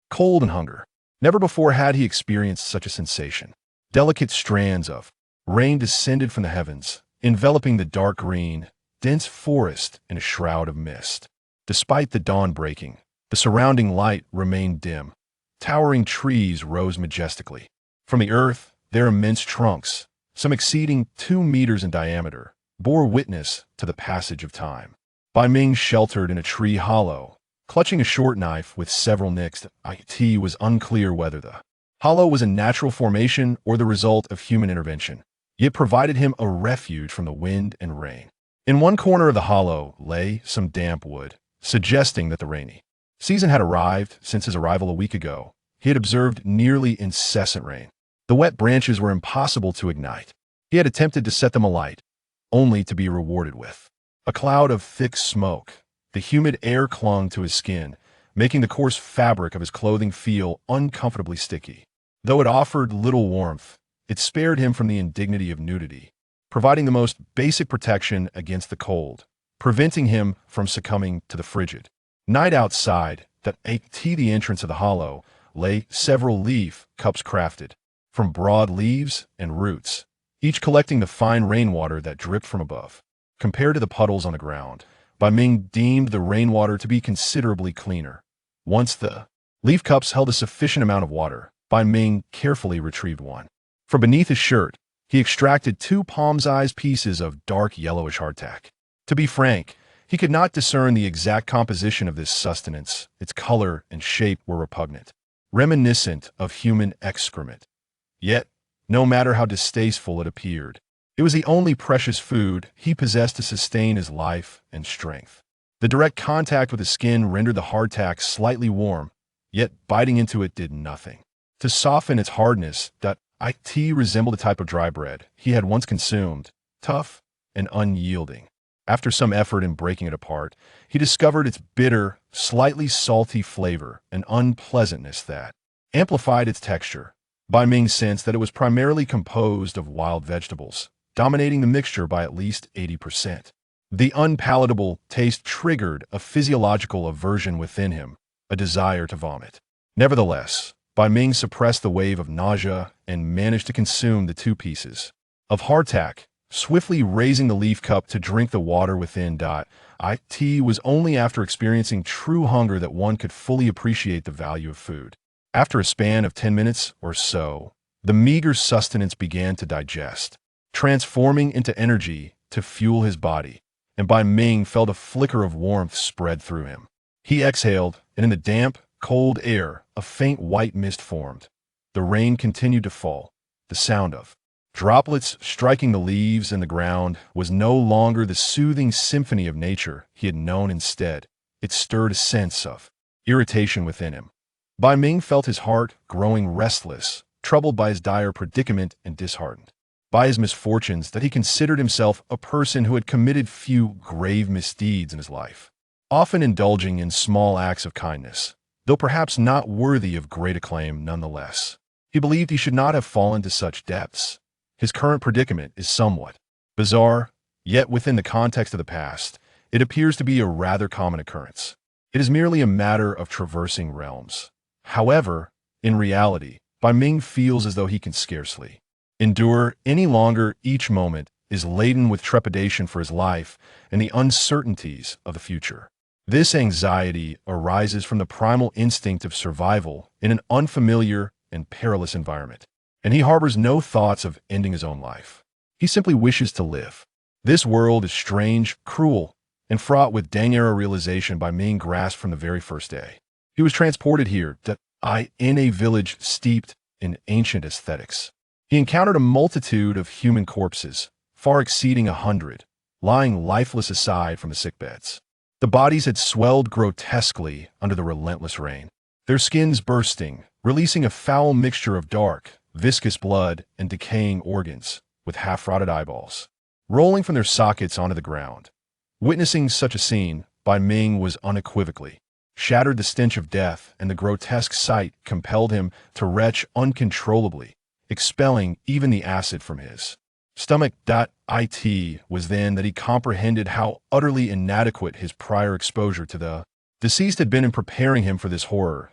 cold and hunger. Never before had he experienced such a sensation. Delicate strands of rain descended from the heavens, enveloping the dark green, dense forest in a shroud of mist. Despite the dawn breaking, the surrounding light remained dim. Towering trees rose majestically. From the earth, their immense trunks, some exceeding 2 meters in diameter, bore witness to the passage of time. Bai Ming sheltered in a tree hollow, clutching a short knife with several nicks. It was unclear whether the hollow was a natural formation or the result of human intervention, yet provided him a refuge from the wind and rain. In one corner of the hollow lay some damp wood, suggesting that the rainy season had arrived. Since his arrival a week ago, he had observed nearly incessant rain. The wet branches were impossible to ignite. He had attempted to set them alight, only to be rewarded with a cloud of thick smoke. The humid air clung to his skin, making the coarse fabric of his clothing feel uncomfortably sticky. Though it offered little warmth, it spared him from the indignity of nudity, providing the most basic protection against the cold, preventing him from succumbing to the frigid night outside. The entrance of the hollow lay several leaf cups crafted from broad leaves and roots, each collecting the fine rainwater that dripped from above. Compared to the puddles on the ground, Bai Ming deemed the rainwater to be considerably cleaner. Once the leaf cups held a sufficient amount of water, Bai Ming carefully retrieved one. From beneath his shirt, he extracted 2 palm-sized pieces of dark yellowish hardtack. To be frank, he could not discern the exact composition of this sustenance. Its color and shape were repugnant, reminiscent of human excrement. Yet, no matter how distasteful it appeared, it was the only precious food he possessed to sustain his life and strength. The direct contact with his skin rendered the hardtack slightly warm, yet biting into it did nothing to soften its hardness. It resembled the type of dry bread he had once consumed, tough and unyielding. After some effort in breaking it apart, he discovered its bitter, slightly salty flavor and unpleasantness that amplified its texture. Bai Ming sensed that it was primarily composed of wild vegetables, dominating the mixture by at least 80%. The unpalatable taste triggered a physiological aversion within him, a desire to vomit. Nevertheless, Bai Ming suppressed the wave of nausea and managed to consume the 2 pieces of hardtack, swiftly raising the leaf cup to drink the water within. It was only after experiencing true hunger that one could fully appreciate the value of food. After a span of 10 minutes or so, the meager sustenance began to digest, transforming into energy to fuel his body, and Bai Ming felt a flicker of warmth spread through him. He exhaled, and in the damp, cold air, a faint white mist formed. The rain continued to fall. The sound of droplets striking the leaves and the ground was no longer the soothing symphony of nature he had known. Instead, it stirred a sense of irritation within him. Bai Ming felt his heart growing restless, troubled by his dire predicament and disheartened by his misfortunes. That he considered himself a person who had committed few grave misdeeds in his life, often indulging in small acts of kindness, though perhaps not worthy of great acclaim nonetheless. He believed he should not have fallen to such depths. His current predicament is somewhat bizarre, yet within the context of the past, it appears to be a rather common occurrence. It is merely a matter of traversing realms. However, in reality, Bai Ming feels as though he can scarcely endure any longer. Each moment is laden with trepidation for his life and the uncertainties of the future. This anxiety arises from the primal instinct of survival in an unfamiliar and perilous environment, and he harbors no thoughts of ending his own life. He simply wishes to live. This world is strange, cruel, and fraught with dang-era realization Bai Ming grasped from the very first day he was transported here. In a village steeped in ancient aesthetics, he encountered a multitude of human corpses, far exceeding 100, lying lifeless aside from the sickbeds. The bodies had swelled grotesquely under the relentless rain, their skins bursting, releasing a foul mixture of dark, viscous blood and decaying organs, with half-rotted eyeballs rolling from their sockets onto the ground. Witnessing such a scene, Bai Ming was unequivocally shattered. The stench of death and the grotesque sight compelled him to retch uncontrollably, expelling even the acid from his stomach. It was then that he comprehended how utterly inadequate his prior exposure to the deceased had been in preparing him for this horror.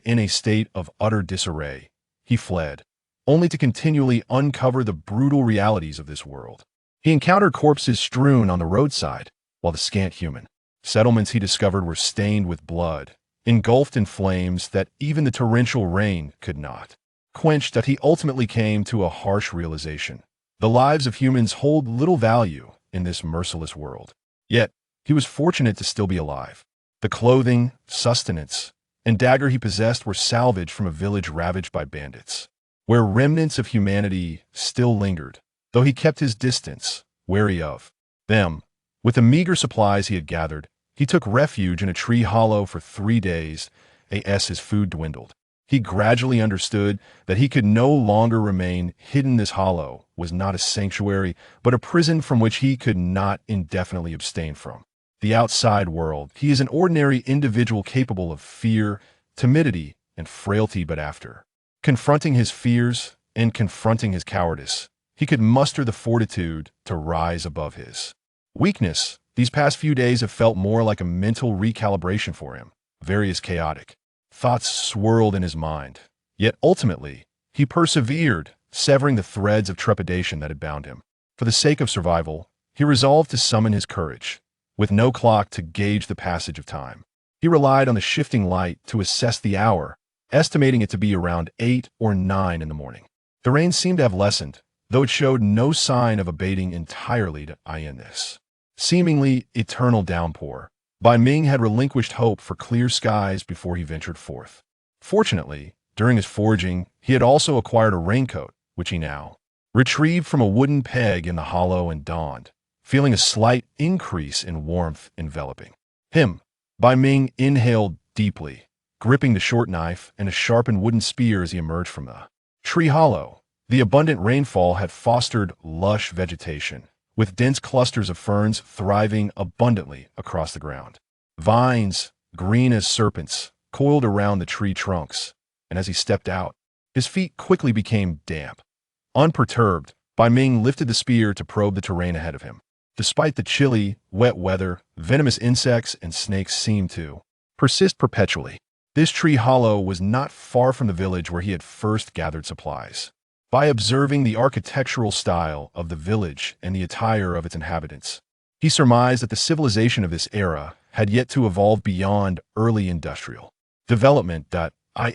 in a state of utter disarray, he fled, only to continually uncover the brutal realities of this world. He encountered corpses strewn on the roadside, while the scant human settlements he discovered were stained with blood, engulfed in flames that even the torrential rain could not quench. That he ultimately came to a harsh realization. The lives of humans hold little value in this merciless world. Yet, he was fortunate to still be alive. The clothing, sustenance, and dagger he possessed were salvaged from a village ravaged by bandits, where remnants of humanity still lingered, though he kept his distance, wary of them. With the meager supplies he had gathered, he took refuge in a tree hollow for 3 days, as his food dwindled. He gradually understood that he could no longer remain hidden. This hollow was not a sanctuary, but a prison from which he could not indefinitely abstain from the outside world. He is an ordinary individual capable of fear, timidity, and frailty, but after confronting his fears and confronting his cowardice, he could muster the fortitude to rise above his weakness. These past few days have felt more like a mental recalibration for him. Various chaotic thoughts swirled in his mind, yet ultimately, he persevered, severing the threads of trepidation that had bound him. For the sake of survival, he resolved to summon his courage. With no clock to gauge the passage of time, he relied on the shifting light to assess the hour, estimating it to be around 8 or 9 in the morning. The rain seemed to have lessened, though it showed no sign of abating entirely in this seemingly eternal downpour. Bai Ming had relinquished hope for clear skies before he ventured forth. Fortunately, during his foraging, he had also acquired a raincoat, which he now retrieved from a wooden peg in the hollow and donned, feeling a slight increase in warmth enveloping him. Bai Ming inhaled deeply, gripping the short knife and a sharpened wooden spear as he emerged from the tree hollow. The abundant rainfall had fostered lush vegetation, with dense clusters of ferns thriving abundantly across the ground. Vines, green as serpents, coiled around the tree trunks, and as he stepped out, his feet quickly became damp. Unperturbed, Bai Ming lifted the spear to probe the terrain ahead of him. Despite the chilly, wet weather, venomous insects and snakes seemed to persist perpetually. This tree hollow was not far from the village where he had first gathered supplies. By observing the architectural style of the village and the attire of its inhabitants, he surmised that the civilization of this era had yet to evolve beyond early industrial development.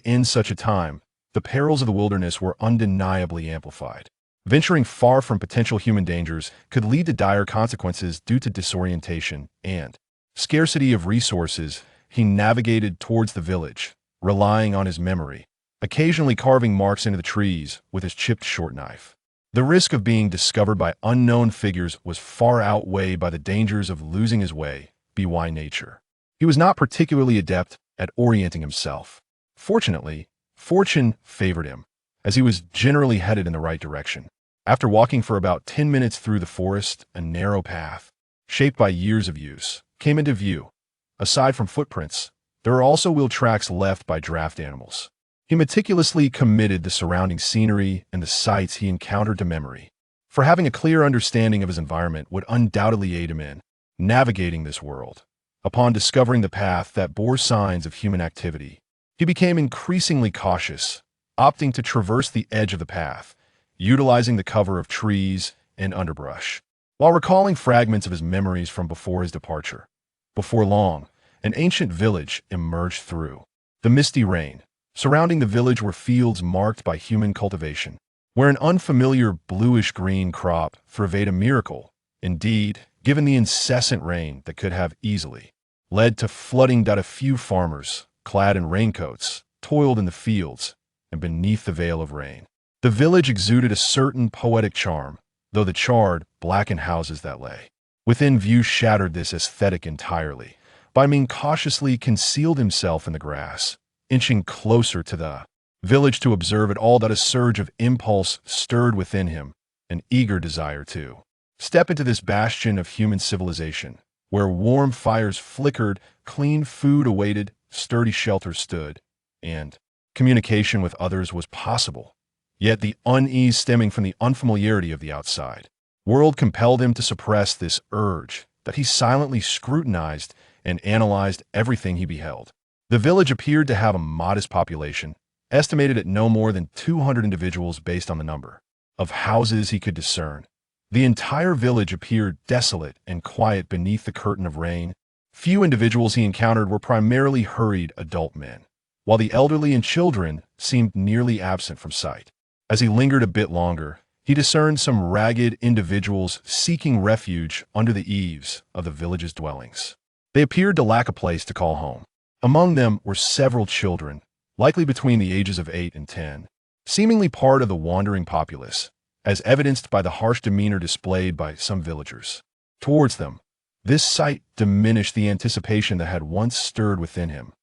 In such a time, the perils of the wilderness were undeniably amplified. Venturing far from potential human dangers could lead to dire consequences due to disorientation and scarcity of resources. He navigated towards the village, relying on his memory, occasionally carving marks into the trees with his chipped short knife. The risk of being discovered by unknown figures was far outweighed by the dangers of losing his way by nature. He was not particularly adept at orienting himself. Fortunately, fortune favored him, as he was generally headed in the right direction. After walking for about 10 minutes through the forest, a narrow path, shaped by years of use, came into view. Aside from footprints, there are also wheel tracks left by draft animals. He meticulously committed the surrounding scenery and the sights he encountered to memory, for having a clear understanding of his environment would undoubtedly aid him in navigating this world. Upon discovering the path that bore signs of human activity, he became increasingly cautious, opting to traverse the edge of the path, utilizing the cover of trees and underbrush, while recalling fragments of his memories from before his departure. Before long, an ancient village emerged through the misty rain. Surrounding the village were fields marked by human cultivation, where an unfamiliar bluish-green crop thrived, a miracle, indeed, given the incessant rain that could have easily led to flooding. A few farmers, clad in raincoats, toiled in the fields and beneath the veil of rain. The village exuded a certain poetic charm, though the charred, blackened houses that lay within view shattered this aesthetic entirely. Bai Ming cautiously concealed himself in the grass, inching closer to the village to observe it all. That a surge of impulse stirred within him, an eager desire to step into this bastion of human civilization, where warm fires flickered, clean food awaited, sturdy shelters stood, and communication with others was possible. Yet the unease stemming from the unfamiliarity of the outside world compelled him to suppress this urge. That he silently scrutinized and analyzed everything he beheld. The village appeared to have a modest population, estimated at no more than 200 individuals based on the number of houses he could discern. The entire village appeared desolate and quiet beneath the curtain of rain. Few individuals he encountered were primarily hurried adult men, while the elderly and children seemed nearly absent from sight. As he lingered a bit longer, he discerned some ragged individuals seeking refuge under the eaves of the village's dwellings. They appeared to lack a place to call home. Among them were several children, likely between the ages of 8 and 10, seemingly part of the wandering populace, as evidenced by the harsh demeanor displayed by some villagers towards them. This sight diminished the anticipation that had once stirred within him.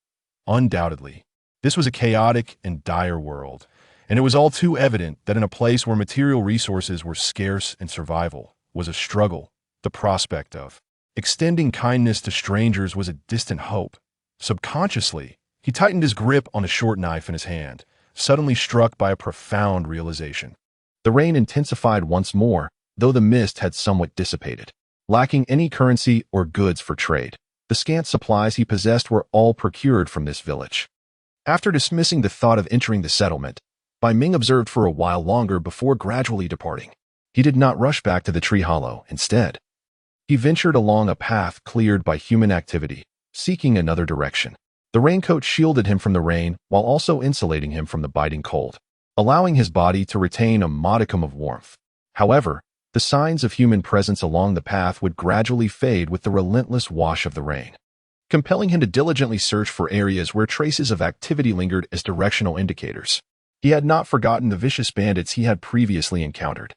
Undoubtedly, this was a chaotic and dire world, and it was all too evident that in a place where material resources were scarce and survival was a struggle, the prospect of extending kindness to strangers was a distant hope. Subconsciously, he tightened his grip on the short knife in his hand, suddenly struck by a profound realization. The rain intensified once more, though the mist had somewhat dissipated. Lacking any currency or goods for trade, the scant supplies he possessed were all procured from this village. After dismissing the thought of entering the settlement, Bai Ming observed for a while longer before gradually departing. He did not rush back to the tree hollow. Instead, he ventured along a path cleared by human activity, seeking another direction. The raincoat shielded him from the rain while also insulating him from the biting cold, allowing his body to retain a modicum of warmth. However, the signs of human presence along the path would gradually fade with the relentless wash of the rain, compelling him to diligently search for areas where traces of activity lingered as directional indicators. He had not forgotten the vicious bandits he had previously encountered.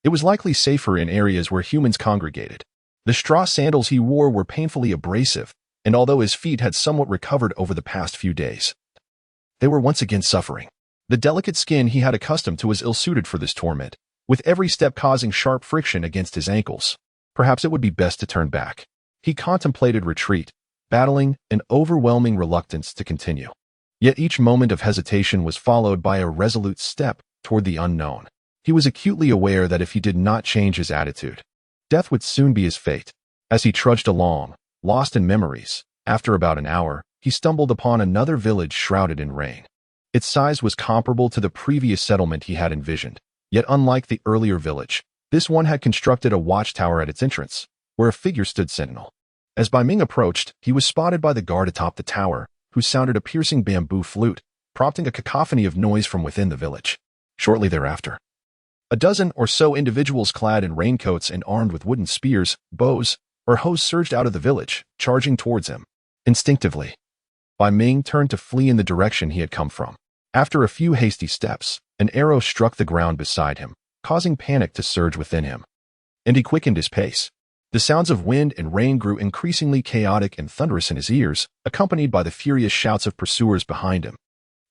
It was likely safer in areas where humans congregated. The straw sandals he wore were painfully abrasive, and although his feet had somewhat recovered over the past few days, they were once again suffering. The delicate skin he had accustomed to was ill-suited for this torment, with every step causing sharp friction against his ankles. Perhaps it would be best to turn back. He contemplated retreat, battling an overwhelming reluctance to continue. Yet each moment of hesitation was followed by a resolute step toward the unknown. He was acutely aware that if he did not change his attitude, death would soon be his fate. As he trudged along, lost in memories, after about an hour, he stumbled upon another village shrouded in rain. Its size was comparable to the previous settlement he had envisioned, yet unlike the earlier village, this one had constructed a watchtower at its entrance, where a figure stood sentinel. As Bai Ming approached, he was spotted by the guard atop the tower, who sounded a piercing bamboo flute, prompting a cacophony of noise from within the village. Shortly thereafter, a dozen or so individuals clad in raincoats and armed with wooden spears, bows, or hoes surged out of the village, charging towards him. Instinctively, Bai Ming turned to flee in the direction he had come from. After a few hasty steps, an arrow struck the ground beside him, causing panic to surge within him. And he quickened his pace. The sounds of wind and rain grew increasingly chaotic and thunderous in his ears, accompanied by the furious shouts of pursuers behind him.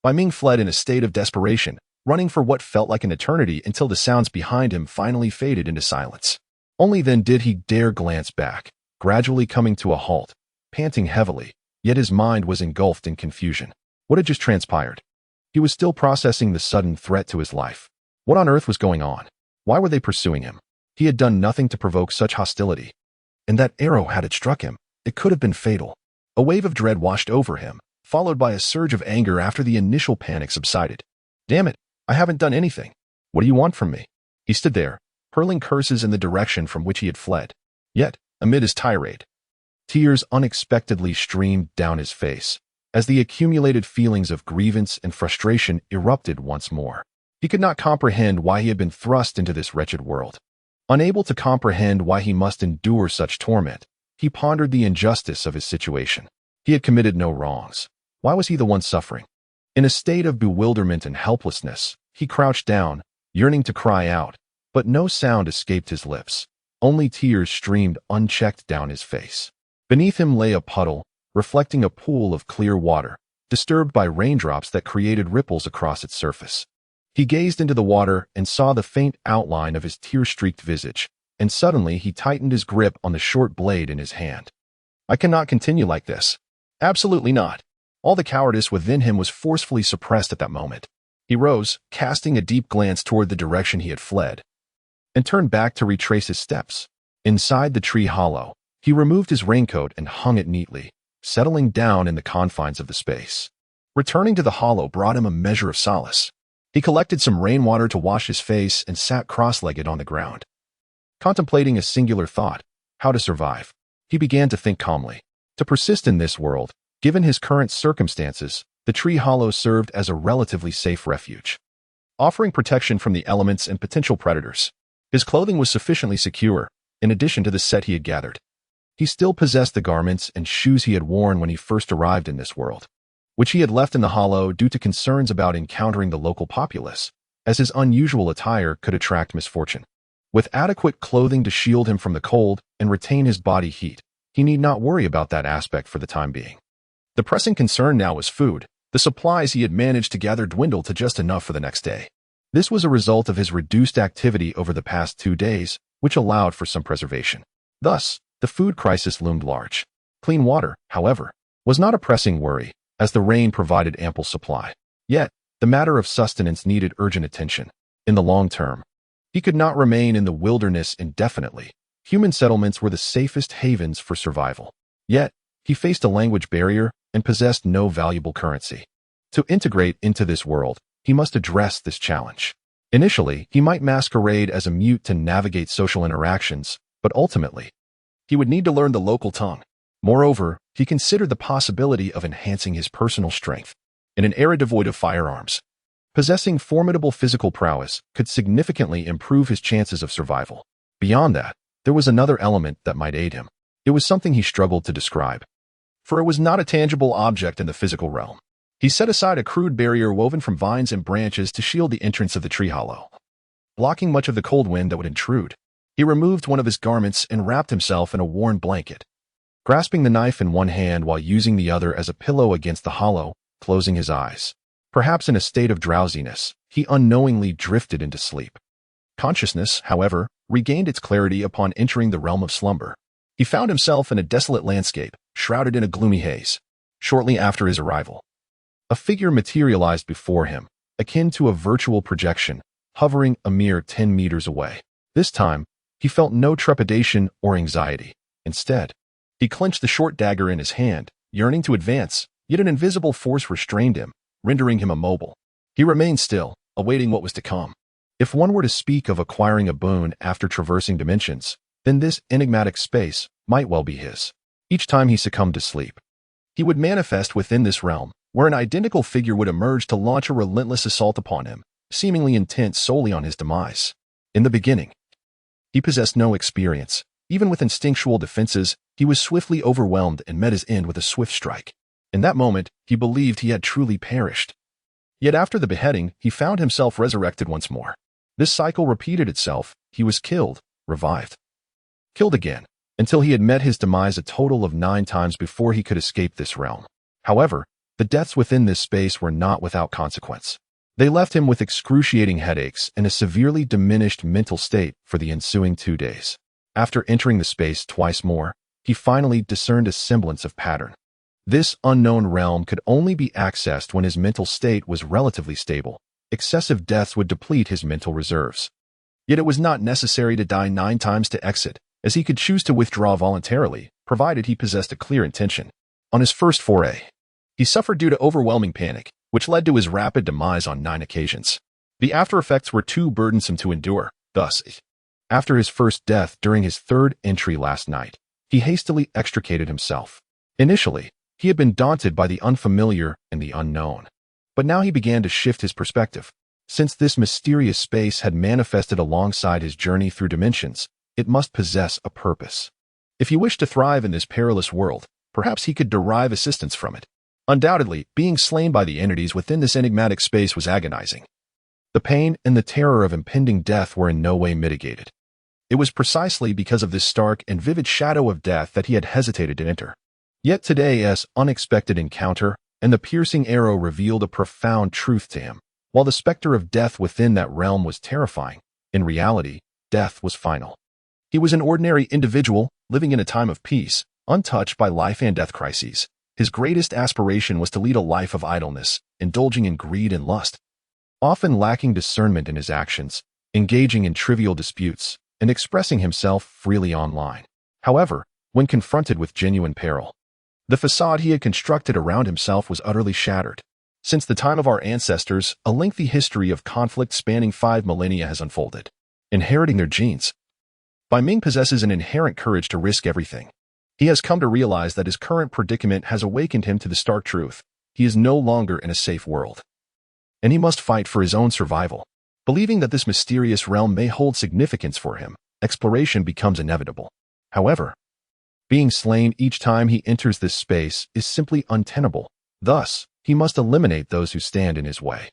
Bai Ming fled in a state of desperation, running for what felt like an eternity until the sounds behind him finally faded into silence. Only then did he dare glance back, gradually coming to a halt, panting heavily, yet his mind was engulfed in confusion. What had just transpired? He was still processing the sudden threat to his life. What on earth was going on? Why were they pursuing him? He had done nothing to provoke such hostility. And that arrow, had it struck him, it could have been fatal. A wave of dread washed over him, followed by a surge of anger after the initial panic subsided. Damn it, I haven't done anything. What do you want from me? He stood there, hurling curses in the direction from which he had fled. Yet, amid his tirade, tears unexpectedly streamed down his face, as the accumulated feelings of grievance and frustration erupted once more. He could not comprehend why he had been thrust into this wretched world. Unable to comprehend why he must endure such torment, he pondered the injustice of his situation. He had committed no wrongs. Why was he the one suffering? In a state of bewilderment and helplessness, he crouched down, yearning to cry out, but no sound escaped his lips. Only tears streamed unchecked down his face. Beneath him lay a puddle, reflecting a pool of clear water, disturbed by raindrops that created ripples across its surface. He gazed into the water and saw the faint outline of his tear-streaked visage, and suddenly he tightened his grip on the short blade in his hand. I cannot continue like this. Absolutely not. All the cowardice within him was forcefully suppressed at that moment. He rose, casting a deep glance toward the direction he had fled, and turned back to retrace his steps. Inside the tree hollow, he removed his raincoat and hung it neatly, settling down in the confines of the space. Returning to the hollow brought him a measure of solace. He collected some rainwater to wash his face and sat cross-legged on the ground. Contemplating a singular thought, how to survive, he began to think calmly. To persist in this world, given his current circumstances, the tree hollow served as a relatively safe refuge, offering protection from the elements and potential predators. His clothing was sufficiently secure, in addition to the set he had gathered. He still possessed the garments and shoes he had worn when he first arrived in this world, which he had left in the hollow due to concerns about encountering the local populace, as his unusual attire could attract misfortune. With adequate clothing to shield him from the cold and retain his body heat, he need not worry about that aspect for the time being. The pressing concern now was food. The supplies he had managed to gather dwindled to just enough for the next day. This was a result of his reduced activity over the past 2 days, which allowed for some preservation. Thus, the food crisis loomed large. Clean water, however, was not a pressing worry, as the rain provided ample supply. Yet, the matter of sustenance needed urgent attention. In the long term, he could not remain in the wilderness indefinitely. Human settlements were the safest havens for survival. Yet, he faced a language barrier and possessed no valuable currency. To integrate into this world, he must address this challenge. Initially, he might masquerade as a mute to navigate social interactions, but ultimately, he would need to learn the local tongue. Moreover, he considered the possibility of enhancing his personal strength. In an era devoid of firearms, possessing formidable physical prowess could significantly improve his chances of survival. Beyond that, there was another element that might aid him. It was something he struggled to describe, for it was not a tangible object in the physical realm. He set aside a crude barrier woven from vines and branches to shield the entrance of the tree hollow, blocking much of the cold wind that would intrude. He removed one of his garments and wrapped himself in a worn blanket, grasping the knife in one hand while using the other as a pillow against the hollow, closing his eyes. Perhaps in a state of drowsiness, he unknowingly drifted into sleep. Consciousness, however, regained its clarity upon entering the realm of slumber. He found himself in a desolate landscape, shrouded in a gloomy haze. Shortly after his arrival, a figure materialized before him, akin to a virtual projection, hovering a mere 10 meters away. This time, he felt no trepidation or anxiety. Instead, he clenched the short dagger in his hand, yearning to advance, yet an invisible force restrained him, rendering him immobile. He remained still, awaiting what was to come. If one were to speak of acquiring a boon after traversing dimensions, then this enigmatic space might well be his. Each time he succumbed to sleep, he would manifest within this realm, where an identical figure would emerge to launch a relentless assault upon him, seemingly intent solely on his demise. In the beginning, he possessed no experience. Even with instinctual defenses, he was swiftly overwhelmed and met his end with a swift strike. In that moment, he believed he had truly perished. Yet after the beheading, he found himself resurrected once more. This cycle repeated itself. He was killed, revived, killed again, until he had met his demise a total of 9 times before he could escape this realm. However, the deaths within this space were not without consequence. They left him with excruciating headaches and a severely diminished mental state for the ensuing 2 days. After entering the space twice more, he finally discerned a semblance of pattern. This unknown realm could only be accessed when his mental state was relatively stable. Excessive deaths would deplete his mental reserves. Yet it was not necessary to die 9 times to exit, as he could choose to withdraw voluntarily, provided he possessed a clear intention. On his first foray, he suffered due to overwhelming panic, which led to his rapid demise on 9 occasions. The after effects were too burdensome to endure. Thus, after his first death during his 3rd entry last night, he hastily extricated himself. Initially, he had been daunted by the unfamiliar and the unknown. But now he began to shift his perspective. Since this mysterious space had manifested alongside his journey through dimensions, it must possess a purpose. If he wished to thrive in this perilous world, perhaps he could derive assistance from it. Undoubtedly, being slain by the entities within this enigmatic space was agonizing. The pain and the terror of impending death were in no way mitigated. It was precisely because of this stark and vivid shadow of death that he had hesitated to enter. Yet today's unexpected encounter and the piercing arrow revealed a profound truth to him. While the specter of death within that realm was terrifying, in reality, death was final. He was an ordinary individual, living in a time of peace, untouched by life and death crises. His greatest aspiration was to lead a life of idleness, indulging in greed and lust, often lacking discernment in his actions, engaging in trivial disputes, and expressing himself freely online. However, when confronted with genuine peril, The facade he had constructed around himself was utterly shattered. Since the time of our ancestors, a lengthy history of conflict spanning 5 millennia has unfolded. Inheriting their genes, Bai Ming possesses an inherent courage to risk everything. He has come to realize that his current predicament has awakened him to the stark truth. He is no longer in a safe world, and he must fight for his own survival. Believing that this mysterious realm may hold significance for him, exploration becomes inevitable. However, being slain each time he enters this space is simply untenable. Thus, he must eliminate those who stand in his way.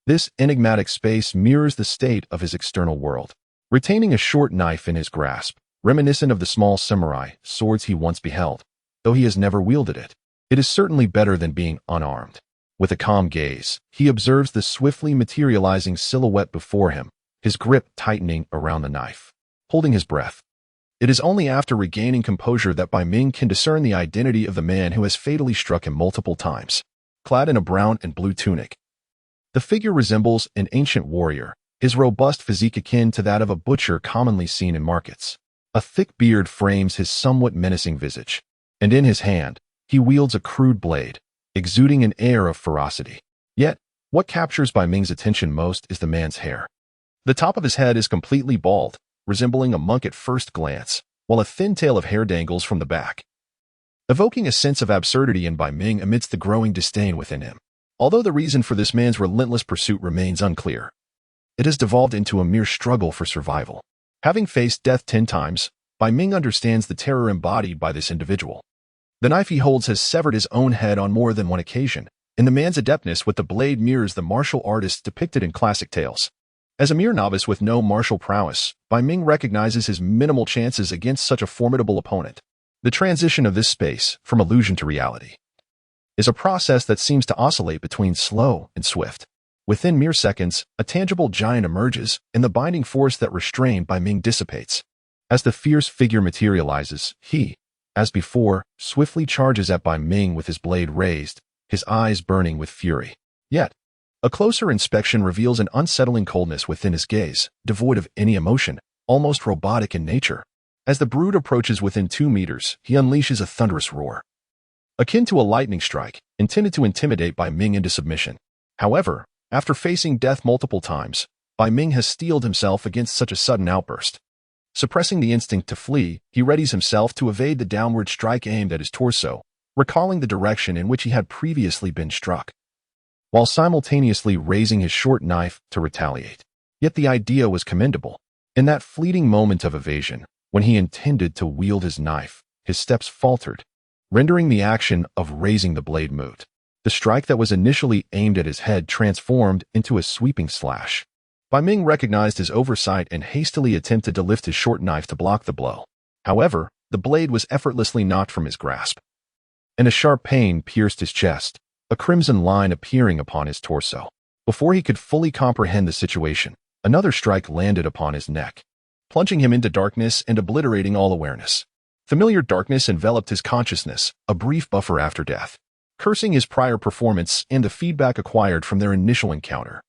This enigmatic space mirrors the state of his external world. Retaining a short knife in his grasp, reminiscent of the small samurai swords he once beheld, though he has never wielded it, it is certainly better than being unarmed. With a calm gaze, he observes the swiftly materializing silhouette before him, his grip tightening around the knife. Holding his breath, it is only after regaining composure that Bai Ming can discern the identity of the man who has fatally struck him multiple times. Clad in a brown and blue tunic, the figure resembles an ancient warrior, his robust physique akin to that of a butcher commonly seen in markets. A thick beard frames his somewhat menacing visage, and in his hand, he wields a crude blade, exuding an air of ferocity. Yet, what captures Bai Ming's attention most is the man's hair. The top of his head is completely bald, resembling a monk at first glance, while a thin tail of hair dangles from the back, evoking a sense of absurdity in Bai Ming amidst the growing disdain within him. Although the reason for this man's relentless pursuit remains unclear, it has devolved into a mere struggle for survival. Having faced death 10 times, Bai Ming understands the terror embodied by this individual. The knife he holds has severed his own head on more than one occasion, and the man's adeptness with the blade mirrors the martial artists depicted in classic tales. As a mere novice with no martial prowess, Bai Ming recognizes his minimal chances against such a formidable opponent. The transition of this space, from illusion to reality, is a process that seems to oscillate between slow and swift. Within mere seconds, a tangible giant emerges, and the binding force that restrained Bai Ming dissipates. As the fierce figure materializes, he, as before, swiftly charges at Bai Ming with his blade raised, his eyes burning with fury. Yet, a closer inspection reveals an unsettling coldness within his gaze, devoid of any emotion, almost robotic in nature. As the brute approaches within 2 meters, he unleashes a thunderous roar, akin to a lightning strike, intended to intimidate Bai Ming into submission. However, after facing death multiple times, Bai Ming has steeled himself against such a sudden outburst. Suppressing the instinct to flee, he readies himself to evade the downward strike aimed at his torso, recalling the direction in which he had previously been struck, while simultaneously raising his short knife to retaliate. Yet the idea was commendable. In that fleeting moment of evasion, when he intended to wield his knife, his steps faltered, rendering the action of raising the blade moot. The strike that was initially aimed at his head transformed into a sweeping slash. Bai Ming recognized his oversight and hastily attempted to lift his short knife to block the blow. However, the blade was effortlessly knocked from his grasp, and a sharp pain pierced his chest, a crimson line appearing upon his torso. Before he could fully comprehend the situation, another strike landed upon his neck, plunging him into darkness and obliterating all awareness. Familiar darkness enveloped his consciousness, a brief buffer after death. Cursing his prior performance and the feedback acquired from their initial encounter,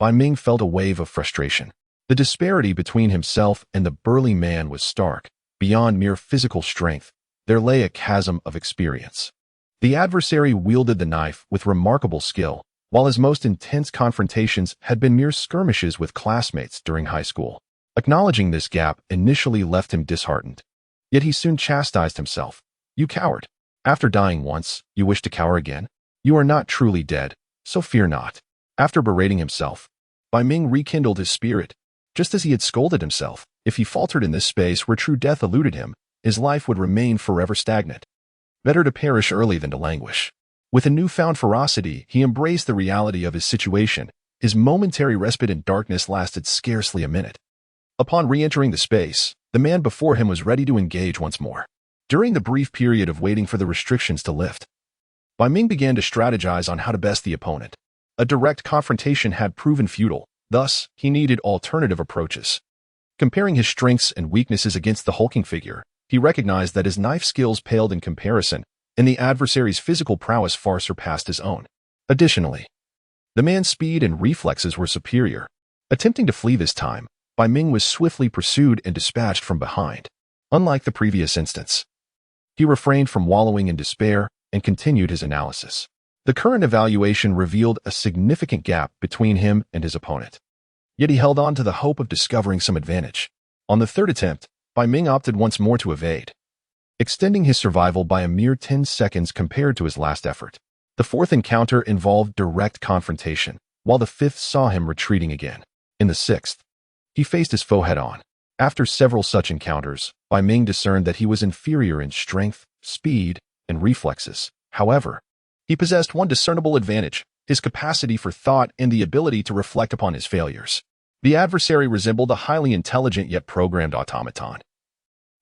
Bai Ming felt a wave of frustration. The disparity between himself and the burly man was stark. Beyond mere physical strength, there lay a chasm of experience. The adversary wielded the knife with remarkable skill, while his most intense confrontations had been mere skirmishes with classmates during high school. Acknowledging this gap initially left him disheartened. Yet he soon chastised himself. "You coward. After dying once, you wish to cower again? You are not truly dead, so fear not." After berating himself, Bai Ming rekindled his spirit. Just as he had scolded himself, if he faltered in this space where true death eluded him, his life would remain forever stagnant. Better to perish early than to languish. With a newfound ferocity, he embraced the reality of his situation. His momentary respite in darkness lasted scarcely a minute. Upon re-entering the space, the man before him was ready to engage once more. During the brief period of waiting for the restrictions to lift, Bai Ming began to strategize on how to best the opponent. A direct confrontation had proven futile, thus, he needed alternative approaches. Comparing his strengths and weaknesses against the hulking figure, he recognized that his knife skills paled in comparison, and the adversary's physical prowess far surpassed his own. Additionally, the man's speed and reflexes were superior. Attempting to flee this time, Bai Ming was swiftly pursued and dispatched from behind. Unlike the previous instance, he refrained from wallowing in despair. and continued his analysis. The current evaluation revealed a significant gap between him and his opponent. Yet he held on to the hope of discovering some advantage. On the third attempt, Bai Ming opted once more to evade, extending his survival by a mere 10 seconds compared to his last effort. The fourth encounter involved direct confrontation, while the fifth saw him retreating again. In the sixth, he faced his foe head-on. After several such encounters, Bai Ming discerned that he was inferior in strength, speed, and reflexes. However, he possessed one discernible advantage: his capacity for thought and the ability to reflect upon his failures. The adversary resembled a highly intelligent yet programmed automaton,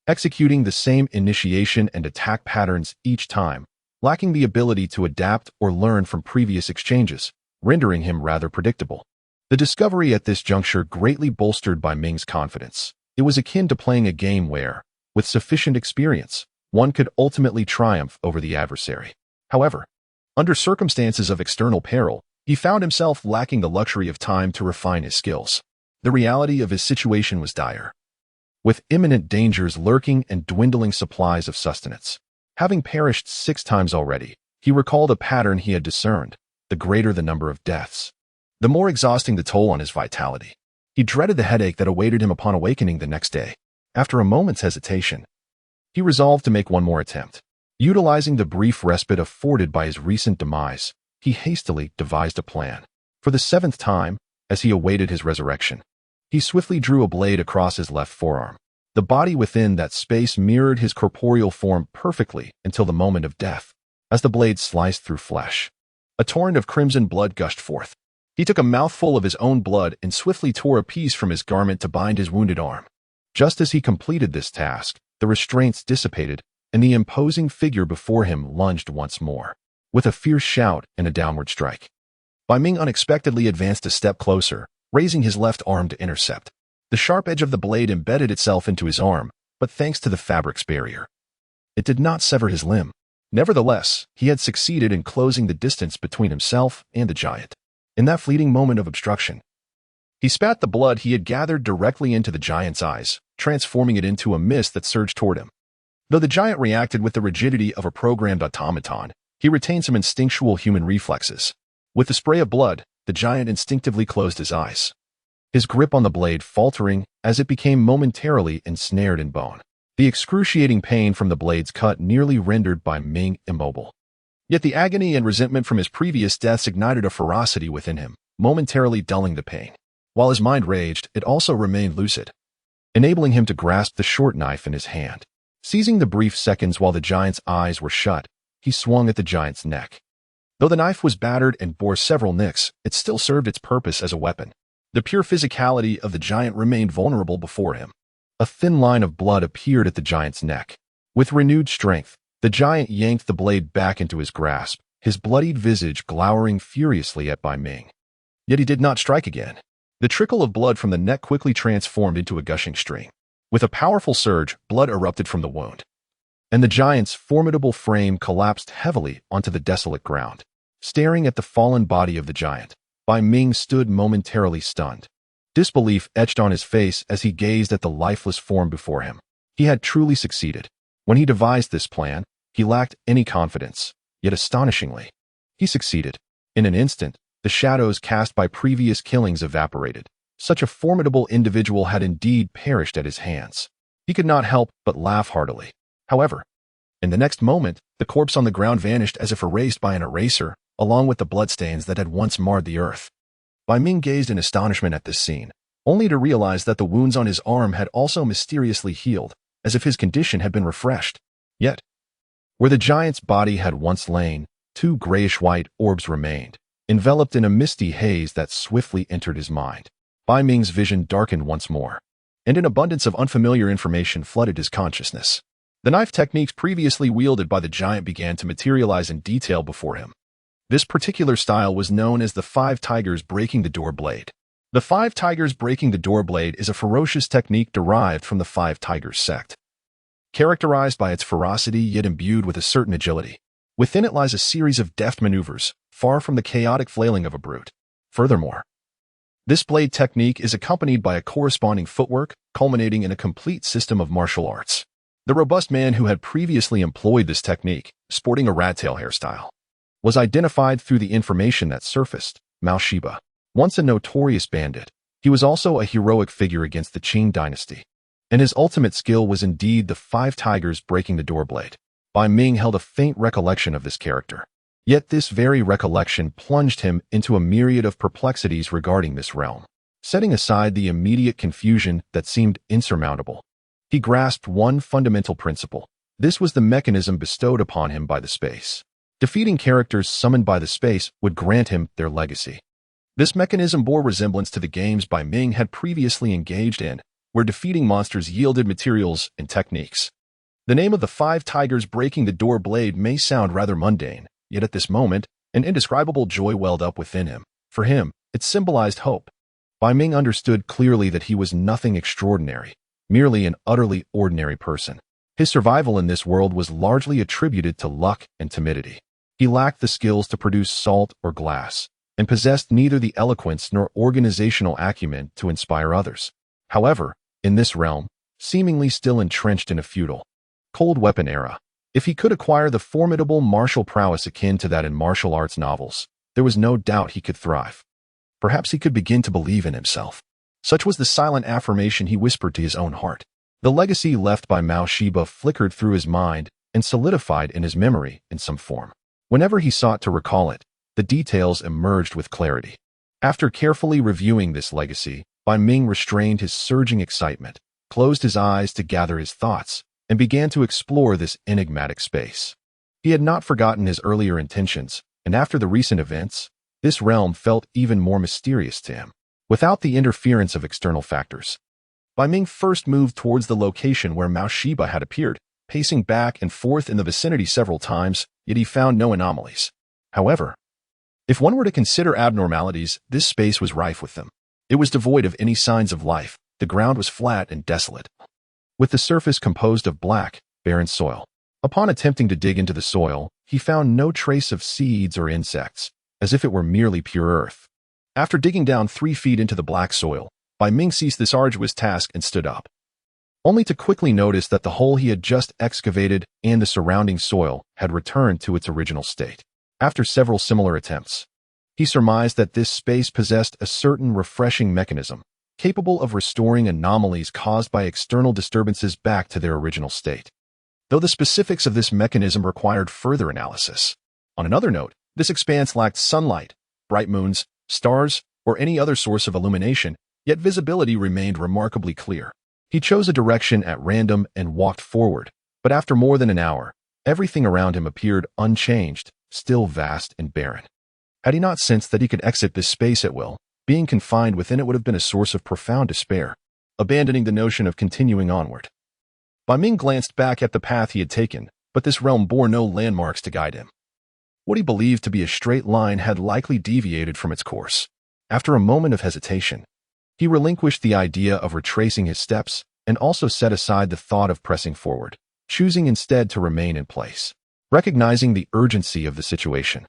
executing the same initiation and attack patterns each time, lacking the ability to adapt or learn from previous exchanges, rendering him rather predictable. The discovery at this juncture greatly bolstered Bai Ming's confidence. It was akin to playing a game where, with sufficient experience, one could ultimately triumph over the adversary. However, under circumstances of external peril, he found himself lacking the luxury of time to refine his skills. The reality of his situation was dire, with imminent dangers lurking and dwindling supplies of sustenance. Having perished 6 times already, he recalled a pattern he had discerned: the greater the number of deaths, the more exhausting the toll on his vitality. He dreaded the headache that awaited him upon awakening the next day. After a moment's hesitation, he resolved to make one more attempt. Utilizing the brief respite afforded by his recent demise, he hastily devised a plan. For the 7th time, as he awaited his resurrection, he swiftly drew a blade across his left forearm. The body within that space mirrored his corporeal form perfectly until the moment of death. As the blade sliced through flesh, a torrent of crimson blood gushed forth. He took a mouthful of his own blood and swiftly tore a piece from his garment to bind his wounded arm. Just as he completed this task, the restraints dissipated, and the imposing figure before him lunged once more. With a fierce shout and a downward strike, Bai Ming unexpectedly advanced a step closer, raising his left arm to intercept. The sharp edge of the blade embedded itself into his arm, but thanks to the fabric's barrier, it did not sever his limb. Nevertheless, he had succeeded in closing the distance between himself and the giant. In that fleeting moment of obstruction, he spat the blood he had gathered directly into the giant's eyes, transforming it into a mist that surged toward him. Though the giant reacted with the rigidity of a programmed automaton, he retained some instinctual human reflexes. With the spray of blood, the giant instinctively closed his eyes, his grip on the blade faltering as it became momentarily ensnared in bone. The excruciating pain from the blade's cut nearly rendered Bai Ming immobile. Yet the agony and resentment from his previous deaths ignited a ferocity within him, momentarily dulling the pain. While his mind raged, it also remained lucid, enabling him to grasp the short knife in his hand. Seizing the brief seconds while the giant's eyes were shut, he swung at the giant's neck. Though the knife was battered and bore several nicks, it still served its purpose as a weapon. The pure physicality of the giant remained vulnerable before him. A thin line of blood appeared at the giant's neck. With renewed strength, the giant yanked the blade back into his grasp, his bloodied visage glowering furiously at Bai Ming. Yet he did not strike again. The trickle of blood from the neck quickly transformed into a gushing stream. With a powerful surge, blood erupted from the wound, and the giant's formidable frame collapsed heavily onto the desolate ground. Staring at the fallen body of the giant, Bai Ming stood momentarily stunned. Disbelief etched on his face as he gazed at the lifeless form before him. He had truly succeeded. When he devised this plan, he lacked any confidence, yet astonishingly, he succeeded. In an instant, the shadows cast by previous killings evaporated. Such a formidable individual had indeed perished at his hands. He could not help but laugh heartily. However, in the next moment, the corpse on the ground vanished as if erased by an eraser, along with the bloodstains that had once marred the earth. Bai Ming gazed in astonishment at this scene, only to realize that the wounds on his arm had also mysteriously healed, as if his condition had been refreshed. Yet, where the giant's body had once lain, 2 grayish-white orbs remained, enveloped in a misty haze that swiftly entered his mind. Bai Ming's vision darkened once more, and an abundance of unfamiliar information flooded his consciousness. The knife techniques previously wielded by the giant began to materialize in detail before him. This particular style was known as the 5 tigers breaking the door blade. The 5 tigers breaking the door blade is a ferocious technique derived from the 5 tigers sect, characterized by its ferocity yet imbued with a certain agility. Within it lies a series of deft maneuvers, far from the chaotic flailing of a brute. Furthermore, this blade technique is accompanied by a corresponding footwork, culminating in a complete system of martial arts. The robust man who had previously employed this technique, sporting a rat-tail hairstyle, was identified through the information that surfaced. Mao Shiba, once a notorious bandit, he was also a heroic figure against the Qing dynasty, and his ultimate skill was indeed the 5 tigers breaking the door blade. Bai Ming held a faint recollection of this character. Yet this very recollection plunged him into a myriad of perplexities regarding this realm. Setting aside the immediate confusion that seemed insurmountable, he grasped one fundamental principle. This was the mechanism bestowed upon him by the space. Defeating characters summoned by the space would grant him their legacy. This mechanism bore resemblance to the games Bai Ming had previously engaged in, where defeating monsters yielded materials and techniques. The name of the 5 tigers breaking the door blade may sound rather mundane, yet at this moment, an indescribable joy welled up within him. For him, it symbolized hope. Bai Ming understood clearly that he was nothing extraordinary, merely an utterly ordinary person. His survival in this world was largely attributed to luck and timidity. He lacked the skills to produce salt or glass, and possessed neither the eloquence nor organizational acumen to inspire others. However, in this realm, seemingly still entrenched in a feudal, cold weapon era, if he could acquire the formidable martial prowess akin to that in martial arts novels, there was no doubt he could thrive. Perhaps he could begin to believe in himself. Such was the silent affirmation he whispered to his own heart. The legacy left by Mao Shiba flickered through his mind and solidified in his memory in some form. Whenever he sought to recall it, the details emerged with clarity. After carefully reviewing this legacy, Bai Ming restrained his surging excitement, closed his eyes to gather his thoughts, and began to explore this enigmatic space. He had not forgotten his earlier intentions, and after the recent events, this realm felt even more mysterious to him. Without the interference of external factors, Bai Ming first moved towards the location where Mao Shiba had appeared, pacing back and forth in the vicinity several times, yet he found no anomalies. However, if one were to consider abnormalities, this space was rife with them. It was devoid of any signs of life. The ground was flat and desolate, with the surface composed of black, barren soil. Upon attempting to dig into the soil, he found no trace of seeds or insects, as if it were merely pure earth. After digging down 3 feet into the black soil, Bai Ming ceased this arduous task and stood up, only to quickly notice that the hole he had just excavated and the surrounding soil had returned to its original state. After several similar attempts, he surmised that this space possessed a certain refreshing mechanism, capable of restoring anomalies caused by external disturbances back to their original state, though the specifics of this mechanism required further analysis. On another note, this expanse lacked sunlight, bright moons, stars, or any other source of illumination, yet visibility remained remarkably clear. He chose a direction at random and walked forward, but after more than an hour, everything around him appeared unchanged, still vast and barren. Had he not sensed that he could exit this space at will, being confined within it would have been a source of profound despair. Abandoning the notion of continuing onward, Bai Ming glanced back at the path he had taken, but this realm bore no landmarks to guide him. What he believed to be a straight line had likely deviated from its course. After a moment of hesitation, he relinquished the idea of retracing his steps and also set aside the thought of pressing forward, choosing instead to remain in place. Recognizing the urgency of the situation,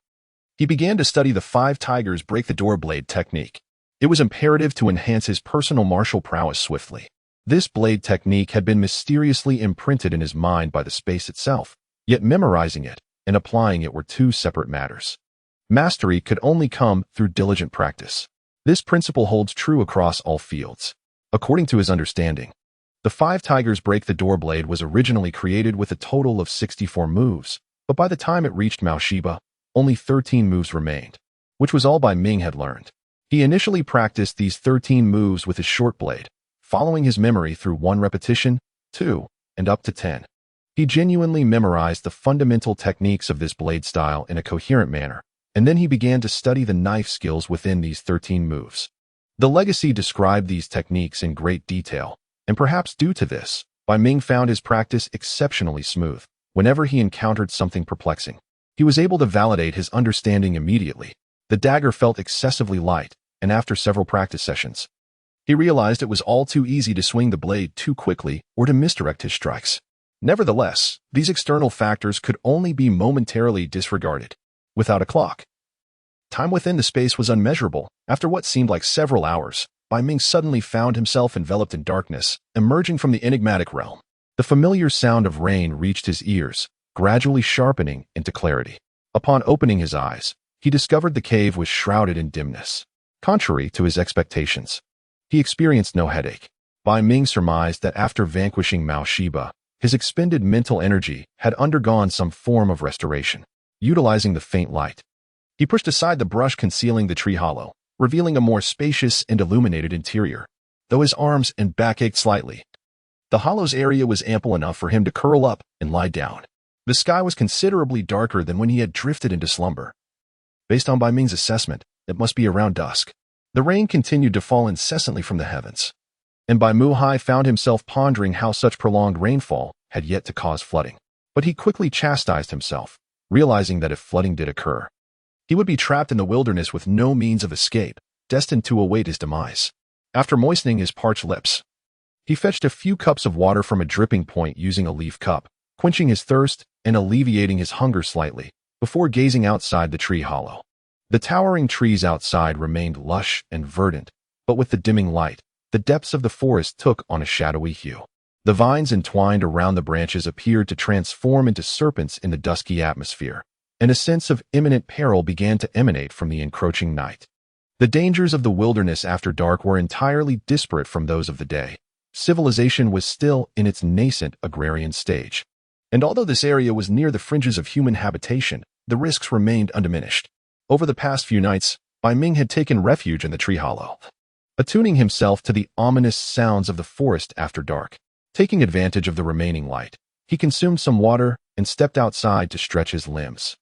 he began to study the 5 tigers break the door blade technique. It was imperative to enhance his personal martial prowess swiftly. This blade technique had been mysteriously imprinted in his mind by the space itself, yet memorizing it and applying it were 2 separate matters. Mastery could only come through diligent practice. This principle holds true across all fields. According to his understanding, the 5 tigers break the door blade was originally created with a total of 64 moves, but by the time it reached Mao Shiba, only 13 moves remained, which was all Bai Ming had learned. He initially practiced these 13 moves with his short blade, following his memory through 1 repetition, 2, and up to 10. He genuinely memorized the fundamental techniques of this blade style in a coherent manner, and then he began to study the knife skills within these 13 moves. The legacy described these techniques in great detail, and perhaps due to this, Bai Ming found his practice exceptionally smooth. Whenever he encountered something perplexing, he was able to validate his understanding immediately. The dagger felt excessively light, and after several practice sessions, he realized it was all too easy to swing the blade too quickly or to misdirect his strikes. Nevertheless, these external factors could only be momentarily disregarded. Without a clock, time within the space was unmeasurable. After what seemed like several hours, Bai Ming suddenly found himself enveloped in darkness, emerging from the enigmatic realm. The familiar sound of rain reached his ears, gradually sharpening into clarity. Upon opening his eyes, he discovered the cave was shrouded in dimness. Contrary to his expectations, he experienced no headache. Bai Ming surmised that after vanquishing Mao Shiba, his expended mental energy had undergone some form of restoration. Utilizing the faint light, he pushed aside the brush concealing the tree hollow, revealing a more spacious and illuminated interior. Though his arms and back ached slightly, the hollow's area was ample enough for him to curl up and lie down. The sky was considerably darker than when he had drifted into slumber. Based on Bai Ming's assessment, it must be around dusk. The rain continued to fall incessantly from the heavens, and Bai Muhai found himself pondering how such prolonged rainfall had yet to cause flooding. But he quickly chastised himself, realizing that if flooding did occur, he would be trapped in the wilderness with no means of escape, destined to await his demise. After moistening his parched lips, he fetched a few cups of water from a dripping point using a leaf cup, quenching his thirst and alleviating his hunger slightly, before gazing outside the tree hollow. The towering trees outside remained lush and verdant, but with the dimming light, the depths of the forest took on a shadowy hue. The vines entwined around the branches appeared to transform into serpents in the dusky atmosphere, and a sense of imminent peril began to emanate from the encroaching night. The dangers of the wilderness after dark were entirely disparate from those of the day. Civilization was still in its nascent agrarian stage, and although this area was near the fringes of human habitation, the risks remained undiminished. Over the past few nights, Bai Ming had taken refuge in the tree hollow, attuning himself to the ominous sounds of the forest after dark. Taking advantage of the remaining light, he consumed some water and stepped outside to stretch his limbs.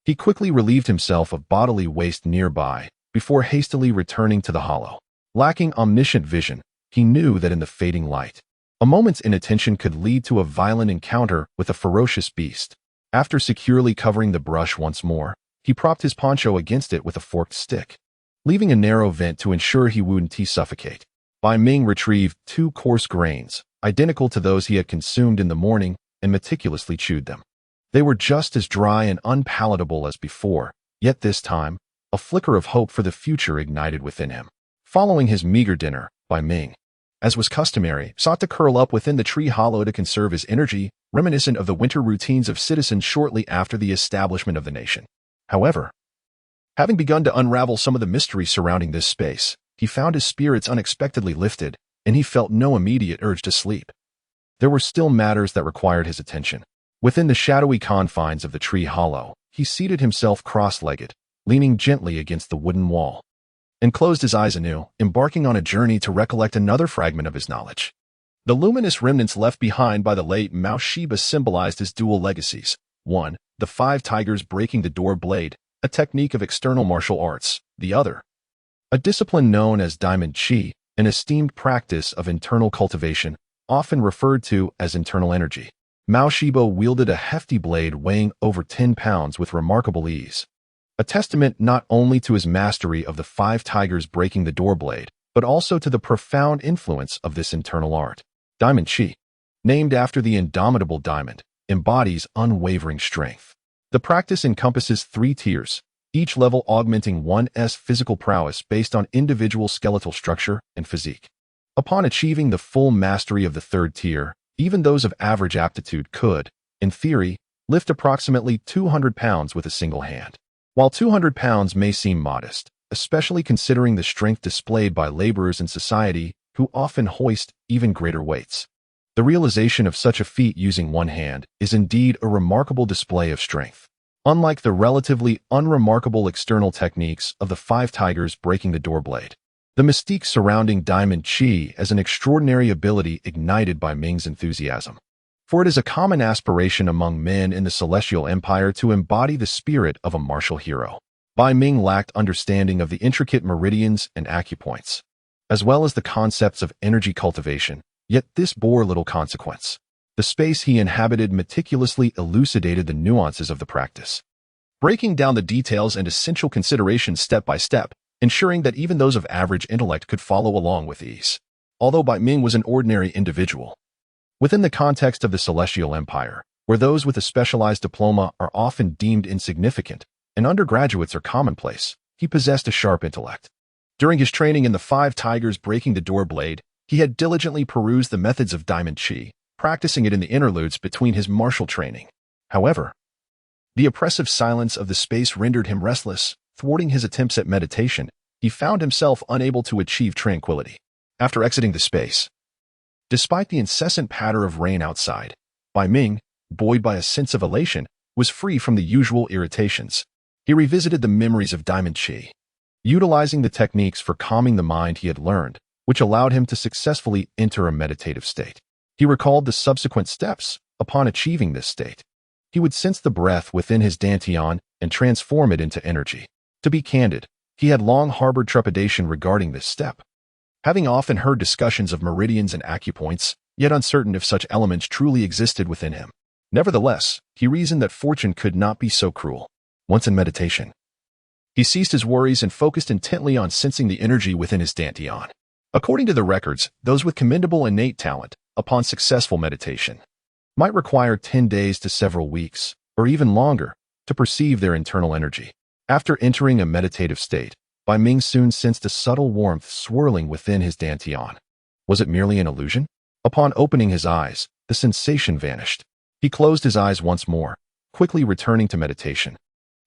He quickly relieved himself of bodily waste nearby before hastily returning to the hollow. Lacking omniscient vision, he knew that in the fading light, a moment's inattention could lead to a violent encounter with a ferocious beast. After securely covering the brush once more, he propped his poncho against it with a forked stick, leaving a narrow vent to ensure he wouldn't suffocate. Bai Ming retrieved 2 coarse grains, identical to those he had consumed in the morning, and meticulously chewed them. They were just as dry and unpalatable as before, yet this time, a flicker of hope for the future ignited within him. Following his meager dinner, Bai Ming, as was customary, sought to curl up within the tree hollow to conserve his energy, reminiscent of the winter routines of citizens shortly after the establishment of the nation. However, having begun to unravel some of the mysteries surrounding this space, he found his spirits unexpectedly lifted, and he felt no immediate urge to sleep. There were still matters that required his attention. Within the shadowy confines of the tree hollow, he seated himself cross-legged, leaning gently against the wooden wall, and closed his eyes anew, embarking on a journey to recollect another fragment of his knowledge. The luminous remnants left behind by the late Mao Shiba symbolized his dual legacies. 1. The 5 tigers breaking the door blade, a technique of external martial arts. The other, a discipline known as diamond chi, an esteemed practice of internal cultivation, often referred to as internal energy. Mao Shiba wielded a hefty blade weighing over 10 pounds with remarkable ease, a testament not only to his mastery of the 5 tigers breaking the door blade, but also to the profound influence of this internal art. Diamond chi, named after the indomitable diamond, embodies unwavering strength. The practice encompasses 3 tiers, each level augmenting one's physical prowess based on individual skeletal structure and physique. Upon achieving the full mastery of the 3rd tier, even those of average aptitude could, in theory, lift approximately 200 pounds with a single hand. While 200 pounds may seem modest, especially considering the strength displayed by laborers in society who often hoist even greater weights, the realization of such a feat using one hand is indeed a remarkable display of strength. Unlike the relatively unremarkable external techniques of the 5 tigers breaking the door blade, the mystique surrounding diamond chi as an extraordinary ability ignited Bai Ming's enthusiasm. For it is a common aspiration among men in the Celestial Empire to embody the spirit of a martial hero. Bai Ming lacked understanding of the intricate meridians and acupoints, as well as the concepts of energy cultivation, yet this bore little consequence. The space he inhabited meticulously elucidated the nuances of the practice, breaking down the details and essential considerations step by step, ensuring that even those of average intellect could follow along with ease. Although Bai Ming was an ordinary individual, within the context of the Celestial Empire, where those with a specialized diploma are often deemed insignificant and undergraduates are commonplace, he possessed a sharp intellect. During his training in the 5 tigers breaking the door blade, he had diligently perused the methods of diamond chi, practicing it in the interludes between his martial training. However, the oppressive silence of the space rendered him restless. Thwarting his attempts at meditation, he found himself unable to achieve tranquility. After exiting the space, despite the incessant patter of rain outside, Bai Ming, buoyed by a sense of elation, was free from the usual irritations. He revisited the memories of Diamond Chi, utilizing the techniques for calming the mind he had learned, which allowed him to successfully enter a meditative state. He recalled the subsequent steps upon achieving this state. He would sense the breath within his dantian and transform it into energy. To be candid, he had long harbored trepidation regarding this step, having often heard discussions of meridians and acupoints, yet uncertain if such elements truly existed within him. Nevertheless, he reasoned that fortune could not be so cruel. Once in meditation, he ceased his worries and focused intently on sensing the energy within his dantian. According to the records, those with commendable innate talent, upon successful meditation, might require 10 days to several weeks, or even longer, to perceive their internal energy. After entering a meditative state, Bai Ming soon sensed a subtle warmth swirling within his dantian. Was it merely an illusion? Upon opening his eyes, the sensation vanished. He closed his eyes once more, quickly returning to meditation.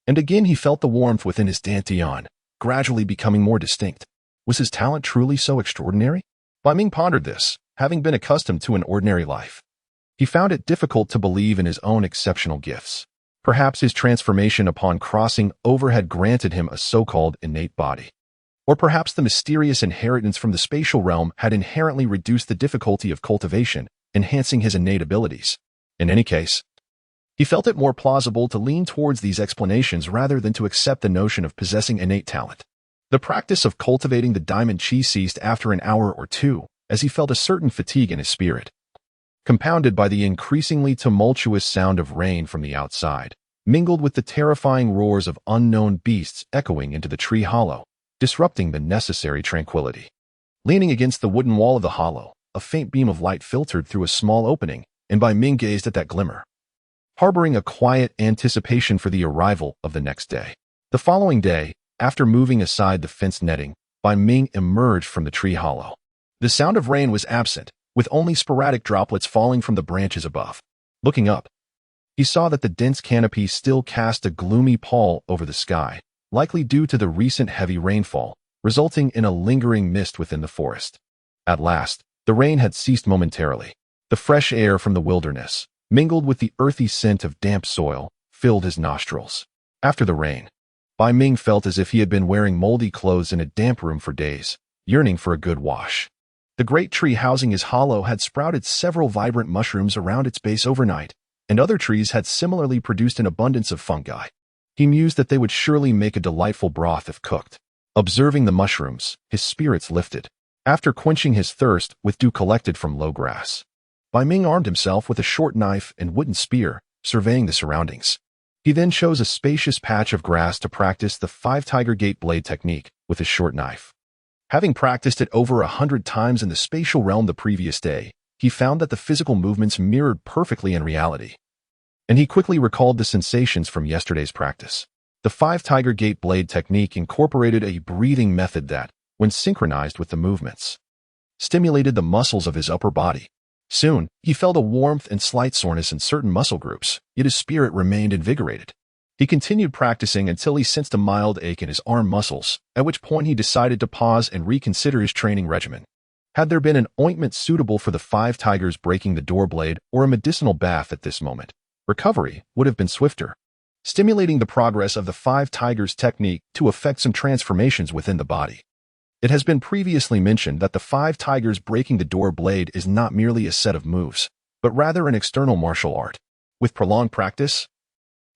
And again he felt the warmth within his dantian, gradually becoming more distinct. Was his talent truly so extraordinary? Bai Ming pondered this, having been accustomed to an ordinary life. He found it difficult to believe in his own exceptional gifts. Perhaps his transformation upon crossing over had granted him a so-called innate body. Or perhaps the mysterious inheritance from the spatial realm had inherently reduced the difficulty of cultivation, enhancing his innate abilities. In any case, he felt it more plausible to lean towards these explanations rather than to accept the notion of possessing innate talent. The practice of cultivating the diamond chi ceased after an hour or two, as he felt a certain fatigue in his spirit, compounded by the increasingly tumultuous sound of rain from the outside, mingled with the terrifying roars of unknown beasts echoing into the tree hollow, disrupting the necessary tranquility. Leaning against the wooden wall of the hollow, a faint beam of light filtered through a small opening, and Bai Ming gazed at that glimmer, harboring a quiet anticipation for the arrival of the next day. The following day, after moving aside the fence netting, Bai Ming emerged from the tree hollow. The sound of rain was absent, with only sporadic droplets falling from the branches above. Looking up, he saw that the dense canopy still cast a gloomy pall over the sky, likely due to the recent heavy rainfall, resulting in a lingering mist within the forest. At last, the rain had ceased momentarily. The fresh air from the wilderness, mingled with the earthy scent of damp soil, filled his nostrils. After the rain, Bai Ming felt as if he had been wearing moldy clothes in a damp room for days, yearning for a good wash. The great tree housing his hollow had sprouted several vibrant mushrooms around its base overnight, and other trees had similarly produced an abundance of fungi. He mused that they would surely make a delightful broth if cooked. Observing the mushrooms, his spirits lifted. After quenching his thirst with dew collected from low grass, Bai Ming armed himself with a short knife and wooden spear, surveying the surroundings. He then chose a spacious patch of grass to practice the 5-tiger gate blade technique with his short knife. Having practiced it over 100 times in the spatial realm the previous day, he found that the physical movements mirrored perfectly in reality. And he quickly recalled the sensations from yesterday's practice. The 5-tiger gate blade technique incorporated a breathing method that, when synchronized with the movements, stimulated the muscles of his upper body. Soon, he felt a warmth and slight soreness in certain muscle groups, yet his spirit remained invigorated. He continued practicing until he sensed a mild ache in his arm muscles, at which point he decided to pause and reconsider his training regimen. Had there been an ointment suitable for the 5 tigers breaking the door blade or a medicinal bath at this moment, recovery would have been swifter, stimulating the progress of the 5 tigers technique to effect some transformations within the body. It has been previously mentioned that the 5 tigers breaking the door blade is not merely a set of moves, but rather an external martial art. With prolonged practice,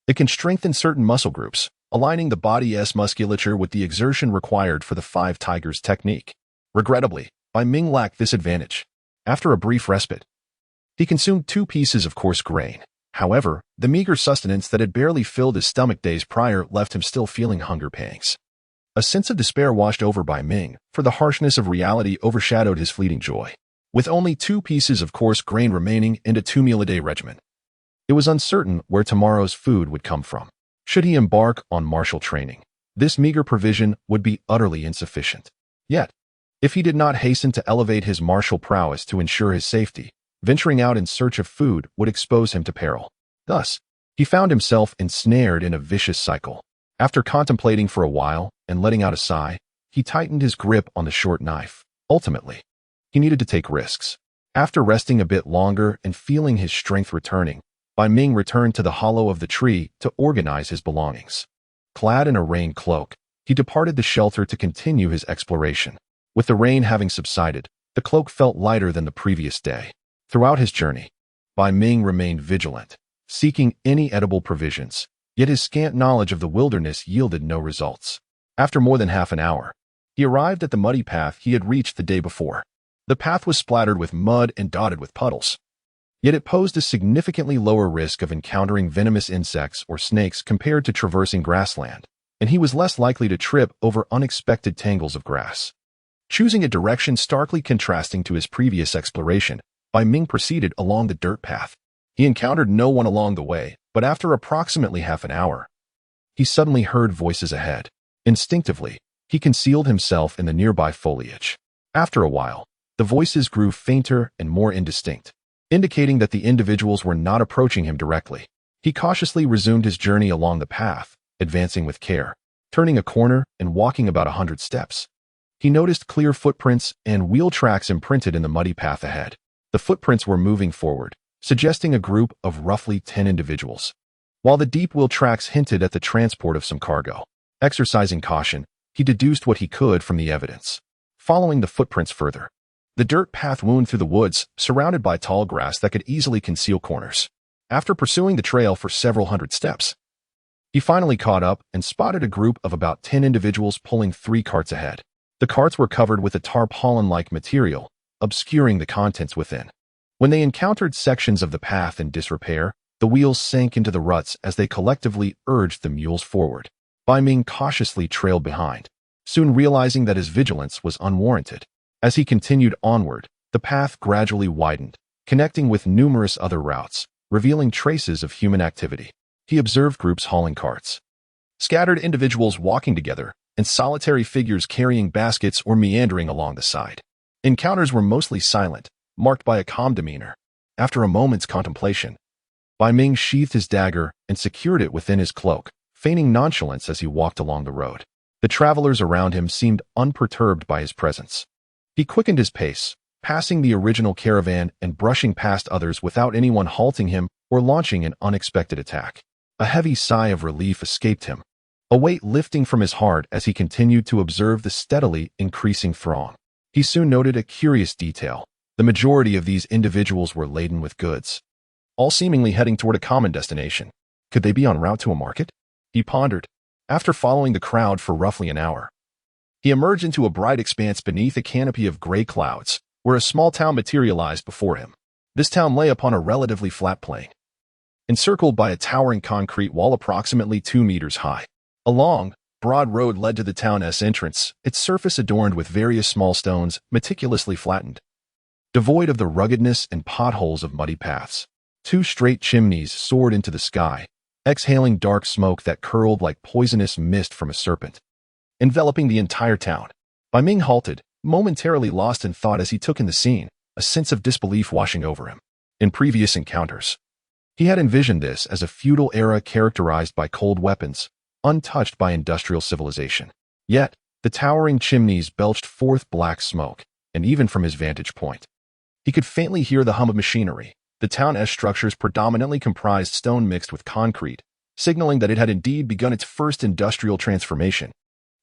it can strengthen certain muscle groups, aligning the body's musculature with the exertion required for the 5 tigers technique. Regrettably, Bai Ming lacked this advantage. After a brief respite, he consumed 2 pieces of coarse grain. However, the meager sustenance that had barely filled his stomach days prior left him still feeling hunger pangs. A sense of despair washed over Bai Ming, for the harshness of reality overshadowed his fleeting joy. With only 2 pieces of coarse grain remaining and a 2-meal-a-day regimen, it was uncertain where tomorrow's food would come from. Should he embark on martial training, this meager provision would be utterly insufficient. Yet, if he did not hasten to elevate his martial prowess to ensure his safety, Venturing out in search of food would expose him to peril. Thus, he found himself ensnared in a vicious cycle. After contemplating for a while and letting out a sigh, he tightened his grip on the short knife. Ultimately, he needed to take risks. After resting a bit longer and feeling his strength returning, Bai Ming returned to the hollow of the tree to organize his belongings. Clad in a rain cloak, he departed the shelter to continue his exploration. With the rain having subsided, the cloak felt lighter than the previous day. Throughout his journey, Bai Ming remained vigilant, seeking any edible provisions, yet his scant knowledge of the wilderness yielded no results. After more than half an hour, he arrived at the muddy path he had reached the day before. The path was splattered with mud and dotted with puddles. Yet it posed a significantly lower risk of encountering venomous insects or snakes compared to traversing grassland, and he was less likely to trip over unexpected tangles of grass. Choosing a direction starkly contrasting to his previous exploration, Bai Ming proceeded along the dirt path. He encountered no one along the way, but after approximately half an hour, he suddenly heard voices ahead. Instinctively, he concealed himself in the nearby foliage. After a while, the voices grew fainter and more indistinct, indicating that the individuals were not approaching him directly. He cautiously resumed his journey along the path, advancing with care. Turning a corner and walking about 100 steps, he noticed clear footprints and wheel tracks imprinted in the muddy path ahead. The footprints were moving forward, suggesting a group of roughly 10 individuals, while the deep wheel tracks hinted at the transport of some cargo. Exercising caution, he deduced what he could from the evidence. Following the footprints further, the dirt path wound through the woods, surrounded by tall grass that could easily conceal corners. After pursuing the trail for several hundred steps, he finally caught up and spotted a group of about 10 individuals pulling 3 carts ahead. The carts were covered with a tarpaulin-like material, obscuring the contents within. When they encountered sections of the path in disrepair, the wheels sank into the ruts as they collectively urged the mules forward. Bai Ming cautiously trailed behind, soon realizing that his vigilance was unwarranted. As he continued onward, the path gradually widened, connecting with numerous other routes, revealing traces of human activity. He observed groups hauling carts, scattered individuals walking together, and solitary figures carrying baskets or meandering along the side. Encounters were mostly silent, marked by a calm demeanor. After a moment's contemplation, Bai Ming sheathed his dagger and secured it within his cloak, feigning nonchalance as he walked along the road. The travelers around him seemed unperturbed by his presence. He quickened his pace, passing the original caravan and brushing past others without anyone halting him or launching an unexpected attack. A heavy sigh of relief escaped him, a weight lifting from his heart as he continued to observe the steadily increasing throng. He soon noted a curious detail. The majority of these individuals were laden with goods, all seemingly heading toward a common destination. Could they be en route to a market? He pondered. After following the crowd for roughly an hour, he emerged into a bright expanse beneath a canopy of gray clouds, where a small town materialized before him. This town lay upon a relatively flat plain, encircled by a towering concrete wall approximately 2 meters high. A long, broad road led to the town's entrance, its surface adorned with various small stones, meticulously flattened, devoid of the ruggedness and potholes of muddy paths. 2 straight chimneys soared into the sky, exhaling dark smoke that curled like poisonous mist from a serpent, enveloping the entire town. Bai Ming halted, momentarily lost in thought as he took in the scene, a sense of disbelief washing over him. In previous encounters, he had envisioned this as a feudal era characterized by cold weapons, untouched by industrial civilization. Yet, the towering chimneys belched forth black smoke, and even from his vantage point, he could faintly hear the hum of machinery. The town's structures predominantly comprised stone mixed with concrete, signaling that it had indeed begun its first industrial transformation.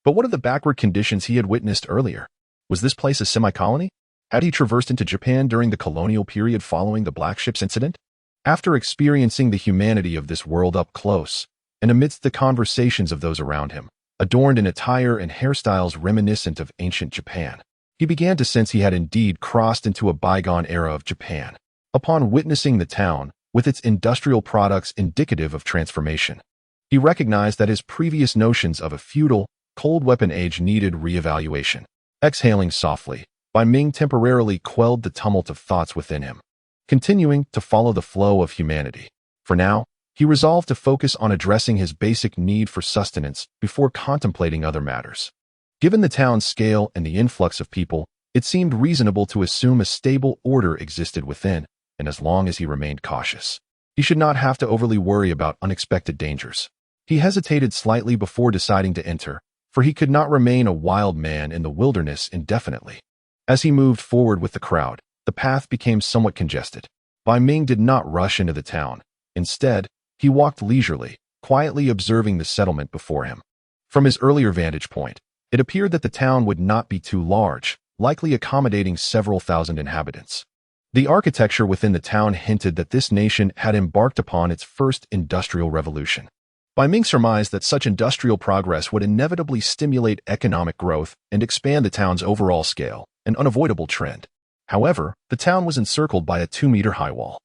But what of the backward conditions he had witnessed earlier? Was this place a semi-colony? Had he traversed into Japan during the colonial period following the Black Ships incident? After experiencing the humanity of this world up close, and amidst the conversations of those around him, adorned in attire and hairstyles reminiscent of ancient Japan, he began to sense he had indeed crossed into a bygone era of Japan. Upon witnessing the town, with its industrial products indicative of transformation, he recognized that his previous notions of a feudal, cold weapon age needed reevaluation. Exhaling softly, Bai Ming temporarily quelled the tumult of thoughts within him, continuing to follow the flow of humanity. For now, he resolved to focus on addressing his basic need for sustenance before contemplating other matters. Given the town's scale and the influx of people, it seemed reasonable to assume a stable order existed within, and as long as he remained cautious, he should not have to overly worry about unexpected dangers. He hesitated slightly before deciding to enter, for he could not remain a wild man in the wilderness indefinitely. As he moved forward with the crowd, the path became somewhat congested. Bai Ming did not rush into the town. Instead, he walked leisurely, quietly observing the settlement before him. From his earlier vantage point, it appeared that the town would not be too large, likely accommodating several thousand inhabitants. The architecture within the town hinted that this nation had embarked upon its first industrial revolution. Bai Ming surmised that such industrial progress would inevitably stimulate economic growth and expand the town's overall scale, an unavoidable trend. However, the town was encircled by a 2-meter-high wall,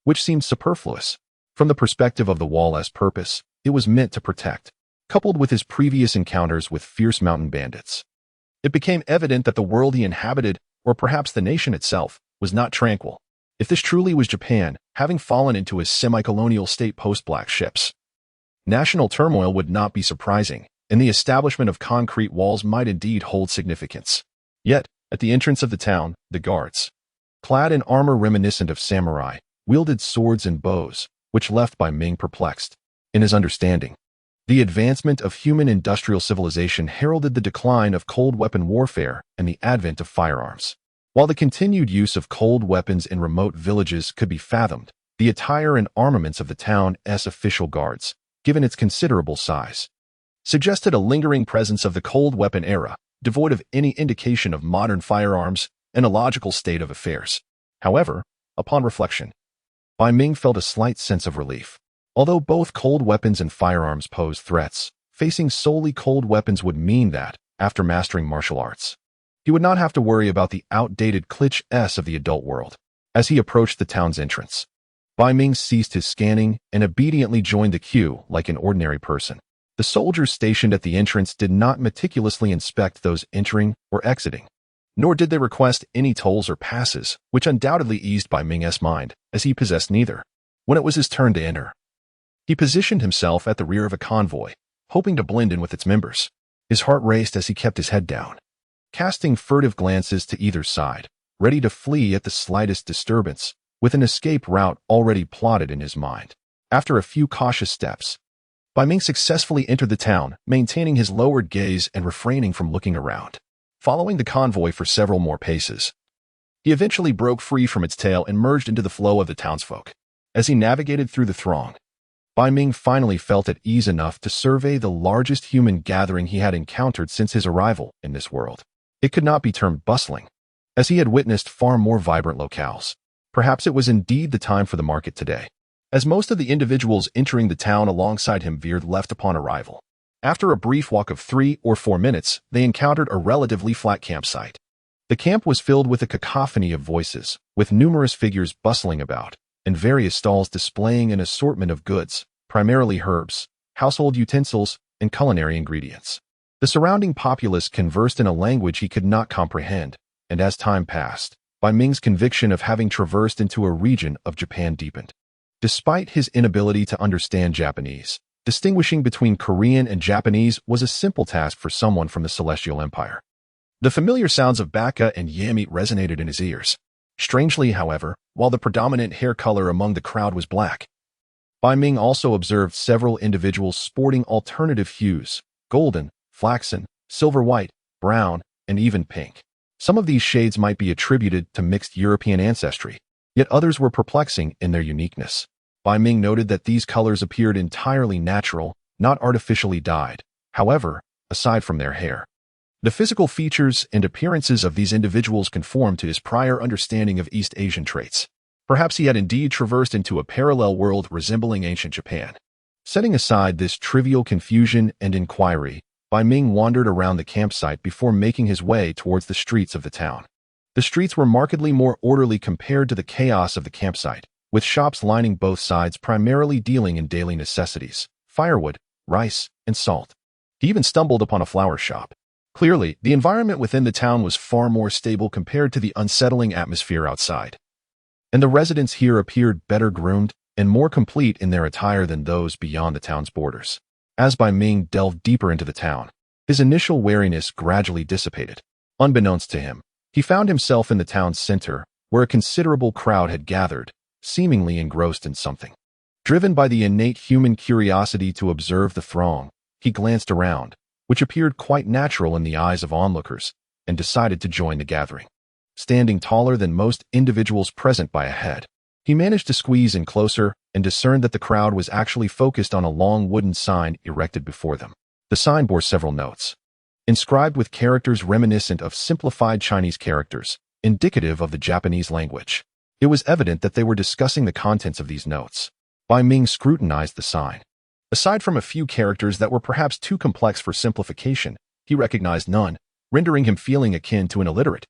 which seemed superfluous. From the perspective of the wall's purpose, it was meant to protect. Coupled with his previous encounters with fierce mountain bandits, it became evident that the world he inhabited, or perhaps the nation itself, was not tranquil. If this truly was Japan, having fallen into a semi-colonial state post-Black ships, national turmoil would not be surprising, and the establishment of concrete walls might indeed hold significance. Yet, at the entrance of the town, the guards, clad in armor reminiscent of samurai, wielded swords and bows, which left Bai Ming perplexed. In his understanding, the advancement of human industrial civilization heralded the decline of cold weapon warfare and the advent of firearms. While the continued use of cold weapons in remote villages could be fathomed, the attire and armaments of the town's official guards, given its considerable size, suggested a lingering presence of the cold weapon era, devoid of any indication of modern firearms and a logical state of affairs. However, upon reflection, Bai Ming felt a slight sense of relief. Although both cold weapons and firearms posed threats, facing solely cold weapons would mean that, after mastering martial arts, he would not have to worry about the outdated cliches of the adult world. As he approached the town's entrance, Bai Ming ceased his scanning and obediently joined the queue like an ordinary person. The soldiers stationed at the entrance did not meticulously inspect those entering or exiting, nor did they request any tolls or passes, which undoubtedly eased Bai Ming's mind, as he possessed neither. When it was his turn to enter, he positioned himself at the rear of a convoy, hoping to blend in with its members. His heart raced as he kept his head down, casting furtive glances to either side, ready to flee at the slightest disturbance, with an escape route already plotted in his mind. After a few cautious steps, Bai Ming successfully entered the town, maintaining his lowered gaze and refraining from looking around. Following the convoy for several more paces, he eventually broke free from its tail and merged into the flow of the townsfolk. As he navigated through the throng, Bai Ming finally felt at ease enough to survey the largest human gathering he had encountered since his arrival in this world. It could not be termed bustling, as he had witnessed far more vibrant locales. Perhaps it was indeed the time for the market today, as most of the individuals entering the town alongside him veered left upon arrival. After a brief walk of 3 or 4 minutes, they encountered a relatively flat campsite. The camp was filled with a cacophony of voices, with numerous figures bustling about, and various stalls displaying an assortment of goods, primarily herbs, household utensils, and culinary ingredients. The surrounding populace conversed in a language he could not comprehend, and as time passed, Bai Ming's conviction of having traversed into a region of Japan deepened. Despite his inability to understand Japanese, distinguishing between Korean and Japanese was a simple task for someone from the Celestial Empire. The familiar sounds of baka and yammeat resonated in his ears. Strangely, however, while the predominant hair color among the crowd was black, Bai Ming also observed several individuals sporting alternative hues: golden, flaxen, silver white, brown, and even pink. Some of these shades might be attributed to mixed European ancestry, yet others were perplexing in their uniqueness. Bai Ming noted that these colors appeared entirely natural, not artificially dyed. However, aside from their hair, the physical features and appearances of these individuals conformed to his prior understanding of East Asian traits. Perhaps he had indeed traversed into a parallel world resembling ancient Japan. Setting aside this trivial confusion and inquiry, Bai Ming wandered around the campsite before making his way towards the streets of the town. The streets were markedly more orderly compared to the chaos of the campsite, with shops lining both sides primarily dealing in daily necessities: firewood, rice, and salt. He even stumbled upon a flower shop. Clearly, the environment within the town was far more stable compared to the unsettling atmosphere outside, and the residents here appeared better groomed and more complete in their attire than those beyond the town's borders. As Bai Ming delved deeper into the town, his initial wariness gradually dissipated. Unbeknownst to him, he found himself in the town's center, where a considerable crowd had gathered, seemingly engrossed in something. Driven by the innate human curiosity to observe the throng, he glanced around, which appeared quite natural in the eyes of onlookers, and decided to join the gathering. Standing taller than most individuals present by a head, he managed to squeeze in closer and discerned that the crowd was actually focused on a long wooden sign erected before them. The sign bore several notes, inscribed with characters reminiscent of simplified Chinese characters, indicative of the Japanese language. It was evident that they were discussing the contents of these notes. Bai Ming scrutinized the sign. Aside from a few characters that were perhaps too complex for simplification, he recognized none, rendering him feeling akin to an illiterate.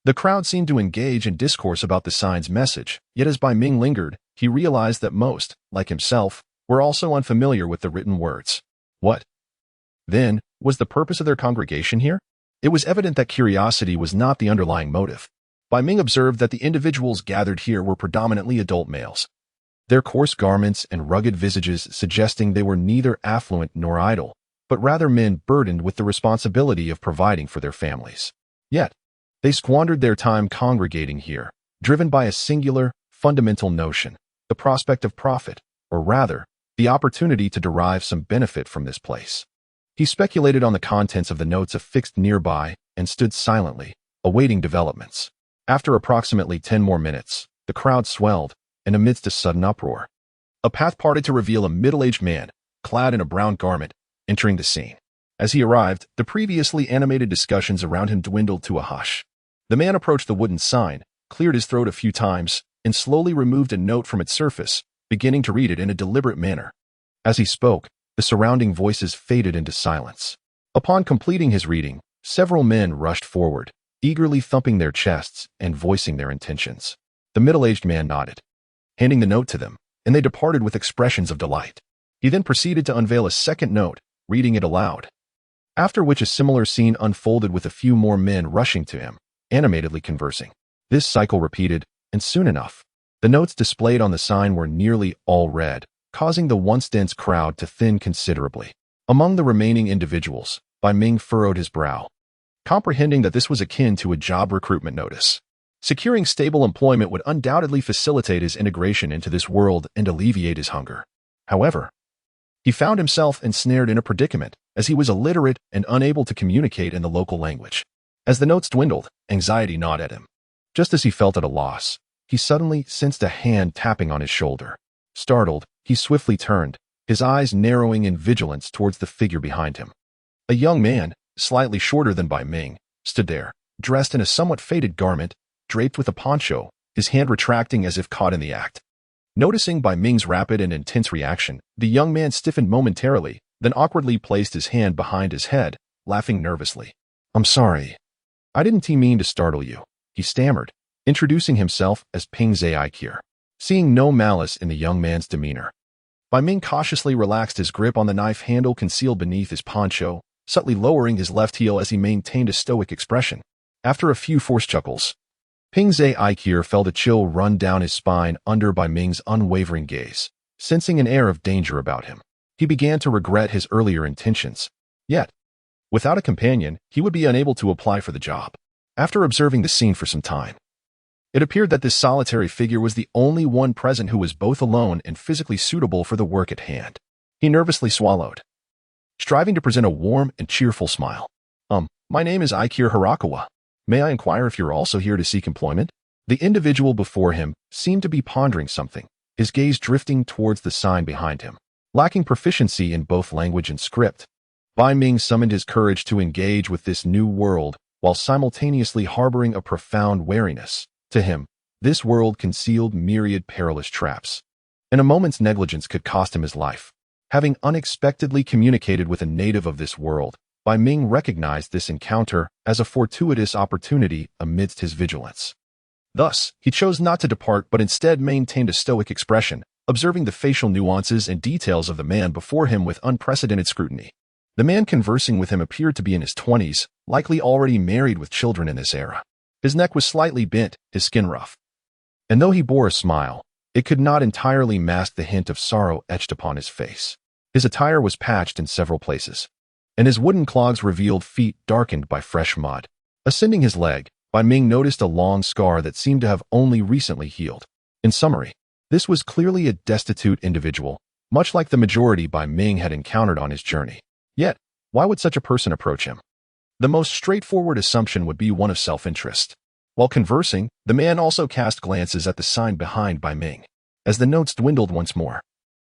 The crowd seemed to engage in discourse about the sign's message, yet as Bai Ming lingered, he realized that most, like himself, were also unfamiliar with the written words. What, then, was the purpose of their congregation here? It was evident that curiosity was not the underlying motive. Bai Ming observed that the individuals gathered here were predominantly adult males, their coarse garments and rugged visages suggesting they were neither affluent nor idle, but rather men burdened with the responsibility of providing for their families. Yet, they squandered their time congregating here, driven by a singular, fundamental notion, the prospect of profit, or rather, the opportunity to derive some benefit from this place. He speculated on the contents of the notes affixed nearby and stood silently, awaiting developments. After approximately 10 more minutes, the crowd swelled, and amidst a sudden uproar, a path parted to reveal a middle-aged man, clad in a brown garment, entering the scene. As he arrived, the previously animated discussions around him dwindled to a hush. The man approached the wooden sign, cleared his throat a few times, and slowly removed a note from its surface, beginning to read it in a deliberate manner. As he spoke, the surrounding voices faded into silence. Upon completing his reading, several men rushed forward, eagerly thumping their chests and voicing their intentions. The middle-aged man nodded, handing the note to them, and they departed with expressions of delight. He then proceeded to unveil a second note, reading it aloud, after which a similar scene unfolded with a few more men rushing to him, animatedly conversing. This cycle repeated, and soon enough, the notes displayed on the sign were nearly all read, causing the once dense crowd to thin considerably. Among the remaining individuals, Bai Ming furrowed his brow, comprehending that this was akin to a job recruitment notice. Securing stable employment would undoubtedly facilitate his integration into this world and alleviate his hunger. However, he found himself ensnared in a predicament, as he was illiterate and unable to communicate in the local language. As the notes dwindled, anxiety gnawed at him. Just as he felt at a loss, he suddenly sensed a hand tapping on his shoulder. Startled, he swiftly turned, his eyes narrowing in vigilance towards the figure behind him. A young man, slightly shorter than Bai Ming, stood there, dressed in a somewhat faded garment, draped with a poncho, his hand retracting as if caught in the act. Noticing Bai Ming's rapid and intense reaction, the young man stiffened momentarily, then awkwardly placed his hand behind his head, laughing nervously. "I'm sorry. I didn't mean to startle you," he stammered, introducing himself as Ping Zhe Aikir. Seeing no malice in the young man's demeanor, Bai Ming cautiously relaxed his grip on the knife handle concealed beneath his poncho, subtly lowering his left heel as he maintained a stoic expression. After a few forced chuckles, Ping Zhe Aikir felt a chill run down his spine under Bai Ming's unwavering gaze. Sensing an air of danger about him, he began to regret his earlier intentions. Yet, without a companion, he would be unable to apply for the job. After observing the scene for some time, it appeared that this solitary figure was the only one present who was both alone and physically suitable for the work at hand. He nervously swallowed, striving to present a warm and cheerful smile. My name is Aikir Harakawa. May I inquire if you're also here to seek employment?" The individual before him seemed to be pondering something, his gaze drifting towards the sign behind him. Lacking proficiency in both language and script, Bai Ming summoned his courage to engage with this new world while simultaneously harboring a profound wariness. To him, this world concealed myriad perilous traps, and a moment's negligence could cost him his life. Having unexpectedly communicated with a native of this world, Bai Ming recognized this encounter as a fortuitous opportunity amidst his vigilance. Thus, he chose not to depart but instead maintained a stoic expression, observing the facial nuances and details of the man before him with unprecedented scrutiny. The man conversing with him appeared to be in his 20s, likely already married with children in this era. His neck was slightly bent, his skin rough, and though he bore a smile, it could not entirely mask the hint of sorrow etched upon his face. His attire was patched in several places, and his wooden clogs revealed feet darkened by fresh mud. Ascending his leg, Bai Ming noticed a long scar that seemed to have only recently healed. In summary, this was clearly a destitute individual, much like the majority Bai Ming had encountered on his journey. Yet, why would such a person approach him? The most straightforward assumption would be one of self-interest. While conversing, the man also cast glances at the sign behind Bai Ming. As the notes dwindled once more,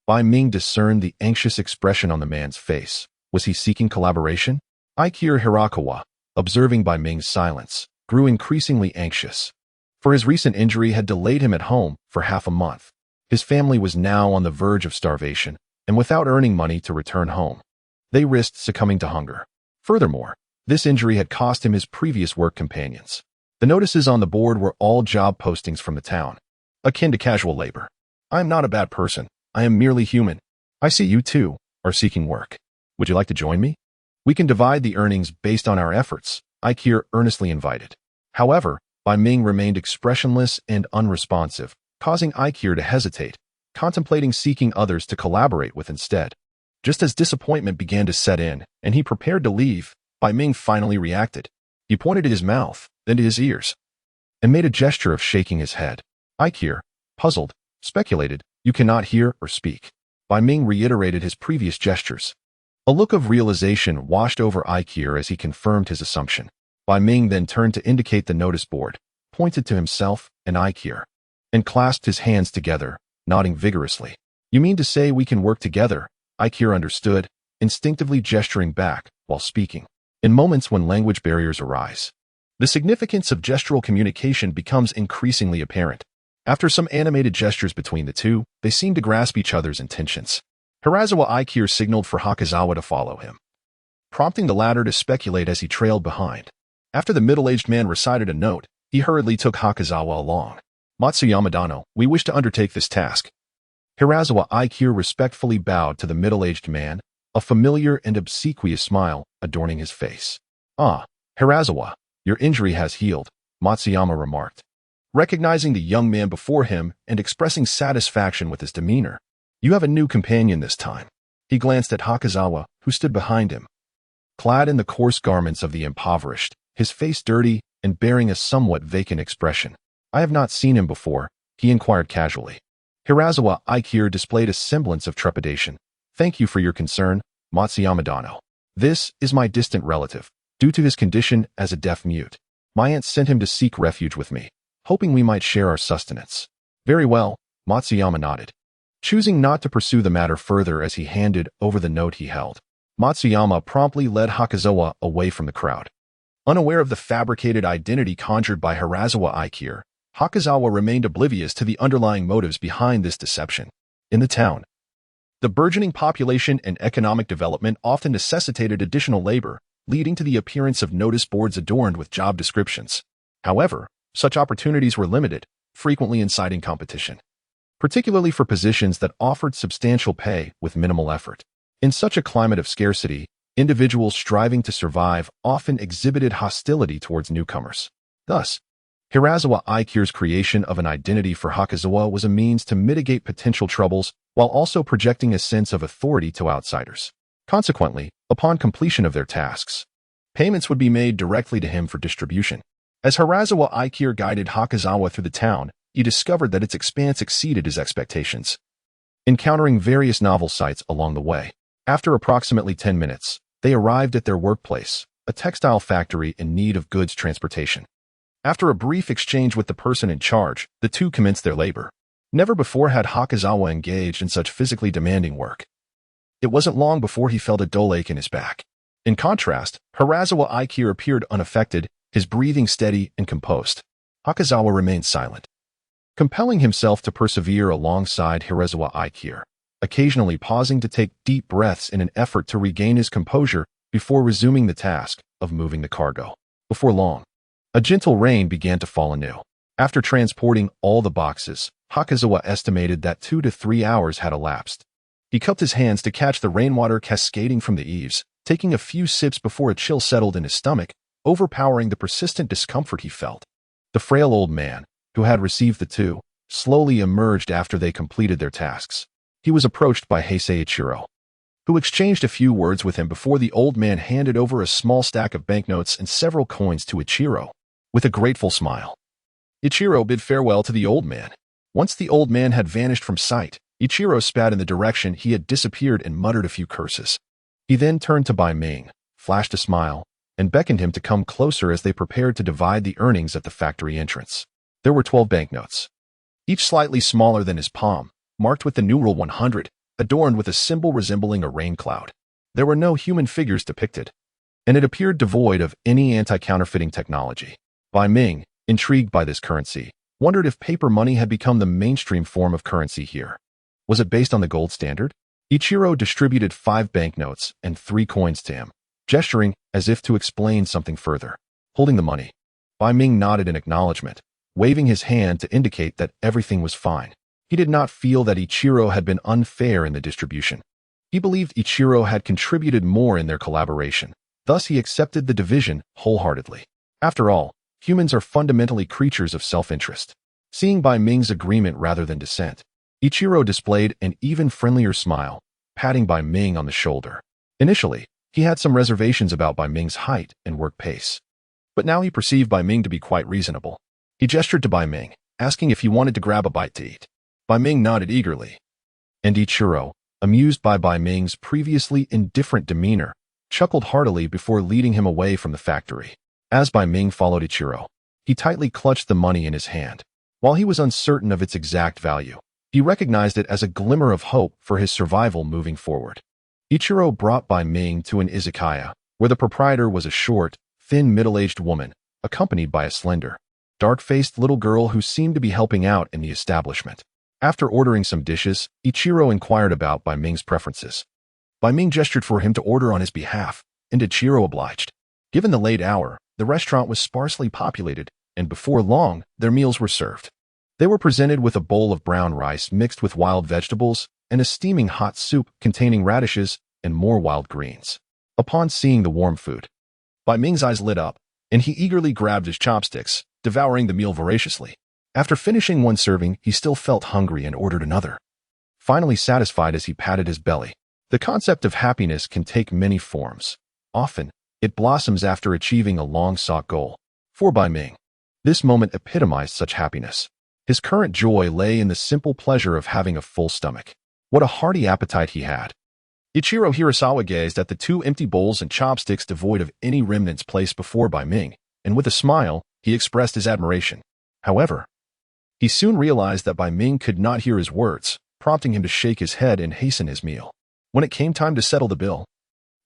Bai Ming discerned the anxious expression on the man's face. Was he seeking collaboration? Ikir Hirakawa, observing Bai Ming's silence, grew increasingly anxious. For his recent injury had delayed him at home for half a month. His family was now on the verge of starvation, and without earning money to return home, they risked succumbing to hunger. Furthermore, this injury had cost him his previous work companions. The notices on the board were all job postings from the town, akin to casual labor. I am not a bad person. I am merely human. I see you too are seeking work. Would you like to join me? We can divide the earnings based on our efforts, Ikir earnestly invited. However, Bai Ming remained expressionless and unresponsive, causing Ikir to hesitate, contemplating seeking others to collaborate with instead. Just as disappointment began to set in, and he prepared to leave, Bai Ming finally reacted. He pointed at his mouth, then to his ears, and made a gesture of shaking his head. Ikir, puzzled, speculated, "You cannot hear or speak." Bai Ming reiterated his previous gestures. A look of realization washed over Ikir as he confirmed his assumption. Bai Ming then turned to indicate the notice board, pointed to himself and Ikir, and clasped his hands together, nodding vigorously. "You mean to say we can work together?" Ikir understood, instinctively gesturing back while speaking. In moments when language barriers arise, the significance of gestural communication becomes increasingly apparent. After some animated gestures between the two, they seemed to grasp each other's intentions. Hirazawa Ikir signaled for Hakazawa to follow him, prompting the latter to speculate as he trailed behind. After the middle-aged man recited a note, he hurriedly took Hakazawa along. "Matsuyama Dano, we wish to undertake this task." Hirazawa Ikir respectfully bowed to the middle-aged man, a familiar and obsequious smile adorning his face. "Ah, Hirazawa, your injury has healed," Matsuyama remarked, recognizing the young man before him and expressing satisfaction with his demeanor. "You have a new companion this time." He glanced at Hakazawa, who stood behind him, clad in the coarse garments of the impoverished, his face dirty and bearing a somewhat vacant expression. "I have not seen him before," he inquired casually. Hirazawa Ikir displayed a semblance of trepidation. "Thank you for your concern, Matsuyama Dano. This is my distant relative. Due to his condition as a deaf mute, my aunt sent him to seek refuge with me, hoping we might share our sustenance." "Very well," Matsuyama nodded, choosing not to pursue the matter further as he handed over the note he held. Matsuyama promptly led Hakazawa away from the crowd. Unaware of the fabricated identity conjured by Hirazawa Ikir, Hakazawa remained oblivious to the underlying motives behind this deception. In the town, the burgeoning population and economic development often necessitated additional labor, leading to the appearance of notice boards adorned with job descriptions. However, such opportunities were limited, frequently inciting competition, particularly for positions that offered substantial pay with minimal effort. In such a climate of scarcity, individuals striving to survive often exhibited hostility towards newcomers. Thus, Hirazawa Ikir's creation of an identity for Hakazawa was a means to mitigate potential troubles while also projecting a sense of authority to outsiders. Consequently, upon completion of their tasks, payments would be made directly to him for distribution. As Hirazawa Ikir guided Hakazawa through the town, he discovered that its expanse exceeded his expectations, encountering various novel sights along the way. After approximately 10 minutes, they arrived at their workplace, a textile factory in need of goods transportation. After a brief exchange with the person in charge, the two commenced their labor. Never before had Hakazawa engaged in such physically demanding work. It wasn't long before he felt a dull ache in his back. In contrast, Hirazawa Ikir appeared unaffected, his breathing steady and composed. Hakazawa remained silent, compelling himself to persevere alongside Hirazawa Ikir, occasionally pausing to take deep breaths in an effort to regain his composure before resuming the task of moving the cargo. Before long, a gentle rain began to fall anew. After transporting all the boxes, Hakazawa estimated that 2 to 3 hours had elapsed. He cupped his hands to catch the rainwater cascading from the eaves, taking a few sips before a chill settled in his stomach, overpowering the persistent discomfort he felt. The frail old man, who had received the two, slowly emerged after they completed their tasks. He was approached by Heisei Ichiro, who exchanged a few words with him before the old man handed over a small stack of banknotes and several coins to Ichiro. with a grateful smile. Ichiro bid farewell to the old man. Once the old man had vanished from sight, Ichiro spat in the direction he had disappeared and muttered a few curses. He then turned to Bai Ming, flashed a smile, and beckoned him to come closer as they prepared to divide the earnings at the factory entrance. There were 12 banknotes, each slightly smaller than his palm, marked with the numeral 100, adorned with a symbol resembling a rain cloud. There were no human figures depicted, and it appeared devoid of any anti-counterfeiting technology. Bai Ming, intrigued by this currency, wondered if paper money had become the mainstream form of currency here. Was it based on the gold standard? Ichiro distributed 5 banknotes and 3 coins to him, gesturing as if to explain something further. Holding the money, Bai Ming nodded in acknowledgement, waving his hand to indicate that everything was fine. He did not feel that Ichiro had been unfair in the distribution. He believed Ichiro had contributed more in their collaboration. Thus he accepted the division wholeheartedly. After all, humans are fundamentally creatures of self-interest. Seeing Bai Ming's agreement rather than dissent, Ichiro displayed an even friendlier smile, patting Bai Ming on the shoulder. Initially, he had some reservations about Bai Ming's height and work pace. But now he perceived Bai Ming to be quite reasonable. He gestured to Bai Ming, asking if he wanted to grab a bite to eat. Bai Ming nodded eagerly. And Ichiro, amused by Bai Ming's previously indifferent demeanor, chuckled heartily before leading him away from the factory. As Bai Ming followed Ichiro, he tightly clutched the money in his hand. While he was uncertain of its exact value, he recognized it as a glimmer of hope for his survival moving forward. Ichiro brought Bai Ming to an izakaya, where the proprietor was a short, thin middle-aged woman, accompanied by a slender, dark-faced little girl who seemed to be helping out in the establishment. After ordering some dishes, Ichiro inquired about Bai Ming's preferences. Bai Ming gestured for him to order on his behalf, and Ichiro obliged. Given the late hour, the restaurant was sparsely populated, and before long, their meals were served. They were presented with a bowl of brown rice mixed with wild vegetables and a steaming hot soup containing radishes and more wild greens. Upon seeing the warm food, Bai Ming's eyes lit up, and he eagerly grabbed his chopsticks, devouring the meal voraciously. After finishing one serving, he still felt hungry and ordered another. Finally satisfied as he patted his belly. The concept of happiness can take many forms. Often, it blossoms after achieving a long-sought goal. For Bai Ming, this moment epitomized such happiness. His current joy lay in the simple pleasure of having a full stomach. What a hearty appetite he had. Ichiro Hirasawa gazed at the 2 empty bowls and chopsticks devoid of any remnants placed before Bai Ming, and with a smile, he expressed his admiration. However, he soon realized that Bai Ming could not hear his words, prompting him to shake his head and hasten his meal. When it came time to settle the bill,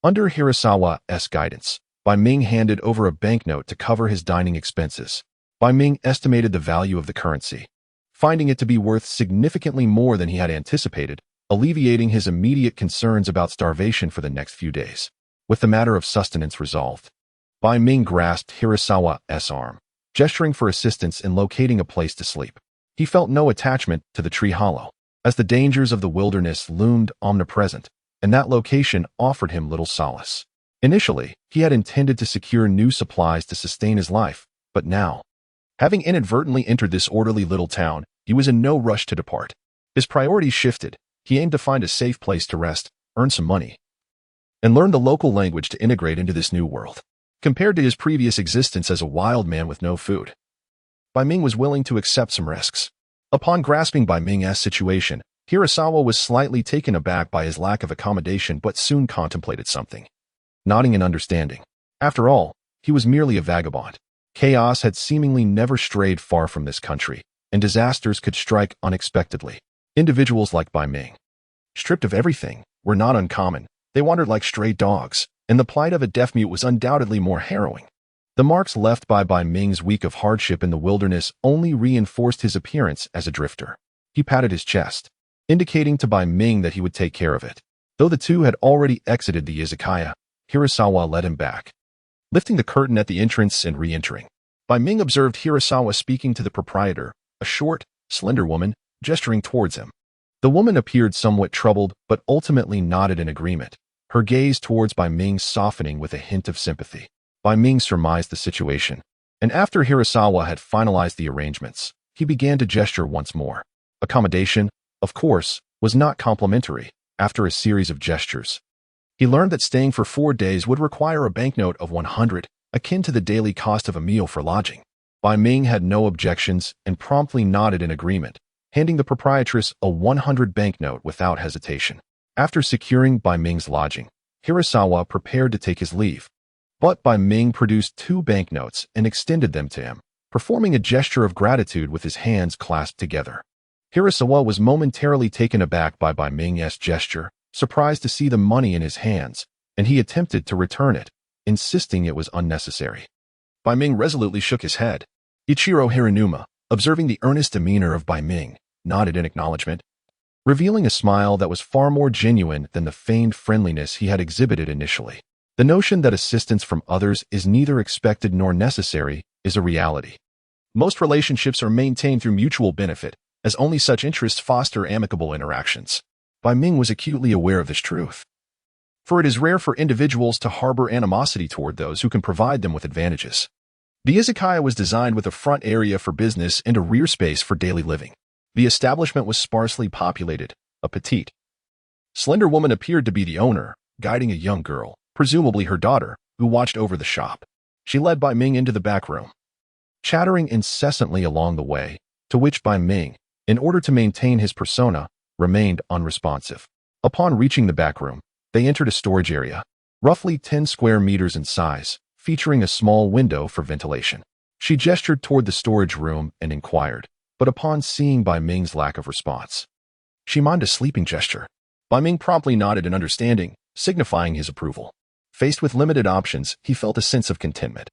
under Hirasawa's guidance, Bai Ming handed over a banknote to cover his dining expenses. Bai Ming estimated the value of the currency, finding it to be worth significantly more than he had anticipated, alleviating his immediate concerns about starvation for the next few days. With the matter of sustenance resolved, Bai Ming grasped Hirasawa's arm, gesturing for assistance in locating a place to sleep. He felt no attachment to the tree hollow, as the dangers of the wilderness loomed omnipresent, and that location offered him little solace. Initially, he had intended to secure new supplies to sustain his life, but now, having inadvertently entered this orderly little town, he was in no rush to depart. His priorities shifted. He aimed to find a safe place to rest, earn some money, and learn the local language to integrate into this new world. Compared to his previous existence as a wild man with no food, Bai Ming was willing to accept some risks. Upon grasping Bai Ming's situation, Hirasawa was slightly taken aback by his lack of accommodation but soon contemplated something, nodding in understanding. After all, he was merely a vagabond. Chaos had seemingly never strayed far from this country, and disasters could strike unexpectedly. Individuals like Bai Ming, stripped of everything, were not uncommon. They wandered like stray dogs, and the plight of a deaf-mute was undoubtedly more harrowing. The marks left by Bai Ming's week of hardship in the wilderness only reinforced his appearance as a drifter. He patted his chest, indicating to Bai Ming that he would take care of it. Though the two had already exited the izakaya, Hirasawa led him back, lifting the curtain at the entrance and re-entering. Bai Ming observed Hirasawa speaking to the proprietor, a short, slender woman, gesturing towards him. The woman appeared somewhat troubled, but ultimately nodded in agreement, her gaze towards Bai Ming softening with a hint of sympathy. Bai Ming surmised the situation, and after Hirasawa had finalized the arrangements, he began to gesture once more. Accommodation, of course, was not complimentary. After a series of gestures, he learned that staying for 4 days would require a banknote of 100, akin to the daily cost of a meal for lodging. Bai Ming had no objections and promptly nodded in agreement, handing the proprietress a 100 banknote without hesitation. After securing Bai Ming's lodging, Hirasawa prepared to take his leave. But Bai Ming produced 2 banknotes and extended them to him, performing a gesture of gratitude with his hands clasped together. Hirasawa was momentarily taken aback by Bai Ming's gesture, surprised to see the money in his hands, and he attempted to return it, insisting it was unnecessary. Bai Ming resolutely shook his head. Ichiro Hiranuma, observing the earnest demeanor of Bai Ming, nodded in acknowledgement, revealing a smile that was far more genuine than the feigned friendliness he had exhibited initially. The notion that assistance from others is neither expected nor necessary is a reality. Most relationships are maintained through mutual benefit, as only such interests foster amicable interactions. Bai Ming was acutely aware of this truth. For it is rare for individuals to harbor animosity toward those who can provide them with advantages. The izakaya was designed with a front area for business and a rear space for daily living. The establishment was sparsely populated. A petite, slender woman appeared to be the owner, guiding a young girl, presumably her daughter, who watched over the shop. She led Bai Ming into the back room, chattering incessantly along the way, to which Bai Ming, in order to maintain his persona, remained unresponsive. Upon reaching the back room, they entered a storage area, roughly 10 square meters in size, featuring a small window for ventilation. She gestured toward the storage room and inquired, but upon seeing Bai Ming's lack of response, she mimicked a sleeping gesture. Bai Ming promptly nodded in understanding, signifying his approval. Faced with limited options, he felt a sense of contentment,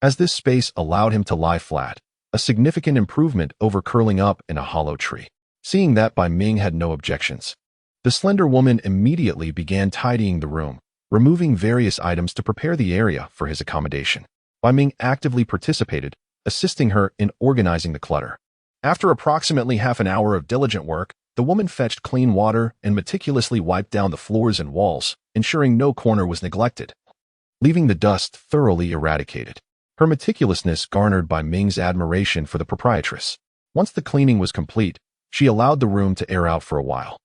as this space allowed him to lie flat, a significant improvement over curling up in a hollow tree. Seeing that Bai Ming had no objections, the slender woman immediately began tidying the room, removing various items to prepare the area for his accommodation. Bai Ming actively participated, assisting her in organizing the clutter. After approximately half an hour of diligent work, the woman fetched clean water and meticulously wiped down the floors and walls, ensuring no corner was neglected, leaving the dust thoroughly eradicated. Her meticulousness garnered Bai Ming's admiration for the proprietress. Once the cleaning was complete, she allowed the room to air out for a while,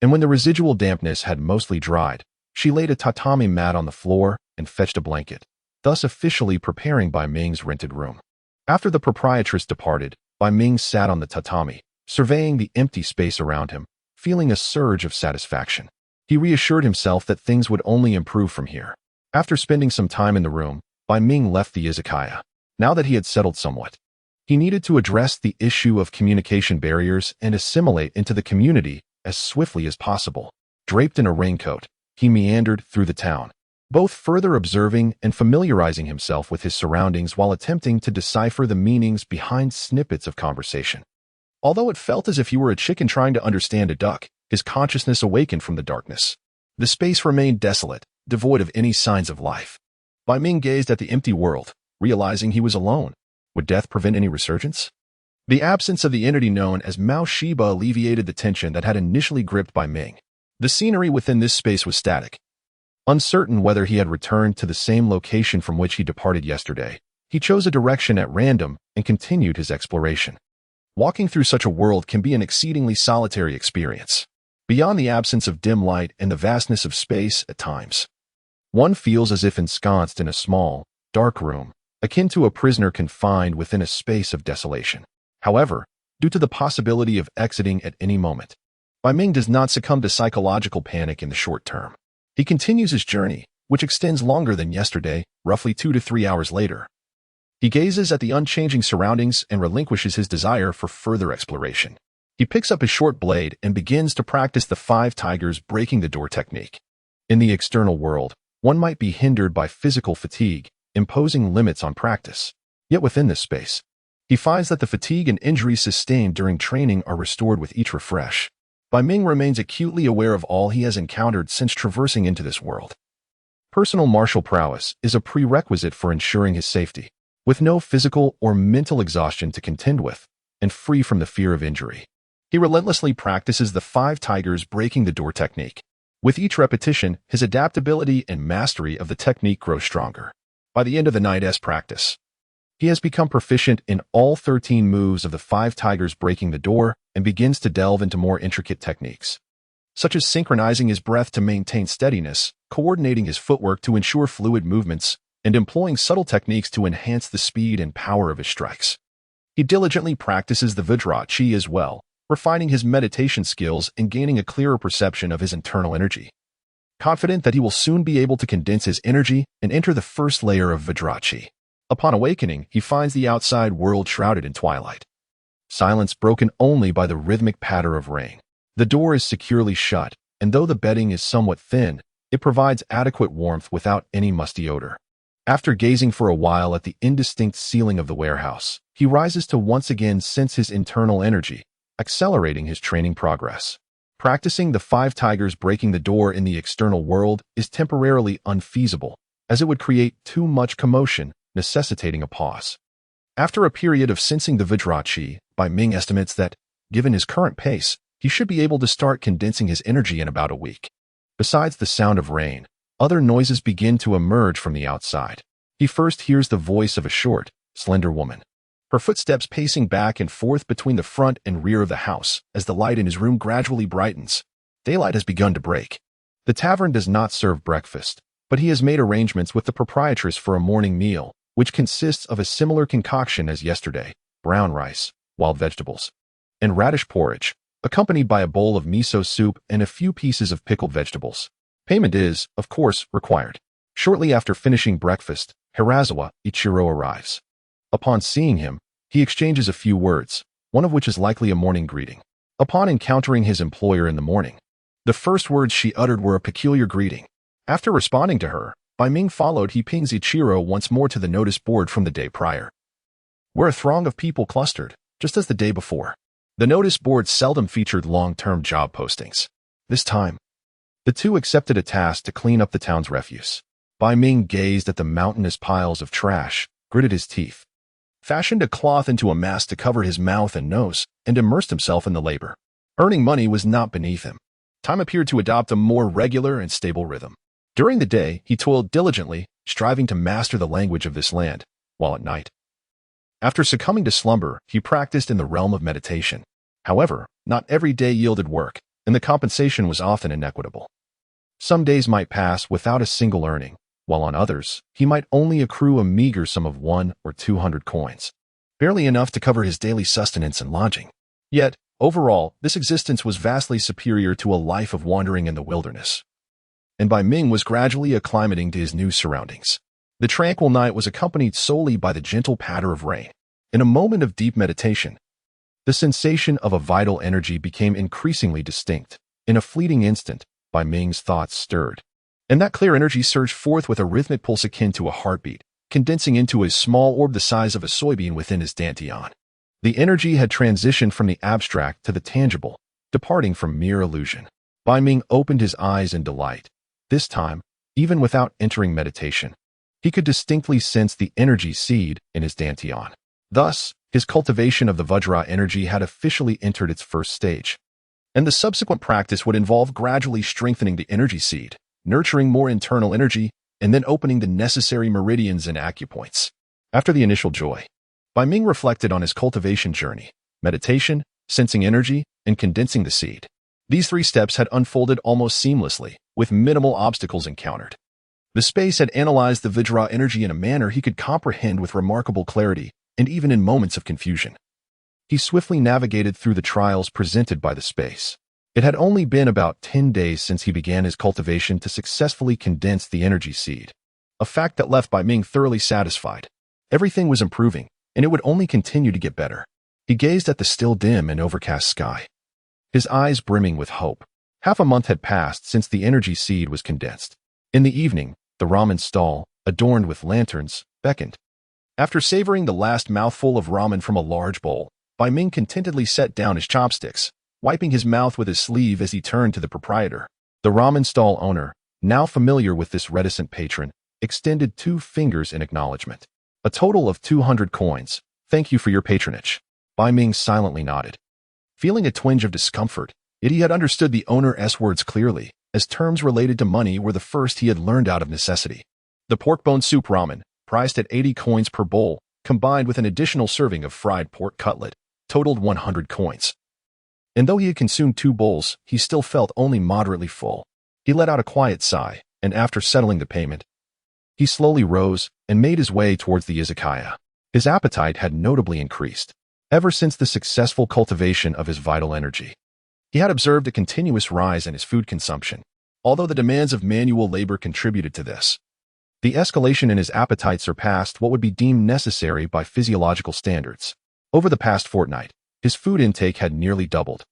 and when the residual dampness had mostly dried, she laid a tatami mat on the floor and fetched a blanket, thus officially preparing Bai Ming's rented room. After the proprietress departed, Bai Ming sat on the tatami, surveying the empty space around him, feeling a surge of satisfaction. He reassured himself that things would only improve from here. After spending some time in the room, Bai Ming left the izakaya. Now that he had settled somewhat, he needed to address the issue of communication barriers and assimilate into the community as swiftly as possible. Draped in a raincoat, he meandered through the town, both further observing and familiarizing himself with his surroundings while attempting to decipher the meanings behind snippets of conversation. Although it felt as if he were a chicken trying to understand a duck, his consciousness awakened from the darkness. The space remained desolate, devoid of any signs of life. Bai Ming gazed at the empty world, realizing he was alone. Would death prevent any resurgence? The absence of the entity known as Mao Shiba alleviated the tension that had initially gripped Bai Ming. The scenery within this space was static. Uncertain whether he had returned to the same location from which he departed yesterday, he chose a direction at random and continued his exploration. Walking through such a world can be an exceedingly solitary experience. Beyond the absence of dim light and the vastness of space at times, one feels as if ensconced in a small, dark room, akin to a prisoner confined within a space of desolation. However, due to the possibility of exiting at any moment, Bai Ming does not succumb to psychological panic in the short term. He continues his journey, which extends longer than yesterday, roughly 2 to 3 hours later. He gazes at the unchanging surroundings and relinquishes his desire for further exploration. He picks up his short blade and begins to practice the 5 tigers breaking the door technique. In the external world, one might be hindered by physical fatigue, imposing limits on practice. Yet within this space, he finds that the fatigue and injuries sustained during training are restored with each refresh. Bai Ming remains acutely aware of all he has encountered since traversing into this world. Personal martial prowess is a prerequisite for ensuring his safety. With no physical or mental exhaustion to contend with, and free from the fear of injury, he relentlessly practices the 5 tigers breaking the door technique. With each repetition, his adaptability and mastery of the technique grow stronger. By the end of the night's practice, he has become proficient in all 13 moves of the 5 tigers breaking the door and begins to delve into more intricate techniques, such as synchronizing his breath to maintain steadiness, coordinating his footwork to ensure fluid movements, and employing subtle techniques to enhance the speed and power of his strikes. He diligently practices the Vajra Chi as well, refining his meditation skills and gaining a clearer perception of his internal energy. Confident that he will soon be able to condense his energy and enter the first layer of Vajra Chi. Upon awakening, he finds the outside world shrouded in twilight. Silence broken only by the rhythmic patter of rain. The door is securely shut, and though the bedding is somewhat thin, it provides adequate warmth without any musty odor. After gazing for a while at the indistinct ceiling of the warehouse, he rises to once again sense his internal energy, accelerating his training progress. Practicing the 5 tigers breaking the door in the external world is temporarily unfeasible, as it would create too much commotion, necessitating a pause. After a period of sensing the Vajra Chi, Bai Ming estimates that, given his current pace, he should be able to start condensing his energy in about a week. Besides the sound of rain, other noises begin to emerge from the outside. He first hears the voice of a short, slender woman. Her footsteps pacing back and forth between the front and rear of the house as the light in his room gradually brightens. Daylight has begun to break. The tavern does not serve breakfast, but he has made arrangements with the proprietress for a morning meal, which consists of a similar concoction as yesterday: brown rice, wild vegetables, and radish porridge, accompanied by a bowl of miso soup and a few pieces of pickled vegetables. Payment is, of course, required. Shortly after finishing breakfast, Hirazawa Ichiro arrives. Upon seeing him, he exchanges a few words, one of which is likely a morning greeting. Upon encountering his employer in the morning, the first words she uttered were a peculiar greeting. After responding to her, Bai Ming followed. He pings Ichiro once more to the notice board from the day prior, where a throng of people clustered, just as the day before. The notice board seldom featured long-term job postings. This time, the two accepted a task to clean up the town's refuse. Bai Ming gazed at the mountainous piles of trash, gritted his teeth, fashioned a cloth into a mask to cover his mouth and nose, and immersed himself in the labor. Earning money was not beneath him. Time appeared to adopt a more regular and stable rhythm. During the day, he toiled diligently, striving to master the language of this land, while at night, after succumbing to slumber, he practiced in the realm of meditation. However, not every day yielded work, and the compensation was often inequitable. Some days might pass without a single earning, while on others, he might only accrue a meager sum of 100 or 200 coins, barely enough to cover his daily sustenance and lodging. Yet, overall, this existence was vastly superior to a life of wandering in the wilderness. And Bai Ming was gradually acclimating to his new surroundings. The tranquil night was accompanied solely by the gentle patter of rain. In a moment of deep meditation, the sensation of a vital energy became increasingly distinct. In a fleeting instant, Bai Ming's thoughts stirred, and that clear energy surged forth with a rhythmic pulse akin to a heartbeat, condensing into a small orb the size of a soybean within his dantian. The energy had transitioned from the abstract to the tangible, departing from mere illusion. Bai Ming opened his eyes in delight. This time, even without entering meditation, he could distinctly sense the energy seed in his dantian. Thus, his cultivation of the Vajra energy had officially entered its first stage, and the subsequent practice would involve gradually strengthening the energy seed, nurturing more internal energy, and then opening the necessary meridians and acupoints. After the initial joy, Bai Ming reflected on his cultivation journey: meditation, sensing energy, and condensing the seed. These 3 steps had unfolded almost seamlessly, with minimal obstacles encountered. The space had analyzed the Vajra energy in a manner he could comprehend with remarkable clarity, and even in moments of confusion, he swiftly navigated through the trials presented by the space. It had only been about 10 days since he began his cultivation to successfully condense the energy seed, a fact that left Bai Ming thoroughly satisfied. Everything was improving, and it would only continue to get better. He gazed at the still dim and overcast sky, his eyes brimming with hope. Half a month had passed since the energy seed was condensed. In the evening, the ramen stall, adorned with lanterns, beckoned. After savoring the last mouthful of ramen from a large bowl, Bai Ming contentedly set down his chopsticks, wiping his mouth with his sleeve as he turned to the proprietor. The ramen stall owner, now familiar with this reticent patron, extended 2 fingers in acknowledgement. A total of 200 coins. Thank you for your patronage. Bai Ming silently nodded. Feeling a twinge of discomfort, he had understood the owner's words clearly, as terms related to money were the first he had learned out of necessity. The pork bone soup ramen, priced at 80 coins per bowl, combined with an additional serving of fried pork cutlet, totaled 100 coins. And though he had consumed 2 bowls, he still felt only moderately full. He let out a quiet sigh, and after settling the payment, He slowly rose and made his way towards the izakaya. His appetite had notably increased ever since the successful cultivation of his vital energy. He had observed a continuous rise in his food consumption, although the demands of manual labor contributed to this. The escalation in his appetite surpassed what would be deemed necessary by physiological standards. Over the past fortnight, his food intake had nearly doubled.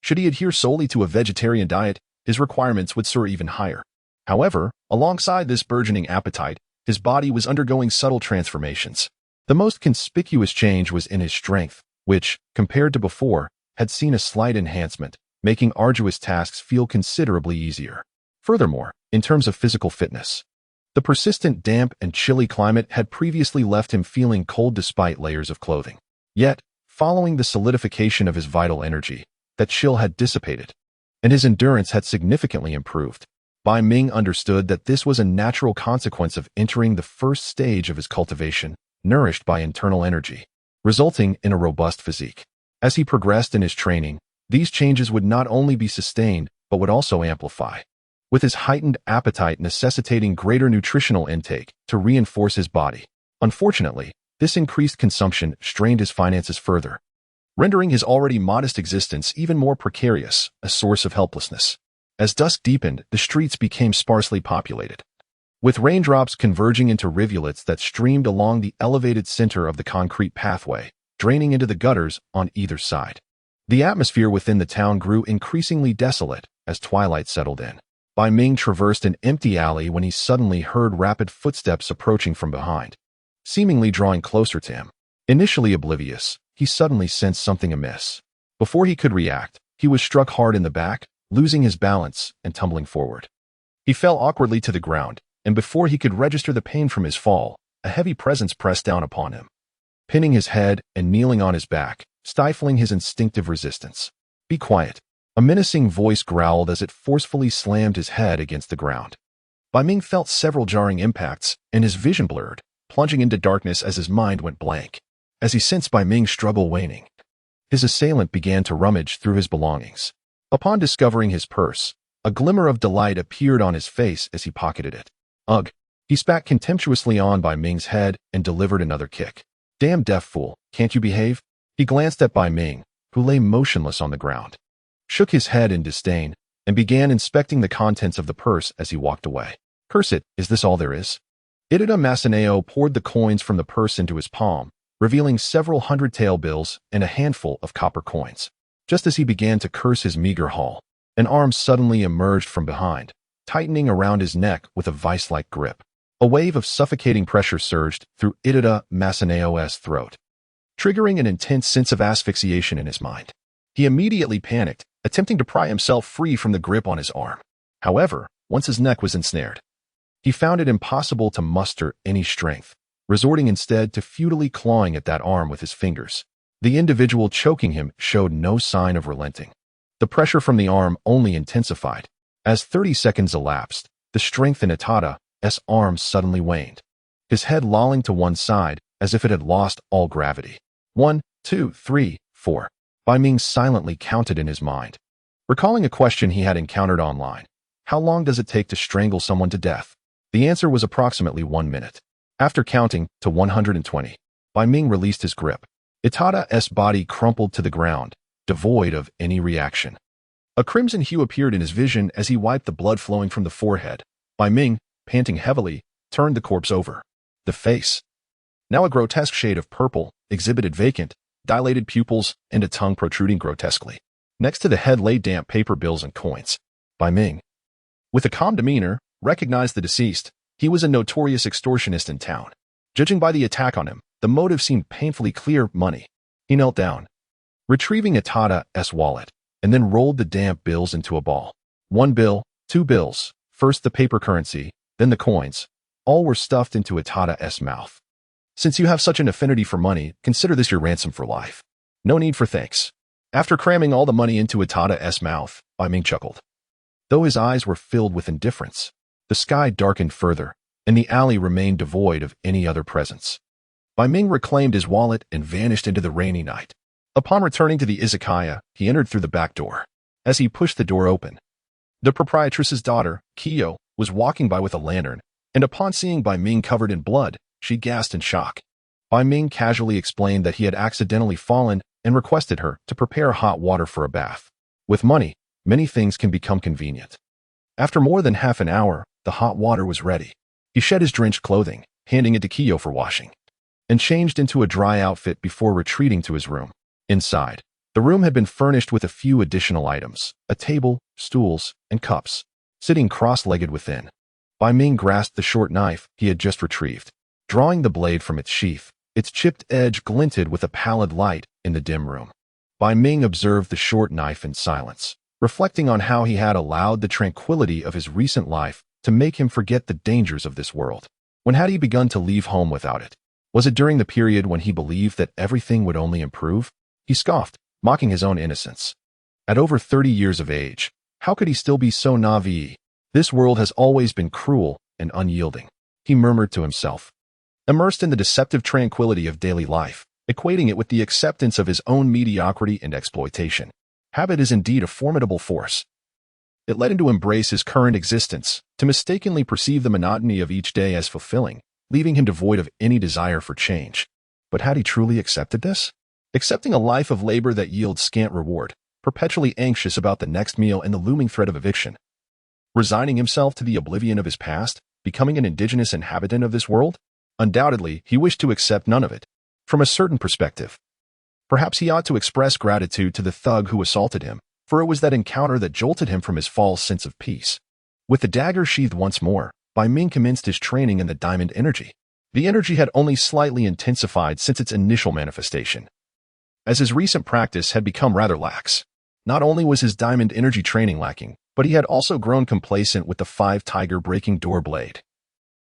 Should he adhere solely to a vegetarian diet, his requirements would soar even higher. However, alongside this burgeoning appetite, his body was undergoing subtle transformations. The most conspicuous change was in his strength, which, compared to before, had seen a slight enhancement, making arduous tasks feel considerably easier. Furthermore, in terms of physical fitness, the persistent damp and chilly climate had previously left him feeling cold despite layers of clothing. Yet, following the solidification of his vital energy, that chill had dissipated, and his endurance had significantly improved. Bai Ming understood that this was a natural consequence of entering the first stage of his cultivation, nourished by internal energy, resulting in a robust physique. As he progressed in his training, these changes would not only be sustained, but would also amplify, with his heightened appetite necessitating greater nutritional intake to reinforce his body. Unfortunately, this increased consumption strained his finances further, rendering his already modest existence even more precarious, a source of helplessness. As dusk deepened, the streets became sparsely populated, with raindrops converging into rivulets that streamed along the elevated center of the concrete pathway, draining into the gutters on either side. The atmosphere within the town grew increasingly desolate as twilight settled in. Bai Ming traversed an empty alley when he suddenly heard rapid footsteps approaching from behind, seemingly drawing closer to him. Initially oblivious, he suddenly sensed something amiss. Before he could react, he was struck hard in the back, losing his balance and tumbling forward. He fell awkwardly to the ground, and before he could register the pain from his fall, a heavy presence pressed down upon him, pinning his head and kneeling on his back, stifling his instinctive resistance. "Be quiet," a menacing voice growled as it forcefully slammed his head against the ground. Bai Ming felt several jarring impacts, and his vision blurred, plunging into darkness as his mind went blank. As he sensed Bai Ming's struggle waning, his assailant began to rummage through his belongings. Upon discovering his purse, a glimmer of delight appeared on his face as he pocketed it. "Ugh!" He spat contemptuously on Bai Ming's head and delivered another kick. "Damn deaf fool, can't you behave?" He glanced at Bai Ming, who lay motionless on the ground, shook his head in disdain, and began inspecting the contents of the purse as he walked away. "Curse it, is this all there is?" Idida Masaneo poured the coins from the purse into his palm, revealing several hundred tael bills and a handful of copper coins. Just as he began to curse his meager haul, an arm suddenly emerged from behind, tightening around his neck with a vice-like grip. A wave of suffocating pressure surged through Idida Masaneo's throat, triggering an intense sense of asphyxiation in his mind. He immediately panicked, attempting to pry himself free from the grip on his arm. However, once his neck was ensnared, he found it impossible to muster any strength, resorting instead to futilely clawing at that arm with his fingers. The individual choking him showed no sign of relenting. The pressure from the arm only intensified. As 30 seconds elapsed, the strength in Itada's arm suddenly waned, his head lolling to one side as if it had lost all gravity. 1, 2, 3, 4. Bai Ming silently counted in his mind, recalling a question he had encountered online. How long does it take to strangle someone to death? The answer was approximately 1 minute. After counting to 120, Bai Ming released his grip. Itada's body crumpled to the ground, devoid of any reaction. A crimson hue appeared in his vision as he wiped the blood flowing from the forehead. Bai Ming, panting heavily, turned the corpse over. The face, now a grotesque shade of purple, exhibited vacant, dilated pupils and a tongue protruding grotesquely. Next to the head lay damp paper bills and coins. Bai Ming, with a calm demeanor, recognized the deceased. He was a notorious extortionist in town. Judging by the attack on him, the motive seemed painfully clear: money. He knelt down, retrieving Itada's wallet, and then rolled the damp bills into a ball. 1 bill, 2 bills, first the paper currency, then the coins. All were stuffed into Itada's mouth. "Since you have such an affinity for money, consider this your ransom for life. No need for thanks." After cramming all the money into Itada's mouth, Bai Ming chuckled. Though his eyes were filled with indifference, the sky darkened further, and the alley remained devoid of any other presence. Bai Ming reclaimed his wallet and vanished into the rainy night. Upon returning to the izakaya, he entered through the back door. As he pushed the door open, the proprietress's daughter, Kiyo, was walking by with a lantern and upon seeing Bai Ming covered in blood, she gasped in shock. Bai Ming casually explained that he had accidentally fallen and requested her to prepare hot water for a bath. With money, many things can become convenient. After more than half an hour, the hot water was ready. He shed his drenched clothing, handing it to Kiyo for washing, and changed into a dry outfit before retreating to his room. Inside, the room had been furnished with a few additional items, a table, stools, and cups, sitting cross-legged within. Bai Ming grasped the short knife he had just retrieved. Drawing the blade from its sheath, its chipped edge glinted with a pallid light in the dim room. Bai Ming observed the short knife in silence, reflecting on how he had allowed the tranquility of his recent life to make him forget the dangers of this world. When had he begun to leave home without it? Was it during the period when he believed that everything would only improve? He scoffed, mocking his own innocence. At over 30 years of age, how could he still be so naive? This world has always been cruel and unyielding, he murmured to himself. Immersed in the deceptive tranquility of daily life, equating it with the acceptance of his own mediocrity and exploitation. Habit is indeed a formidable force. It led him to embrace his current existence, to mistakenly perceive the monotony of each day as fulfilling, leaving him devoid of any desire for change. But had he truly accepted this? Accepting a life of labor that yields scant reward, perpetually anxious about the next meal and the looming threat of eviction. Resigning himself to the oblivion of his past, becoming an indigenous inhabitant of this world? Undoubtedly, he wished to accept none of it. From a certain perspective, perhaps he ought to express gratitude to the thug who assaulted him, for it was that encounter that jolted him from his false sense of peace. With the dagger sheathed once more, Bai Ming commenced his training in the diamond energy. The energy had only slightly intensified since its initial manifestation, as his recent practice had become rather lax. Not only was his diamond energy training lacking, but he had also grown complacent with the 5-tiger breaking door blade.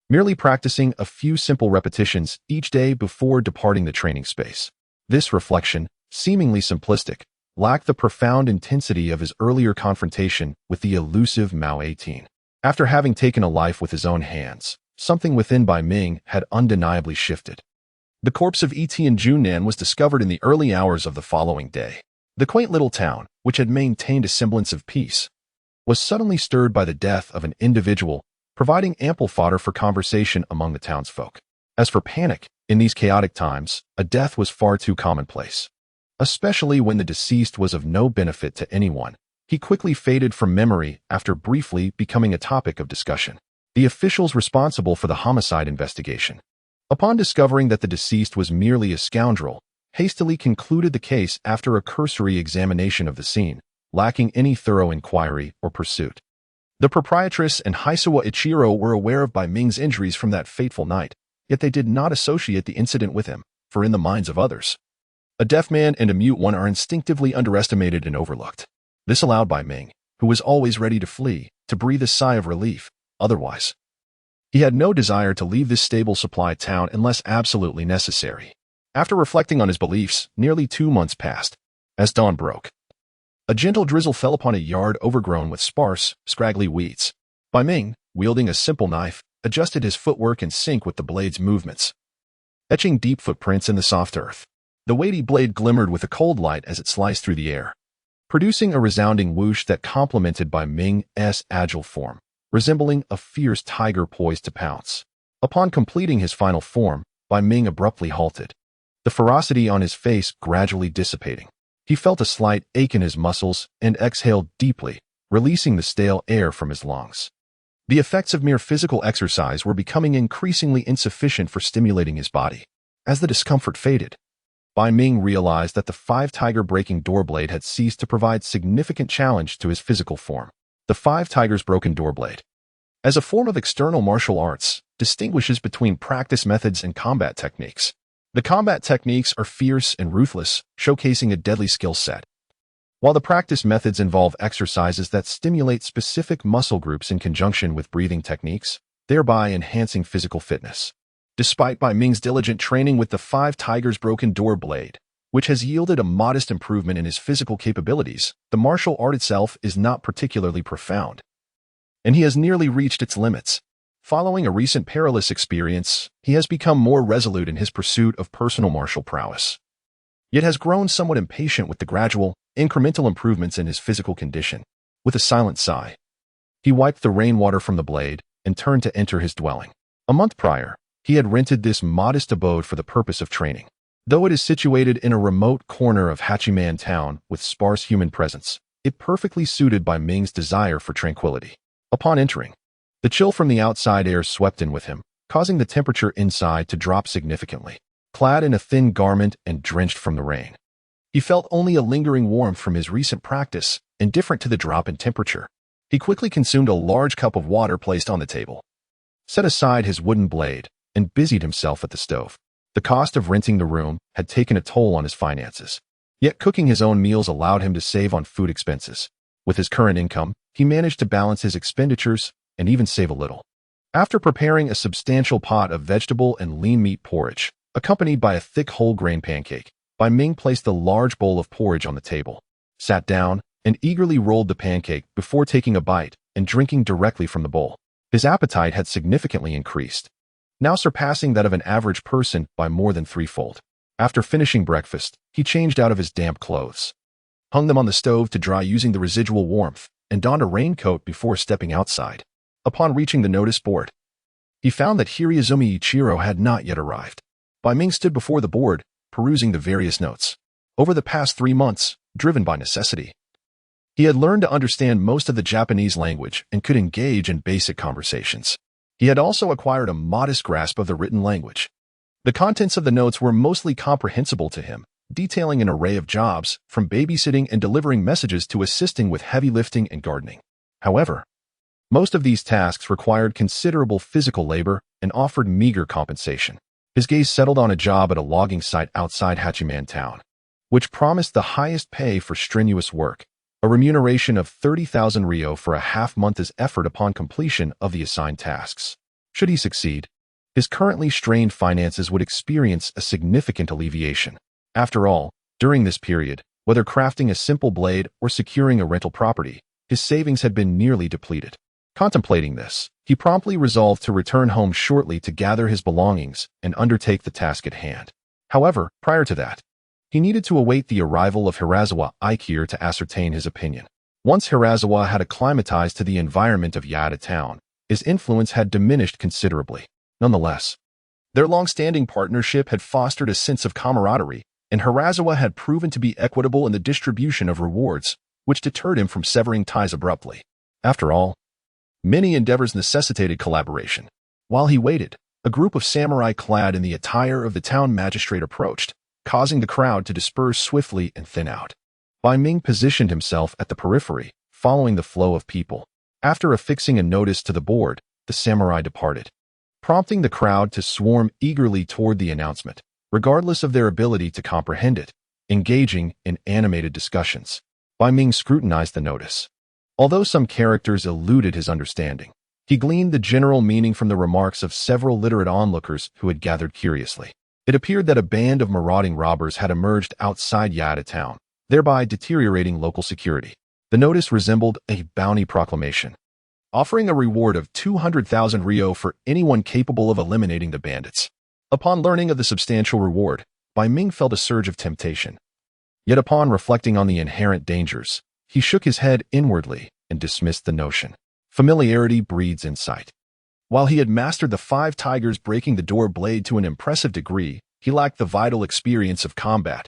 Merely practicing a few simple repetitions each day before departing the training space. This reflection, seemingly simplistic, lacked the profound intensity of his earlier confrontation with the elusive Mao 18. After having taken a life with his own hands, something within Bai Ming had undeniably shifted. The corpse of E.T. in Junnan was discovered in the early hours of the following day. The quaint little town, which had maintained a semblance of peace, was suddenly stirred by the death of an individual, providing ample fodder for conversation among the townsfolk. As for panic, in these chaotic times, a death was far too commonplace. Especially when the deceased was of no benefit to anyone, he quickly faded from memory after briefly becoming a topic of discussion. The officials responsible for the homicide investigation, upon discovering that the deceased was merely a scoundrel, hastily concluded the case after a cursory examination of the scene, lacking any thorough inquiry or pursuit. The proprietress and Haisawa Ichiro were aware of Bai Ming's injuries from that fateful night, yet they did not associate the incident with him, for in the minds of others, a deaf man and a mute one are instinctively underestimated and overlooked. This allowed Bai Ming, who was always ready to flee, to breathe a sigh of relief. Otherwise, he had no desire to leave this stable supply town unless absolutely necessary. After reflecting on his beliefs, nearly 2 months passed. As dawn broke, a gentle drizzle fell upon a yard overgrown with sparse, scraggly weeds. Bai Ming, wielding a simple knife, adjusted his footwork in sync with the blade's movements, etching deep footprints in the soft earth. The weighty blade glimmered with a cold light as it sliced through the air, producing a resounding whoosh that complemented Bai Ming's agile form, resembling a fierce tiger poised to pounce. Upon completing his final form, Bai Ming abruptly halted, the ferocity on his face gradually dissipating. He felt a slight ache in his muscles and exhaled deeply, releasing the stale air from his lungs. The effects of mere physical exercise were becoming increasingly insufficient for stimulating his body. As the discomfort faded, Bai Ming realized that the 5-tiger breaking door blade had ceased to provide significant challenge to his physical form. The 5-tiger's broken door blade, as a form of external martial arts, distinguishes between practice methods and combat techniques. The combat techniques are fierce and ruthless, showcasing a deadly skill set, while the practice methods involve exercises that stimulate specific muscle groups in conjunction with breathing techniques, thereby enhancing physical fitness. Despite Bai Ming's diligent training with the 5-tiger's broken door blade, which has yielded a modest improvement in his physical capabilities, the martial art itself is not particularly profound, and he has nearly reached its limits. Following a recent perilous experience, he has become more resolute in his pursuit of personal martial prowess, yet has grown somewhat impatient with the gradual, incremental improvements in his physical condition. With a silent sigh, he wiped the rainwater from the blade and turned to enter his dwelling. A month prior, he had rented this modest abode for the purpose of training. Though it is situated in a remote corner of Hachiman town with sparse human presence, it perfectly suited Bai Ming's desire for tranquility. Upon entering, the chill from the outside air swept in with him, causing the temperature inside to drop significantly. Clad in a thin garment and drenched from the rain, he felt only a lingering warmth from his recent practice, indifferent to the drop in temperature. He quickly consumed a large cup of water placed on the table, set aside his wooden blade, and busied himself at the stove. The cost of renting the room had taken a toll on his finances. Yet cooking his own meals allowed him to save on food expenses. With his current income, he managed to balance his expenditures and even save a little. After preparing a substantial pot of vegetable and lean meat porridge, accompanied by a thick whole grain pancake, Bai Ming placed a large bowl of porridge on the table, sat down, and eagerly rolled the pancake before taking a bite and drinking directly from the bowl. His appetite had significantly increased, now surpassing that of an average person by more than threefold. After finishing breakfast, he changed out of his damp clothes, hung them on the stove to dry using the residual warmth, and donned a raincoat before stepping outside. Upon reaching the notice board, he found that Hiraizumi Ichiro had not yet arrived. Bai Ming stood before the board, perusing the various notes. Over the past 3 months, driven by necessity, he had learned to understand most of the Japanese language and could engage in basic conversations. He had also acquired a modest grasp of the written language. The contents of the notes were mostly comprehensible to him, detailing an array of jobs, from babysitting and delivering messages to assisting with heavy lifting and gardening. However, most of these tasks required considerable physical labor and offered meager compensation. His gaze settled on a job at a logging site outside Hachiman town, which promised the highest pay for strenuous work, a remuneration of 30,000 ryo for a half-month's effort upon completion of the assigned tasks. Should he succeed, his currently strained finances would experience a significant alleviation. After all, during this period, whether crafting a simple blade or securing a rental property, his savings had been nearly depleted. Contemplating this, he promptly resolved to return home shortly to gather his belongings and undertake the task at hand. However, prior to that, he needed to await the arrival of Hirazawa Aikir to ascertain his opinion. Once Hirazawa had acclimatized to the environment of Yada town, his influence had diminished considerably. Nonetheless, their long-standing partnership had fostered a sense of camaraderie, and Hirazawa had proven to be equitable in the distribution of rewards, which deterred him from severing ties abruptly. After all, many endeavors necessitated collaboration. While he waited, a group of samurai clad in the attire of the town magistrate approached, causing the crowd to disperse swiftly and thin out. Bai Ming positioned himself at the periphery, following the flow of people. After affixing a notice to the board, the samurai departed, prompting the crowd to swarm eagerly toward the announcement, regardless of their ability to comprehend it, engaging in animated discussions. Bai Ming scrutinized the notice. Although some characters eluded his understanding, he gleaned the general meaning from the remarks of several literate onlookers who had gathered curiously. It appeared that a band of marauding robbers had emerged outside Yada town, thereby deteriorating local security. The notice resembled a bounty proclamation, offering a reward of 200,000 ryo for anyone capable of eliminating the bandits. Upon learning of the substantial reward, Bai Ming felt a surge of temptation. Yet upon reflecting on the inherent dangers, he shook his head inwardly and dismissed the notion. Familiarity breeds insight. While he had mastered the 5 tigers breaking the door blade to an impressive degree, he lacked the vital experience of combat.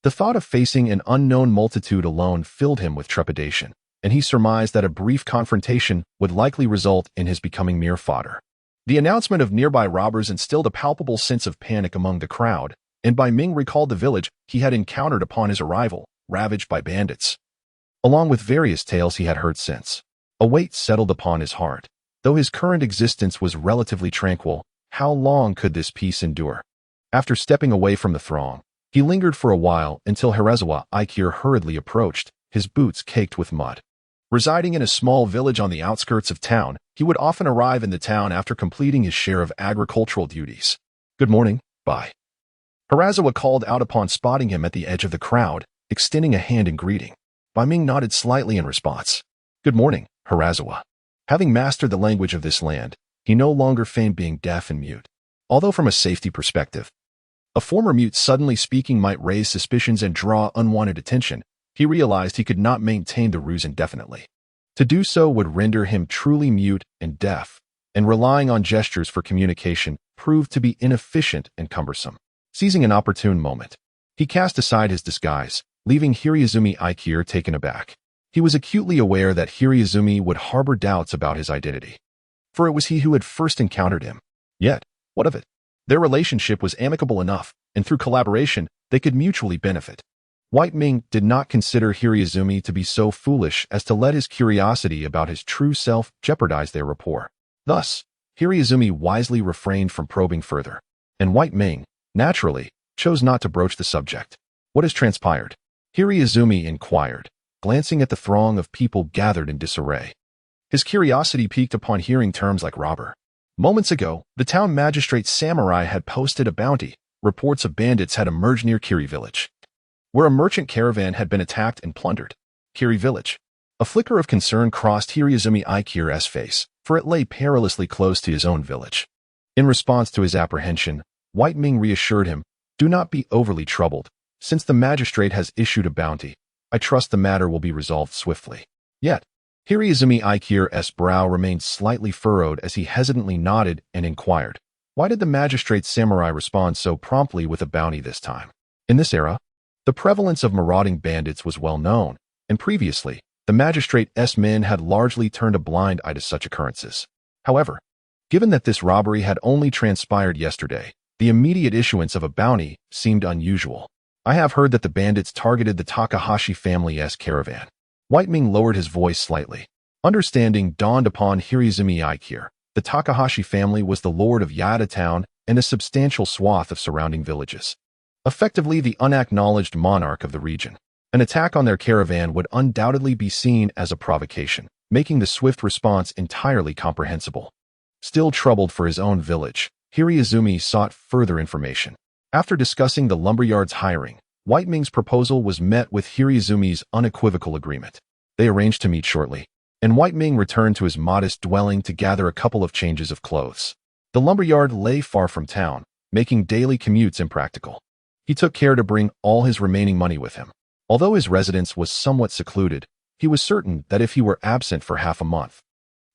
The thought of facing an unknown multitude alone filled him with trepidation, and he surmised that a brief confrontation would likely result in his becoming mere fodder. The announcement of nearby robbers instilled a palpable sense of panic among the crowd, and Bai Ming recalled the village he had encountered upon his arrival, ravaged by bandits, along with various tales he had heard since. A weight settled upon his heart. Though his current existence was relatively tranquil, how long could this peace endure? After stepping away from the throng, he lingered for a while until Hirazawa Aikir hurriedly approached, his boots caked with mud. Residing in a small village on the outskirts of town, he would often arrive in the town after completing his share of agricultural duties. "Good morning, Bai." Hirazawa called out upon spotting him at the edge of the crowd, extending a hand in greeting. Bai Ming nodded slightly in response. "Good morning, Hirazawa." Having mastered the language of this land, he no longer feigned being deaf and mute. Although from a safety perspective, a former mute suddenly speaking might raise suspicions and draw unwanted attention, he realized he could not maintain the ruse indefinitely. To do so would render him truly mute and deaf, and relying on gestures for communication proved to be inefficient and cumbersome. Seizing an opportune moment, he cast aside his disguise, leaving Hiraizumi Aikir taken aback. He was acutely aware that Hiraizumi would harbor doubts about his identity, for it was he who had first encountered him. Yet, what of it? Their relationship was amicable enough, and through collaboration, they could mutually benefit. Bai Ming did not consider Hiraizumi to be so foolish as to let his curiosity about his true self jeopardize their rapport. Thus, Hiraizumi wisely refrained from probing further, and Bai Ming, naturally, chose not to broach the subject. What has transpired? Hiraizumi inquired, glancing at the throng of people gathered in disarray. His curiosity piqued upon hearing terms like robber. Moments ago, the town magistrate samurai had posted a bounty. Reports of bandits had emerged near Kiri village, where a merchant caravan had been attacked and plundered. Kiri village. A flicker of concern crossed Hiraizumi Aikir's face, for it lay perilously close to his own village. In response to his apprehension, Bai Ming reassured him, "Do not be overly troubled. Since the magistrate has issued a bounty, I trust the matter will be resolved swiftly." Yet, Hiraizumi Aikir's brow remained slightly furrowed as he hesitantly nodded and inquired, why did the magistrate's samurai respond so promptly with a bounty this time? In this era, the prevalence of marauding bandits was well known, and previously, the magistrate's men had largely turned a blind eye to such occurrences. However, given that this robbery had only transpired yesterday, the immediate issuance of a bounty seemed unusual. "I have heard that the bandits targeted the Takahashi family's caravan." Bai Ming lowered his voice slightly. Understanding dawned upon Hiraizumi Aikir. The Takahashi family was the lord of Yada town and a substantial swath of surrounding villages, effectively the unacknowledged monarch of the region. An attack on their caravan would undoubtedly be seen as a provocation, making the swift response entirely comprehensible. Still troubled for his own village, Hiraizumi sought further information. After discussing the lumberyard's hiring, Bai Ming's proposal was met with Hiraizumi's unequivocal agreement. They arranged to meet shortly, and Bai Ming returned to his modest dwelling to gather a couple of changes of clothes. The lumberyard lay far from town, making daily commutes impractical. He took care to bring all his remaining money with him. Although his residence was somewhat secluded, he was certain that if he were absent for half a month,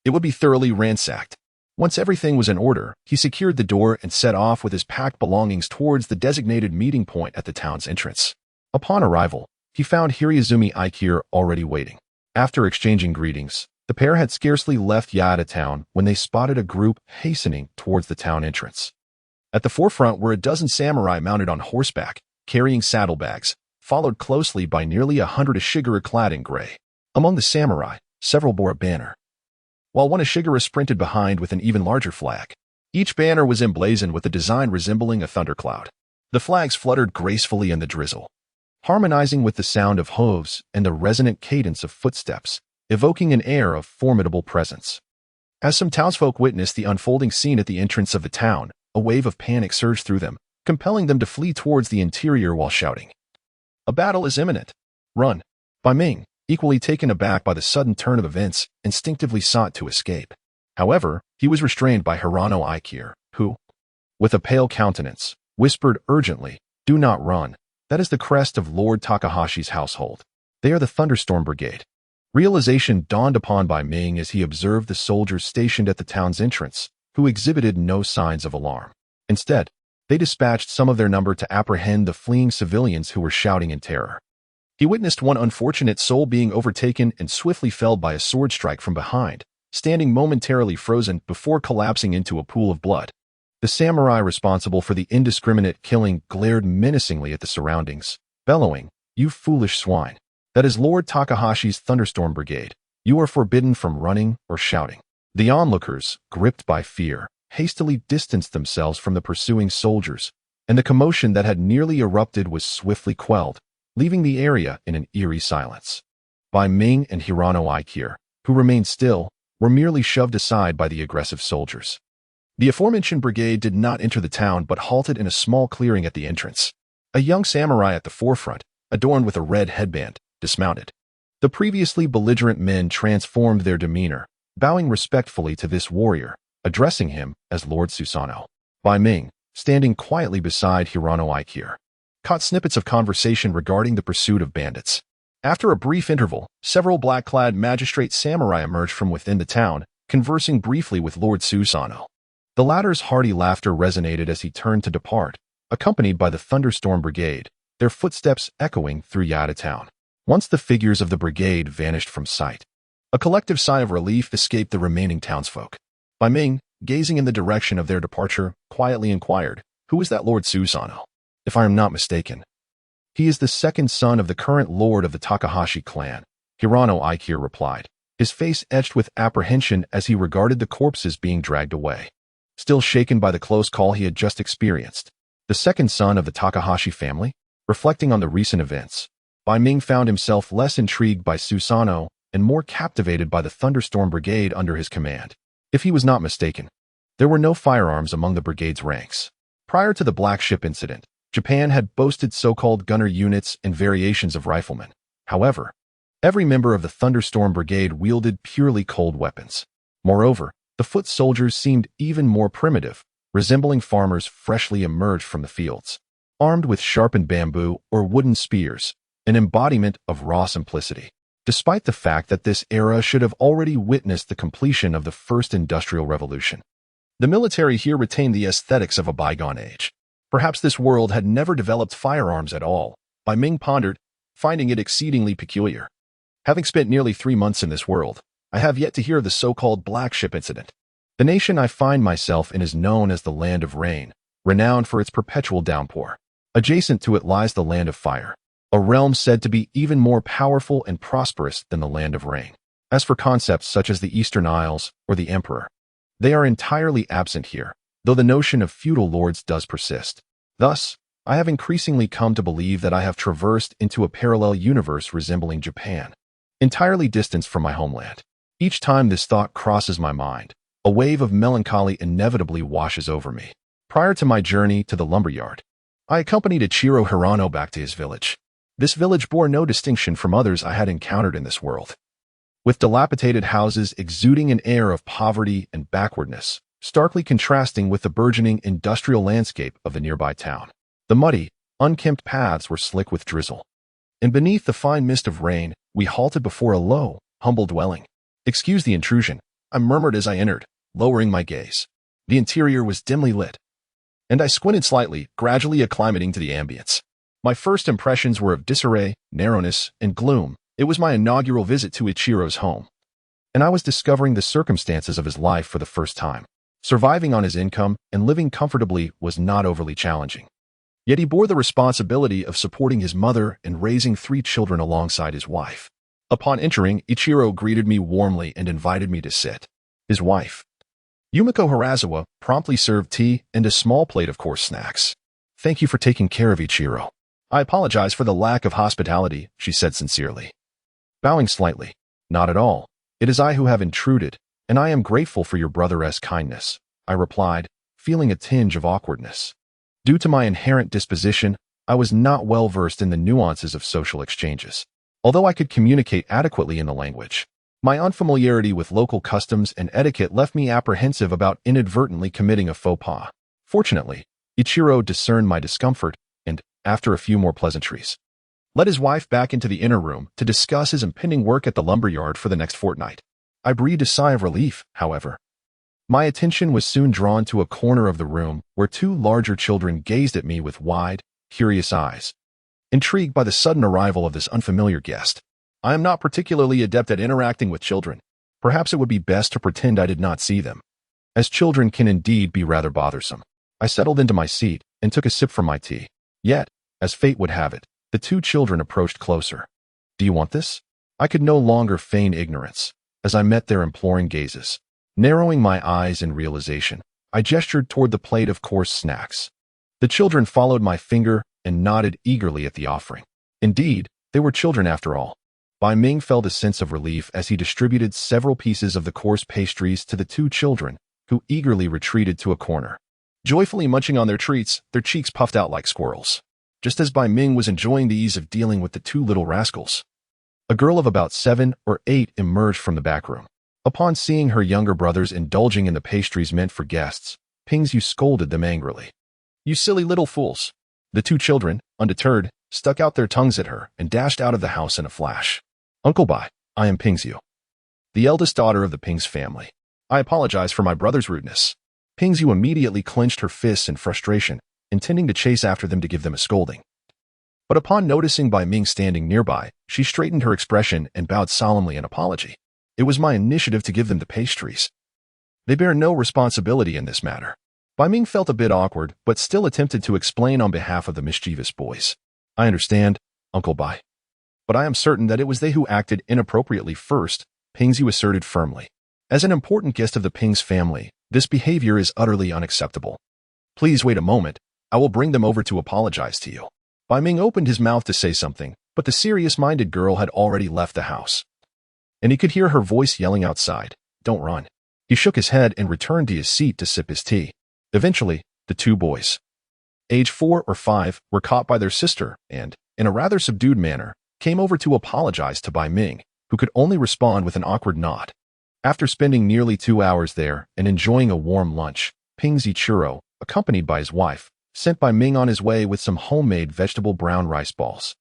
it would be thoroughly ransacked. Once everything was in order, he secured the door and set off with his packed belongings towards the designated meeting point at the town's entrance. Upon arrival, he found Hiraizumi Aikir already waiting. After exchanging greetings, the pair had scarcely left Yada town when they spotted a group hastening towards the town entrance. At the forefront were a dozen samurai mounted on horseback, carrying saddlebags, followed closely by nearly 100 Ashigara clad in gray. Among the samurai, several bore a banner, while one Ashigara sprinted behind with an even larger flag. Each banner was emblazoned with a design resembling a thundercloud. The flags fluttered gracefully in the drizzle, harmonizing with the sound of hooves and the resonant cadence of footsteps, evoking an air of formidable presence. As some townsfolk witnessed the unfolding scene at the entrance of the town, a wave of panic surged through them, compelling them to flee towards the interior while shouting, "A battle is imminent! Run!" Bai Ming, equally taken aback by the sudden turn of events, instinctively sought to escape. However, he was restrained by Hirano Aikir, who, with a pale countenance, whispered urgently, "Do not run. That is the crest of Lord Takahashi's household. They are the Thunderstorm Brigade." Realization dawned upon Bai Ming as he observed the soldiers stationed at the town's entrance, who exhibited no signs of alarm. Instead, they dispatched some of their number to apprehend the fleeing civilians who were shouting in terror. He witnessed one unfortunate soul being overtaken and swiftly felled by a sword strike from behind, standing momentarily frozen before collapsing into a pool of blood. The samurai responsible for the indiscriminate killing glared menacingly at the surroundings, bellowing, "You foolish swine! That is Lord Takahashi's Thunderstorm Brigade. You are forbidden from running or shouting." The onlookers, gripped by fear, hastily distanced themselves from the pursuing soldiers, and the commotion that had nearly erupted was swiftly quelled, leaving the area in an eerie silence. Bai Ming and Hirano Aikir, who remained still, were merely shoved aside by the aggressive soldiers. The aforementioned brigade did not enter the town but halted in a small clearing at the entrance. A young samurai at the forefront, adorned with a red headband, dismounted. The previously belligerent men transformed their demeanor, bowing respectfully to this warrior, addressing him as Lord Susano. Bai Ming, standing quietly beside Hirano Aikir, caught snippets of conversation regarding the pursuit of bandits. After a brief interval, several black-clad magistrate samurai emerged from within the town, conversing briefly with Lord Susano. The latter's hearty laughter resonated as he turned to depart, accompanied by the Thunderstorm Brigade, their footsteps echoing through Yada town. Once the figures of the brigade vanished from sight, a collective sigh of relief escaped the remaining townsfolk. Bai Ming, gazing in the direction of their departure, quietly inquired, "Who is that Lord Susano?" "If I am not mistaken, he is the second son of the current lord of the Takahashi clan," Hirano Aikir replied, his face etched with apprehension as he regarded the corpses being dragged away. Still shaken by the close call he had just experienced, the second son of the Takahashi family? Reflecting on the recent events, Bai Ming found himself less intrigued by Susano and more captivated by the Thunderstorm Brigade under his command. If he was not mistaken, there were no firearms among the brigade's ranks. Prior to the Black Ship incident, Japan had boasted so-called gunner units and variations of riflemen. However, every member of the Thunderstorm Brigade wielded purely cold weapons. Moreover, the foot soldiers seemed even more primitive, resembling farmers freshly emerged from the fields, armed with sharpened bamboo or wooden spears, an embodiment of raw simplicity. Despite the fact that this era should have already witnessed the completion of the first industrial revolution, the military here retained the aesthetics of a bygone age. Perhaps this world had never developed firearms at all, Bai Ming pondered, finding it exceedingly peculiar. Having spent nearly 3 months in this world, I have yet to hear of the so-called Black Ship incident. The nation I find myself in is known as the Land of Rain, renowned for its perpetual downpour. Adjacent to it lies the Land of Fire, a realm said to be even more powerful and prosperous than the Land of Rain. As for concepts such as the Eastern Isles or the Emperor, they are entirely absent here, though the notion of feudal lords does persist. Thus, I have increasingly come to believe that I have traversed into a parallel universe resembling Japan, entirely distanced from my homeland. Each time this thought crosses my mind, a wave of melancholy inevitably washes over me. Prior to my journey to the lumberyard, I accompanied Ichiro Hirano back to his village. This village bore no distinction from others I had encountered in this world, with dilapidated houses exuding an air of poverty and backwardness, starkly contrasting with the burgeoning industrial landscape of the nearby town. The muddy, unkempt paths were slick with drizzle, and beneath the fine mist of rain, we halted before a low, humble dwelling. "Excuse the intrusion," I murmured as I entered, lowering my gaze. The interior was dimly lit, and I squinted slightly, gradually acclimating to the ambience. My first impressions were of disarray, narrowness, and gloom. It was my inaugural visit to Ichiro's home, and I was discovering the circumstances of his life for the first time. Surviving on his income and living comfortably was not overly challenging. Yet he bore the responsibility of supporting his mother and raising 3 children alongside his wife. Upon entering, Ichiro greeted me warmly and invited me to sit. His wife, Yumiko Harazawa, promptly served tea and a small plate of coarse snacks. "Thank you for taking care of Ichiro. I apologize for the lack of hospitality," she said sincerely. Bowing slightly, "Not at all. It is I who have intruded, and I am grateful for your brother's kindness," I replied, feeling a tinge of awkwardness. Due to my inherent disposition, I was not well versed in the nuances of social exchanges. Although I could communicate adequately in the language, my unfamiliarity with local customs and etiquette left me apprehensive about inadvertently committing a faux pas. Fortunately, Ichiro discerned my discomfort and, after a few more pleasantries, led his wife back into the inner room to discuss his impending work at the lumberyard for the next fortnight. I breathed a sigh of relief, however. My attention was soon drawn to a corner of the room where 2 larger children gazed at me with wide, curious eyes. Intrigued by the sudden arrival of this unfamiliar guest, I am not particularly adept at interacting with children. Perhaps it would be best to pretend I did not see them, as children can indeed be rather bothersome. I settled into my seat and took a sip from my tea. Yet, as fate would have it, the 2 children approached closer. "Do you want this?" I could no longer feign ignorance, as I met their imploring gazes. Narrowing my eyes in realization, I gestured toward the plate of coarse snacks. The children followed my finger and nodded eagerly at the offering. Indeed, they were children after all. Bai Ming felt a sense of relief as he distributed several pieces of the coarse pastries to the 2 children, who eagerly retreated to a corner. Joyfully munching on their treats, their cheeks puffed out like squirrels, just as Bai Ming was enjoying the ease of dealing with the 2 little rascals. A girl of about 7 or 8 emerged from the back room. Upon seeing her younger brothers indulging in the pastries meant for guests, Pingsu scolded them angrily. "You silly little fools." The 2 children, undeterred, stuck out their tongues at her and dashed out of the house in a flash. "Uncle Bai, I am Pingsu, the eldest daughter of the Ping's family. I apologize for my brother's rudeness. Pingzu immediately clenched her fists in frustration, intending to chase after them to give them a scolding. But upon noticing Bai Ming standing nearby, she straightened her expression and bowed solemnly in apology. It was my initiative to give them the pastries. They bear no responsibility in this matter. Bai Ming felt a bit awkward, but still attempted to explain on behalf of the mischievous boys. I understand, Uncle Bai. But I am certain that it was they who acted inappropriately first, Pingzu asserted firmly. As an important guest of the Ping's family, this behavior is utterly unacceptable. Please wait a moment. I will bring them over to apologize to you. Bai Ming opened his mouth to say something, but the serious-minded girl had already left the house. And he could hear her voice yelling outside, "Don't run." He shook his head and returned to his seat to sip his tea. Eventually, the two boys, age 4 or 5, were caught by their sister and, in a rather subdued manner, came over to apologize to Bai Ming, who could only respond with an awkward nod. After spending nearly 2 hours there and enjoying a warm lunch, Ping Zichuro, accompanied by his wife, sent Bai Ming on his way with some homemade vegetable brown rice balls.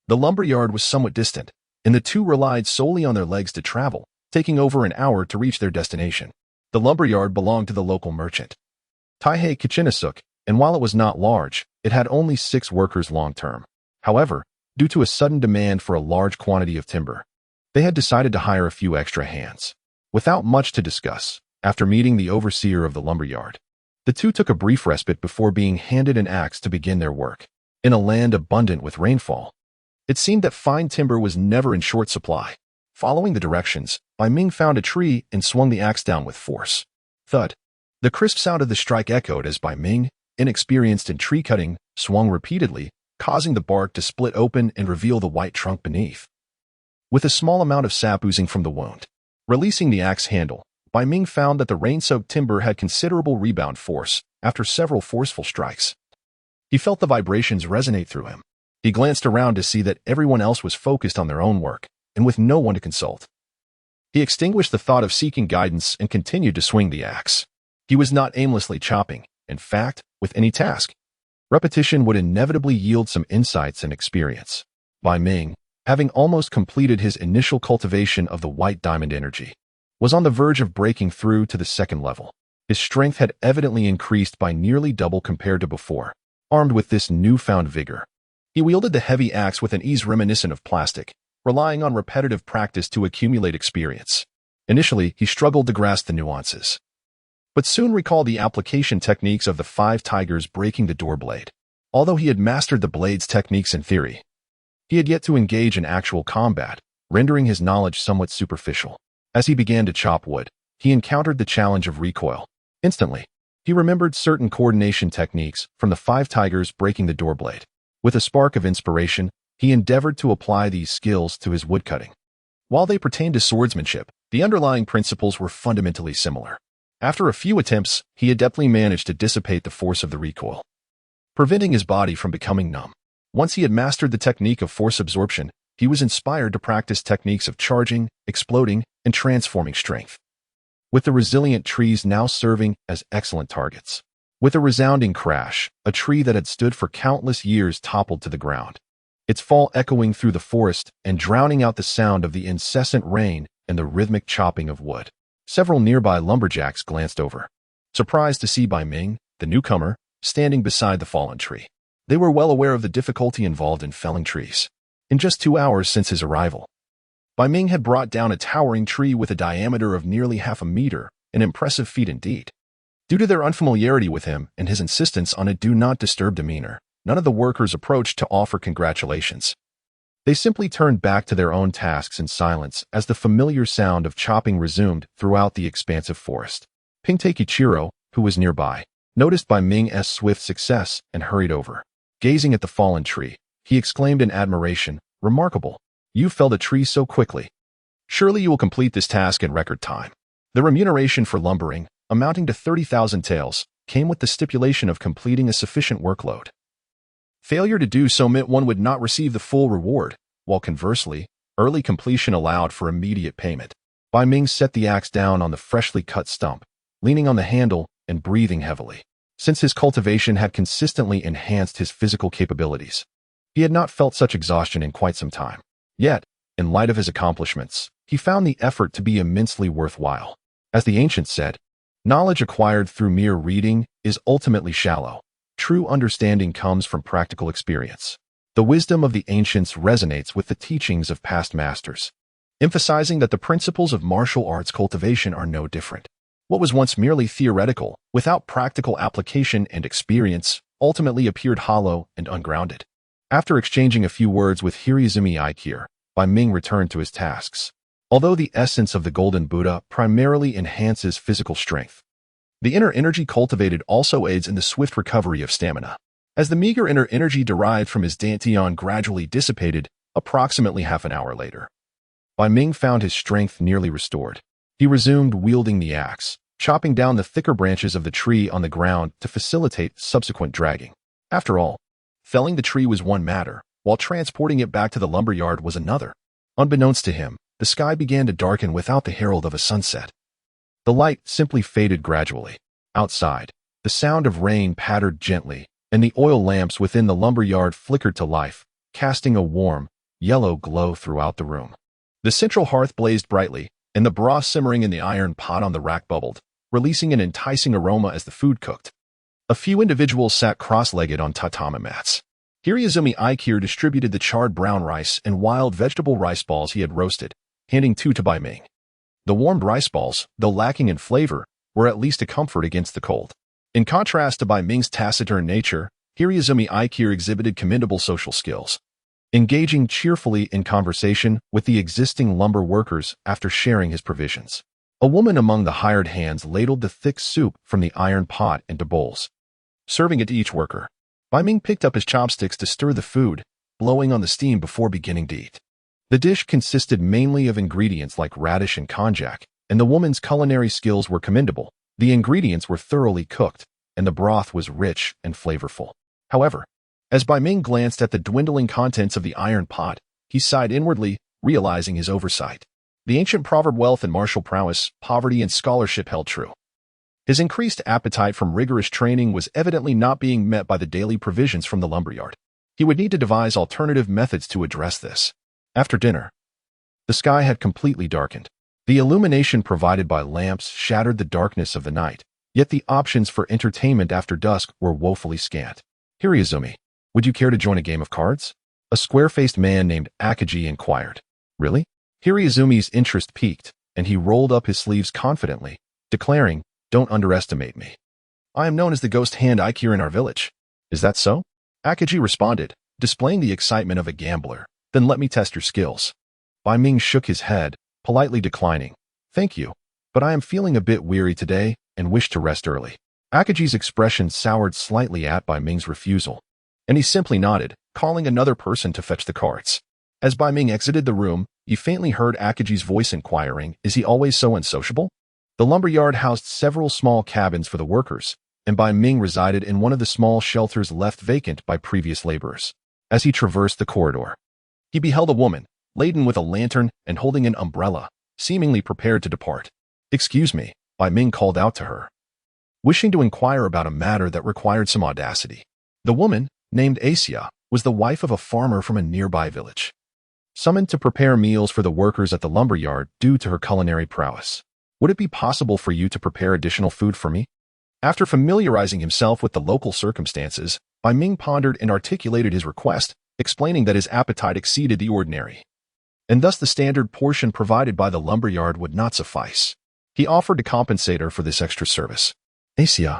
The lumberyard was somewhat distant, and the two relied solely on their legs to travel, taking over an hour to reach their destination. The lumberyard belonged to the local merchant, Taihei Kichinasuk, and while it was not large, it had only 6 workers long-term. However, due to a sudden demand for a large quantity of timber, they had decided to hire a few extra hands. Without much to discuss, after meeting the overseer of the lumberyard, the two took a brief respite before being handed an axe to begin their work. In a land abundant with rainfall, it seemed that fine timber was never in short supply. Following the directions, Bai Ming found a tree and swung the axe down with force. Thud. The crisp sound of the strike echoed as Bai Ming, inexperienced in tree cutting, swung repeatedly, causing the bark to split open and reveal the white trunk beneath, with a small amount of sap oozing from the wound. Releasing the axe handle, Bai Ming found that the rain-soaked timber had considerable rebound force after several forceful strikes. He felt the vibrations resonate through him. He glanced around to see that everyone else was focused on their own work, and with no one to consult. He extinguished the thought of seeking guidance and continued to swing the axe. He was not aimlessly chopping. In fact, with any task, repetition would inevitably yield some insights and experience. Bai Ming, having almost completed his initial cultivation of the white diamond energy, was on the verge of breaking through to the second level. His strength had evidently increased by nearly double compared to before. Armed with this newfound vigor, he wielded the heavy axe with an ease reminiscent of plastic, relying on repetitive practice to accumulate experience. Initially, he struggled to grasp the nuances, but soon recalled the application techniques of the 5 tigers breaking the door blade. Although he had mastered the blade's techniques in theory, he had yet to engage in actual combat, rendering his knowledge somewhat superficial. As he began to chop wood, he encountered the challenge of recoil. Instantly, he remembered certain coordination techniques from the 5 tigers breaking the door blade. With a spark of inspiration, he endeavored to apply these skills to his woodcutting. While they pertained to swordsmanship, the underlying principles were fundamentally similar. After a few attempts, he adeptly managed to dissipate the force of the recoil, preventing his body from becoming numb. Once he had mastered the technique of force absorption, he was inspired to practice techniques of charging, exploding, and transforming strength, with the resilient trees now serving as excellent targets. With a resounding crash, a tree that had stood for countless years toppled to the ground, its fall echoing through the forest and drowning out the sound of the incessant rain and the rhythmic chopping of wood. Several nearby lumberjacks glanced over, surprised to see Bai Ming, the newcomer, standing beside the fallen tree. They were well aware of the difficulty involved in felling trees. In just 2 hours since his arrival, Bai Ming had brought down a towering tree with a diameter of nearly half a meter, an impressive feat indeed. Due to their unfamiliarity with him and his insistence on a do-not-disturb demeanor, none of the workers approached to offer congratulations. They simply turned back to their own tasks in silence as the familiar sound of chopping resumed throughout the expansive forest. Pingtei Kichiro, who was nearby, noticed Bai Ming's swift success and hurried over. Gazing at the fallen tree, he exclaimed in admiration, "Remarkable! You felled a tree so quickly. Surely you will complete this task in record time." The remuneration for lumbering, amounting to 30,000 taels, came with the stipulation of completing a sufficient workload. Failure to do so meant one would not receive the full reward, while conversely, early completion allowed for immediate payment. Bai Ming set the axe down on the freshly cut stump, leaning on the handle and breathing heavily. Since his cultivation had consistently enhanced his physical capabilities, he had not felt such exhaustion in quite some time. Yet, in light of his accomplishments, he found the effort to be immensely worthwhile. As the ancients said, knowledge acquired through mere reading is ultimately shallow. True understanding comes from practical experience. The wisdom of the ancients resonates with the teachings of past masters, emphasizing that the principles of martial arts cultivation are no different. What was once merely theoretical, without practical application and experience, ultimately appeared hollow and ungrounded. After exchanging a few words with Hiraizumi Aikir, Bai Ming returned to his tasks. Although the essence of the Golden Buddha primarily enhances physical strength, the inner energy cultivated also aids in the swift recovery of stamina. As the meager inner energy derived from his dantian gradually dissipated, approximately half an hour later, Bai Ming found his strength nearly restored. He resumed wielding the axe, chopping down the thicker branches of the tree on the ground to facilitate subsequent dragging. After all, felling the tree was one matter, while transporting it back to the lumberyard was another. Unbeknownst to him, the sky began to darken without the herald of a sunset. The light simply faded gradually. Outside, the sound of rain pattered gently, and the oil lamps within the lumberyard flickered to life, casting a warm, yellow glow throughout the room. The central hearth blazed brightly, and the broth simmering in the iron pot on the rack bubbled, releasing an enticing aroma as the food cooked. A few individuals sat cross-legged on tatami mats. Hiraizumi Aikir distributed the charred brown rice and wild vegetable rice balls he had roasted, handing two to Bai Ming. The warmed rice balls, though lacking in flavor, were at least a comfort against the cold. In contrast to Bai Ming's taciturn nature, Hiraizumi Aikir exhibited commendable social skills, engaging cheerfully in conversation with the existing lumber workers after sharing his provisions. A woman among the hired hands ladled the thick soup from the iron pot into bowls, serving it to each worker. Bai Ming picked up his chopsticks to stir the food, blowing on the steam before beginning to eat. The dish consisted mainly of ingredients like radish and konjac, and the woman's culinary skills were commendable. The ingredients were thoroughly cooked, and the broth was rich and flavorful. However, as Bai Ming glanced at the dwindling contents of the iron pot, he sighed inwardly, realizing his oversight. The ancient proverb wealth and martial prowess, poverty and scholarship held true. His increased appetite from rigorous training was evidently not being met by the daily provisions from the lumberyard. He would need to devise alternative methods to address this. After dinner, the sky had completely darkened. The illumination provided by lamps shattered the darkness of the night, yet the options for entertainment after dusk were woefully scant. Hiraizumi, would you care to join a game of cards? A square-faced man named Akagi inquired. Really? Hiraizumi's interest piqued, and he rolled up his sleeves confidently, declaring, "Don't underestimate me. I am known as the ghost hand Aikir in our village." "Is that so?" Akagi responded, displaying the excitement of a gambler. "Then let me test your skills." Bai Ming shook his head, politely declining. "Thank you, but I am feeling a bit weary today and wish to rest early." Akagi's expression soured slightly at Bai Ming's refusal, and he simply nodded, calling another person to fetch the cards. As Bai Ming exited the room, he faintly heard Akagi's voice inquiring, "Is he always so unsociable?" The lumberyard housed several small cabins for the workers, and Bai Ming resided in one of the small shelters left vacant by previous laborers. As he traversed the corridor, he beheld a woman, laden with a lantern and holding an umbrella, seemingly prepared to depart. "Excuse me," Bai Ming called out to her, wishing to inquire about a matter that required some audacity. The woman, named Asia, was the wife of a farmer from a nearby village, summoned to prepare meals for the workers at the lumberyard due to her culinary prowess. "Would it be possible for you to prepare additional food for me?" After familiarizing himself with the local circumstances, Bai Ming pondered and articulated his request, explaining that his appetite exceeded the ordinary, and thus the standard portion provided by the lumberyard would not suffice. He offered to compensate her for this extra service. Asia,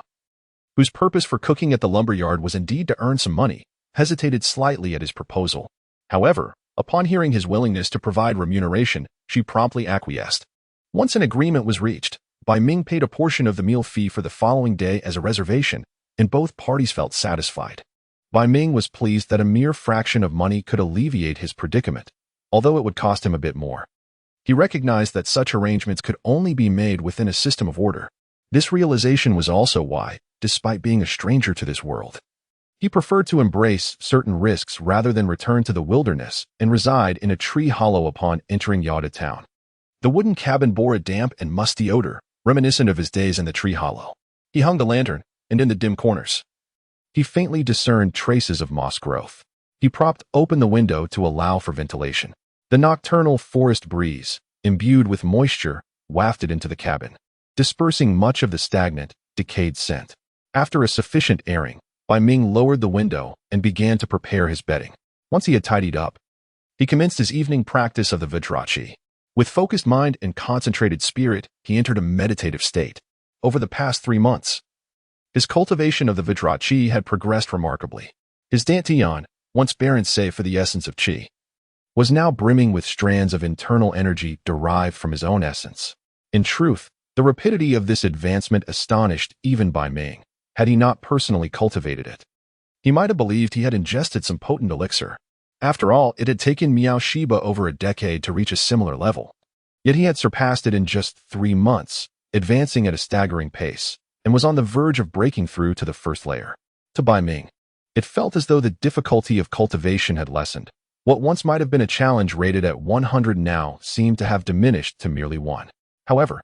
whose purpose for cooking at the lumberyard was indeed to earn some money, hesitated slightly at his proposal. However, upon hearing his willingness to provide remuneration, she promptly acquiesced. Once an agreement was reached, Bai Ming paid a portion of the meal fee for the following day as a reservation, and both parties felt satisfied. Bai Ming was pleased that a mere fraction of money could alleviate his predicament, although it would cost him a bit more. He recognized that such arrangements could only be made within a system of order. This realization was also why, despite being a stranger to this world, he preferred to embrace certain risks rather than return to the wilderness and reside in a tree hollow upon entering Yada town. The wooden cabin bore a damp and musty odor, reminiscent of his days in the tree hollow. He hung the lantern, and in the dim corners, he faintly discerned traces of moss growth. He propped open the window to allow for ventilation. The nocturnal forest breeze, imbued with moisture, wafted into the cabin. dispersing much of the stagnant, decayed scent. After a sufficient airing, Bai Ming lowered the window and began to prepare his bedding. Once he had tidied up, he commenced his evening practice of the Vajrachi. With focused mind and concentrated spirit, he entered a meditative state. Over the past 3 months, his cultivation of the Vajrachi had progressed remarkably. His dantian, once barren save for the essence of qi, was now brimming with strands of internal energy derived from his own essence. In truth, the rapidity of this advancement astonished even Bai Ming. Had he not personally cultivated it, he might have believed he had ingested some potent elixir. After all, it had taken Miao Shiba over a decade to reach a similar level. Yet he had surpassed it in just 3 months, advancing at a staggering pace, and was on the verge of breaking through to the first layer. To Bai Ming, it felt as though the difficulty of cultivation had lessened. What once might have been a challenge rated at 100 now seemed to have diminished to merely 1. However,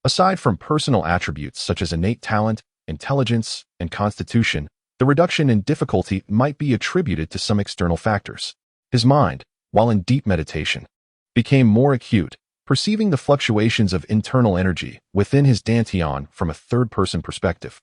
aside from personal attributes such as innate talent, intelligence, and constitution, the reduction in difficulty might be attributed to some external factors. His mind, while in deep meditation, became more acute, perceiving the fluctuations of internal energy within his dantian from a third-person perspective.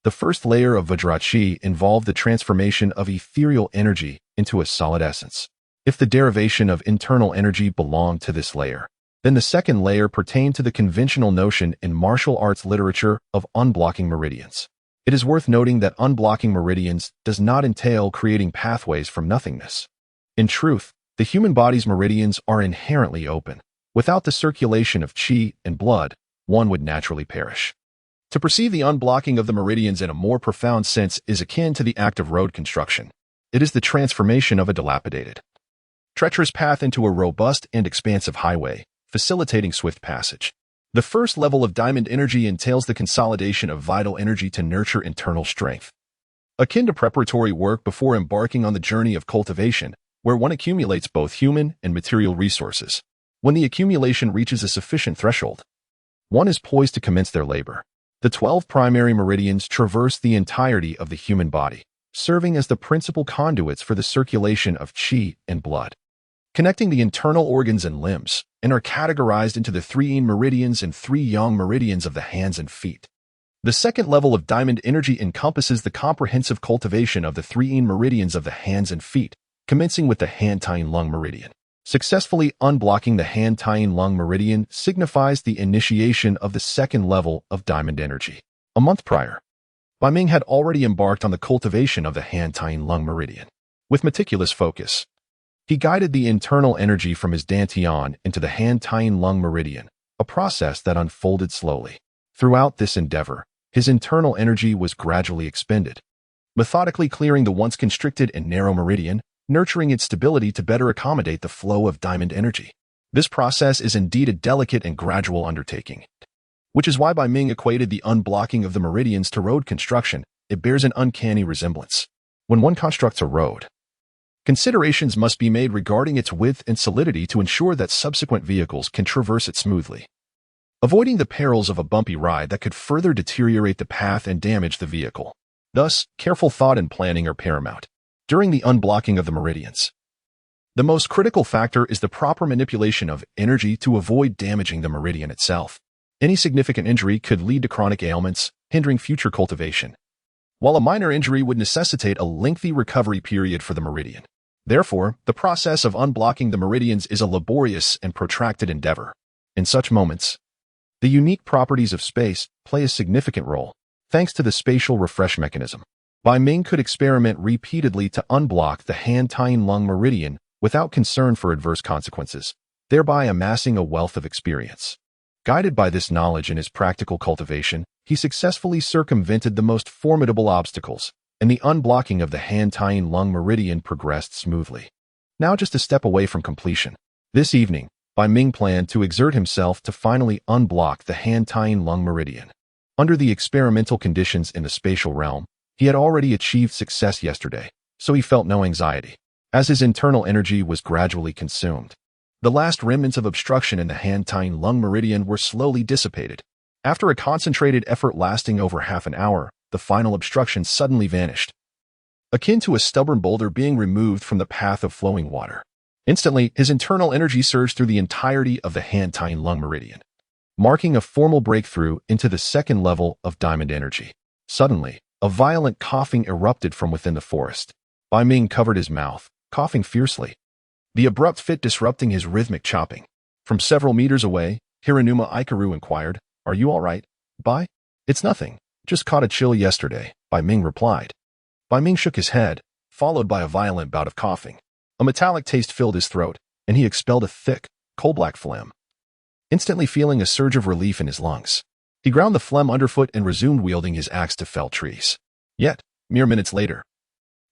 The first layer of Vajrachi involved the transformation of ethereal energy into a solid essence. If the derivation of internal energy belonged to this layer, then the second layer pertained to the conventional notion in martial arts literature of unblocking meridians. It is worth noting that unblocking meridians does not entail creating pathways from nothingness. In truth, the human body's meridians are inherently open. Without the circulation of qi and blood, one would naturally perish. To perceive the unblocking of the meridians in a more profound sense is akin to the act of road construction. It is the transformation of a dilapidated, treacherous path into a robust and expansive highway, facilitating swift passage. The first level of diamond energy entails the consolidation of vital energy to nurture internal strength. Akin to preparatory work before embarking on the journey of cultivation, where one accumulates both human and material resources. When the accumulation reaches a sufficient threshold, one is poised to commence their labor. The 12 primary meridians traverse the entirety of the human body, serving as the principal conduits for the circulation of qi and blood, connecting the internal organs and limbs, and are categorized into the 3 yin meridians and 3 yang meridians of the hands and feet. The second level of diamond energy encompasses the comprehensive cultivation of the 3 yin meridians of the hands and feet, commencing with the Han-Tai-Lung meridian. Successfully unblocking the Han-Tai-Lung meridian signifies the initiation of the second level of diamond energy. A month prior, Bai Ming had already embarked on the cultivation of the Han-Tai-Lung meridian. With meticulous focus, he guided the internal energy from his dantian into the Han-Tai-Lung meridian, a process that unfolded slowly. Throughout this endeavor, his internal energy was gradually expended, methodically clearing the once constricted and narrow meridian, nurturing its stability to better accommodate the flow of diamond energy. This process is indeed a delicate and gradual undertaking, which is why Bai Ming equated the unblocking of the meridians to road construction. It bears an uncanny resemblance. When one constructs a road, considerations must be made regarding its width and solidity to ensure that subsequent vehicles can traverse it smoothly, avoiding the perils of a bumpy ride that could further deteriorate the path and damage the vehicle. Thus, careful thought and planning are paramount during the unblocking of the meridians. The most critical factor is the proper manipulation of energy to avoid damaging the meridian itself. Any significant injury could lead to chronic ailments, hindering future cultivation, while a minor injury would necessitate a lengthy recovery period for the meridian. Therefore, the process of unblocking the meridians is a laborious and protracted endeavor. In such moments, the unique properties of space play a significant role. Thanks to the spatial refresh mechanism, Bai Ming could experiment repeatedly to unblock the Han-Tai-Lung meridian without concern for adverse consequences, thereby amassing a wealth of experience. Guided by this knowledge in his practical cultivation, he successfully circumvented the most formidable obstacles, and the unblocking of the Han-Tai-Lung meridian progressed smoothly. Now just a step away from completion. This evening, Bai Ming planned to exert himself to finally unblock the Han-Tai-Lung meridian. Under the experimental conditions in the spatial realm, he had already achieved success yesterday, so he felt no anxiety. As his internal energy was gradually consumed, the last remnants of obstruction in the Han-Tai-Lung meridian were slowly dissipated. After a concentrated effort lasting over half an hour, the final obstruction suddenly vanished, akin to a stubborn boulder being removed from the path of flowing water. Instantly, his internal energy surged through the entirety of the Han-Tai-Lung meridian. marking a formal breakthrough into the second level of diamond energy. Suddenly, a violent coughing erupted from within the forest. Bai Ming covered his mouth, coughing fiercely, the abrupt fit disrupting his rhythmic chopping. From several meters away, Hiranuma Ikaru inquired, "Are you all right, Bai?" "It's nothing. Just caught a chill yesterday," Bai Ming replied. Bai Ming shook his head, followed by a violent bout of coughing. A metallic taste filled his throat, and he expelled a thick, coal-black phlegm, instantly feeling a surge of relief in his lungs. He ground the phlegm underfoot and resumed wielding his axe to fell trees. Yet, mere minutes later,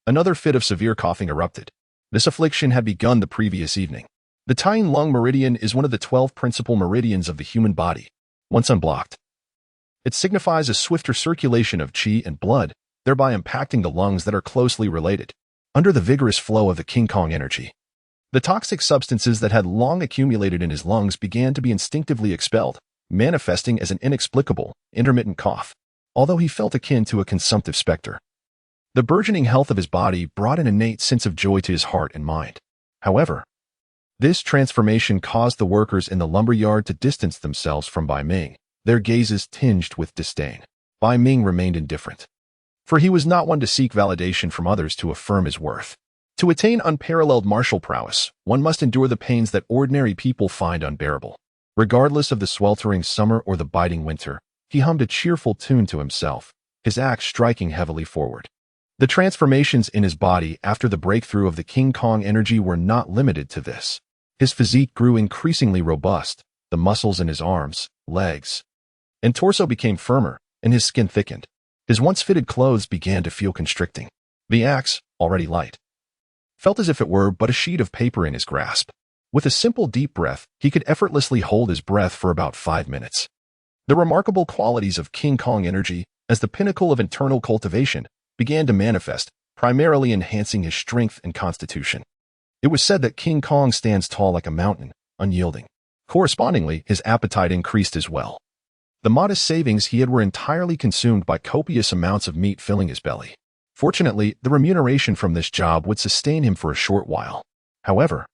another fit of severe coughing erupted. This affliction had begun the previous evening. The Tying Lung Meridian is one of the 12 principal meridians of the human body. Once unblocked, it signifies a swifter circulation of qi and blood, thereby impacting the lungs that are closely related. Under the vigorous flow of the King Kong energy, the toxic substances that had long accumulated in his lungs began to be instinctively expelled, manifesting as an inexplicable, intermittent cough, although he felt akin to a consumptive specter. The burgeoning health of his body brought an innate sense of joy to his heart and mind. However, this transformation caused the workers in the lumberyard to distance themselves from Bai Ming, their gazes tinged with disdain. Bai Ming remained indifferent, for he was not one to seek validation from others to affirm his worth. To attain unparalleled martial prowess, one must endure the pains that ordinary people find unbearable. Regardless of the sweltering summer or the biting winter, he hummed a cheerful tune to himself, his axe striking heavily forward. The transformations in his body after the breakthrough of the King Kong energy were not limited to this. His physique grew increasingly robust, the muscles in his arms, legs, and torso became firmer, and his skin thickened. His once fitted clothes began to feel constricting. The axe, already light, felt as if it were but a sheet of paper in his grasp. With a simple deep breath, he could effortlessly hold his breath for about 5 minutes. The remarkable qualities of King Kong energy, as the pinnacle of internal cultivation, began to manifest, primarily enhancing his strength and constitution. It was said that King Kong stands tall like a mountain, unyielding. Correspondingly, his appetite increased as well. The modest savings he had were entirely consumed by copious amounts of meat filling his belly. Fortunately, the remuneration from this job would sustain him for a short while. However,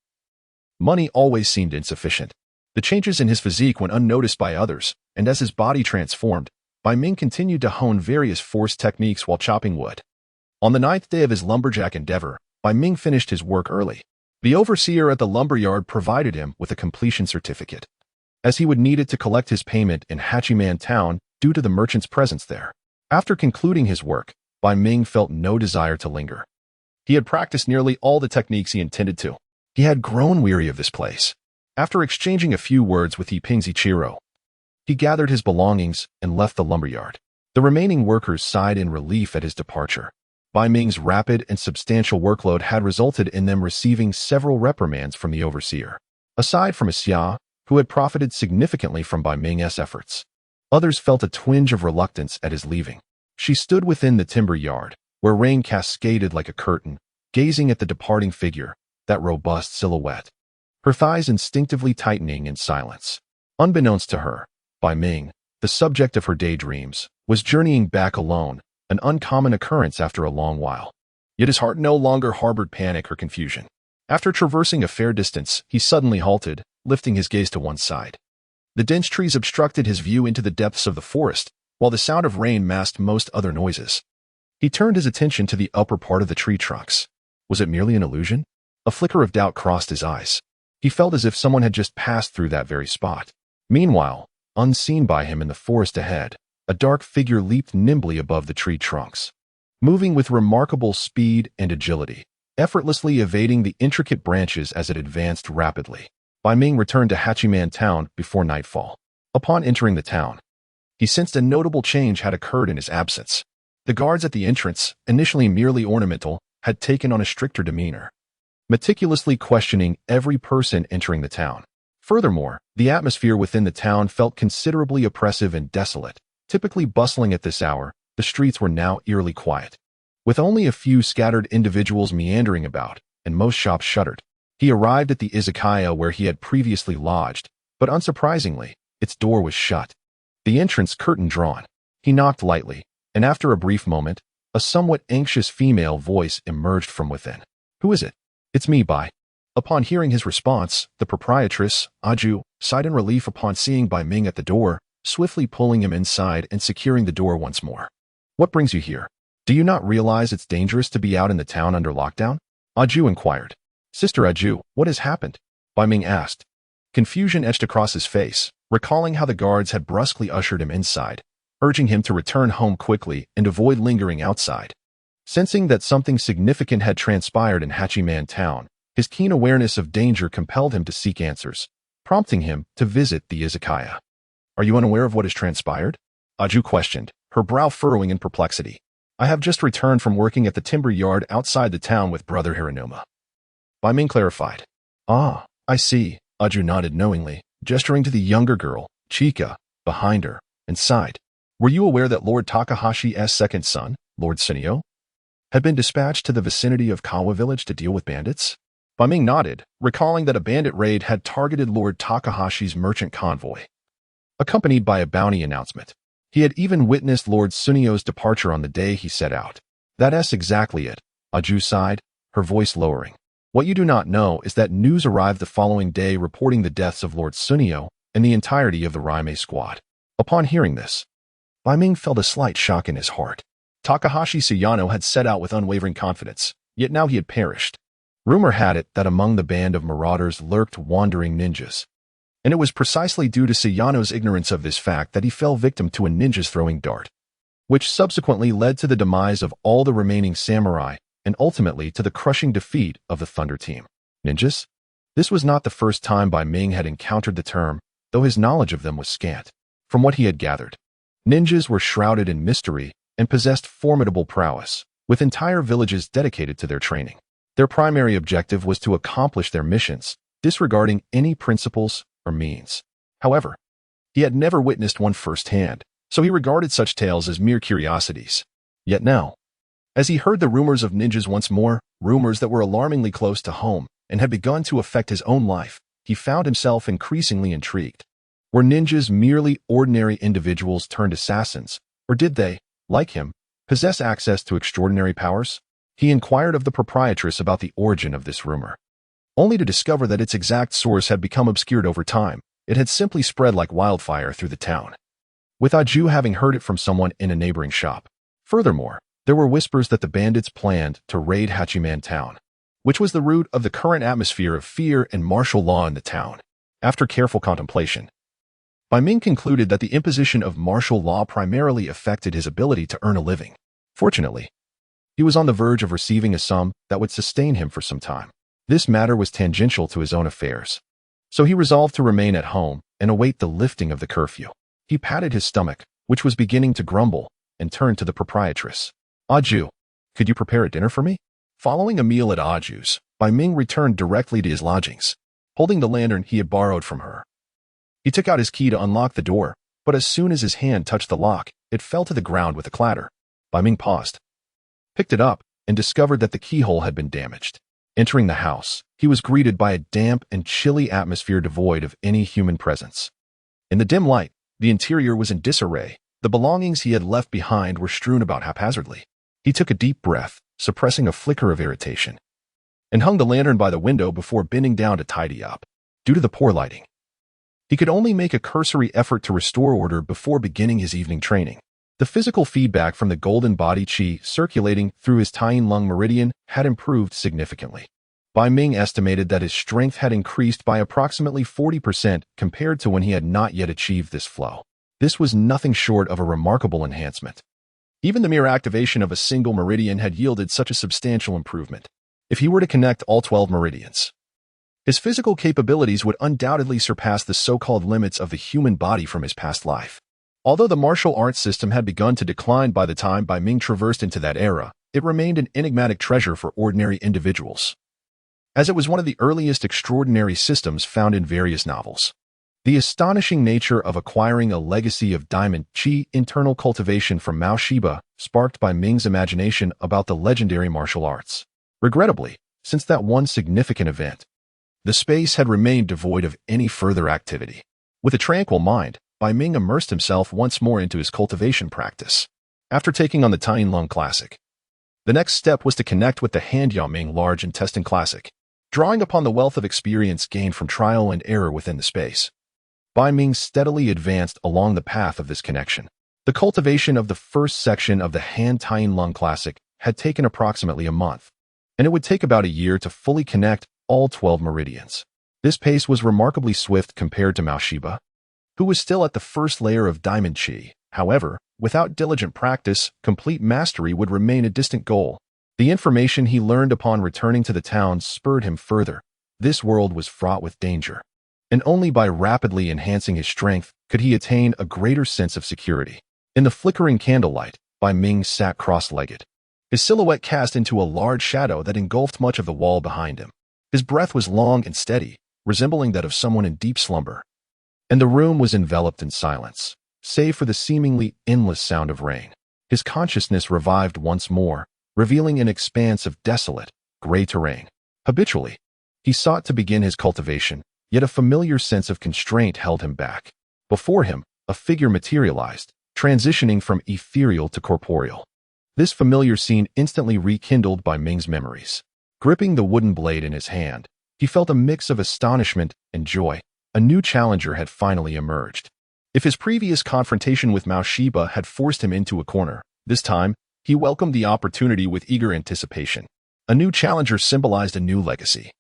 money always seemed insufficient. The changes in his physique went unnoticed by others, and as his body transformed, Bai Ming continued to hone various force techniques while chopping wood. On the 9th day of his lumberjack endeavor, Bai Ming finished his work early. The overseer at the lumberyard provided him with a completion certificate, as he would need it to collect his payment in Hachiman Town due to the merchant's presence there. After concluding his work, Bai Ming felt no desire to linger. He had practiced nearly all the techniques he intended to. He had grown weary of this place. After exchanging a few words with Yiping Zichiro, he gathered his belongings and left the lumberyard. The remaining workers sighed in relief at his departure. Bai Ming's rapid and substantial workload had resulted in them receiving several reprimands from the overseer. Aside from Xia, who had profited significantly from Bai Ming's efforts, others felt a twinge of reluctance at his leaving. She stood within the timber yard, where rain cascaded like a curtain, gazing at the departing figure, that robust silhouette, her thighs instinctively tightening in silence. Unbeknownst to her, Bai Ming, the subject of her daydreams, was journeying back alone, an uncommon occurrence after a long while. Yet his heart no longer harbored panic or confusion. After traversing a fair distance, he suddenly halted, lifting his gaze to one side. The dense trees obstructed his view into the depths of the forest, while the sound of rain masked most other noises. He turned his attention to the upper part of the tree trunks. Was it merely an illusion? A flicker of doubt crossed his eyes. He felt as if someone had just passed through that very spot. Meanwhile, unseen by him in the forest ahead, a dark figure leaped nimbly above the tree trunks, moving with remarkable speed and agility, effortlessly evading the intricate branches as it advanced rapidly. Bai Ming returned to Hachiman Town before nightfall. Upon entering the town, he sensed a notable change had occurred in his absence. The guards at the entrance, initially merely ornamental, had taken on a stricter demeanor, meticulously questioning every person entering the town. Furthermore, the atmosphere within the town felt considerably oppressive and desolate. Typically bustling at this hour, the streets were now eerily quiet, with only a few scattered individuals meandering about, and most shops shuttered. He arrived at the izakaya where he had previously lodged, but unsurprisingly, its door was shut, the entrance curtain drawn. He knocked lightly, and after a brief moment, a somewhat anxious female voice emerged from within. "Who is it?" "It's me, Bai." Upon hearing his response, the proprietress, Aju, sighed in relief upon seeing Bai Ming at the door, swiftly pulling him inside and securing the door once more. "What brings you here? Do you not realize it's dangerous to be out in the town under lockdown?" Aju inquired. "Sister Aju, what has happened?" Bai Ming asked. Confusion etched across his face, recalling how the guards had brusquely ushered him inside, urging him to return home quickly and avoid lingering outside. Sensing that something significant had transpired in Hachiman Town, his keen awareness of danger compelled him to seek answers, prompting him to visit the izakaya. "Are you unaware of what has transpired?" Aju questioned, her brow furrowing in perplexity. "I have just returned from working at the timber yard outside the town with Brother Hiranuma." Bai Ming clarified. "Ah, I see." Aju nodded knowingly, gesturing to the younger girl, Chika, behind her, and sighed. "Were you aware that Lord Takahashi's second son, Lord Sunio, had been dispatched to the vicinity of Kawa village to deal with bandits?" Bai Ming nodded, recalling that a bandit raid had targeted Lord Takahashi's merchant convoy, accompanied by a bounty announcement. He had even witnessed Lord Sunio's departure on the day he set out. "That's exactly it," Aju sighed, her voice lowering. "What you do not know is that news arrived the following day reporting the deaths of Lord Sunio and the entirety of the Raime squad." Upon hearing this, Bai Ming felt a slight shock in his heart. Takahashi Sayano had set out with unwavering confidence, yet now he had perished. Rumor had it that among the band of marauders lurked wandering ninjas, and it was precisely due to Sayano's ignorance of this fact that he fell victim to a ninja's throwing dart, which subsequently led to the demise of all the remaining samurai and ultimately to the crushing defeat of the Thunder Team. Ninjas? This was not the first time Bai Ming had encountered the term, though his knowledge of them was scant. From what he had gathered, ninjas were shrouded in mystery and possessed formidable prowess, with entire villages dedicated to their training. Their primary objective was to accomplish their missions, disregarding any principles or means. However, he had never witnessed one firsthand, so he regarded such tales as mere curiosities. Yet now, as he heard the rumors of ninjas once more, rumors that were alarmingly close to home and had begun to affect his own life, he found himself increasingly intrigued. Were ninjas merely ordinary individuals turned assassins, or did they, like him, possess access to extraordinary powers? He inquired of the proprietress about the origin of this rumor, only to discover that its exact source had become obscured over time. It had simply spread like wildfire through the town, with Aju having heard it from someone in a neighboring shop. Furthermore, there were whispers that the bandits planned to raid Hachiman Town, which was the root of the current atmosphere of fear and martial law in the town. After careful contemplation, Bai Ming concluded that the imposition of martial law primarily affected his ability to earn a living. Fortunately, he was on the verge of receiving a sum that would sustain him for some time. This matter was tangential to his own affairs, so he resolved to remain at home and await the lifting of the curfew. He patted his stomach, which was beginning to grumble, and turned to the proprietress. "Aju, could you prepare a dinner for me?" Following a meal at Aju's, Bai Ming returned directly to his lodgings, holding the lantern he had borrowed from her. He took out his key to unlock the door, but as soon as his hand touched the lock, it fell to the ground with a clatter. Bai Ming paused, picked it up, and discovered that the keyhole had been damaged. Entering the house, he was greeted by a damp and chilly atmosphere devoid of any human presence. In the dim light, the interior was in disarray. The belongings he had left behind were strewn about haphazardly. He took a deep breath, suppressing a flicker of irritation, and hung the lantern by the window before bending down to tidy up. Due to the poor lighting, he could only make a cursory effort to restore order before beginning his evening training. The physical feedback from the golden body chi circulating through his Taiyin lung meridian had improved significantly. Bai Ming estimated that his strength had increased by approximately 40% compared to when he had not yet achieved this flow. This was nothing short of a remarkable enhancement. Even the mere activation of a single meridian had yielded such a substantial improvement. If he were to connect all 12 meridians, his physical capabilities would undoubtedly surpass the so-called limits of the human body from his past life. Although the martial arts system had begun to decline by the time Bai Ming traversed into that era, it remained an enigmatic treasure for ordinary individuals, as it was one of the earliest extraordinary systems found in various novels. The astonishing nature of acquiring a legacy of diamond chi internal cultivation from Mao Shiba sparked Bai Ming's imagination about the legendary martial arts. Regrettably, since that one significant event, the space had remained devoid of any further activity. With a tranquil mind, Bai Ming immersed himself once more into his cultivation practice. After taking on the Taiyin Lung Classic, the next step was to connect with the Handyaming Large Intestine Classic. Drawing upon the wealth of experience gained from trial and error within the space, Bai Ming steadily advanced along the path of this connection. The cultivation of the first section of the Han Tien Lung Classic had taken approximately a month, and it would take about a year to fully connect all 12 meridians. This pace was remarkably swift compared to Mao Shiba, who was still at the first layer of Diamond Qi. However, without diligent practice, complete mastery would remain a distant goal. The information he learned upon returning to the town spurred him further. This world was fraught with danger, and only by rapidly enhancing his strength could he attain a greater sense of security. In the flickering candlelight, Bai Ming sat cross-legged, his silhouette cast into a large shadow that engulfed much of the wall behind him. His breath was long and steady, resembling that of someone in deep slumber, and the room was enveloped in silence, save for the seemingly endless sound of rain. His consciousness revived once more, revealing an expanse of desolate, gray terrain. Habitually, he sought to begin his cultivation, yet a familiar sense of constraint held him back. Before him, a figure materialized, transitioning from ethereal to corporeal. This familiar scene instantly rekindled Bai Ming's memories. Gripping the wooden blade in his hand, he felt a mix of astonishment and joy. A new challenger had finally emerged. If his previous confrontation with Mao Shiba had forced him into a corner, this time, he welcomed the opportunity with eager anticipation. A new challenger symbolized a new legacy.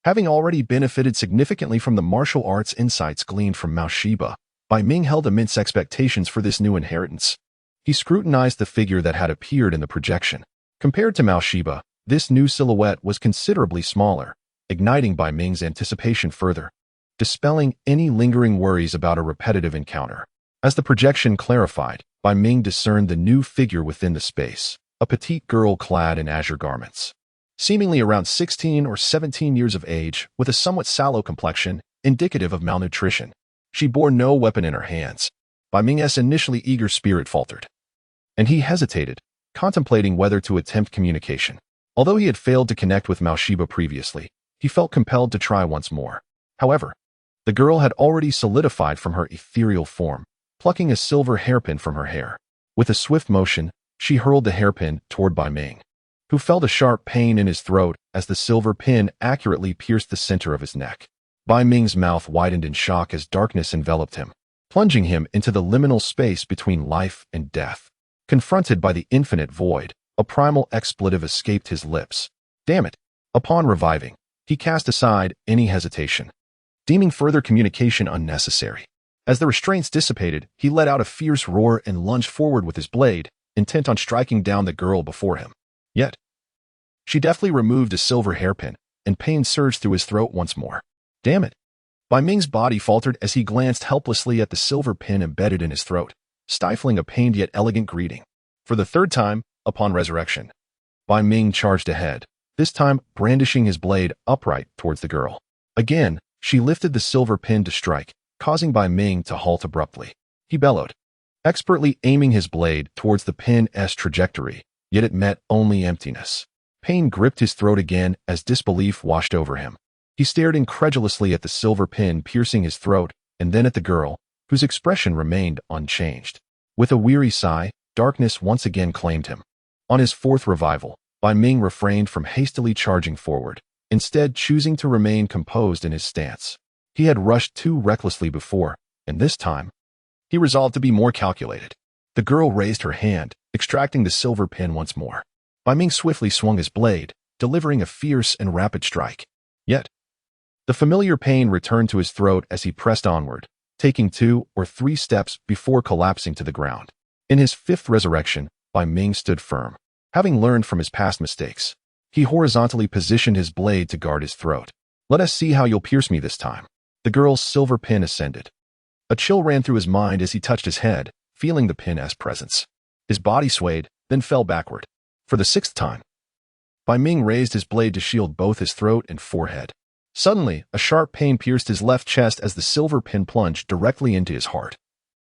Having already benefited significantly from the martial arts insights gleaned from Mao Shiba, Bai Ming held immense expectations for this new inheritance. He scrutinized the figure that had appeared in the projection. Compared to Mao Shiba, this new silhouette was considerably smaller, igniting Bai Ming's anticipation further, dispelling any lingering worries about a repetitive encounter. As the projection clarified, Bai Ming discerned the new figure within the space, a petite girl clad in azure garments. Seemingly around 16 or 17 years of age, with a somewhat sallow complexion, indicative of malnutrition. She bore no weapon in her hands. Bai Ming's initially eager spirit faltered, and he hesitated, contemplating whether to attempt communication. Although he had failed to connect with Mao Shiba previously, he felt compelled to try once more. However, the girl had already solidified from her ethereal form, plucking a silver hairpin from her hair. With a swift motion, she hurled the hairpin toward Bai Ming, who felt a sharp pain in his throat as the silver pin accurately pierced the center of his neck. Bai Ming's mouth widened in shock as darkness enveloped him, plunging him into the liminal space between life and death. Confronted by the infinite void, a primal expletive escaped his lips. Damn it! Upon reviving, he cast aside any hesitation, deeming further communication unnecessary. As the restraints dissipated, he let out a fierce roar and lunged forward with his blade, intent on striking down the girl before him. Yet, she deftly removed a silver hairpin, and pain surged through his throat once more. Damn it! Bai Ming's body faltered as he glanced helplessly at the silver pin embedded in his throat, stifling a pained yet elegant greeting. For the third time, upon resurrection, Bai Ming charged ahead, this time brandishing his blade upright towards the girl. Again, she lifted the silver pin to strike, causing Bai Ming to halt abruptly. He bellowed, expertly aiming his blade towards the pin's trajectory, yet it met only emptiness. Pain gripped his throat again as disbelief washed over him. He stared incredulously at the silver pin piercing his throat, and then at the girl, whose expression remained unchanged. With a weary sigh, darkness once again claimed him. On his fourth revival, Bai Ming refrained from hastily charging forward, instead choosing to remain composed in his stance. He had rushed too recklessly before, and this time, he resolved to be more calculated. The girl raised her hand, extracting the silver pin once more. Bai Ming swiftly swung his blade, delivering a fierce and rapid strike. Yet, the familiar pain returned to his throat as he pressed onward, taking 2 or 3 steps before collapsing to the ground. In his fifth resurrection, Bai Ming stood firm. Having learned from his past mistakes, he horizontally positioned his blade to guard his throat. Let us see how you'll pierce me this time. The girl's silver pin ascended. A chill ran through his mind as he touched his head, feeling the pin's presence. His body swayed, then fell backward. For the 6th time, Bai Ming raised his blade to shield both his throat and forehead. Suddenly, a sharp pain pierced his left chest as the silver pin plunged directly into his heart,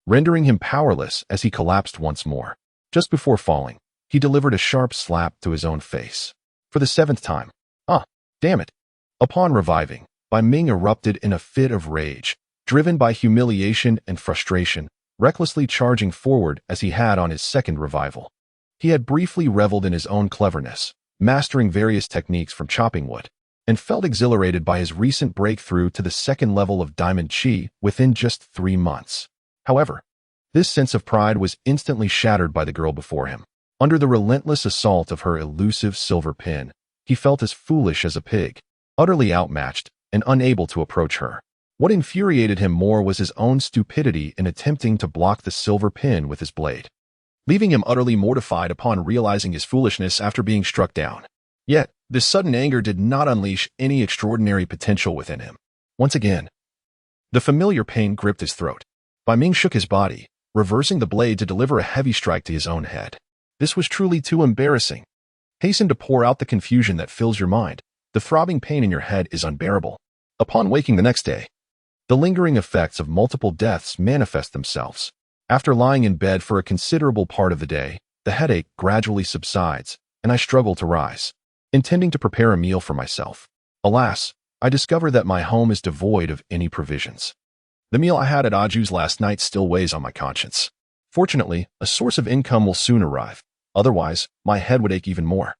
rendering him powerless as he collapsed once more. Just before falling, he delivered a sharp slap to his own face. For the 7th time, damn it! Upon reviving, Bai Ming erupted in a fit of rage, driven by humiliation and frustration, recklessly charging forward as he had on his 2nd revival. He had briefly reveled in his own cleverness, mastering various techniques from chopping wood, and felt exhilarated by his recent breakthrough to the second level of Diamond Chi within just 3 months. However, this sense of pride was instantly shattered by the girl before him. Under the relentless assault of her elusive silver pin, he felt as foolish as a pig, utterly outmatched and unable to approach her. What infuriated him more was his own stupidity in attempting to block the silver pin with his blade, leaving him utterly mortified upon realizing his foolishness after being struck down. Yet, this sudden anger did not unleash any extraordinary potential within him. Once again, the familiar pain gripped his throat. Bai Ming shook his body, reversing the blade to deliver a heavy strike to his own head. This was truly too embarrassing. Hasten to pour out the confusion that fills your mind. The throbbing pain in your head is unbearable. Upon waking the next day, the lingering effects of multiple deaths manifest themselves. After lying in bed for a considerable part of the day, the headache gradually subsides, and I struggle to rise, intending to prepare a meal for myself. Alas, I discover that my home is devoid of any provisions. The meal I had at Aju's last night still weighs on my conscience. Fortunately, a source of income will soon arrive. Otherwise, my head would ache even more.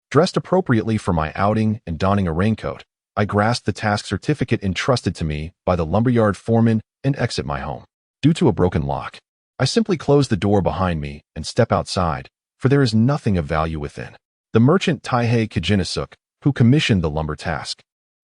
Dressed appropriately for my outing and donning a raincoat, I grasp the task certificate entrusted to me by the lumberyard foreman and exit my home. Due to a broken lock, I simply close the door behind me and step outside, for there is nothing of value within. The merchant Taihei Kijinasuk, who commissioned the lumber task,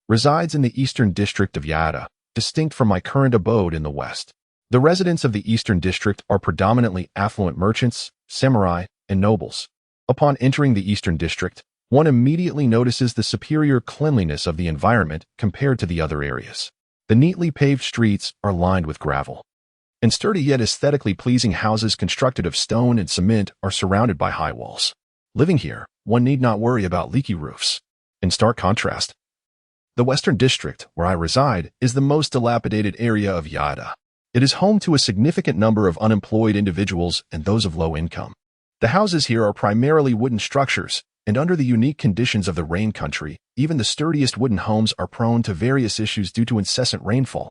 resides in the eastern district of Yada, distinct from my current abode in the west. The residents of the eastern district are predominantly affluent merchants, samurai, and nobles. Upon entering the eastern district, one immediately notices the superior cleanliness of the environment compared to the other areas. The neatly paved streets are lined with gravel, and sturdy yet aesthetically pleasing houses constructed of stone and cement are surrounded by high walls. Living here, one need not worry about leaky roofs. In stark contrast, the western district, where I reside, is the most dilapidated area of Yada. It is home to a significant number of unemployed individuals and those of low income. The houses here are primarily wooden structures, and under the unique conditions of the rain country, even the sturdiest wooden homes are prone to various issues due to incessant rainfall.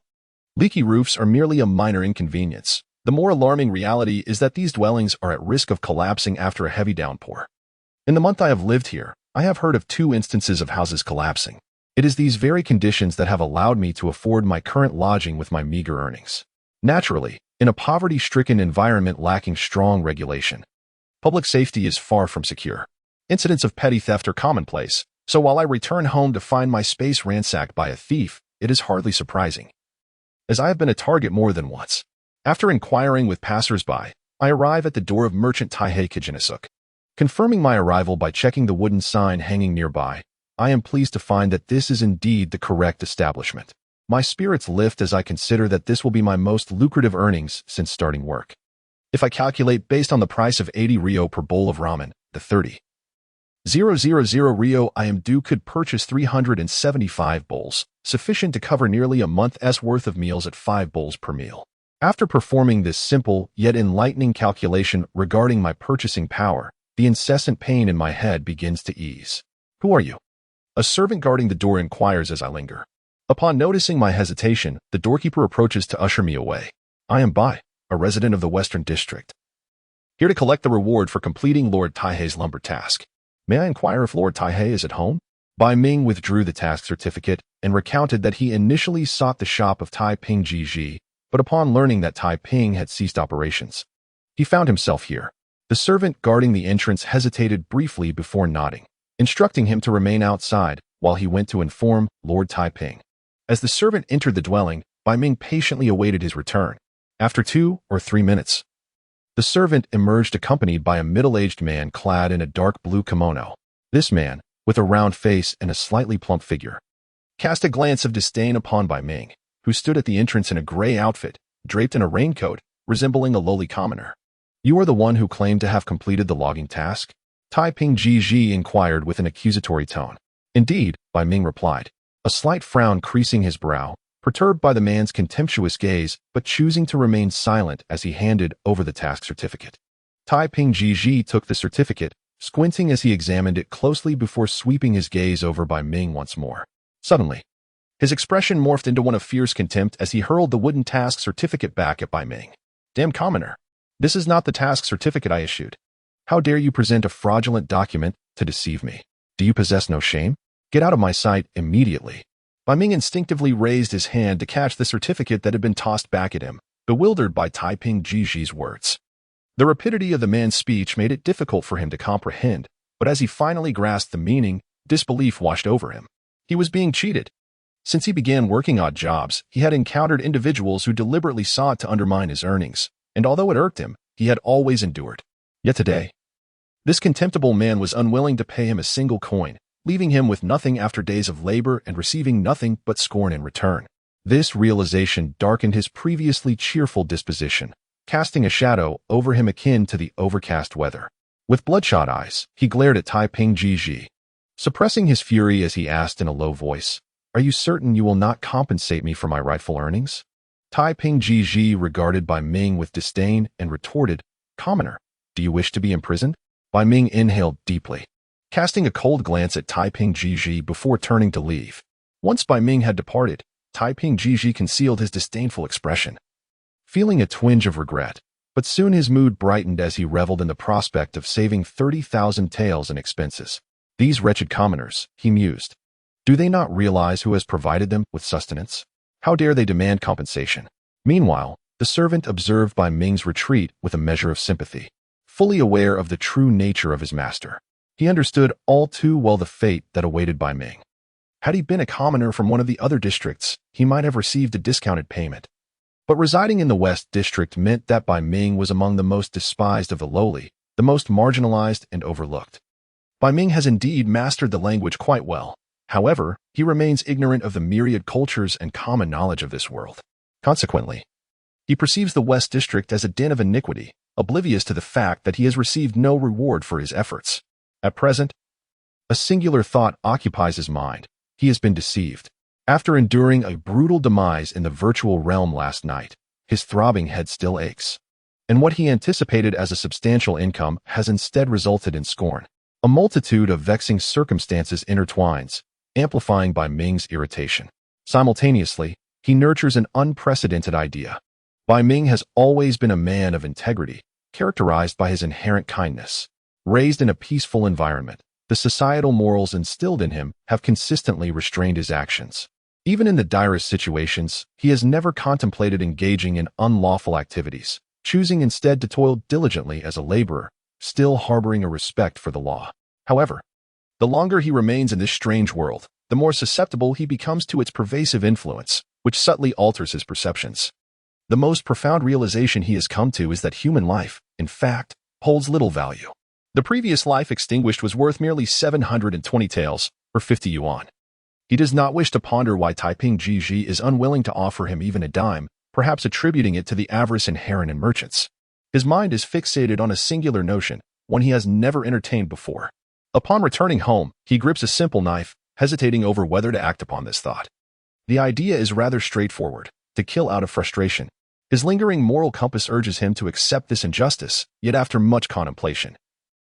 Leaky roofs are merely a minor inconvenience. The more alarming reality is that these dwellings are at risk of collapsing after a heavy downpour. In the month I have lived here, I have heard of 2 instances of houses collapsing. It is these very conditions that have allowed me to afford my current lodging with my meager earnings. Naturally, in a poverty-stricken environment lacking strong regulation, public safety is far from secure. Incidents of petty theft are commonplace, so while I return home to find my space ransacked by a thief, it is hardly surprising, as I have been a target more than once. After inquiring with passers-by, I arrive at the door of merchant Taihei Kijinasuk. Confirming my arrival by checking the wooden sign hanging nearby, I am pleased to find that this is indeed the correct establishment. My spirits lift as I consider that this will be my most lucrative earnings since starting work. If I calculate based on the price of 80 Rio per bowl of ramen, the 30,000 Rio I am due could purchase 375 bowls, sufficient to cover nearly a month's worth of meals at 5 bowls per meal. After performing this simple yet enlightening calculation regarding my purchasing power, the incessant pain in my head begins to ease. Who are you? A servant guarding the door inquires as I linger. Upon noticing my hesitation, the doorkeeper approaches to usher me away. I am Bai, a resident of the Western District, here to collect the reward for completing Lord Taihei's lumber task. May I inquire if Lord Taihei is at home? Bai Ming withdrew the task certificate and recounted that he initially sought the shop of Tai Ping Ji, but upon learning that Tai Ping had ceased operations, he found himself here. The servant guarding the entrance hesitated briefly before nodding, instructing him to remain outside while he went to inform Lord Tai Ping. As the servant entered the dwelling, Bai Ming patiently awaited his return. After 2 or 3 minutes, the servant emerged accompanied by a middle-aged man clad in a dark blue kimono. This man, with a round face and a slightly plump figure, cast a glance of disdain upon Bai Ming, who stood at the entrance in a gray outfit, draped in a raincoat, resembling a lowly commoner. You are the one who claimed to have completed the logging task? Tai Ping Ji inquired with an accusatory tone. Indeed, Bai Ming replied, a slight frown creasing his brow, perturbed by the man's contemptuous gaze, but choosing to remain silent as he handed over the task certificate. Tai Ping Ji took the certificate, squinting as he examined it closely before sweeping his gaze over Bai Ming once more. Suddenly, his expression morphed into one of fierce contempt as he hurled the wooden task certificate back at Bai Ming. Damn commoner! This is not the task certificate I issued. How dare you present a fraudulent document to deceive me? Do you possess no shame? Get out of my sight immediately. Bai Ming instinctively raised his hand to catch the certificate that had been tossed back at him, bewildered by Taiping Jiji's words. The rapidity of the man's speech made it difficult for him to comprehend, but as he finally grasped the meaning, disbelief washed over him. He was being cheated. Since he began working odd jobs, he had encountered individuals who deliberately sought to undermine his earnings, and although it irked him, he had always endured. Yet today, this contemptible man was unwilling to pay him a single coin, leaving him with nothing after days of labor and receiving nothing but scorn in return. This realization darkened his previously cheerful disposition, casting a shadow over him akin to the overcast weather. With bloodshot eyes, he glared at Taiping Jiji, suppressing his fury as he asked in a low voice, "Are you certain you will not compensate me for my rightful earnings?" Taiping Jiji regarded Bai Ming with disdain and retorted, "Commoner, do you wish to be imprisoned?" Bai Ming inhaled deeply, casting a cold glance at Taiping Jiji before turning to leave. Once Bai Ming had departed, Taiping Jiji concealed his disdainful expression, feeling a twinge of regret, but soon his mood brightened as he reveled in the prospect of saving 30,000 taels in expenses. These wretched commoners, he mused. Do they not realize who has provided them with sustenance? How dare they demand compensation? Meanwhile, the servant observed Bai Ming's retreat with a measure of sympathy, fully aware of the true nature of his master. He understood all too well the fate that awaited Bai Ming. Had he been a commoner from one of the other districts, he might have received a discounted payment. But residing in the West District meant that Bai Ming was among the most despised of the lowly, the most marginalized and overlooked. Bai Ming has indeed mastered the language quite well. However, he remains ignorant of the myriad cultures and common knowledge of this world. Consequently, he perceives the West District as a den of iniquity, oblivious to the fact that he has received no reward for his efforts. At present, a singular thought occupies his mind. He has been deceived. After enduring a brutal demise in the virtual realm last night, his throbbing head still aches. And what he anticipated as a substantial income has instead resulted in scorn. A multitude of vexing circumstances intertwines, amplifying Bai Ming's irritation. Simultaneously, he nurtures an unprecedented idea. Bai Ming has always been a man of integrity, characterized by his inherent kindness. Raised in a peaceful environment, the societal morals instilled in him have consistently restrained his actions. Even in the direst situations, he has never contemplated engaging in unlawful activities, choosing instead to toil diligently as a laborer, still harboring a respect for the law. However, the longer he remains in this strange world, the more susceptible he becomes to its pervasive influence, which subtly alters his perceptions. The most profound realization he has come to is that human life, in fact, holds little value. The previous life extinguished was worth merely 720 taels, or 50 yuan. He does not wish to ponder why Taiping Jiji is unwilling to offer him even a dime, perhaps attributing it to the avarice inherent in merchants. His mind is fixated on a singular notion, one he has never entertained before. Upon returning home, he grips a simple knife, hesitating over whether to act upon this thought. The idea is rather straightforward, to kill out of frustration. His lingering moral compass urges him to accept this injustice, yet after much contemplation,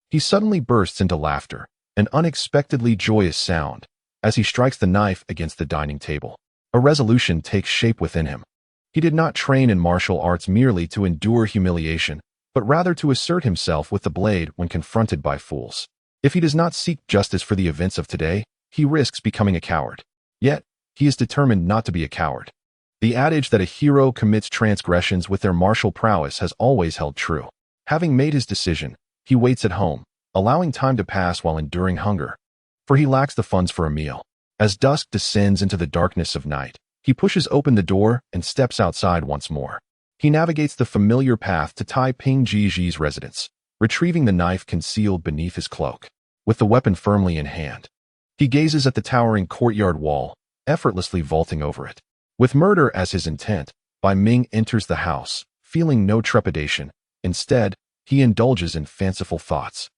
he suddenly bursts into laughter, an unexpectedly joyous sound, as he strikes the knife against the dining table. A resolution takes shape within him. He did not train in martial arts merely to endure humiliation, but rather to assert himself with the blade when confronted by fools. If he does not seek justice for the events of today, he risks becoming a coward. Yet, he is determined not to be a coward. The adage that a hero commits transgressions with their martial prowess has always held true. Having made his decision, he waits at home, allowing time to pass while enduring hunger, for he lacks the funds for a meal. As dusk descends into the darkness of night, he pushes open the door and steps outside once more. He navigates the familiar path to Taiping Jiji's residence, retrieving the knife concealed beneath his cloak. With the weapon firmly in hand, he gazes at the towering courtyard wall, effortlessly vaulting over it. With murder as his intent, Bai Ming enters the house, feeling no trepidation. Instead, he indulges in fanciful thoughts.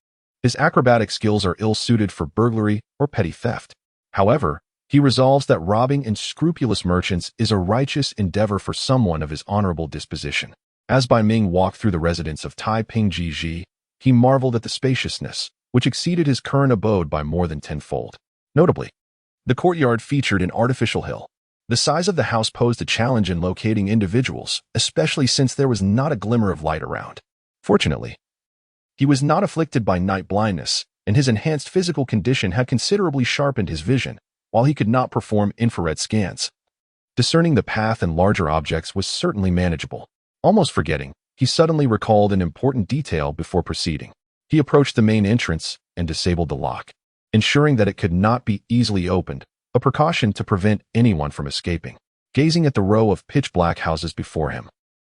His acrobatic skills are ill-suited for burglary or petty theft. However, he resolves that robbing unscrupulous merchants is a righteous endeavor for someone of his honorable disposition. As Bai Ming walked through the residence of Taiping Jiji, he marveled at the spaciousness, which exceeded his current abode by more than tenfold. Notably, the courtyard featured an artificial hill. The size of the house posed a challenge in locating individuals, especially since there was not a glimmer of light around. Fortunately, he was not afflicted by night blindness, and his enhanced physical condition had considerably sharpened his vision, while he could not perform infrared scans. Discerning the path and larger objects was certainly manageable. Almost forgetting, he suddenly recalled an important detail before proceeding. He approached the main entrance and disabled the lock, ensuring that it could not be easily opened, a precaution to prevent anyone from escaping. Gazing at the row of pitch-black houses before him,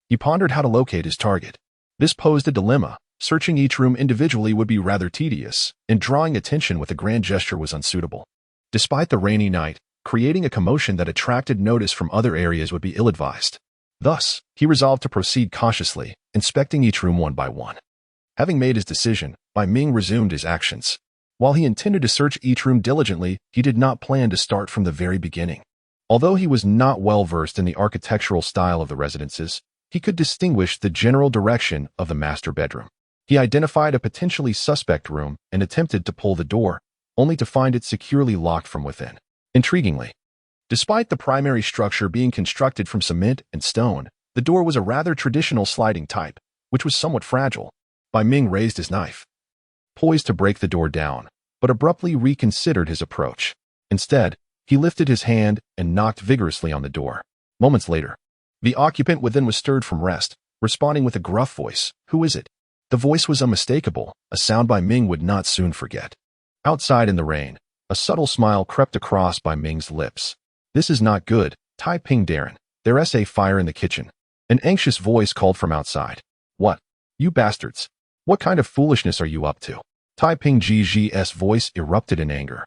he pondered how to locate his target. This posed a dilemma. Searching each room individually would be rather tedious, and drawing attention with a grand gesture was unsuitable. Despite the rainy night, creating a commotion that attracted notice from other areas would be ill-advised. Thus, he resolved to proceed cautiously, inspecting each room one by one. Having made his decision, Bai Ming resumed his actions. While he intended to search each room diligently, he did not plan to start from the very beginning. Although he was not well versed in the architectural style of the residences, he could distinguish the general direction of the master bedroom. He identified a potentially suspect room and attempted to pull the door, only to find it securely locked from within. Intriguingly, despite the primary structure being constructed from cement and stone, the door was a rather traditional sliding type, which was somewhat fragile. Bai Ming raised his knife, poised to break the door down, but abruptly reconsidered his approach. Instead, he lifted his hand and knocked vigorously on the door. Moments later, the occupant within was stirred from rest, responding with a gruff voice. "Who is it?" The voice was unmistakable, a sound Bai Ming would not soon forget. Outside in the rain, a subtle smile crept across Bai Ming's lips. "This is not good, Tai Ping Darren. There's a fire in the kitchen." An anxious voice called from outside. "What? You bastards! What kind of foolishness are you up to?" Tai Ping G's voice erupted in anger,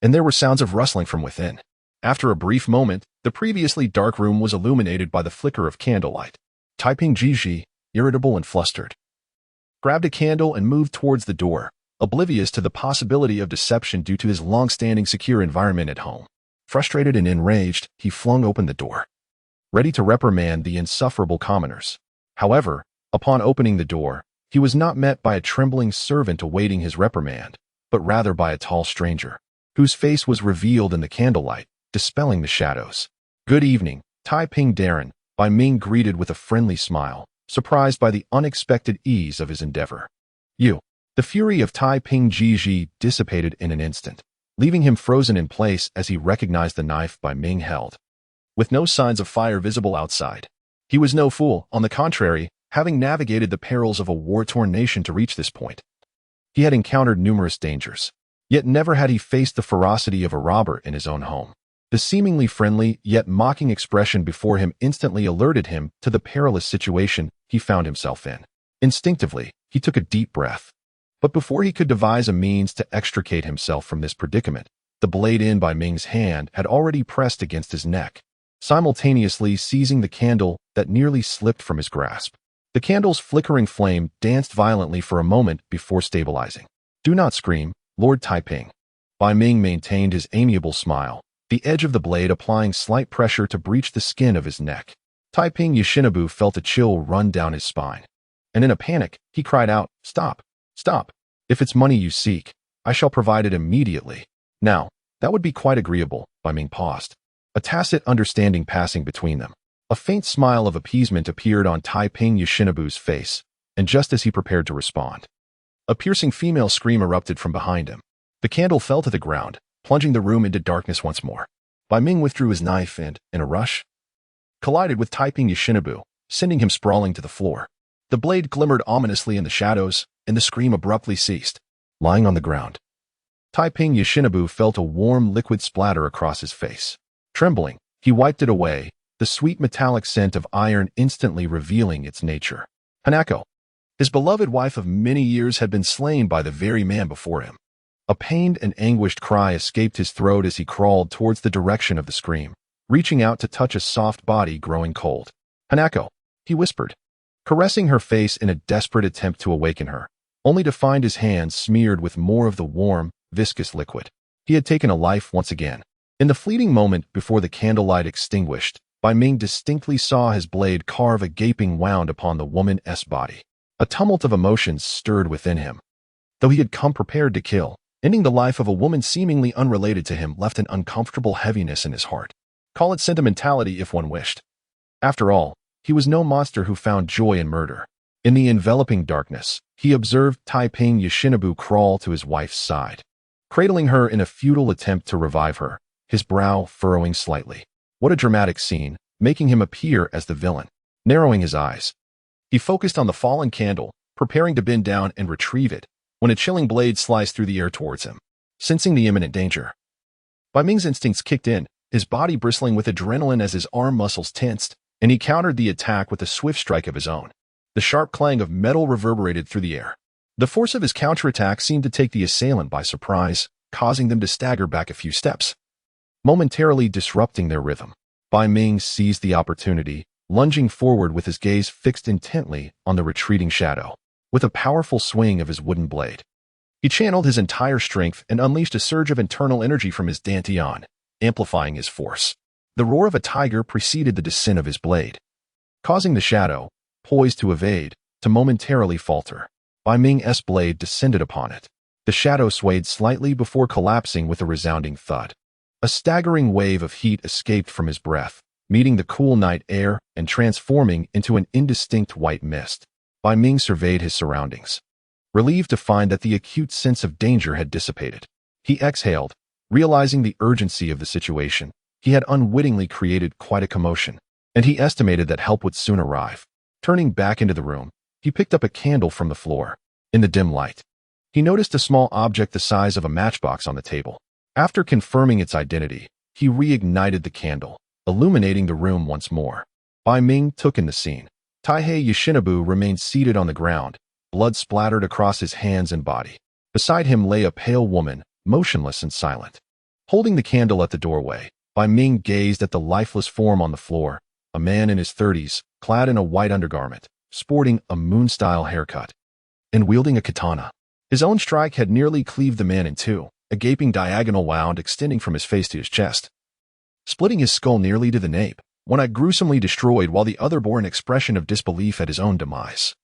and there were sounds of rustling from within. After a brief moment, the previously dark room was illuminated by the flicker of candlelight. Tai Ping Gg, irritable and flustered, grabbed a candle and moved towards the door, oblivious to the possibility of deception due to his long-standing secure environment at home. Frustrated and enraged, he flung open the door, ready to reprimand the insufferable commoners. However, upon opening the door, he was not met by a trembling servant awaiting his reprimand, but rather by a tall stranger, whose face was revealed in the candlelight, dispelling the shadows. "Good evening, Tai Ping Darren," Bai Ming greeted with a friendly smile, surprised by the unexpected ease of his endeavor. "You." The fury of Tai Ping Gg dissipated in an instant, leaving him frozen in place as he recognized the knife Bai Ming held. With no signs of fire visible outside, he was no fool. On the contrary, having navigated the perils of a war-torn nation to reach this point, he had encountered numerous dangers, yet never had he faced the ferocity of a robber in his own home. The seemingly friendly yet mocking expression before him instantly alerted him to the perilous situation he found himself in. Instinctively, he took a deep breath. But before he could devise a means to extricate himself from this predicament, the blade in Bai Ming's hand had already pressed against his neck, simultaneously seizing the candle that nearly slipped from his grasp. The candle's flickering flame danced violently for a moment before stabilizing. "Do not scream, Lord Tai Ping." Bai Ming maintained his amiable smile, the edge of the blade applying slight pressure to breach the skin of his neck. Tai Ping Yoshinobu felt a chill run down his spine, and in a panic, he cried out, "Stop! Stop! If it's money you seek, I shall provide it immediately." "Now, that would be quite agreeable," Bai Ming paused, a tacit understanding passing between them. A faint smile of appeasement appeared on Tai Ping Yoshinobu's face, and just as he prepared to respond, a piercing female scream erupted from behind him. The candle fell to the ground, plunging the room into darkness once more. Bai Ming withdrew his knife and, in a rush, collided with Tai Ping Yoshinobu, sending him sprawling to the floor. The blade glimmered ominously in the shadows, and the scream abruptly ceased. Lying on the ground, Tai Ping Yoshinobu felt a warm liquid splatter across his face. Trembling, he wiped it away, the sweet metallic scent of iron instantly revealing its nature. Hanako, his beloved wife of many years, had been slain by the very man before him. A pained and anguished cry escaped his throat as he crawled towards the direction of the scream, reaching out to touch a soft body growing cold. "Hanako," he whispered, caressing her face in a desperate attempt to awaken her, only to find his hands smeared with more of the warm, viscous liquid. He had taken a life once again. In the fleeting moment before the candlelight extinguished, Bai Ming distinctly saw his blade carve a gaping wound upon the woman's body. A tumult of emotions stirred within him. Though he had come prepared to kill, ending the life of a woman seemingly unrelated to him left an uncomfortable heaviness in his heart. Call it sentimentality if one wished. After all, he was no monster who found joy in murder. In the enveloping darkness, he observed Taiping Yoshinobu crawl to his wife's side, cradling her in a futile attempt to revive her, his brow furrowing slightly. What a dramatic scene, making him appear as the villain. Narrowing his eyes, he focused on the fallen candle, preparing to bend down and retrieve it, when a chilling blade sliced through the air towards him. Sensing the imminent danger, Bai Ming's instincts kicked in, his body bristling with adrenaline as his arm muscles tensed, and he countered the attack with a swift strike of his own. The sharp clang of metal reverberated through the air. The force of his counterattack seemed to take the assailant by surprise, causing them to stagger back a few steps, momentarily disrupting their rhythm. Bai Ming seized the opportunity, lunging forward with his gaze fixed intently on the retreating shadow. With a powerful swing of his wooden blade, he channeled his entire strength and unleashed a surge of internal energy from his dantian, amplifying his force. The roar of a tiger preceded the descent of his blade, causing the shadow, poised to evade, to momentarily falter. Bai Ming's blade descended upon it. The shadow swayed slightly before collapsing with a resounding thud. A staggering wave of heat escaped from his breath, meeting the cool night air and transforming into an indistinct white mist. Bai Ming surveyed his surroundings, relieved to find that the acute sense of danger had dissipated. He exhaled, realizing the urgency of the situation. He had unwittingly created quite a commotion, and he estimated that help would soon arrive. Turning back into the room, he picked up a candle from the floor. In the dim light, he noticed a small object the size of a matchbox on the table. After confirming its identity, he reignited the candle, illuminating the room once more. Bai Ming took in the scene. Taihei Yoshinobu remained seated on the ground, blood splattered across his hands and body. Beside him lay a pale woman, motionless and silent. Holding the candle at the doorway, Bai Ming gazed at the lifeless form on the floor, a man in his 30s, clad in a white undergarment, sporting a moon-style haircut, and wielding a katana. His own strike had nearly cleaved the man in two, a gaping diagonal wound extending from his face to his chest, splitting his skull nearly to the nape. One eye gruesomely destroyed while the other bore an expression of disbelief at his own demise.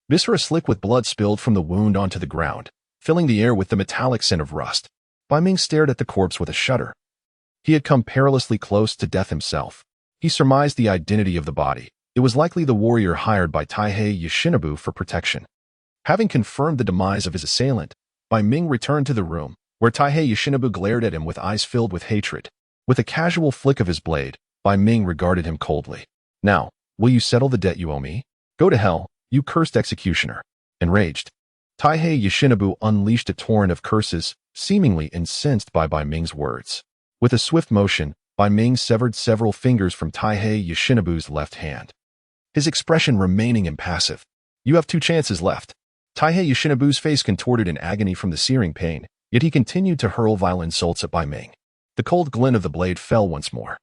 Viscera slick with blood spilled from the wound onto the ground, filling the air with the metallic scent of rust. Bai Ming stared at the corpse with a shudder. He had come perilously close to death himself. He surmised the identity of the body. It was likely the warrior hired by Taihei Yoshinobu for protection. Having confirmed the demise of his assailant, Bai Ming returned to the room, where Taihei Yoshinobu glared at him with eyes filled with hatred. With a casual flick of his blade, Bai Ming regarded him coldly. Now, will you settle the debt you owe me? Go to hell, you cursed executioner. Enraged, Taihei Yoshinobu unleashed a torrent of curses, seemingly incensed by Bai Ming's words. With a swift motion, Bai Ming severed several fingers from Taihei Yoshinobu's left hand, his expression remaining impassive. You have 2 chances left. Taihei Yoshinobu's face contorted in agony from the searing pain, yet he continued to hurl vile insults at Bai Ming. The cold glint of the blade fell once more.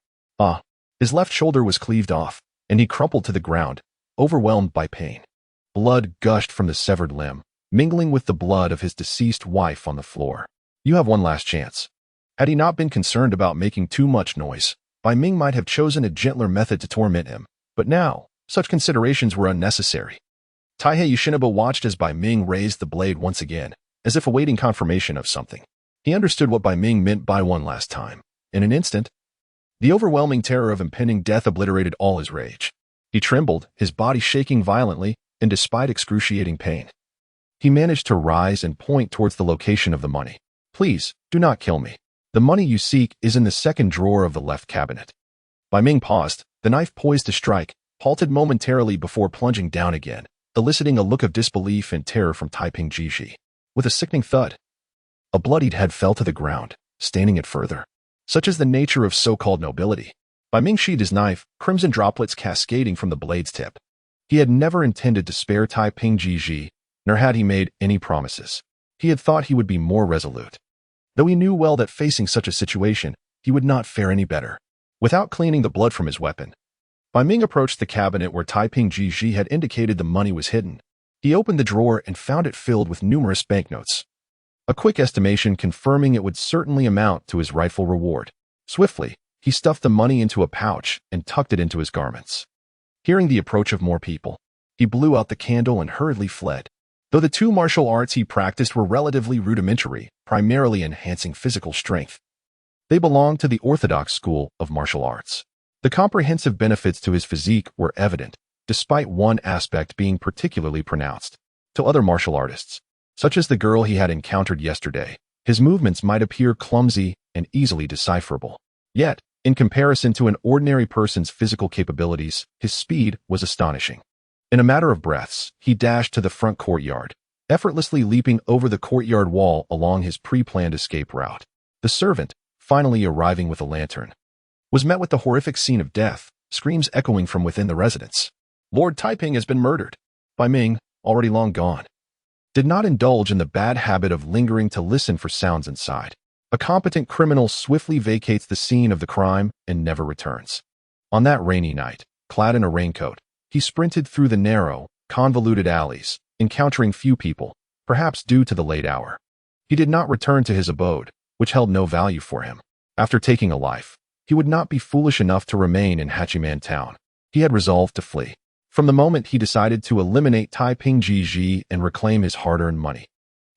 His left shoulder was cleaved off, and he crumpled to the ground, overwhelmed by pain. Blood gushed from the severed limb, mingling with the blood of his deceased wife on the floor. You have one last chance. Had he not been concerned about making too much noise, Bai Ming might have chosen a gentler method to torment him, but now, such considerations were unnecessary. Taihei Yoshinobu watched as Bai Ming raised the blade once again, as if awaiting confirmation of something. He understood what Bai Ming meant by one last time. In an instant, the overwhelming terror of impending death obliterated all his rage. He trembled, his body shaking violently, and despite excruciating pain, he managed to rise and point towards the location of the money. Please, do not kill me. The money you seek is in the second drawer of the left cabinet. Bai Ming paused, the knife poised to strike, halted momentarily before plunging down again, eliciting a look of disbelief and terror from Taiping Jiji. With a sickening thud, a bloodied head fell to the ground, staining it further. Such is the nature of so-called nobility. Bai Ming sheathed his knife, crimson droplets cascading from the blade's tip. He had never intended to spare Taiping Jiji, nor had he made any promises. He had thought he would be more resolute, though he knew well that facing such a situation, he would not fare any better. Without cleaning the blood from his weapon, Bai Ming approached the cabinet where Taiping Jiji had indicated the money was hidden. He opened the drawer and found it filled with numerous banknotes, a quick estimation confirming it would certainly amount to his rightful reward. Swiftly, he stuffed the money into a pouch and tucked it into his garments. Hearing the approach of more people, he blew out the candle and hurriedly fled. Though the 2 martial arts he practiced were relatively rudimentary, primarily enhancing physical strength, they belonged to the orthodox school of martial arts. The comprehensive benefits to his physique were evident, despite one aspect being particularly pronounced. To other martial artists, such as the girl he had encountered yesterday, his movements might appear clumsy and easily decipherable. Yet, in comparison to an ordinary person's physical capabilities, his speed was astonishing. In a matter of breaths, he dashed to the front courtyard, effortlessly leaping over the courtyard wall along his pre-planned escape route. The servant, finally arriving with a lantern, was met with the horrific scene of death, screams echoing from within the residence. Lord Taiping has been murdered. Bai Ming, already long gone, did not indulge in the bad habit of lingering to listen for sounds inside. A competent criminal swiftly vacates the scene of the crime and never returns. On that rainy night, clad in a raincoat, he sprinted through the narrow, convoluted alleys, encountering few people, perhaps due to the late hour. He did not return to his abode, which held no value for him. After taking a life, he would not be foolish enough to remain in Hachiman Town. He had resolved to flee. From the moment he decided to eliminate Taiping Jiji and reclaim his hard-earned money,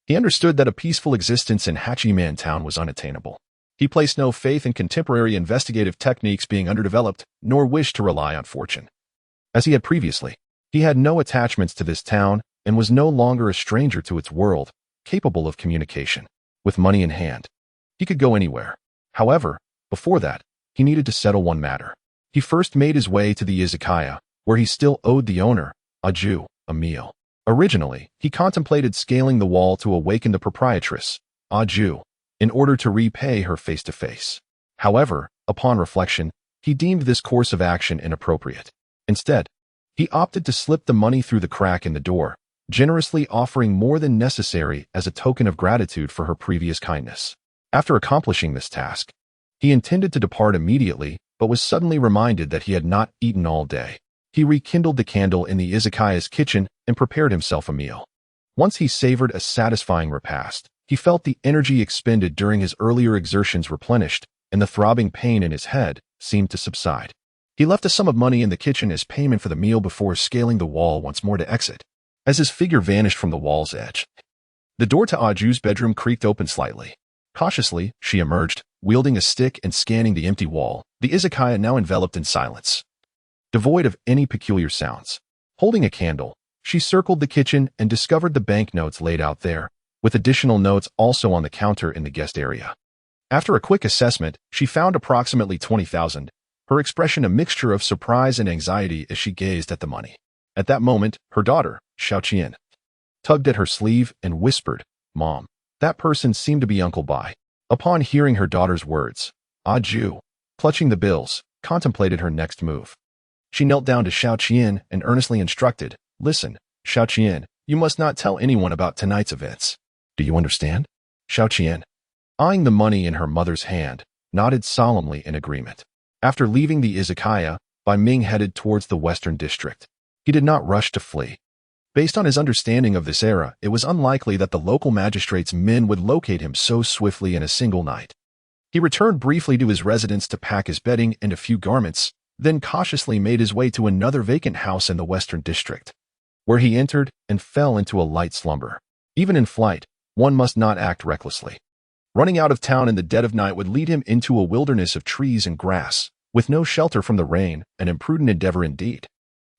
he understood that a peaceful existence in Hachiman Town was unattainable. He placed no faith in contemporary investigative techniques being underdeveloped, nor wished to rely on fortune. As he had previously, he had no attachments to this town and was no longer a stranger to its world, capable of communication. With money in hand, he could go anywhere. However, before that, he needed to settle one matter. He first made his way to the izakaya, where he still owed the owner, a Jew, a meal. Originally, he contemplated scaling the wall to awaken the proprietress, a Jew, in order to repay her face-to-face. However, upon reflection, he deemed this course of action inappropriate. Instead, he opted to slip the money through the crack in the door, generously offering more than necessary as a token of gratitude for her previous kindness. After accomplishing this task, he intended to depart immediately, but was suddenly reminded that he had not eaten all day. He rekindled the candle in the izakaya's kitchen and prepared himself a meal. Once he savored a satisfying repast, he felt the energy expended during his earlier exertions replenished, and the throbbing pain in his head seemed to subside. He left a sum of money in the kitchen as payment for the meal before scaling the wall once more to exit. As his figure vanished from the wall's edge, the door to Aju's bedroom creaked open slightly. Cautiously, she emerged, wielding a stick and scanning the empty wall, the izakaya now enveloped in silence, devoid of any peculiar sounds. Holding a candle, she circled the kitchen and discovered the banknotes laid out there, with additional notes also on the counter in the guest area. After a quick assessment, she found approximately 20,000, her expression a mixture of surprise and anxiety as she gazed at the money. At that moment, her daughter, Xiaoqian, tugged at her sleeve and whispered, "Mom, that person seemed to be Uncle Bai." Upon hearing her daughter's words, Aju, clutching the bills, contemplated her next move. She knelt down to Xiaoqian and earnestly instructed, "Listen, Xiaoqian, you must not tell anyone about tonight's events. Do you understand?" Xiaoqian, eyeing the money in her mother's hand, nodded solemnly in agreement. After leaving the izakaya, Bai Ming headed towards the western district. He did not rush to flee. Based on his understanding of this era, it was unlikely that the local magistrate's men would locate him so swiftly in a single night. He returned briefly to his residence to pack his bedding and a few garments, then cautiously made his way to another vacant house in the western district, where he entered and fell into a light slumber. Even in flight, one must not act recklessly. Running out of town in the dead of night would lead him into a wilderness of trees and grass, with no shelter from the rain, an imprudent endeavor indeed.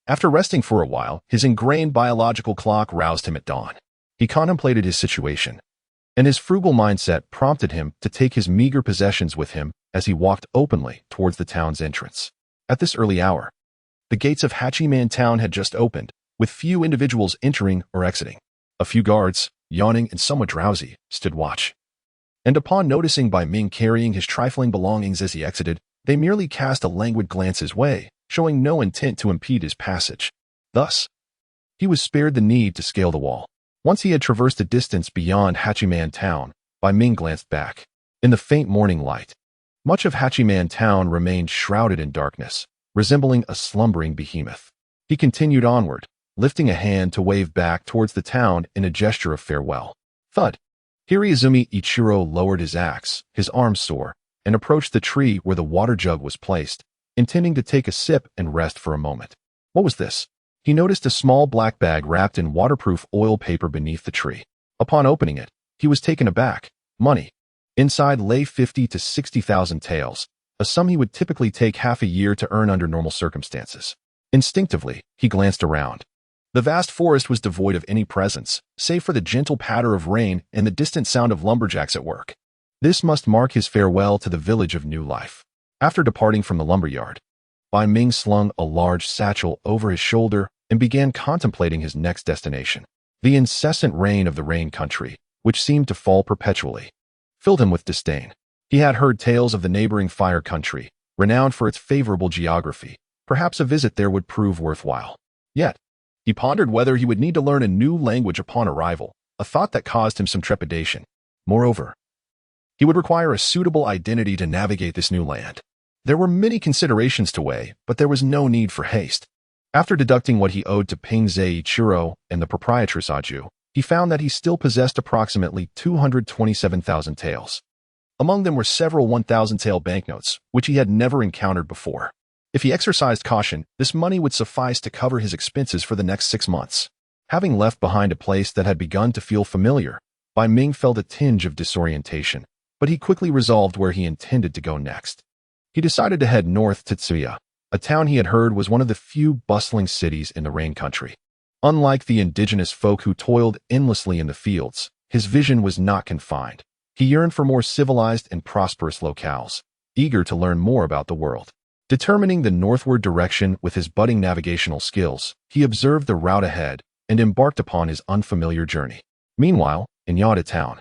After resting for a while, his ingrained biological clock roused him at dawn. He contemplated his situation, and his frugal mindset prompted him to take his meager possessions with him as he walked openly towards the town's entrance. At this early hour, the gates of Hachiman Town had just opened, with few individuals entering or exiting. A few guards, yawning and somewhat drowsy, stood watch. And upon noticing Bai Ming carrying his trifling belongings as he exited, they merely cast a languid glance his way, showing no intent to impede his passage. Thus, he was spared the need to scale the wall. Once he had traversed a distance beyond Hachiman Town, Bai Ming glanced back. In the faint morning light, much of Hachiman Town remained shrouded in darkness, resembling a slumbering behemoth. He continued onward, lifting a hand to wave back towards the town in a gesture of farewell. Thud! Hiraizumi Ichiro lowered his axe, his arm sore, and approached the tree where the water jug was placed, intending to take a sip and rest for a moment. What was this? He noticed a small black bag wrapped in waterproof oil paper beneath the tree. Upon opening it, he was taken aback. Money. Inside lay 50 to 60,000 taels, a sum he would typically take half a year to earn under normal circumstances. Instinctively, he glanced around. The vast forest was devoid of any presence, save for the gentle patter of rain and the distant sound of lumberjacks at work. This must mark his farewell to the village of new life. After departing from the lumberyard, Bai Ming slung a large satchel over his shoulder and began contemplating his next destination. The incessant rain of the rain country, which seemed to fall perpetually, filled him with disdain. He had heard tales of the neighboring fire country, renowned for its favorable geography. Perhaps a visit there would prove worthwhile. Yet, he pondered whether he would need to learn a new language upon arrival, a thought that caused him some trepidation. Moreover, he would require a suitable identity to navigate this new land. There were many considerations to weigh, but there was no need for haste. After deducting what he owed to Ping Zei Churo and the proprietress Aju, he found that he still possessed approximately 227,000 taels. Among them were several 1,000-tael banknotes, which he had never encountered before. If he exercised caution, this money would suffice to cover his expenses for the next 6 months. Having left behind a place that had begun to feel familiar, Bai Ming felt a tinge of disorientation, but he quickly resolved where he intended to go next. He decided to head north to Tsuya, a town he had heard was one of the few bustling cities in the rain country. Unlike the indigenous folk who toiled endlessly in the fields, his vision was not confined. He yearned for more civilized and prosperous locales, eager to learn more about the world. Determining the northward direction with his budding navigational skills, he observed the route ahead and embarked upon his unfamiliar journey. Meanwhile, in Yada town,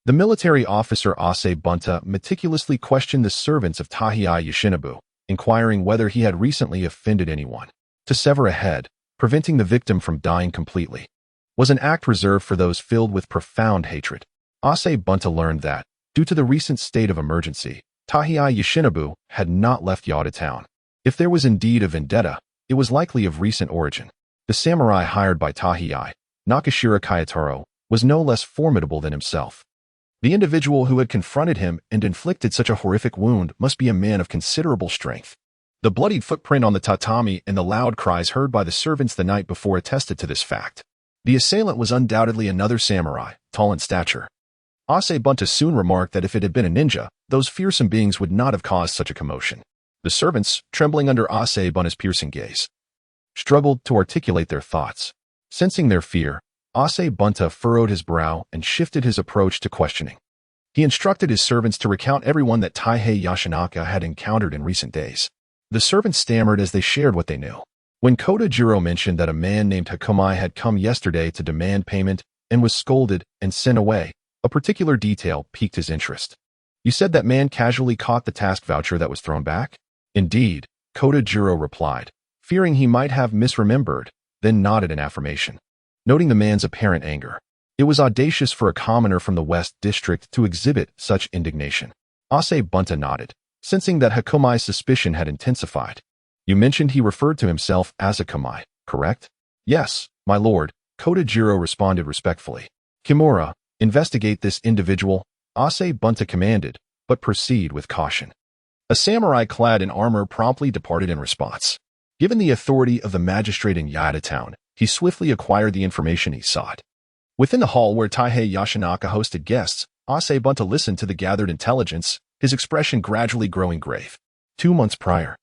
the military officer Ase Bunta meticulously questioned the servants of Tahii Yoshinobu, inquiring whether he had recently offended anyone. To sever a head, preventing the victim from dying completely, was an act reserved for those filled with profound hatred. Ase Bunta learned that, due to the recent state of emergency, Tahii Yoshinobu had not left Yada town. If there was indeed a vendetta, it was likely of recent origin. The samurai hired by Tahii, Nakashira Kayataro, was no less formidable than himself. The individual who had confronted him and inflicted such a horrific wound must be a man of considerable strength. The bloodied footprint on the tatami and the loud cries heard by the servants the night before attested to this fact. The assailant was undoubtedly another samurai, tall in stature. Ase Bunta soon remarked that if it had been a ninja, those fearsome beings would not have caused such a commotion. The servants, trembling under Ase Bunta's piercing gaze, struggled to articulate their thoughts. Sensing their fear, Ase Bunta furrowed his brow and shifted his approach to questioning. He instructed his servants to recount everyone that Taihei Yashinaka had encountered in recent days. The servants stammered as they shared what they knew. When Kota Jiro mentioned that a man named Hakumai had come yesterday to demand payment and was scolded and sent away, a particular detail piqued his interest. You said that man casually caught the task voucher that was thrown back? Indeed, Kota Jiro replied, fearing he might have misremembered, then nodded in affirmation. Noting the man's apparent anger, it was audacious for a commoner from the West District to exhibit such indignation. Ase Bunta nodded, sensing that Hakumai's suspicion had intensified. You mentioned he referred to himself as Hakumai, correct? Yes, my lord, Kota Jiro responded respectfully. Kimura, investigate this individual, Ase Bunta commanded, but proceed with caution. A samurai clad in armor promptly departed in response. Given the authority of the magistrate in Yada town, he swiftly acquired the information he sought. Within the hall where Taihei Yashinaka hosted guests, Ase Bunta listened to the gathered intelligence, his expression gradually growing grave. 2 months prior,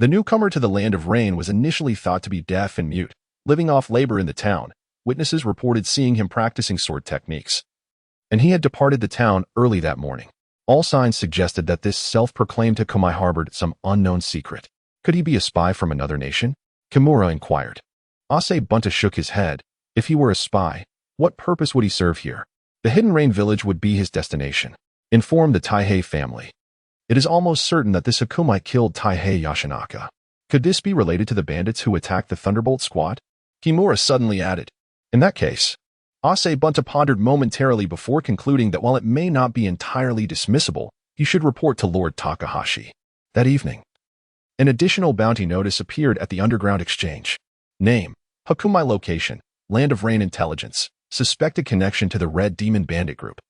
the newcomer to the land of rain was initially thought to be deaf and mute, living off labor in the town. Witnesses reported seeing him practicing sword techniques, and he had departed the town early that morning. All signs suggested that this self-proclaimed Hakumai harbored some unknown secret. Could he be a spy from another nation? Kimura inquired. Ase Bunta shook his head. If he were a spy, what purpose would he serve here? The Hidden Rain village would be his destination. Informed the Taihei family. It is almost certain that this Hakumai killed Taihei Yashinaka. Could this be related to the bandits who attacked the Thunderbolt squad? Kimura suddenly added. In that case, Ase Bunta pondered momentarily before concluding that while it may not be entirely dismissible, he should report to Lord Takahashi. That evening, an additional bounty notice appeared at the underground exchange. Name, Hakumai location, Land of Rain intelligence, suspected connection to the Red Demon Bandit Group.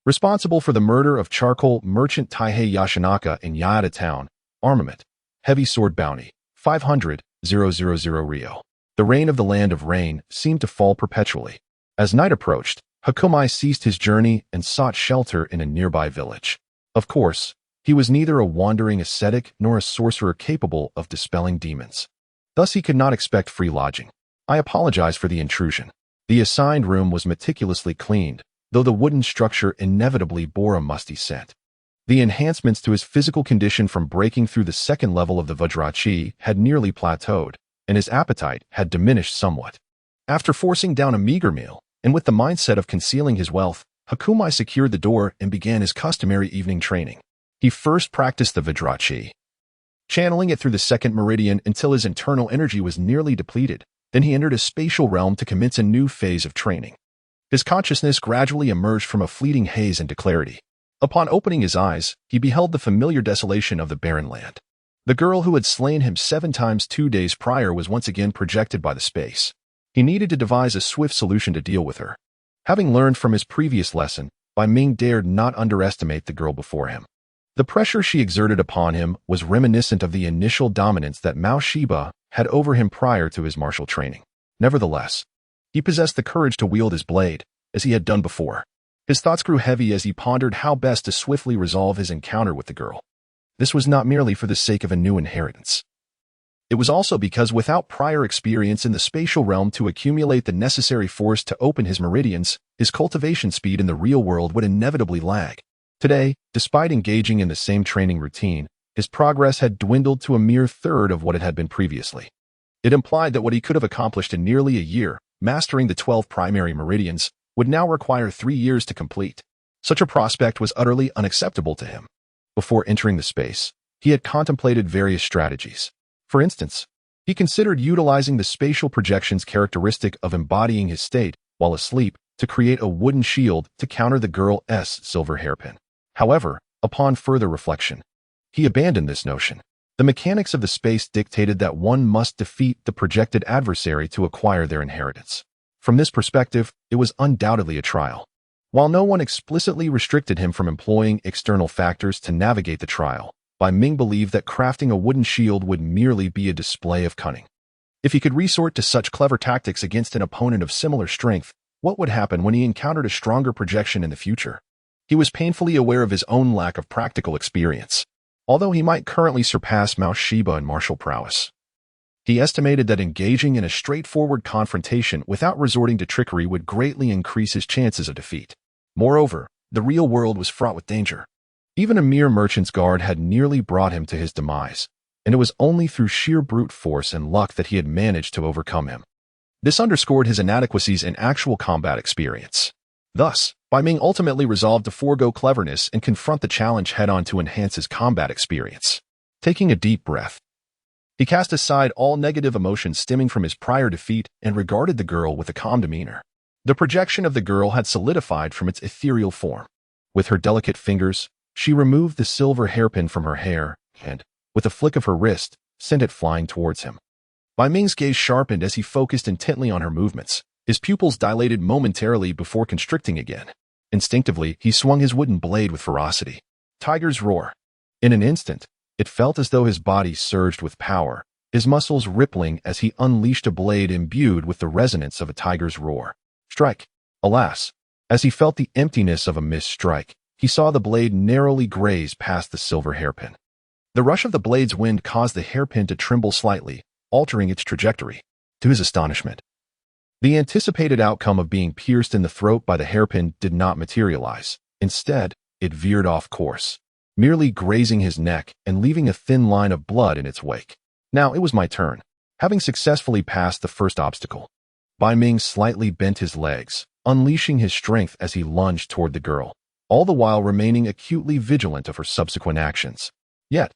Responsible for the murder of charcoal merchant Taihei Yashinaka in Yada town, armament, heavy sword bounty, 500,000 Rio. The rain of the Land of Rain seemed to fall perpetually. As night approached, Hakumai ceased his journey and sought shelter in a nearby village. Of course, he was neither a wandering ascetic nor a sorcerer capable of dispelling demons. Thus he could not expect free lodging. I apologize for the intrusion. The assigned room was meticulously cleaned, though the wooden structure inevitably bore a musty scent. The enhancements to his physical condition from breaking through the second level of the Vajrachi had nearly plateaued, and his appetite had diminished somewhat. After forcing down a meager meal, and with the mindset of concealing his wealth, Hakumai secured the door and began his customary evening training. He first practiced the Vajrachi, channeling it through the second meridian until his internal energy was nearly depleted. Then he entered a spatial realm to commence a new phase of training. His consciousness gradually emerged from a fleeting haze into clarity. Upon opening his eyes, he beheld the familiar desolation of the barren land. The girl who had slain him 7 times 2 days prior was once again projected by the space. He needed to devise a swift solution to deal with her. Having learned from his previous lesson, Bai Ming dared not underestimate the girl before him. The pressure she exerted upon him was reminiscent of the initial dominance that Mao Shiba had over him prior to his martial training. Nevertheless, he possessed the courage to wield his blade, as he had done before. His thoughts grew heavy as he pondered how best to swiftly resolve his encounter with the girl. This was not merely for the sake of a new inheritance. It was also because without prior experience in the spatial realm to accumulate the necessary force to open his meridians, his cultivation speed in the real world would inevitably lag. Today, despite engaging in the same training routine, his progress had dwindled to a mere third of what it had been previously. It implied that what he could have accomplished in nearly a year, mastering the 12 primary meridians, would now require 3 years to complete. Such a prospect was utterly unacceptable to him. Before entering the space, he had contemplated various strategies. For instance, he considered utilizing the spatial projections characteristic of embodying his state while asleep to create a wooden shield to counter the girl's silver hairpin. However, upon further reflection, he abandoned this notion. The mechanics of the space dictated that one must defeat the projected adversary to acquire their inheritance. From this perspective, it was undoubtedly a trial. While no one explicitly restricted him from employing external factors to navigate the trial, Bai Ming believed that crafting a wooden shield would merely be a display of cunning. If he could resort to such clever tactics against an opponent of similar strength, what would happen when he encountered a stronger projection in the future? He was painfully aware of his own lack of practical experience. Although he might currently surpass Mao Shiba in martial prowess, he estimated that engaging in a straightforward confrontation without resorting to trickery would greatly increase his chances of defeat. Moreover, the real world was fraught with danger. Even a mere merchant's guard had nearly brought him to his demise, and it was only through sheer brute force and luck that he had managed to overcome him. This underscored his inadequacies in actual combat experience. Thus, Bai Ming ultimately resolved to forego cleverness and confront the challenge head-on to enhance his combat experience. Taking a deep breath, he cast aside all negative emotions stemming from his prior defeat and regarded the girl with a calm demeanor. The projection of the girl had solidified from its ethereal form. With her delicate fingers, she removed the silver hairpin from her hair and, with a flick of her wrist, sent it flying towards him. Bai Ming's gaze sharpened as he focused intently on her movements. His pupils dilated momentarily before constricting again. Instinctively, he swung his wooden blade with ferocity. Tiger's roar. In an instant, it felt as though his body surged with power, his muscles rippling as he unleashed a blade imbued with the resonance of a tiger's roar. Strike. Alas, as he felt the emptiness of a missed strike, he saw the blade narrowly graze past the silver hairpin. The rush of the blade's wind caused the hairpin to tremble slightly, altering its trajectory. To his astonishment, the anticipated outcome of being pierced in the throat by the hairpin did not materialize. Instead, it veered off course, merely grazing his neck and leaving a thin line of blood in its wake. Now it was my turn. Having successfully passed the first obstacle, Bai Ming slightly bent his legs, unleashing his strength as he lunged toward the girl, all the while remaining acutely vigilant of her subsequent actions. Yet,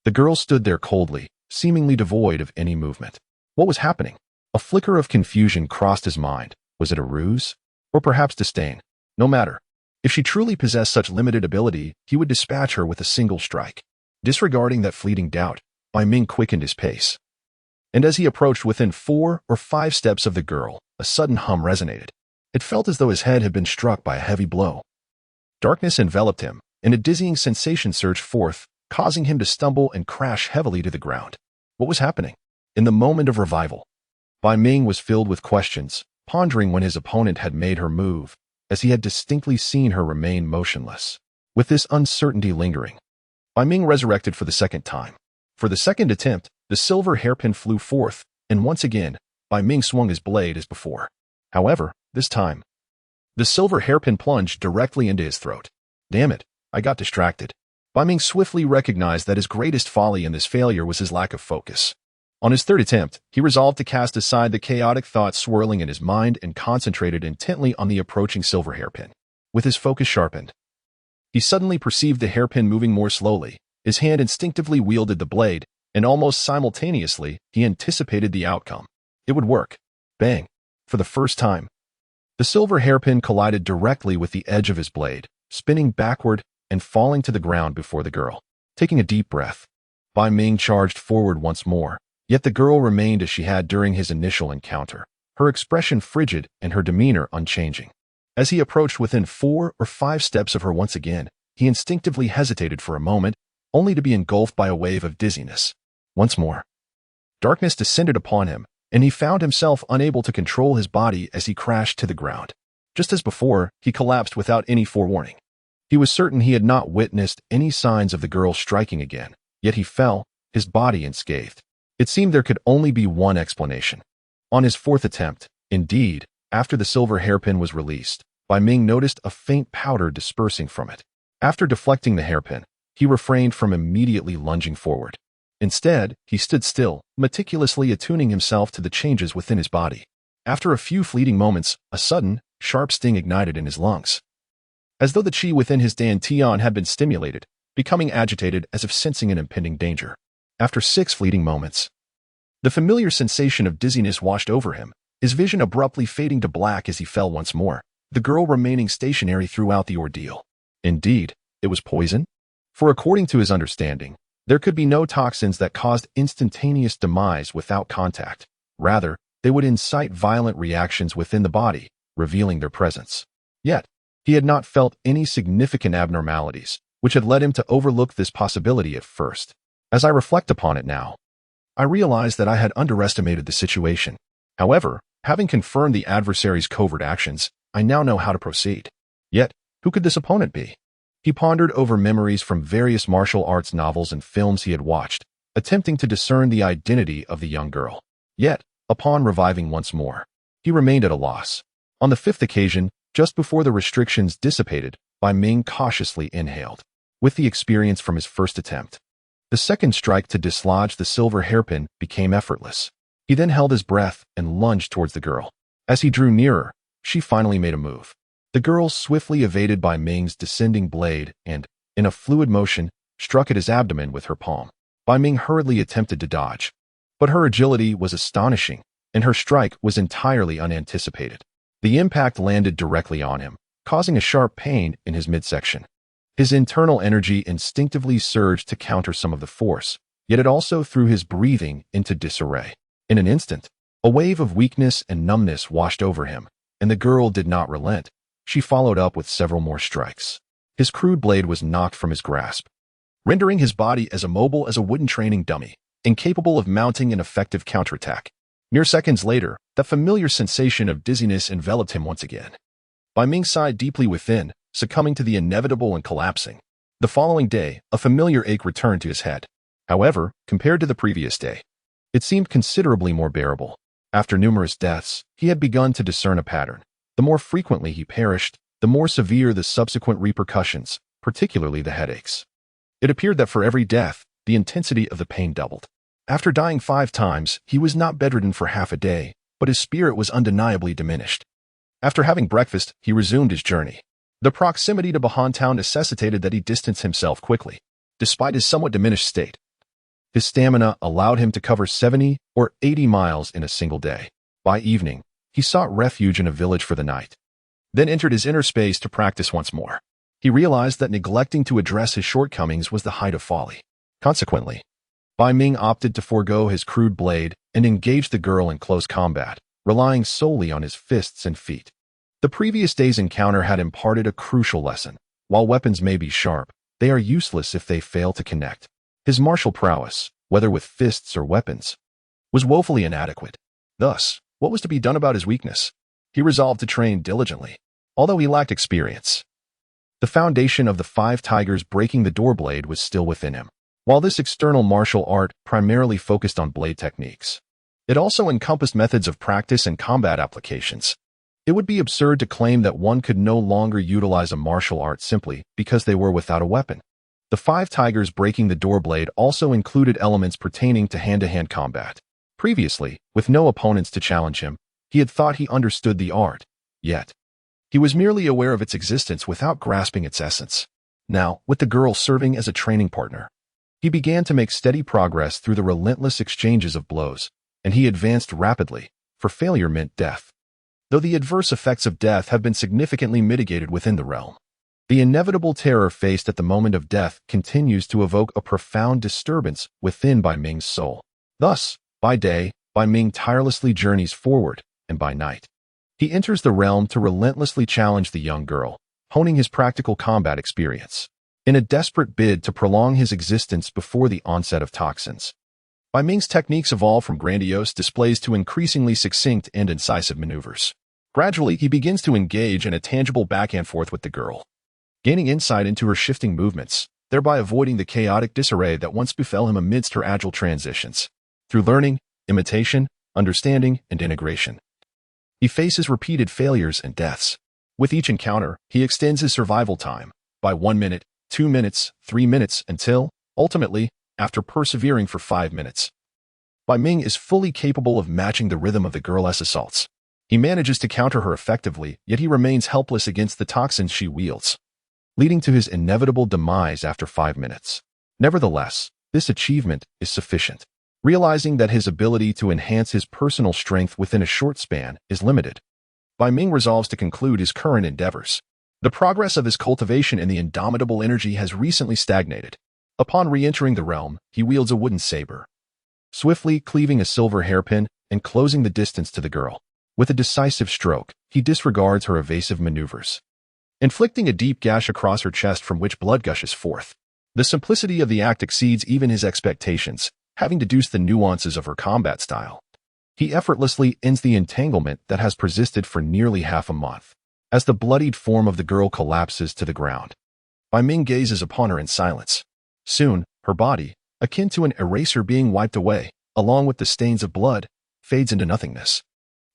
the girl stood there coldly, seemingly devoid of any movement. What was happening? A flicker of confusion crossed his mind. Was it a ruse? Or perhaps disdain? No matter. If she truly possessed such limited ability, he would dispatch her with a single strike. Disregarding that fleeting doubt, Bai Ming quickened his pace. And as he approached within 4 or 5 steps of the girl, a sudden hum resonated. It felt as though his head had been struck by a heavy blow. Darkness enveloped him, and a dizzying sensation surged forth, causing him to stumble and crash heavily to the ground. What was happening? In the moment of revival, Bai Ming was filled with questions, pondering when his opponent had made her move, as he had distinctly seen her remain motionless. With this uncertainty lingering, Bai Ming resurrected for the second time. For the second attempt, the silver hairpin flew forth, and once again, Bai Ming swung his blade as before. However, this time, the silver hairpin plunged directly into his throat. Damn it, I got distracted. Bai Ming swiftly recognized that his greatest folly in this failure was his lack of focus. On his third attempt, he resolved to cast aside the chaotic thoughts swirling in his mind and concentrated intently on the approaching silver hairpin. With his focus sharpened, he suddenly perceived the hairpin moving more slowly. His hand instinctively wielded the blade, and almost simultaneously, he anticipated the outcome. It would work. Bang! For the first time, the silver hairpin collided directly with the edge of his blade, spinning backward and falling to the ground before the girl. Taking a deep breath, Bai Ming charged forward once more, yet the girl remained as she had during his initial encounter, her expression frigid and her demeanor unchanging. As he approached within 4 or 5 steps of her once again, he instinctively hesitated for a moment, only to be engulfed by a wave of dizziness. Once more, darkness descended upon him, and he found himself unable to control his body as he crashed to the ground. Just as before, he collapsed without any forewarning. He was certain he had not witnessed any signs of the girl striking again, yet he fell, his body unscathed. It seemed there could only be one explanation. On his 4th attempt, indeed, after the silver hairpin was released, Bai Ming noticed a faint powder dispersing from it. After deflecting the hairpin, he refrained from immediately lunging forward. Instead, he stood still, meticulously attuning himself to the changes within his body. After a few fleeting moments, a sudden, sharp sting ignited in his lungs, as though the qi within his dantian had been stimulated, becoming agitated as if sensing an impending danger. After 6 fleeting moments, the familiar sensation of dizziness washed over him, his vision abruptly fading to black as he fell once more, the girl remaining stationary throughout the ordeal. Indeed, it was poison? For according to his understanding, there could be no toxins that caused instantaneous demise without contact. Rather, they would incite violent reactions within the body, revealing their presence. Yet, he had not felt any significant abnormalities, which had led him to overlook this possibility at first. As I reflect upon it now, I realize that I had underestimated the situation. However, having confirmed the adversary's covert actions, I now know how to proceed. Yet, who could this opponent be? He pondered over memories from various martial arts novels and films he had watched, attempting to discern the identity of the young girl. Yet, upon reviving once more, he remained at a loss. On the 5th occasion, just before the restrictions dissipated, Bai Ming cautiously inhaled. With the experience from his first attempt, the second strike to dislodge the silver hairpin became effortless. He then held his breath and lunged towards the girl. As he drew nearer, she finally made a move. The girl swiftly evaded Bai Ming's descending blade and, in a fluid motion, struck at his abdomen with her palm. Bai Ming hurriedly attempted to dodge, but her agility was astonishing, and her strike was entirely unanticipated. The impact landed directly on him, causing a sharp pain in his midsection. His internal energy instinctively surged to counter some of the force, yet it also threw his breathing into disarray. In an instant, a wave of weakness and numbness washed over him, and the girl did not relent. She followed up with several more strikes. His crude blade was knocked from his grasp, rendering his body as immobile as a wooden training dummy, incapable of mounting an effective counterattack. Mere seconds later, that familiar sensation of dizziness enveloped him once again. Bai Ming sighed deeply within, succumbing to the inevitable and collapsing. The following day, a familiar ache returned to his head. However, compared to the previous day, it seemed considerably more bearable. After numerous deaths, he had begun to discern a pattern. The more frequently he perished, the more severe the subsequent repercussions, particularly the headaches. It appeared that for every death, the intensity of the pain doubled. After dying 5 times, he was not bedridden for half a day, but his spirit was undeniably diminished. After having breakfast, he resumed his journey. The proximity to Bahan Town necessitated that he distance himself quickly. Despite his somewhat diminished state, his stamina allowed him to cover 70 or 80 miles in a single day. By evening, he sought refuge in a village for the night, then entered his inner space to practice once more. He realized that neglecting to address his shortcomings was the height of folly. Consequently, Bai Ming opted to forego his crude blade and engage the girl in close combat, relying solely on his fists and feet. The previous day's encounter had imparted a crucial lesson. While weapons may be sharp, they are useless if they fail to connect. His martial prowess, whether with fists or weapons, was woefully inadequate. Thus, what was to be done about his weakness? He resolved to train diligently, although he lacked experience. The foundation of the 5 tigers breaking the door blade was still within him. While this external martial art primarily focused on blade techniques, It also encompassed methods of practice and combat applications. It would be absurd to claim that one could no longer utilize a martial art simply because they were without a weapon. The 5 tigers breaking the door blade also included elements pertaining to hand-to-hand combat. Previously, with no opponents to challenge him, he had thought he understood the art, yet he was merely aware of its existence without grasping its essence. Now, with the girl serving as a training partner, he began to make steady progress through the relentless exchanges of blows, and he advanced rapidly, for failure meant death. Though the adverse effects of death have been significantly mitigated within the realm, the inevitable terror faced at the moment of death continues to evoke a profound disturbance within Bai Ming's soul. Thus, by day, Bai Ming tirelessly journeys forward, and by night, he enters the realm to relentlessly challenge the young girl, honing his practical combat experience, in a desperate bid to prolong his existence before the onset of toxins. Bai Ming's techniques evolve from grandiose displays to increasingly succinct and incisive maneuvers. Gradually, he begins to engage in a tangible back-and-forth with the girl, gaining insight into her shifting movements, thereby avoiding the chaotic disarray that once befell him amidst her agile transitions. Through learning, imitation, understanding, and integration, he faces repeated failures and deaths. With each encounter, he extends his survival time by 1 minute, 2 minutes, 3 minutes, until, ultimately, after persevering for 5 minutes, Bai Ming is fully capable of matching the rhythm of the girl's assaults. He manages to counter her effectively, yet he remains helpless against the toxins she wields, leading to his inevitable demise after 5 minutes. Nevertheless, this achievement is sufficient. Realizing that his ability to enhance his personal strength within a short span is limited, Bai Ming resolves to conclude his current endeavors. The progress of his cultivation in the indomitable energy has recently stagnated. Upon re-entering the realm, he wields a wooden saber, swiftly cleaving a silver hairpin and closing the distance to the girl. With a decisive stroke, he disregards her evasive maneuvers, inflicting a deep gash across her chest from which blood gushes forth. The simplicity of the act exceeds even his expectations, having deduced the nuances of her combat style. He effortlessly ends the entanglement that has persisted for nearly half a month. As the bloodied form of the girl collapses to the ground, Bai Ming gazes upon her in silence. Soon, her body, akin to an eraser being wiped away, along with the stains of blood, fades into nothingness.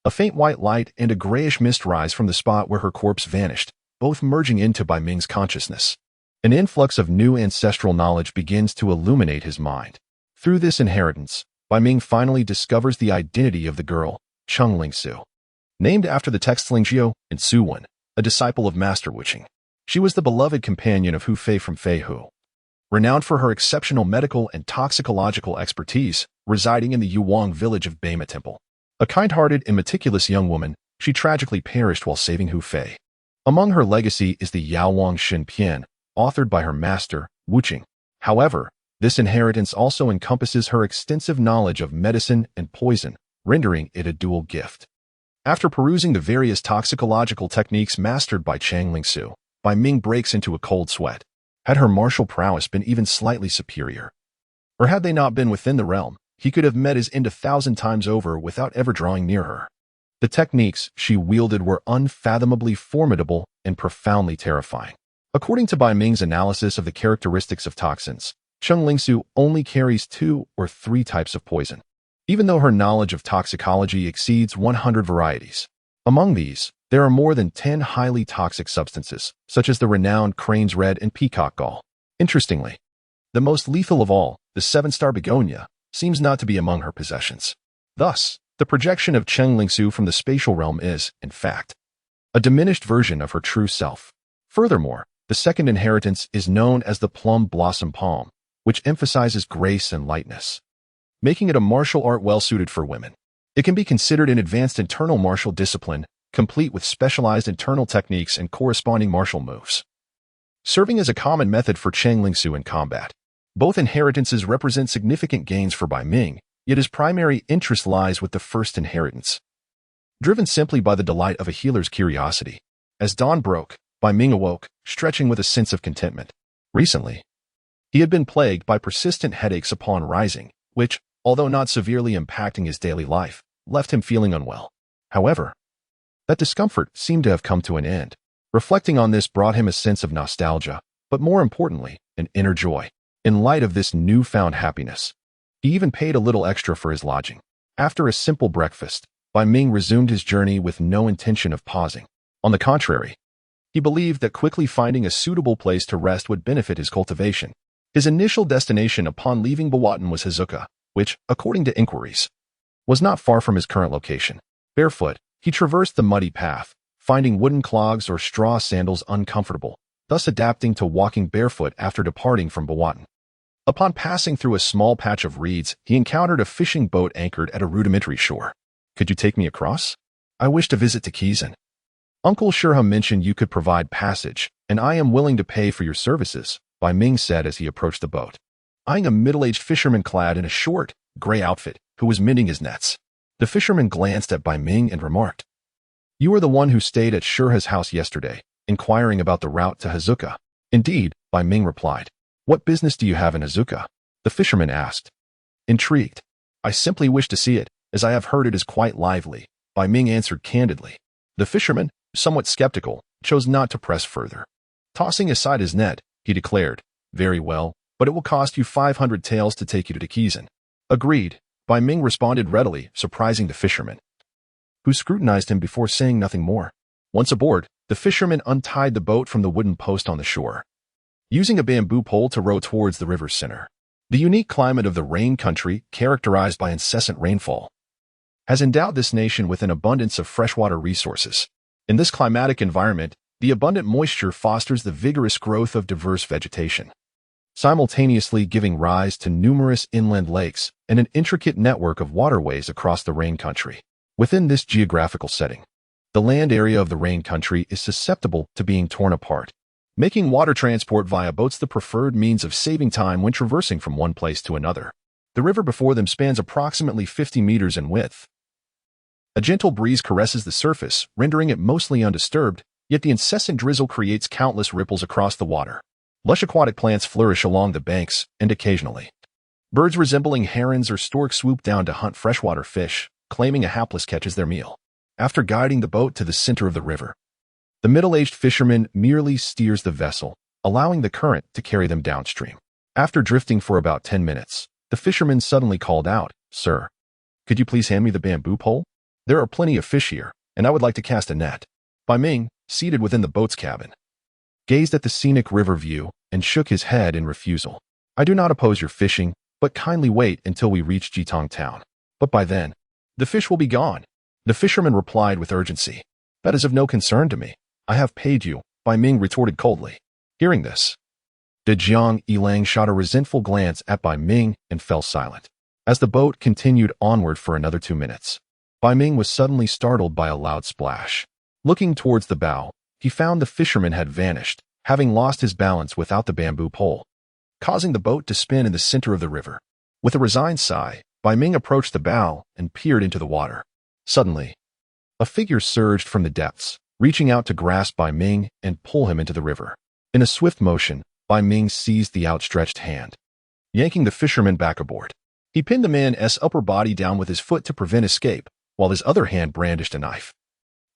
A faint white light and a grayish mist rise from the spot where her corpse vanished, both merging into Bai Ming's consciousness. An influx of new ancestral knowledge begins to illuminate his mind. Through this inheritance, Bai Ming finally discovers the identity of the girl, Cheng Lingsu. Named after the text Lingxiu and Suwen, a disciple of Master Wuching, she was the beloved companion of Hu Fei from Fei Hu. Renowned for her exceptional medical and toxicological expertise, residing in the Yuwang village of Beima Temple. A kind-hearted and meticulous young woman, she tragically perished while saving Hu Fei. Among her legacy is the Yaowang Shen Pian, authored by her master, Wuching. However, this inheritance also encompasses her extensive knowledge of medicine and poison, rendering it a dual gift. After perusing the various toxicological techniques mastered by Cheng Lingsu, Bai Ming breaks into a cold sweat. Had her martial prowess been even slightly superior, or had they not been within the realm, he could have met his end 1,000 times over without ever drawing near her. The techniques she wielded were unfathomably formidable and profoundly terrifying. According to Bai Ming's analysis of the characteristics of toxins, Cheng Lingsu only carries 2 or 3 types of poison, even though her knowledge of toxicology exceeds 100 varieties. Among these, there are more than 10 highly toxic substances, such as the renowned crane's red and peacock gall. Interestingly, the most lethal of all, the 7-star begonia, seems not to be among her possessions. Thus, the projection of Cheng Lingsu from the spatial realm is, in fact, a diminished version of her true self. Furthermore, the second inheritance is known as the plum blossom palm, which emphasizes grace and lightness, making it a martial art well-suited for women. It can be considered an advanced internal martial discipline, complete with specialized internal techniques and corresponding martial moves, serving as a common method for Cheng Lingsu in combat. Both inheritances represent significant gains for Bai Ming, yet his primary interest lies with the first inheritance. Driven simply by the delight of a healer's curiosity, as dawn broke, Bai Ming awoke, stretching with a sense of contentment. Recently, he had been plagued by persistent headaches upon rising, which, although not severely impacting his daily life, left him feeling unwell. However, that discomfort seemed to have come to an end. Reflecting on this brought him a sense of nostalgia, but more importantly, an inner joy. In light of this newfound happiness, he even paid a little extra for his lodging. After a simple breakfast, Bai Ming resumed his journey with no intention of pausing. On the contrary, he believed that quickly finding a suitable place to rest would benefit his cultivation. His initial destination upon leaving Bawatan was Hazuka, which, according to inquiries, was not far from his current location. Barefoot, he traversed the muddy path, finding wooden clogs or straw sandals uncomfortable, thus adapting to walking barefoot after departing from Bawatan. Upon passing through a small patch of reeds, he encountered a fishing boat anchored at a rudimentary shore. "Could you take me across? I wish to visit Takizan. Uncle Shurha mentioned you could provide passage, and I am willing to pay for your services," Bai Ming said as he approached the boat, eyeing a middle-aged fisherman clad in a short, gray outfit who was mending his nets. The fisherman glanced at Bai Ming and remarked, "You are the one who stayed at Shurha's house yesterday, inquiring about the route to Hazuka." "Indeed," Bai Ming replied. "What business do you have in Hazuka?" the fisherman asked. Intrigued, "I simply wish to see it, as I have heard it is quite lively," Bai Ming answered candidly. The fisherman, somewhat skeptical, chose not to press further. Tossing aside his net, he declared, "Very well, but it will cost you 500 taels to take you to Takizan." "Agreed," Bai Ming responded readily, surprising the fisherman, who scrutinized him before saying nothing more. Once aboard, the fisherman untied the boat from the wooden post on the shore, using a bamboo pole to row towards the river's center. The unique climate of the rain country, characterized by incessant rainfall, has endowed this nation with an abundance of freshwater resources. In this climatic environment, the abundant moisture fosters the vigorous growth of diverse vegetation, simultaneously giving rise to numerous inland lakes and an intricate network of waterways across the rain country. Within this geographical setting, the land area of the rain country is susceptible to being torn apart, making water transport via boats the preferred means of saving time when traversing from one place to another. The river before them spans approximately 50 meters in width. A gentle breeze caresses the surface, rendering it mostly undisturbed, yet the incessant drizzle creates countless ripples across the water. Lush aquatic plants flourish along the banks, and occasionally, birds resembling herons or storks swoop down to hunt freshwater fish, claiming a hapless catch as their meal. After guiding the boat to the center of the river, the middle-aged fisherman merely steers the vessel, allowing the current to carry them downstream. After drifting for about 10 minutes, the fisherman suddenly called out, "Sir, could you please hand me the bamboo pole? There are plenty of fish here, and I would like to cast a net." Bai Ming, seated within the boat's cabin, gazed at the scenic river view and shook his head in refusal. "I do not oppose your fishing, but kindly wait until we reach Jitong town. But by then, the fish will be gone." The fisherman replied with urgency, "That is of no concern to me. I have paid you," Bai Ming retorted coldly. Hearing this, De Jiang Yilang shot a resentful glance at Bai Ming and fell silent. As the boat continued onward for another 2 minutes, Bai Ming was suddenly startled by a loud splash. Looking towards the bow, he found the fisherman had vanished, having lost his balance without the bamboo pole, causing the boat to spin in the center of the river. With a resigned sigh, Bai Ming approached the bow and peered into the water. Suddenly, a figure surged from the depths, reaching out to grasp Bai Ming and pull him into the river. In a swift motion, Bai Ming seized the outstretched hand, yanking the fisherman back aboard. He pinned the man's upper body down with his foot to prevent escape, while his other hand brandished a knife,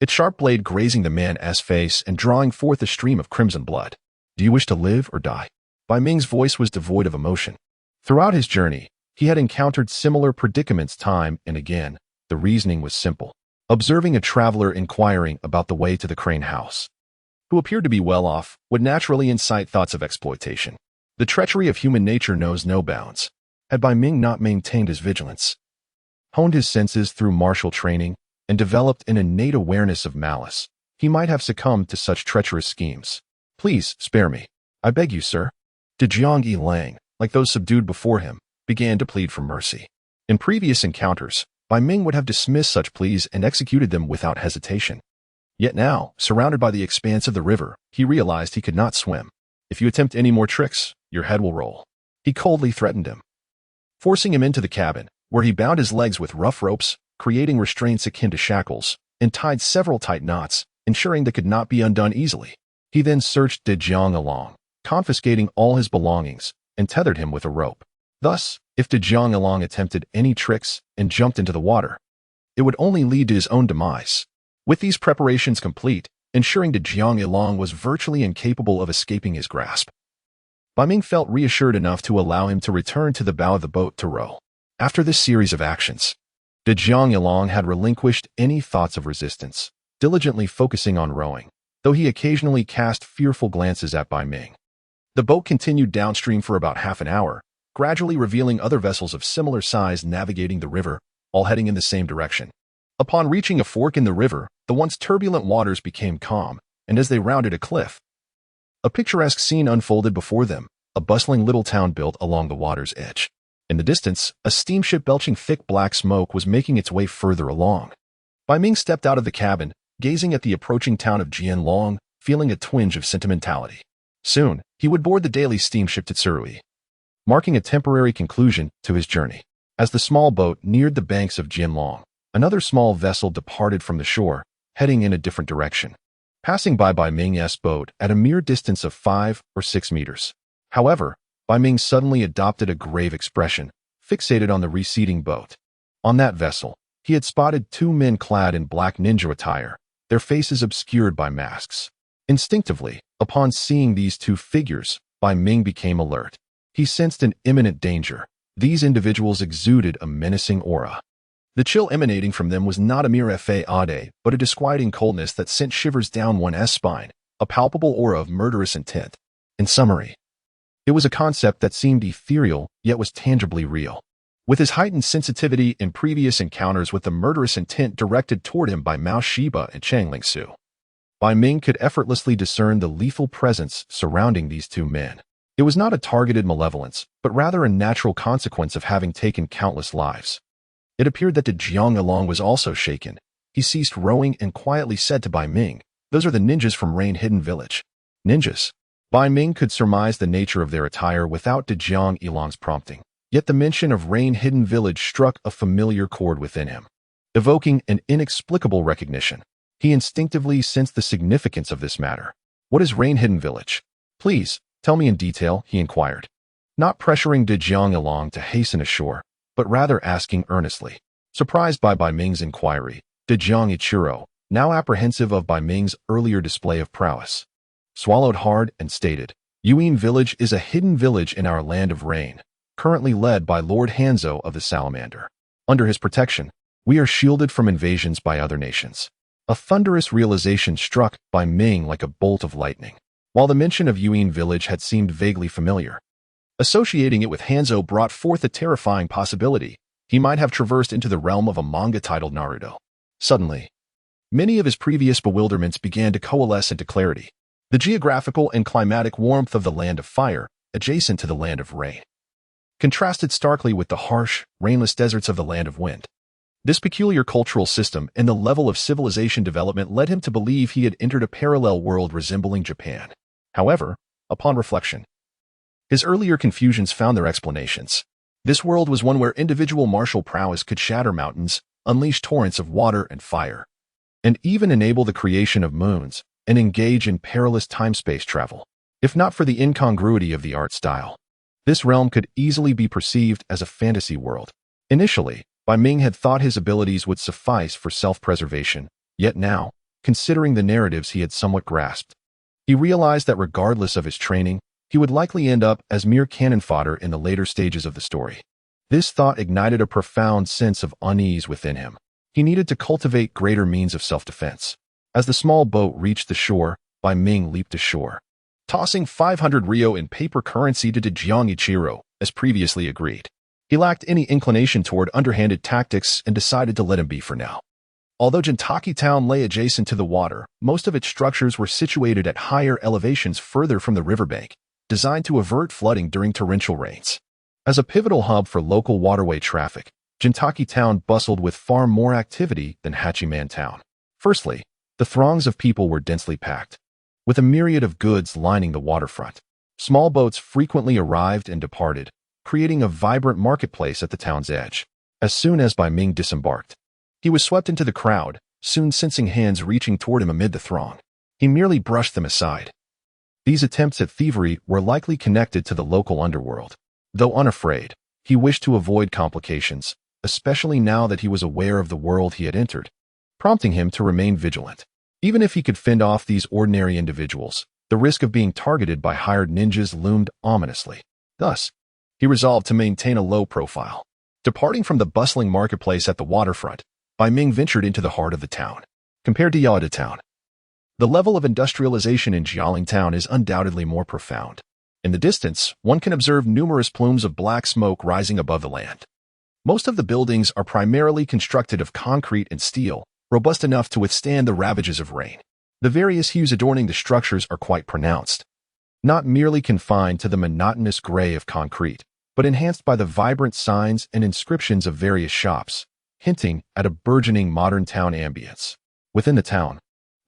its sharp blade grazing the man's face and drawing forth a stream of crimson blood. "Do you wish to live or die?" Bai Ming's voice was devoid of emotion. Throughout his journey, he had encountered similar predicaments time and again. The reasoning was simple. Observing a traveler inquiring about the way to the Crane house, who appeared to be well off, would naturally incite thoughts of exploitation. The treachery of human nature knows no bounds. Had Bai Ming not maintained his vigilance, honed his senses through martial training, and developed an innate awareness of malice, he might have succumbed to such treacherous schemes. "Please, spare me. I beg you, sir." De Jiang Yilang, like those subdued before him, began to plead for mercy. In previous encounters, Bai Ming would have dismissed such pleas and executed them without hesitation. Yet now, surrounded by the expanse of the river, he realized he could not swim. "If you attempt any more tricks, your head will roll," he coldly threatened him. Forcing him into the cabin, where he bound his legs with rough ropes, creating restraints akin to shackles, and tied several tight knots, ensuring they could not be undone easily. He then searched De Jiang along, confiscating all his belongings, and tethered him with a rope. Thus, if De Jiang Yilang attempted any tricks and jumped into the water, it would only lead to his own demise. With these preparations complete, ensuring De Jiang Yilang was virtually incapable of escaping his grasp, Bai Ming felt reassured enough to allow him to return to the bow of the boat to row. After this series of actions, De Jiang had relinquished any thoughts of resistance, diligently focusing on rowing, though he occasionally cast fearful glances at Bai Ming. The boat continued downstream for about half an hour, gradually revealing other vessels of similar size navigating the river, all heading in the same direction. Upon reaching a fork in the river, the once turbulent waters became calm, and as they rounded a cliff, a picturesque scene unfolded before them, a bustling little town built along the water's edge. In the distance, a steamship belching thick black smoke was making its way further along. Bai Ming stepped out of the cabin, gazing at the approaching town of Jianlong, feeling a twinge of sentimentality. Soon, he would board the daily steamship to Tsurui, marking a temporary conclusion to his journey. As the small boat neared the banks of Jianlong, another small vessel departed from the shore, heading in a different direction, passing by Bai Ming's boat at a mere distance of 5 or 6 meters. However, Bai Ming suddenly adopted a grave expression, fixated on the receding boat. On that vessel, he had spotted 2 men clad in black ninja attire, their faces obscured by masks. Instinctively, upon seeing these 2 figures, Bai Ming became alert. He sensed an imminent danger. These individuals exuded a menacing aura. The chill emanating from them was not a mere fade, but a disquieting coldness that sent shivers down one's spine, a palpable aura of murderous intent. In summary, it was a concept that seemed ethereal, yet was tangibly real. With his heightened sensitivity in previous encounters with the murderous intent directed toward him by Mao Shiba and Chang Lingsu, Bai Ming could effortlessly discern the lethal presence surrounding these 2 men. It was not a targeted malevolence, but rather a natural consequence of having taken countless lives. It appeared that De Jiang was also shaken. He ceased rowing and quietly said to Bai Ming, "Those are the ninjas from Rain Hidden Village." Ninjas. Bai Ming could surmise the nature of their attire without De Jiang's prompting. Yet the mention of Rain Hidden Village struck a familiar chord within him, evoking an inexplicable recognition. He instinctively sensed the significance of this matter. "What is Rain Hidden Village? Please, tell me in detail," he inquired, not pressuring De Jiang to hasten ashore, but rather asking earnestly. Surprised by Bai Ming's inquiry, De Jiang, now apprehensive of Bai Ming's earlier display of prowess, swallowed hard and stated, "Yuan Village is a hidden village in our land of rain, currently led by Lord Hanzo of the Salamander. Under his protection, we are shielded from invasions by other nations." A thunderous realization struck Bai Ming like a bolt of lightning. While the mention of Yuan Village had seemed vaguely familiar, associating it with Hanzo brought forth a terrifying possibility. He might have traversed into the realm of a manga titled Naruto. Suddenly, many of his previous bewilderments began to coalesce into clarity. The geographical and climatic warmth of the land of fire, adjacent to the land of rain, contrasted starkly with the harsh, rainless deserts of the land of wind. This peculiar cultural system and the level of civilization development led him to believe he had entered a parallel world resembling Japan. However, upon reflection, his earlier confusions found their explanations. This world was one where individual martial prowess could shatter mountains, unleash torrents of water and fire, and even enable the creation of moons, and engage in perilous time-space travel. If not for the incongruity of the art style, this realm could easily be perceived as a fantasy world. Initially, Bai Ming had thought his abilities would suffice for self-preservation, yet now, considering the narratives he had somewhat grasped, he realized that regardless of his training, he would likely end up as mere cannon fodder in the later stages of the story. This thought ignited a profound sense of unease within him. He needed to cultivate greater means of self-defense. As the small boat reached the shore, Bai Ming leaped ashore, tossing 500 Rio in paper currency to De Jiang, as previously agreed. He lacked any inclination toward underhanded tactics and decided to let him be for now. Although Jintaki town lay adjacent to the water, most of its structures were situated at higher elevations further from the riverbank, designed to avert flooding during torrential rains. As a pivotal hub for local waterway traffic, Jintaki town bustled with far more activity than Hachiman town. Firstly, the throngs of people were densely packed, with a myriad of goods lining the waterfront. Small boats frequently arrived and departed, creating a vibrant marketplace at the town's edge. As soon as Bai Ming disembarked, he was swept into the crowd, soon sensing hands reaching toward him amid the throng. He merely brushed them aside. These attempts at thievery were likely connected to the local underworld. Though unafraid, he wished to avoid complications, especially now that he was aware of the world he had entered, prompting him to remain vigilant. Even if he could fend off these ordinary individuals, the risk of being targeted by hired ninjas loomed ominously. Thus, he resolved to maintain a low profile. Departing from the bustling marketplace at the waterfront, Bai Ming ventured into the heart of the town. Compared to Yada Town, the level of industrialization in Jialing Town is undoubtedly more profound. In the distance, one can observe numerous plumes of black smoke rising above the land. Most of the buildings are primarily constructed of concrete and steel, robust enough to withstand the ravages of rain. The various hues adorning the structures are quite pronounced, not merely confined to the monotonous gray of concrete, but enhanced by the vibrant signs and inscriptions of various shops, hinting at a burgeoning modern town ambience. Within the town,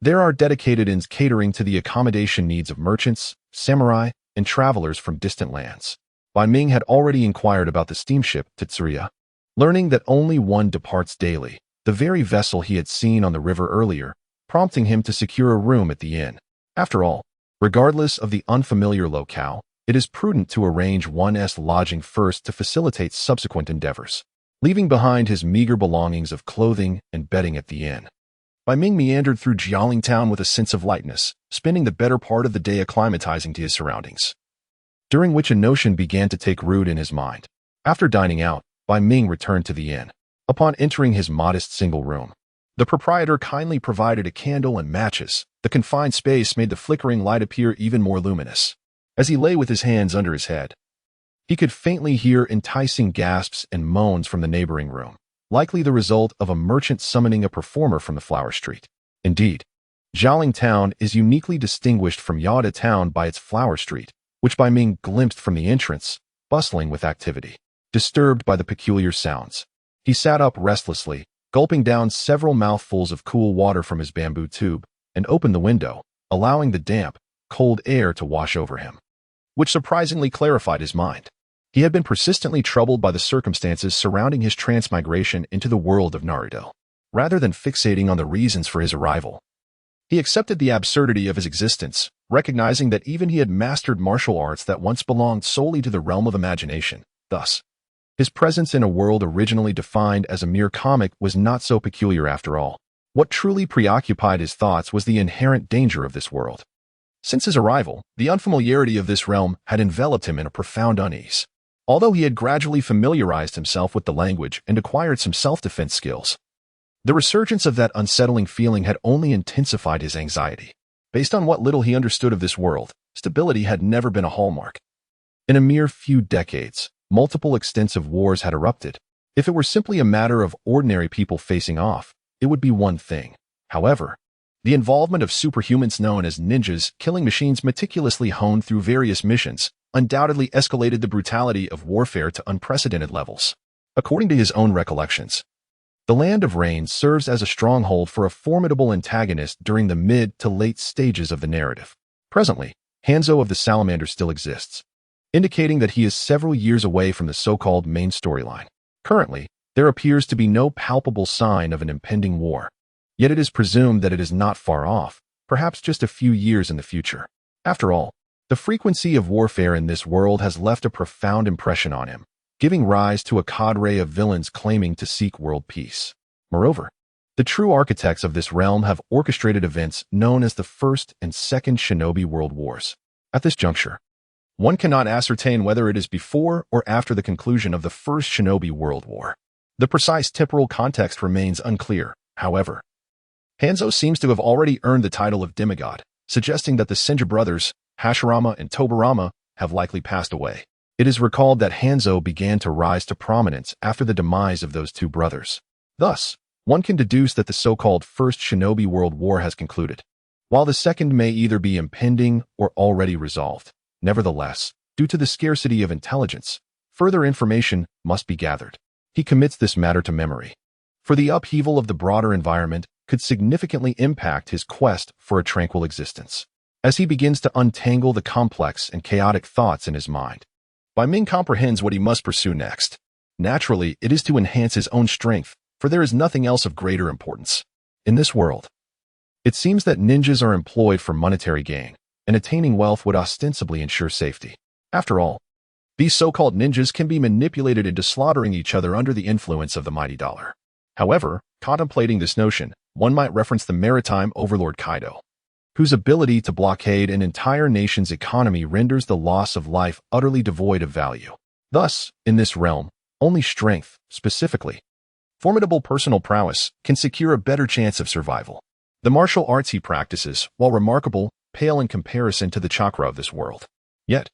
there are dedicated inns catering to the accommodation needs of merchants, samurai, and travelers from distant lands. Bai Ming had already inquired about the steamship Tetsuya, learning that only one departs daily, the very vessel he had seen on the river earlier, prompting him to secure a room at the inn. After all, regardless of the unfamiliar locale, it is prudent to arrange one's lodging first to facilitate subsequent endeavors. Leaving behind his meager belongings of clothing and bedding at the inn, Bai Ming meandered through Jialing Town with a sense of lightness, spending the better part of the day acclimatizing to his surroundings, during which a notion began to take root in his mind. After dining out, Bai Ming returned to the inn. Upon entering his modest single room, the proprietor kindly provided a candle and matches. The confined space made the flickering light appear even more luminous. As he lay with his hands under his head, he could faintly hear enticing gasps and moans from the neighboring room, likely the result of a merchant summoning a performer from the flower street. Indeed, Jialing Town is uniquely distinguished from Yada Town by its flower street, which Bai Ming glimpsed from the entrance, bustling with activity. Disturbed by the peculiar sounds, he sat up restlessly, gulping down several mouthfuls of cool water from his bamboo tube, and opened the window, allowing the damp, cold air to wash over him, which surprisingly clarified his mind. He had been persistently troubled by the circumstances surrounding his transmigration into the world of Naruto. Rather than fixating on the reasons for his arrival, he accepted the absurdity of his existence, recognizing that even he had mastered martial arts that once belonged solely to the realm of imagination. Thus, his presence in a world originally defined as a mere comic was not so peculiar after all. What truly preoccupied his thoughts was the inherent danger of this world. Since his arrival, the unfamiliarity of this realm had enveloped him in a profound unease. Although he had gradually familiarized himself with the language and acquired some self-defense skills, the resurgence of that unsettling feeling had only intensified his anxiety. Based on what little he understood of this world, stability had never been a hallmark. In a mere few decades, multiple extensive wars had erupted. If it were simply a matter of ordinary people facing off, it would be one thing. However, the involvement of superhumans known as ninjas, killing machines meticulously honed through various missions, undoubtedly escalated the brutality of warfare to unprecedented levels. According to his own recollections, the Land of Rain serves as a stronghold for a formidable antagonist during the mid to late stages of the narrative. Presently, Hanzo of the Salamander still exists, indicating that he is several years away from the so-called main storyline. Currently, there appears to be no palpable sign of an impending war, yet it is presumed that it is not far off, perhaps just a few years in the future. After all, the frequency of warfare in this world has left a profound impression on him, giving rise to a cadre of villains claiming to seek world peace. Moreover, the true architects of this realm have orchestrated events known as the First and Second Shinobi World Wars. At this juncture, one cannot ascertain whether it is before or after the conclusion of the First Shinobi World War. The precise temporal context remains unclear, however. Hanzo seems to have already earned the title of demigod, suggesting that the Senju brothers, Hashirama and Tobirama, have likely passed away. It is recalled that Hanzo began to rise to prominence after the demise of those two brothers. Thus, one can deduce that the so-called First Shinobi World War has concluded, while the second may either be impending or already resolved. Nevertheless, due to the scarcity of intelligence, further information must be gathered. He commits this matter to memory, for the upheaval of the broader environment could significantly impact his quest for a tranquil existence. As he begins to untangle the complex and chaotic thoughts in his mind, Bai Ming comprehends what he must pursue next. Naturally, it is to enhance his own strength, for there is nothing else of greater importance. In this world, it seems that ninjas are employed for monetary gain, and attaining wealth would ostensibly ensure safety. After all, these so-called ninjas can be manipulated into slaughtering each other under the influence of the mighty dollar. However, contemplating this notion, one might reference the maritime overlord Kaido, whose ability to blockade an entire nation's economy renders the loss of life utterly devoid of value. Thus, in this realm, Only strength, specifically formidable personal prowess, can secure a better chance of survival. The martial arts he practices, while remarkable, pale in comparison to the chakra of this world. Yet,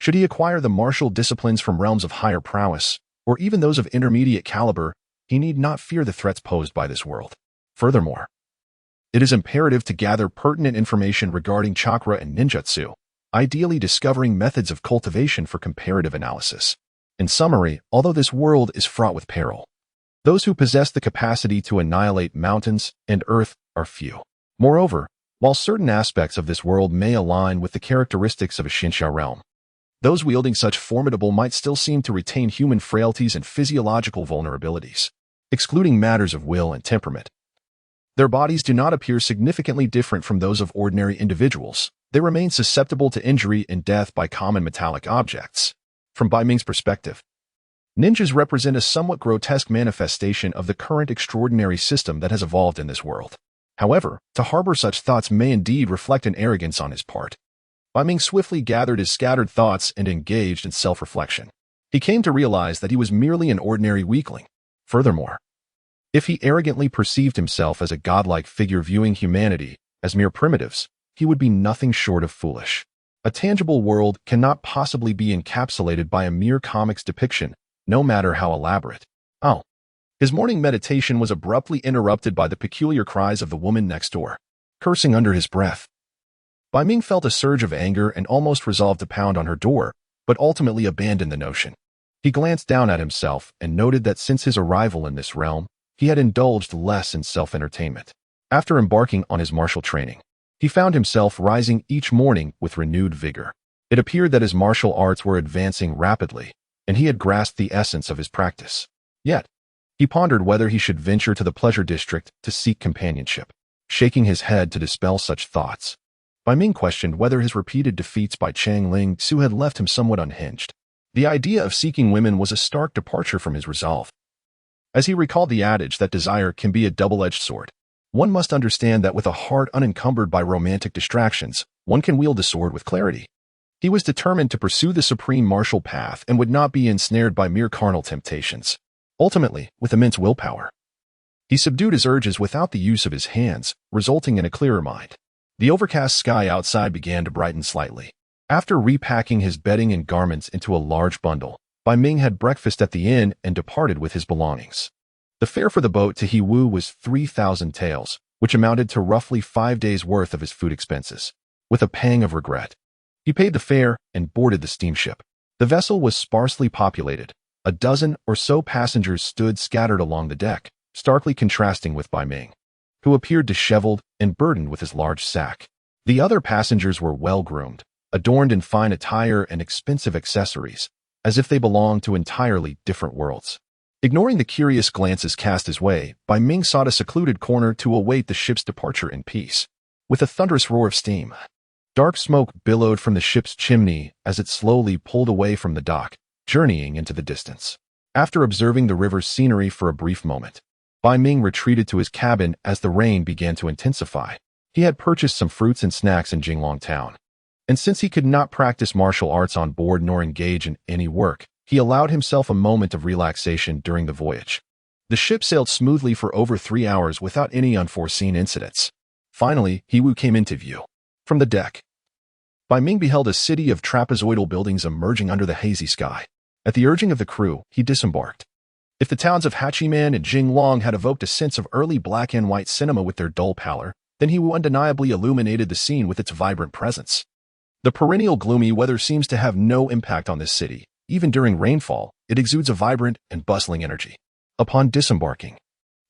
should he acquire the martial disciplines from realms of higher prowess, or even those of intermediate caliber, he need not fear the threats posed by this world. Furthermore, it is imperative to gather pertinent information regarding chakra and ninjutsu, ideally discovering methods of cultivation for comparative analysis. In summary, although this world is fraught with peril, those who possess the capacity to annihilate mountains and earth are few. Moreover, while certain aspects of this world may align with the characteristics of a Shinsha realm, those wielding such formidable might still seem to retain human frailties and physiological vulnerabilities, excluding matters of will and temperament. Their bodies do not appear significantly different from those of ordinary individuals. They remain susceptible to injury and death by common metallic objects. From Bai Ming's perspective, ninjas represent a somewhat grotesque manifestation of the current extraordinary system that has evolved in this world. However, to harbor such thoughts may indeed reflect an arrogance on his part. Bai Ming swiftly gathered his scattered thoughts and engaged in self-reflection. He came to realize that he was merely an ordinary weakling. Furthermore, if he arrogantly perceived himself as a godlike figure viewing humanity as mere primitives, he would be nothing short of foolish. A tangible world cannot possibly be encapsulated by a mere comic's depiction, no matter how elaborate. Oh. His morning meditation was abruptly interrupted by the peculiar cries of the woman next door, cursing under his breath. Bai Ming felt a surge of anger and almost resolved to pound on her door, but ultimately abandoned the notion. He glanced down at himself and noted that since his arrival in this realm, he had indulged less in self-entertainment. After embarking on his martial training, he found himself rising each morning with renewed vigor. It appeared that his martial arts were advancing rapidly, and he had grasped the essence of his practice. Yet, he pondered whether he should venture to the pleasure district to seek companionship. Shaking his head to dispel such thoughts, Bai Ming questioned whether his repeated defeats by Chang Ling Su had left him somewhat unhinged. The idea of seeking women was a stark departure from his resolve. As he recalled the adage that desire can be a double-edged sword, one must understand that with a heart unencumbered by romantic distractions, one can wield the sword with clarity. He was determined to pursue the supreme martial path and would not be ensnared by mere carnal temptations. Ultimately, with immense willpower, he subdued his urges without the use of his hands, resulting in a clearer mind. The overcast sky outside began to brighten slightly. After repacking his bedding and garments into a large bundle, Bai Ming had breakfast at the inn and departed with his belongings. The fare for the boat to Hiwu was 3,000 taels, which amounted to roughly 5 days' worth of his food expenses. With a pang of regret, he paid the fare and boarded the steamship. The vessel was sparsely populated. A dozen or so passengers stood scattered along the deck, starkly contrasting with Bai Ming, who appeared disheveled and burdened with his large sack. The other passengers were well-groomed, adorned in fine attire and expensive accessories, as if they belonged to entirely different worlds. Ignoring the curious glances cast his way, Bai Ming sought a secluded corner to await the ship's departure in peace. With a thunderous roar of steam, dark smoke billowed from the ship's chimney as it slowly pulled away from the dock, journeying into the distance. After observing the river's scenery for a brief moment, Bai Ming retreated to his cabin as the rain began to intensify. He had purchased some fruits and snacks in Jinglong town, and since he could not practice martial arts on board nor engage in any work, he allowed himself a moment of relaxation during the voyage. The ship sailed smoothly for over 3 hours without any unforeseen incidents. Finally, Hiwu came into view. From the deck, Bai Ming beheld a city of trapezoidal buildings emerging under the hazy sky. At the urging of the crew, he disembarked. If the towns of Hachiman and Jinglong had evoked a sense of early black and white cinema with their dull pallor, then Hiwu undeniably illuminated the scene with its vibrant presence. The perennial gloomy weather seems to have no impact on this city. Even during rainfall, it exudes a vibrant and bustling energy. Upon disembarking,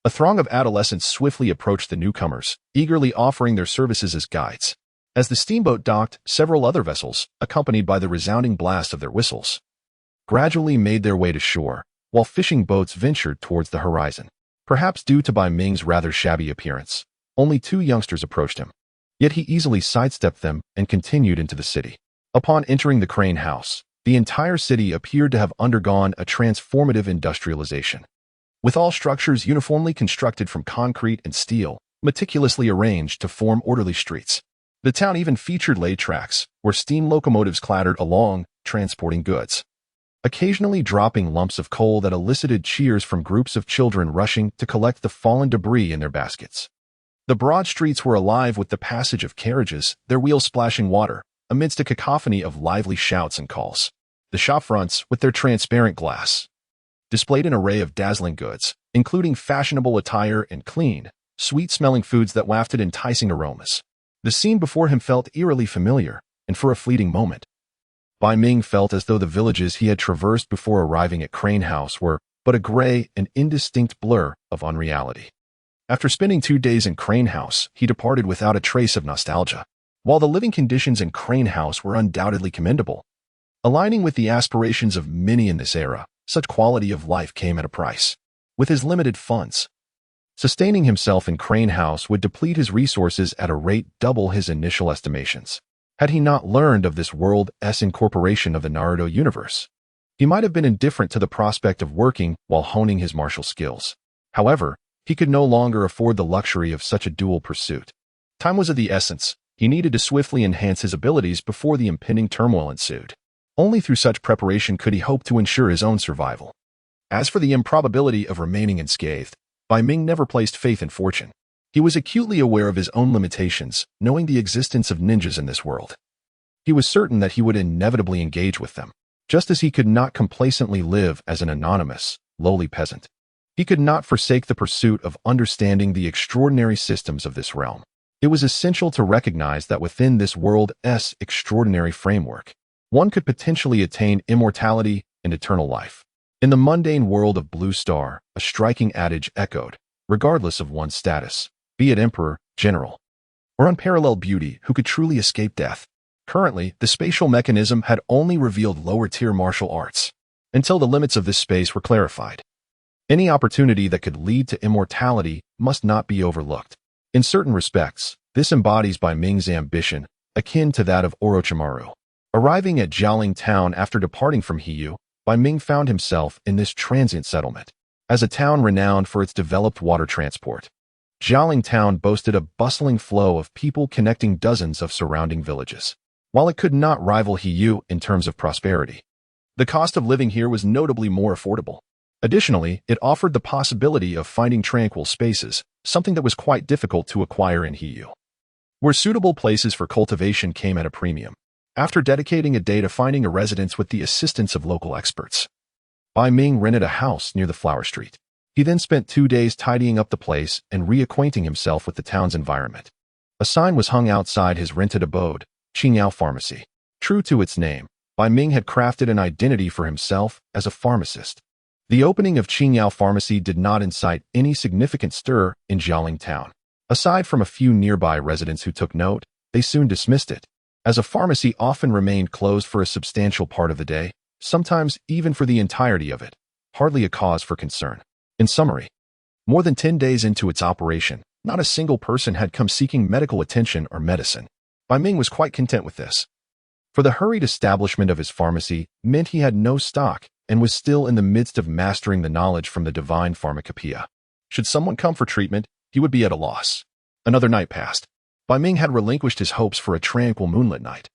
a throng of adolescents swiftly approached the newcomers, eagerly offering their services as guides. As the steamboat docked, several other vessels, accompanied by the resounding blast of their whistles, gradually made their way to shore, while fishing boats ventured towards the horizon. Perhaps due to Bai Ming's rather shabby appearance, only 2 youngsters approached him. Yet he easily sidestepped them and continued into the city. Upon entering the Crane House, the entire city appeared to have undergone a transformative industrialization. With all structures uniformly constructed from concrete and steel, meticulously arranged to form orderly streets. The town even featured laid tracks, where steam locomotives clattered along, transporting goods. occasionally dropping lumps of coal that elicited cheers from groups of children rushing to collect the fallen debris in their baskets. The broad streets were alive with the passage of carriages, their wheels splashing water, amidst a cacophony of lively shouts and calls. The shopfronts, with their transparent glass, displayed an array of dazzling goods, including fashionable attire and clean, sweet-smelling foods that wafted enticing aromas. The scene before him felt eerily familiar, and for a fleeting moment, Bai Ming felt as though the villages he had traversed before arriving at Crane House were but a gray and indistinct blur of unreality. After spending 2 days in Crane House, he departed without a trace of nostalgia. While the living conditions in Crane House were undoubtedly commendable, aligning with the aspirations of many in this era, such quality of life came at a price. With his limited funds, sustaining himself in Crane House would deplete his resources at a rate double his initial estimations. Had he not learned of this world's incorporation of the Naruto universe, he might have been indifferent to the prospect of working while honing his martial skills. However, he could no longer afford the luxury of such a dual pursuit. Time was of the essence. He needed to swiftly enhance his abilities before the impending turmoil ensued. Only through such preparation could he hope to ensure his own survival. As for the improbability of remaining unscathed, Bai Ming never placed faith in fortune. He was acutely aware of his own limitations, knowing the existence of ninjas in this world. He was certain that he would inevitably engage with them, just as he could not complacently live as an anonymous, lowly peasant. He could not forsake the pursuit of understanding the extraordinary systems of this realm. It was essential to recognize that within this world's extraordinary framework, one could potentially attain immortality and eternal life. In the mundane world of Blue Star, a striking adage echoed, regardless of one's status, be it emperor, general, or unparalleled beauty, who could truly escape death. Currently, the spatial mechanism had only revealed lower-tier martial arts, until the limits of this space were clarified. Any opportunity that could lead to immortality must not be overlooked. In certain respects, this embodies Bai Ming's ambition, akin to that of Orochimaru. Arriving at Jialing Town after departing from Heiyu, Bai Ming found himself in this transient settlement. As a town renowned for its developed water transport, Jialing Town boasted a bustling flow of people connecting dozens of surrounding villages. While it could not rival Heiyu in terms of prosperity, the cost of living here was notably more affordable. Additionally, it offered the possibility of finding tranquil spaces, something that was quite difficult to acquire in Heiyu, where suitable places for cultivation came at a premium. After dedicating a day to finding a residence with the assistance of local experts, Bai Ming rented a house near the Flower Street. He then spent 2 days tidying up the place and reacquainting himself with the town's environment. A sign was hung outside his rented abode, Qingyao Pharmacy. True to its name, Bai Ming had crafted an identity for himself as a pharmacist. The opening of Qingyao Pharmacy did not incite any significant stir in Jialing Town. Aside from a few nearby residents who took note, they soon dismissed it, as a pharmacy often remained closed for a substantial part of the day, sometimes even for the entirety of it. Hardly a cause for concern. In summary, more than 10 days into its operation, not a single person had come seeking medical attention or medicine. Bai Ming was quite content with this. For the hurried establishment of his pharmacy meant he had no stock and was still in the midst of mastering the knowledge from the divine pharmacopoeia. Should someone come for treatment, he would be at a loss. Another night passed. Bai Ming had relinquished his hopes for a tranquil moonlit night,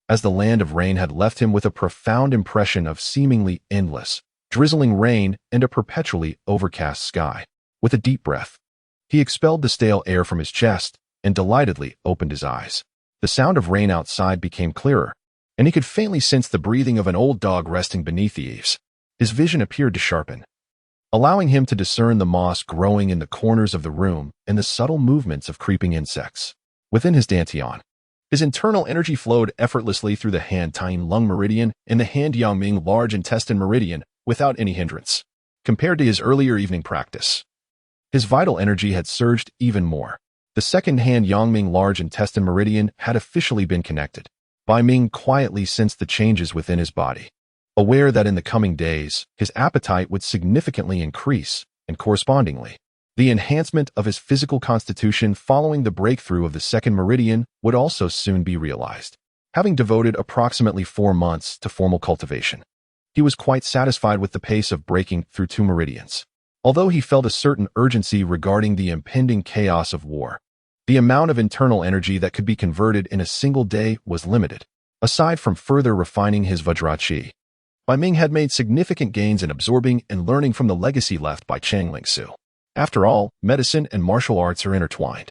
as the land of rain had left him with a profound impression of seemingly endless, drizzling rain and a perpetually overcast sky. With a deep breath, he expelled the stale air from his chest and delightedly opened his eyes. The sound of rain outside became clearer, and he could faintly sense the breathing of an old dog resting beneath the eaves. His vision appeared to sharpen, allowing him to discern the moss growing in the corners of the room and the subtle movements of creeping insects. Within his dantian, his internal energy flowed effortlessly through the Han-Tien lung meridian and the Han-Yang-Ming large intestine meridian without any hindrance. Compared to his earlier evening practice, his vital energy had surged even more. The second Han-Yang-Ming large intestine meridian had officially been connected. Bai Ming quietly sensed the changes within his body, aware that in the coming days, his appetite would significantly increase, and correspondingly, the enhancement of his physical constitution following the breakthrough of the second meridian would also soon be realized. Having devoted approximately 4 months to formal cultivation, he was quite satisfied with the pace of breaking through 2 meridians. Although he felt a certain urgency regarding the impending chaos of war, the amount of internal energy that could be converted in a single day was limited. Aside from further refining his Vajra Chi, Bai Ming had made significant gains in absorbing and learning from the legacy left by Chang Lingsu. After all, medicine and martial arts are intertwined.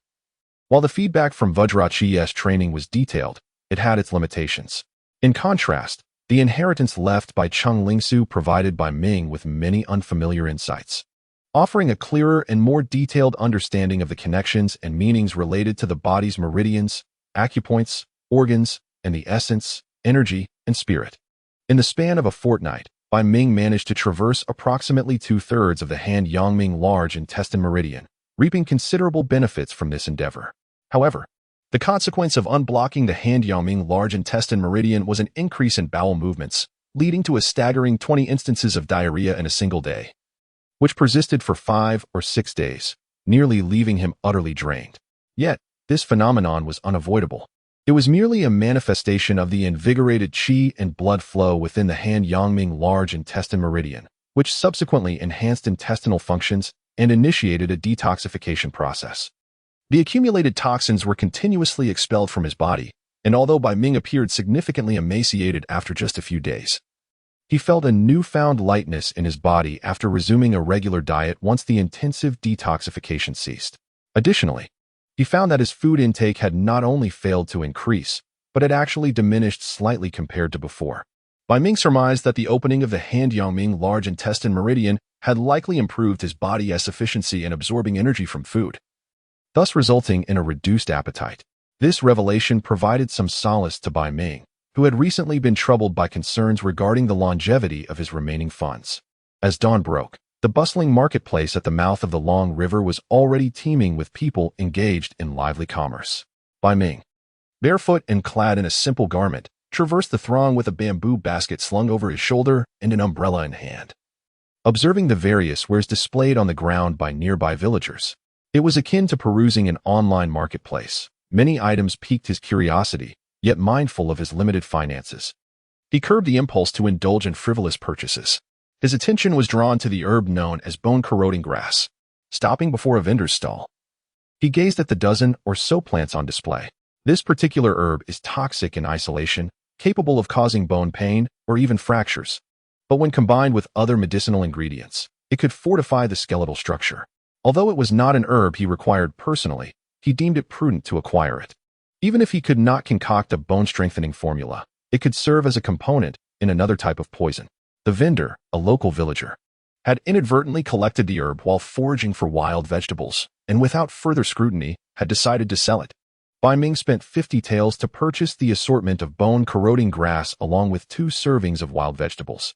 While the feedback from Vajrachi's training was detailed, it had its limitations. In contrast, the inheritance left by Chang Lingsu provided Bai Ming with many unfamiliar insights, offering a clearer and more detailed understanding of the connections and meanings related to the body's meridians, acupoints, organs, and the essence, energy, and spirit. In the span of a fortnight, Bai Ming managed to traverse approximately 2/3 of the Han-Yangming large intestine meridian, reaping considerable benefits from this endeavor. However, the consequence of unblocking the Han-Yangming large intestine meridian was an increase in bowel movements, leading to a staggering 20 instances of diarrhea in a single day, which persisted for 5 or 6 days, nearly leaving him utterly drained. Yet, this phenomenon was unavoidable. It was merely a manifestation of the invigorated qi and blood flow within the Han-Yangming large intestine meridian, which subsequently enhanced intestinal functions and initiated a detoxification process. The accumulated toxins were continuously expelled from his body, and although Bai Ming appeared significantly emaciated after just a few days, he felt a newfound lightness in his body after resuming a regular diet once the intensive detoxification ceased. Additionally, he found that his food intake had not only failed to increase, but had actually diminished slightly compared to before. Bai Ming surmised that the opening of the Han-Yangming large intestine meridian had likely improved his body's efficiency in absorbing energy from food, thus resulting in a reduced appetite. This revelation provided some solace to Bai Ming, who had recently been troubled by concerns regarding the longevity of his remaining funds. As dawn broke, the bustling marketplace at the mouth of the Long River was already teeming with people engaged in lively commerce. Bai Ming, barefoot and clad in a simple garment, traversed the throng with a bamboo basket slung over his shoulder and an umbrella in hand. Observing the various wares displayed on the ground by nearby villagers, it was akin to perusing an online marketplace. Many items piqued his curiosity, yet mindful of his limited finances, he curbed the impulse to indulge in frivolous purchases. His attention was drawn to the herb known as bone-corroding grass. Stopping before a vendor's stall, he gazed at the dozen or so plants on display. This particular herb is toxic in isolation, capable of causing bone pain or even fractures. But when combined with other medicinal ingredients, it could fortify the skeletal structure. Although it was not an herb he required personally, he deemed it prudent to acquire it. Even if he could not concoct a bone-strengthening formula, it could serve as a component in another type of poison. The vendor, a local villager, had inadvertently collected the herb while foraging for wild vegetables, and without further scrutiny, had decided to sell it. Bai Ming spent 50 taels to purchase the assortment of bone-corroding grass along with 2 servings of wild vegetables,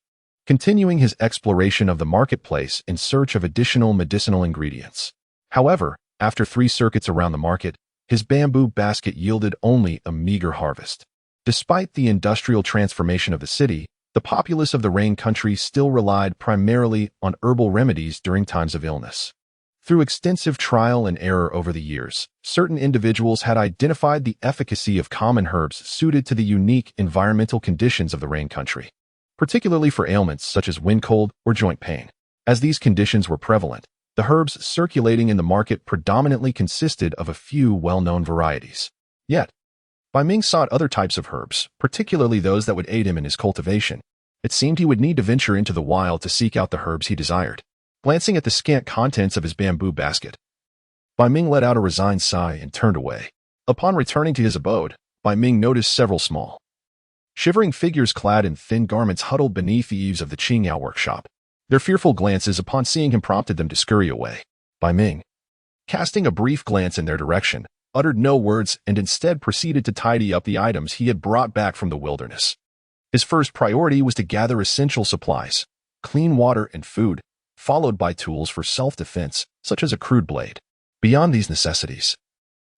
continuing his exploration of the marketplace in search of additional medicinal ingredients. However, after 3 circuits around the market, his bamboo basket yielded only a meager harvest. Despite the industrial transformation of the city, the populace of the Rain country still relied primarily on herbal remedies during times of illness. Through extensive trial and error over the years, certain individuals had identified the efficacy of common herbs suited to the unique environmental conditions of the Rain country, particularly for ailments such as wind cold or joint pain. As these conditions were prevalent, the herbs circulating in the market predominantly consisted of a few well-known varieties. Yet, Bai Ming sought other types of herbs, particularly those that would aid him in his cultivation. It seemed he would need to venture into the wild to seek out the herbs he desired. Glancing at the scant contents of his bamboo basket, Bai Ming let out a resigned sigh and turned away. Upon returning to his abode, Bai Ming noticed several small, shivering figures clad in thin garments huddled beneath the eaves of the Qingyao workshop. Their fearful glances upon seeing him prompted them to scurry away. Bai Ming, casting a brief glance in their direction, uttered no words and instead proceeded to tidy up the items he had brought back from the wilderness. His first priority was to gather essential supplies, clean water and food, followed by tools for self-defense, such as a crude blade. Beyond these necessities,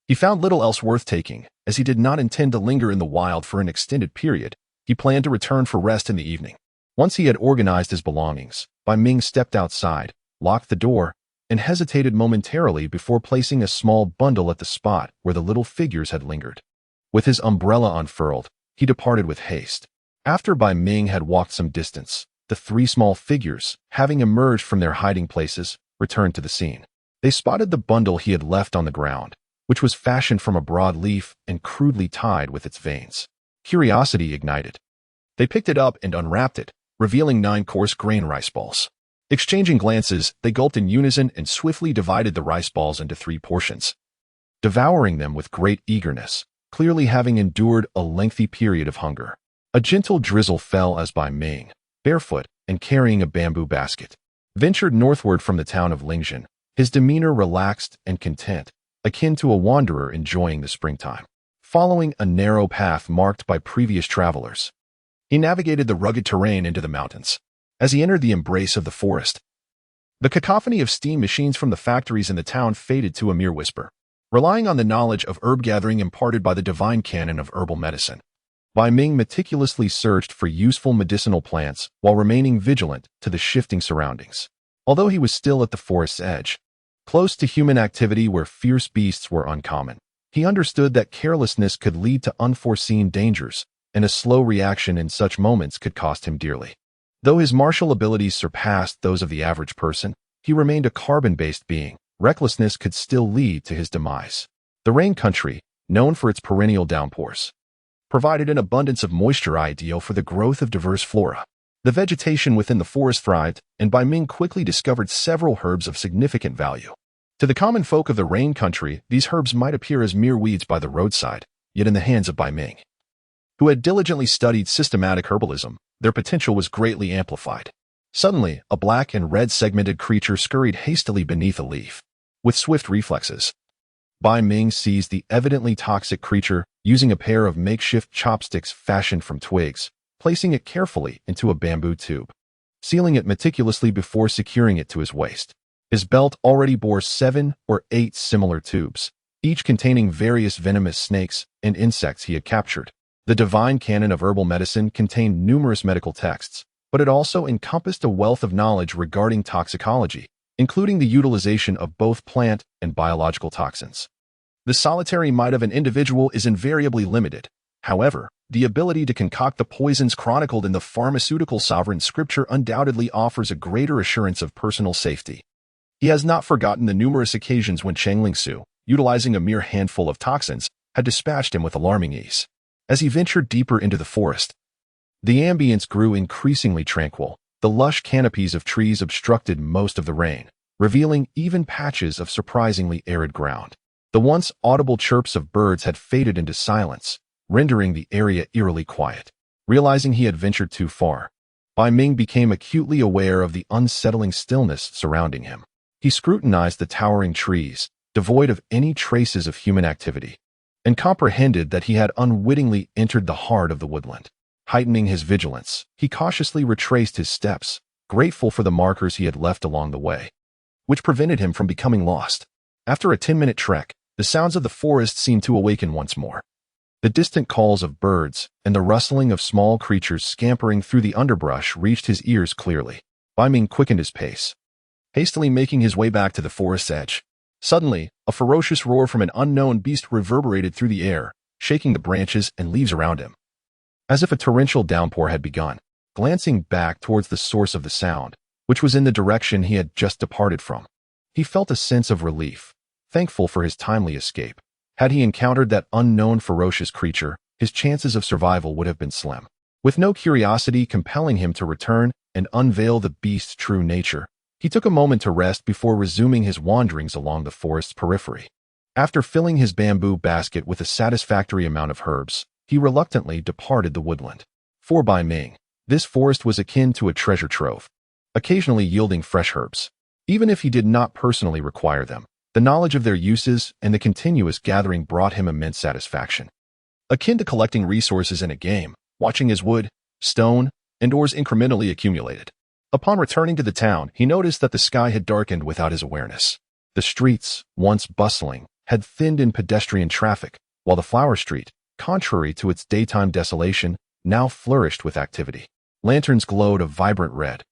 he found little else worth taking, as he did not intend to linger in the wild for an extended period. He planned to return for rest in the evening. Once he had organized his belongings, Bai Ming stepped outside, locked the door, and hesitated momentarily before placing a small bundle at the spot where the little figures had lingered. With his umbrella unfurled, he departed with haste. After Bai Ming had walked some distance, the 3 small figures, having emerged from their hiding places, returned to the scene. They spotted the bundle he had left on the ground, which was fashioned from a broad leaf and crudely tied with its veins. Curiosity ignited. They picked it up and unwrapped it, revealing 9 coarse grain rice balls. Exchanging glances, they gulped in unison and swiftly divided the rice balls into 3 portions, devouring them with great eagerness, clearly having endured a lengthy period of hunger. A gentle drizzle fell as Bai Ming, barefoot and carrying a bamboo basket, ventured northward from the town of Lingzhen, his demeanor relaxed and content, akin to a wanderer enjoying the springtime. Following a narrow path marked by previous travelers, he navigated the rugged terrain into the mountains. As he entered the embrace of the forest, the cacophony of steam machines from the factories in the town faded to a mere whisper. Relying on the knowledge of herb gathering imparted by the divine canon of herbal medicine, Bai Ming meticulously searched for useful medicinal plants while remaining vigilant to the shifting surroundings. Although he was still at the forest's edge, close to human activity where fierce beasts were uncommon, he understood that carelessness could lead to unforeseen dangers, and a slow reaction in such moments could cost him dearly. Though his martial abilities surpassed those of the average person, he remained a carbon-based being. Recklessness could still lead to his demise. The rain country, known for its perennial downpours, provided an abundance of moisture ideal for the growth of diverse flora. The vegetation within the forest thrived, and Bai Ming quickly discovered several herbs of significant value. To the common folk of the rain country, these herbs might appear as mere weeds by the roadside, yet in the hands of Bai Ming, who had diligently studied systematic herbalism, their potential was greatly amplified. Suddenly, a black and red segmented creature scurried hastily beneath a leaf. With swift reflexes, Bai Ming seized the evidently toxic creature using a pair of makeshift chopsticks fashioned from twigs, placing it carefully into a bamboo tube, sealing it meticulously before securing it to his waist. His belt already bore 7 or 8 similar tubes, each containing various venomous snakes and insects he had captured. The divine canon of herbal medicine contained numerous medical texts, but it also encompassed a wealth of knowledge regarding toxicology, including the utilization of both plant and biological toxins. The solitary might of an individual is invariably limited. However, the ability to concoct the poisons chronicled in the pharmaceutical sovereign scripture undoubtedly offers a greater assurance of personal safety. He has not forgotten the numerous occasions when Changling Su, utilizing a mere handful of toxins, had dispatched him with alarming ease. As he ventured deeper into the forest, the ambience grew increasingly tranquil. The lush canopies of trees obstructed most of the rain, revealing even patches of surprisingly arid ground. The once audible chirps of birds had faded into silence, rendering the area eerily quiet. Realizing he had ventured too far, Bai Ming became acutely aware of the unsettling stillness surrounding him. He scrutinized the towering trees, devoid of any traces of human activity, and comprehended that he had unwittingly entered the heart of the woodland. Heightening his vigilance, he cautiously retraced his steps, grateful for the markers he had left along the way, which prevented him from becoming lost. After a 10-minute trek, the sounds of the forest seemed to awaken once more. The distant calls of birds and the rustling of small creatures scampering through the underbrush reached his ears clearly. Bai Ming quickened his pace, hastily making his way back to the forest's edge. Suddenly, a ferocious roar from an unknown beast reverberated through the air, shaking the branches and leaves around him, as if a torrential downpour had begun. Glancing back towards the source of the sound, which was in the direction he had just departed from, he felt a sense of relief, thankful for his timely escape. Had he encountered that unknown ferocious creature, his chances of survival would have been slim. With no curiosity compelling him to return and unveil the beast's true nature, he took a moment to rest before resuming his wanderings along the forest's periphery. After filling his bamboo basket with a satisfactory amount of herbs, he reluctantly departed the woodland. For Bai Ming, this forest was akin to a treasure trove, occasionally yielding fresh herbs. Even if he did not personally require them, the knowledge of their uses and the continuous gathering brought him immense satisfaction. Akin to collecting resources in a game, watching as wood, stone, and ores incrementally accumulated. Upon returning to the town, he noticed that the sky had darkened without his awareness. The streets, once bustling, had thinned in pedestrian traffic, while the flower street, contrary to its daytime desolation, now flourished with activity. Lanterns glowed a vibrant red,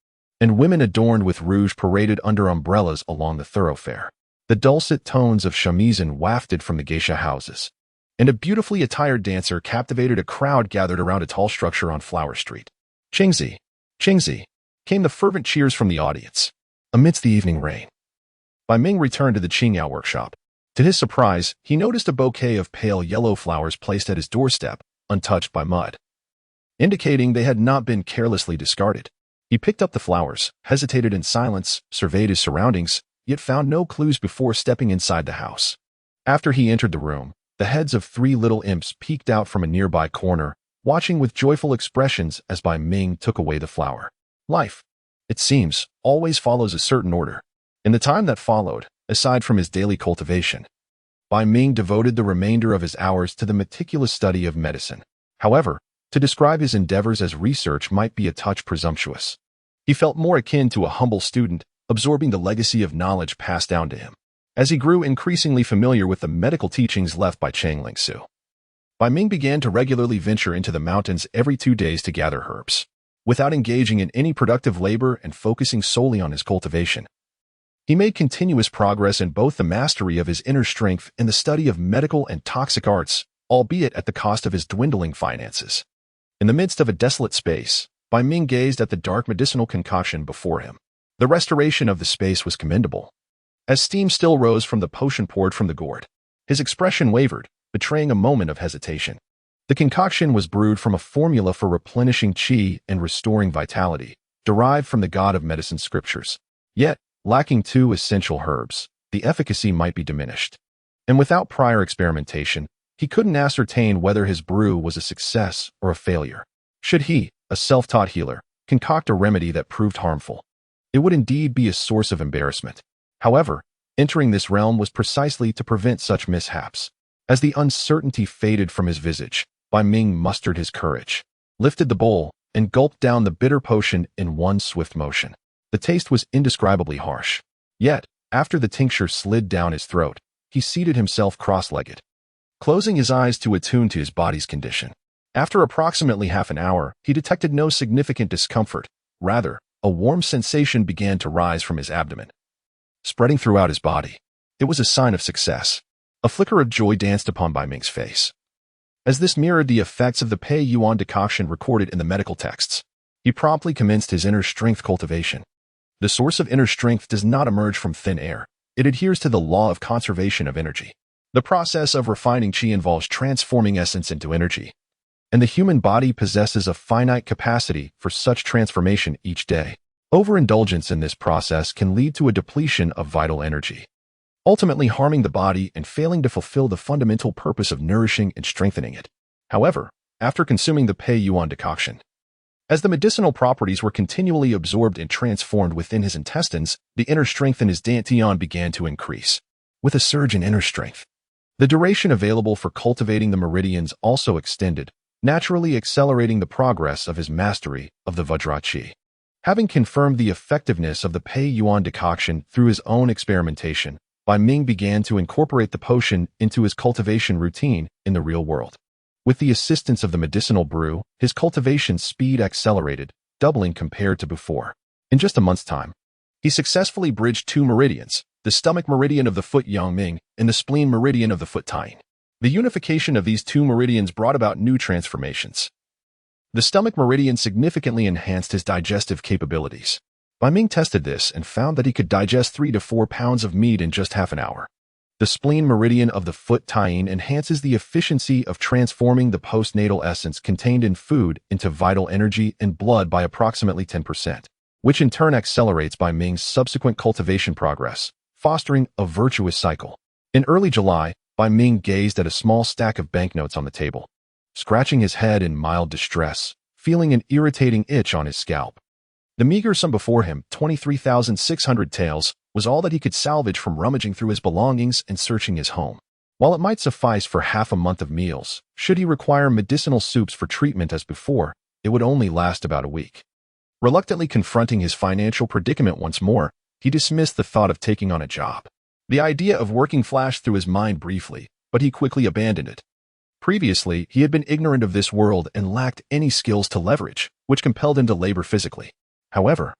and women adorned with rouge paraded under umbrellas along the thoroughfare. The dulcet tones of shamisen wafted from the geisha houses, and a beautifully attired dancer captivated a crowd gathered around a tall structure on Flower Street. Qingzi, Qingzi, came the fervent cheers from the audience. Amidst the evening rain, Bai Ming returned to the Qingyao workshop. To his surprise, he noticed a bouquet of pale yellow flowers placed at his doorstep, untouched by mud, indicating they had not been carelessly discarded. He picked up the flowers, hesitated in silence, surveyed his surroundings, yet found no clues before stepping inside the house. After he entered the room, the heads of 3 little imps peeked out from a nearby corner, watching with joyful expressions as Bai Ming took away the flower. Life, it seems, always follows a certain order. In the time that followed, aside from his daily cultivation, Bai Ming devoted the remainder of his hours to the meticulous study of medicine. However, to describe his endeavors as research might be a touch presumptuous. He felt more akin to a humble student, absorbing the legacy of knowledge passed down to him. As he grew increasingly familiar with the medical teachings left by Chang Lingsu, Bai Ming began to regularly venture into the mountains every 2 days to gather herbs. Without engaging in any productive labor and focusing solely on his cultivation, he made continuous progress in both the mastery of his inner strength and the study of medical and toxic arts, albeit at the cost of his dwindling finances. In the midst of a desolate space, Bai Ming gazed at the dark medicinal concoction before him. The restoration of the space was commendable. As steam still rose from the potion poured from the gourd, his expression wavered, betraying a moment of hesitation. The concoction was brewed from a formula for replenishing qi and restoring vitality, derived from the god of medicine scriptures. Yet, lacking 2 essential herbs, the efficacy might be diminished. And without prior experimentation, he couldn't ascertain whether his brew was a success or a failure. Should he, a self-taught healer, concoct a remedy that proved harmful, it would indeed be a source of embarrassment. However, entering this realm was precisely to prevent such mishaps. As the uncertainty faded from his visage, Bai Ming mustered his courage, lifted the bowl, and gulped down the bitter potion in one swift motion. The taste was indescribably harsh. Yet, after the tincture slid down his throat, he seated himself cross-legged, closing his eyes to attune to his body's condition. After approximately half an hour, he detected no significant discomfort. Rather, a warm sensation began to rise from his abdomen, spreading throughout his body. It was a sign of success. A flicker of joy danced upon Bai Ming's face, as this mirrored the effects of the Pei Yuan decoction recorded in the medical texts. He promptly commenced his inner strength cultivation. The source of inner strength does not emerge from thin air. It adheres to the law of conservation of energy. The process of refining qi involves transforming essence into energy, and the human body possesses a finite capacity for such transformation each day. Overindulgence in this process can lead to a depletion of vital energy, ultimately harming the body and failing to fulfill the fundamental purpose of nourishing and strengthening it. However, after consuming the Pei Yuan decoction, as the medicinal properties were continually absorbed and transformed within his intestines, the inner strength in his dantian began to increase. With a surge in inner strength, the duration available for cultivating the meridians also extended, naturally accelerating the progress of his mastery of the Vajra Qi. Having confirmed the effectiveness of the Pei Yuan decoction through his own experimentation, Bai Ming began to incorporate the potion into his cultivation routine in the real world. With the assistance of the medicinal brew, his cultivation speed accelerated, doubling compared to before. In just a month's time, he successfully bridged 2 meridians, the stomach meridian of the foot Yangming and the spleen meridian of the foot Taiying. The unification of these 2 meridians brought about new transformations. The stomach meridian significantly enhanced his digestive capabilities. Bai Ming tested this and found that he could digest 3 to 4 pounds of meat in just half an hour. The spleen meridian of the foot Taiying enhances the efficiency of transforming the postnatal essence contained in food into vital energy and blood by approximately 10%, which in turn accelerates Bai Ming's subsequent cultivation progress, fostering a virtuous cycle. In early July, Bai Ming gazed at a small stack of banknotes on the table, scratching his head in mild distress, feeling an irritating itch on his scalp. The meager sum before him, 23,600 taels, was all that he could salvage from rummaging through his belongings and searching his home. While it might suffice for half a month of meals, should he require medicinal soups for treatment as before, it would only last about a week. Reluctantly confronting his financial predicament once more, he dismissed the thought of taking on a job. The idea of working flashed through his mind briefly, but he quickly abandoned it. Previously, he had been ignorant of this world and lacked any skills to leverage, which compelled him to labor physically. However,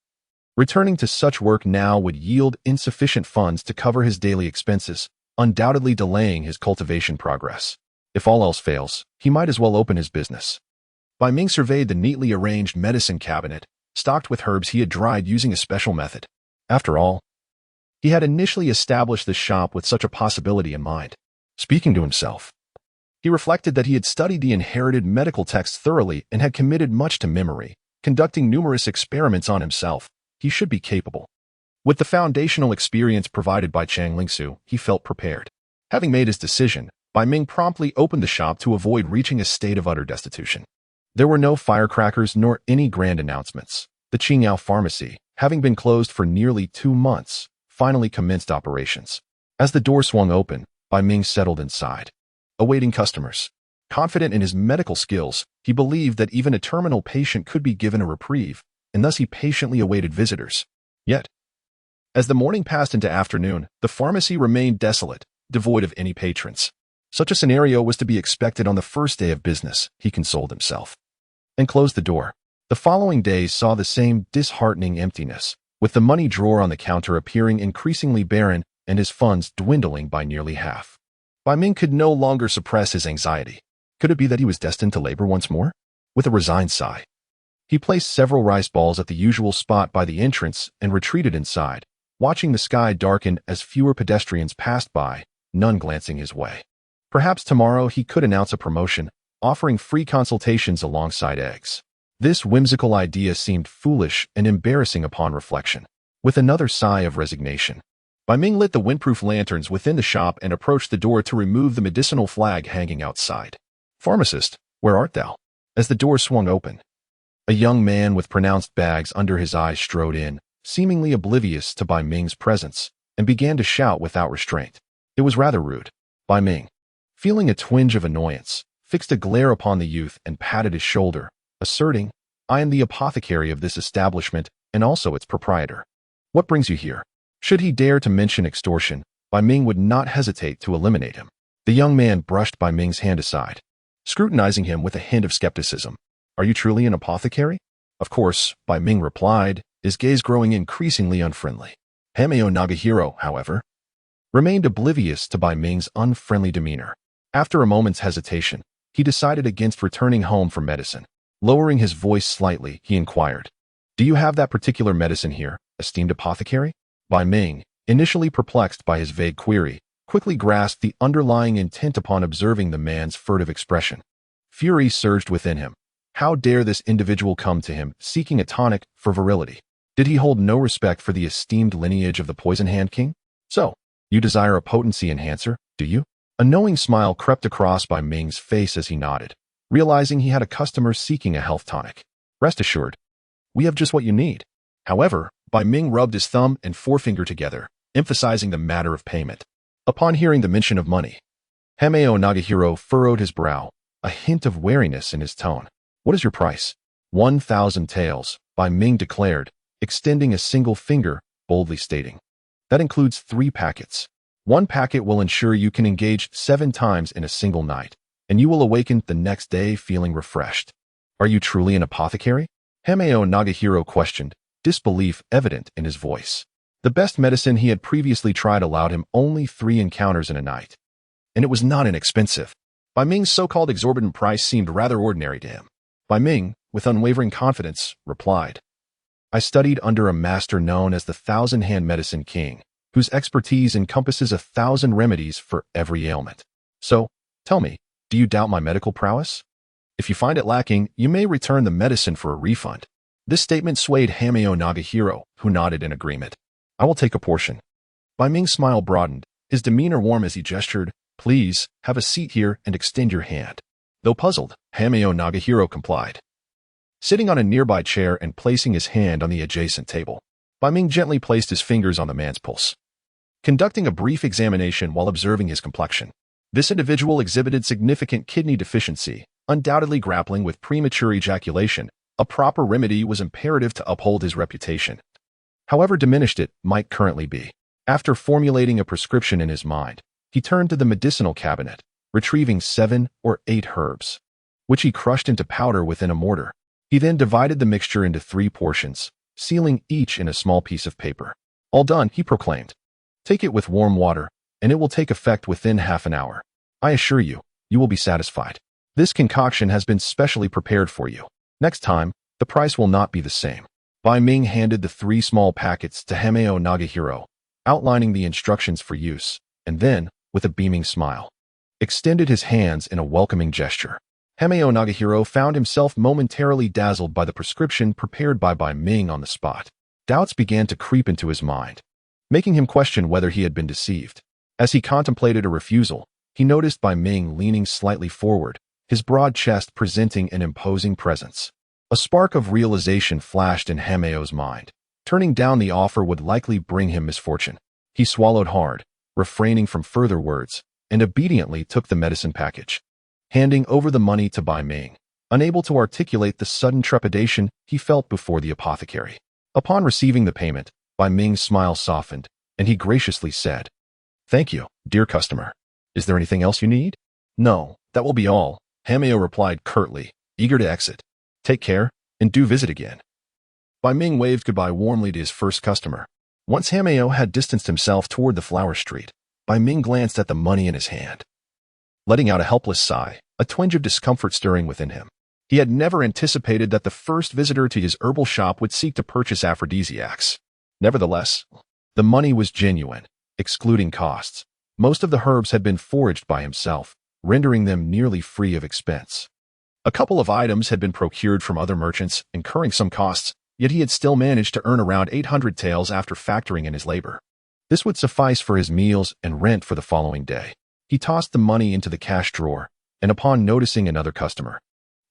returning to such work now would yield insufficient funds to cover his daily expenses, undoubtedly delaying his cultivation progress. If all else fails, he might as well open his business. Bai Ming surveyed the neatly arranged medicine cabinet, stocked with herbs he had dried using a special method. After all, he had initially established the shop with such a possibility in mind. Speaking to himself, he reflected that he had studied the inherited medical texts thoroughly and had committed much to memory, Conducting numerous experiments on himself, he should be capable. With the foundational experience provided by Chang Lingsu, he felt prepared. Having made his decision, Bai Ming promptly opened the shop to avoid reaching a state of utter destitution. There were no firecrackers nor any grand announcements. The Qingyao pharmacy, having been closed for nearly 2 months, finally commenced operations. As the door swung open, Bai Ming settled inside, awaiting customers. Confident in his medical skills, he believed that even a terminal patient could be given a reprieve, and thus he patiently awaited visitors. Yet, as the morning passed into afternoon, the pharmacy remained desolate, devoid of any patrons. Such a scenario was to be expected on the first day of business, he consoled himself, and closed the door. The following days saw the same disheartening emptiness, with the money drawer on the counter appearing increasingly barren and his funds dwindling by nearly half. Bai Ming could no longer suppress his anxiety. Could it be that he was destined to labor once more? With a resigned sigh, he placed several rice balls at the usual spot by the entrance and retreated inside, watching the sky darken as fewer pedestrians passed by, none glancing his way. Perhaps tomorrow he could announce a promotion, offering free consultations alongside eggs. This whimsical idea seemed foolish and embarrassing upon reflection. With another sigh of resignation, Bai Ming lit the windproof lanterns within the shop and approached the door to remove the medicinal flag hanging outside. "Pharmacist, where art thou?" As the door swung open, a young man with pronounced bags under his eyes strode in, seemingly oblivious to Bai Ming's presence, and began to shout without restraint. It was rather rude. Bai Ming, feeling a twinge of annoyance, fixed a glare upon the youth and patted his shoulder, asserting, "I am the apothecary of this establishment and also its proprietor. What brings you here?" Should he dare to mention extortion, Bai Ming would not hesitate to eliminate him. The young man brushed Bai Ming's hand aside, scrutinizing him with a hint of skepticism. "Are you truly an apothecary?" "Of course," Bai Ming replied, his gaze growing increasingly unfriendly. Hameo Nagahiro, however, remained oblivious to Bai Ming's unfriendly demeanor. After a moment's hesitation, he decided against returning home for medicine. Lowering his voice slightly, he inquired, "Do you have that particular medicine here, esteemed apothecary?" Bai Ming, initially perplexed by his vague query, quickly grasped the underlying intent upon observing the man's furtive expression. Fury surged within him. How dare this individual come to him, seeking a tonic for virility? Did he hold no respect for the esteemed lineage of the Poison Hand King? "So, you desire a potency enhancer, do you?" A knowing smile crept across Bai Ming's face as he nodded, realizing he had a customer seeking a health tonic. "Rest assured, we have just what you need." However, Bai Ming rubbed his thumb and forefinger together, emphasizing the matter of payment. Upon hearing the mention of money, Hameo Nagahiro furrowed his brow, a hint of wariness in his tone. "What is your price?" 1,000 taels, Bai Ming declared, extending a single finger, boldly stating, "That includes 3 packets. 1 packet will ensure you can engage 7 times in a single night, and you will awaken the next day feeling refreshed." "Are you truly an apothecary?" Hameo Nagahiro questioned, disbelief evident in his voice. The best medicine he had previously tried allowed him only 3 encounters in a night, and it was not inexpensive. Bai Ming's so-called exorbitant price seemed rather ordinary to him. Bai Ming, with unwavering confidence, replied, "I studied under a master known as the Thousand-Hand Medicine King, whose expertise encompasses 1,000 remedies for every ailment. So, tell me, do you doubt my medical prowess? If you find it lacking, you may return the medicine for a refund." This statement swayed Hameo Nagahiro, who nodded in agreement. "I will take a portion." Bai Ming's smile broadened, his demeanor warm as he gestured, "Please, have a seat here and extend your hand." Though puzzled, Hameo Nagahiro complied, sitting on a nearby chair and placing his hand on the adjacent table. Bai Ming gently placed his fingers on the man's pulse, conducting a brief examination while observing his complexion. This individual exhibited significant kidney deficiency, undoubtedly grappling with premature ejaculation. A proper remedy was imperative to uphold his reputation, however diminished it might currently be. After formulating a prescription in his mind, he turned to the medicinal cabinet, retrieving 7 or 8 herbs, which he crushed into powder within a mortar. He then divided the mixture into 3 portions, sealing each in a small piece of paper. All done, he proclaimed. "Take it with warm water, and it will take effect within half an hour. I assure you, you will be satisfied. This concoction has been specially prepared for you. Next time, the price will not be the same." Bai Ming handed the 3 small packets to Hameo Nagahiro, outlining the instructions for use, and then, with a beaming smile, extended his hands in a welcoming gesture. Hameo Nagahiro found himself momentarily dazzled by the prescription prepared by Bai Ming on the spot. Doubts began to creep into his mind, making him question whether he had been deceived. As he contemplated a refusal, he noticed Bai Ming leaning slightly forward, his broad chest presenting an imposing presence. A spark of realization flashed in Hameo's mind. Turning down the offer would likely bring him misfortune. He swallowed hard, refraining from further words, and obediently took the medicine package, handing over the money to Bai Ming, unable to articulate the sudden trepidation he felt before the apothecary. Upon receiving the payment, Bai Ming's smile softened, and he graciously said, "Thank you, dear customer. Is there anything else you need?" "No, that will be all," Hameo replied curtly, eager to exit. "Take care, and do visit again." Bai Ming waved goodbye warmly to his first customer. Once Hameo had distanced himself toward the flower street, Bai Ming glanced at the money in his hand, letting out a helpless sigh, a twinge of discomfort stirring within him. He had never anticipated that the first visitor to his herbal shop would seek to purchase aphrodisiacs. Nevertheless, the money was genuine, excluding costs. Most of the herbs had been foraged by himself, rendering them nearly free of expense. A couple of items had been procured from other merchants, incurring some costs, yet he had still managed to earn around 800 taels after factoring in his labor. This would suffice for his meals and rent for the following day. He tossed the money into the cash drawer, and upon noticing another customer,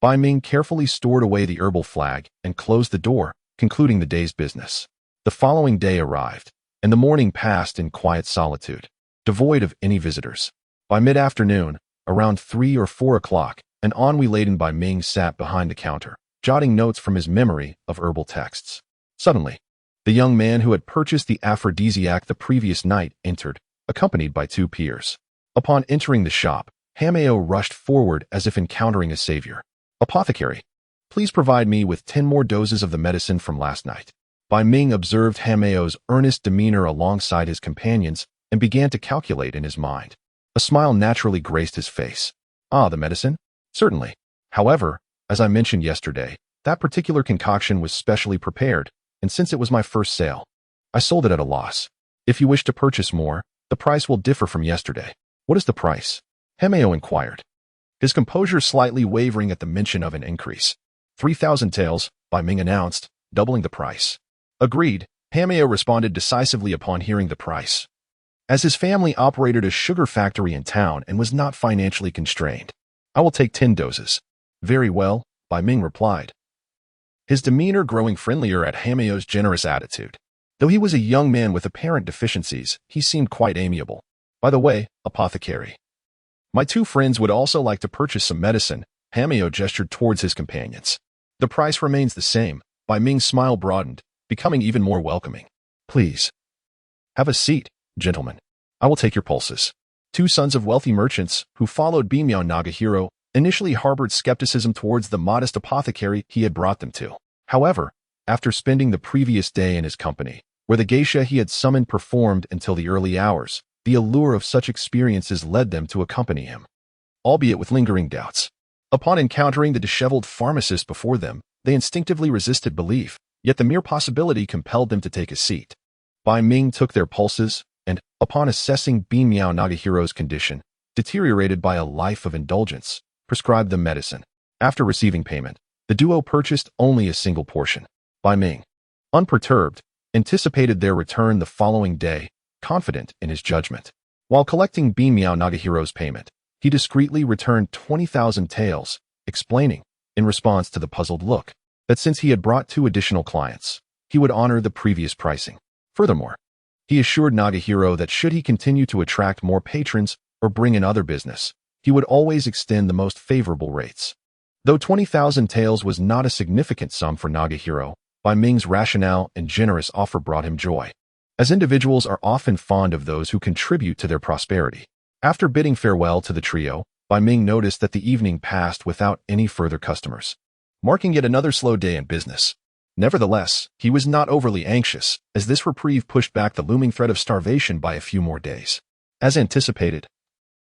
Bai Ming carefully stored away the herbal flag and closed the door, concluding the day's business. The following day arrived, and the morning passed in quiet solitude, devoid of any visitors. By mid-afternoon, around 3 or 4 o'clock, an ennui-laden Bai Ming sat behind the counter, jotting notes from his memory of herbal texts. Suddenly, the young man who had purchased the aphrodisiac the previous night entered, accompanied by 2 peers. Upon entering the shop, Hameo rushed forward as if encountering a savior. "Apothecary, please provide me with 10 more doses of the medicine from last night." Bai Ming observed Hameo's earnest demeanor alongside his companions and began to calculate in his mind. A smile naturally graced his face. "Ah, the medicine? Certainly. However, as I mentioned yesterday, that particular concoction was specially prepared, and since it was my first sale, I sold it at a loss. If you wish to purchase more, the price will differ from yesterday." "What is the price?" Hameo inquired, his composure slightly wavering at the mention of an increase. 3,000 taels, Bai Ming announced, doubling the price. "Agreed," Hameo responded decisively upon hearing the price, as his family operated a sugar factory in town and was not financially constrained. "I will take 10 doses. "Very well," Bai Ming replied, his demeanor growing friendlier at Hameo's generous attitude. Though he was a young man with apparent deficiencies, he seemed quite amiable. "By the way, apothecary, my 2 friends would also like to purchase some medicine." Hameo gestured towards his companions. "The price remains the same." Bai Ming's smile broadened, becoming even more welcoming. "Please, have a seat, gentlemen. I will take your pulses." 2 sons of wealthy merchants, who followed Bimiao Nagahiro, initially harbored skepticism towards the modest apothecary he had brought them to. However, after spending the previous day in his company, where the geisha he had summoned performed until the early hours, the allure of such experiences led them to accompany him, albeit with lingering doubts. Upon encountering the disheveled pharmacist before them, they instinctively resisted belief, yet the mere possibility compelled them to take a seat. Bai Ming took their pulses, and, upon assessing Bimiao Nagahiro's condition, deteriorated by a life of indulgence, prescribed them medicine. After receiving payment, the duo purchased only a single portion. Bai Ming, unperturbed, anticipated their return the following day, confident in his judgment. While collecting Bimiao Nagahiro's payment, he discreetly returned 20,000 taels, explaining, in response to the puzzled look, that since he had brought 2 additional clients, he would honor the previous pricing. Furthermore, he assured Nagahiro that should he continue to attract more patrons or bring in other business, he would always extend the most favorable rates. Though 20,000 taels was not a significant sum for Nagahiro, Bai Ming's rationale and generous offer brought him joy, as individuals are often fond of those who contribute to their prosperity. After bidding farewell to the trio, Bai Ming noticed that the evening passed without any further customers, marking yet another slow day in business. Nevertheless, he was not overly anxious, as this reprieve pushed back the looming threat of starvation by a few more days. As anticipated,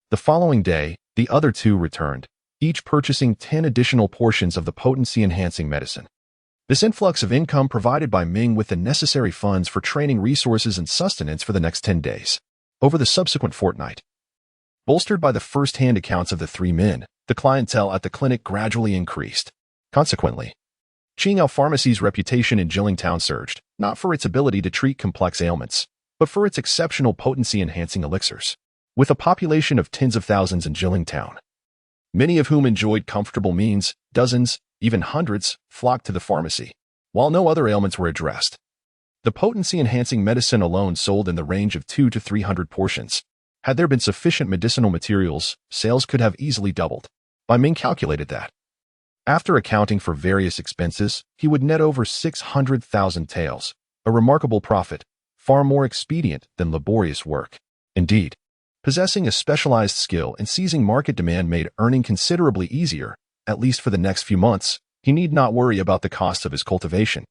the following day, the other 2 returned, each purchasing 10 additional portions of the potency-enhancing medicine. This influx of income provided Bai Ming with the necessary funds for training resources and sustenance for the next 10 days. Over the subsequent fortnight, bolstered by the first-hand accounts of the 3 men, the The clientele at the clinic gradually increased. Consequently, Qingyao Pharmacy's reputation in Jillingtown surged, not for its ability to treat complex ailments, but for its exceptional potency-enhancing elixirs. With a population of tens of thousands in Jillingtown, many of whom enjoyed comfortable means, dozens, even hundreds, flocked to the pharmacy, while no other ailments were addressed. The potency-enhancing medicine alone sold in the range of 200 to 300 portions. Had there been sufficient medicinal materials, sales could have easily doubled. Bai Ming calculated that, after accounting for various expenses, he would net over 600,000 taels, a remarkable profit, far more expedient than laborious work. Indeed, possessing a specialized skill and seizing market demand made earning considerably easier. At least for the next few months, he need not worry about the costs of his cultivation.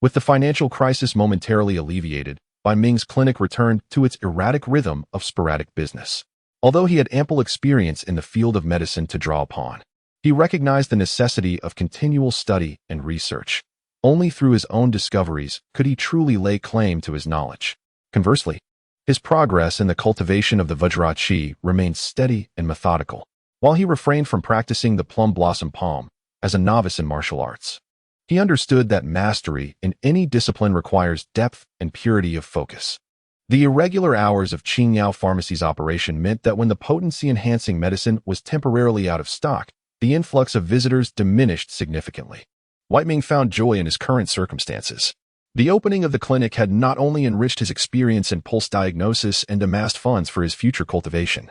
With the financial crisis momentarily alleviated, Bai Ming's clinic returned to its erratic rhythm of sporadic business. Although he had ample experience in the field of medicine to draw upon, he recognized the necessity of continual study and research. Only through his own discoveries could he truly lay claim to his knowledge. Conversely, his progress in the cultivation of the Vajra Qi remained steady and methodical, while he refrained from practicing the plum blossom palm as a novice in martial arts. He understood that mastery in any discipline requires depth and purity of focus. The irregular hours of Qingyao Pharmacy's operation meant that when the potency-enhancing medicine was temporarily out of stock, the influx of visitors diminished significantly. Bai Ming found joy in his current circumstances. The opening of the clinic had not only enriched his experience in pulse diagnosis and amassed funds for his future cultivation,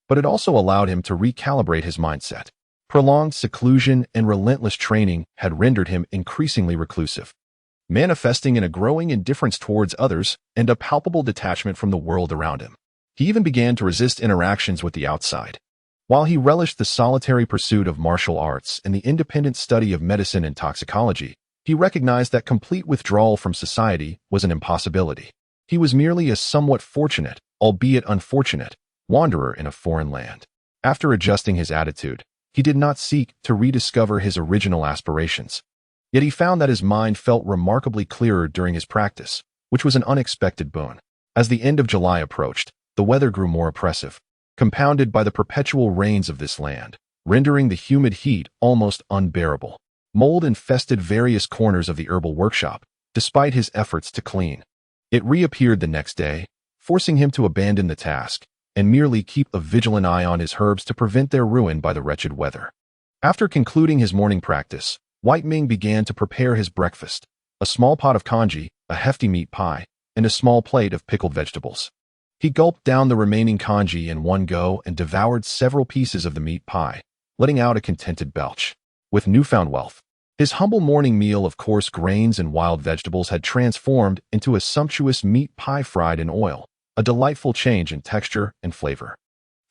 but it also allowed him to recalibrate his mindset. Prolonged seclusion and relentless training had rendered him increasingly reclusive, manifesting in a growing indifference towards others and a palpable detachment from the world around him. He even began to resist interactions with the outside. While he relished the solitary pursuit of martial arts and the independent study of medicine and toxicology, he recognized that complete withdrawal from society was an impossibility. He was merely a somewhat fortunate, albeit unfortunate, wanderer in a foreign land. After adjusting his attitude, he did not seek to rediscover his original aspirations. Yet he found that his mind felt remarkably clearer during his practice, which was an unexpected boon. As the end of July approached, the weather grew more oppressive, compounded by the perpetual rains of this land, rendering the humid heat almost unbearable. Mold infested various corners of the herbal workshop, despite his efforts to clean. It reappeared the next day, forcing him to abandon the task and merely keep a vigilant eye on his herbs to prevent their ruin by the wretched weather. After concluding his morning practice, Bai Ming began to prepare his breakfast: a small pot of congee, a hefty meat pie, and a small plate of pickled vegetables. He gulped down the remaining congee in one go and devoured several pieces of the meat pie, letting out a contented belch. With newfound wealth, his humble morning meal of coarse grains and wild vegetables had transformed into a sumptuous meat pie fried in oil, a delightful change in texture and flavor.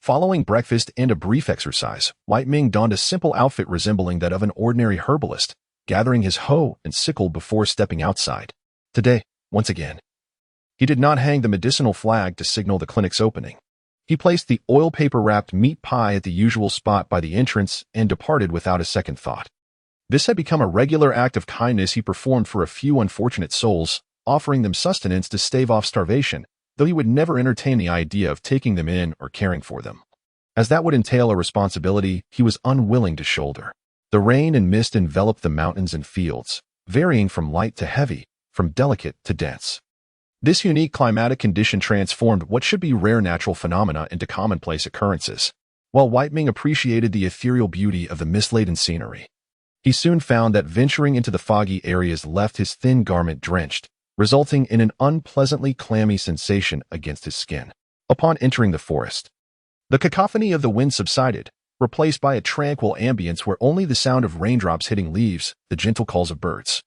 Following breakfast and a brief exercise, Bai Ming donned a simple outfit resembling that of an ordinary herbalist, gathering his hoe and sickle before stepping outside. Today, once again, he did not hang the medicinal flag to signal the clinic's opening. He placed the oil paper-wrapped meat pie at the usual spot by the entrance and departed without a second thought. This had become a regular act of kindness he performed for a few unfortunate souls, offering them sustenance to stave off starvation, though he would never entertain the idea of taking them in or caring for them, as that would entail a responsibility he was unwilling to shoulder. The rain and mist enveloped the mountains and fields, varying from light to heavy, from delicate to dense. This unique climatic condition transformed what should be rare natural phenomena into commonplace occurrences. While Bai Ming appreciated the ethereal beauty of the mist-laden scenery, he soon found that venturing into the foggy areas left his thin garment drenched, resulting in an unpleasantly clammy sensation against his skin. Upon entering the forest, the cacophony of the wind subsided, replaced by a tranquil ambience where only the sound of raindrops hitting leaves, the gentle calls of birds,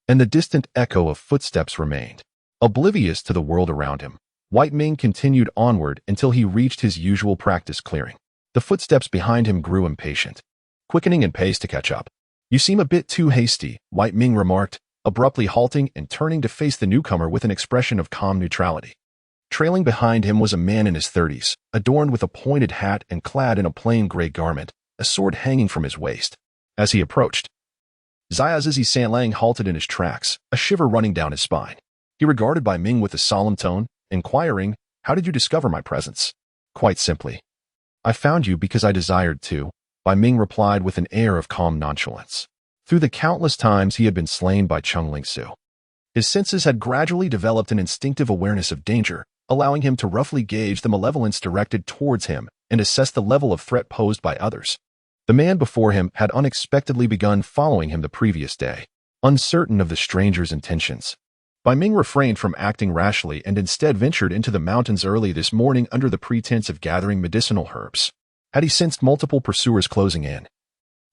and the distant echo of footsteps remained. Oblivious to the world around him, Bai Ming continued onward until he reached his usual practice clearing. The footsteps behind him grew impatient, quickening in pace to catch up. "You seem a bit too hasty," Bai Ming remarked, abruptly halting and turning to face the newcomer with an expression of calm neutrality. Trailing behind him was a man in his 30s, adorned with a pointed hat and clad in a plain gray garment, a sword hanging from his waist. As he approached, Ziazizi Sanlang halted in his tracks, a shiver running down his spine. He regarded Bai Ming with a solemn tone, inquiring, "How did you discover my presence?" "Quite simply. I found you because I desired to," Bai Ming replied with an air of calm nonchalance. Through the countless times he had been slain by Chung Ling-su, his senses had gradually developed an instinctive awareness of danger, allowing him to roughly gauge the malevolence directed towards him and assess the level of threat posed by others. The man before him had unexpectedly begun following him the previous day. Uncertain of the stranger's intentions, Bai Ming refrained from acting rashly and instead ventured into the mountains early this morning under the pretense of gathering medicinal herbs. Had he sensed multiple pursuers closing in,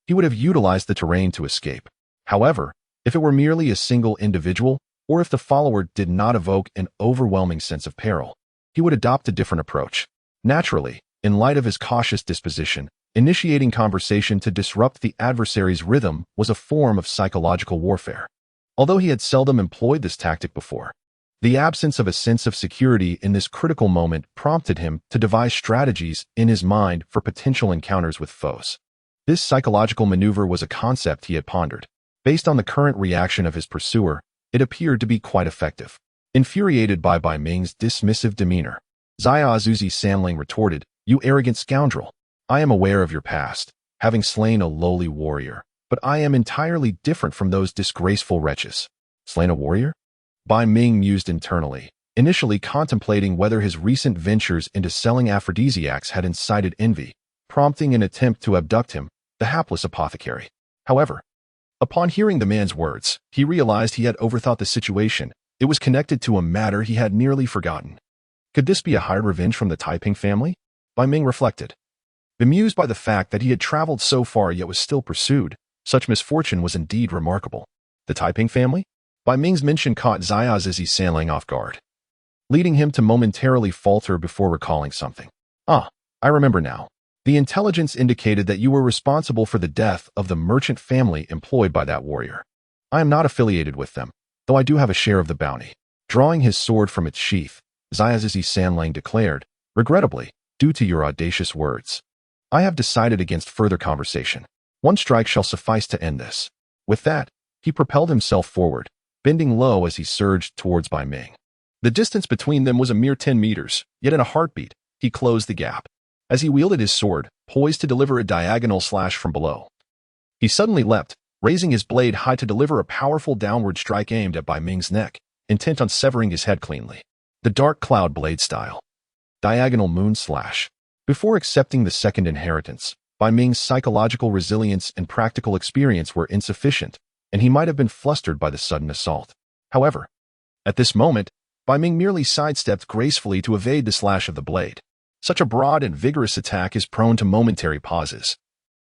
he would have utilized the terrain to escape. However, if it were merely a single individual, or if the follower did not evoke an overwhelming sense of peril, he would adopt a different approach. Naturally, in light of his cautious disposition, initiating conversation to disrupt the adversary's rhythm was a form of psychological warfare. Although he had seldom employed this tactic before, the absence of a sense of security in this critical moment prompted him to devise strategies in his mind for potential encounters with foes. This psychological maneuver was a concept he had pondered. Based on the current reaction of his pursuer, it appeared to be quite effective. Infuriated by Bai Ming's dismissive demeanor, Zaya Azuzi Sanling retorted, "You arrogant scoundrel! I am aware of your past, having slain a lowly warrior, but I am entirely different from those disgraceful wretches." Slain a warrior? Bai Ming mused internally, initially contemplating whether his recent ventures into selling aphrodisiacs had incited envy, prompting an attempt to abduct him, the hapless apothecary. However, upon hearing the man's words, he realized he had overthought the situation. It was connected to a matter he had nearly forgotten. Could this be a hired revenge from the Taiping family? Bai Ming reflected. Bemused by the fact that he had traveled so far yet was still pursued, such misfortune was indeed remarkable. The Taiping family? Bai Ming's mention caught Zaya Azuzi Sanling off guard, leading him to momentarily falter before recalling something. "Ah, I remember now. The intelligence indicated that you were responsible for the death of the merchant family employed by that warrior. I am not affiliated with them, though I do have a share of the bounty." Drawing his sword from its sheath, Zaya Azuzi Sanling declared, "Regrettably, due to your audacious words, I have decided against further conversation. One strike shall suffice to end this." With that, he propelled himself forward, bending low as he surged towards Bai Ming. The distance between them was a mere 10 meters, yet in a heartbeat, he closed the gap. As he wielded his sword, poised to deliver a diagonal slash from below, he suddenly leapt, raising his blade high to deliver a powerful downward strike aimed at Bai Ming's neck, intent on severing his head cleanly. The dark cloud blade style. Diagonal moon slash. Before accepting the second inheritance, Bai Ming's psychological resilience and practical experience were insufficient, and he might have been flustered by the sudden assault. However, at this moment, Bai Ming merely sidestepped gracefully to evade the slash of the blade. Such a broad and vigorous attack is prone to momentary pauses,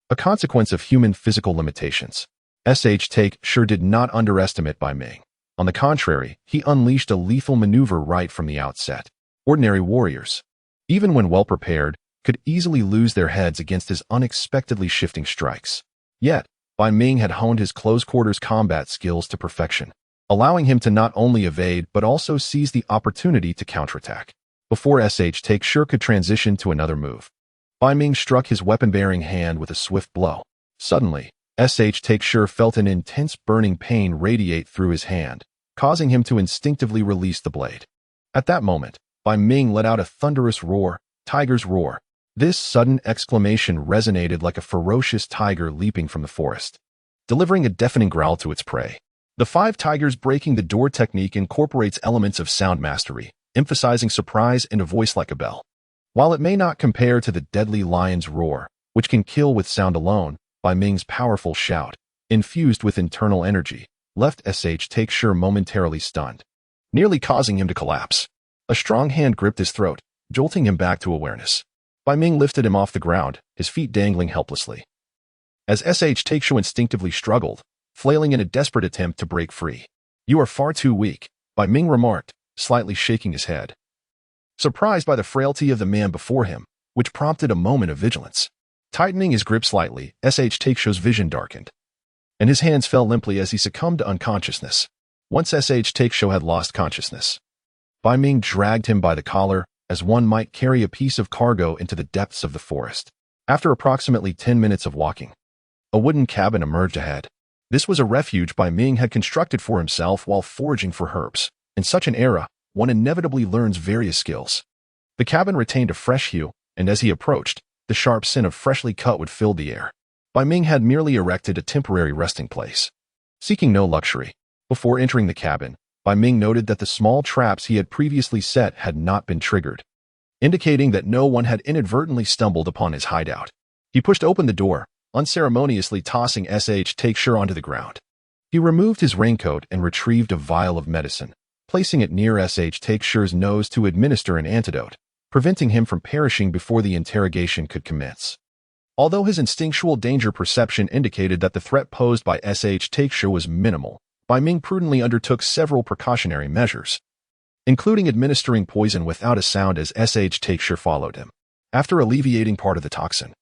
a consequence of human physical limitations. Take sure did not underestimate Bai Ming. On the contrary, he unleashed a lethal maneuver right from the outset. Ordinary warriors, even when well prepared, could easily lose their heads against his unexpectedly shifting strikes. Yet, Bai Ming had honed his close-quarters combat skills to perfection, allowing him to not only evade but also seize the opportunity to counterattack. Before Take sure could transition to another move, Bai Ming struck his weapon-bearing hand with a swift blow. Suddenly, Take sure felt an intense burning pain radiate through his hand, causing him to instinctively release the blade. At that moment, Bai Ming let out a thunderous roar, tiger's roar. This sudden exclamation resonated like a ferocious tiger leaping from the forest, delivering a deafening growl to its prey. The 5 tigers breaking the door technique incorporates elements of sound mastery, emphasizing surprise and a voice like a bell. While it may not compare to the deadly lion's roar, which can kill with sound alone, Bai Ming's powerful shout, infused with internal energy, left Take sure momentarily stunned, nearly causing him to collapse. A strong hand gripped his throat, jolting him back to awareness. Bai Ming lifted him off the ground, his feet dangling helplessly. As Take sure instinctively struggled, flailing in a desperate attempt to break free. "You are far too weak," Bai Ming remarked, slightly shaking his head, surprised by the frailty of the man before him, which prompted a moment of vigilance. Tightening his grip slightly, Take sure's vision darkened, and his hands fell limply as he succumbed to unconsciousness. Once Take sure had lost consciousness, Bai Ming dragged him by the collar, as one might carry a piece of cargo into the depths of the forest. After approximately 10 minutes of walking, a wooden cabin emerged ahead. This was a refuge Bai Ming had constructed for himself while foraging for herbs. In such an era, one inevitably learns various skills. The cabin retained a fresh hue, and as he approached, the sharp scent of freshly cut wood filled the air. Bai Ming had merely erected a temporary resting place. Seeking no luxury, before entering the cabin, Bai Ming noted that the small traps he had previously set had not been triggered, indicating that no one had inadvertently stumbled upon his hideout. He pushed open the door, unceremoniously tossing Take-Sure onto the ground. He removed his raincoat and retrieved a vial of medicine, placing it near Take-Sure's nose to administer an antidote, preventing him from perishing before the interrogation could commence. Although his instinctual danger perception indicated that the threat posed by Take-Sure was minimal, Bai Ming prudently undertook several precautionary measures, including administering poison without a sound as Take-Sure followed him. After alleviating part of the toxin,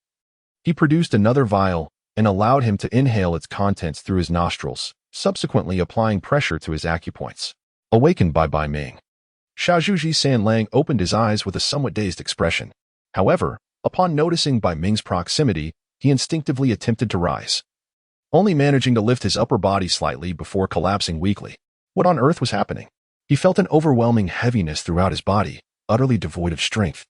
he produced another vial and allowed him to inhale its contents through his nostrils, subsequently applying pressure to his acupoints. Awakened by Bai Ming, Xiaozhuji Sanlang opened his eyes with a somewhat dazed expression. However, upon noticing Bai Ming's proximity, he instinctively attempted to rise, only managing to lift his upper body slightly before collapsing weakly. What on earth was happening? He felt an overwhelming heaviness throughout his body, utterly devoid of strength,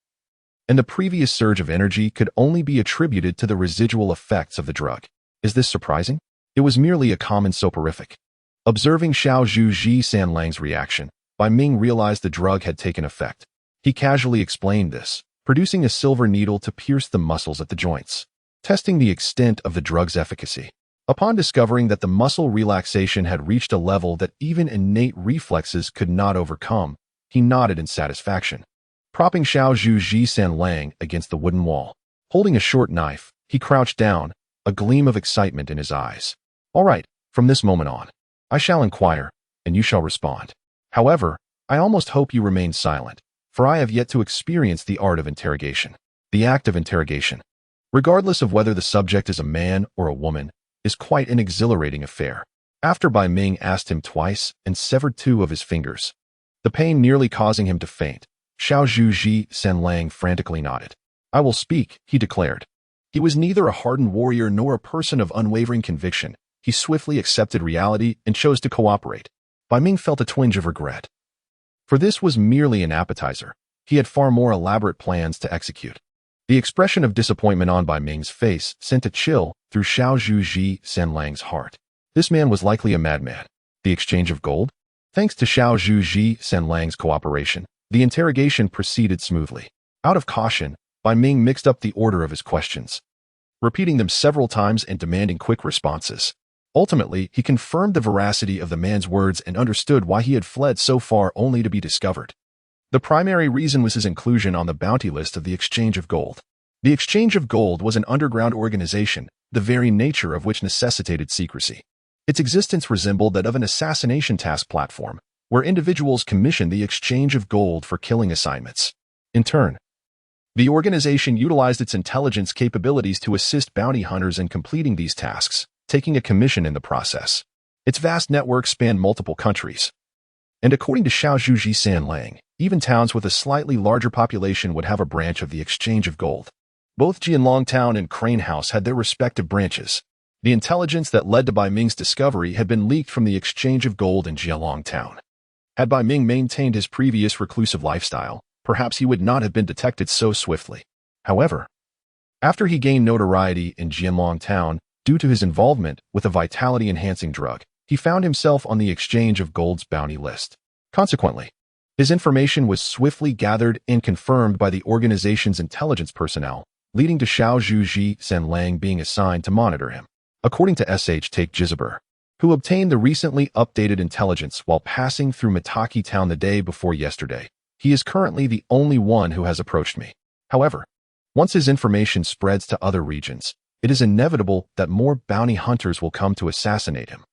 and the previous surge of energy could only be attributed to the residual effects of the drug. Is this surprising? It was merely a common soporific. Observing Xiaozhuji Sanlang's reaction, Bai Ming realized the drug had taken effect. He casually explained this, producing a silver needle to pierce the muscles at the joints, testing the extent of the drug's efficacy. Upon discovering that the muscle relaxation had reached a level that even innate reflexes could not overcome, he nodded in satisfaction. Propping Xiaozhuji Sanlang against the wooden wall, holding a short knife, he crouched down, a gleam of excitement in his eyes. All right, from this moment on, I shall inquire, and you shall respond. However, I almost hope you remain silent, for I have yet to experience the art of interrogation. The act of interrogation, regardless of whether the subject is a man or a woman, is quite an exhilarating affair. After Bai Ming asked him twice and severed 2 of his fingers, the pain nearly causing him to faint, Xiaozhuji Sanlang frantically nodded. I will speak, he declared. He was neither a hardened warrior nor a person of unwavering conviction. He swiftly accepted reality and chose to cooperate. Bai Ming felt a twinge of regret, for this was merely an appetizer. He had far more elaborate plans to execute. The expression of disappointment on Bai Ming's face sent a chill through Xiaozhuji Sanlang's heart. This man was likely a madman. The exchange of gold? Thanks to Xiaozhuji Sanlang's cooperation, the interrogation proceeded smoothly. Out of caution, Bai Ming mixed up the order of his questions, repeating them several times and demanding quick responses. Ultimately, he confirmed the veracity of the man's words and understood why he had fled so far only to be discovered. The primary reason was his inclusion on the bounty list of the Exchange of Gold. The Exchange of Gold was an underground organization, the very nature of which necessitated secrecy. Its existence resembled that of an assassination task platform, where individuals commissioned the exchange of gold for killing assignments. In turn, the organization utilized its intelligence capabilities to assist bounty hunters in completing these tasks, taking a commission in the process. Its vast network spanned multiple countries, and according to Xiaozhuji Sanlang, even towns with a slightly larger population would have a branch of the Exchange of Gold. Both Jianlong Town and Crane House had their respective branches. The intelligence that led to Bai Ming's discovery had been leaked from the Exchange of Gold in Jianlong Town. Had Bai Ming maintained his previous reclusive lifestyle, perhaps he would not have been detected so swiftly. However, after he gained notoriety in Jianlong Town due to his involvement with a vitality-enhancing drug, he found himself on the Exchange of Gold's bounty list. Consequently, his information was swiftly gathered and confirmed by the organization's intelligence personnel, leading to Xiaozhuji Sanlang being assigned to monitor him. According to Take-Sure, who obtained the recently updated intelligence while passing through Mitaki Town the day before yesterday, he is currently the only one who has approached me. However, once his information spreads to other regions, it is inevitable that more bounty hunters will come to assassinate him,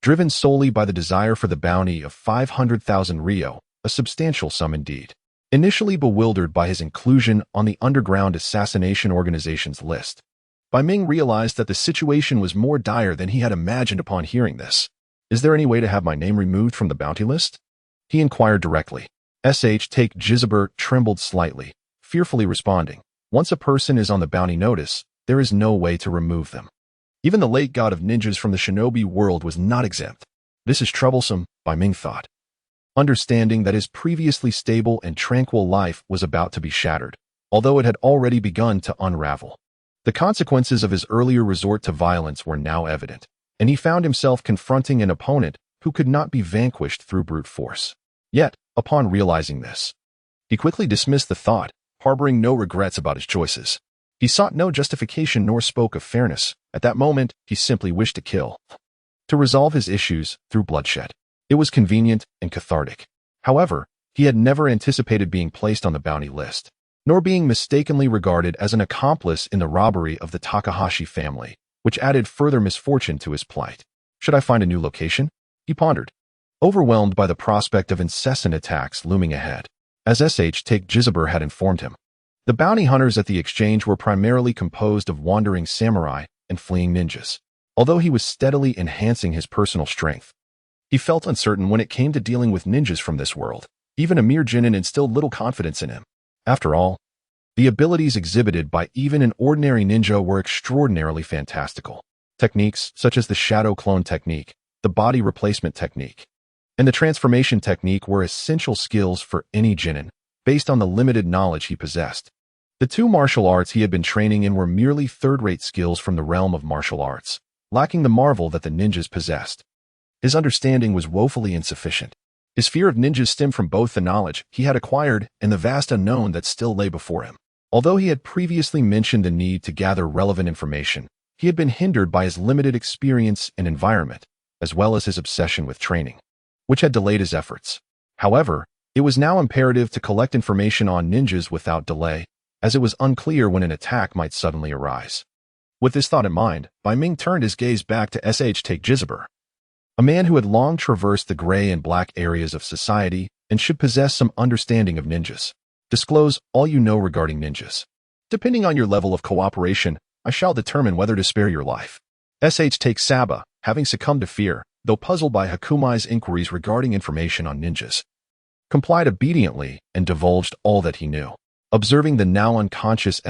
driven solely by the desire for the bounty of 500,000 Rio, a substantial sum indeed. Initially bewildered by his inclusion on the underground assassination organization's list, Bai Ming realized that the situation was more dire than he had imagined upon hearing this. Is there any way to have my name removed from the bounty list? He inquired directly. Take-Sure trembled slightly, fearfully responding, once a person is on the bounty notice, there is no way to remove them. Even the late god of ninjas from the shinobi world was not exempt. This is troublesome, Bai Ming thought, understanding that his previously stable and tranquil life was about to be shattered. although it had already begun to unravel. The consequences of his earlier resort to violence were now evident, and he found himself confronting an opponent who could not be vanquished through brute force. Yet, upon realizing this, he quickly dismissed the thought, harboring no regrets about his choices. He sought no justification nor spoke of fairness. At that moment, he simply wished to kill, to resolve his issues through bloodshed. It was convenient and cathartic. However, he had never anticipated being placed on the bounty list, nor being mistakenly regarded as an accomplice in the robbery of the Takahashi family, which added further misfortune to his plight. Should I find a new location? He pondered, overwhelmed by the prospect of incessant attacks looming ahead. As Take Jizuber had informed him, the bounty hunters at the exchange were primarily composed of wandering samurai and fleeing ninjas. Although he was steadily enhancing his personal strength, he felt uncertain when it came to dealing with ninjas from this world. Even a mere genin instilled little confidence in him. After all, the abilities exhibited by even an ordinary ninja were extraordinarily fantastical. Techniques such as the shadow clone technique, the body replacement technique, and the transformation technique were essential skills for any genin, based on the limited knowledge he possessed. The two martial arts he had been training in were merely third-rate skills from the realm of martial arts, lacking the marvel that the ninjas possessed. His understanding was woefully insufficient. His fear of ninjas stemmed from both the knowledge he had acquired and the vast unknown that still lay before him. Although he had previously mentioned the need to gather relevant information, he had been hindered by his limited experience and environment, as well as his obsession with training, which had delayed his efforts. However, it was now imperative to collect information on ninjas without delay, as it was unclear when an attack might suddenly arise. With this thought in mind, Bai Ming turned his gaze back to Take Jizuber, a man who had long traversed the gray and black areas of society and should possess some understanding of ninjas. Disclose all you know regarding ninjas. Depending on your level of cooperation, I shall determine whether to spare your life. Take Saba, having succumbed to fear, though puzzled by Hakumai's inquiries regarding information on ninjas, complied obediently and divulged all that he knew. Observing the now unconscious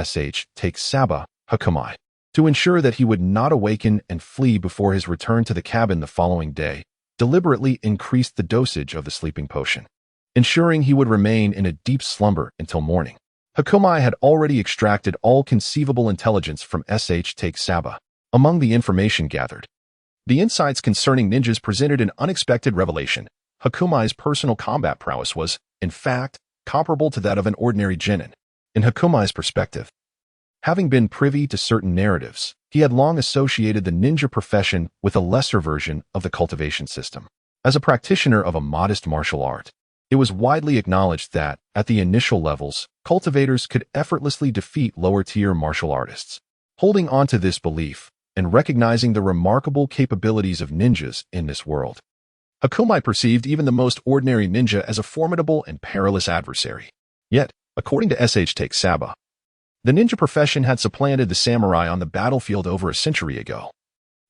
Take Saba, Hakumai, to ensure that he would not awaken and flee before his return to the cabin the following day, deliberately increased the dosage of the sleeping potion, ensuring he would remain in a deep slumber until morning. Hakumai had already extracted all conceivable intelligence from Take Saba. Among the information gathered, the insights concerning ninjas presented an unexpected revelation. Hakumai's personal combat prowess was, in fact, comparable to that of an ordinary genin. In Hakumai's perspective, having been privy to certain narratives, he had long associated the ninja profession with a lesser version of the cultivation system. As a practitioner of a modest martial art, it was widely acknowledged that, at the initial levels, cultivators could effortlessly defeat lower-tier martial artists. Holding on to this belief, and recognizing the remarkable capabilities of ninjas in this world, Hakumai perceived even the most ordinary ninja as a formidable and perilous adversary. Yet, according to Take Saba, the ninja profession had supplanted the samurai on the battlefield over a century ago,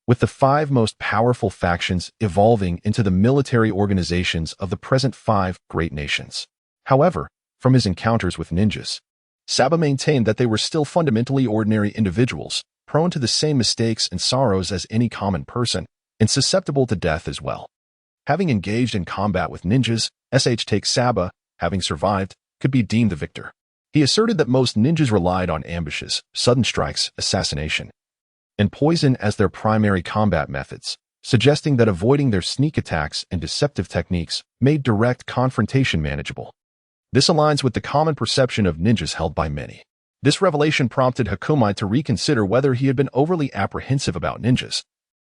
with the 5 most powerful factions evolving into the military organizations of the present 5 great nations. However, from his encounters with ninjas, Saba maintained that they were still fundamentally ordinary individuals, prone to the same mistakes and sorrows as any common person, and susceptible to death as well. Having engaged in combat with ninjas, Take Saba, having survived, could be deemed the victor. He asserted that most ninjas relied on ambushes, sudden strikes, assassination, and poison as their primary combat methods, suggesting that avoiding their sneak attacks and deceptive techniques made direct confrontation manageable. This aligns with the common perception of ninjas held by many. This revelation prompted Hakumai to reconsider whether he had been overly apprehensive about ninjas,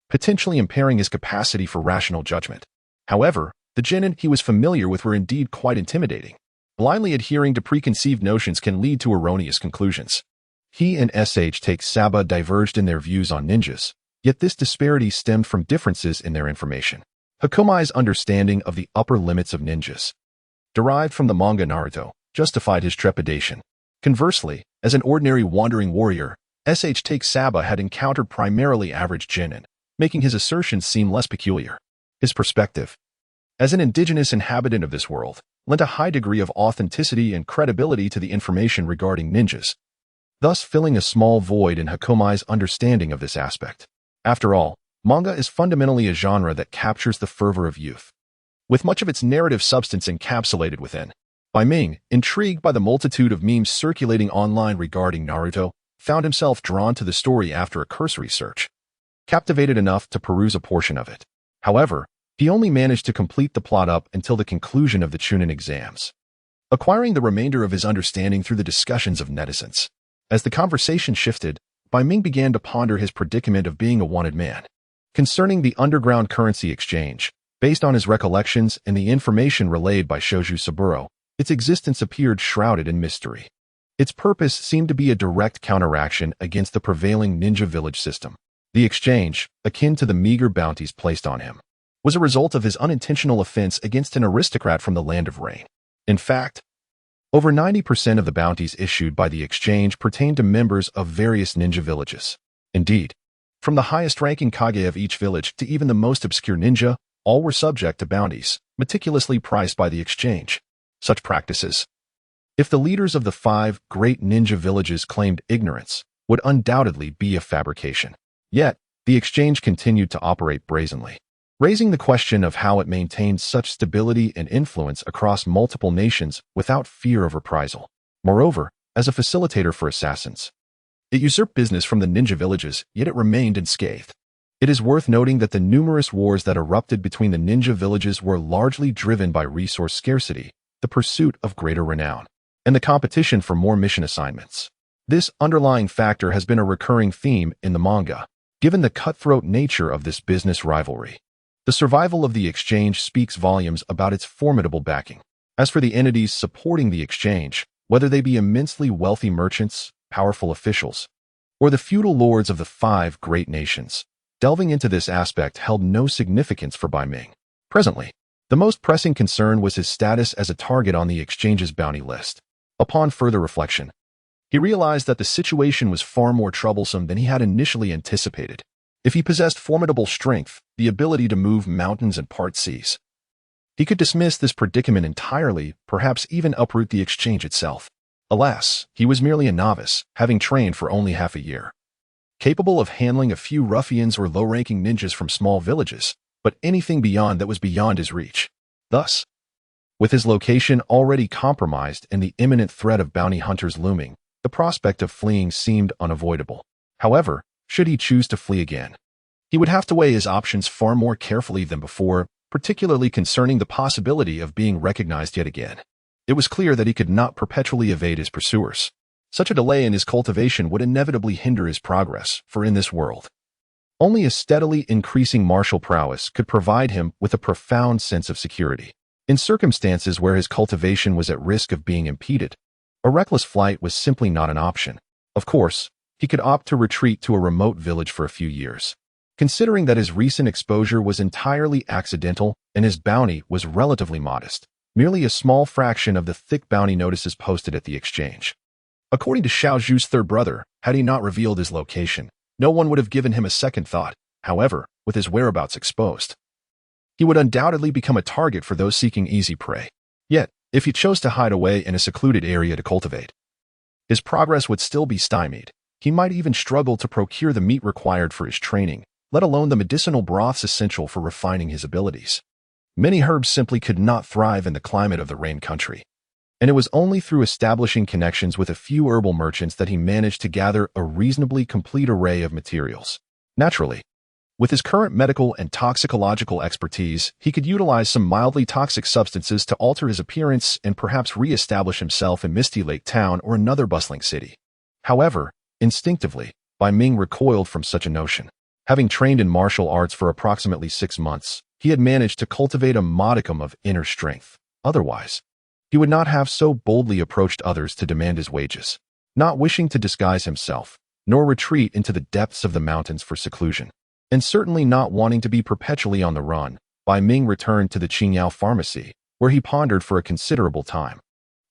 potentially impairing his capacity for rational judgment. However, the genin he was familiar with were indeed quite intimidating. Blindly adhering to preconceived notions can lead to erroneous conclusions. He and Take Saba diverged in their views on ninjas, yet this disparity stemmed from differences in their information. Hakumai's understanding of the upper limits of ninjas, derived from the manga Naruto, justified his trepidation. Conversely, as an ordinary wandering warrior, Take Saba had encountered primarily average genin, making his assertions seem less peculiar. His perspective, as an indigenous inhabitant of this world, lent a high degree of authenticity and credibility to the information regarding ninjas, thus filling a small void in Hakumai's understanding of this aspect. After all, manga is fundamentally a genre that captures the fervor of youth, with much of its narrative substance encapsulated within. Bai Ming, intrigued by the multitude of memes circulating online regarding Naruto, found himself drawn to the story after a cursory search, captivated enough to peruse a portion of it. However, he only managed to complete the plot up until the conclusion of the Chunin exams, acquiring the remainder of his understanding through the discussions of netizens. As the conversation shifted, Bai Ming began to ponder his predicament of being a wanted man. Concerning the underground currency exchange, based on his recollections and the information relayed by Shoju Saburo, its existence appeared shrouded in mystery. Its purpose seemed to be a direct counteraction against the prevailing ninja village system. The exchange, akin to the meager bounties placed on him, was a result of his unintentional offense against an aristocrat from the Land of Rain. In fact, over 90% of the bounties issued by the exchange pertained to members of various ninja villages. Indeed, from the highest-ranking Kage of each village to even the most obscure ninja, all were subject to bounties, meticulously priced by the exchange. Such practices, if the leaders of the 5 great ninja villages claimed ignorance, would undoubtedly be a fabrication. Yet, the exchange continued to operate brazenly, raising the question of how it maintained such stability and influence across multiple nations without fear of reprisal. Moreover, as a facilitator for assassins, it usurped business from the ninja villages, yet it remained unscathed. It is worth noting that the numerous wars that erupted between the ninja villages were largely driven by resource scarcity, the pursuit of greater renown, and the competition for more mission assignments. This underlying factor has been a recurring theme in the manga, given the cutthroat nature of this business rivalry. The survival of the exchange speaks volumes about its formidable backing. As for the entities supporting the exchange, whether they be immensely wealthy merchants, powerful officials, or the feudal lords of the 5 great nations, delving into this aspect held no significance for Bai Ming. Presently, the most pressing concern was his status as a target on the exchange's bounty list. Upon further reflection, he realized that the situation was far more troublesome than he had initially anticipated. If he possessed formidable strength, the ability to move mountains and part seas, he could dismiss this predicament entirely, perhaps even uproot the exchange itself. Alas, he was merely a novice, having trained for only half a year, capable of handling a few ruffians or low-ranking ninjas from small villages, but anything beyond that was beyond his reach. Thus, with his location already compromised and the imminent threat of bounty hunters looming, the prospect of fleeing seemed unavoidable. However, should he choose to flee again, he would have to weigh his options far more carefully than before, particularly concerning the possibility of being recognized yet again. It was clear that he could not perpetually evade his pursuers. Such a delay in his cultivation would inevitably hinder his progress, for in this world, only a steadily increasing martial prowess could provide him with a profound sense of security. In circumstances where his cultivation was at risk of being impeded, a reckless flight was simply not an option. Of course, he could opt to retreat to a remote village for a few years. Considering that his recent exposure was entirely accidental and his bounty was relatively modest, merely a small fraction of the thick bounty notices posted at the exchange. According to Xiao Zhu's third brother, had he not revealed his location, no one would have given him a second thought. However, with his whereabouts exposed, he would undoubtedly become a target for those seeking easy prey. Yet, if he chose to hide away in a secluded area to cultivate, his progress would still be stymied. He might even struggle to procure the meat required for his training, let alone the medicinal broths essential for refining his abilities. Many herbs simply could not thrive in the climate of the Rain Country, and it was only through establishing connections with a few herbal merchants that he managed to gather a reasonably complete array of materials. Naturally, with his current medical and toxicological expertise, he could utilize some mildly toxic substances to alter his appearance and perhaps re-establish himself in Misty Lake Town or another bustling city. However, instinctively, Bai Ming recoiled from such a notion. Having trained in martial arts for approximately 6 months, he had managed to cultivate a modicum of inner strength. Otherwise, he would not have so boldly approached others to demand his wages. Not wishing to disguise himself, nor retreat into the depths of the mountains for seclusion, and certainly not wanting to be perpetually on the run, Bai Ming returned to the Qingyao pharmacy, where he pondered for a considerable time,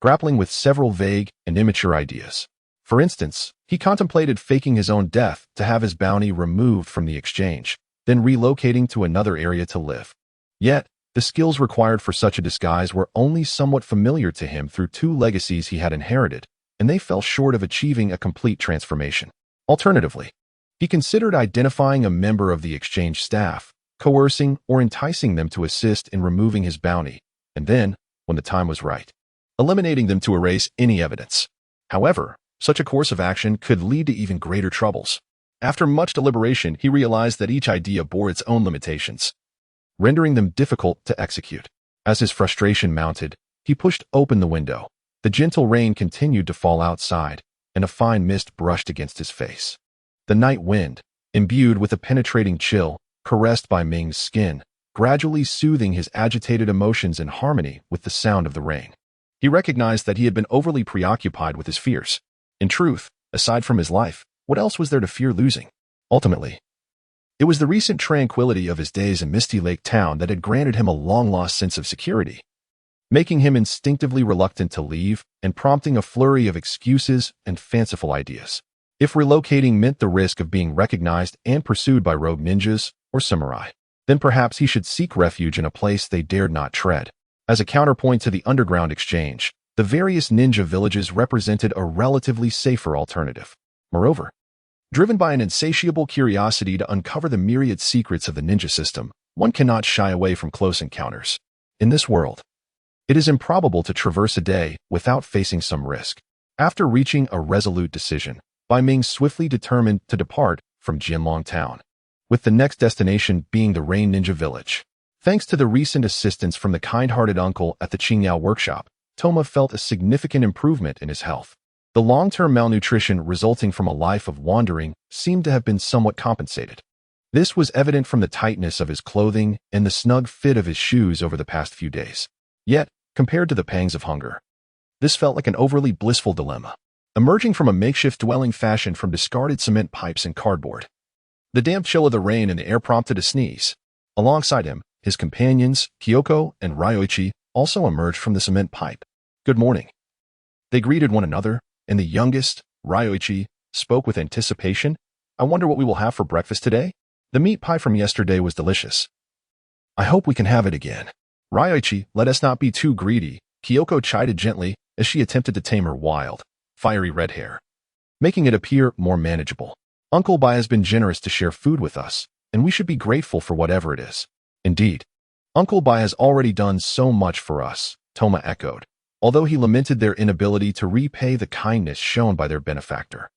grappling with several vague and immature ideas. For instance, he contemplated faking his own death to have his bounty removed from the exchange, then relocating to another area to live. Yet, the skills required for such a disguise were only somewhat familiar to him through 2 legacies he had inherited, and they fell short of achieving a complete transformation. Alternatively, he considered identifying a member of the exchange staff, coercing or enticing them to assist in removing his bounty, and then, when the time was right, eliminating them to erase any evidence. However, such a course of action could lead to even greater troubles. After much deliberation, he realized that each idea bore its own limitations, rendering them difficult to execute. As his frustration mounted, he pushed open the window. The gentle rain continued to fall outside, and a fine mist brushed against his face. The night wind, imbued with a penetrating chill, caressed Bai Ming's skin, gradually soothing his agitated emotions in harmony with the sound of the rain. He recognized that he had been overly preoccupied with his fears. In truth, aside from his life, what else was there to fear losing? Ultimately, it was the recent tranquility of his days in Misty Lake Town that had granted him a long-lost sense of security, making him instinctively reluctant to leave and prompting a flurry of excuses and fanciful ideas. If relocating meant the risk of being recognized and pursued by rogue ninjas or samurai, then perhaps he should seek refuge in a place they dared not tread. As a counterpoint to the underground exchange, the various ninja villages represented a relatively safer alternative. Moreover, driven by an insatiable curiosity to uncover the myriad secrets of the ninja system, one cannot shy away from close encounters. In this world, it is improbable to traverse a day without facing some risk. After reaching a resolute decision, Bai Ming swiftly determined to depart from Jianlong Town, with the next destination being the Rain Ninja Village. Thanks to the recent assistance from the kind-hearted uncle at the Qingyao workshop, Toma felt a significant improvement in his health. The long-term malnutrition resulting from a life of wandering seemed to have been somewhat compensated. This was evident from the tightness of his clothing and the snug fit of his shoes over the past few days. Yet, compared to the pangs of hunger, this felt like an overly blissful dilemma. Emerging from a makeshift dwelling fashioned from discarded cement pipes and cardboard, the damp chill of the rain in the air prompted a sneeze. Alongside him, his companions, Kyoko and Ryoichi, also emerged from the cement pipe. "Good morning." They greeted one another, and the youngest, Ryoichi, spoke with anticipation. "I wonder what we will have for breakfast today? The meat pie from yesterday was delicious. I hope we can have it again." "Ryoichi, let us not be too greedy," Kyoko chided gently as she attempted to tame her wild, fiery red hair, making it appear more manageable. "Uncle Bai has been generous to share food with us, and we should be grateful for whatever it is." "Indeed, Uncle Bai has already done so much for us," Toma echoed, although he lamented their inability to repay the kindness shown by their benefactor.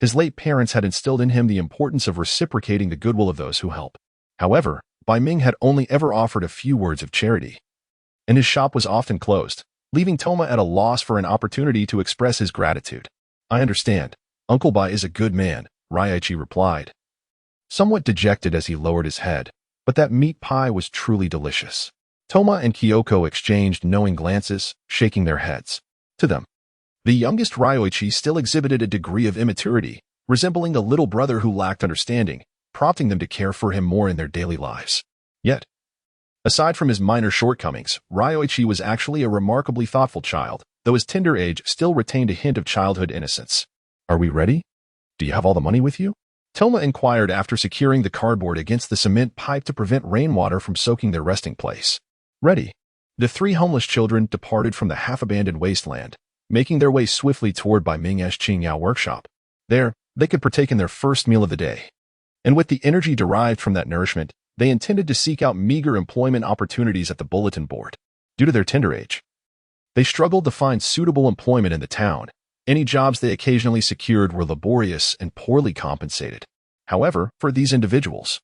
His late parents had instilled in him the importance of reciprocating the goodwill of those who help. However, Bai Ming had only ever offered a few words of charity, and his shop was often closed, leaving Toma at a loss for an opportunity to express his gratitude. "I understand. Uncle Bai is a good man," Ryoichi replied, somewhat dejected as he lowered his head, but that meat pie was truly delicious. Toma and Kyoko exchanged knowing glances, shaking their heads. To them, the youngest Ryoichi still exhibited a degree of immaturity, resembling a little brother who lacked understanding, prompting them to care for him more in their daily lives. Yet, aside from his minor shortcomings, Ryoichi was actually a remarkably thoughtful child, though his tender age still retained a hint of childhood innocence. "Are we ready? Do you have all the money with you?" Toma inquired after securing the cardboard against the cement pipe to prevent rainwater from soaking their resting place. "Ready." The three homeless children departed from the half-abandoned wasteland, making their way swiftly toward Bai Ming's Qingyao workshop. There, they could partake in their first meal of the day. And with the energy derived from that nourishment, they intended to seek out meager employment opportunities at the bulletin board. Due to their tender age, they struggled to find suitable employment in the town. Any jobs they occasionally secured were laborious and poorly compensated. However, for these individuals,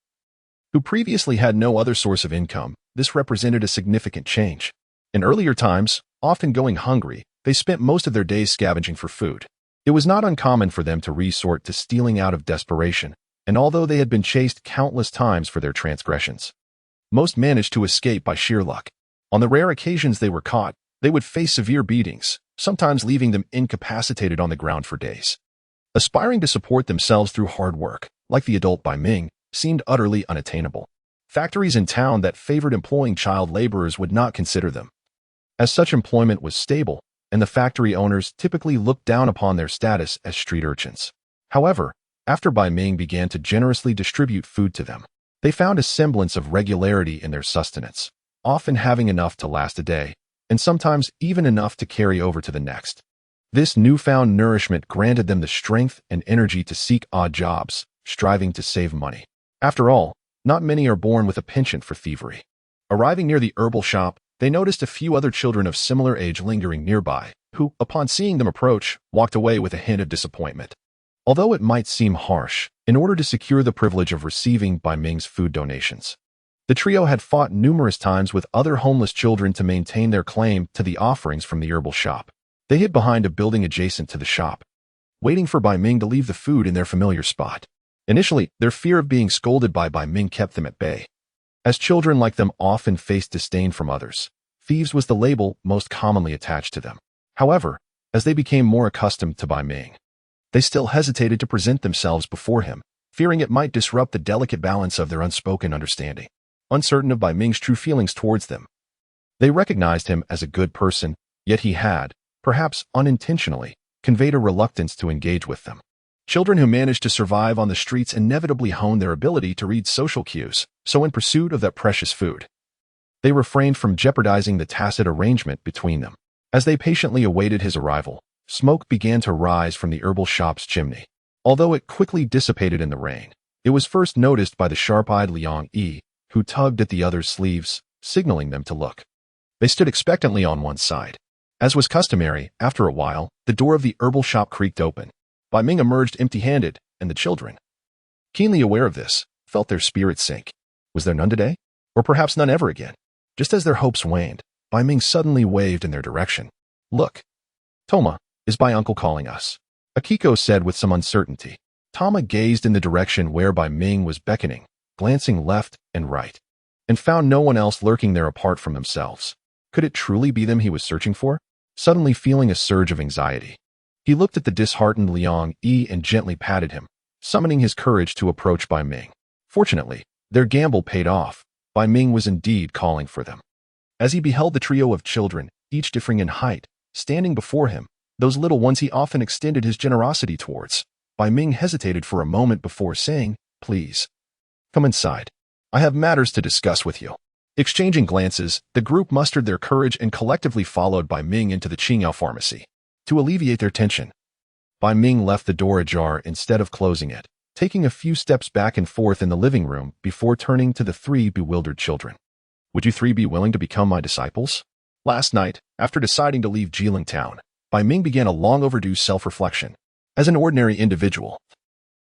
who previously had no other source of income, this represented a significant change. In earlier times, often going hungry, they spent most of their days scavenging for food. It was not uncommon for them to resort to stealing out of desperation, and although they had been chased countless times for their transgressions, most managed to escape by sheer luck. On the rare occasions they were caught, they would face severe beatings, sometimes leaving them incapacitated on the ground for days. Aspiring to support themselves through hard work, like the adult Bai Ming, seemed utterly unattainable. Factories in town that favored employing child laborers would not consider them, as such employment was stable, and the factory owners typically looked down upon their status as street urchins. However, after Bai Ming began to generously distribute food to them, they found a semblance of regularity in their sustenance, often having enough to last a day, and sometimes even enough to carry over to the next. This newfound nourishment granted them the strength and energy to seek odd jobs, striving to save money. After all, not many are born with a penchant for thievery. Arriving near the herbal shop, they they noticed a few other children of similar age lingering nearby, who, upon seeing them approach, walked away with a hint of disappointment. Although it might seem harsh, in order to secure the privilege of receiving Bai Ming's food donations, the trio had fought numerous times with other homeless children to maintain their claim to the offerings from the herbal shop. They hid behind a building adjacent to the shop, waiting for Bai Ming to leave the food in their familiar spot. Initially, their fear of being scolded by Bai Ming kept them at bay. As children like them often faced disdain from others, thieves was the label most commonly attached to them. However, as they became more accustomed to Bai Ming, they still hesitated to present themselves before him, fearing it might disrupt the delicate balance of their unspoken understanding. Uncertain of Bai Ming's true feelings towards them, they recognized him as a good person, yet he had, perhaps unintentionally, conveyed a reluctance to engage with them. Children who managed to survive on the streets inevitably hone their ability to read social cues, so in pursuit of that precious food, they refrained from jeopardizing the tacit arrangement between them. As they patiently awaited his arrival, smoke began to rise from the herbal shop's chimney. Although it quickly dissipated in the rain, it was first noticed by the sharp-eyed Liang Yi, who tugged at the other's sleeves, signaling them to look. They stood expectantly on one side. As was customary, after a while, the door of the herbal shop creaked open. Bai Ming emerged empty-handed, and the children, keenly aware of this, felt their spirits sink. Was there none today? Or perhaps none ever again? Just as their hopes waned, Bai Ming suddenly waved in their direction. Look. Toma, is Bai Uncle calling us? Akiko said with some uncertainty. Tama gazed in the direction where Bai Ming was beckoning, glancing left and right, and found no one else lurking there apart from themselves. Could it truly be them he was searching for? Suddenly feeling a surge of anxiety, he looked at the disheartened Liang Yi and gently patted him, summoning his courage to approach Bai Ming. Fortunately, their gamble paid off. Bai Ming was indeed calling for them. As he beheld the trio of children, each differing in height, standing before him, those little ones he often extended his generosity towards, Bai Ming hesitated for a moment before saying, Please, come inside. I have matters to discuss with you. Exchanging glances, the group mustered their courage and collectively followed Bai Ming into the Qingyao pharmacy. To alleviate their tension, Bai Ming left the door ajar instead of closing it, taking a few steps back and forth in the living room before turning to the three bewildered children. Would you three be willing to become my disciples? Last night, after deciding to leave Jiling Town, Bai Ming began a long-overdue self-reflection. As an ordinary individual,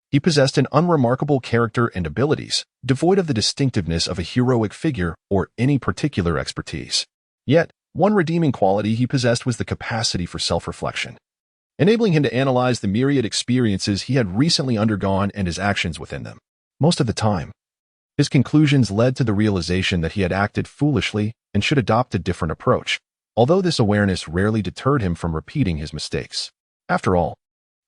he possessed an unremarkable character and abilities, devoid of the distinctiveness of a heroic figure or any particular expertise. Yet, one redeeming quality he possessed was the capacity for self-reflection, enabling him to analyze the myriad experiences he had recently undergone and his actions within them. Most of the time, his conclusions led to the realization that he had acted foolishly and should adopt a different approach, although this awareness rarely deterred him from repeating his mistakes. After all,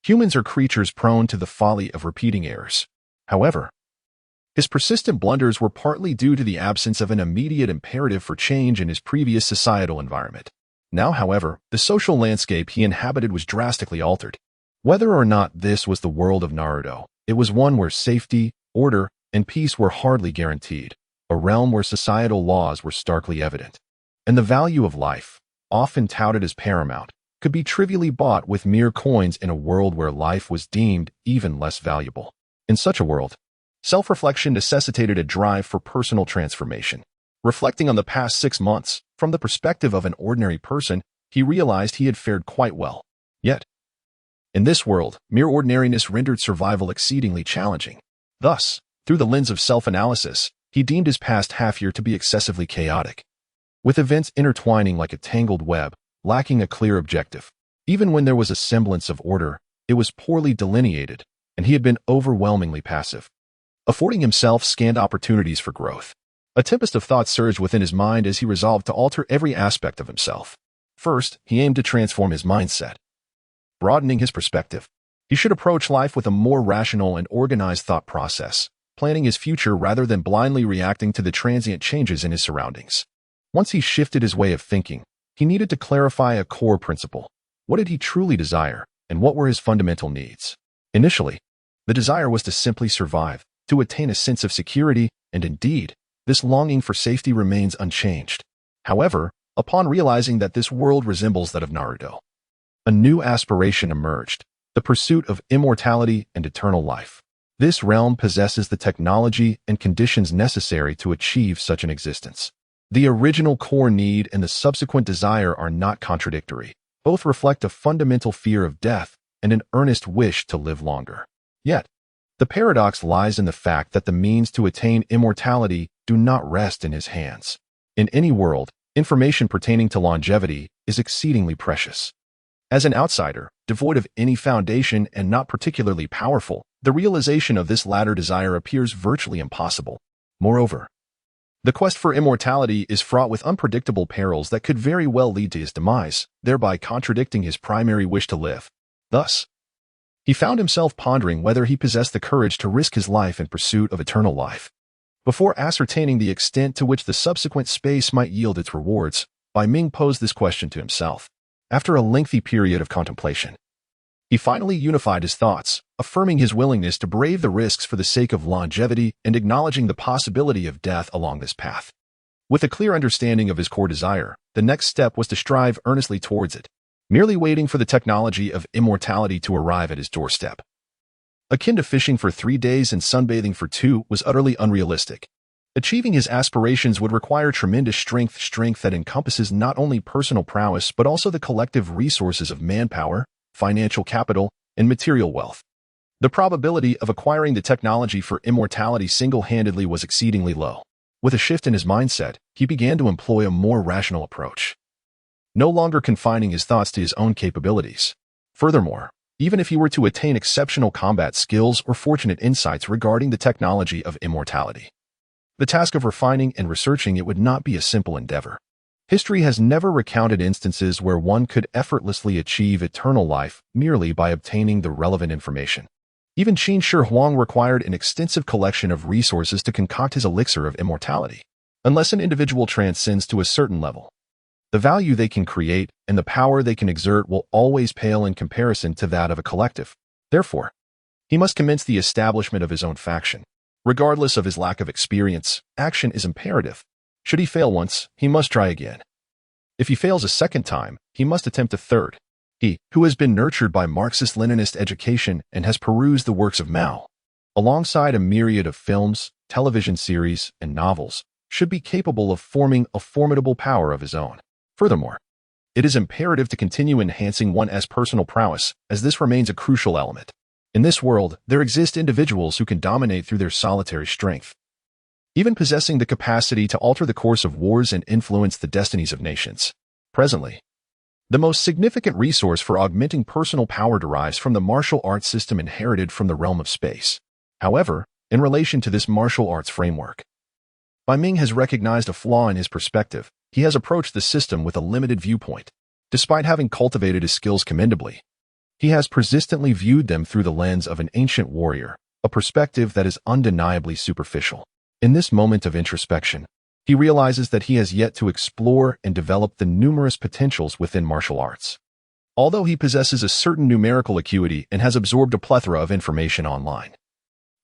humans are creatures prone to the folly of repeating errors. However, his persistent blunders were partly due to the absence of an immediate imperative for change in his previous societal environment. Now, however, the social landscape he inhabited was drastically altered. Whether or not this was the world of Naruto, it was one where safety, order, and peace were hardly guaranteed, a realm where societal laws were starkly evident, and the value of life, often touted as paramount, could be trivially bought with mere coins in a world where life was deemed even less valuable. In such a world, self-reflection necessitated a drive for personal transformation. Reflecting on the past 6 months, from the perspective of an ordinary person, he realized he had fared quite well. Yet, in this world, mere ordinariness rendered survival exceedingly challenging. Thus, through the lens of self-analysis, he deemed his past half-year to be excessively chaotic, with events intertwining like a tangled web, lacking a clear objective. Even when there was a semblance of order, it was poorly delineated, and he had been overwhelmingly passive, affording himself scant opportunities for growth. A tempest of thoughts surged within his mind as he resolved to alter every aspect of himself. First, he aimed to transform his mindset, broadening his perspective. He should approach life with a more rational and organized thought process, planning his future rather than blindly reacting to the transient changes in his surroundings. Once he shifted his way of thinking, he needed to clarify a core principle. What did he truly desire, and what were his fundamental needs? Initially, the desire was to simply survive, to attain a sense of security, and indeed, this longing for safety remains unchanged. However, upon realizing that this world resembles that of Naruto, a new aspiration emerged, the pursuit of immortality and eternal life. This realm possesses the technology and conditions necessary to achieve such an existence. The original core need and the subsequent desire are not contradictory. Both reflect a fundamental fear of death and an earnest wish to live longer. Yet, the paradox lies in the fact that the means to attain immortality do not rest in his hands. In any world, information pertaining to longevity is exceedingly precious. As an outsider, devoid of any foundation and not particularly powerful, the realization of this latter desire appears virtually impossible. Moreover, the quest for immortality is fraught with unpredictable perils that could very well lead to his demise, thereby contradicting his primary wish to live. Thus, he found himself pondering whether he possessed the courage to risk his life in pursuit of eternal life. Before ascertaining the extent to which the subsequent space might yield its rewards, Bai Ming posed this question to himself. After a lengthy period of contemplation, he finally unified his thoughts, affirming his willingness to brave the risks for the sake of longevity and acknowledging the possibility of death along this path. With a clear understanding of his core desire, the next step was to strive earnestly towards it, merely waiting for the technology of immortality to arrive at his doorstep. Akin to fishing for 3 days and sunbathing for 2 was utterly unrealistic. Achieving his aspirations would require tremendous strength that encompasses not only personal prowess but also the collective resources of manpower, financial capital, and material wealth. The probability of acquiring the technology for immortality single-handedly was exceedingly low. With a shift in his mindset, he began to employ a more rational approach, no longer confining his thoughts to his own capabilities. Furthermore, even if he were to attain exceptional combat skills or fortunate insights regarding the technology of immortality, the task of refining and researching it would not be a simple endeavor. History has never recounted instances where one could effortlessly achieve eternal life merely by obtaining the relevant information. Even Qin Shi Huang required an extensive collection of resources to concoct his elixir of immortality. Unless an individual transcends to a certain level, the value they can create and the power they can exert will always pale in comparison to that of a collective. Therefore, he must commence the establishment of his own faction. Regardless of his lack of experience, action is imperative. Should he fail once, he must try again. If he fails a second time, he must attempt a third. He, who has been nurtured by Marxist-Leninist education and has perused the works of Mao, alongside a myriad of films, television series, and novels, should be capable of forming a formidable power of his own. Furthermore, it is imperative to continue enhancing one's personal prowess, as this remains a crucial element. In this world, there exist individuals who can dominate through their solitary strength, even possessing the capacity to alter the course of wars and influence the destinies of nations. Presently, the most significant resource for augmenting personal power derives from the martial arts system inherited from the realm of space. However, in relation to this martial arts framework, Bai Ming has recognized a flaw in his perspective. He has approached the system with a limited viewpoint. Despite having cultivated his skills commendably, he has persistently viewed them through the lens of an ancient warrior, a perspective that is undeniably superficial. In this moment of introspection, he realizes that he has yet to explore and develop the numerous potentials within martial arts. Although he possesses a certain numerical acuity and has absorbed a plethora of information online,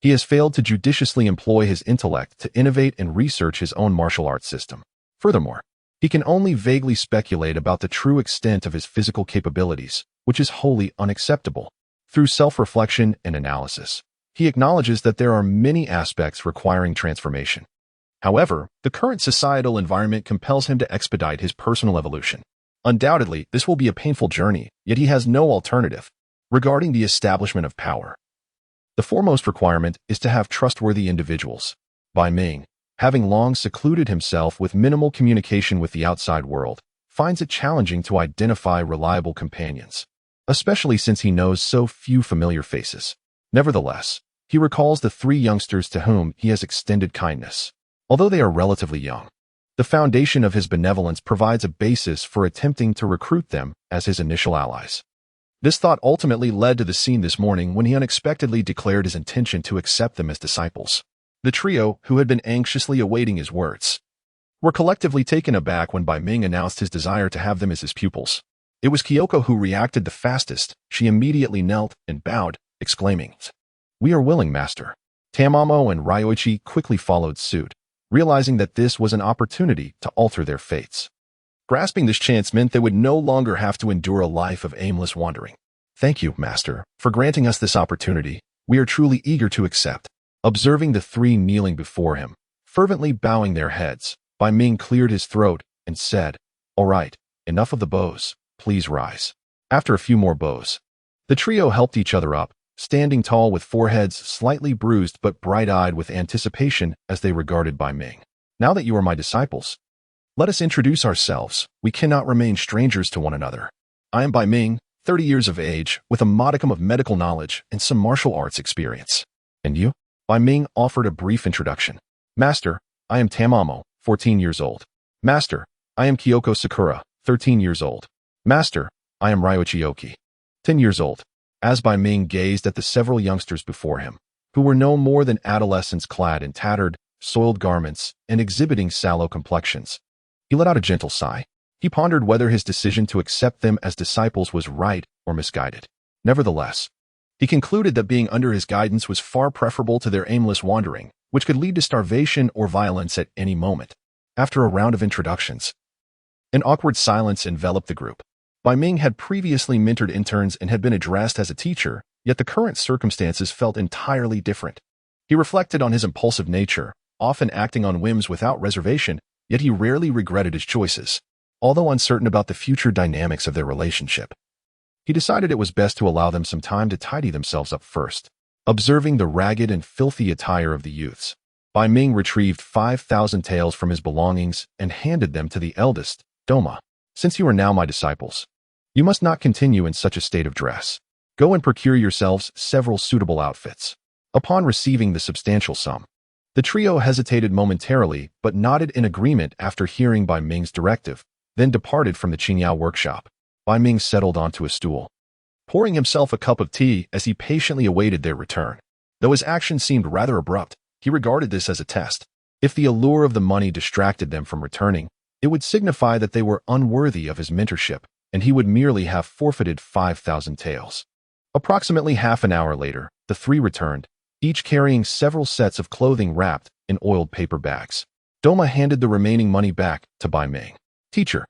he has failed to judiciously employ his intellect to innovate and research his own martial arts system. Furthermore, he can only vaguely speculate about the true extent of his physical capabilities, which is wholly unacceptable. Through self-reflection and analysis, he acknowledges that there are many aspects requiring transformation. However, the current societal environment compels him to expedite his personal evolution. Undoubtedly, this will be a painful journey, yet he has no alternative. Regarding the establishment of power, the foremost requirement is to have trustworthy individuals. Bai Ming, having long secluded himself with minimal communication with the outside world, finds it challenging to identify reliable companions, especially since he knows so few familiar faces. Nevertheless, he recalls the 3 youngsters to whom he has extended kindness. Although they are relatively young, the foundation of his benevolence provides a basis for attempting to recruit them as his initial allies. This thought ultimately led to the scene this morning when he unexpectedly declared his intention to accept them as disciples. The trio, who had been anxiously awaiting his words, were collectively taken aback when Bai Ming announced his desire to have them as his pupils. It was Kyoko who reacted the fastest. She immediately knelt and bowed, exclaiming, "We are willing, master." Tamamo and Ryoichi quickly followed suit, realizing that this was an opportunity to alter their fates. Grasping this chance meant they would no longer have to endure a life of aimless wandering. "Thank you, master, for granting us this opportunity. We are truly eager to accept." Observing the 3 kneeling before him, fervently bowing their heads, Bai Ming cleared his throat and said, "All right, enough of the bows, please rise." After a few more bows, the trio helped each other up, standing tall with foreheads slightly bruised but bright-eyed with anticipation as they regarded Bai Ming. "Now that you are my disciples, let us introduce ourselves. We cannot remain strangers to one another. I am Bai Ming, 30 years of age, with a modicum of medical knowledge and some martial arts experience. And you?" Bai Ming offered a brief introduction. "Master, I am Tamamo, 14 years old. Master, I am Kyoko Sakura, 13 years old. Master, I am Ryuichi Oki, 10 years old." As Bai Ming gazed at the several youngsters before him, who were no more than adolescents clad in tattered, soiled garments and exhibiting sallow complexions, he let out a gentle sigh. He pondered whether his decision to accept them as disciples was right or misguided. Nevertheless, he concluded that being under his guidance was far preferable to their aimless wandering, which could lead to starvation or violence at any moment. After a round of introductions, an awkward silence enveloped the group. Bai Ming had previously mentored interns and had been addressed as a teacher, yet the current circumstances felt entirely different. He reflected on his impulsive nature, often acting on whims without reservation, yet he rarely regretted his choices. Although uncertain about the future dynamics of their relationship, he decided it was best to allow them some time to tidy themselves up first. Observing the ragged and filthy attire of the youths, Bai Ming retrieved 5,000 taels from his belongings and handed them to the eldest, Doma. "Since you are now my disciples, you must not continue in such a state of dress. Go and procure yourselves several suitable outfits." Upon receiving the substantial sum, the trio hesitated momentarily but nodded in agreement after hearing Bai Ming's directive, then departed from the Qingyao workshop. Bai Ming settled onto a stool, pouring himself a cup of tea as he patiently awaited their return. Though his action seemed rather abrupt, he regarded this as a test. If the allure of the money distracted them from returning, it would signify that they were unworthy of his mentorship, and he would merely have forfeited 5,000 taels. Approximately half an hour later, the three returned, each carrying several sets of clothing wrapped in oiled paper bags. Doma handed the remaining money back to Bai Ming. "Teacher,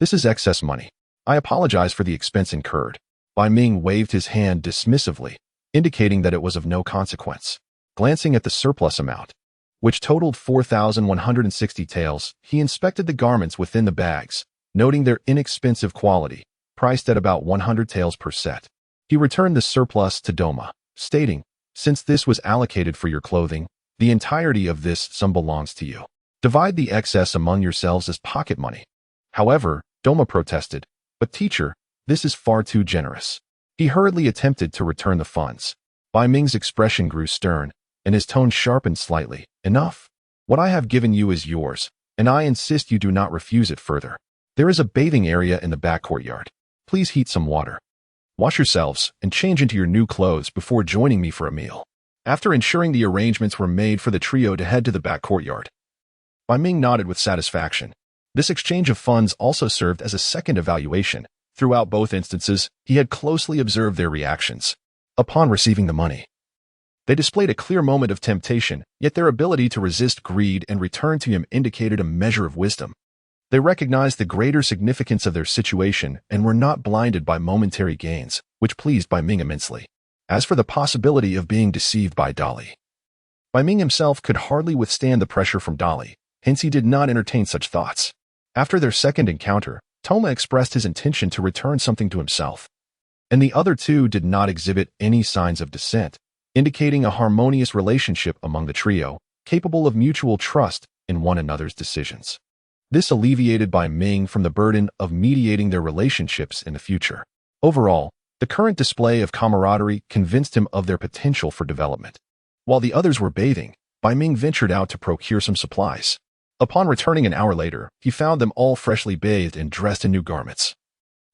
this is excess money. I apologize for the expense incurred." Bai Ming waved his hand dismissively, indicating that it was of no consequence. Glancing at the surplus amount, which totaled 4,160 taels, he inspected the garments within the bags, noting their inexpensive quality, priced at about 100 taels per set. He returned the surplus to Doma, stating, "Since this was allocated for your clothing, the entirety of this sum belongs to you. Divide the excess among yourselves as pocket money." However, Doma protested, "But teacher, this is far too generous." He hurriedly attempted to return the funds. Bai Ming's expression grew stern, and his tone sharpened slightly. "Enough. What I have given you is yours, and I insist you do not refuse it further. There is a bathing area in the back courtyard. Please heat some water. Wash yourselves and change into your new clothes before joining me for a meal." After ensuring the arrangements were made for the trio to head to the back courtyard, Bai Ming nodded with satisfaction. This exchange of funds also served as a second evaluation. Throughout both instances, he had closely observed their reactions. Upon receiving the money, they displayed a clear moment of temptation, yet their ability to resist greed and return to him indicated a measure of wisdom. They recognized the greater significance of their situation and were not blinded by momentary gains, which pleased Bai Ming immensely. As for the possibility of being deceived by Dali, Bai Ming himself could hardly withstand the pressure from Dali, hence he did not entertain such thoughts. After their second encounter, Toma expressed his intention to return something to himself, and the other two did not exhibit any signs of dissent, indicating a harmonious relationship among the trio, capable of mutual trust in one another's decisions. This alleviated Bai Ming from the burden of mediating their relationships in the future. Overall, the current display of camaraderie convinced him of their potential for development. While the others were bathing, Bai Ming ventured out to procure some supplies. Upon returning an hour later, he found them all freshly bathed and dressed in new garments.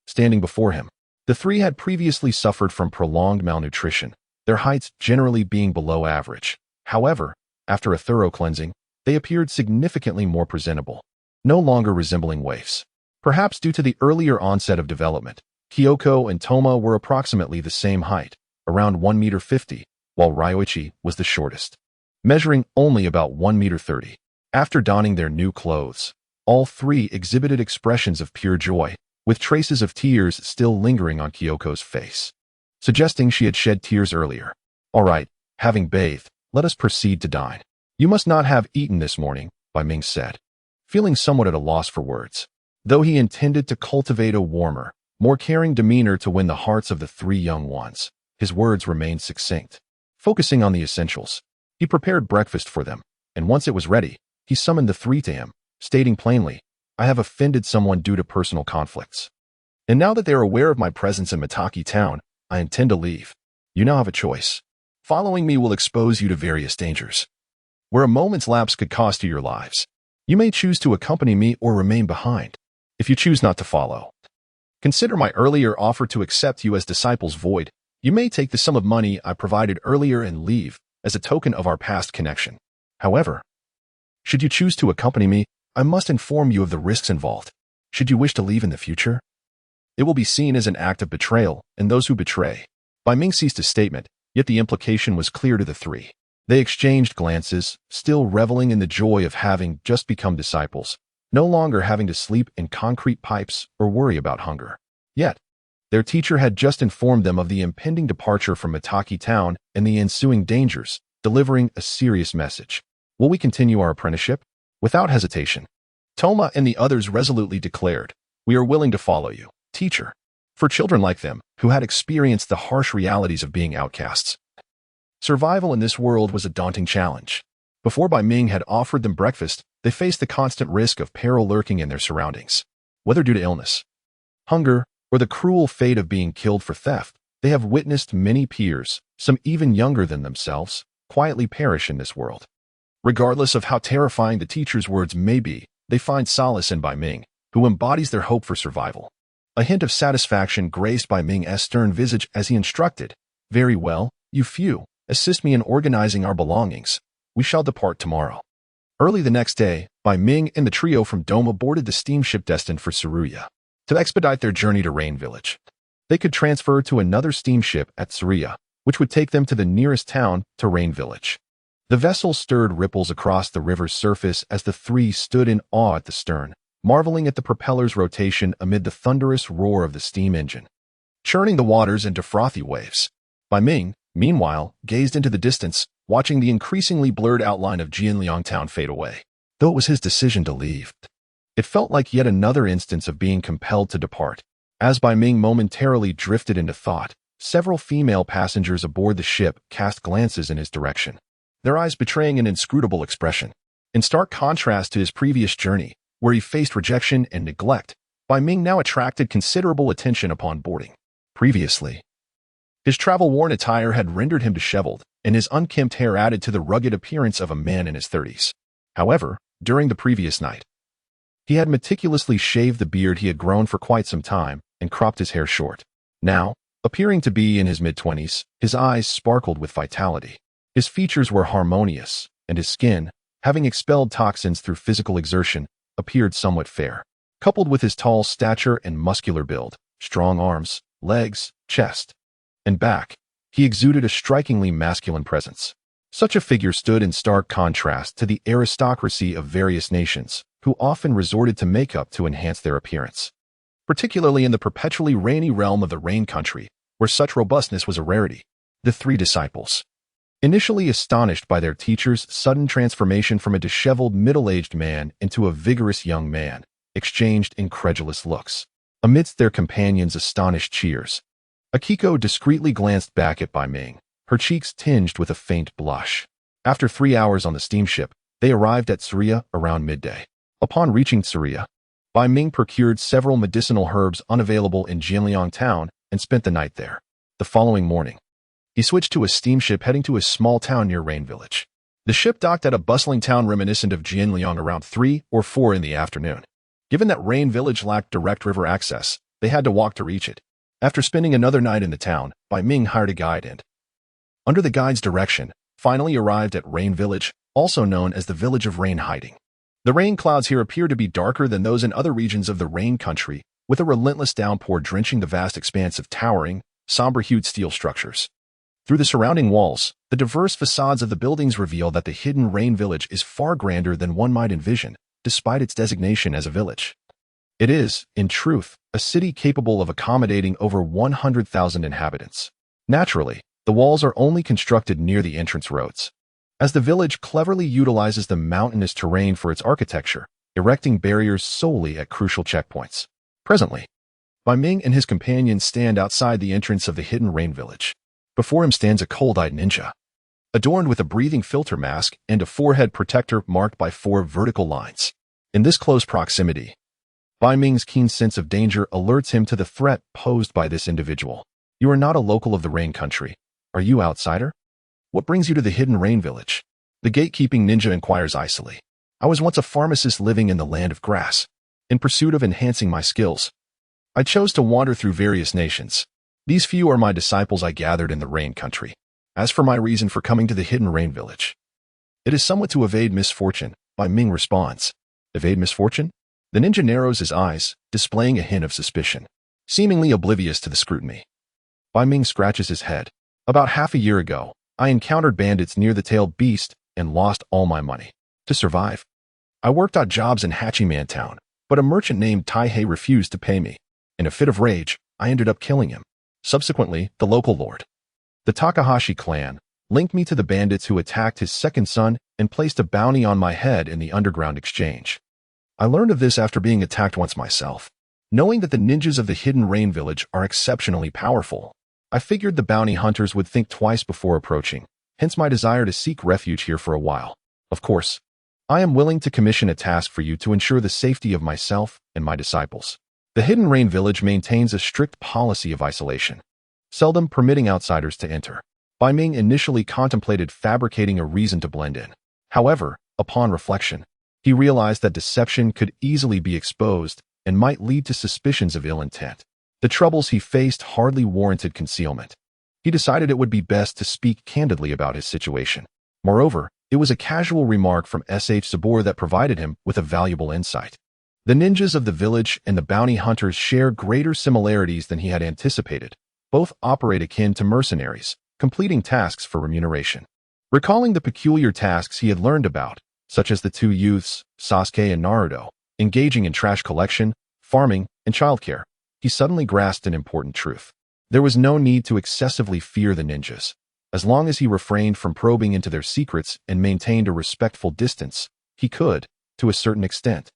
Standing before him, the three had previously suffered from prolonged malnutrition, their heights generally being below average. However, after a thorough cleansing, they appeared significantly more presentable, no longer resembling waifs. Perhaps due to the earlier onset of development, Kyoko and Toma were approximately the same height, around 1.50 m, while Ryuichi was the shortest, measuring only about 1.30 m. After donning their new clothes, all three exhibited expressions of pure joy, with traces of tears still lingering on Kyoko's face, suggesting she had shed tears earlier. "All right, having bathed, let us proceed to dine. You must not have eaten this morning," Bai Ming said. feeling somewhat at a loss for words. Though he intended to cultivate a warmer, more caring demeanor to win the hearts of the three young ones, his words remained succinct. Focusing on the essentials, he prepared breakfast for them, and once it was ready, he summoned the three to him, stating plainly, "I have offended someone due to personal conflicts. And now that they are aware of my presence in Mitaki town, I intend to leave. You now have a choice. Following me will expose you to various dangers, where a moment's lapse could cost you your lives. You may choose to accompany me or remain behind. If you choose not to follow, consider my earlier offer to accept you as disciples void. You may take the sum of money I provided earlier and leave as a token of our past connection. However, should you choose to accompany me, I must inform you of the risks involved. Should you wish to leave in the future, it will be seen as an act of betrayal, and those who betray." Bai Ming ceased his statement, yet the implication was clear to the three. They exchanged glances, still reveling in the joy of having just become disciples, no longer having to sleep in concrete pipes or worry about hunger. Yet, their teacher had just informed them of the impending departure from Mitaki town and the ensuing dangers, delivering a serious message. "Will we continue our apprenticeship?" Without hesitation, Toma and the others resolutely declared, "We are willing to follow you, teacher." For children like them, who had experienced the harsh realities of being outcasts, survival in this world was a daunting challenge. Before Bai Ming had offered them breakfast, they faced the constant risk of peril lurking in their surroundings. Whether due to illness, hunger, or the cruel fate of being killed for theft, they have witnessed many peers, some even younger than themselves, quietly perish in this world. Regardless of how terrifying the teacher's words may be, they find solace in Bai Ming, who embodies their hope for survival. A hint of satisfaction graced Bai Ming's stern visage as he instructed, "Very well, you few, assist me in organizing our belongings. We shall depart tomorrow." Early the next day, Bai Ming and the trio from Doma boarded the steamship destined for Tsuruya. To expedite their journey to Rain Village, they could transfer to another steamship at Tsuruya, which would take them to the nearest town to Rain Village. The vessel stirred ripples across the river's surface as the three stood in awe at the stern, marveling at the propeller's rotation amid the thunderous roar of the steam engine, churning the waters into frothy waves. Bai Ming, meanwhile, gazed into the distance, watching the increasingly blurred outline of Jianliang town fade away. Though it was his decision to leave, it felt like yet another instance of being compelled to depart. As Bai Ming momentarily drifted into thought, several female passengers aboard the ship cast glances in his direction, their eyes betraying an inscrutable expression. In stark contrast to his previous journey, where he faced rejection and neglect, Bai Ming now attracted considerable attention upon boarding. Previously, his travel-worn attire had rendered him disheveled, and his unkempt hair added to the rugged appearance of a man in his 30s. However, during the previous night, he had meticulously shaved the beard he had grown for quite some time and cropped his hair short. Now, appearing to be in his mid-20s, his eyes sparkled with vitality. His features were harmonious, and his skin, having expelled toxins through physical exertion, appeared somewhat fair. Coupled with his tall stature and muscular build, strong arms, legs, chest, and back, he exuded a strikingly masculine presence. Such a figure stood in stark contrast to the aristocracy of various nations, who often resorted to makeup to enhance their appearance, particularly in the perpetually rainy realm of the Rain Country, where such robustness was a rarity. The three disciples, initially astonished by their teacher's sudden transformation from a disheveled middle-aged man into a vigorous young man, exchanged incredulous looks. Amidst their companions' astonished cheers, Akiko discreetly glanced back at Bai Ming, her cheeks tinged with a faint blush. After 3 hours on the steamship, they arrived at Tsuruya around midday. Upon reaching Tsuruya, Bai Ming procured several medicinal herbs unavailable in Jianliang town and spent the night there. The following morning, he switched to a steamship heading to a small town near Rain Village. The ship docked at a bustling town reminiscent of Jianliang around 3 or 4 in the afternoon. Given that Rain Village lacked direct river access, they had to walk to reach it. After spending another night in the town, Bai Ming hired a guide and, under the guide's direction, finally arrived at Rain Village, also known as the Village of Rain Hiding. The rain clouds here appear to be darker than those in other regions of the Rain Country, with a relentless downpour drenching the vast expanse of towering, somber-hued steel structures. Through the surrounding walls, the diverse facades of the buildings reveal that the hidden Rain Village is far grander than one might envision, despite its designation as a village. It is, in truth, a city capable of accommodating over 100,000 inhabitants. Naturally, the walls are only constructed near the entrance roads. As the village cleverly utilizes the mountainous terrain for its architecture, erecting barriers solely at crucial checkpoints. Presently, Bai Ming and his companions stand outside the entrance of the hidden rain village. Before him stands a cold-eyed ninja, adorned with a breathing filter mask and a forehead protector marked by 4 vertical lines. In this close proximity, Bai Ming's keen sense of danger alerts him to the threat posed by this individual. You are not a local of the rain country. Are you outsider? What brings you to the hidden rain village? The gatekeeping ninja inquires icily. I was once a pharmacist living in the land of grass. In pursuit of enhancing my skills, I chose to wander through various nations. These few are my disciples I gathered in the rain country. As for my reason for coming to the hidden rain village, it is somewhat to evade misfortune, Bai Ming responds. Evade misfortune? The ninja narrows his eyes, displaying a hint of suspicion, seemingly oblivious to the scrutiny. Bai Ming scratches his head. About half a year ago, I encountered bandits near the tailed beast and lost all my money. To survive, I worked odd jobs in Hachiman Town, but a merchant named Taihei refused to pay me. In a fit of rage, I ended up killing him. Subsequently, the local lord, the Takahashi clan, linked me to the bandits who attacked his second son and placed a bounty on my head in the underground exchange. I learned of this after being attacked once myself. Knowing that the ninjas of the hidden rain village are exceptionally powerful, I figured the bounty hunters would think twice before approaching, hence my desire to seek refuge here for a while. Of course, I am willing to commission a task for you to ensure the safety of myself and my disciples. The hidden rain village maintains a strict policy of isolation, seldom permitting outsiders to enter. Bai Ming initially contemplated fabricating a reason to blend in. However, upon reflection, he realized that deception could easily be exposed and might lead to suspicions of ill intent. The troubles he faced hardly warranted concealment. He decided it would be best to speak candidly about his situation. Moreover, it was a casual remark from Sh Sabor that provided him with a valuable insight. The ninjas of the village and the bounty hunters share greater similarities than he had anticipated. Both operate akin to mercenaries, completing tasks for remuneration. Recalling the peculiar tasks he had learned about, such as the 2 youths, Sasuke and Naruto, engaging in trash collection, farming, and childcare, he suddenly grasped an important truth. There was no need to excessively fear the ninjas. As long as he refrained from probing into their secrets and maintained a respectful distance, he could, to a certain extent,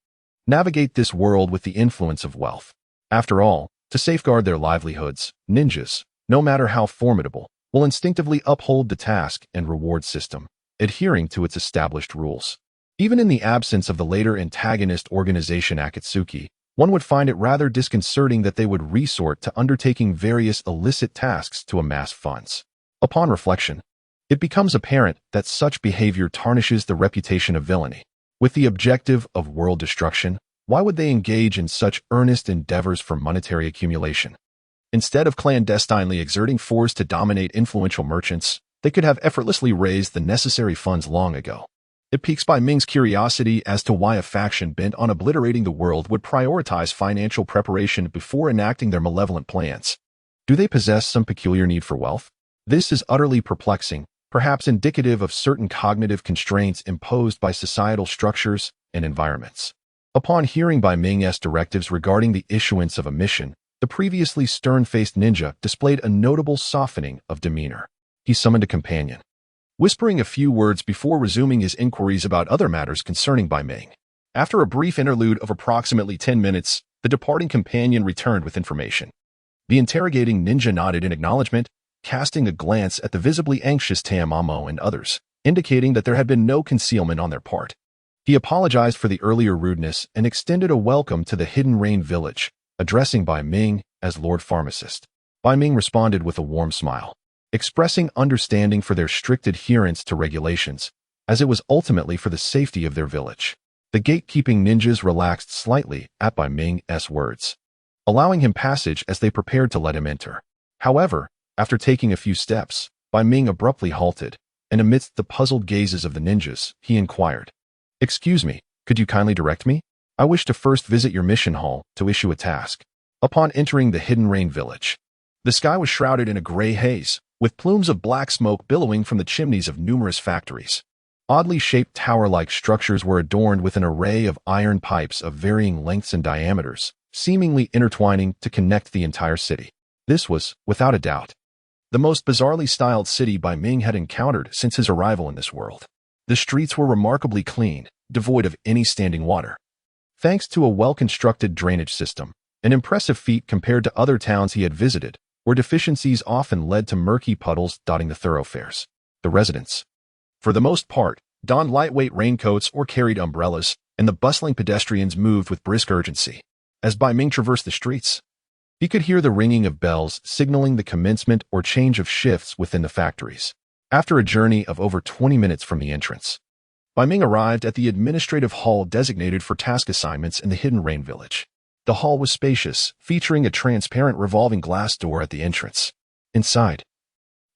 navigate this world with the influence of wealth. After all, to safeguard their livelihoods, ninjas, no matter how formidable, will instinctively uphold the task and reward system, adhering to its established rules. Even in the absence of the later antagonist organization Akatsuki, one would find it rather disconcerting that they would resort to undertaking various illicit tasks to amass funds. Upon reflection, it becomes apparent that such behavior tarnishes the reputation of villainy. With the objective of world destruction, why would they engage in such earnest endeavors for monetary accumulation? Instead of clandestinely exerting force to dominate influential merchants, they could have effortlessly raised the necessary funds long ago. It piques Bai Ming's curiosity as to why a faction bent on obliterating the world would prioritize financial preparation before enacting their malevolent plans. Do they possess some peculiar need for wealth? This is utterly perplexing, perhaps indicative of certain cognitive constraints imposed by societal structures and environments. Upon hearing Bai Ming's directives regarding the issuance of a mission, the previously stern-faced ninja displayed a notable softening of demeanor. He summoned a companion, whispering a few words before resuming his inquiries about other matters concerning Bai Ming. After a brief interlude of approximately 10 minutes, the departing companion returned with information. The interrogating ninja nodded in acknowledgement, casting a glance at the visibly anxious Tamamo and others, indicating that there had been no concealment on their part. He apologized for the earlier rudeness and extended a welcome to the hidden rain village, addressing Bai Ming as Lord Pharmacist. Bai Ming responded with a warm smile, expressing understanding for their strict adherence to regulations, as it was ultimately for the safety of their village. The gatekeeping ninjas relaxed slightly at Bai Ming's words, allowing him passage as they prepared to let him enter. However, after taking a few steps, Bai Ming abruptly halted, and amidst the puzzled gazes of the ninjas, he inquired, "Excuse me, could you kindly direct me? I wish to first visit your mission hall to issue a task." Upon entering the hidden rain village, the sky was shrouded in a gray haze, with plumes of black smoke billowing from the chimneys of numerous factories. Oddly shaped tower-like structures were adorned with an array of iron pipes of varying lengths and diameters, seemingly intertwining to connect the entire city. This was, without a doubt, the most bizarrely styled city Bai Ming had encountered since his arrival in this world. The streets were remarkably clean, devoid of any standing water. Thanks to a well-constructed drainage system, an impressive feat compared to other towns he had visited, where deficiencies often led to murky puddles dotting the thoroughfares. The residents, for the most part, donned lightweight raincoats or carried umbrellas, and the bustling pedestrians moved with brisk urgency. As Bai Ming traversed the streets, he could hear the ringing of bells signaling the commencement or change of shifts within the factories. After a journey of over 20 minutes from the entrance, Bai Ming arrived at the administrative hall designated for task assignments in the hidden rain village. The hall was spacious, featuring a transparent revolving glass door at the entrance. Inside,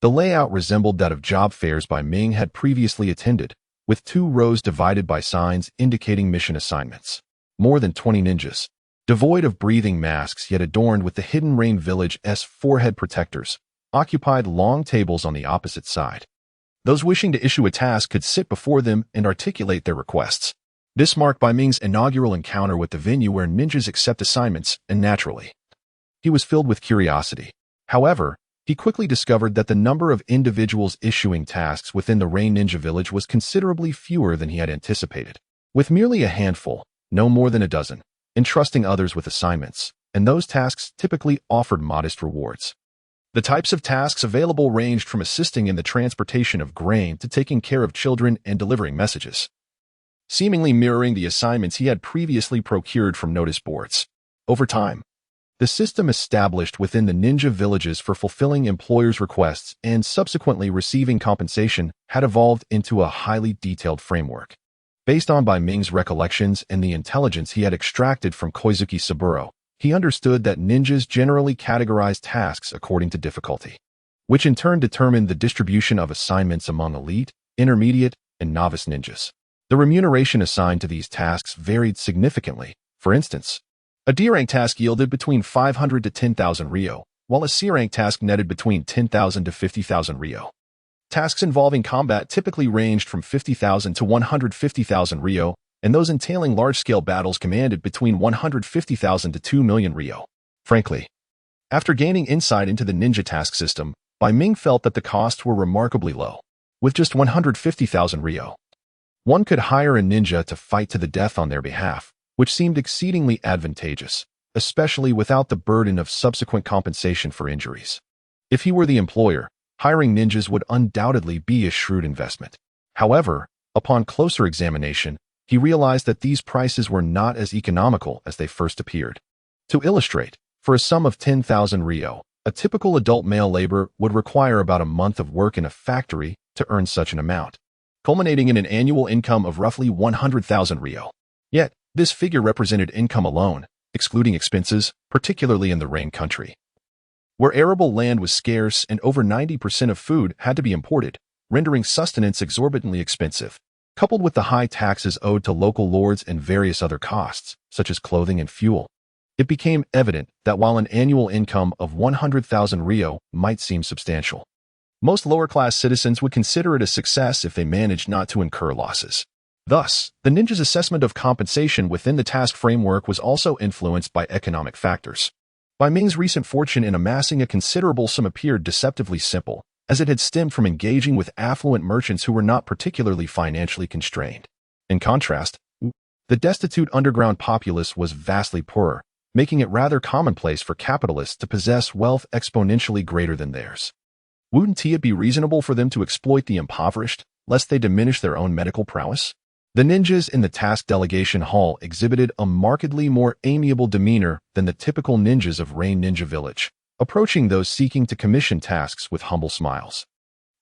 the layout resembled that of job fairs Bai Ming had previously attended, with 2 rows divided by signs indicating mission assignments. More than 20 ninjas, devoid of breathing masks yet adorned with the hidden rain village's forehead protectors, occupied long tables on the opposite side. Those wishing to issue a task could sit before them and articulate their requests. This marked Bai Ming's inaugural encounter with the venue where ninjas accept assignments, and naturally, he was filled with curiosity. However, he quickly discovered that the number of individuals issuing tasks within the Rain Ninja Village was considerably fewer than he had anticipated. With merely a handful, no more than a dozen, entrusting others with assignments, and those tasks typically offered modest rewards. The types of tasks available ranged from assisting in the transportation of grain to taking care of children and delivering messages, seemingly mirroring the assignments he had previously procured from notice boards. Over time, the system established within the ninja villages for fulfilling employers' requests and subsequently receiving compensation had evolved into a highly detailed framework. Based on Bai Ming's recollections and the intelligence he had extracted from Koizuki Saburo, he understood that ninjas generally categorized tasks according to difficulty, which in turn determined the distribution of assignments among elite, intermediate, and novice ninjas. The remuneration assigned to these tasks varied significantly. For instance, a D-rank task yielded between 500 to 10,000 Ryo, while a C-rank task netted between 10,000 to 50,000 Ryo. Tasks involving combat typically ranged from 50,000 to 150,000 Ryo, and those entailing large-scale battles commanded between 150,000 to 2 million Ryo. Frankly, after gaining insight into the ninja task system, Bai Ming felt that the costs were remarkably low. With just 150,000 Ryo, one could hire a ninja to fight to the death on their behalf, which seemed exceedingly advantageous, especially without the burden of subsequent compensation for injuries. If he were the employer, hiring ninjas would undoubtedly be a shrewd investment. However, upon closer examination, he realized that these prices were not as economical as they first appeared. To illustrate, for a sum of 10,000 Ryo, a typical adult male labor would require about a month of work in a factory to earn such an amount, culminating in an annual income of roughly 100,000 Ryo. Yet, this figure represented income alone, excluding expenses, particularly in the rain country, where arable land was scarce and over 90% of food had to be imported, rendering sustenance exorbitantly expensive. Coupled with the high taxes owed to local lords and various other costs, such as clothing and fuel, it became evident that while an annual income of 100,000 Ryo might seem substantial, most lower-class citizens would consider it a success if they managed not to incur losses. Thus, the ninja's assessment of compensation within the task framework was also influenced by economic factors. Bai Ming's recent fortune in amassing a considerable sum appeared deceptively simple, as it had stemmed from engaging with affluent merchants who were not particularly financially constrained. In contrast, the destitute underground populace was vastly poorer, making it rather commonplace for capitalists to possess wealth exponentially greater than theirs. Wouldn't it be reasonable for them to exploit the impoverished, lest they diminish their own medical prowess? The ninjas in the task delegation hall exhibited a markedly more amiable demeanor than the typical ninjas of Rain Ninja Village, approaching those seeking to commission tasks with humble smiles.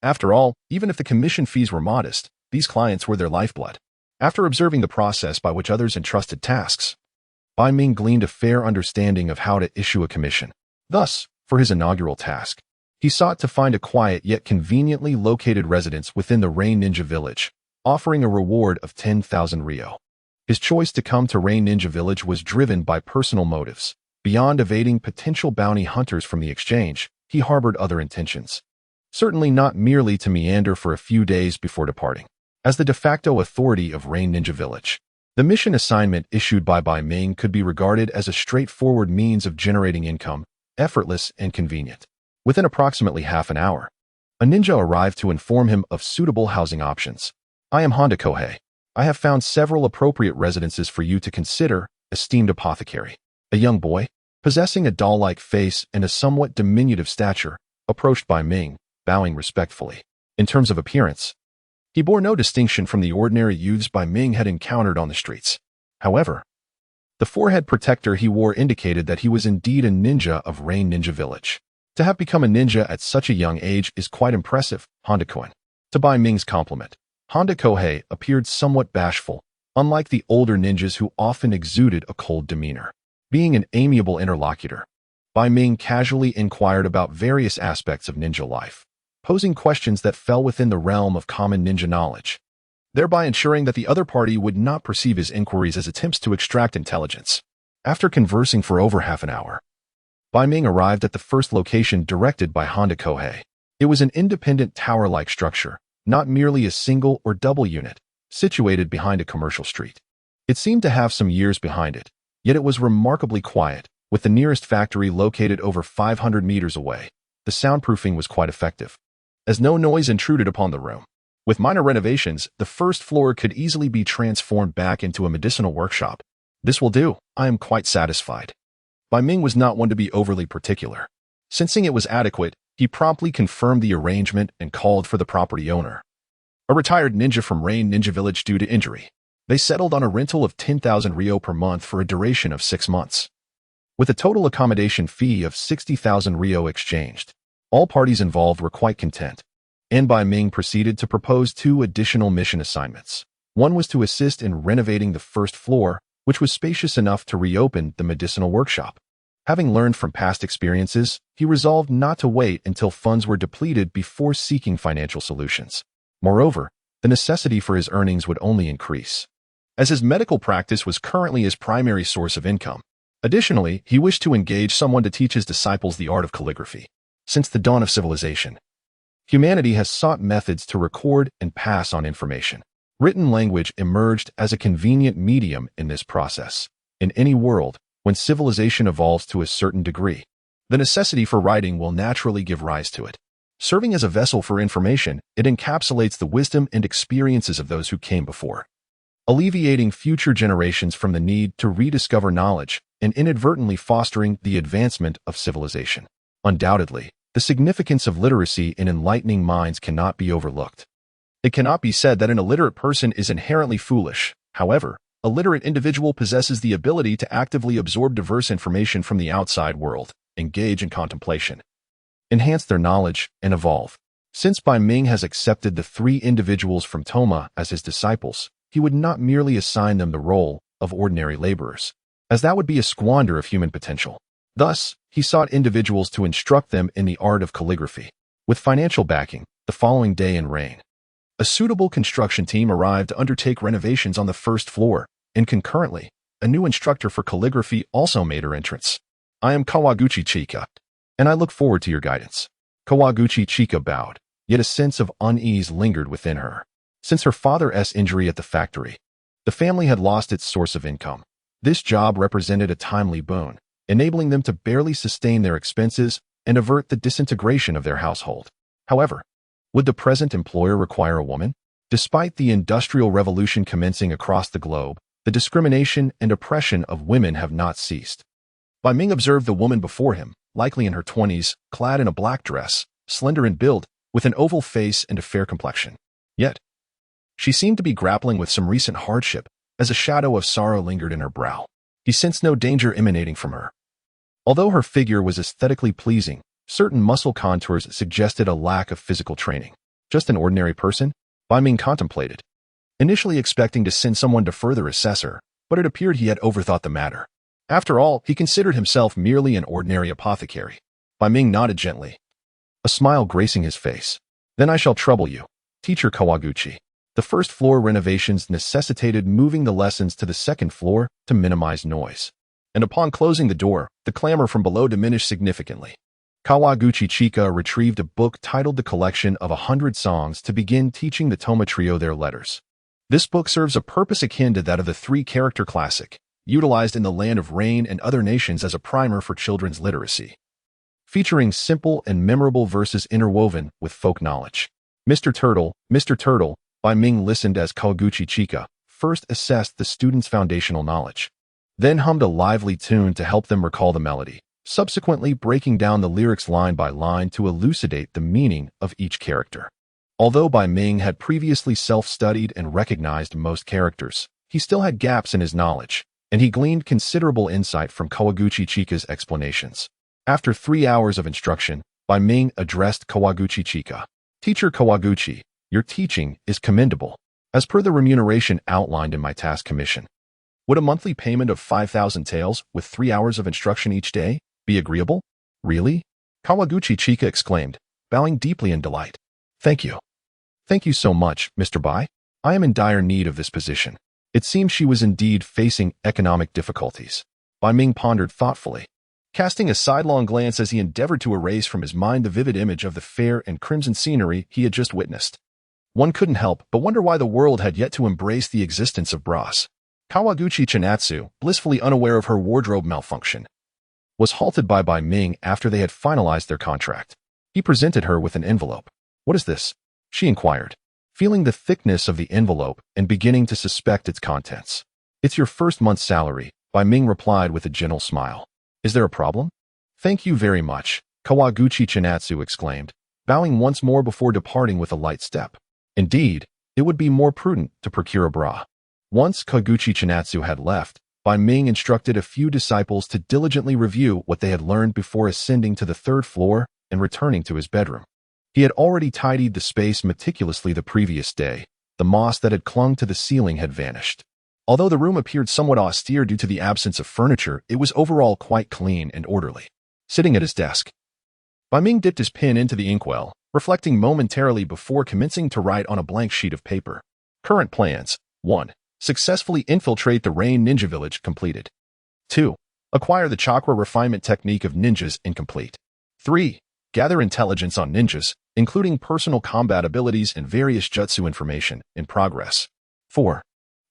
After all, even if the commission fees were modest, these clients were their lifeblood. After observing the process by which others entrusted tasks, Bai Ming gleaned a fair understanding of how to issue a commission. Thus, for his inaugural task, he sought to find a quiet yet conveniently located residence within the Rain Ninja Village, offering a reward of 10,000 Ryo. His choice to come to Rain Ninja Village was driven by personal motives. Beyond evading potential bounty hunters from the exchange, he harbored other intentions. Certainly not merely to meander for a few days before departing. As the de facto authority of Rain Ninja Village, the mission assignment issued by Bai Ming could be regarded as a straightforward means of generating income, effortless and convenient. Within approximately half an hour, a ninja arrived to inform him of suitable housing options. "I am Honda Kohei. I have found several appropriate residences for you to consider, esteemed apothecary. A young boy, possessing a doll-like face and a somewhat diminutive stature, approached Bai Ming, bowing respectfully. In terms of appearance, he bore no distinction from the ordinary youths Bai Ming had encountered on the streets. However, the forehead protector he wore indicated that he was indeed a ninja of Rain Ninja Village. To have become a ninja at such a young age is quite impressive, Honda-kun. To Bai Ming's compliment, Honda Kohei appeared somewhat bashful, unlike the older ninjas who often exuded a cold demeanor. Being an amiable interlocutor, Bai Ming casually inquired about various aspects of ninja life, posing questions that fell within the realm of common ninja knowledge, thereby ensuring that the other party would not perceive his inquiries as attempts to extract intelligence. After conversing for over half an hour, Bai Ming arrived at the first location directed by Honda Kohei. It was an independent tower-like structure, not merely a single or double unit, situated behind a commercial street. It seemed to have some years behind it, yet it was remarkably quiet, with the nearest factory located over 500 meters away. The soundproofing was quite effective, as no noise intruded upon the room. With minor renovations, the first floor could easily be transformed back into a medicinal workshop. This will do. I am quite satisfied. Bai Ming was not one to be overly particular. Sensing it was adequate, he promptly confirmed the arrangement and called for the property owner, a retired ninja from Rain Ninja Village due to injury. They settled on a rental of 10,000 ryo per month for a duration of 6 months, with a total accommodation fee of 60,000 ryo exchanged. All parties involved were quite content, and Bai Ming proceeded to propose 2 additional mission assignments. One was to assist in renovating the first floor, which was spacious enough to reopen the medicinal workshop. Having learned from past experiences, he resolved not to wait until funds were depleted before seeking financial solutions. Moreover, the necessity for his earnings would only increase, as his medical practice was currently his primary source of income. Additionally, he wished to engage someone to teach his disciples the art of calligraphy. Since the dawn of civilization, humanity has sought methods to record and pass on information. Written language emerged as a convenient medium in this process. In any world, when civilization evolves to a certain degree, the necessity for writing will naturally give rise to it. Serving as a vessel for information, it encapsulates the wisdom and experiences of those who came before, alleviating future generations from the need to rediscover knowledge and inadvertently fostering the advancement of civilization. Undoubtedly, the significance of literacy in enlightening minds cannot be overlooked. It cannot be said that an illiterate person is inherently foolish. However, a literate individual possesses the ability to actively absorb diverse information from the outside world, engage in contemplation, enhance their knowledge, and evolve. Since Bai Ming has accepted the 3 individuals from Toma as his disciples, he would not merely assign them the role of ordinary laborers, as that would be a squander of human potential. Thus, he sought individuals to instruct them in the art of calligraphy. With financial backing, the following day in Rain, a suitable construction team arrived to undertake renovations on the first floor, and concurrently, a new instructor for calligraphy also made her entrance. I am Kawaguchi Chika, and I look forward to your guidance. Kawaguchi Chika bowed, yet a sense of unease lingered within her. Since her father's injury at the factory, the family had lost its source of income. This job represented a timely boon, enabling them to barely sustain their expenses and avert the disintegration of their household. However, would the present employer require a woman? Despite the Industrial Revolution commencing across the globe, the discrimination and oppression of women have not ceased. Bai Ming observed the woman before him, likely in her 20s, clad in a black dress, slender in build, with an oval face and a fair complexion. Yet, she seemed to be grappling with some recent hardship, as a shadow of sorrow lingered in her brow. He sensed no danger emanating from her. Although her figure was aesthetically pleasing, certain muscle contours suggested a lack of physical training. Just an ordinary person? Bai Ming contemplated, initially expecting to send someone to further assess her, but it appeared he had overthought the matter. After all, he considered himself merely an ordinary apothecary. Bai Ming nodded gently, a smile gracing his face. Then I shall trouble you, Teacher Kawaguchi. The first floor renovations necessitated moving the lessons to the second floor to minimize noise. And upon closing the door, the clamor from below diminished significantly. Kawaguchi Chika retrieved a book titled The Collection of 100 Songs to begin teaching the Toma trio their letters. This book serves a purpose akin to that of the 3-character classic, utilized in the Land of Rain and other nations as a primer for children's literacy, featuring simple and memorable verses interwoven with folk knowledge. Mr. Turtle, Bai Ming listened as Kawaguchi Chika, first assessed the students' foundational knowledge, then hummed a lively tune to help them recall the melody, subsequently breaking down the lyrics line by line to elucidate the meaning of each character. Although Bai Ming had previously self-studied and recognized most characters, he still had gaps in his knowledge, and he gleaned considerable insight from Kawaguchi Chika's explanations. After 3 hours of instruction, Bai Ming addressed Kawaguchi Chika. "Teacher Kawaguchi, your teaching is commendable, as per the remuneration outlined in my task commission. Would a monthly payment of 5,000 taels with 3 hours of instruction each day be agreeable?" "Really?" Kawaguchi Chika exclaimed, bowing deeply in delight. "Thank you. Thank you so much, Mr. Bai. I am in dire need of this position." It seemed she was indeed facing economic difficulties. Bai Ming pondered thoughtfully, casting a sidelong glance as he endeavored to erase from his mind the vivid image of the fair and crimson scenery he had just witnessed. One couldn't help but wonder why the world had yet to embrace the existence of bras. Kawaguchi Chinatsu, blissfully unaware of her wardrobe malfunction, was halted by Bai Ming after they had finalized their contract. He presented her with an envelope. "What is this?" she inquired, feeling the thickness of the envelope and beginning to suspect its contents. "It's your first month's salary," Bai Ming replied with a gentle smile. "Is there a problem?" "Thank you very much," Kawaguchi Chinatsu exclaimed, bowing once more before departing with a light step. Indeed, it would be more prudent to procure a bra. Once Kawaguchi Chinatsu had left, Bai Ming instructed a few disciples to diligently review what they had learned before ascending to the 3rd floor and returning to his bedroom. He had already tidied the space meticulously the previous day. The moss that had clung to the ceiling had vanished. Although the room appeared somewhat austere due to the absence of furniture, it was overall quite clean and orderly. Sitting at his desk, Bai Ming dipped his pen into the inkwell, reflecting momentarily before commencing to write on a blank sheet of paper. Current plans: 1. Successfully infiltrate the Rain Ninja Village, completed. 2. Acquire the chakra refinement technique of ninjas, incomplete. 3. Gather intelligence on ninjas, including personal combat abilities and various jutsu information, in progress. 4.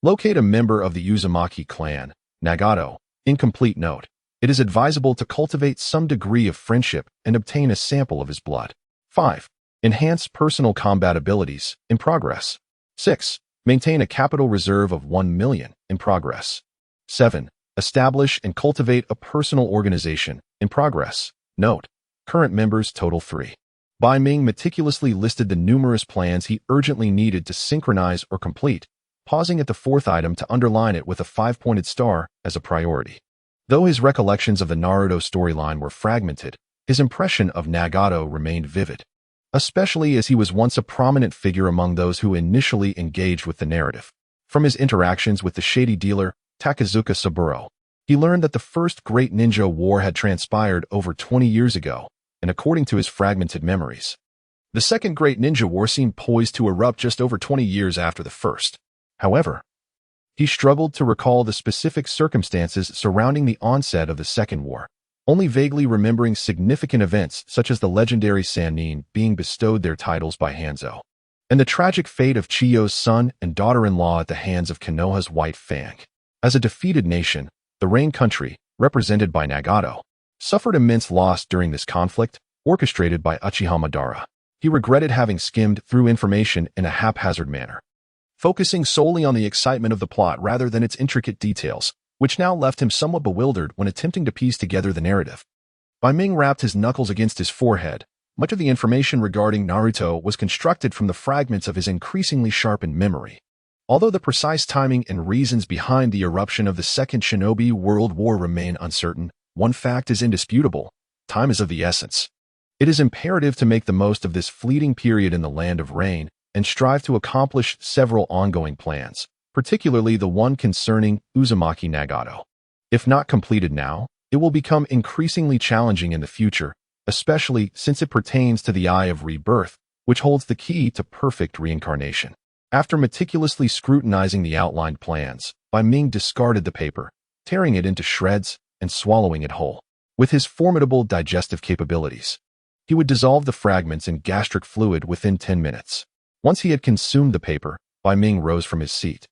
Locate a member of the Uzumaki clan, Nagato, incomplete note. It is advisable to cultivate some degree of friendship and obtain a sample of his blood. 5. Enhance personal combat abilities, in progress. 6. Maintain a capital reserve of 1 million, in progress. 7. Establish and cultivate a personal organization, in progress. Note: current members total 3. Bai Ming meticulously listed the numerous plans he urgently needed to synchronize or complete, pausing at the 4th item to underline it with a 5-pointed star as a priority. Though his recollections of the Naruto storyline were fragmented, his impression of Nagato remained vivid, especially as he was once a prominent figure among those who initially engaged with the narrative. From his interactions with the shady dealer, Takazuka Saburo, he learned that the first great ninja war had transpired over 20 years ago, and according to his fragmented memories, the second great ninja war seemed poised to erupt just over 20 years after the first. However, he struggled to recall the specific circumstances surrounding the onset of the second war, only vaguely remembering significant events such as the legendary Sannin being bestowed their titles by Hanzo, and the tragic fate of Chiyo's son and daughter-in-law at the hands of Konoha's White Fang. As a defeated nation, the Rain Country, represented by Nagato, suffered immense loss during this conflict, orchestrated by Uchiha Madara. He regretted having skimmed through information in a haphazard manner, focusing solely on the excitement of the plot rather than its intricate details, which now left him somewhat bewildered when attempting to piece together the narrative. Bai Ming rapped his knuckles against his forehead. Much of the information regarding Naruto was constructed from the fragments of his increasingly sharpened memory. Although the precise timing and reasons behind the eruption of the Second Shinobi World War remain uncertain, one fact is indisputable: time is of the essence. It is imperative to make the most of this fleeting period in the Land of Rain and strive to accomplish several ongoing plans, particularly the one concerning Uzumaki Nagato. If not completed now, it will become increasingly challenging in the future, especially since it pertains to the Eye of Rebirth, which holds the key to perfect reincarnation. After meticulously scrutinizing the outlined plans, Bai Ming discarded the paper, tearing it into shreds and swallowing it whole. With his formidable digestive capabilities, he would dissolve the fragments in gastric fluid within 10 minutes. Once he had consumed the paper, Bai Ming rose from his seat,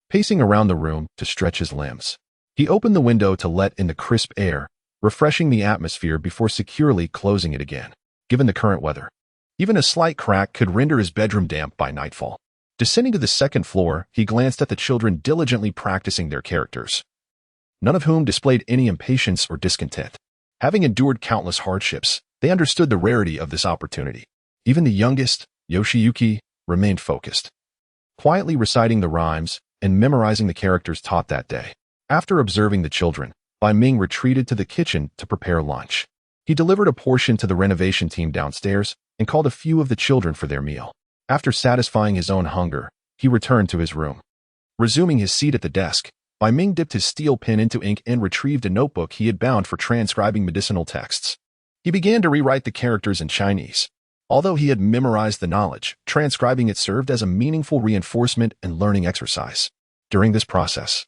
pacing around the room to stretch his limbs. He opened the window to let in the crisp air, refreshing the atmosphere before securely closing it again. Given the current weather, even a slight crack could render his bedroom damp by nightfall. Descending to the second floor, he glanced at the children diligently practicing their characters, none of whom displayed any impatience or discontent. Having endured countless hardships, they understood the rarity of this opportunity. Even the youngest, Yoshiyuki, remained focused, quietly reciting the rhymes and memorizing the characters taught that day. After observing the children, Bai Ming retreated to the kitchen to prepare lunch. He delivered a portion to the renovation team downstairs and called a few of the children for their meal. After satisfying his own hunger, he returned to his room. Resuming his seat at the desk, Bai Ming dipped his steel pen into ink and retrieved a notebook he had bound for transcribing medicinal texts. He began to rewrite the characters in Chinese. Although he had memorized the knowledge, transcribing it served as a meaningful reinforcement and learning exercise. During this process,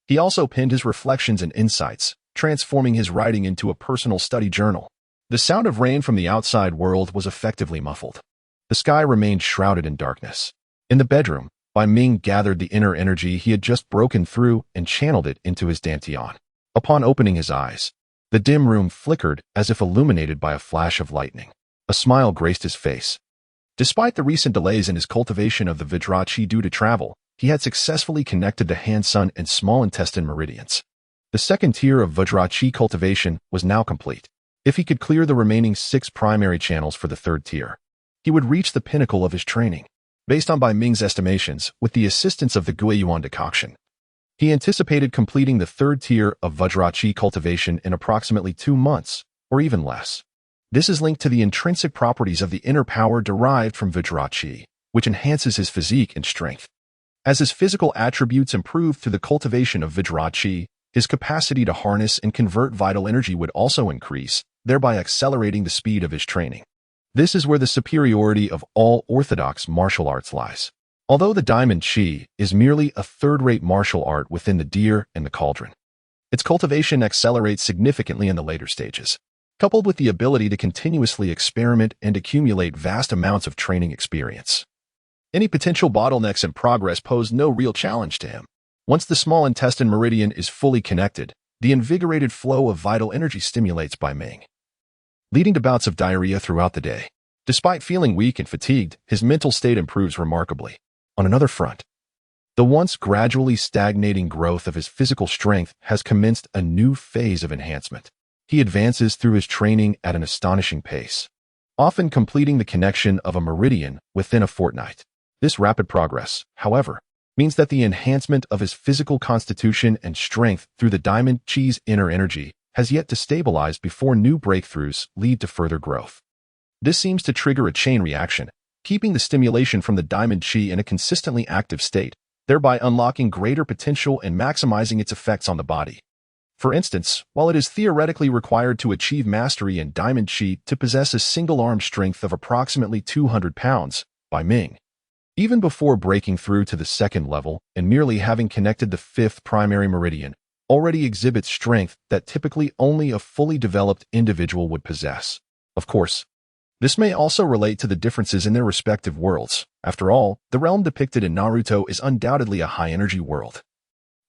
he also penned his reflections and insights, transforming his writing into a personal study journal. The sound of rain from the outside world was effectively muffled. The sky remained shrouded in darkness. In the bedroom, Bai Ming gathered the inner energy he had just broken through and channeled it into his dantian. Upon opening his eyes, the dim room flickered as if illuminated by a flash of lightning. A smile graced his face. Despite the recent delays in his cultivation of the Vajrachi due to travel, he had successfully connected the hand, sun, and small intestine meridians. The second tier of Vajrachi cultivation was now complete. If he could clear the remaining 6 primary channels for the third tier, he would reach the pinnacle of his training. Based on Bai Ming's estimations, with the assistance of the Guiyuan decoction, he anticipated completing the third tier of Vajrachi cultivation in approximately 2 months, or even less. This is linked to the intrinsic properties of the inner power derived from Vajrachi, which enhances his physique and strength. As his physical attributes improved through the cultivation of Vajrachi, his capacity to harness and convert vital energy would also increase, thereby accelerating the speed of his training. This is where the superiority of all orthodox martial arts lies. Although the diamond chi is merely a third-rate martial art within the deer and the cauldron, its cultivation accelerates significantly in the later stages. Coupled with the ability to continuously experiment and accumulate vast amounts of training experience, any potential bottlenecks in progress pose no real challenge to him. Once the small intestine meridian is fully connected, the invigorated flow of vital energy stimulates Bai Ming, leading to bouts of diarrhea throughout the day. Despite feeling weak and fatigued, his mental state improves remarkably. On another front, the once gradually stagnating growth of his physical strength has commenced a new phase of enhancement. He advances through his training at an astonishing pace, often completing the connection of a meridian within a fortnight. This rapid progress, however, means that the enhancement of his physical constitution and strength through the diamond chi's inner energy has yet to stabilize before new breakthroughs lead to further growth. This seems to trigger a chain reaction, keeping the stimulation from the diamond chi in a consistently active state, thereby unlocking greater potential and maximizing its effects on the body. For instance, while it is theoretically required to achieve mastery in diamond chi to possess a single-arm strength of approximately 200 pounds, Bai Ming, even before breaking through to the second level and merely having connected the 5th primary meridian, already exhibits strength that typically only a fully developed individual would possess. Of course, this may also relate to the differences in their respective worlds. After all, the realm depicted in Naruto is undoubtedly a high-energy world,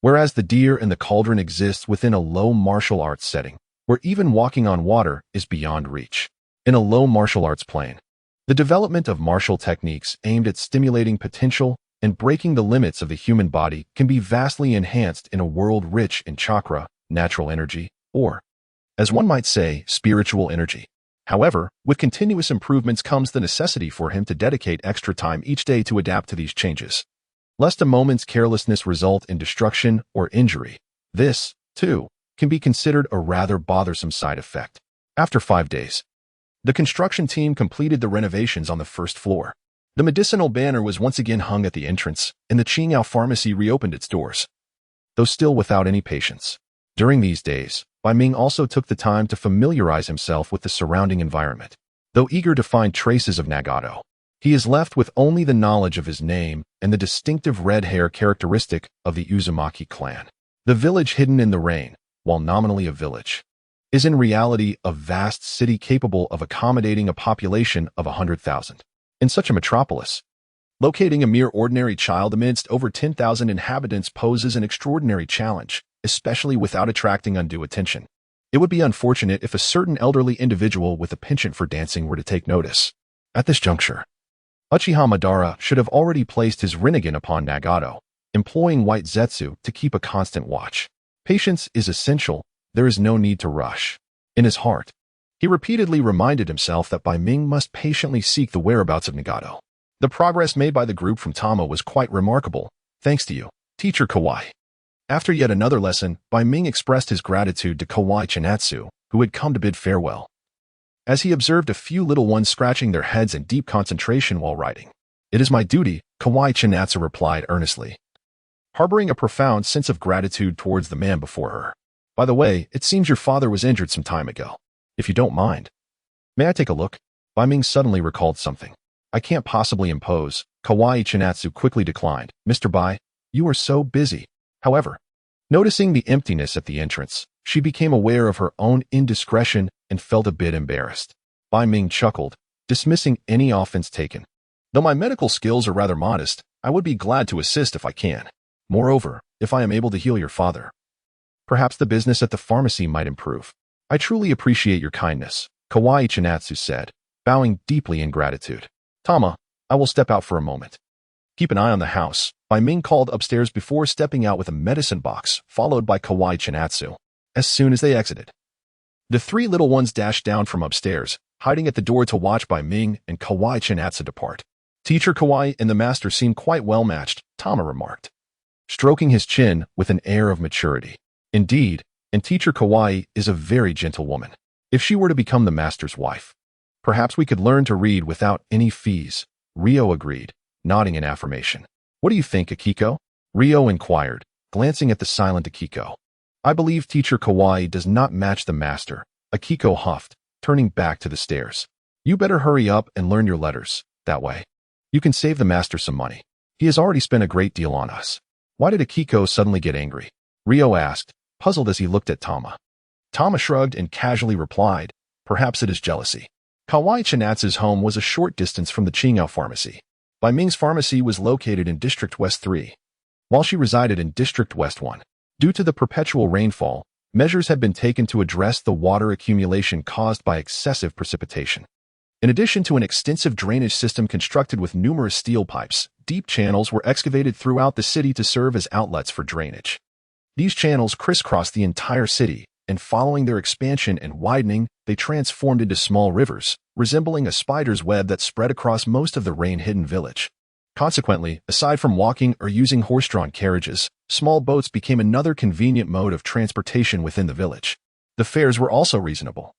whereas the deer and the cauldron exists within a low martial arts setting, where even walking on water is beyond reach. In a low martial arts plane, the development of martial techniques aimed at stimulating potential and breaking the limits of the human body can be vastly enhanced in a world rich in chakra, natural energy, or, as one might say, spiritual energy. However, with continuous improvements comes the necessity for him to dedicate extra time each day to adapt to these changes, lest a moment's carelessness result in destruction or injury. This, too, can be considered a rather bothersome side effect. After 5 days, the construction team completed the renovations on the first floor. The medicinal banner was once again hung at the entrance, and the Qingyao pharmacy reopened its doors, though still without any patients. During these days, Bai Ming also took the time to familiarize himself with the surrounding environment. Though eager to find traces of Nagato, he is left with only the knowledge of his name and the distinctive red hair characteristic of the Uzumaki clan. The village hidden in the rain, while nominally a village, is in reality a vast city capable of accommodating a population of 100,000. In such a metropolis, locating a mere ordinary child amidst over 10,000 inhabitants poses an extraordinary challenge, especially without attracting undue attention. It would be unfortunate if a certain elderly individual with a penchant for dancing were to take notice. At this juncture, Uchiha Madara should have already placed his Rinnegan upon Nagato, employing White Zetsu to keep a constant watch. Patience is essential, there is no need to rush. In his heart, he repeatedly reminded himself that Bai Ming must patiently seek the whereabouts of Nagato. The progress made by the group from Tama was quite remarkable, thanks to you, Teacher Kawai. After yet another lesson, Bai Ming expressed his gratitude to Kawai Chinatsu, who had come to bid farewell. As he observed a few little ones scratching their heads in deep concentration while writing. "It is my duty," Kawai Chinatsu replied earnestly, harboring a profound sense of gratitude towards the man before her. "By the way, it seems your father was injured some time ago. If you don't mind, may I take a look?" Bai Ming suddenly recalled something. "I can't possibly impose," Kawai Chinatsu quickly declined. "Mr. Bai, you are so busy." However, noticing the emptiness at the entrance, she became aware of her own indiscretion and felt a bit embarrassed. Bai Ming chuckled, dismissing any offense taken. "Though my medical skills are rather modest, I would be glad to assist if I can. Moreover, if I am able to heal your father, perhaps the business at the pharmacy might improve." "I truly appreciate your kindness," Kawai Chinatsu said, bowing deeply in gratitude. "Tama, I will step out for a moment. Keep an eye on the house," Bai Ming called upstairs before stepping out with a medicine box, followed by Kawai Chinatsu. As soon as they exited, the three little ones dashed down from upstairs, hiding at the door to watch Bai Ming and Kawai Chinatsu depart. "Teacher Kawai and the master seem quite well matched," Tama remarked, stroking his chin with an air of maturity. "Indeed, and Teacher Kawai is a very gentle woman. If she were to become the master's wife, perhaps we could learn to read without any fees," Ryo agreed, nodding in affirmation. "What do you think, Akiko?" Ryo inquired, glancing at the silent Akiko. "I believe Teacher Kawai does not match the master," Akiko huffed, turning back to the stairs. "You better hurry up and learn your letters. That way, you can save the master some money. He has already spent a great deal on us." "Why did Akiko suddenly get angry?" Ryo asked, puzzled as he looked at Tama. Tama shrugged and casually replied, "Perhaps it is jealousy." Kawai Chinatsu's home was a short distance from the Qingao pharmacy. Bai Ming's pharmacy was located in District West 3, while she resided in District West 1. Due to the perpetual rainfall, measures had been taken to address the water accumulation caused by excessive precipitation. In addition to an extensive drainage system constructed with numerous steel pipes, deep channels were excavated throughout the city to serve as outlets for drainage. These channels crisscrossed the entire city, and following their expansion and widening, they transformed into small rivers, resembling a spider's web that spread across most of the rain-hidden village. Consequently, aside from walking or using horse-drawn carriages, small boats became another convenient mode of transportation within the village. The fares were also reasonable,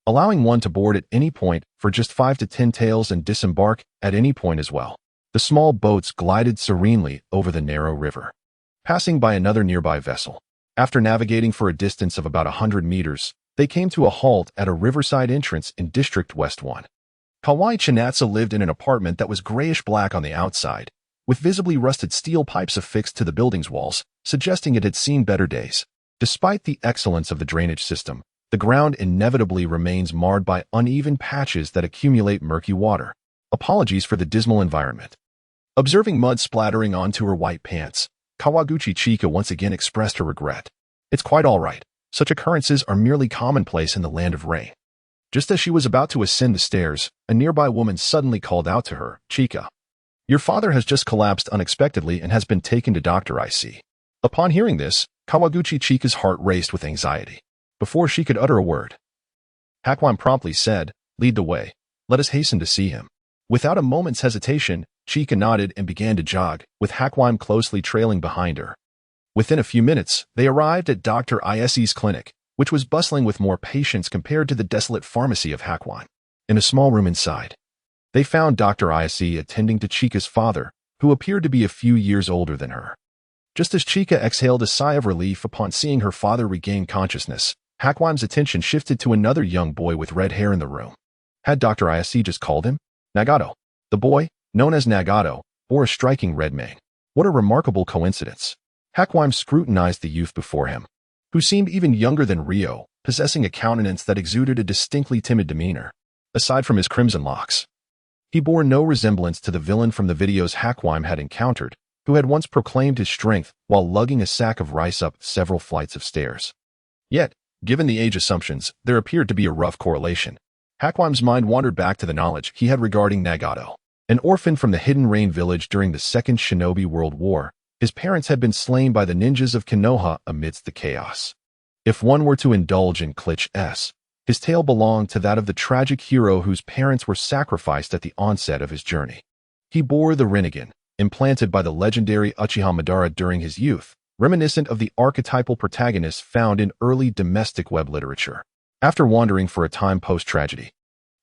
allowing one to board at any point for just 5 to 10 taels and disembark at any point as well. The small boats glided serenely over the narrow river, passing by another nearby vessel. After navigating for a distance of about 100 meters, they came to a halt at a riverside entrance in District West 1. Kawai Chinatsu lived in an apartment that was grayish-black on the outside, with visibly rusted steel pipes affixed to the building's walls, suggesting it had seen better days. Despite the excellence of the drainage system, the ground inevitably remains marred by uneven patches that accumulate murky water. Apologies for the dismal environment. Observing mud splattering onto her white pants, Kawaguchi Chika once again expressed her regret. "It's quite all right. Such occurrences are merely commonplace in the land of rain." Just as she was about to ascend the stairs, a nearby woman suddenly called out to her, "Chika, your father has just collapsed unexpectedly and has been taken to Dr. IC." Upon hearing this, Kawaguchi Chika's heart raced with anxiety. Before she could utter a word, Hakwam promptly said, "Lead the way. Let us hasten to see him." Without a moment's hesitation, Chika nodded and began to jog, with Hakwam closely trailing behind her. Within a few minutes, they arrived at Dr. ISE's clinic, which was bustling with more patients compared to the desolate pharmacy of Hakwam. In a small room inside, they found Dr. ISE attending to Chika's father, who appeared to be a few years older than her. Just as Chika exhaled a sigh of relief upon seeing her father regain consciousness, Hakwam's attention shifted to another young boy with red hair in the room. Had Dr. ISE just called him? Nagato. The boy, known as Nagato, bore a striking red mane. What a remarkable coincidence. Hakwam scrutinized the youth before him, who seemed even younger than Ryo, possessing a countenance that exuded a distinctly timid demeanor. Aside from his crimson locks, he bore no resemblance to the villain from the videos Hakwam had encountered, who had once proclaimed his strength while lugging a sack of rice up several flights of stairs. Yet, given the age assumptions, there appeared to be a rough correlation. Hakwam's mind wandered back to the knowledge he had regarding Nagato, An orphan from the Hidden Rain village during the Second Shinobi World War, his parents had been slain by the ninjas of Konoha amidst the chaos. If one were to indulge in cliché, his tale belonged to that of the tragic hero whose parents were sacrificed at the onset of his journey. He bore the rinnegan, implanted by the legendary Uchiha Madara during his youth, reminiscent of the archetypal protagonists found in early domestic web literature. After wandering for a time post-tragedy,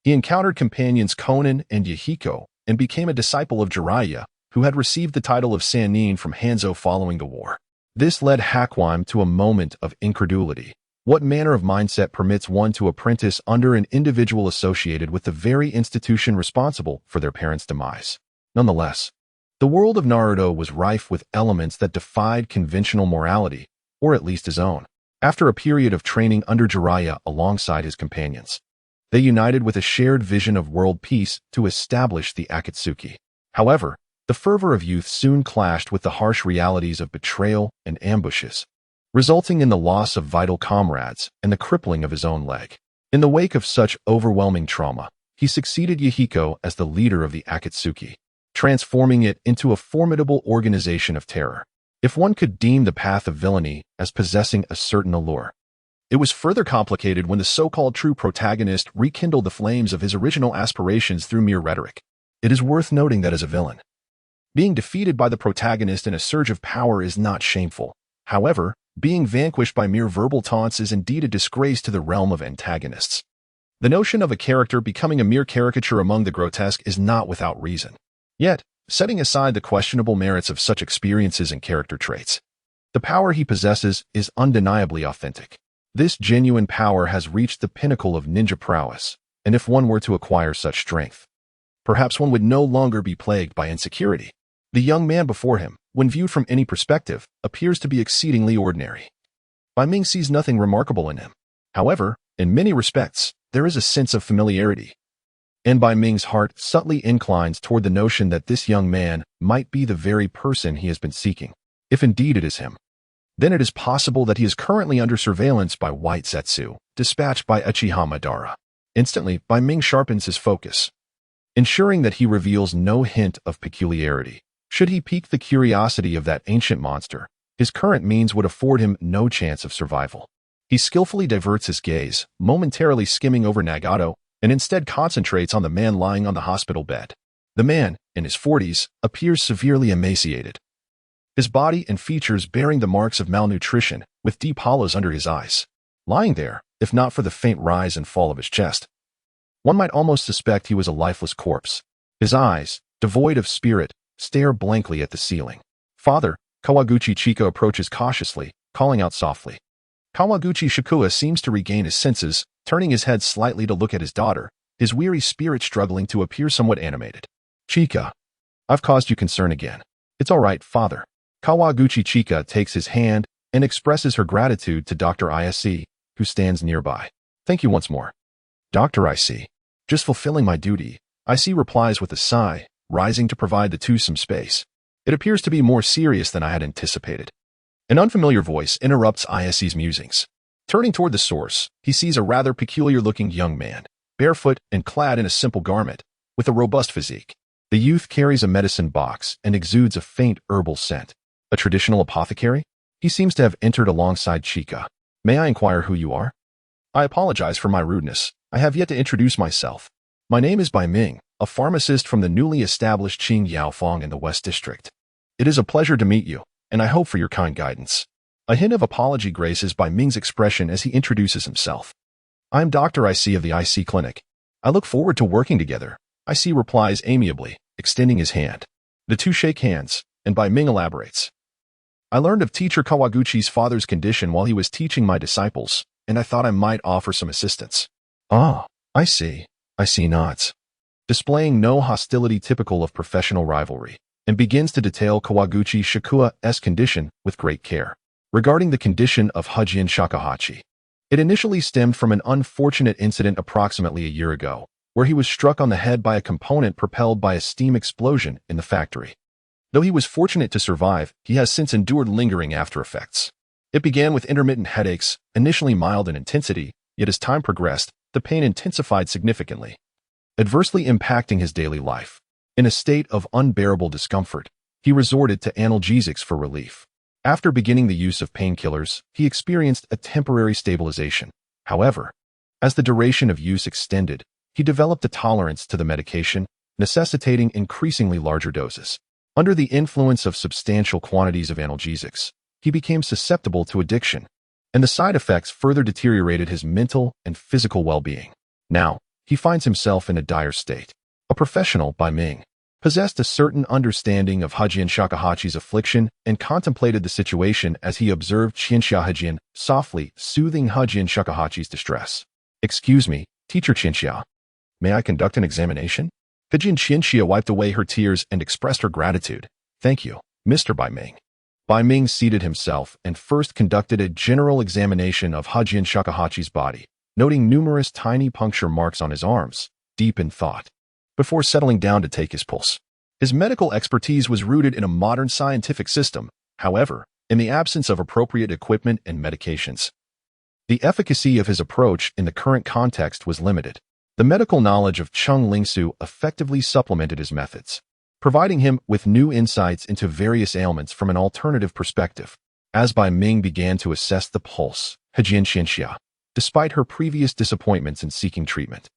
he encountered companions Konan and Yahiko and became a disciple of Jiraiya, who had received the title of Sannin from Hanzo following the war. This led Hakuim to a moment of incredulity. What manner of mindset permits one to apprentice under an individual associated with the very institution responsible for their parents' demise? Nonetheless, the world of Naruto was rife with elements that defied conventional morality, or at least his own. After a period of training under Jiraiya alongside his companions, they united with a shared vision of world peace to establish the Akatsuki. However, the fervor of youth soon clashed with the harsh realities of betrayal and ambushes, resulting in the loss of vital comrades and the crippling of his own leg. In the wake of such overwhelming trauma, he succeeded Yahiko as the leader of the Akatsuki, transforming it into a formidable organization of terror. If one could deem the path of villainy as possessing a certain allure, it was further complicated when the so-called true protagonist rekindled the flames of his original aspirations through mere rhetoric. It is worth noting that as a villain, being defeated by the protagonist in a surge of power is not shameful. However, being vanquished by mere verbal taunts is indeed a disgrace to the realm of antagonists. The notion of a character becoming a mere caricature among the grotesque is not without reason. Yet, setting aside the questionable merits of such experiences and character traits, the power he possesses is undeniably authentic. This genuine power has reached the pinnacle of ninja prowess, and if one were to acquire such strength, perhaps one would no longer be plagued by insecurity. The young man before him, when viewed from any perspective, appears to be exceedingly ordinary. Bai Ming sees nothing remarkable in him. However, in many respects, there is a sense of familiarity. And Bai Ming's heart subtly inclines toward the notion that this young man might be the very person he has been seeking. If indeed it is him, then it is possible that he is currently under surveillance by White Zetsu, dispatched by Uchiha Madara. Instantly, Bai Ming sharpens his focus, ensuring that he reveals no hint of peculiarity. Should he pique the curiosity of that ancient monster, his current means would afford him no chance of survival. He skillfully diverts his gaze, momentarily skimming over Nagato, and instead concentrates on the man lying on the hospital bed. The man, in his 40s, appears severely emaciated, his body and features bearing the marks of malnutrition, with deep hollows under his eyes. Lying there, if not for the faint rise and fall of his chest, one might almost suspect he was a lifeless corpse. His eyes, devoid of spirit, stare blankly at the ceiling. Father, Kawaguchi Chika approaches cautiously, calling out softly. Kawaguchi Shikua seems to regain his senses, turning his head slightly to look at his daughter, his weary spirit struggling to appear somewhat animated. Chika, I've caused you concern again. It's all right, father. Kawaguchi Chika takes his hand and expresses her gratitude to Dr. ISC, who stands nearby. Thank you once more. Dr. IC, just fulfilling my duty. IC replies with a sigh, rising to provide the two some space. It appears to be more serious than I had anticipated. An unfamiliar voice interrupts ISC's musings. Turning toward the source, he sees a rather peculiar-looking young man, barefoot and clad in a simple garment, with a robust physique. The youth carries a medicine box and exudes a faint herbal scent. A traditional apothecary? He seems to have entered alongside Chika. May I inquire who you are? I apologize for my rudeness. I have yet to introduce myself. My name is Bai Ming, a pharmacist from the newly established Qing Yaofeng in the West District. It is a pleasure to meet you, and I hope for your kind guidance. A hint of apology graces Bai Ming's expression as he introduces himself. I am Dr. IC of the IC Clinic. I look forward to working together. IC replies amiably, extending his hand. The two shake hands, and Bai Ming elaborates. I learned of teacher Kawaguchi's father's condition while he was teaching my disciples, and I thought I might offer some assistance. Ah, I see. IC nods, displaying no hostility typical of professional rivalry, and begins to detail Kawaguchi Shikua's condition with great care. Regarding the condition of Hujin Shakuhachi, it initially stemmed from an unfortunate incident approximately a year ago, where he was struck on the head by a component propelled by a steam explosion in the factory. Though he was fortunate to survive, he has since endured lingering after effects. It began with intermittent headaches, initially mild in intensity, yet as time progressed, the pain intensified significantly, adversely impacting his daily life. In a state of unbearable discomfort, he resorted to analgesics for relief. After beginning the use of painkillers, he experienced a temporary stabilization. However, as the duration of use extended, he developed a tolerance to the medication, necessitating increasingly larger doses. Under the influence of substantial quantities of analgesics, he became susceptible to addiction, and the side effects further deteriorated his mental and physical well-being. Now, he finds himself in a dire state. A professional, Bai Ming, possessed a certain understanding of Hajian Shakuhachi's affliction and contemplated the situation as he observed Qianxia Hajian softly soothing Hajian Shakuhachi's distress. "Excuse me, teacher Qianxia. May I conduct an examination?" Hajian Qianxia wiped away her tears and expressed her gratitude. "Thank you, Mr. Bai Ming." Bai Ming seated himself and first conducted a general examination of Hajian Shakuhachi's body, noting numerous tiny puncture marks on his arms, deep in thought, before settling down to take his pulse. His medical expertise was rooted in a modern scientific system. However, in the absence of appropriate equipment and medications, the efficacy of his approach in the current context was limited. The medical knowledge of Chung Lingsu effectively supplemented his methods, providing him with new insights into various ailments from an alternative perspective. As Bai Ming began to assess the pulse, Hajian Qianxia, despite her previous disappointments in seeking treatment,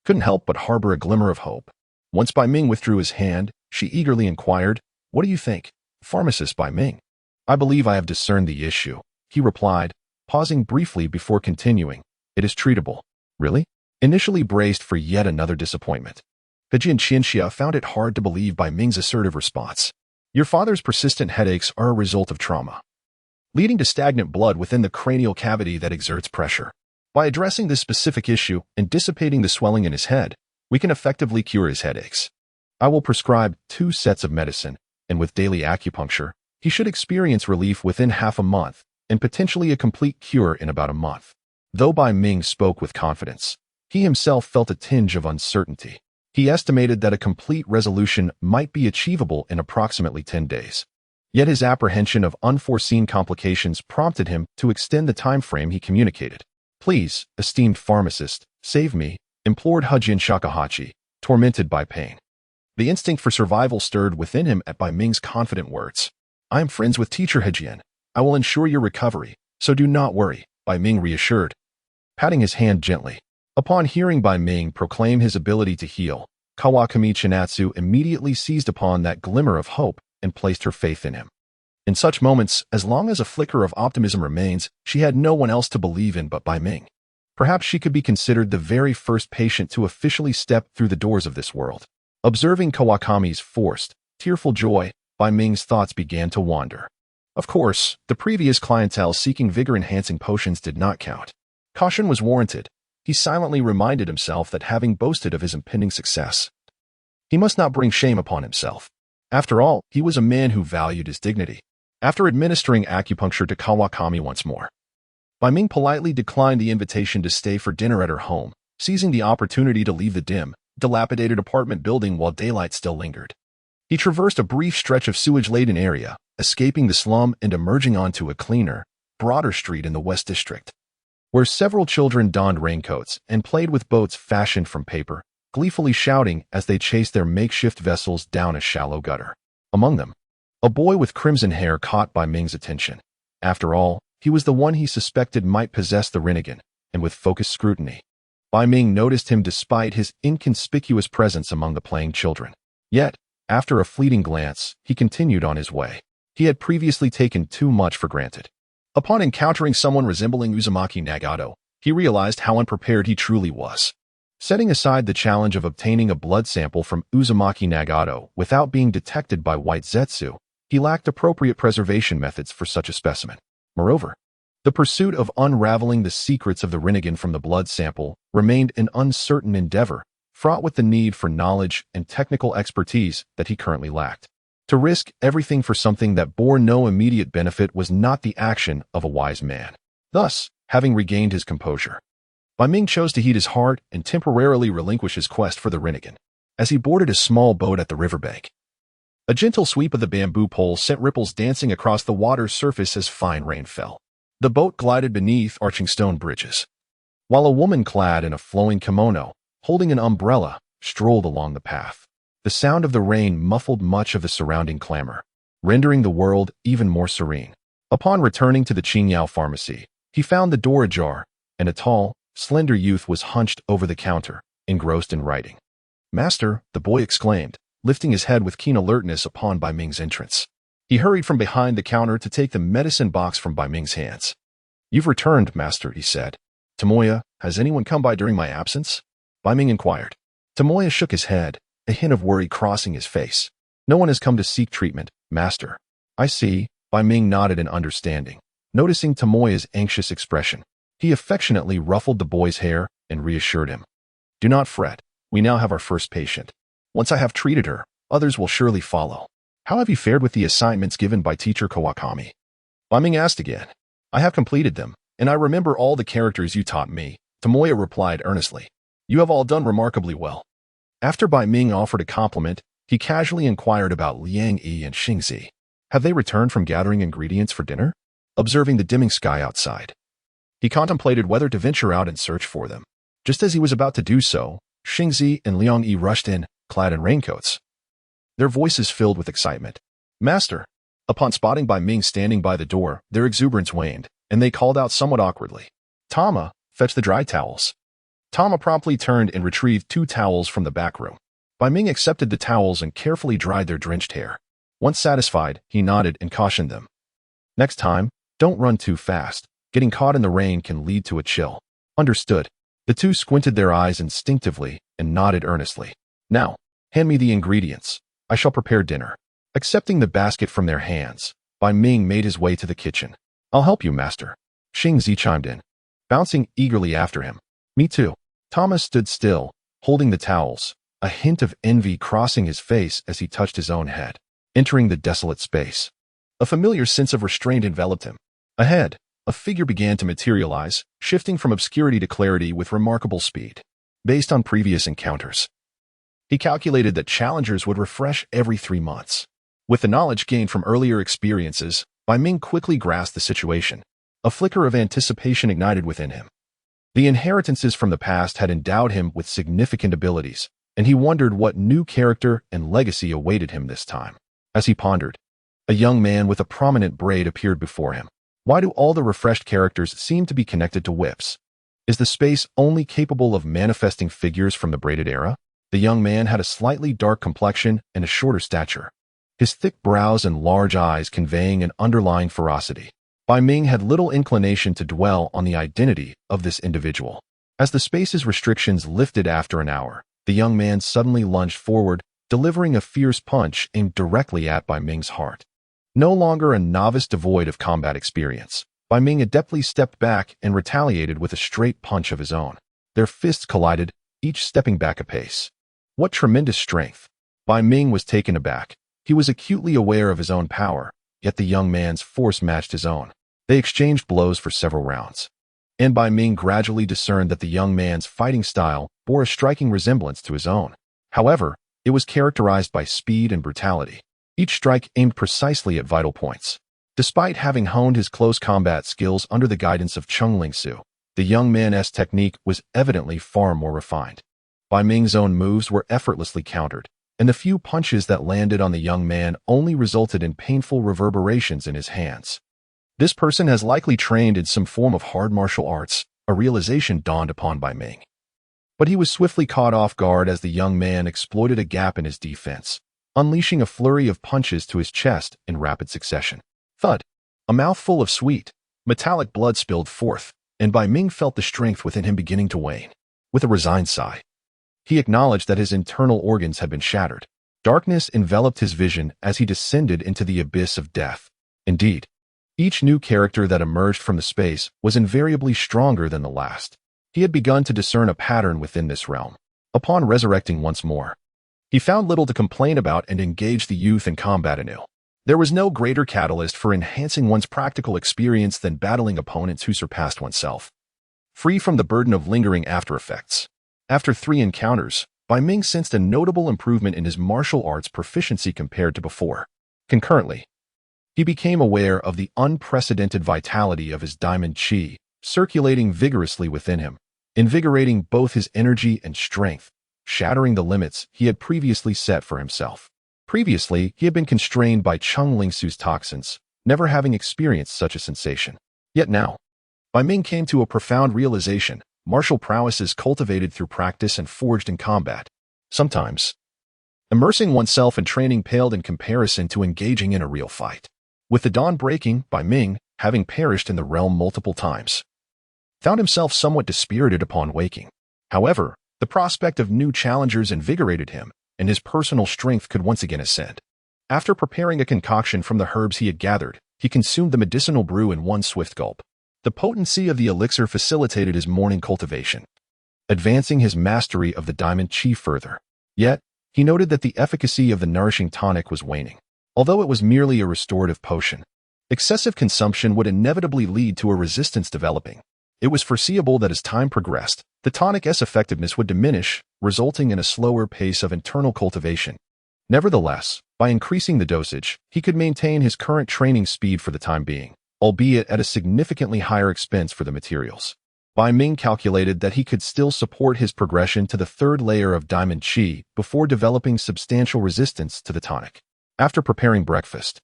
couldn't help but harbor a glimmer of hope. Once Bai Ming withdrew his hand, she eagerly inquired, "What do you think, pharmacist Bai Ming?" "I believe I have discerned the issue," he replied, pausing briefly before continuing. "It is treatable." "Really?" Initially braced for yet another disappointment, Hajian Qianxia found it hard to believe Bai Ming's assertive response. "Your father's persistent headaches are a result of trauma, leading to stagnant blood within the cranial cavity that exerts pressure. By addressing this specific issue and dissipating the swelling in his head, we can effectively cure his headaches. I will prescribe 2 sets of medicine, and with daily acupuncture, he should experience relief within half a month, and potentially a complete cure in about a month." Though Bai Ming spoke with confidence, he himself felt a tinge of uncertainty. He estimated that a complete resolution might be achievable in approximately 10 days. Yet his apprehension of unforeseen complications prompted him to extend the time frame he communicated. "Please, esteemed pharmacist, save me," implored Hajian Shakuhachi, tormented by pain. The instinct for survival stirred within him at Bai Ming's confident words. "I am friends with teacher Hajian. I will ensure your recovery, so do not worry," Bai Ming reassured, patting his hand gently. Upon hearing Bai Ming proclaim his ability to heal, Kawakami Chinatsu immediately seized upon that glimmer of hope and placed her faith in him. In such moments, as long as a flicker of optimism remains, she had no one else to believe in but Bai Ming. Perhaps she could be considered the very first patient to officially step through the doors of this world. Observing Kawakami's forced, tearful joy, Bai Ming's thoughts began to wander. Of course, the previous clientele seeking vigor-enhancing potions did not count. Caution was warranted. He silently reminded himself that having boasted of his impending success, he must not bring shame upon himself. After all, he was a man who valued his dignity. After administering acupuncture to Kawakami once more, Bai Ming politely declined the invitation to stay for dinner at her home, seizing the opportunity to leave the dim, dilapidated apartment building while daylight still lingered. He traversed a brief stretch of sewage-laden area, escaping the slum and emerging onto a cleaner, broader street in the West District, where several children donned raincoats and played with boats fashioned from paper, gleefully shouting as they chased their makeshift vessels down a shallow gutter. Among them, a boy with crimson hair caught Bai Ming's attention. After all, he was the one he suspected might possess the Rinnegan, and with focused scrutiny, Bai Ming noticed him despite his inconspicuous presence among the playing children. Yet, after a fleeting glance, he continued on his way. He had previously taken too much for granted. Upon encountering someone resembling Uzumaki Nagato, he realized how unprepared he truly was. Setting aside the challenge of obtaining a blood sample from Uzumaki Nagato without being detected by White Zetsu, he lacked appropriate preservation methods for such a specimen. Moreover, the pursuit of unraveling the secrets of the Rinnegan from the blood sample remained an uncertain endeavor, fraught with the need for knowledge and technical expertise that he currently lacked. To risk everything for something that bore no immediate benefit was not the action of a wise man. Thus, having regained his composure, Bai Ming chose to heed his heart and temporarily relinquish his quest for the Rinnegan. As he boarded a small boat at the riverbank, a gentle sweep of the bamboo pole sent ripples dancing across the water's surface as fine rain fell. The boat glided beneath arching stone bridges, while a woman clad in a flowing kimono, holding an umbrella, strolled along the path. The sound of the rain muffled much of the surrounding clamor, rendering the world even more serene. Upon returning to the Qingyao pharmacy, he found the door ajar, and a tall, slender youth was hunched over the counter, engrossed in writing. "Master," the boy exclaimed, lifting his head with keen alertness upon Bai Ming's entrance. He hurried from behind the counter to take the medicine box from Bai Ming's hands. "You've returned, master," he said. "Tomoya, has anyone come by during my absence?" Bai Ming inquired. Tomoya shook his head, a hint of worry crossing his face. "No one has come to seek treatment, master." "I see," Bai Ming nodded in understanding. Noticing Tomoya's anxious expression, he affectionately ruffled the boy's hair and reassured him. "Do not fret. We now have our first patient. Once I have treated her, others will surely follow. How have you fared with the assignments given by teacher Kawakami?" Bai Ming asked again. "I have completed them, and I remember all the characters you taught me," Tomoya replied earnestly. "You have all done remarkably well." After Bai Ming offered a compliment, he casually inquired about Liang Yi and Xingzi. Have they returned from gathering ingredients for dinner? Observing the dimming sky outside, he contemplated whether to venture out and search for them. Just as he was about to do so, Xingzi and Liang Yi rushed in, clad in raincoats. Their voices filled with excitement. "Master!" Upon spotting Bai Ming standing by the door, their exuberance waned, and they called out somewhat awkwardly. "Tama, fetch the dry towels." Tama promptly turned and retrieved 2 towels from the back room. Bai Ming accepted the towels and carefully dried their drenched hair. Once satisfied, he nodded and cautioned them. "Next time, don't run too fast. Getting caught in the rain can lead to a chill." "Understood." The 2 squinted their eyes instinctively and nodded earnestly. "Now, hand me the ingredients. I shall prepare dinner." Accepting the basket from their hands, Bai Ming made his way to the kitchen. "I'll help you, master." Xingzi chimed in, bouncing eagerly after him. "Me too." Thomas stood still, holding the towels, a hint of envy crossing his face as he touched his own head. Entering the desolate space, a familiar sense of restraint enveloped him. Ahead, a figure began to materialize, shifting from obscurity to clarity with remarkable speed. Based on previous encounters, he calculated that challengers would refresh every 3 months. With the knowledge gained from earlier experiences, Bai Ming quickly grasped the situation. A flicker of anticipation ignited within him. The inheritances from the past had endowed him with significant abilities, and he wondered what new character and legacy awaited him this time. As he pondered, a young man with a prominent braid appeared before him. Why do all the refreshed characters seem to be connected to whips? Is the space only capable of manifesting figures from the braided era? The young man had a slightly dark complexion and a shorter stature, his thick brows and large eyes conveying an underlying ferocity. Bai Ming had little inclination to dwell on the identity of this individual. As the space's restrictions lifted after an hour, the young man suddenly lunged forward, delivering a fierce punch aimed directly at Bai Ming's heart. No longer a novice devoid of combat experience, Bai Ming adeptly stepped back and retaliated with a straight punch of his own. Their fists collided, each stepping back a pace. What tremendous strength! Bai Ming was taken aback. He was acutely aware of his own power, yet the young man's force matched his own. They exchanged blows for several rounds, and Bai Ming gradually discerned that the young man's fighting style bore a striking resemblance to his own. However, it was characterized by speed and brutality. Each strike aimed precisely at vital points. Despite having honed his close combat skills under the guidance of Chung Ling-su, the young man's technique was evidently far more refined. Bai Ming's own moves were effortlessly countered, and the few punches that landed on the young man only resulted in painful reverberations in his hands. This person has likely trained in some form of hard martial arts, a realization dawned upon Bai Ming. But he was swiftly caught off guard as the young man exploited a gap in his defense, unleashing a flurry of punches to his chest in rapid succession. Thud! A mouthful of sweet, metallic blood spilled forth, and Bai Ming felt the strength within him beginning to wane. With a resigned sigh, he acknowledged that his internal organs had been shattered. Darkness enveloped his vision as he descended into the abyss of death. Indeed, each new character that emerged from the space was invariably stronger than the last. He had begun to discern a pattern within this realm. Upon resurrecting once more, he found little to complain about and engaged the youth in combat anew. There was no greater catalyst for enhancing one's practical experience than battling opponents who surpassed oneself, free from the burden of lingering after-effects. After 3 encounters, Bai Ming sensed a notable improvement in his martial arts proficiency compared to before. Concurrently, he became aware of the unprecedented vitality of his diamond qi circulating vigorously within him, invigorating both his energy and strength. shattering the limits he had previously set for himself. Previously, he had been constrained by Chung Ling-Su's toxins, never having experienced such a sensation. Yet now, Bai Ming came to a profound realization: martial prowess is cultivated through practice and forged in combat. Sometimes, immersing oneself in training paled in comparison to engaging in a real fight. With the dawn breaking, Bai Ming, having perished in the realm multiple times, found himself somewhat dispirited upon waking. However, the prospect of new challengers invigorated him, and his personal strength could once again ascend. After preparing a concoction from the herbs he had gathered, he consumed the medicinal brew in one swift gulp. The potency of the elixir facilitated his morning cultivation, advancing his mastery of the diamond qi further. Yet, he noted that the efficacy of the nourishing tonic was waning. Although it was merely a restorative potion, excessive consumption would inevitably lead to a resistance developing. It was foreseeable that as time progressed, the tonic's effectiveness would diminish, resulting in a slower pace of internal cultivation. Nevertheless, by increasing the dosage, he could maintain his current training speed for the time being, albeit at a significantly higher expense for the materials. Bai Ming calculated that he could still support his progression to the third layer of diamond qi before developing substantial resistance to the tonic. After preparing breakfast,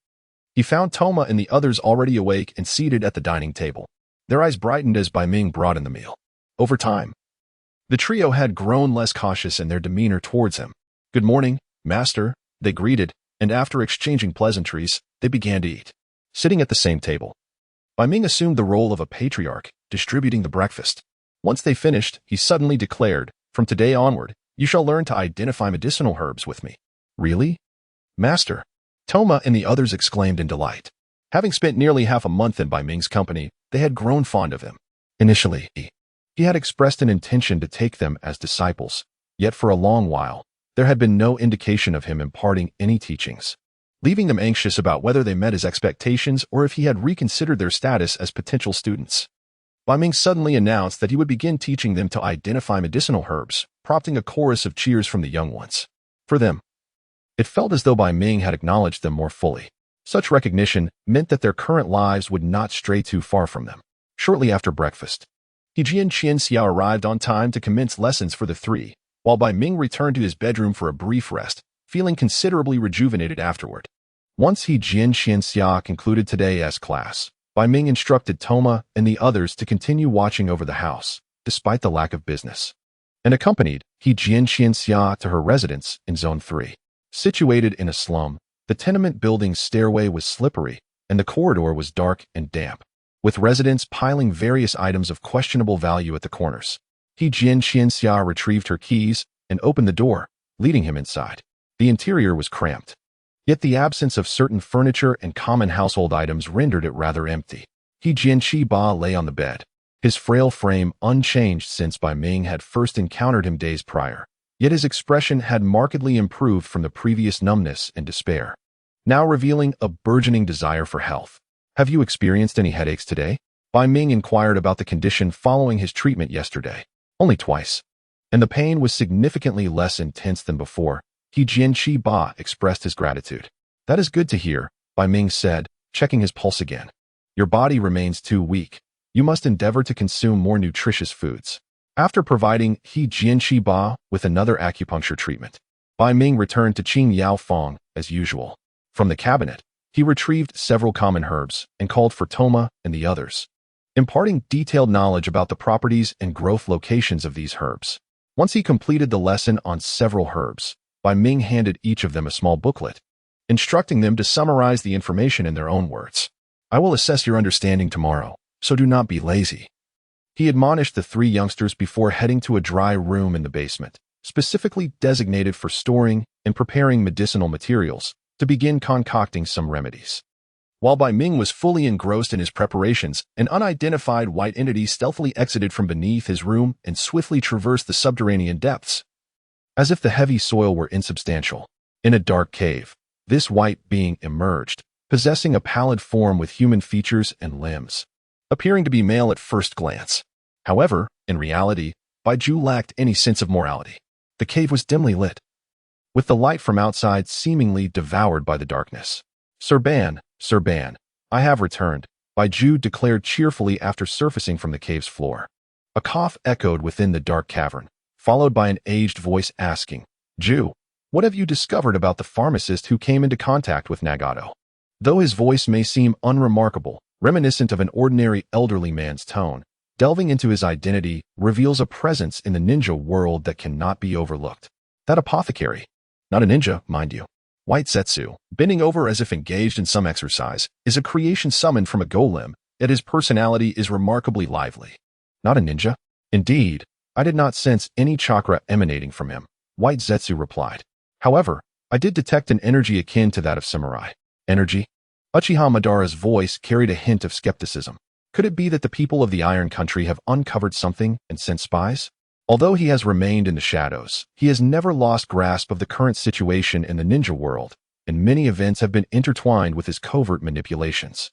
he found Toma and the others already awake and seated at the dining table. Their eyes brightened as Bai Ming brought in the meal. Over time, the trio had grown less cautious in their demeanor towards him. "Good morning, master," they greeted, and after exchanging pleasantries, they began to eat. Sitting at the same table, Bai Ming assumed the role of a patriarch, distributing the breakfast. Once they finished, he suddenly declared, "From today onward, you shall learn to identify medicinal herbs with me." "Really, master?" Toma and the others exclaimed in delight. Having spent nearly half a month in Bai Ming's company, they had grown fond of him. Initially, he had expressed an intention to take them as disciples, yet for a long while, there had been no indication of him imparting any teachings, leaving them anxious about whether they met his expectations or if he had reconsidered their status as potential students. Bai Ming suddenly announced that he would begin teaching them to identify medicinal herbs, prompting a chorus of cheers from the young ones. For them, it felt as though Bai Ming had acknowledged them more fully. Such recognition meant that their current lives would not stray too far from them. Shortly after breakfast, He Jian Xianxia arrived on time to commence lessons for the three, while Bai Ming returned to his bedroom for a brief rest, feeling considerably rejuvenated afterward. Once He Jian Xianxia concluded today's class, Bai Ming instructed Toma and the others to continue watching over the house, despite the lack of business, and accompanied He Jian Xianxia to her residence in Zone 3. Situated in a slum, the tenement building's stairway was slippery, and the corridor was dark and damp, with residents piling various items of questionable value at the corners. He Jian Xianxia retrieved her keys and opened the door, leading him inside. The interior was cramped, yet the absence of certain furniture and common household items rendered it rather empty. He Jianqi Ba lay on the bed, his frail frame unchanged since Bai Ming had first encountered him days prior. Yet his expression had markedly improved from the previous numbness and despair, now revealing a burgeoning desire for health. "Have you experienced any headaches today?" Bai Ming inquired about the condition following his treatment yesterday. "Only twice, and the pain was significantly less intense than before." He Jianqi Ba expressed his gratitude. "That is good to hear," Bai Ming said, checking his pulse again. "Your body remains too weak. You must endeavor to consume more nutritious foods." After providing He Jianqi Ba with another acupuncture treatment, Bai Ming returned to Qing Yao Fong as usual. From the cabinet, he retrieved several common herbs and called for Toma and the others, imparting detailed knowledge about the properties and growth locations of these herbs. Once he completed the lesson on several herbs, Bai Ming handed each of them a small booklet, instructing them to summarize the information in their own words. "I will assess your understanding tomorrow, so do not be lazy." He admonished the three youngsters before heading to a dry room in the basement, specifically designated for storing and preparing medicinal materials, to begin concocting some remedies. While Bai Ming was fully engrossed in his preparations, an unidentified white entity stealthily exited from beneath his room and swiftly traversed the subterranean depths, as if the heavy soil were insubstantial. In a dark cave, this white being emerged, possessing a pallid form with human features and limbs, appearing to be male at first glance. However, in reality, Bai Ju lacked any sense of morality. The cave was dimly lit, with the light from outside seemingly devoured by the darkness. Sir Ban, I have returned," Bai Ju declared cheerfully after surfacing from the cave's floor. A cough echoed within the dark cavern, followed by an aged voice asking, "Jew, what have you discovered about the pharmacist who came into contact with Nagato?" Though his voice may seem unremarkable, reminiscent of an ordinary elderly man's tone, delving into his identity reveals a presence in the ninja world that cannot be overlooked. That apothecary, not a ninja, mind you, White Zetsu, bending over as if engaged in some exercise, is a creation summoned from a golem, yet his personality is remarkably lively. Not a ninja? Indeed, I did not sense any chakra emanating from him, White Zetsu replied. However, I did detect an energy akin to that of samurai. Energy? Uchiha Madara's voice carried a hint of skepticism. Could it be that the people of the Iron Country have uncovered something and sent spies? Although he has remained in the shadows, he has never lost grasp of the current situation in the ninja world, and many events have been intertwined with his covert manipulations.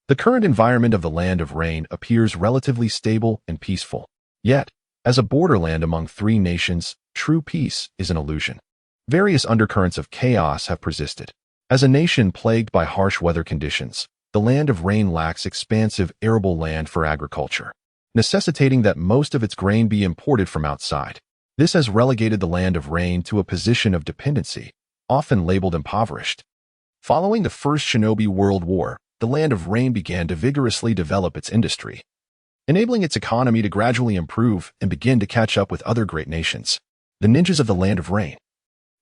The current environment of the Land of Rain appears relatively stable and peaceful. Yet, as a borderland among three nations, true peace is an illusion. Various undercurrents of chaos have persisted. As a nation plagued by harsh weather conditions, the Land of Rain lacks expansive arable land for agriculture, necessitating that most of its grain be imported from outside. This has relegated the Land of Rain to a position of dependency, often labeled impoverished. Following the First Shinobi World War, the Land of Rain began to vigorously develop its industry, enabling its economy to gradually improve and begin to catch up with other great nations. The ninjas of the Land of Rain,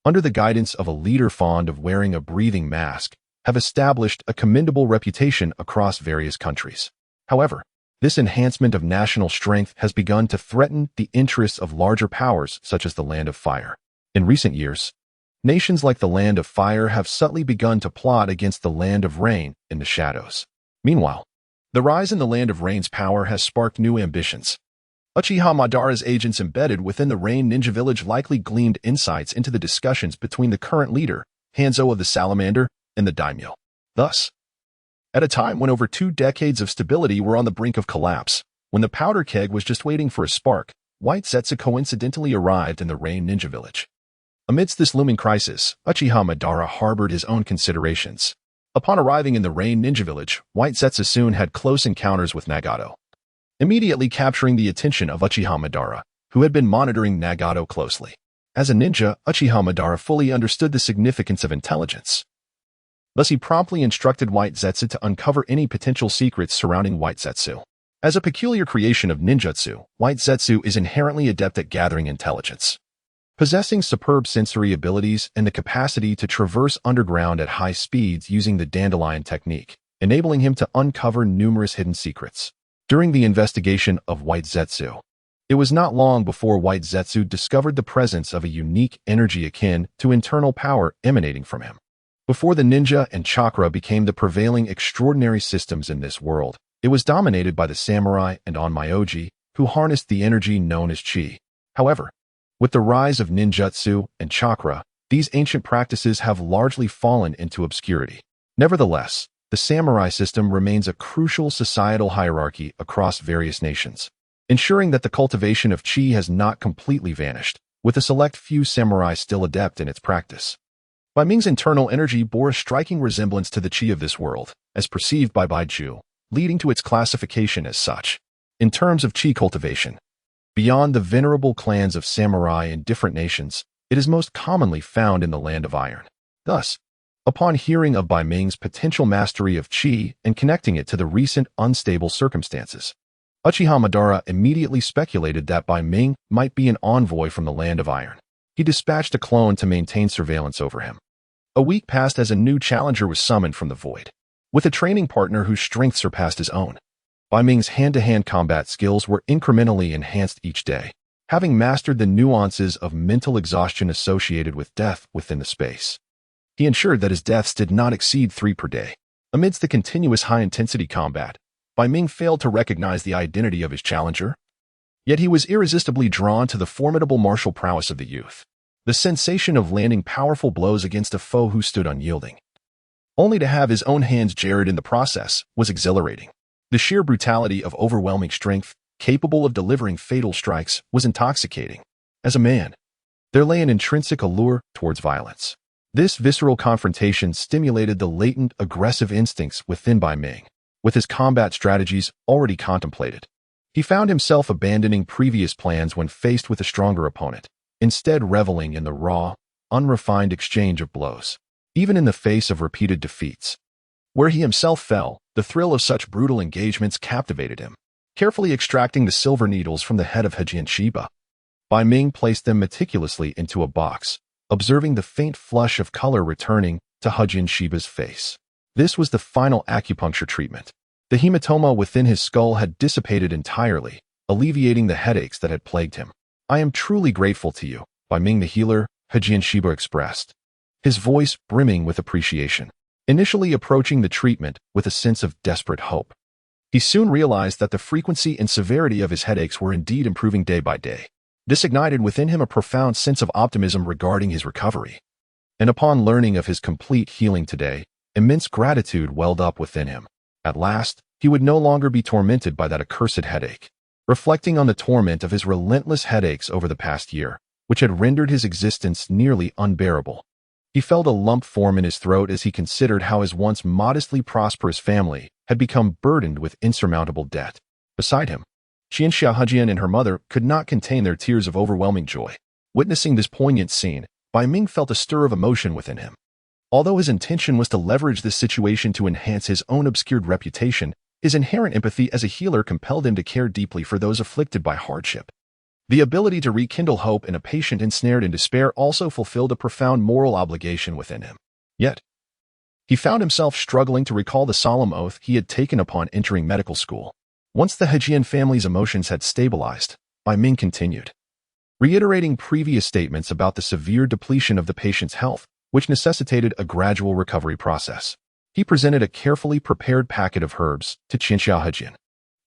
under the guidance of a leader fond of wearing a breathing mask, have established a commendable reputation across various countries. However, this enhancement of national strength has begun to threaten the interests of larger powers such as the Land of Fire. In recent years, nations like the Land of Fire have subtly begun to plot against the Land of Rain in the shadows. Meanwhile, the rise in the Land of Rain's power has sparked new ambitions. Uchiha Madara's agents embedded within the Rain Ninja Village likely gleaned insights into the discussions between the current leader, Hanzo of the Salamander, and the daimyo. Thus, at a time when over 2 decades of stability were on the brink of collapse, when the powder keg was just waiting for a spark, White Zetsu coincidentally arrived in the Rain Ninja Village. Amidst this looming crisis, Uchiha Madara harbored his own considerations. Upon arriving in the Rain Ninja Village, White Zetsu soon had close encounters with Nagato, immediately capturing the attention of Uchiha Madara, who had been monitoring Nagato closely. As a ninja, Uchiha Madara fully understood the significance of intelligence. Thus he promptly instructed White Zetsu to uncover any potential secrets surrounding White Zetsu. As a peculiar creation of ninjutsu, White Zetsu is inherently adept at gathering intelligence, possessing superb sensory abilities and the capacity to traverse underground at high speeds using the dandelion technique, enabling him to uncover numerous hidden secrets. During the investigation of White Zetsu, it was not long before White Zetsu discovered the presence of a unique energy akin to internal power emanating from him. Before the ninja and chakra became the prevailing extraordinary systems in this world, it was dominated by the samurai and onmyoji, who harnessed the energy known as chi. However, with the rise of ninjutsu and chakra, these ancient practices have largely fallen into obscurity. Nevertheless, the samurai system remains a crucial societal hierarchy across various nations, ensuring that the cultivation of chi has not completely vanished, with a select few samurai still adept in its practice. Bai Ming's internal energy bore a striking resemblance to the chi of this world, as perceived by Baiju, leading to its classification as such. In terms of chi cultivation, beyond the venerable clans of samurai in different nations, it is most commonly found in the Land of Iron. Thus, upon hearing of Bai Ming's potential mastery of chi and connecting it to the recent unstable circumstances, Uchiha Madara immediately speculated that Bai Ming might be an envoy from the Land of Iron. He dispatched a clone to maintain surveillance over him. A week passed as a new challenger was summoned from the void, with a training partner whose strength surpassed his own. Bai Ming's hand-to-hand combat skills were incrementally enhanced each day, having mastered the nuances of mental exhaustion associated with death within the space. He ensured that his deaths did not exceed 3 per day. Amidst the continuous high-intensity combat, Bai Ming failed to recognize the identity of his challenger. Yet he was irresistibly drawn to the formidable martial prowess of the youth. The sensation of landing powerful blows against a foe who stood unyielding, only to have his own hands jarred in the process, was exhilarating. The sheer brutality of overwhelming strength, capable of delivering fatal strikes, was intoxicating. As a man, there lay an intrinsic allure towards violence. This visceral confrontation stimulated the latent aggressive instincts within Bai Ming. With his combat strategies already contemplated, He found himself abandoning previous plans when faced with a stronger opponent, instead reveling in the raw, unrefined exchange of blows. Even in the face of repeated defeats, where he himself fell, the thrill of such brutal engagements captivated him. Carefully extracting the silver needles from the head of Hejian Shiba, Bai Ming placed them meticulously into a box, observing the faint flush of color returning to Hejian Shiba's face. This was the final acupuncture treatment. The hematoma within his skull had dissipated entirely, alleviating the headaches that had plagued him. "I am truly grateful to you," Bai Ming the healer, Hejian Shiba expressed, his voice brimming with appreciation. Initially approaching the treatment with a sense of desperate hope, he soon realized that the frequency and severity of his headaches were indeed improving day by day. This ignited within him a profound sense of optimism regarding his recovery. And upon learning of his complete healing today, immense gratitude welled up within him. At last, he would no longer be tormented by that accursed headache. Reflecting on the torment of his relentless headaches over the past year, which had rendered his existence nearly unbearable, he felt a lump form in his throat as he considered how his once modestly prosperous family had become burdened with insurmountable debt. Beside him, Qianxia Hejian and her mother could not contain their tears of overwhelming joy. Witnessing this poignant scene, Bai Ming felt a stir of emotion within him. Although his intention was to leverage this situation to enhance his own obscured reputation, his inherent empathy as a healer compelled him to care deeply for those afflicted by hardship. The ability to rekindle hope in a patient ensnared in despair also fulfilled a profound moral obligation within him. Yet, he found himself struggling to recall the solemn oath he had taken upon entering medical school. Once the Hejian family's emotions had stabilized, Bai Ming continued, reiterating previous statements about the severe depletion of the patient's health, which necessitated a gradual recovery process. He presented a carefully prepared packet of herbs to Qianxia Hejian,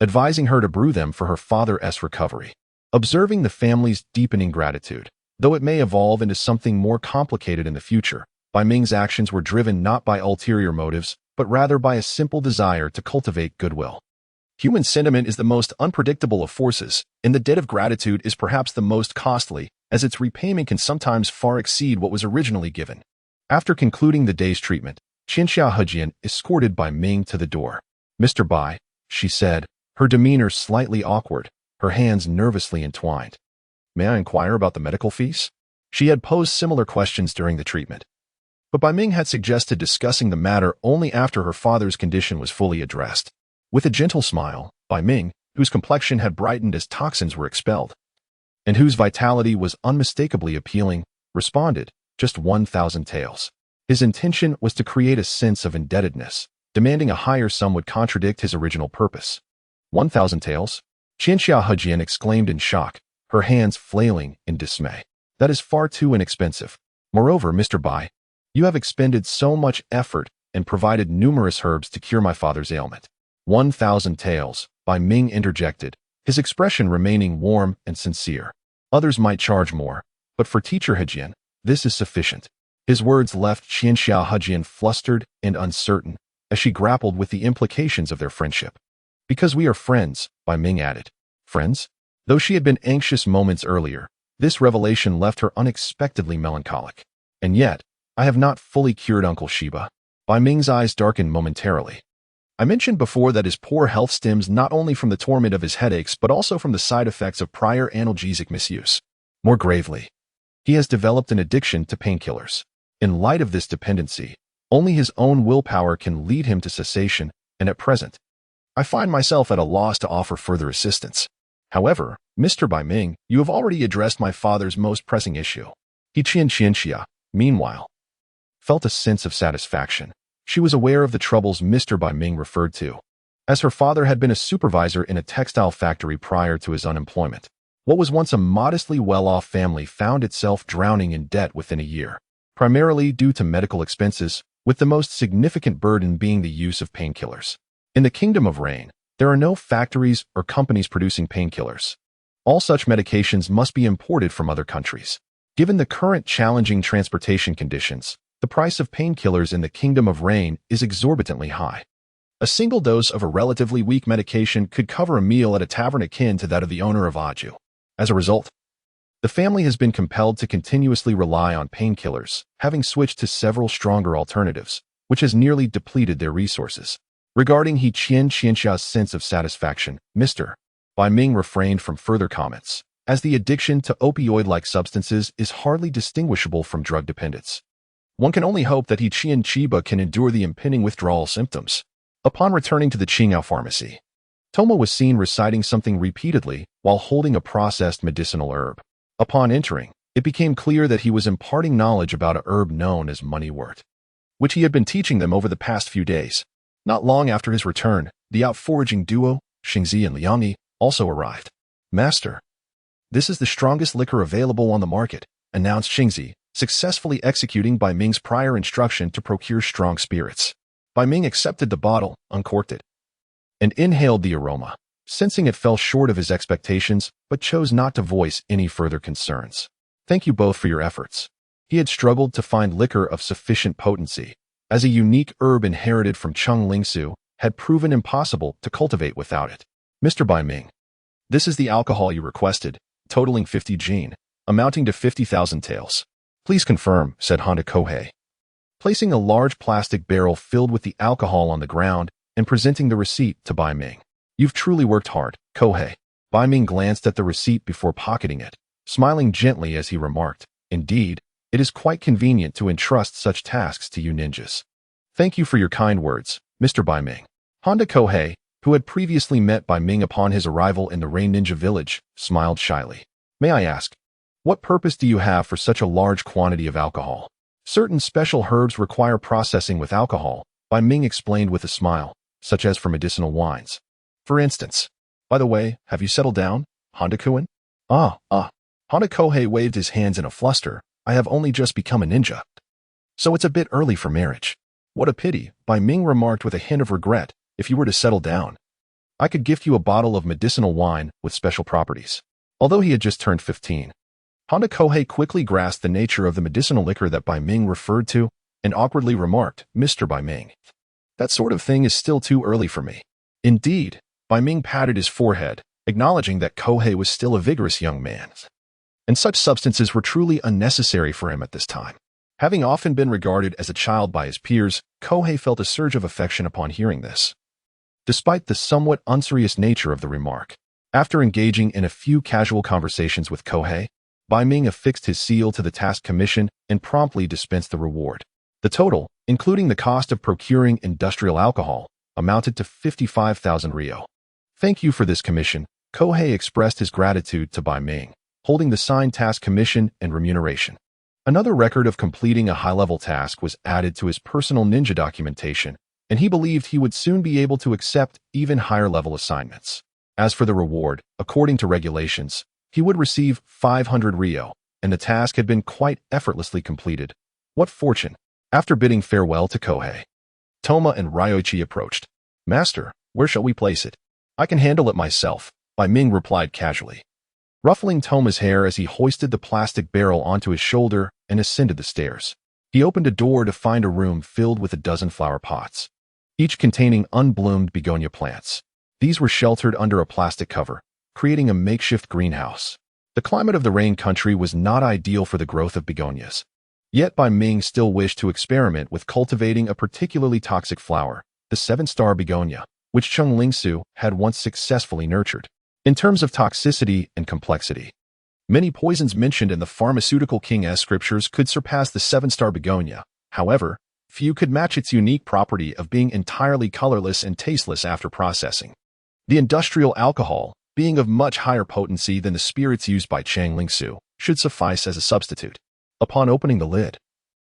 advising her to brew them for her father's recovery. Observing the family's deepening gratitude, though it may evolve into something more complicated in the future, Bai Ming's actions were driven not by ulterior motives, but rather by a simple desire to cultivate goodwill. Human sentiment is the most unpredictable of forces, and the debt of gratitude is perhaps the most costly, as its repayment can sometimes far exceed what was originally given. After concluding the day's treatment, Qianxia Hejian escorted Bai Ming to the door. "Mr. Bai," she said, her demeanor slightly awkward, her hands nervously entwined. "May I inquire about the medical fees?" She had posed similar questions during the treatment, but Bai Ming had suggested discussing the matter only after her father's condition was fully addressed. With a gentle smile, Bai Ming, whose complexion had brightened as toxins were expelled, and whose vitality was unmistakably appealing, responded, "Just 1,000 taels." His intention was to create a sense of indebtedness. Demanding a higher sum would contradict his original purpose. 1,000 taels? Qianxia Hejian exclaimed in shock, her hands flailing in dismay. "That is far too inexpensive. Moreover, Mr. Bai, you have expended so much effort and provided numerous herbs to cure my father's ailment." 1,000 taels, Bai Ming interjected, his expression remaining warm and sincere. "Others might charge more, but for teacher Hejian, this is sufficient." His words left Qianxia Hejian flustered and uncertain as she grappled with the implications of their friendship. "Because we are friends," Bai Ming added. Friends? Though she had been anxious moments earlier, this revelation left her unexpectedly melancholic. "And yet, I have not fully cured Uncle Shiba." Bai Ming's eyes darkened momentarily. "I mentioned before that his poor health stems not only from the torment of his headaches but also from the side effects of prior analgesic misuse. More gravely, he has developed an addiction to painkillers. In light of this dependency, only his own willpower can lead him to cessation, and at present, I find myself at a loss to offer further assistance. However, Mr. Bai Ming, you have already addressed my father's most pressing issue." Qianxia, meanwhile, felt a sense of satisfaction. She was aware of the troubles Mr. Bai Ming referred to, as her father had been a supervisor in a textile factory prior to his unemployment. What was once a modestly well-off family found itself drowning in debt within a year, primarily due to medical expenses, with the most significant burden being the use of painkillers. In the Kingdom of Rain, there are no factories or companies producing painkillers. All such medications must be imported from other countries. Given the current challenging transportation conditions, the price of painkillers in the Kingdom of Rain is exorbitantly high. A single dose of a relatively weak medication could cover a meal at a tavern akin to that of the owner of Aju. As a result, the family has been compelled to continuously rely on painkillers, having switched to several stronger alternatives, which has nearly depleted their resources. Regarding Qianxia's sense of satisfaction, Mr. Bai Ming refrained from further comments, as the addiction to opioid-like substances is hardly distinguishable from drug dependence. One can only hope that He Qian Chiba can endure the impending withdrawal symptoms. Upon returning to the Qingao pharmacy, Toma was seen reciting something repeatedly while holding a processed medicinal herb. Upon entering, it became clear that he was imparting knowledge about a herb known as moneywort, which he had been teaching them over the past few days. Not long after his return, the out-foraging duo, Xingzi and Liangyi, also arrived. "Master, this is the strongest liquor available on the market," announced Xingzi, successfully executing Bai Ming's prior instruction to procure strong spirits. Bai Ming accepted the bottle, uncorked it, and inhaled the aroma, sensing it fell short of his expectations, but chose not to voice any further concerns. "Thank you both for your efforts." He had struggled to find liquor of sufficient potency, as a unique herb inherited from Cheng Lingsu had proven impossible to cultivate without it. "Mr. Bai Ming, this is the alcohol you requested, totaling 50 jin, amounting to 50,000 taels. Please confirm," said Honda Kohei, placing a large plastic barrel filled with the alcohol on the ground and presenting the receipt to Bai Ming. "You've truly worked hard, Kohei." Bai Ming glanced at the receipt before pocketing it, smiling gently as he remarked, "Indeed, it is quite convenient to entrust such tasks to you ninjas." "Thank you for your kind words, Mr. Bai Ming." Honda Kohei, who had previously met Bai Ming upon his arrival in the Rain Ninja village, smiled shyly. "May I ask, what purpose do you have for such a large quantity of alcohol?" "Certain special herbs require processing with alcohol," Bai Ming explained with a smile, "such as for medicinal wines. For instance. By the way, have you settled down, Honda-kun?" Honda Kohei waved his hands in a fluster. "I have only just become a ninja, so it's a bit early for marriage." "What a pity," Bai Ming remarked with a hint of regret. "If you were to settle down, I could gift you a bottle of medicinal wine with special properties." Although he had just turned 15, Honda Kohei quickly grasped the nature of the medicinal liquor that Bai Ming referred to and awkwardly remarked, "Mr. Bai Ming, that sort of thing is still too early for me." "Indeed," Bai Ming patted his forehead, acknowledging that Kohei was still a vigorous young man, and such substances were truly unnecessary for him at this time. Having often been regarded as a child by his peers, Kohei felt a surge of affection upon hearing this, despite the somewhat unserious nature of the remark. After engaging in a few casual conversations with Kohei, Bai Ming affixed his seal to the task commission and promptly dispensed the reward. The total, including the cost of procuring industrial alcohol, amounted to 55,000 ryo. "Thank you for this commission." Kohei expressed his gratitude to Bai Ming, holding the signed task commission and remuneration. Another record of completing a high-level task was added to his personal ninja documentation, and he believed he would soon be able to accept even higher-level assignments. As for the reward, according to regulations, he would receive 500 ryo, and the task had been quite effortlessly completed. What fortune! After bidding farewell to Kohei, Toma and Ryoichi approached. "Master, where shall we place it?" "I can handle it myself," Bai Ming replied casually, ruffling Toma's hair as he hoisted the plastic barrel onto his shoulder and ascended the stairs. He opened a door to find a room filled with a dozen flower pots, each containing unbloomed begonia plants. These were sheltered under a plastic cover, creating a makeshift greenhouse. The climate of the rain country was not ideal for the growth of begonias. Yet Bai Ming still wished to experiment with cultivating a particularly toxic flower, the seven-star begonia, which Cheng Lingsu had once successfully nurtured. In terms of toxicity and complexity, many poisons mentioned in the pharmaceutical King-S scriptures could surpass the seven-star begonia. However, few could match its unique property of being entirely colorless and tasteless after processing. The industrial alcohol, being of much higher potency than the spirits used by Cheng Lingsu, should suffice as a substitute. Upon opening the lid,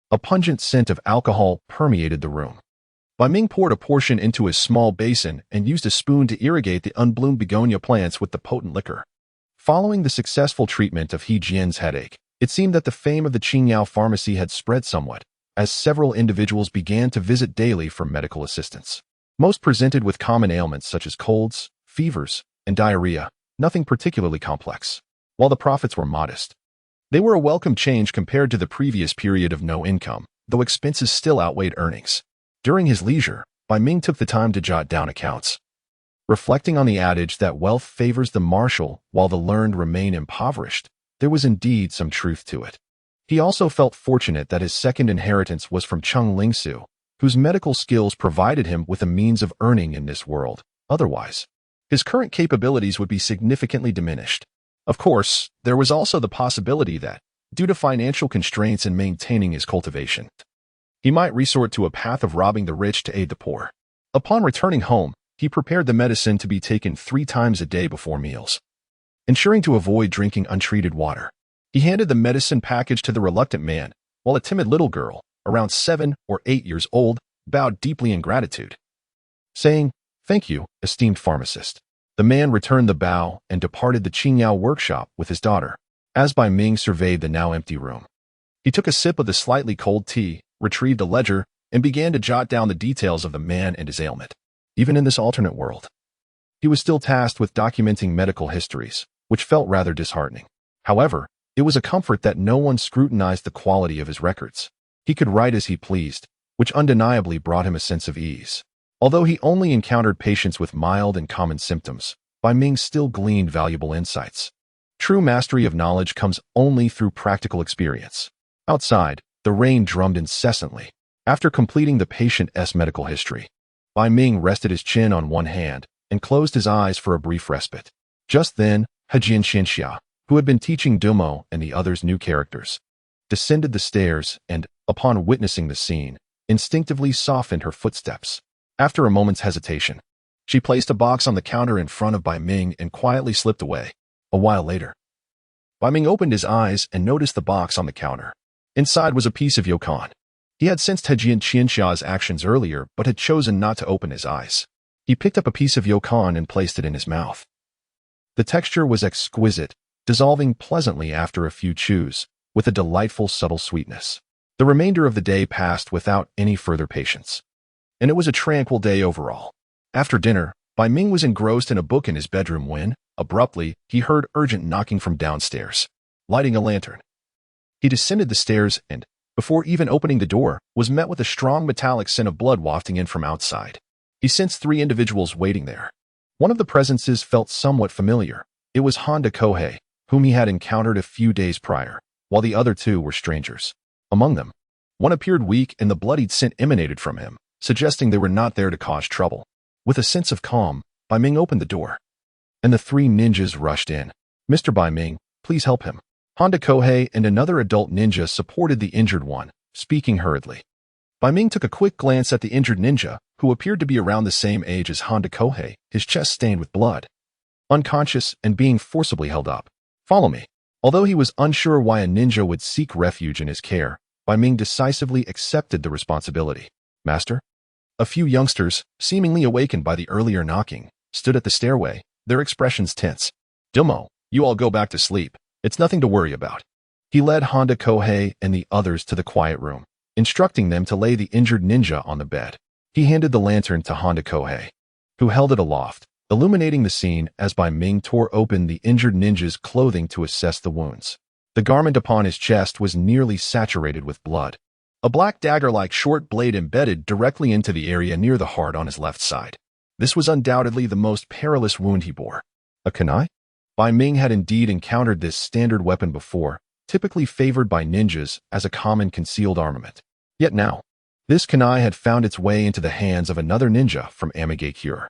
a pungent scent of alcohol permeated the room. Bai Ming poured a portion into a small basin and used a spoon to irrigate the unbloomed begonia plants with the potent liquor. Following the successful treatment of He Jian's headache, it seemed that the fame of the Qingyao pharmacy had spread somewhat, as several individuals began to visit daily for medical assistance. Most presented with common ailments such as colds, fevers, and diarrhea, nothing particularly complex. While the profits were modest, they were a welcome change compared to the previous period of no income, though expenses still outweighed earnings. During his leisure, Bai Ming took the time to jot down accounts. Reflecting on the adage that wealth favors the martial while the learned remain impoverished, there was indeed some truth to it. He also felt fortunate that his second inheritance was from Cheng Lingsu, whose medical skills provided him with a means of earning in this world. Otherwise, his current capabilities would be significantly diminished. Of course, there was also the possibility that, due to financial constraints in maintaining his cultivation, he might resort to a path of robbing the rich to aid the poor. Upon returning home, he prepared the medicine to be taken 3 times a day before meals, ensuring to avoid drinking untreated water. He handed the medicine package to the reluctant man, while a timid little girl, around 7 or 8 years old, bowed deeply in gratitude, saying, "Thank you, esteemed pharmacist." The man returned the bow and departed the Qingyao workshop with his daughter. As Bai Ming surveyed the now empty room, he took a sip of the slightly cold tea, retrieved a ledger, and began to jot down the details of the man and his ailment. Even in this alternate world, he was still tasked with documenting medical histories, which felt rather disheartening. However, it was a comfort that no one scrutinized the quality of his records. He could write as he pleased, which undeniably brought him a sense of ease. Although he only encountered patients with mild and common symptoms, Bai Ming still gleaned valuable insights. True mastery of knowledge comes only through practical experience. Outside, the rain drummed incessantly. After completing the patient's medical history, Bai Ming rested his chin on one hand and closed his eyes for a brief respite. Just then, Hejian Xianxia, who had been teaching Dumo and the others new characters, descended the stairs and, upon witnessing the scene, instinctively softened her footsteps. After a moment's hesitation, she placed a box on the counter in front of Bai Ming and quietly slipped away. A while later, Bai Ming opened his eyes and noticed the box on the counter. Inside was a piece of yokon. He had sensed Hejian Qianxia's actions earlier but had chosen not to open his eyes. He picked up a piece of yokon and placed it in his mouth. The texture was exquisite, dissolving pleasantly after a few chews, with a delightful subtle sweetness. The remainder of the day passed without any further patience, and it was a tranquil day overall. After dinner, Bai Ming was engrossed in a book in his bedroom when, abruptly, he heard urgent knocking from downstairs. Lighting a lantern, he descended the stairs and, before even opening the door, was met with a strong metallic scent of blood wafting in from outside. He sensed 3 individuals waiting there. One of the presences felt somewhat familiar. It was Honda Kohei, whom he had encountered a few days prior, while the other 2 were strangers. Among them, one appeared weak and the bloodied scent emanated from him, suggesting they were not there to cause trouble. With a sense of calm, Bai Ming opened the door, and the 3 ninjas rushed in. "Mr. Bai Ming, please help him." Honda Kohei and another adult ninja supported the injured one, speaking hurriedly. Bai Ming took a quick glance at the injured ninja, who appeared to be around the same age as Honda Kohei, his chest stained with blood, unconscious and being forcibly held up. "Follow me." Although he was unsure why a ninja would seek refuge in his care, Bai Ming decisively accepted the responsibility. "Master?" A few youngsters, seemingly awakened by the earlier knocking, stood at the stairway, their expressions tense. "Dumo, you all go back to sleep. It's nothing to worry about." He led Honda Kohei and the others to the quiet room, instructing them to lay the injured ninja on the bed. He handed the lantern to Honda Kohei, who held it aloft, illuminating the scene as Bai Ming tore open the injured ninja's clothing to assess the wounds. The garment upon his chest was nearly saturated with blood. A black dagger-like short blade embedded directly into the area near the heart on his left side. This was undoubtedly the most perilous wound he bore. A kunai? Bai Ming had indeed encountered this standard weapon before, typically favored by ninjas as a common concealed armament. Yet now, this kunai had found its way into the hands of another ninja from Amigakure.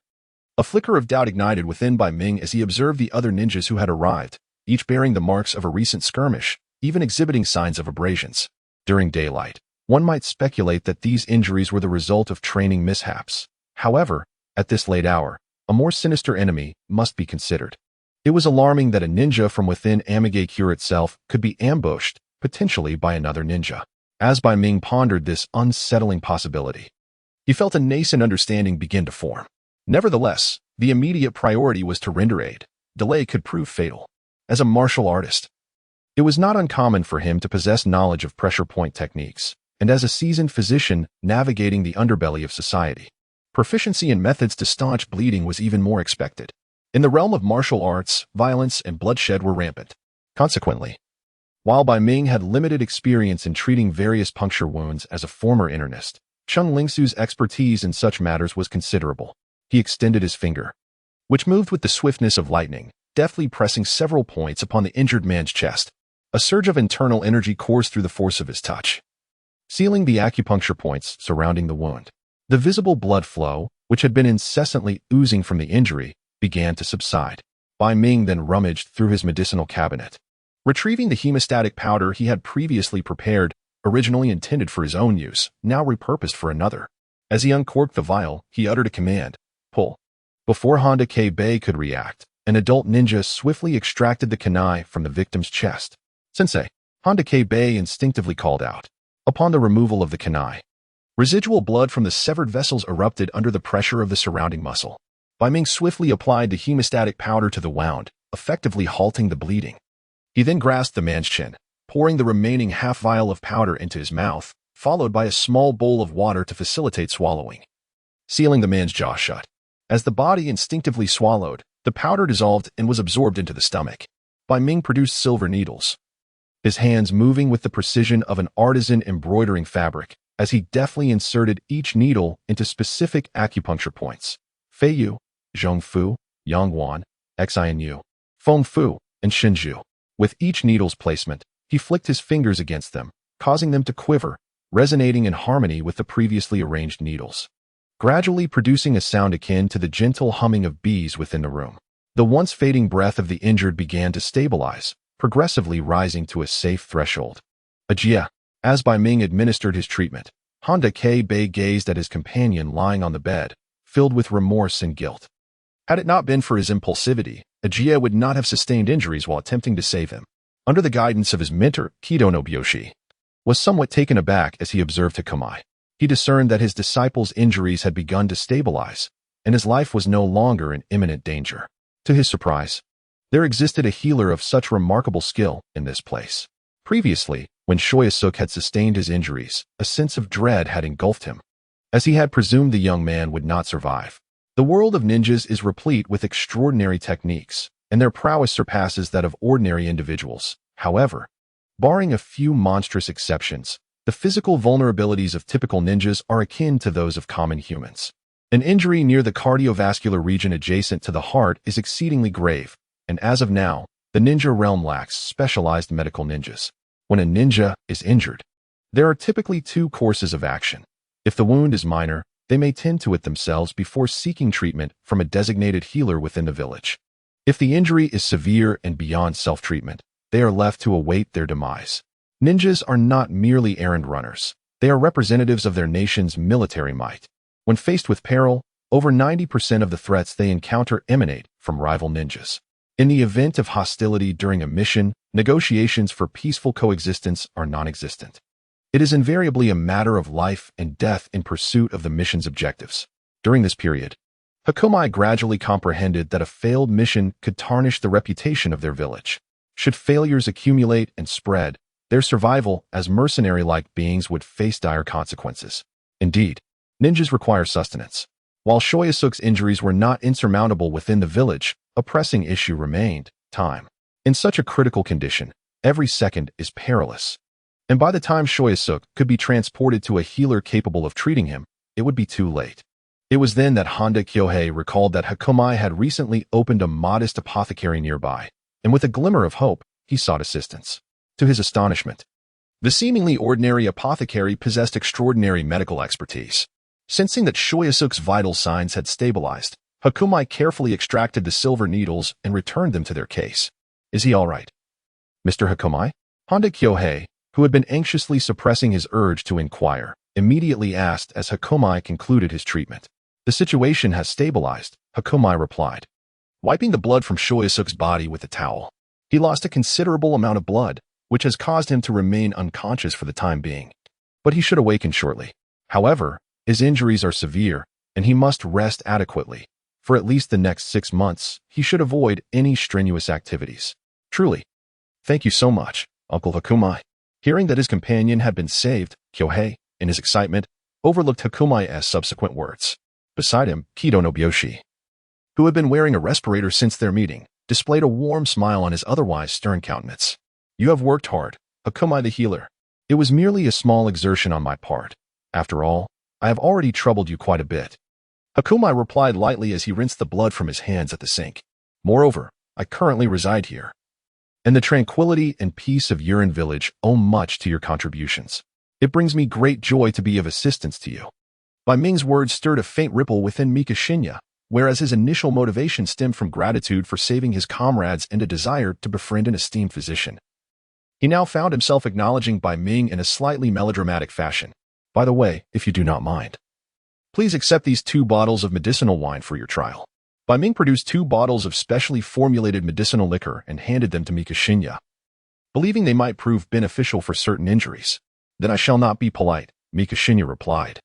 A flicker of doubt ignited within Bai Ming as he observed the other ninjas who had arrived, each bearing the marks of a recent skirmish, even exhibiting signs of abrasions. During daylight, one might speculate that these injuries were the result of training mishaps. However, at this late hour, a more sinister enemy must be considered. It was alarming that a ninja from within Amigakure itself could be ambushed, potentially by another ninja. As Bai Ming pondered this unsettling possibility, he felt a nascent understanding begin to form. Nevertheless, the immediate priority was to render aid. Delay could prove fatal. As a martial artist, it was not uncommon for him to possess knowledge of pressure point techniques, and as a seasoned physician navigating the underbelly of society, proficiency in methods to staunch bleeding was even more expected. In the realm of martial arts, violence and bloodshed were rampant. Consequently, while Bai Ming had limited experience in treating various puncture wounds as a former internist, Chung Lingsu's expertise in such matters was considerable. He extended his finger, which moved with the swiftness of lightning, deftly pressing several points upon the injured man's chest. A surge of internal energy coursed through the force of his touch, sealing the acupuncture points surrounding the wound. The visible blood flow, which had been incessantly oozing from the injury, began to subside. Bai Ming then rummaged through his medicinal cabinet. Retrieving the hemostatic powder he had previously prepared, originally intended for his own use, now repurposed for another. As he uncorked the vial, he uttered a command, "Pull." Before Handbook Bai could react, an adult ninja swiftly extracted the kunai from the victim's chest. "Sensei," Handbook Bai instinctively called out. Upon the removal of the kunai, residual blood from the severed vessels erupted under the pressure of the surrounding muscle. Bai Ming swiftly applied the hemostatic powder to the wound, effectively halting the bleeding. He then grasped the man's chin, pouring the remaining half vial of powder into his mouth, followed by a small bowl of water to facilitate swallowing, sealing the man's jaw shut. As the body instinctively swallowed, the powder dissolved and was absorbed into the stomach. Bai Ming produced silver needles, his hands moving with the precision of an artisan embroidering fabric, as he deftly inserted each needle into specific acupuncture points. Feiyu, Zhongfu, Yangwan, Xinu, Fengfu, and Shinju. With each needle's placement, he flicked his fingers against them, causing them to quiver, resonating in harmony with the previously arranged needles, gradually producing a sound akin to the gentle humming of bees within the room. The once fading breath of the injured began to stabilize, progressively rising to a safe threshold. Ajia. As Bai Ming administered his treatment, Handbook Bai gazed at his companion lying on the bed, filled with remorse and guilt. Had it not been for his impulsivity, Ajia would not have sustained injuries while attempting to save him. Under the guidance of his mentor, Kido Nobuyoshi, was somewhat taken aback as he observed Hakumai. He discerned that his disciple's injuries had begun to stabilize, and his life was no longer in imminent danger. To his surprise, there existed a healer of such remarkable skill in this place. Previously, when Shoyasuk had sustained his injuries, a sense of dread had engulfed him, as he had presumed the young man would not survive. The world of ninjas is replete with extraordinary techniques, and their prowess surpasses that of ordinary individuals. However, barring a few monstrous exceptions, the physical vulnerabilities of typical ninjas are akin to those of common humans. An injury near the cardiovascular region adjacent to the heart is exceedingly grave, and as of now, the ninja realm lacks specialized medical ninjas. When a ninja is injured, there are typically two courses of action. If the wound is minor, they may tend to it themselves before seeking treatment from a designated healer within the village. If the injury is severe and beyond self-treatment, they are left to await their demise. Ninjas are not merely errand runners. They are representatives of their nation's military might. When faced with peril, over 90% of the threats they encounter emanate from rival ninjas. In the event of hostility during a mission, negotiations for peaceful coexistence are non-existent. It is invariably a matter of life and death in pursuit of the mission's objectives. During this period, Hakumai gradually comprehended that a failed mission could tarnish the reputation of their village. Should failures accumulate and spread, their survival as mercenary-like beings would face dire consequences. Indeed, ninjas require sustenance. While Shoyasuk's injuries were not insurmountable within the village, a pressing issue remained: time. In such a critical condition, every second is perilous. And by the time Shoyasuk could be transported to a healer capable of treating him, it would be too late. It was then that Honda Kyohei recalled that Hakumai had recently opened a modest apothecary nearby, and with a glimmer of hope, he sought assistance. To his astonishment, the seemingly ordinary apothecary possessed extraordinary medical expertise. Sensing that Shoyasuk's vital signs had stabilized, Hakumai carefully extracted the silver needles and returned them to their case. "Is he all right, Mr. Hakumai?" Honda Kyohei, who had been anxiously suppressing his urge to inquire, immediately asked as Hakumai concluded his treatment. "The situation has stabilized," Hakumai replied, wiping the blood from Shoyasuk's body with a towel. "He lost a considerable amount of blood, which has caused him to remain unconscious for the time being. But he should awaken shortly. However, his injuries are severe, and he must rest adequately. For at least the next 6 months, he should avoid any strenuous activities. Truly. Thank you so much, Uncle Hakumai." Hearing that his companion had been saved, Kyohei, in his excitement, overlooked Hakumai's subsequent words. Beside him, Kido Nobuyoshi, who had been wearing a respirator since their meeting, displayed a warm smile on his otherwise stern countenance. "You have worked hard, Hakumai the healer. It was merely a small exertion on my part. After all, I have already troubled you quite a bit." Hakumai replied lightly as he rinsed the blood from his hands at the sink. "Moreover, I currently reside here, and the tranquility and peace of Yurin village owe much to your contributions. It brings me great joy to be of assistance to you." Bai Ming's words stirred a faint ripple within Mikashinya, whereas his initial motivation stemmed from gratitude for saving his comrades and a desire to befriend an esteemed physician. He now found himself acknowledging Bai Ming in a slightly melodramatic fashion. By the way, if you do not mind, please accept these 2 bottles of medicinal wine for your trial. Bai Ming produced 2 bottles of specially formulated medicinal liquor and handed them to Mikashinya, believing they might prove beneficial for certain injuries. Then I shall not be polite, Mikashinya replied,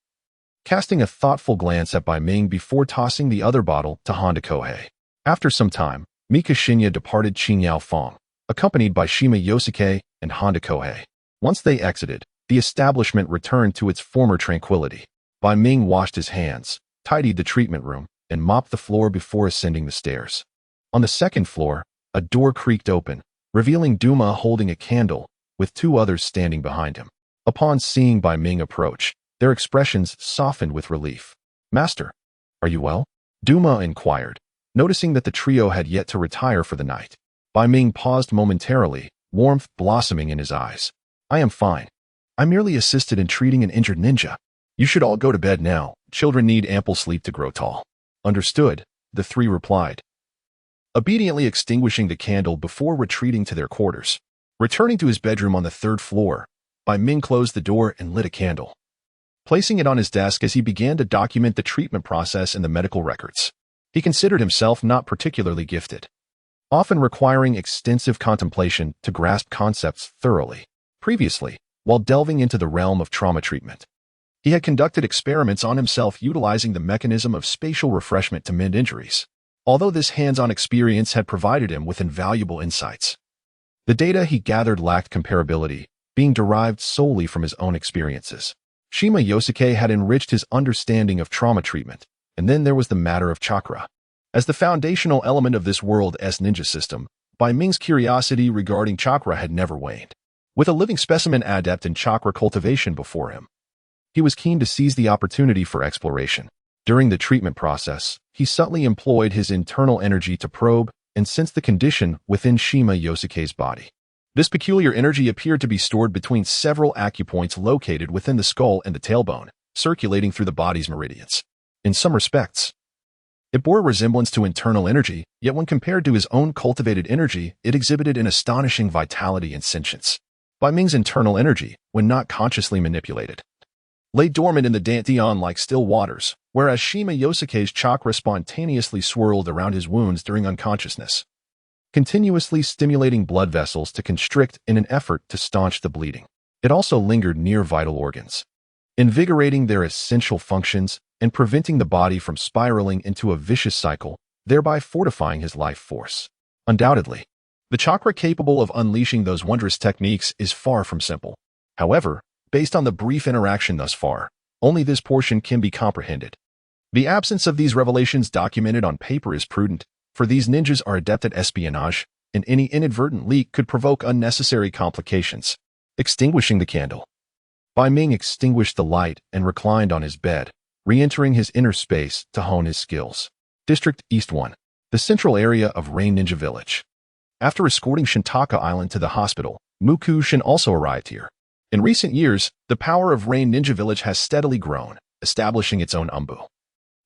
casting a thoughtful glance at Bai Ming before tossing the other bottle to Honda Kohei. After some time, Mikashinya departed Qingyao Fong, accompanied by Shima Yosuke and Honda Kohei. Once they exited, the establishment returned to its former tranquility. Bai Ming washed his hands, tidied the treatment room, and mopped the floor before ascending the stairs. On the second floor, a door creaked open, revealing Duma holding a candle, with 2 others standing behind him. Upon seeing Bai Ming approach, their expressions softened with relief. "Master, are you well?" Duma inquired, noticing that the trio had yet to retire for the night. Bai Ming paused momentarily, warmth blossoming in his eyes. "I am fine. I merely assisted in treating an injured ninja. You should all go to bed now. Children need ample sleep to grow tall." "Understood," the 3 replied, obediently extinguishing the candle before retreating to their quarters. Returning to his bedroom on the 3rd floor, Bai Ming closed the door and lit a candle, placing it on his desk as he began to document the treatment process in the medical records. He considered himself not particularly gifted, often requiring extensive contemplation to grasp concepts thoroughly. Previously, while delving into the realm of trauma treatment, he had conducted experiments on himself utilizing the mechanism of spatial refreshment to mend injuries. Although this hands-on experience had provided him with invaluable insights, the data he gathered lacked comparability, being derived solely from his own experiences. Shima Yosuke had enriched his understanding of trauma treatment, and then there was the matter of chakra. As the foundational element of this world's ninja system, Bai Ming's curiosity regarding chakra had never waned. With a living specimen adept in chakra cultivation before him, he was keen to seize the opportunity for exploration. During the treatment process, he subtly employed his internal energy to probe and sense the condition within Shima Yosuke's body. This peculiar energy appeared to be stored between several acupoints located within the skull and the tailbone, circulating through the body's meridians. In some respects, it bore a resemblance to internal energy, yet when compared to his own cultivated energy, it exhibited an astonishing vitality and sentience. Bai Ming's internal energy, when not consciously manipulated, lay dormant in the dantian like still waters, whereas Shima Yosuke's chakra spontaneously swirled around his wounds during unconsciousness, continuously stimulating blood vessels to constrict in an effort to staunch the bleeding. It also lingered near vital organs, invigorating their essential functions and preventing the body from spiraling into a vicious cycle, thereby fortifying his life force. Undoubtedly, the chakra capable of unleashing those wondrous techniques is far from simple. However, based on the brief interaction thus far, only this portion can be comprehended. The absence of these revelations documented on paper is prudent, for these ninjas are adept at espionage, and any inadvertent leak could provoke unnecessary complications. Extinguishing the candle, Bai Ming extinguished the light and reclined on his bed, re-entering his inner space to hone his skills. District East 1, the central area of Rain Ninja Village. After escorting Shintaka Island to the hospital, Mukushin also arrived here. In recent years, the power of Rain Ninja Village has steadily grown, establishing its own umbu,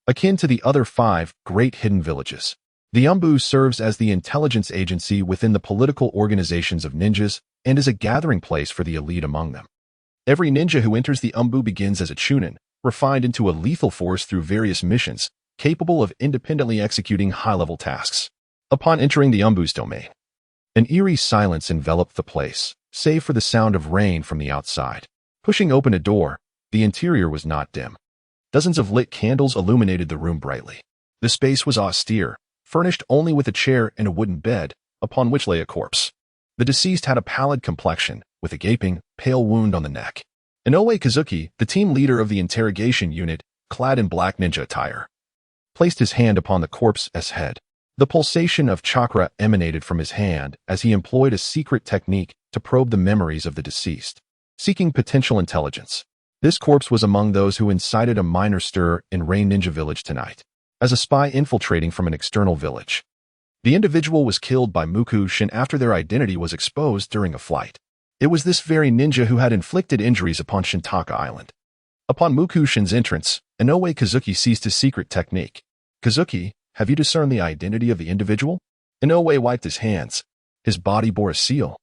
akin to the other 5 great hidden villages. The umbu serves as the intelligence agency within the political organizations of ninjas and is a gathering place for the elite among them. Every ninja who enters the umbu begins as a chunin, refined into a lethal force through various missions, capable of independently executing high-level tasks. Upon entering the umbu's domain, an eerie silence enveloped the place, save for the sound of rain from the outside. Pushing open a door, the interior was not dim. Dozens of lit candles illuminated the room brightly. The space was austere, furnished only with a chair and a wooden bed, upon which lay a corpse. The deceased had a pallid complexion, with a gaping, pale wound on the neck. Inoue Kazuki, the team leader of the interrogation unit, clad in black ninja attire, placed his hand upon the corpse's head. The pulsation of chakra emanated from his hand as he employed a secret technique to probe the memories of the deceased, seeking potential intelligence. This corpse was among those who incited a minor stir in Rain Ninja Village tonight, as a spy infiltrating from an external village. The individual was killed by Mukushin after their identity was exposed during a flight. It was this very ninja who had inflicted injuries upon Shintaka Island. Upon Mukushin's entrance, Inoue Kazuki seized his secret technique, Kazuki, have you discerned the identity of the individual? Inoue wiped his hands. His body bore a seal,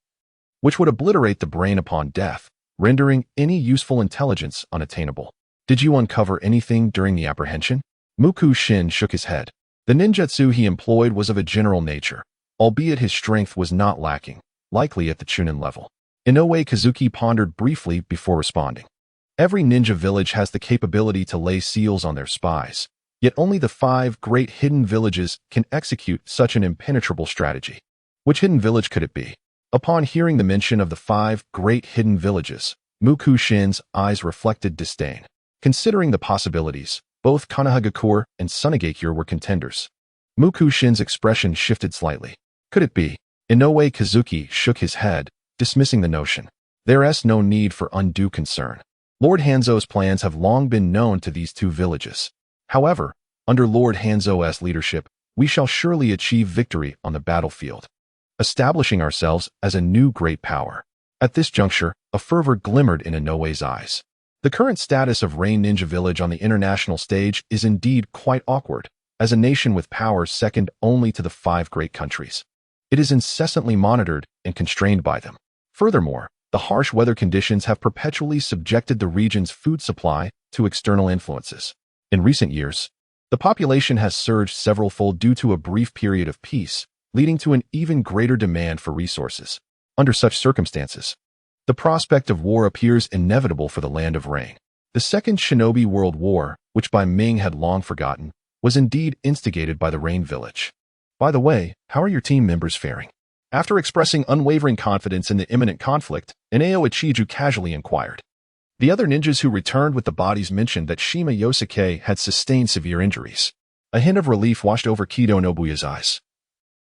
which would obliterate the brain upon death, rendering any useful intelligence unattainable. Did you uncover anything during the apprehension? Muku Shin shook his head. The ninjutsu he employed was of a general nature, albeit his strength was not lacking, likely at the Chunin level. Inoue Kazuki pondered briefly before responding. Every ninja village has the capability to lay seals on their spies, yet only the 5 great hidden villages can execute such an impenetrable strategy. Which hidden village could it be? Upon hearing the mention of the 5 great hidden villages, Muku Shin's eyes reflected disdain. Considering the possibilities, both Konohagakure and Sunagakure were contenders. Muku Shin's expression shifted slightly. Could it be? Inoue Kazuki shook his head, dismissing the notion. There's no need for undue concern. Lord Hanzo's plans have long been known to these 2 villages. However, under Lord Hanzo's leadership, we shall surely achieve victory on the battlefield, establishing ourselves as a new great power. At this juncture, a fervor glimmered in Inoue's eyes. The current status of Rain Ninja Village on the international stage is indeed quite awkward, as a nation with power second only to the 5 great countries. It is incessantly monitored and constrained by them. Furthermore, the harsh weather conditions have perpetually subjected the region's food supply to external influences. In recent years, the population has surged several-fold due to a brief period of peace, leading to an even greater demand for resources. Under such circumstances, the prospect of war appears inevitable for the Land of Rain. The Second Shinobi World War, which Bai Ming had long forgotten, was indeed instigated by the Rain Village. By the way, how are your team members faring? After expressing unwavering confidence in the imminent conflict, Inao Ichiju casually inquired. The other ninjas who returned with the bodies mentioned that Shima Yosuke had sustained severe injuries. A hint of relief washed over Kido Nobuya's eyes.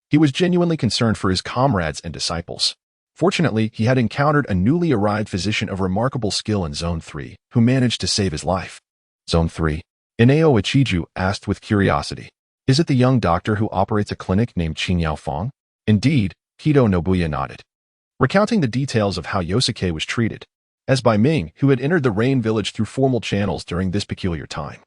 He was genuinely concerned for his comrades and disciples. Fortunately, he had encountered a newly arrived physician of remarkable skill in Zone 3, who managed to save his life. Zone 3? Inao Ichiju asked with curiosity. Is it the young doctor who operates a clinic named Qingyao Fong? Indeed, Kido Nobuya nodded, recounting the details of how Yosuke was treated, as Bai Ming, who had entered the Rain Village through formal channels during this peculiar time,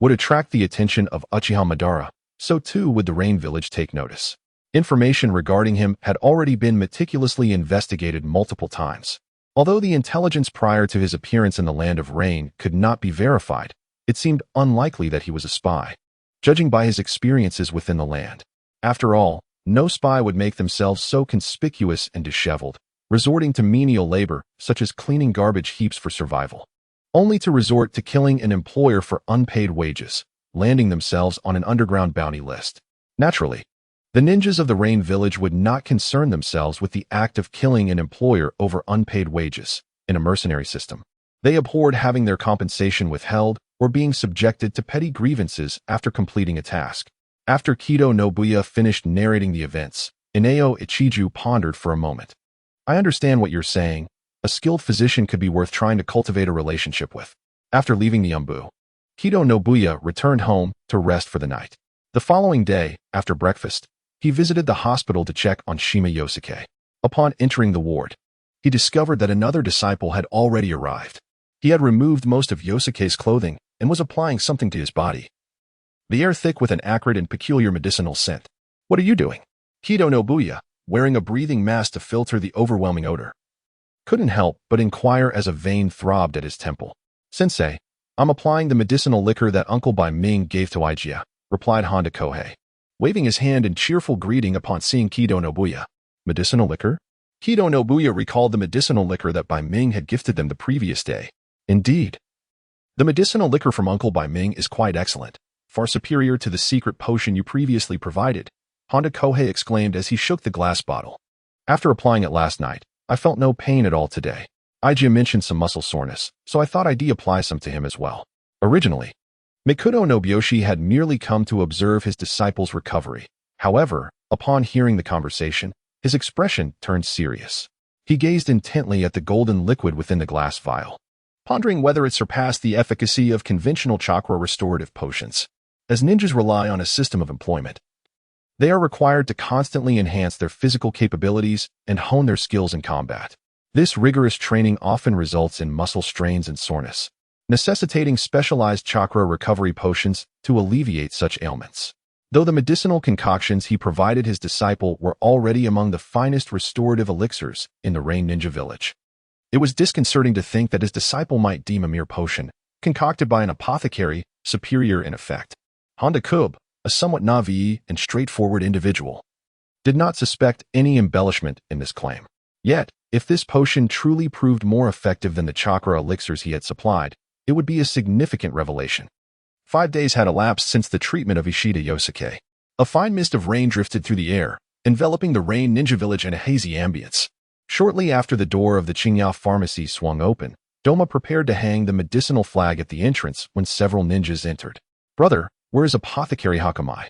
would attract the attention of Uchiha Madara, so too would the Rain Village take notice. Information regarding him had already been meticulously investigated multiple times. Although the intelligence prior to his appearance in the Land of Rain could not be verified, it seemed unlikely that he was a spy, judging by his experiences within the land. After all, no spy would make themselves so conspicuous and disheveled, resorting to menial labor such as cleaning garbage heaps for survival, only to resort to killing an employer for unpaid wages, landing themselves on an underground bounty list. Naturally, the ninjas of the Rain Village would not concern themselves with the act of killing an employer over unpaid wages in a mercenary system. They abhorred having their compensation withheld or being subjected to petty grievances after completing a task. After Kido Nobuya finished narrating the events, Inao Ichiju pondered for a moment. I understand what you're saying. A skilled physician could be worth trying to cultivate a relationship with. After leaving the Umbu, Kido Nobuya returned home to rest for the night. The following day, after breakfast, he visited the hospital to check on Shima Yosuke. Upon entering the ward, he discovered that another disciple had already arrived. He had removed most of Yosuke's clothing and was applying something to his body, the air thick with an acrid and peculiar medicinal scent. What are you doing? Kido Nobuya, wearing a breathing mask to filter the overwhelming odor, couldn't help but inquire as a vein throbbed at his temple. Sensei, I'm applying the medicinal liquor that Uncle Bai Ming gave to Igia, replied Honda Kohei, waving his hand in cheerful greeting upon seeing Kido Nobuya. Medicinal liquor? Kido Nobuya recalled the medicinal liquor that Bai Ming had gifted them the previous day. Indeed, the medicinal liquor from Uncle Bai Ming is quite excellent, far superior to the secret potion you previously provided, Honda Kohei exclaimed as he shook the glass bottle. After applying it last night, I felt no pain at all today. Igia mentioned some muscle soreness, so I thought I'd apply some to him as well. Originally, Mikuto Nobuyoshi had merely come to observe his disciple's recovery. However, upon hearing the conversation, his expression turned serious. He gazed intently at the golden liquid within the glass vial, pondering whether it surpassed the efficacy of conventional chakra restorative potions. As ninjas rely on a system of employment, they are required to constantly enhance their physical capabilities and hone their skills in combat. This rigorous training often results in muscle strains and soreness, necessitating specialized chakra recovery potions to alleviate such ailments. Though the medicinal concoctions he provided his disciple were already among the finest restorative elixirs in the Rain Ninja village, it was disconcerting to think that his disciple might deem a mere potion, concocted by an apothecary, superior in effect. Handbook, a somewhat naive and straightforward individual, did not suspect any embellishment in this claim. Yet, if this potion truly proved more effective than the chakra elixirs he had supplied, it would be a significant revelation. 5 days had elapsed since the treatment of Ishida Yosuke. A fine mist of rain drifted through the air, enveloping the Rain Ninja village in a hazy ambience. Shortly after the door of the Qingya pharmacy swung open, Doma prepared to hang the medicinal flag at the entrance when several ninjas entered. "Brother, where is Apothecary Hakamai?"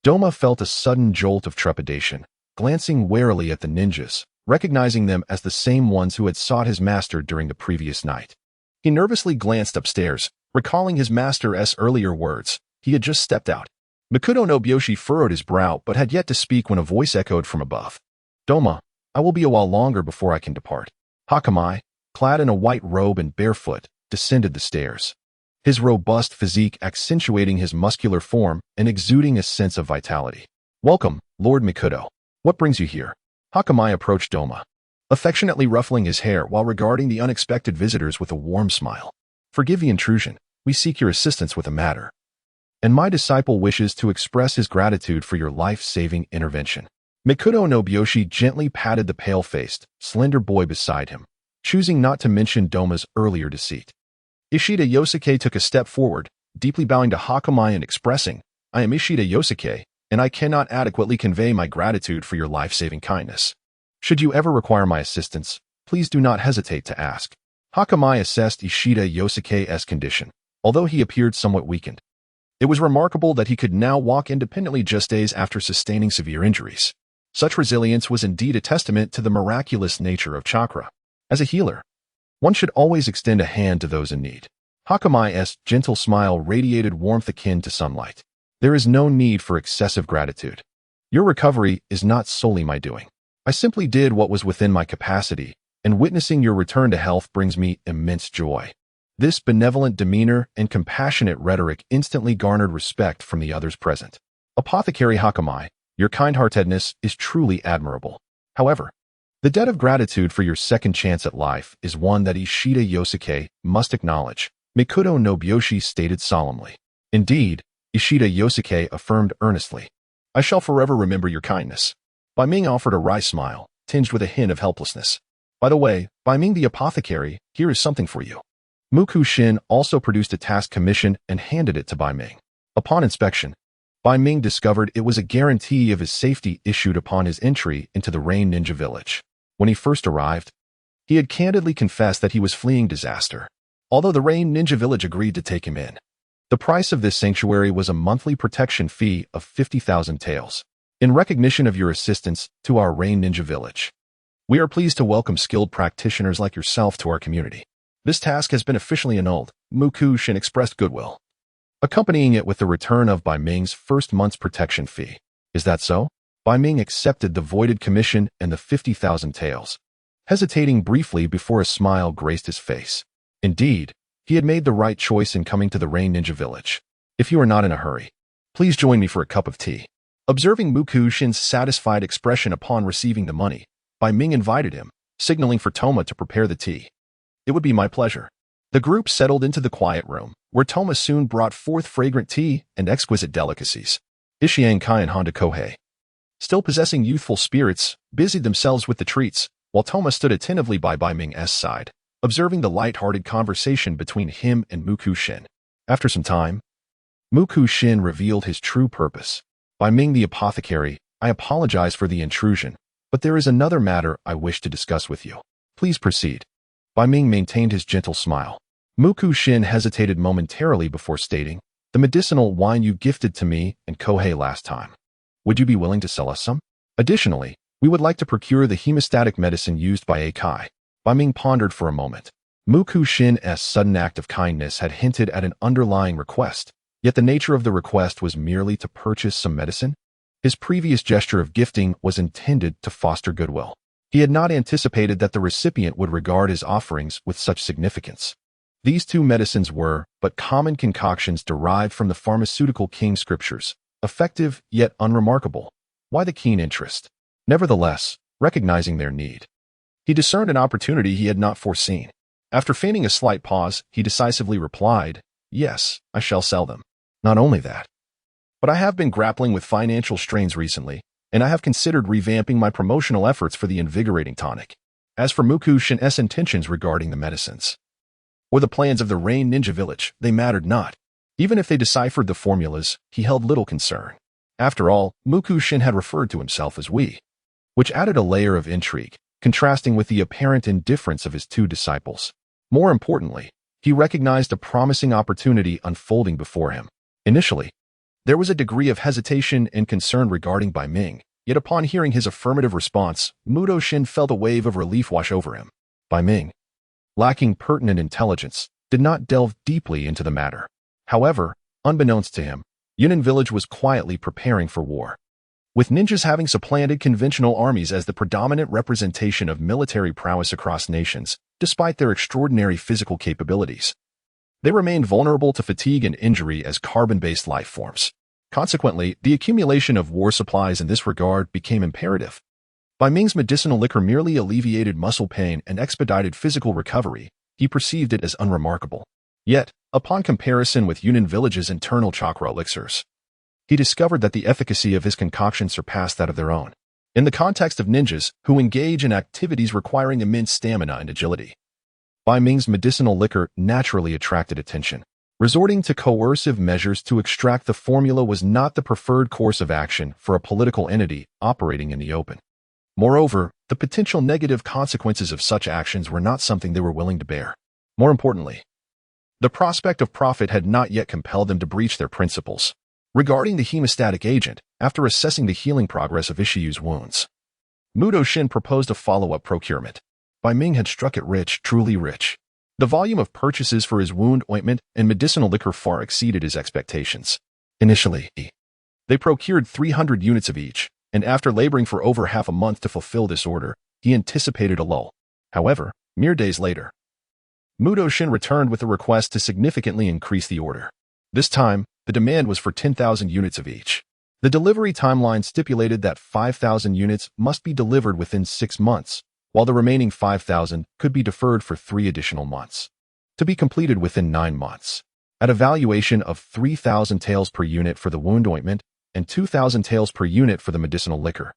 Doma felt a sudden jolt of trepidation, glancing warily at the ninjas, recognizing them as the same ones who had sought his master during the previous night. He nervously glanced upstairs, recalling his master's earlier words. He had just stepped out. Mikuto no Byoshi furrowed his brow but had yet to speak when a voice echoed from above. "Doma, I will be a while longer before I can depart." Hakamai, clad in a white robe and barefoot, descended the stairs, his robust physique accentuating his muscular form and exuding a sense of vitality. "Welcome, Lord Mikuto. What brings you here?" Hakamai approached Doma, affectionately ruffling his hair while regarding the unexpected visitors with a warm smile. "Forgive the intrusion. We seek your assistance with a matter, and my disciple wishes to express his gratitude for your life-saving intervention." Mikuto no Byoshi gently patted the pale-faced, slender boy beside him, choosing not to mention Doma's earlier deceit. Ishida Yosuke took a step forward, deeply bowing to Hakamai and expressing, "I am Ishida Yosuke, and I cannot adequately convey my gratitude for your life-saving kindness. Should you ever require my assistance, please do not hesitate to ask." Hakamai assessed Ishida Yosuke's condition, although he appeared somewhat weakened. It was remarkable that he could now walk independently just days after sustaining severe injuries. Such resilience was indeed a testament to the miraculous nature of chakra. As a healer, one should always extend a hand to those in need. Hakamai's gentle smile radiated warmth akin to sunlight. "There is no need for excessive gratitude. Your recovery is not solely my doing. I simply did what was within my capacity, and witnessing your return to health brings me immense joy." This benevolent demeanor and compassionate rhetoric instantly garnered respect from the others present. "Apothecary Hakamai, your kind-heartedness is truly admirable. However, the debt of gratitude for your second chance at life is one that Ishida Yosuke must acknowledge," Mikuto no Byoshi stated solemnly. "Indeed," Ishida Yosuke affirmed earnestly, "I shall forever remember your kindness." Bai Ming offered a wry smile, tinged with a hint of helplessness. "By the way, Bai Ming the apothecary, here is something for you." Muku Shin also produced a task commission and handed it to Bai Ming. Upon inspection, Bai Ming discovered it was a guarantee of his safety issued upon his entry into the Rain Ninja village. When he first arrived, he had candidly confessed that he was fleeing disaster, although the Rain Ninja village agreed to take him in. The price of this sanctuary was a monthly protection fee of 50,000 taels. "In recognition of your assistance to our Rain Ninja village, we are pleased to welcome skilled practitioners like yourself to our community. This task has been officially annulled," Muku Shin expressed goodwill, accompanying it with the return of Bai Ming's first month's protection fee. "Is that so?" Bai Ming accepted the voided commission and the 50,000 taels, hesitating briefly before a smile graced his face. Indeed, he had made the right choice in coming to the Rain Ninja village. "If you are not in a hurry, please join me for a cup of tea." Observing Muku Shin's satisfied expression upon receiving the money, Bai Ming invited him, signaling for Toma to prepare the tea. "It would be my pleasure." The group settled into the quiet room, where Toma soon brought forth fragrant tea and exquisite delicacies. Ishiang Kai and Honda Kohei, still possessing youthful spirits, busied themselves with the treats, while Toma stood attentively by Bai Ming's side, observing the light-hearted conversation between him and Muku Shin. After some time, Muku Shin revealed his true purpose. "Bai Ming the apothecary, I apologize for the intrusion, but there is another matter I wish to discuss with you. Please proceed." Bai Ming maintained his gentle smile. Muku Shin hesitated momentarily before stating, "The medicinal wine you gifted to me and Kohei last time. Would you be willing to sell us some? Additionally, we would like to procure the hemostatic medicine used by Akai." Bai Ming pondered for a moment. Muku Shin's sudden act of kindness had hinted at an underlying request, yet the nature of the request was merely to purchase some medicine. His previous gesture of gifting was intended to foster goodwill. He had not anticipated that the recipient would regard his offerings with such significance. These two medicines were but common concoctions derived from the pharmaceutical king scriptures, effective yet unremarkable. Why the keen interest? Nevertheless, recognizing their need, he discerned an opportunity he had not foreseen. After feigning a slight pause, he decisively replied, "Yes, I shall sell them. Not only that, but I have been grappling with financial strains recently, and I have considered revamping my promotional efforts for the invigorating tonic. As for Mukushin's intentions regarding the medicines, or the plans of the Rain Ninja Village, they mattered not. Even if they deciphered the formulas, he held little concern. After all, Mukushin had referred to himself as we, which added a layer of intrigue, contrasting with the apparent indifference of his two disciples. More importantly, he recognized a promising opportunity unfolding before him. Initially, there was a degree of hesitation and concern regarding Bai Ming, yet upon hearing his affirmative response, Mudo-shin felt a wave of relief wash over him. Bai Ming, lacking pertinent intelligence, did not delve deeply into the matter. However, unbeknownst to him, Yunnan village was quietly preparing for war. With ninjas having supplanted conventional armies as the predominant representation of military prowess across nations, despite their extraordinary physical capabilities, they remained vulnerable to fatigue and injury as carbon-based life forms. Consequently, the accumulation of war supplies in this regard became imperative. Bai Ming's medicinal liquor merely alleviated muscle pain and expedited physical recovery. He perceived it as unremarkable. Yet, upon comparison with Yunnan village's internal chakra elixirs, he discovered that the efficacy of his concoction surpassed that of their own. In the context of ninjas who engage in activities requiring immense stamina and agility, Bai Ming's medicinal liquor naturally attracted attention. Resorting to coercive measures to extract the formula was not the preferred course of action for a political entity operating in the open. Moreover, the potential negative consequences of such actions were not something they were willing to bear. More importantly, the prospect of profit had not yet compelled them to breach their principles. Regarding the hemostatic agent, after assessing the healing progress of Ishiyu's wounds, Mudo-shin proposed a follow-up procurement. Bai Ming had struck it rich, truly rich. The volume of purchases for his wound ointment and medicinal liquor far exceeded his expectations. Initially, they procured 300 units of each, and after laboring for over half a month to fulfill this order, he anticipated a lull. However, mere days later, Mudo-shin returned with a request to significantly increase the order. This time, the demand was for 10,000 units of each. The delivery timeline stipulated that 5,000 units must be delivered within 6 months, while the remaining 5,000 could be deferred for 3 additional months, to be completed within 9 months. At a valuation of 3,000 taels per unit for the wound ointment and 2,000 taels per unit for the medicinal liquor,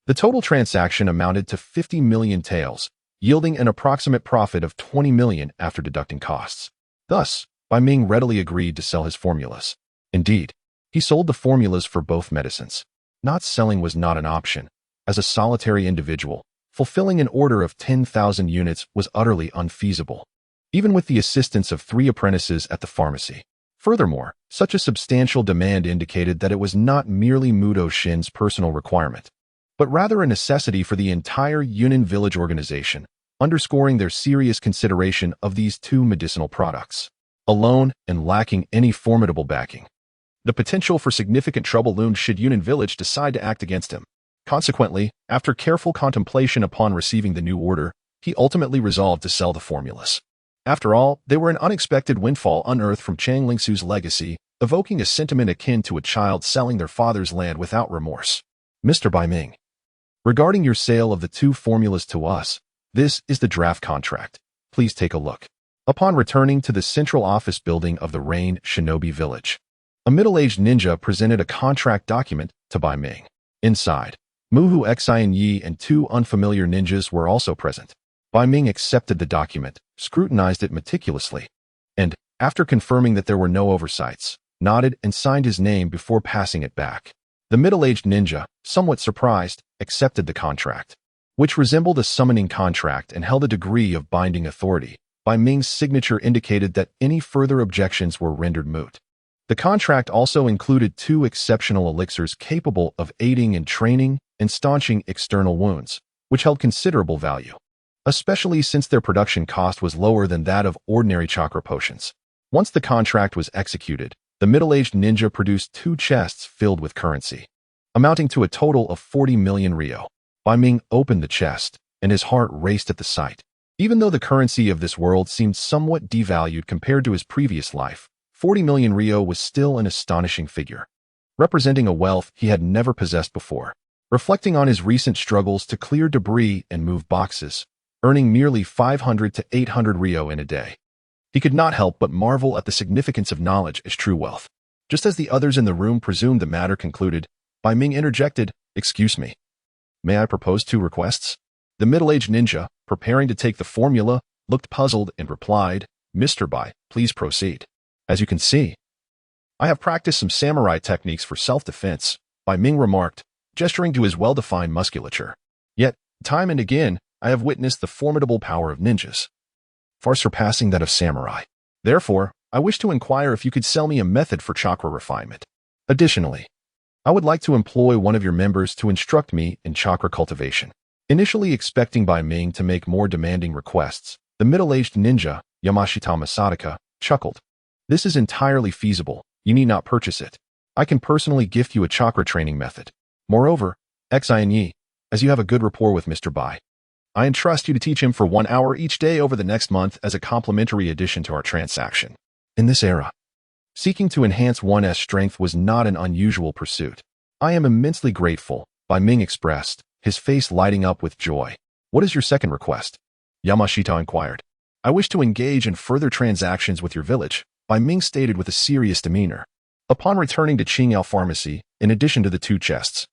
the total transaction amounted to 50 million taels, yielding an approximate profit of 20 million after deducting costs. Thus, Bai Ming readily agreed to sell his formulas. Indeed, he sold the formulas for both medicines. Not selling was not an option. As a solitary individual, fulfilling an order of 10,000 units was utterly unfeasible, even with the assistance of 3 apprentices at the pharmacy. Furthermore, such a substantial demand indicated that it was not merely Mudo-shin's personal requirement, but rather a necessity for the entire Yunnan village organization, underscoring their serious consideration of these 2 medicinal products. Alone and lacking any formidable backing, the potential for significant trouble loomed should Yunnan village decide to act against him. Consequently, after careful contemplation upon receiving the new order, he ultimately resolved to sell the formulas. After all, they were an unexpected windfall unearthed from Chang Lingsu's legacy, evoking a sentiment akin to a child selling their father's land without remorse. Mr. Bai Ming, regarding your sale of the 2 formulas to us, this is the draft contract. Please take a look. Upon returning to the central office building of the Rain Shinobi Village, a middle-aged ninja presented a contract document to Bai Ming. Inside, Muhu Xian Yi and 2 unfamiliar ninjas were also present. Bai Ming accepted the document, scrutinized it meticulously, and, after confirming that there were no oversights, nodded and signed his name before passing it back. The middle-aged ninja, somewhat surprised, accepted the contract, which resembled a summoning contract and held a degree of binding authority. Bai Ming's signature indicated that any further objections were rendered moot. The contract also included 2 exceptional elixirs capable of aiding in training and staunching external wounds, which held considerable value, especially since their production cost was lower than that of ordinary chakra potions. Once the contract was executed, the middle-aged ninja produced 2 chests filled with currency, amounting to a total of 40 million ryo. Bai Ming opened the chest, and his heart raced at the sight. Even though the currency of this world seemed somewhat devalued compared to his previous life, 40 million Rio was still an astonishing figure, representing a wealth he had never possessed before. Reflecting on his recent struggles to clear debris and move boxes, earning merely 500 to 800 Rio in a day, he could not help but marvel at the significance of knowledge as true wealth. Just as the others in the room presumed the matter concluded, Bai Ming interjected, "Excuse me. May I propose 2 requests?" The middle-aged ninja, preparing to take the formula, looked puzzled and replied, "Mr. Bai, please proceed. As you can see, I have practiced some samurai techniques for self-defense," Bai Ming remarked, gesturing to his well-defined musculature. "Yet, time and again, I have witnessed the formidable power of ninjas, far surpassing that of samurai. Therefore, I wish to inquire if you could sell me a method for chakra refinement. Additionally, I would like to employ one of your members to instruct me in chakra cultivation." Initially expecting Bai Ming to make more demanding requests, the middle-aged ninja, Yamashita Masataka, chuckled. "This is entirely feasible. You need not purchase it. I can personally gift you a chakra training method. Moreover, Xinyi, as you have a good rapport with Mr. Bai, I entrust you to teach him for 1 hour each day over the next month as a complimentary addition to our transaction." In this era, seeking to enhance one's strength was not an unusual pursuit. "I am immensely grateful," Bai Ming expressed, his face lighting up with joy. "What is your second request?" Yamashita inquired. "I wish to engage in further transactions with your village," Bai Ming stated with a serious demeanor. Upon returning to Qingyao Pharmacy, in addition to the 2 chests,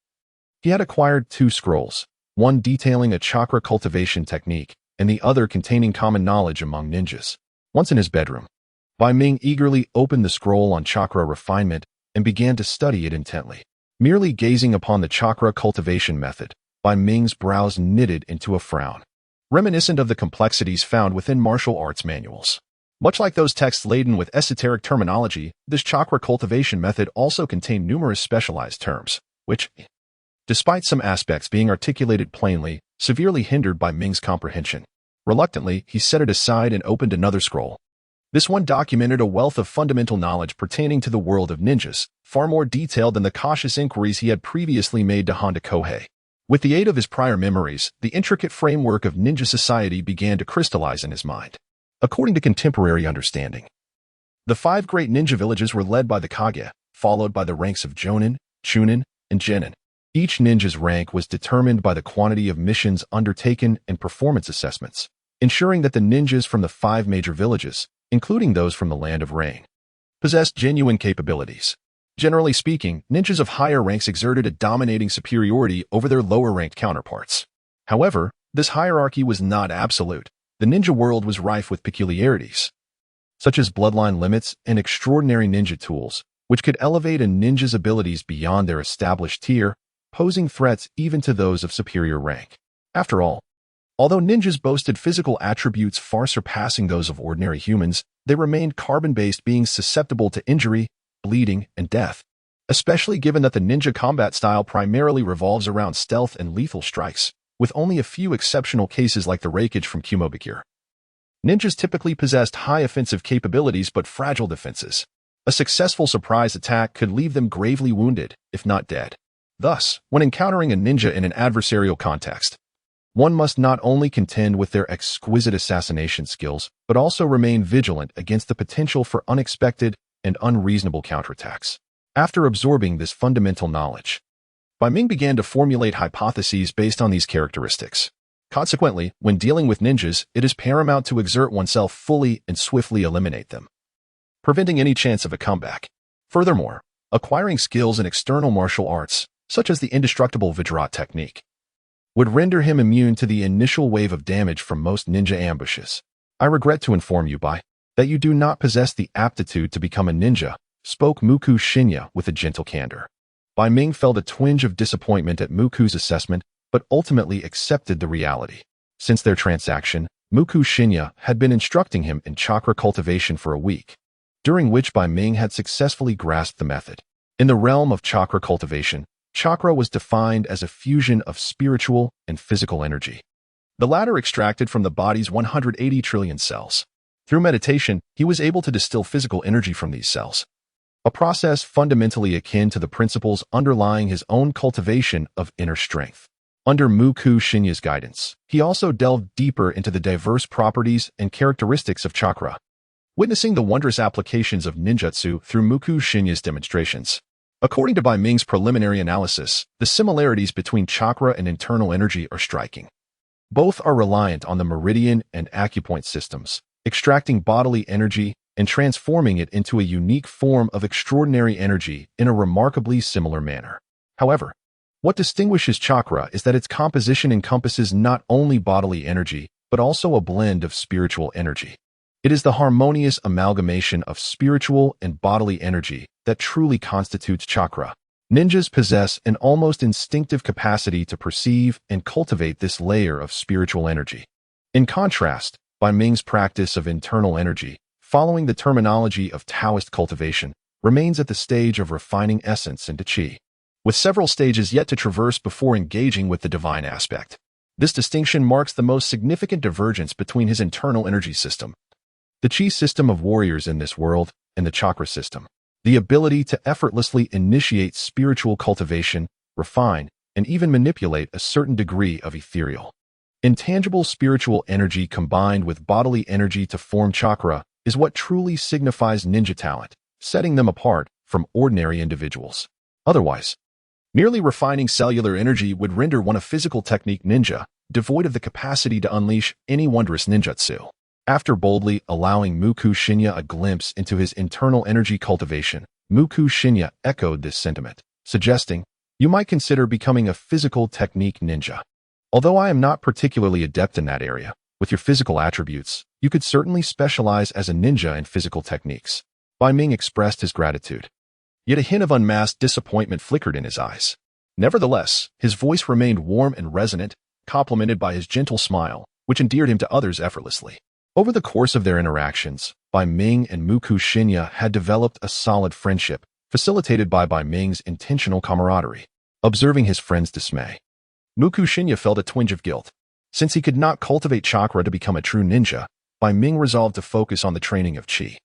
he had acquired 2 scrolls, one detailing a chakra cultivation technique, and the other containing common knowledge among ninjas. Once in his bedroom, Bai Ming eagerly opened the scroll on chakra refinement and began to study it intently. Merely gazing upon the chakra cultivation method, Bai Ming's brows knitted into a frown, reminiscent of the complexities found within martial arts manuals. Much like those texts laden with esoteric terminology, this chakra cultivation method also contained numerous specialized terms, which, despite some aspects being articulated plainly, severely hindered Bai Ming's comprehension. Reluctantly, he set it aside and opened another scroll. This one documented a wealth of fundamental knowledge pertaining to the world of ninjas, far more detailed than the cautious inquiries he had previously made to Honda Kohei. With the aid of his prior memories, the intricate framework of ninja society began to crystallize in his mind. According to contemporary understanding, the 5 great ninja villages were led by the Kage, followed by the ranks of Jonin, Chunin, and Genin. Each ninja's rank was determined by the quantity of missions undertaken and performance assessments, ensuring that the ninjas from the 5 major villages, including those from the Land of Rain, possessed genuine capabilities. Generally speaking, ninjas of higher ranks exerted a dominating superiority over their lower-ranked counterparts. However, this hierarchy was not absolute. The ninja world was rife with peculiarities, such as bloodline limits and extraordinary ninja tools, which could elevate a ninja's abilities beyond their established tier, posing threats even to those of superior rank. After all, although ninjas boasted physical attributes far surpassing those of ordinary humans, they remained carbon-based beings susceptible to injury, bleeding, and death, especially given that the ninja combat style primarily revolves around stealth and lethal strikes, with only a few exceptional cases like the Reikage from Kumobakure. Ninjas typically possessed high offensive capabilities but fragile defenses. A successful surprise attack could leave them gravely wounded, if not dead. Thus, when encountering a ninja in an adversarial context, one must not only contend with their exquisite assassination skills, but also remain vigilant against the potential for unexpected and unreasonable counterattacks. After absorbing this fundamental knowledge, Bai Ming began to formulate hypotheses based on these characteristics. Consequently, when dealing with ninjas, it is paramount to exert oneself fully and swiftly eliminate them, preventing any chance of a comeback. Furthermore, acquiring skills in external martial arts, such as the indestructible Vajrat technique, would render him immune to the initial wave of damage from most ninja ambushes. "I regret to inform you, Bai, that you do not possess the aptitude to become a ninja," spoke Muku Shinya with a gentle candor. Bai Ming felt a twinge of disappointment at Muku's assessment, but ultimately accepted the reality. Since their transaction, Muku Shinya had been instructing him in chakra cultivation for a week, during which Bai Ming had successfully grasped the method. In the realm of chakra cultivation, chakra was defined as a fusion of spiritual and physical energy, the latter extracted from the body's 180 trillion cells. Through meditation, he was able to distill physical energy from these cells, a process fundamentally akin to the principles underlying his own cultivation of inner strength. Under Muku Shinya's guidance, he also delved deeper into the diverse properties and characteristics of chakra, witnessing the wondrous applications of ninjutsu through Muku Shinya's demonstrations. According to Bai Ming's preliminary analysis, the similarities between chakra and internal energy are striking. Both are reliant on the meridian and acupoint systems, extracting bodily energy and transforming it into a unique form of extraordinary energy in a remarkably similar manner. However, what distinguishes chakra is that its composition encompasses not only bodily energy, but also a blend of spiritual energy. It is the harmonious amalgamation of spiritual and bodily energy that truly constitutes chakra. Ninjas possess an almost instinctive capacity to perceive and cultivate this layer of spiritual energy. In contrast, Bai Ming's practice of internal energy, following the terminology of Taoist cultivation, remains at the stage of refining essence into qi, with several stages yet to traverse before engaging with the divine aspect. This distinction marks the most significant divergence between his internal energy system, the qi system of warriors in this world, and the chakra system, the ability to effortlessly initiate spiritual cultivation, refine, and even manipulate a certain degree of ethereal, intangible spiritual energy combined with bodily energy to form chakra is what truly signifies ninja talent, setting them apart from ordinary individuals. Otherwise, merely refining cellular energy would render one a physical technique ninja, devoid of the capacity to unleash any wondrous ninjutsu. After boldly allowing Muku Shinya a glimpse into his internal energy cultivation, Muku Shinya echoed this sentiment, suggesting, "You might consider becoming a physical technique ninja. Although I am not particularly adept in that area, with your physical attributes, you could certainly specialize as a ninja in physical techniques." Bai Ming expressed his gratitude. Yet a hint of unmasked disappointment flickered in his eyes. Nevertheless, his voice remained warm and resonant, complemented by his gentle smile, which endeared him to others effortlessly. Over the course of their interactions, Bai Ming and Muku Shinya had developed a solid friendship, facilitated by Bai Ming's intentional camaraderie. Observing his friend's dismay, Muku Shinya felt a twinge of guilt. Since he could not cultivate chakra to become a true ninja, Bai Ming resolved to focus on the training of qi.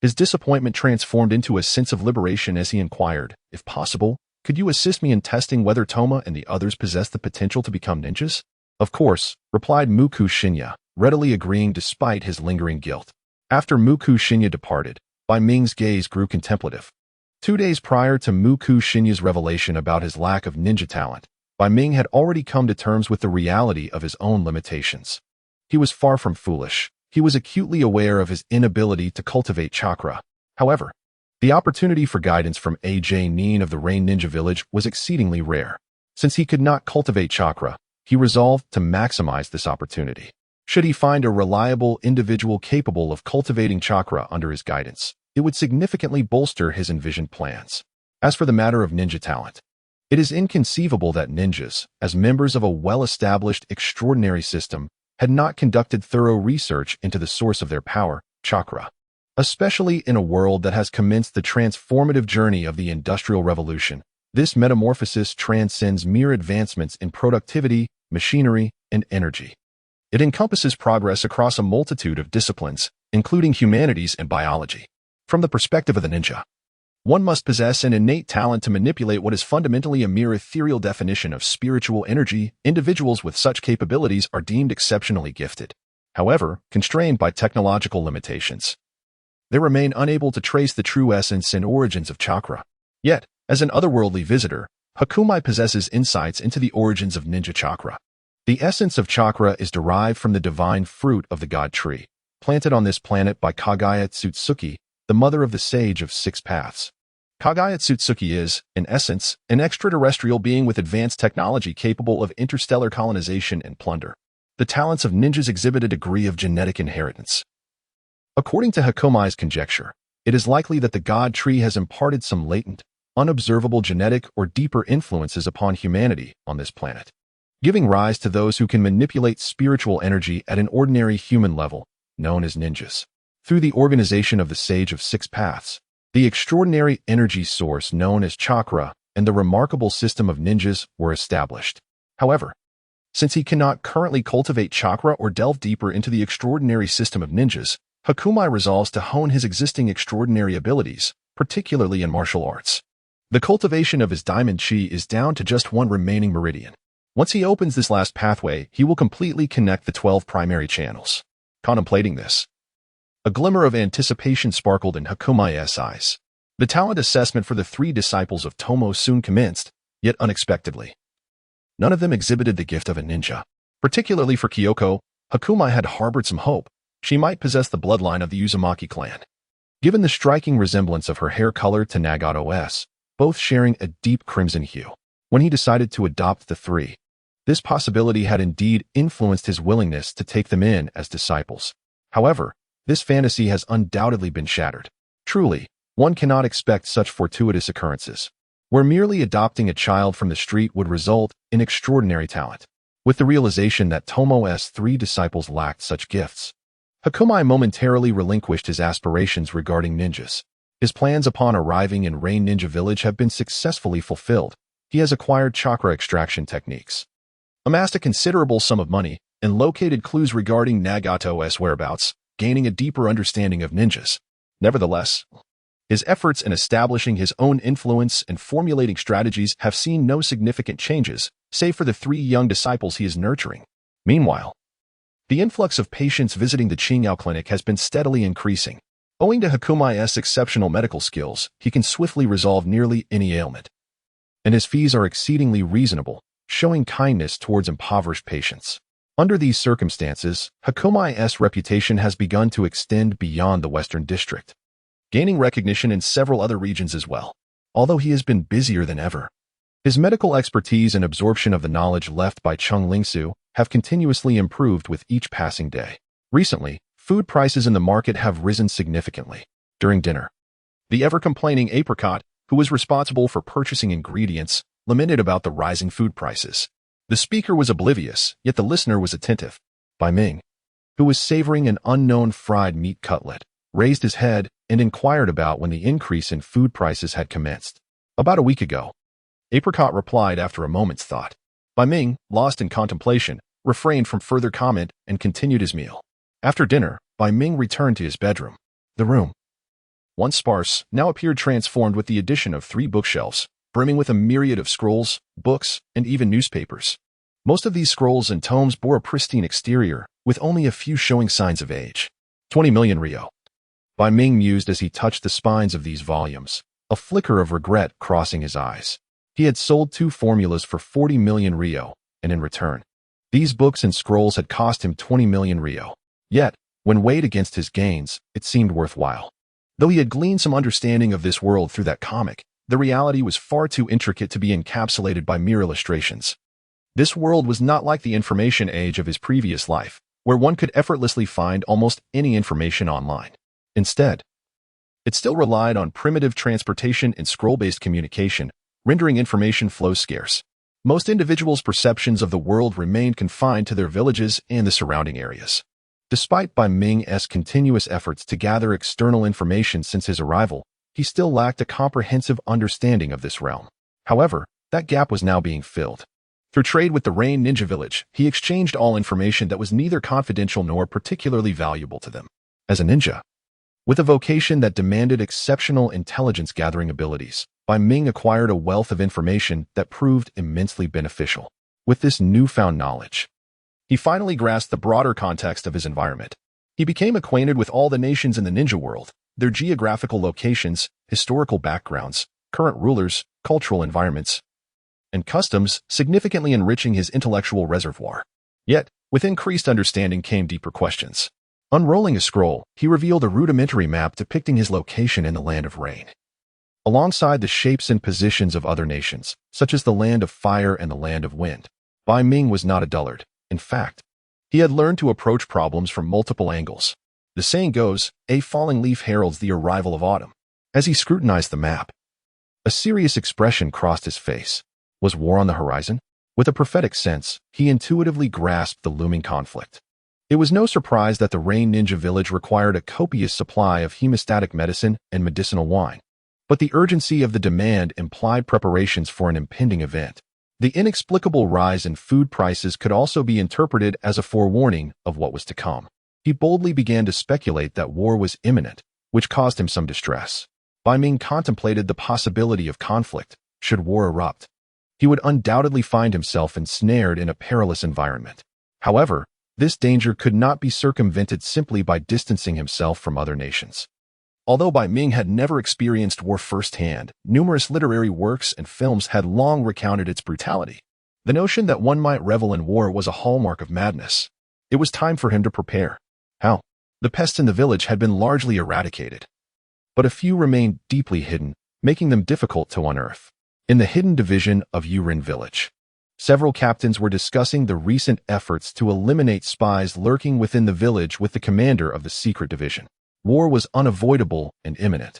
His disappointment transformed into a sense of liberation as he inquired, "If possible, could you assist me in testing whether Toma and the others possess the potential to become ninjas?" "Of course," replied Muku Shinya, readily agreeing despite his lingering guilt. After Muku Shinya departed, Bai Ming's gaze grew contemplative. 2 days prior to Muku Shinya's revelation about his lack of ninja talent, Bai Ming had already come to terms with the reality of his own limitations. He was far from foolish. He was acutely aware of his inability to cultivate chakra. However, the opportunity for guidance from A.J. Nin of the Rain Ninja Village was exceedingly rare. Since he could not cultivate chakra, he resolved to maximize this opportunity. Should he find a reliable individual capable of cultivating chakra under his guidance, it would significantly bolster his envisioned plans. As for the matter of ninja talent, it is inconceivable that ninjas, as members of a well-established extraordinary system, had not conducted thorough research into the source of their power, chakra. Especially in a world that has commenced the transformative journey of the Industrial Revolution, this metamorphosis transcends mere advancements in productivity, machinery, and energy. It encompasses progress across a multitude of disciplines, including humanities and biology. From the perspective of the ninja, one must possess an innate talent to manipulate what is fundamentally a mere ethereal definition of spiritual energy. Individuals with such capabilities are deemed exceptionally gifted. However, constrained by technological limitations, they remain unable to trace the true essence and origins of chakra. Yet, as an otherworldly visitor, Hakumai possesses insights into the origins of ninja chakra. The essence of chakra is derived from the divine fruit of the god tree, planted on this planet by Kagaya Tsutsuki, the mother of the sage of 6 paths. Kagaya Tsutsuki is, in essence, an extraterrestrial being with advanced technology capable of interstellar colonization and plunder. The talents of ninjas exhibit a degree of genetic inheritance. According to Hakumai's conjecture, it is likely that the god tree has imparted some latent, unobservable genetic or deeper influences upon humanity on this planet, giving rise to those who can manipulate spiritual energy at an ordinary human level, known as ninjas. Through the organization of the Sage of 6 Paths, the extraordinary energy source known as chakra and the remarkable system of ninjas were established. However, since he cannot currently cultivate chakra or delve deeper into the extraordinary system of ninjas, Hakumai resolves to hone his existing extraordinary abilities, particularly in martial arts. The cultivation of his diamond chi is down to just one remaining meridian. Once he opens this last pathway, he will completely connect the 12 primary channels. Contemplating this, a glimmer of anticipation sparkled in Hakumai's eyes. The talent assessment for the 3 disciples of Tomo soon commenced, yet unexpectedly. None of them exhibited the gift of a ninja. Particularly for Kyoko, Hakumai had harbored some hope. She might possess the bloodline of the Uzumaki clan. Given the striking resemblance of her hair color to Nagato's, both sharing a deep crimson hue, when he decided to adopt the 3, this possibility had indeed influenced his willingness to take them in as disciples. However, this fantasy has undoubtedly been shattered. Truly, one cannot expect such fortuitous occurrences, where merely adopting a child from the street would result in extraordinary talent. With the realization that Tomo's 3 disciples lacked such gifts, Hakumai momentarily relinquished his aspirations regarding ninjas. His plans upon arriving in Rain Ninja Village have been successfully fulfilled. He has acquired chakra extraction techniques, amassed a considerable sum of money, and located clues regarding Nagato's whereabouts, gaining a deeper understanding of ninjas. Nevertheless, his efforts in establishing his own influence and formulating strategies have seen no significant changes, save for the 3 young disciples he is nurturing. Meanwhile, the influx of patients visiting the Qingyao clinic has been steadily increasing. Owing to Hakumai's exceptional medical skills, he can swiftly resolve nearly any ailment, and his fees are exceedingly reasonable, showing kindness towards impoverished patients. Under these circumstances, Hakumai's reputation has begun to extend beyond the Western District, gaining recognition in several other regions as well. Although he has been busier than ever, his medical expertise and absorption of the knowledge left by Chung Lingsu have continuously improved with each passing day. Recently, food prices in the market have risen significantly. During dinner, the ever-complaining apricot, who was responsible for purchasing ingredients, lamented about the rising food prices. The speaker was oblivious, yet the listener was attentive. Bai Ming, who was savoring an unknown fried meat cutlet, raised his head and inquired about when the increase in food prices had commenced. About a week ago, Apricot replied after a moment's thought. Bai Ming, lost in contemplation, refrained from further comment and continued his meal. After dinner, Bai Ming returned to his bedroom. The room, once sparse, now appeared transformed with the addition of 3 bookshelves, brimming with a myriad of scrolls, books, and even newspapers. Most of these scrolls and tomes bore a pristine exterior, with only a few showing signs of age. 20 million ryo. Bai Ming mused as he touched the spines of these volumes, a flicker of regret crossing his eyes. He had sold 2 formulas for 40 million ryo, and in return, these books and scrolls had cost him 20 million ryo. Yet, when weighed against his gains, it seemed worthwhile. Though he had gleaned some understanding of this world through that comic, the reality was far too intricate to be encapsulated by mere illustrations. This world was not like the information age of his previous life, where one could effortlessly find almost any information online. Instead, it still relied on primitive transportation and scroll-based communication, rendering information flow scarce. Most individuals' perceptions of the world remained confined to their villages and the surrounding areas. Despite Bai Ming's continuous efforts to gather external information since his arrival, he still lacked a comprehensive understanding of this realm. However, that gap was now being filled. Through trade with the Rain Ninja Village, he exchanged all information that was neither confidential nor particularly valuable to them. As a ninja, with a vocation that demanded exceptional intelligence-gathering abilities, Bai Ming acquired a wealth of information that proved immensely beneficial. With this newfound knowledge, he finally grasped the broader context of his environment. He became acquainted with all the nations in the ninja world, their geographical locations, historical backgrounds, current rulers, cultural environments, and customs, significantly enriching his intellectual reservoir. Yet, with increased understanding came deeper questions. Unrolling a scroll, he revealed a rudimentary map depicting his location in the Land of Rain. Alongside the shapes and positions of other nations, such as the Land of Fire and the Land of Wind, Bai Ming was not a dullard. In fact, he had learned to approach problems from multiple angles. The saying goes, a falling leaf heralds the arrival of autumn. As he scrutinized the map, a serious expression crossed his face. Was war on the horizon? With a prophetic sense, he intuitively grasped the looming conflict. It was no surprise that the Rain Ninja Village required a copious supply of hemostatic medicine and medicinal wine. But the urgency of the demand implied preparations for an impending event. The inexplicable rise in food prices could also be interpreted as a forewarning of what was to come. He boldly began to speculate that war was imminent, which caused him some distress. Bai Ming contemplated the possibility of conflict, should war erupt. he would undoubtedly find himself ensnared in a perilous environment. However, this danger could not be circumvented simply by distancing himself from other nations. Although Bai Ming had never experienced war firsthand, numerous literary works and films had long recounted its brutality. The notion that one might revel in war was a hallmark of madness. It was time for him to prepare. How? The pests in the village had been largely eradicated, but a few remained deeply hidden, making them difficult to unearth. In the hidden division of Yurin village, several captains were discussing the recent efforts to eliminate spies lurking within the village with the commander of the secret division. War was unavoidable and imminent.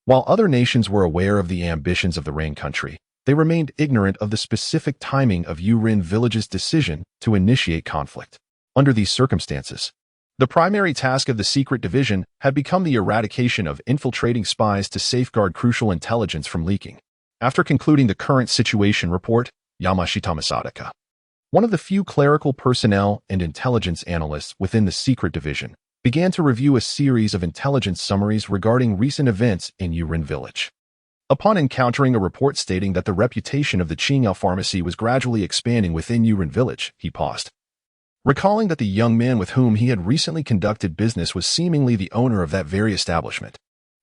While other nations were aware of the ambitions of the Rain country, they remained ignorant of the specific timing of Yurin village's decision to initiate conflict. Under these circumstances, the primary task of the secret division had become the eradication of infiltrating spies to safeguard crucial intelligence from leaking. After concluding the current situation report, Yamashita Masataka, one of the few clerical personnel and intelligence analysts within the secret division, began to review a series of intelligence summaries regarding recent events in Yurin village. Upon encountering a report stating that the reputation of the Qing'ao pharmacy was gradually expanding within Yurin village, he paused. Recalling that the young man with whom he had recently conducted business was seemingly the owner of that very establishment.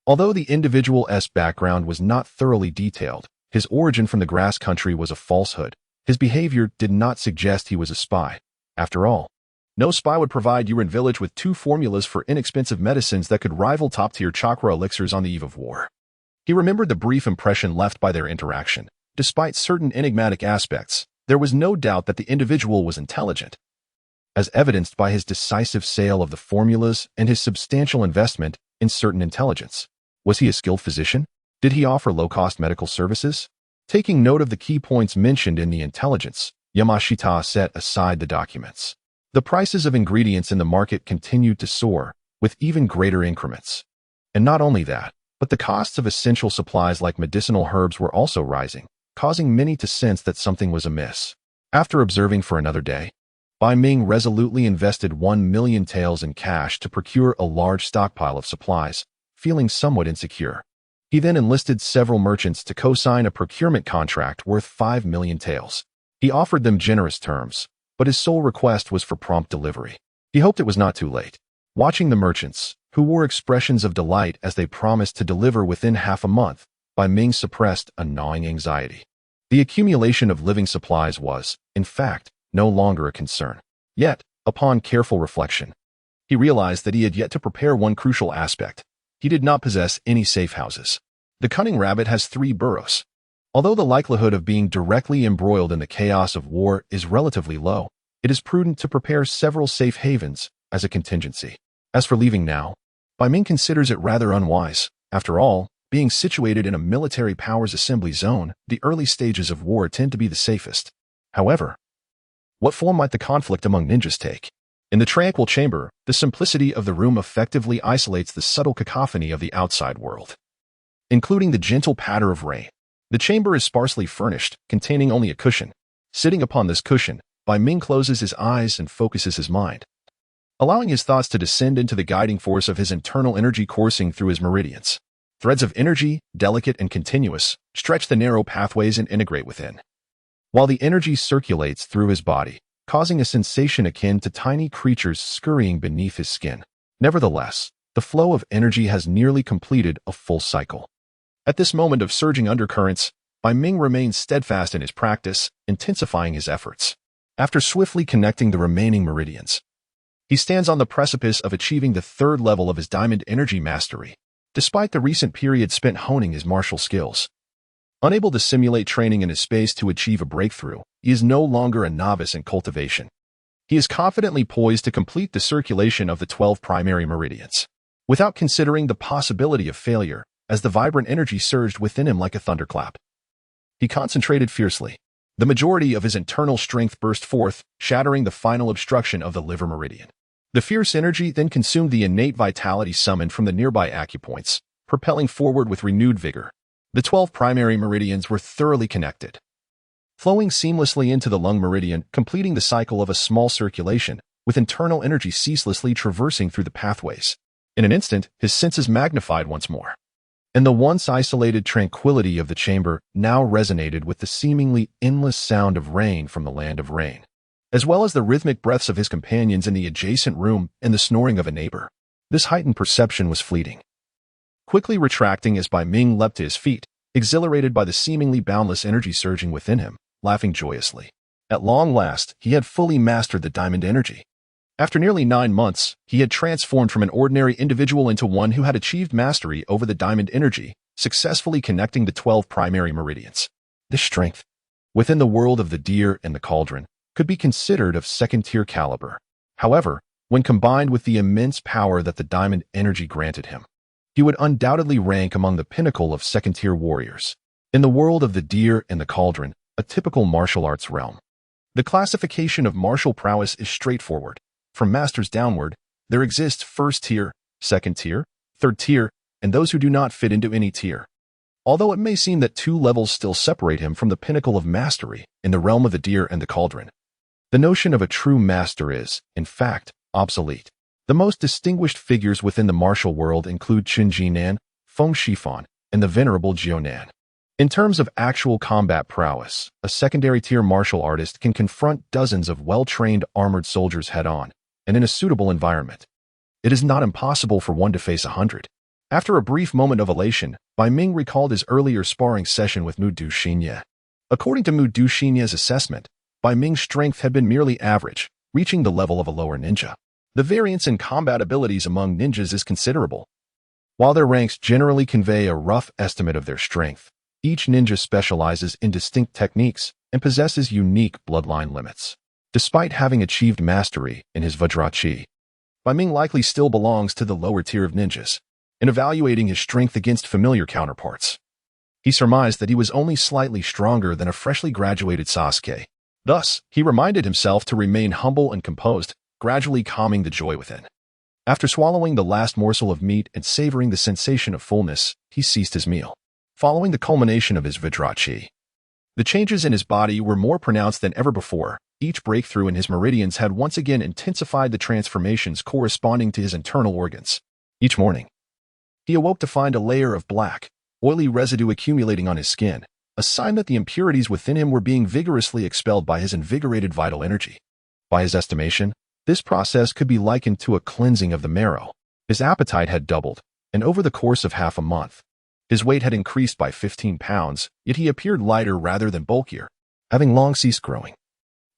Although the individual's background was not thoroughly detailed, his origin from the grass country was a falsehood. His behavior did not suggest he was a spy. After all, no spy would provide Yurin village with 2 formulas for inexpensive medicines that could rival top-tier chakra elixirs on the eve of war. He remembered the brief impression left by their interaction. Despite certain enigmatic aspects, there was no doubt that the individual was intelligent, as evidenced by his decisive sale of the formulas and his substantial investment in certain intelligence. Was he a skilled physician? Did he offer low-cost medical services? Taking note of the key points mentioned in the intelligence, Yamashita set aside the documents. The prices of ingredients in the market continued to soar, with even greater increments. And not only that, but the costs of essential supplies like medicinal herbs were also rising, causing many to sense that something was amiss. After observing for another day, Bai Ming resolutely invested 1 million taels in cash to procure a large stockpile of supplies, feeling somewhat insecure. He then enlisted several merchants to co-sign a procurement contract worth 5 million taels. He offered them generous terms, but his sole request was for prompt delivery. He hoped it was not too late. Watching the merchants, who wore expressions of delight as they promised to deliver within half a month, Bai Ming suppressed a gnawing anxiety. The accumulation of living supplies was, in fact, no longer a concern. Yet, upon careful reflection, he realized that he had yet to prepare one crucial aspect. He did not possess any safe houses. The cunning rabbit has 3 burrows. Although the likelihood of being directly embroiled in the chaos of war is relatively low, it is prudent to prepare several safe havens as a contingency. As for leaving now, Bai Ming considers it rather unwise. After all, being situated in a military powers assembly zone, the early stages of war tend to be the safest. However, what form might the conflict among ninjas take? In the tranquil chamber, the simplicity of the room effectively isolates the subtle cacophony of the outside world, including the gentle patter of rain. The chamber is sparsely furnished, containing only a cushion. Sitting upon this cushion, Bai Ming closes his eyes and focuses his mind, allowing his thoughts to descend into the guiding force of his internal energy coursing through his meridians. Threads of energy, delicate and continuous, stretch the narrow pathways and integrate within, while the energy circulates through his body, causing a sensation akin to tiny creatures scurrying beneath his skin. Nevertheless, the flow of energy has nearly completed a full cycle. At this moment of surging undercurrents, Bai Ming remains steadfast in his practice, intensifying his efforts. After swiftly connecting the remaining meridians, he stands on the precipice of achieving the 3rd level of his diamond energy mastery. Despite the recent period spent honing his martial skills, unable to simulate training in his space to achieve a breakthrough, he is no longer a novice in cultivation. He is confidently poised to complete the circulation of the 12 primary meridians, without considering the possibility of failure, as the vibrant energy surged within him like a thunderclap. He concentrated fiercely. The majority of his internal strength burst forth, shattering the final obstruction of the liver meridian. The fierce energy then consumed the innate vitality summoned from the nearby acupoints, propelling forward with renewed vigor. The 12 primary meridians were thoroughly connected, flowing seamlessly into the lung meridian, completing the cycle of a small circulation, with internal energy ceaselessly traversing through the pathways. In an instant, his senses magnified once more. and the once isolated tranquility of the chamber now resonated with the seemingly endless sound of rain from the land of rain, as well as the rhythmic breaths of his companions in the adjacent room and the snoring of a neighbor. This heightened perception was fleeting. Quickly retracting as Bai Ming leapt to his feet, exhilarated by the seemingly boundless energy surging within him, laughing joyously. At long last, he had fully mastered the diamond energy. After nearly 9 months, he had transformed from an ordinary individual into one who had achieved mastery over the diamond energy, successfully connecting the 12 primary meridians. This strength, within the world of the deer and the cauldron, could be considered of second-tier caliber. However, when combined with the immense power that the diamond energy granted him, he would undoubtedly rank among the pinnacle of second-tier warriors. In the world of the deer and the cauldron, a typical martial arts realm, the classification of martial prowess is straightforward. From masters downward, there exists first tier, second tier, third tier, and those who do not fit into any tier. Although it may seem that 2 levels still separate him from the pinnacle of mastery in the realm of the deer and the cauldron, the notion of a true master is, in fact, obsolete. The most distinguished figures within the martial world include Qin Jinan, Feng Shifan, and the venerable Jiunan. In terms of actual combat prowess, a secondary-tier martial artist can confront dozens of well-trained armored soldiers head-on, and in a suitable environment. It is not impossible for one to face 100. After a brief moment of elation, Bai Ming recalled his earlier sparring session with Mu Duxinye. According to Mu Duxinye's assessment, Bai Ming's strength had been merely average, reaching the level of a lower ninja. The variance in combat abilities among ninjas is considerable. While their ranks generally convey a rough estimate of their strength, each ninja specializes in distinct techniques and possesses unique bloodline limits. Despite having achieved mastery in his Vajrachi, Bai Ming likely still belongs to the lower tier of ninjas. In evaluating his strength against familiar counterparts, he surmised that he was only slightly stronger than a freshly graduated Sasuke. Thus, he reminded himself to remain humble and composed, gradually calming the joy within. After swallowing the last morsel of meat and savoring the sensation of fullness, he ceased his meal. Following the culmination of his Vajrachi, the changes in his body were more pronounced than ever before. Each breakthrough in his meridians had once again intensified the transformations corresponding to his internal organs. Each morning, he awoke to find a layer of black, oily residue accumulating on his skin, a sign that the impurities within him were being vigorously expelled by his invigorated vital energy. By his estimation, this process could be likened to a cleansing of the marrow. His appetite had doubled, and over the course of half a month, his weight had increased by 15 pounds, yet he appeared lighter rather than bulkier, having long ceased growing.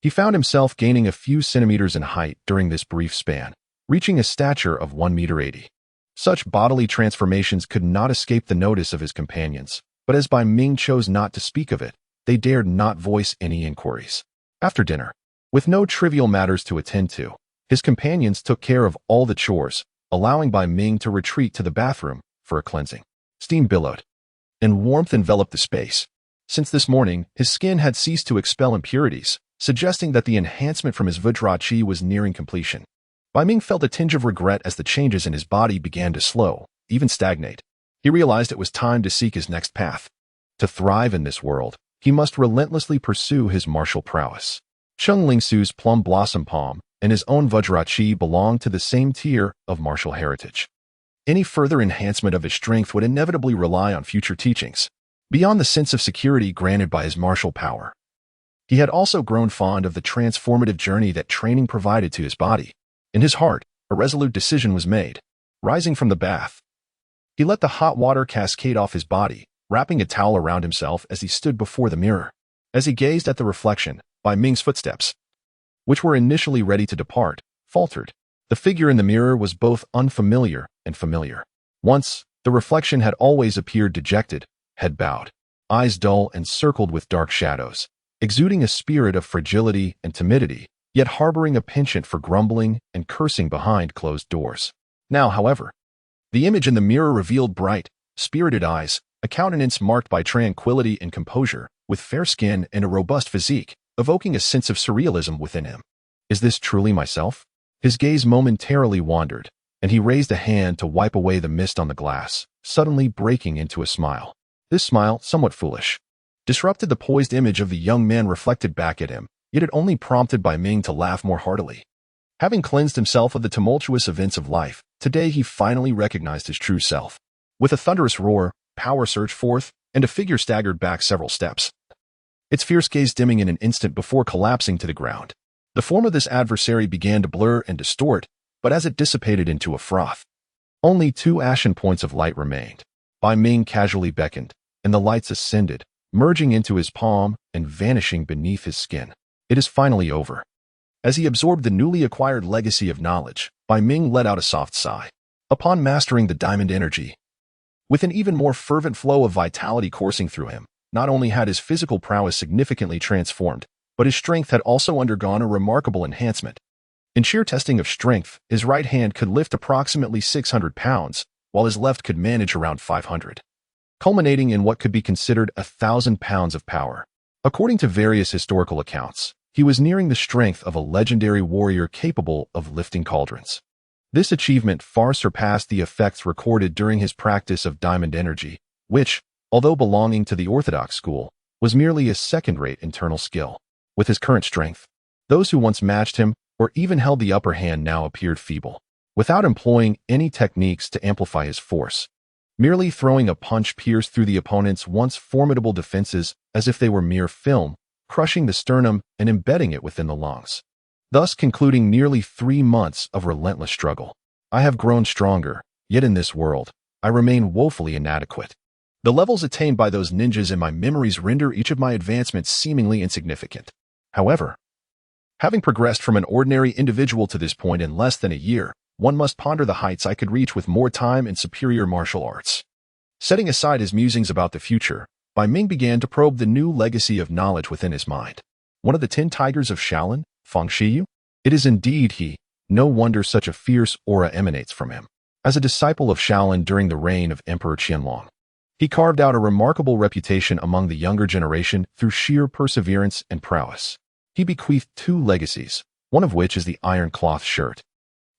He found himself gaining a few centimeters in height during this brief span, reaching a stature of 1.80 meters. Such bodily transformations could not escape the notice of his companions, but as Bai Ming chose not to speak of it, they dared not voice any inquiries. After dinner, with no trivial matters to attend to, his companions took care of all the chores, allowing Bai Ming to retreat to the bathroom for a cleansing. Steam billowed, and warmth enveloped the space. Since this morning, his skin had ceased to expel impurities, suggesting that the enhancement from his Vajrachi was nearing completion. Bai Ming felt a tinge of regret as the changes in his body began to slow, even stagnate. He realized it was time to seek his next path. To thrive in this world, he must relentlessly pursue his martial prowess. Chung Lingsu's plum blossom palm and his own Vajrachi belonged to the same tier of martial heritage. Any further enhancement of his strength would inevitably rely on future teachings, beyond the sense of security granted by his martial power. He had also grown fond of the transformative journey that training provided to his body. In his heart, a resolute decision was made. Rising from the bath, he let the hot water cascade off his body, wrapping a towel around himself as he stood before the mirror. As he gazed at the reflection, Bai Ming's footsteps, which were initially ready to depart, faltered. The figure in the mirror was both unfamiliar and familiar. Once, the reflection had always appeared dejected, head bowed, eyes dull and circled with dark shadows, exuding a spirit of fragility and timidity, yet harboring a penchant for grumbling and cursing behind closed doors. Now, however, the image in the mirror revealed bright, spirited eyes, a countenance marked by tranquility and composure, with fair skin and a robust physique, evoking a sense of surrealism within him. Is this truly myself? His gaze momentarily wandered, and he raised a hand to wipe away the mist on the glass, suddenly breaking into a smile. This smile, somewhat foolish, disrupted the poised image of the young man reflected back at him, yet it only prompted Bai Ming to laugh more heartily. Having cleansed himself of the tumultuous events of life, today he finally recognized his true self. With a thunderous roar, power surged forth, and a figure staggered back several steps, its fierce gaze dimming in an instant before collapsing to the ground. The form of this adversary began to blur and distort, but as it dissipated into a froth, only 2 ashen points of light remained. Bai Ming casually beckoned, and the lights ascended, merging into his palm and vanishing beneath his skin. It is finally over. As he absorbed the newly acquired legacy of knowledge, Bai Ming let out a soft sigh. Upon mastering the diamond energy, with an even more fervent flow of vitality coursing through him, not only had his physical prowess significantly transformed, but his strength had also undergone a remarkable enhancement. In sheer testing of strength, his right hand could lift approximately 600 pounds, while his left could manage around 500, culminating in what could be considered 1,000 pounds of power. According to various historical accounts, he was nearing the strength of a legendary warrior capable of lifting cauldrons. This achievement far surpassed the effects recorded during his practice of diamond energy, which, although belonging to the orthodox school, was merely a second-rate internal skill. With his current strength, those who once matched him or even held the upper hand now appeared feeble. Without employing any techniques to amplify his force, merely throwing a punch pierced through the opponent's once formidable defenses as if they were mere film, crushing the sternum and embedding it within the lungs, thus concluding nearly 3 months of relentless struggle. I have grown stronger, yet in this world, I remain woefully inadequate. The levels attained by those ninjas in my memories render each of my advancements seemingly insignificant. However, having progressed from an ordinary individual to this point in less than a year, one must ponder the heights I could reach with more time and superior martial arts. Setting aside his musings about the future, Bai Ming began to probe the new legacy of knowledge within his mind. One of the 10 tigers of Shaolin, Feng Shiyu? It is indeed he. No wonder such a fierce aura emanates from him. As a disciple of Shaolin during the reign of Emperor Qianlong, he carved out a remarkable reputation among the younger generation through sheer perseverance and prowess. He bequeathed 2 legacies, one of which is the iron cloth shirt,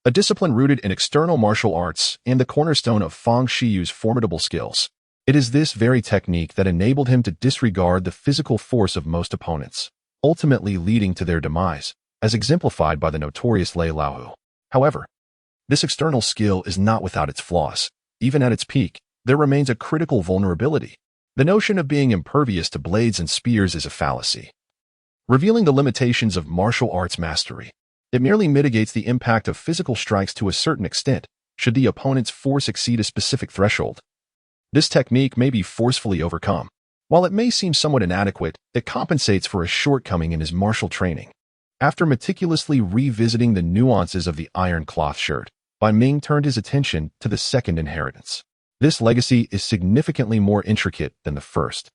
a discipline rooted in external martial arts and the cornerstone of Feng Shiyu's formidable skills. It is this very technique that enabled him to disregard the physical force of most opponents, ultimately leading to their demise, as exemplified by the notorious Lei Laohu. However, this external skill is not without its flaws. Even at its peak, there remains a critical vulnerability. The notion of being impervious to blades and spears is a fallacy, revealing the limitations of martial arts mastery. It merely mitigates the impact of physical strikes to a certain extent, should the opponent's force exceed a specific threshold. This technique may be forcefully overcome. While it may seem somewhat inadequate, it compensates for a shortcoming in his martial training. After meticulously revisiting the nuances of the iron cloth shirt, Bai Ming turned his attention to the second inheritance. This legacy is significantly more intricate than the first,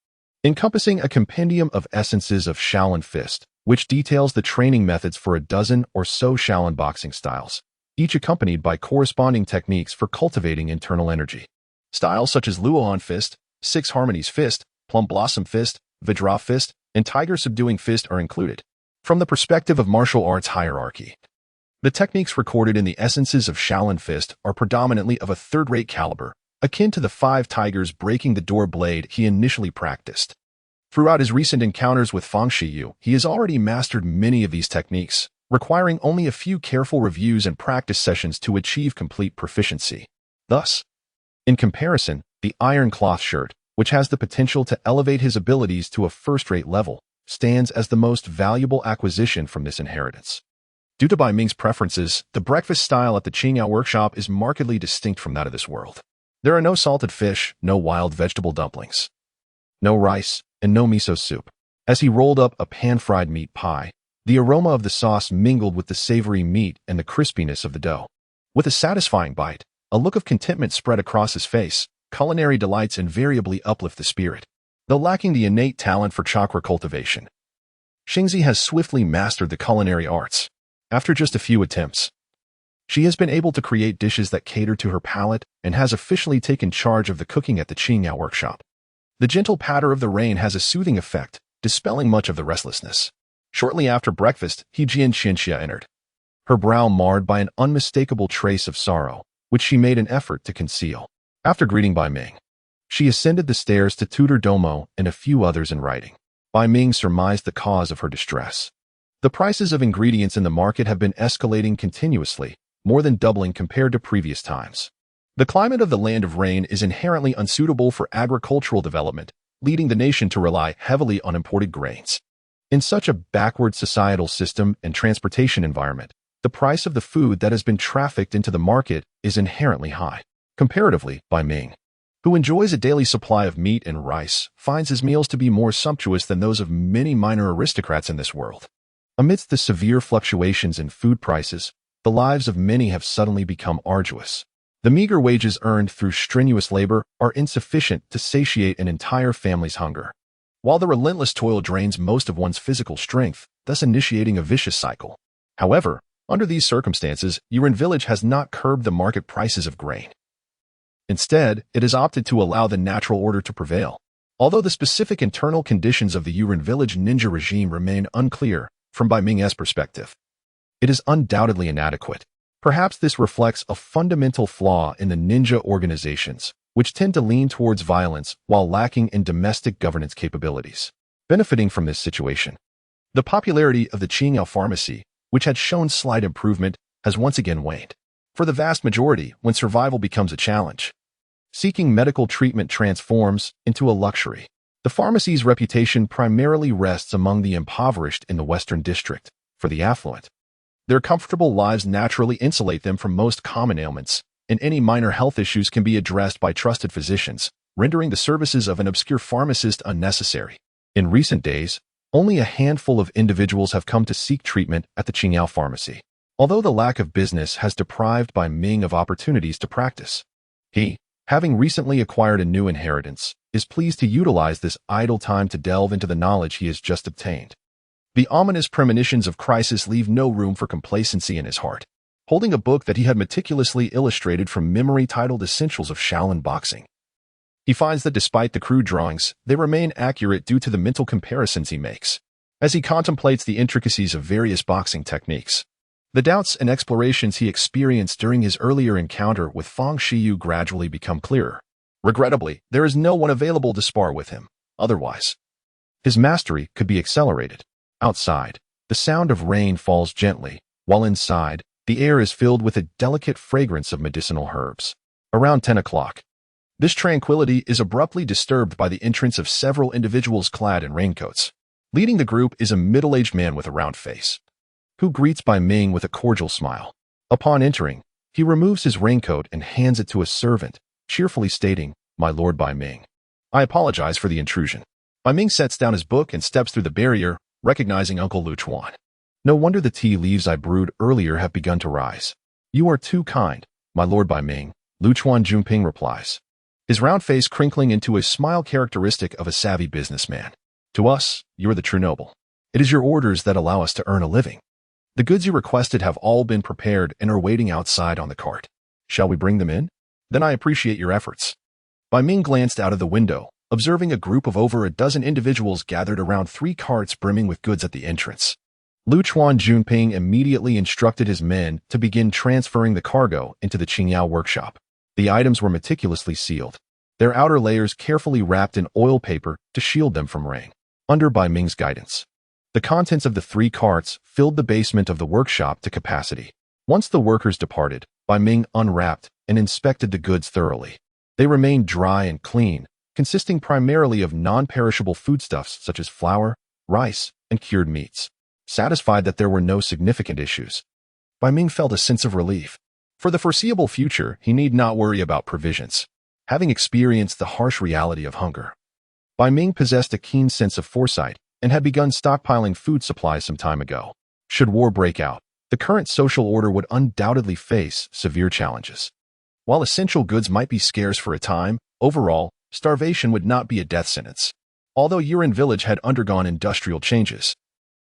encompassing a compendium of essences of Shaolin Fist, which details the training methods for a dozen or so Shaolin boxing styles, each accompanied by corresponding techniques for cultivating internal energy. Styles such as Luohan Fist, Six Harmonies Fist, Plum Blossom Fist, Vajra Fist, and Tiger Subduing Fist are included. From the perspective of martial arts hierarchy, the techniques recorded in the essences of Shaolin Fist are predominantly of a third-rate caliber, akin to the 5 tigers breaking the door blade he initially practiced. Throughout his recent encounters with Feng Shiyu, he has already mastered many of these techniques, requiring only a few careful reviews and practice sessions to achieve complete proficiency. Thus, in comparison, the iron cloth shirt, which has the potential to elevate his abilities to a first-rate level, stands as the most valuable acquisition from this inheritance. Due to Bai Ming's preferences, the breakfast style at the Qingyao workshop is markedly distinct from that of this world. There are no salted fish, no wild vegetable dumplings, no rice, and no miso soup. As he rolled up a pan-fried meat pie, the aroma of the sauce mingled with the savory meat and the crispiness of the dough. With a satisfying bite, a look of contentment spread across his face. Culinary delights invariably uplift the spirit. Though lacking the innate talent for chakra cultivation, Xingzi has swiftly mastered the culinary arts. After just a few attempts, she has been able to create dishes that cater to her palate and has officially taken charge of the cooking at the Qingyao workshop. The gentle patter of the rain has a soothing effect, dispelling much of the restlessness. Shortly after breakfast, He Jian Qianxia entered, her brow marred by an unmistakable trace of sorrow, which she made an effort to conceal. After greeting Bai Ming, she ascended the stairs to tutor Domo and a few others in writing. Bai Ming surmised the cause of her distress. The prices of ingredients in the market have been escalating continuously, more than doubling compared to previous times. The climate of the Land of Rain is inherently unsuitable for agricultural development, leading the nation to rely heavily on imported grains. In such a backward societal system and transportation environment, the price of the food that has been trafficked into the market is inherently high. Comparatively, Bai Ming, who enjoys a daily supply of meat and rice, finds his meals to be more sumptuous than those of many minor aristocrats in this world. Amidst the severe fluctuations in food prices, the lives of many have suddenly become arduous. The meager wages earned through strenuous labor are insufficient to satiate an entire family's hunger, while the relentless toil drains most of one's physical strength, thus initiating a vicious cycle. However, under these circumstances, Yuren village has not curbed the market prices of grain. Instead, it has opted to allow the natural order to prevail. Although the specific internal conditions of the Yuren village ninja regime remain unclear from Bai Ming's perspective, it is undoubtedly inadequate. Perhaps this reflects a fundamental flaw in the ninja organizations, which tend to lean towards violence while lacking in domestic governance capabilities. Benefiting from this situation, the popularity of the Qingyao pharmacy, which had shown slight improvement, has once again waned. For the vast majority, when survival becomes a challenge, seeking medical treatment transforms into a luxury. The pharmacy's reputation primarily rests among the impoverished in the Western District. For the affluent, their comfortable lives naturally insulate them from most common ailments, and any minor health issues can be addressed by trusted physicians, rendering the services of an obscure pharmacist unnecessary. In recent days, only a handful of individuals have come to seek treatment at the Qingyao pharmacy. Although the lack of business has deprived Bai Ming of opportunities to practice, he, having recently acquired a new inheritance, is pleased to utilize this idle time to delve into the knowledge he has just obtained. The ominous premonitions of crisis leave no room for complacency in his heart. Holding a book that he had meticulously illustrated from memory titled Essentials of Shaolin Boxing, he finds that despite the crude drawings, they remain accurate due to the mental comparisons he makes. As he contemplates the intricacies of various boxing techniques, the doubts and explorations he experienced during his earlier encounter with Fang Shiyu gradually become clearer. Regrettably, there is no one available to spar with him. Otherwise, his mastery could be accelerated. Outside, the sound of rain falls gently, while inside, the air is filled with a delicate fragrance of medicinal herbs. Around 10 o'clock, this tranquility is abruptly disturbed by the entrance of several individuals clad in raincoats. Leading the group is a middle-aged man with a round face, who greets Bai Ming with a cordial smile. Upon entering, he removes his raincoat and hands it to a servant, cheerfully stating, "My Lord Bai Ming, I apologize for the intrusion." Bai Ming sets down his book and steps through the barrier, recognizing Uncle Lu Chuan. No wonder the tea leaves I brewed earlier have begun to rise. "You are too kind, my Lord Bai Ming," Lu Chuan Junping replies, his round face crinkling into a smile characteristic of a savvy businessman. "To us, you are the true noble. It is your orders that allow us to earn a living. The goods you requested have all been prepared and are waiting outside on the cart. Shall we bring them in? Then I appreciate your efforts." Bai Ming glanced out of the window, observing a group of over a dozen individuals gathered around 3 carts brimming with goods at the entrance. Lu Chuan Junping immediately instructed his men to begin transferring the cargo into the Qingyao workshop. The items were meticulously sealed, their outer layers carefully wrapped in oil paper to shield them from rain. Under Bai Ming's guidance, the contents of the 3 carts filled the basement of the workshop to capacity. Once the workers departed, Bai Ming unwrapped and inspected the goods thoroughly. They remained dry and clean, consisting primarily of non-perishable foodstuffs such as flour, rice, and cured meats. Satisfied that there were no significant issues, Bai Ming felt a sense of relief. For the foreseeable future, he need not worry about provisions. Having experienced the harsh reality of hunger, Bai Ming possessed a keen sense of foresight and had begun stockpiling food supplies some time ago. Should war break out, the current social order would undoubtedly face severe challenges. While essential goods might be scarce for a time, overall, starvation would not be a death sentence. Although Yuren village had undergone industrial changes,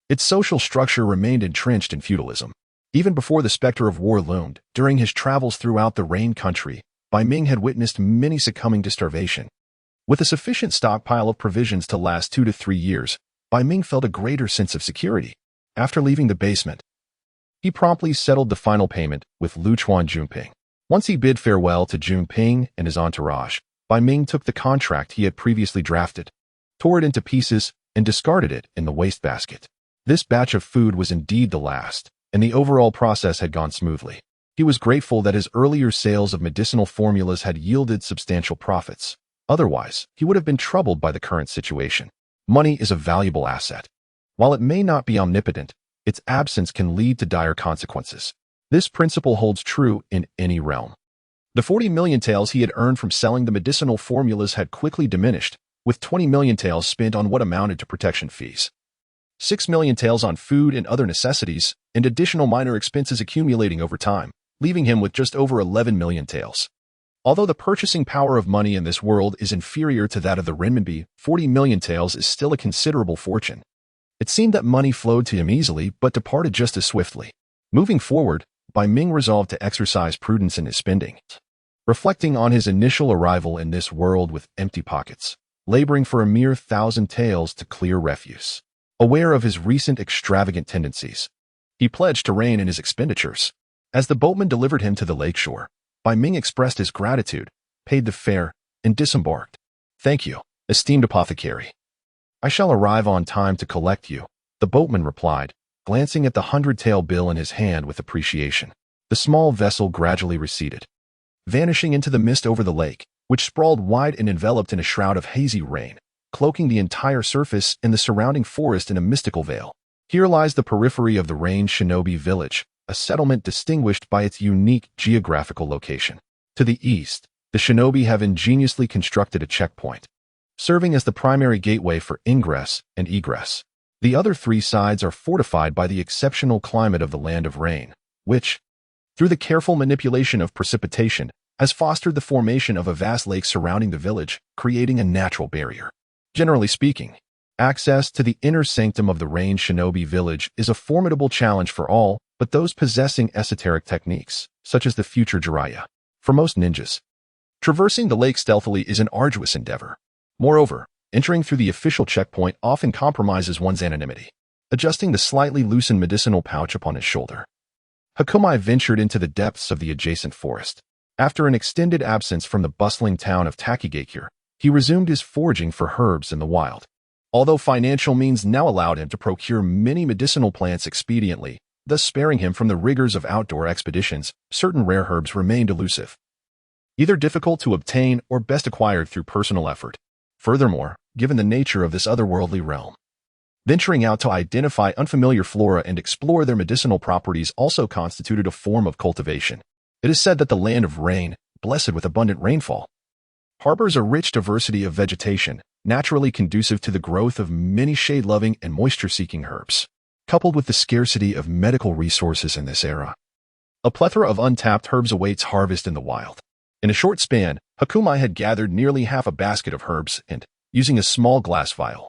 its social structure remained entrenched in feudalism. Even before the specter of war loomed, during his travels throughout the Rain country, Bai Ming had witnessed many succumbing to starvation. With a sufficient stockpile of provisions to last 2 to 3 years, Bai Ming felt a greater sense of security. After leaving the basement, he promptly settled the final payment with Lu Chuan Junping. Once he bid farewell to Junping and his entourage, Bai Ming took the contract he had previously drafted, tore it into pieces, and discarded it in the wastebasket. This batch of food was indeed the last, and the overall process had gone smoothly. He was grateful that his earlier sales of medicinal formulas had yielded substantial profits. Otherwise, he would have been troubled by the current situation. Money is a valuable asset. While it may not be omnipotent, its absence can lead to dire consequences. This principle holds true in any realm. The 40 million taels he had earned from selling the medicinal formulas had quickly diminished, with 20 million taels spent on what amounted to protection fees. 6 million taels on food and other necessities, and additional minor expenses accumulating over time, leaving him with just over 11 million taels. Although the purchasing power of money in this world is inferior to that of the renminbi, 40 million taels is still a considerable fortune. It seemed that money flowed to him easily, but departed just as swiftly. Moving forward, Bai Ming resolved to exercise prudence in his spending. Reflecting on his initial arrival in this world with empty pockets, laboring for a mere 1,000 taels to clear refuse. Aware of his recent extravagant tendencies, he pledged to rein in his expenditures. As the boatman delivered him to the lakeshore, Bai Ming expressed his gratitude, paid the fare, and disembarked. "Thank you, esteemed apothecary. I shall arrive on time to collect you," the boatman replied, glancing at the 100-tael bill in his hand with appreciation. The small vessel gradually receded, vanishing into the mist over the lake, which sprawled wide and enveloped in a shroud of hazy rain, cloaking the entire surface and the surrounding forest in a mystical veil. Here lies the periphery of the range shinobi village, a settlement distinguished by its unique geographical location. To the east, the shinobi have ingeniously constructed a checkpoint, serving as the primary gateway for ingress and egress. The other three sides are fortified by the exceptional climate of the land of rain, which, through the careful manipulation of precipitation, has fostered the formation of a vast lake surrounding the village, creating a natural barrier. Generally speaking, access to the inner sanctum of the range shinobi village is a formidable challenge for all but those possessing esoteric techniques, such as the future Jiraiya. For most ninjas, traversing the lake stealthily is an arduous endeavor. Moreover, entering through the official checkpoint often compromises one's anonymity. Adjusting the slightly loosened medicinal pouch upon his shoulder, Hakumai ventured into the depths of the adjacent forest. After an extended absence from the bustling town of Takigakure, he resumed his foraging for herbs in the wild. Although financial means now allowed him to procure many medicinal plants expediently, thus sparing him from the rigors of outdoor expeditions, certain rare herbs remained elusive, either difficult to obtain or best acquired through personal effort. Furthermore, given the nature of this otherworldly realm, venturing out to identify unfamiliar flora and explore their medicinal properties also constituted a form of cultivation. It is said that the land of rain, blessed with abundant rainfall, harbors a rich diversity of vegetation, naturally conducive to the growth of many shade-loving and moisture-seeking herbs. Coupled with the scarcity of medical resources in this era, a plethora of untapped herbs awaits harvest in the wild. In a short span, Hakumai had gathered nearly half a basket of herbs and, using a small glass vial,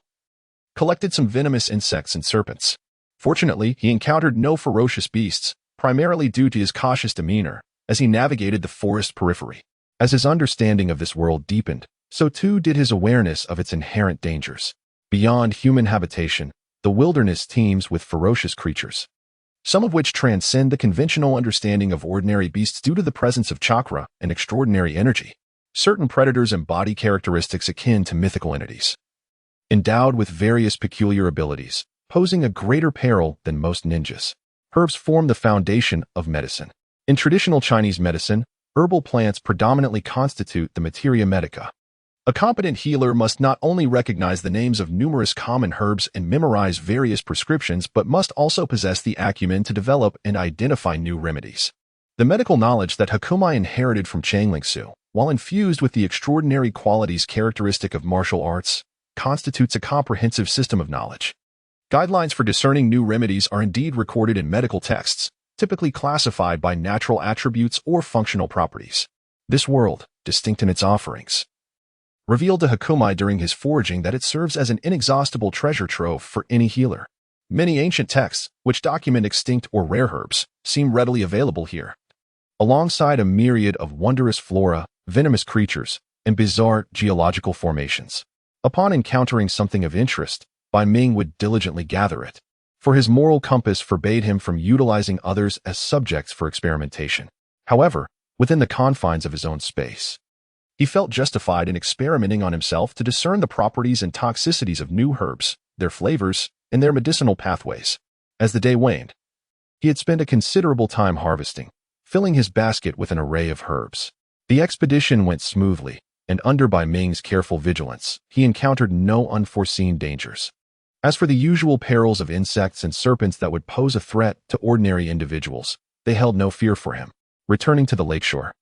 collected some venomous insects and serpents. Fortunately, he encountered no ferocious beasts, primarily due to his cautious demeanor, as he navigated the forest periphery. As his understanding of this world deepened, so too did his awareness of its inherent dangers. Beyond human habitation, the wilderness teems with ferocious creatures, some of which transcend the conventional understanding of ordinary beasts due to the presence of chakra and extraordinary energy. Certain predators embody characteristics akin to mythical entities, endowed with various peculiar abilities, posing a greater peril than most ninjas. Herbs form the foundation of medicine. In traditional Chinese medicine, herbal plants predominantly constitute the materia medica. A competent healer must not only recognize the names of numerous common herbs and memorize various prescriptions, but must also possess the acumen to develop and identify new remedies. The medical knowledge that Hakumai inherited from Changlingsu, while infused with the extraordinary qualities characteristic of martial arts, constitutes a comprehensive system of knowledge. Guidelines for discerning new remedies are indeed recorded in medical texts, typically classified by natural attributes or functional properties. This world, distinct in its offerings, revealed to Hakumai during his foraging that it serves as an inexhaustible treasure trove for any healer. Many ancient texts, which document extinct or rare herbs, seem readily available here. Alongside a myriad of wondrous flora, venomous creatures, and bizarre geological formations. Upon encountering something of interest, Bai Ming would diligently gather it, for his moral compass forbade him from utilizing others as subjects for experimentation. However, within the confines of his own space, he felt justified in experimenting on himself to discern the properties and toxicities of new herbs, their flavors, and their medicinal pathways. As the day waned, he had spent a considerable time harvesting, filling his basket with an array of herbs. The expedition went smoothly, and under Bai Ming's careful vigilance, he encountered no unforeseen dangers. As for the usual perils of insects and serpents that would pose a threat to ordinary individuals, they held no fear for him. Returning to the lakeshore,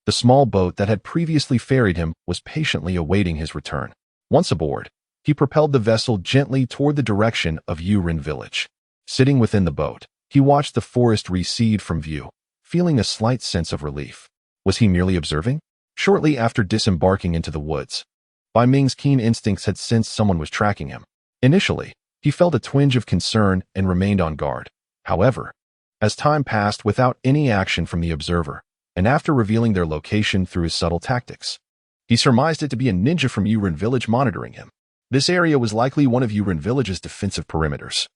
the small boat that had previously ferried him was patiently awaiting his return. Once aboard, he propelled the vessel gently toward the direction of Yurin village. Sitting within the boat, he watched the forest recede from view, feeling a slight sense of relief. Was he merely observing? Shortly after disembarking into the woods, Bai Ming's keen instincts had sensed someone was tracking him. Initially, he felt a twinge of concern and remained on guard. However, as time passed without any action from the observer, and after revealing their location through his subtle tactics, he surmised it to be a ninja from Yurin village monitoring him. This area was likely one of Yurin village's defensive perimeters,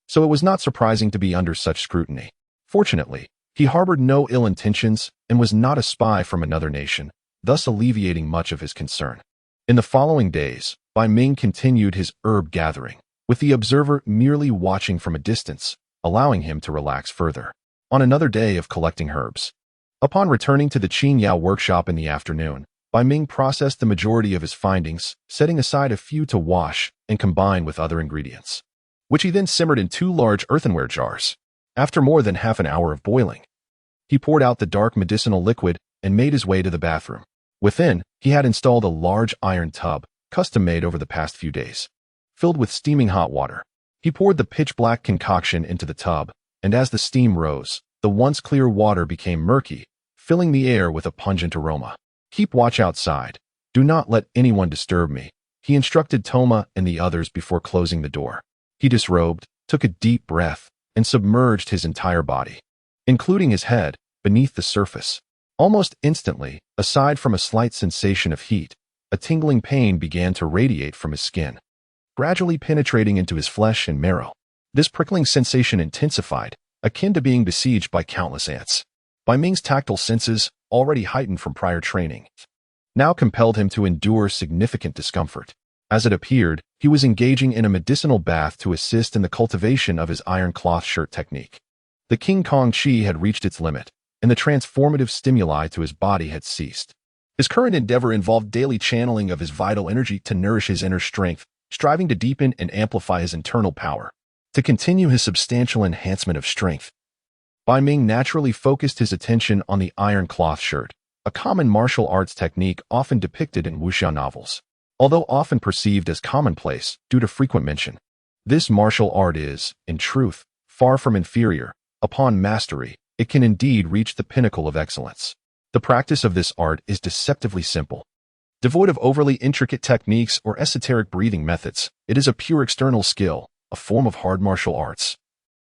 so it was not surprising to be under such scrutiny. Fortunately, he harbored no ill intentions and was not a spy from another nation, thus alleviating much of his concern. In the following days, Bai Ming continued his herb gathering, with the observer merely watching from a distance, allowing him to relax further. On another day of collecting herbs, upon returning to the Qingyao workshop in the afternoon, Bai Ming processed the majority of his findings, setting aside a few to wash and combine with other ingredients, which he then simmered in 2 large earthenware jars. After more than half an hour of boiling, he poured out the dark medicinal liquid and made his way to the bathroom. Within, he had installed a large iron tub, custom-made over the past few days. Filled with steaming hot water, he poured the pitch-black concoction into the tub, and as the steam rose, the once clear water became murky, filling the air with a pungent aroma. "Keep watch outside. Do not let anyone disturb me," he instructed Toma and the others before closing the door. He disrobed, took a deep breath, and submerged his entire body, including his head, beneath the surface. Almost instantly, aside from a slight sensation of heat, a tingling pain began to radiate from his skin, gradually penetrating into his flesh and marrow. This prickling sensation intensified, akin to being besieged by countless ants. Bai Ming's tactile senses, already heightened from prior training, now compelled him to endure significant discomfort. As it appeared, he was engaging in a medicinal bath to assist in the cultivation of his iron cloth shirt technique. The King Kong Chi had reached its limit, and the transformative stimuli to his body had ceased. His current endeavor involved daily channeling of his vital energy to nourish his inner strength, striving to deepen and amplify his internal power. To continue his substantial enhancement of strength, Bai Ming naturally focused his attention on the iron cloth shirt, a common martial arts technique often depicted in wuxia novels. Although often perceived as commonplace due to frequent mention, this martial art is, in truth, far from inferior. Upon mastery, it can indeed reach the pinnacle of excellence. The practice of this art is deceptively simple. Devoid of overly intricate techniques or esoteric breathing methods, it is a pure external skill, a form of hard martial arts.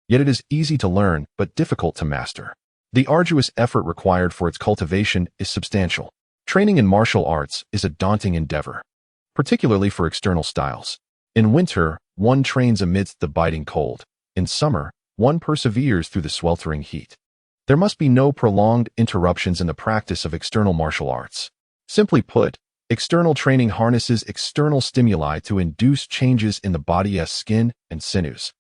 Yet it is easy to learn but difficult to master. The arduous effort required for its cultivation is substantial. Training in martial arts is a daunting endeavor, particularly for external styles. In winter, one trains amidst the biting cold. In summer, one perseveres through the sweltering heat. There must be no prolonged interruptions in the practice of external martial arts. Simply put, external training harnesses external stimuli to induce changes in the body's skin and sinews.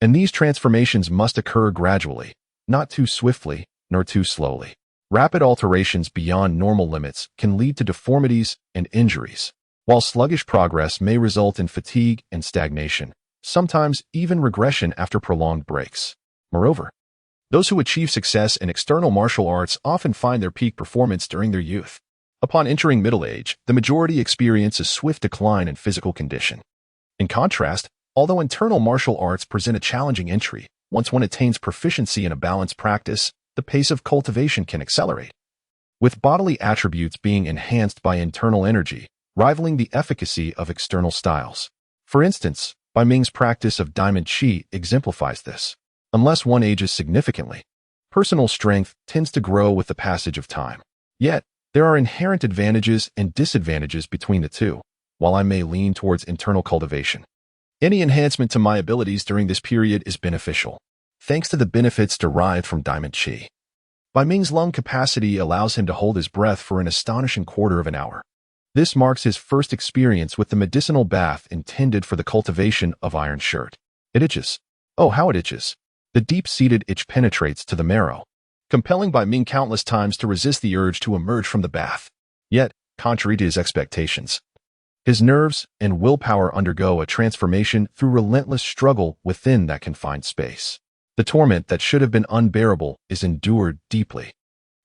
And these transformations must occur gradually, not too swiftly, nor too slowly. Rapid alterations beyond normal limits can lead to deformities and injuries, while sluggish progress may result in fatigue and stagnation, sometimes even regression after prolonged breaks. Moreover, those who achieve success in external martial arts often find their peak performance during their youth. Upon entering middle age, the majority experience a swift decline in physical condition. In contrast, although internal martial arts present a challenging entry, once one attains proficiency in a balanced practice, the pace of cultivation can accelerate, with bodily attributes being enhanced by internal energy, rivaling the efficacy of external styles. For instance, Bai Ming's practice of diamond qi exemplifies this. Unless one ages significantly, personal strength tends to grow with the passage of time. Yet, there are inherent advantages and disadvantages between the two. While I may lean towards internal cultivation, any enhancement to my abilities during this period is beneficial, thanks to the benefits derived from diamond qi. Bai Ming's lung capacity allows him to hold his breath for an astonishing quarter of an hour. This marks his first experience with the medicinal bath intended for the cultivation of iron shirt. It itches. Oh, how it itches. The deep-seated itch penetrates to the marrow, compelling Bai Ming countless times to resist the urge to emerge from the bath. Yet, contrary to his expectations, his nerves and willpower undergo a transformation through relentless struggle within that confined space. The torment that should have been unbearable is endured deeply,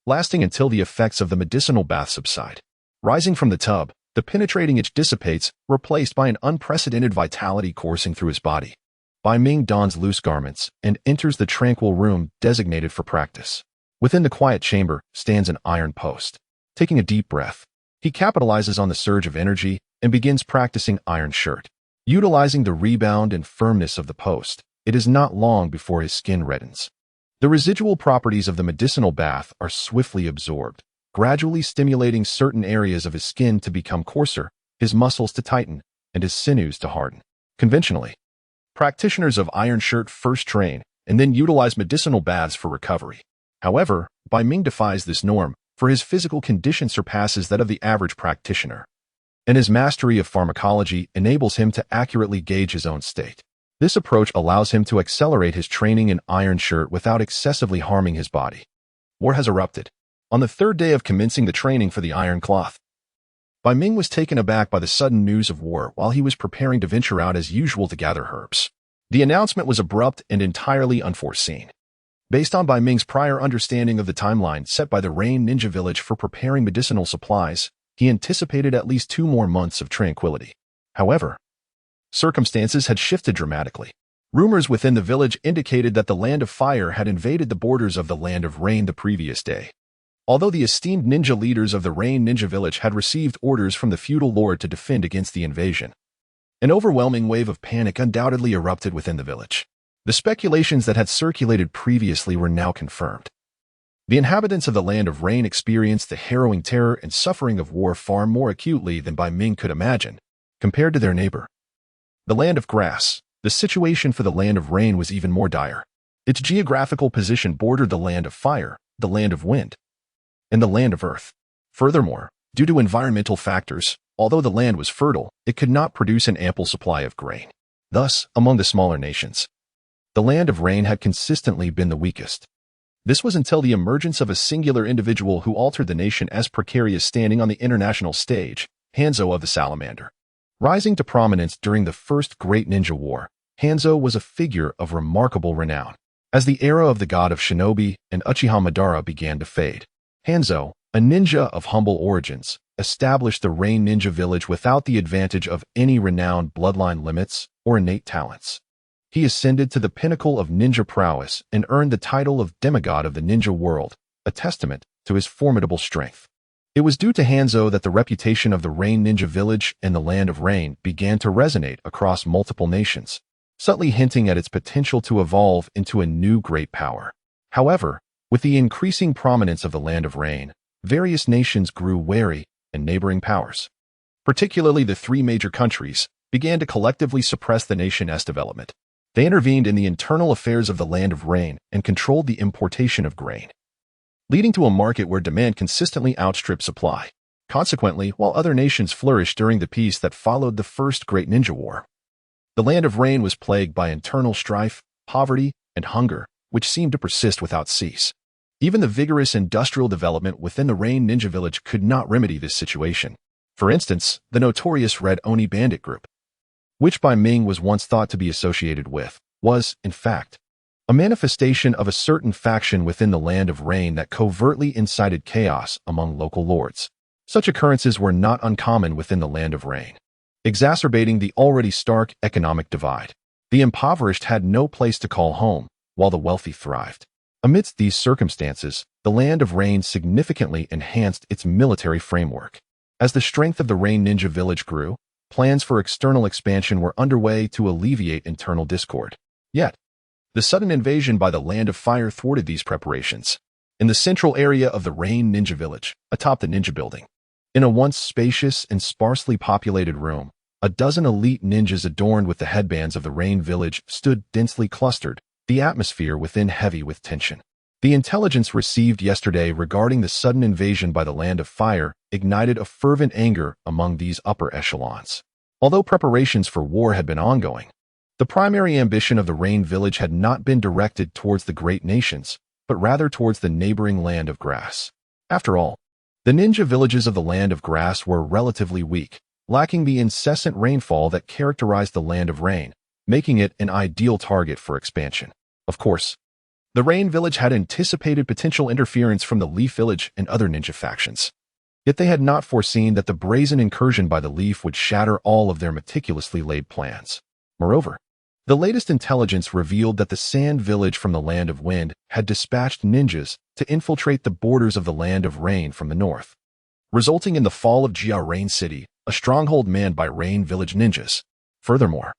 lasting until the effects of the medicinal bath subside. Rising from the tub, the penetrating itch dissipates, replaced by an unprecedented vitality coursing through his body. Bai Ming dons loose garments and enters the tranquil room designated for practice. Within the quiet chamber stands an iron post. Taking a deep breath, he capitalizes on the surge of energy and begins practicing iron shirt. Utilizing the rebound and firmness of the post, it is not long before his skin reddens. The residual properties of the medicinal bath are swiftly absorbed, gradually stimulating certain areas of his skin to become coarser, his muscles to tighten, and his sinews to harden. Conventionally, practitioners of iron shirt first train and then utilize medicinal baths for recovery. However, Bai Ming defies this norm, for his physical condition surpasses that of the average practitioner, and his mastery of pharmacology enables him to accurately gauge his own state. This approach allows him to accelerate his training in iron shirt without excessively harming his body. War has erupted. On the third day of commencing the training for the iron cloth, Bai Ming was taken aback by the sudden news of war while he was preparing to venture out as usual to gather herbs. The announcement was abrupt and entirely unforeseen. Based on Bai Ming's prior understanding of the timeline set by the Rain Ninja Village for preparing medicinal supplies, he anticipated at least 2 more months of tranquility. However, circumstances had shifted dramatically. Rumors within the village indicated that the Land of Fire had invaded the borders of the Land of Rain the previous day. Although the esteemed ninja leaders of the Rain Ninja Village had received orders from the feudal lord to defend against the invasion, an overwhelming wave of panic undoubtedly erupted within the village. The speculations that had circulated previously were now confirmed. The inhabitants of the Land of Rain experienced the harrowing terror and suffering of war far more acutely than Bai Ming could imagine, compared to their neighbor, the Land of Grass. The situation for the Land of Rain was even more dire. Its geographical position bordered the Land of Fire, the Land of Wind, and the Land of Earth. Furthermore, due to environmental factors, although the land was fertile, it could not produce an ample supply of grain. Thus, among the smaller nations, the Land of Rain had consistently been the weakest. This was until the emergence of a singular individual who altered the nation as precarious standing on the international stage, Hanzo of the Salamander. Rising to prominence during the First Great Ninja War, Hanzo was a figure of remarkable renown. As the era of the god of shinobi and Uchiha Madara began to fade, Hanzo, a ninja of humble origins, established the Rain Ninja Village without the advantage of any renowned bloodline limits or innate talents. He ascended to the pinnacle of ninja prowess and earned the title of demigod of the ninja world, a testament to his formidable strength. It was due to Hanzo that the reputation of the Rain Ninja Village and the Land of Rain began to resonate across multiple nations, subtly hinting at its potential to evolve into a new great power. However, with the increasing prominence of the Land of Rain, various nations grew wary, and neighboring powers, particularly the 3 major countries, began to collectively suppress the nation's development. They intervened in the internal affairs of the Land of Rain and controlled the importation of grain, leading to a market where demand consistently outstripped supply. Consequently, while other nations flourished during the peace that followed the First Great Ninja War, the Land of Rain was plagued by internal strife, poverty, and hunger, which seemed to persist without cease. Even the vigorous industrial development within the Rain Ninja Village could not remedy this situation. For instance, the notorious Red Oni bandit group, which Bai Ming was once thought to be associated with, was, in fact, a manifestation of a certain faction within the Land of Rain that covertly incited chaos among local lords. Such occurrences were not uncommon within the Land of Rain, exacerbating the already stark economic divide. The impoverished had no place to call home, while the wealthy thrived. Amidst these circumstances, the Land of Rain significantly enhanced its military framework. As the strength of the Rain Ninja Village grew, plans for external expansion were underway to alleviate internal discord. Yet, the sudden invasion by the Land of Fire thwarted these preparations. In the central area of the Rain Ninja Village, atop the ninja building, in a once spacious and sparsely populated room, a dozen elite ninjas adorned with the headbands of the Rain Village stood densely clustered, the atmosphere within heavy with tension. The intelligence received yesterday regarding the sudden invasion by the Land of Fire ignited a fervent anger among these upper echelons. Although preparations for war had been ongoing, the primary ambition of the Rain Village had not been directed towards the great nations, but rather towards the neighboring land of grass. After all, the ninja villages of the land of grass were relatively weak, lacking the incessant rainfall that characterized the land of rain, making it an ideal target for expansion. Of course, the Rain Village had anticipated potential interference from the Leaf Village and other ninja factions. Yet they had not foreseen that the brazen incursion by the Leaf would shatter all of their meticulously laid plans. Moreover, the latest intelligence revealed that the Sand Village from the Land of Wind had dispatched ninjas to infiltrate the borders of the Land of Rain from the north, resulting in the fall of Jia Rain City, a stronghold manned by Rain Village ninjas. Furthermore,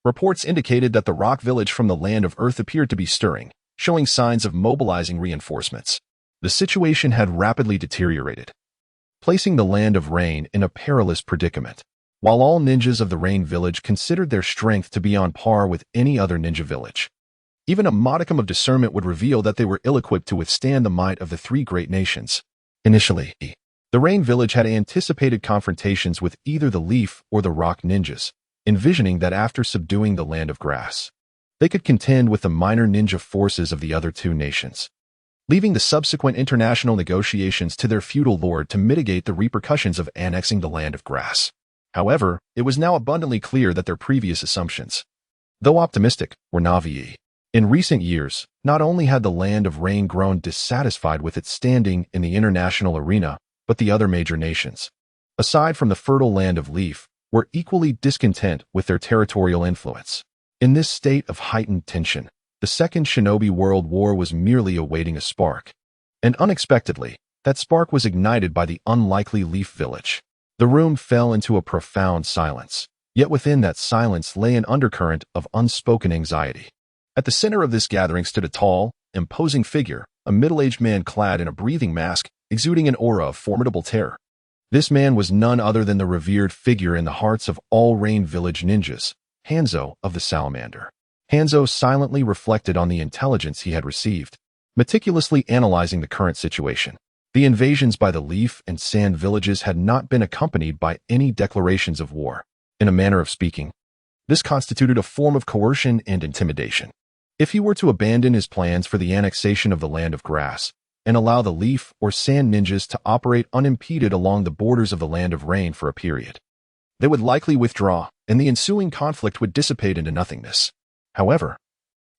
reports indicated that the Rock Village from the Land of Earth appeared to be stirring, showing signs of mobilizing reinforcements. The situation had rapidly deteriorated, placing the Land of Rain in a perilous predicament. While all ninjas of the Rain Village considered their strength to be on par with any other ninja village, even a modicum of discernment would reveal that they were ill-equipped to withstand the might of the three great nations. Initially, the Rain Village had anticipated confrontations with either the Leaf or the Rock ninjas, envisioning that after subduing the Land of Grass, they could contend with the minor ninja forces of the other two nations, leaving the subsequent international negotiations to their feudal lord to mitigate the repercussions of annexing the Land of Grass. However, it was now abundantly clear that their previous assumptions, though optimistic, were naive. In recent years, not only had the Land of Rain grown dissatisfied with its standing in the international arena, but the other major nations, aside from the fertile Land of Leaf, were equally discontent with their territorial influence. In this state of heightened tension, the Second Shinobi World War was merely awaiting a spark. And unexpectedly, that spark was ignited by the unlikely Leaf Village. The room fell into a profound silence, yet within that silence lay an undercurrent of unspoken anxiety. At the center of this gathering stood a tall, imposing figure, a middle-aged man clad in a breathing mask, exuding an aura of formidable terror. This man was none other than the revered figure in the hearts of all Rain Village ninjas, Hanzo of the Salamander. Hanzo silently reflected on the intelligence he had received, meticulously analyzing the current situation. The invasions by the Leaf and Sand villages had not been accompanied by any declarations of war. In a manner of speaking, this constituted a form of coercion and intimidation. If he were to abandon his plans for the annexation of the Land of Grass and allow the Leaf or Sand ninjas to operate unimpeded along the borders of the Land of Rain for a period, they would likely withdraw, and the ensuing conflict would dissipate into nothingness. However,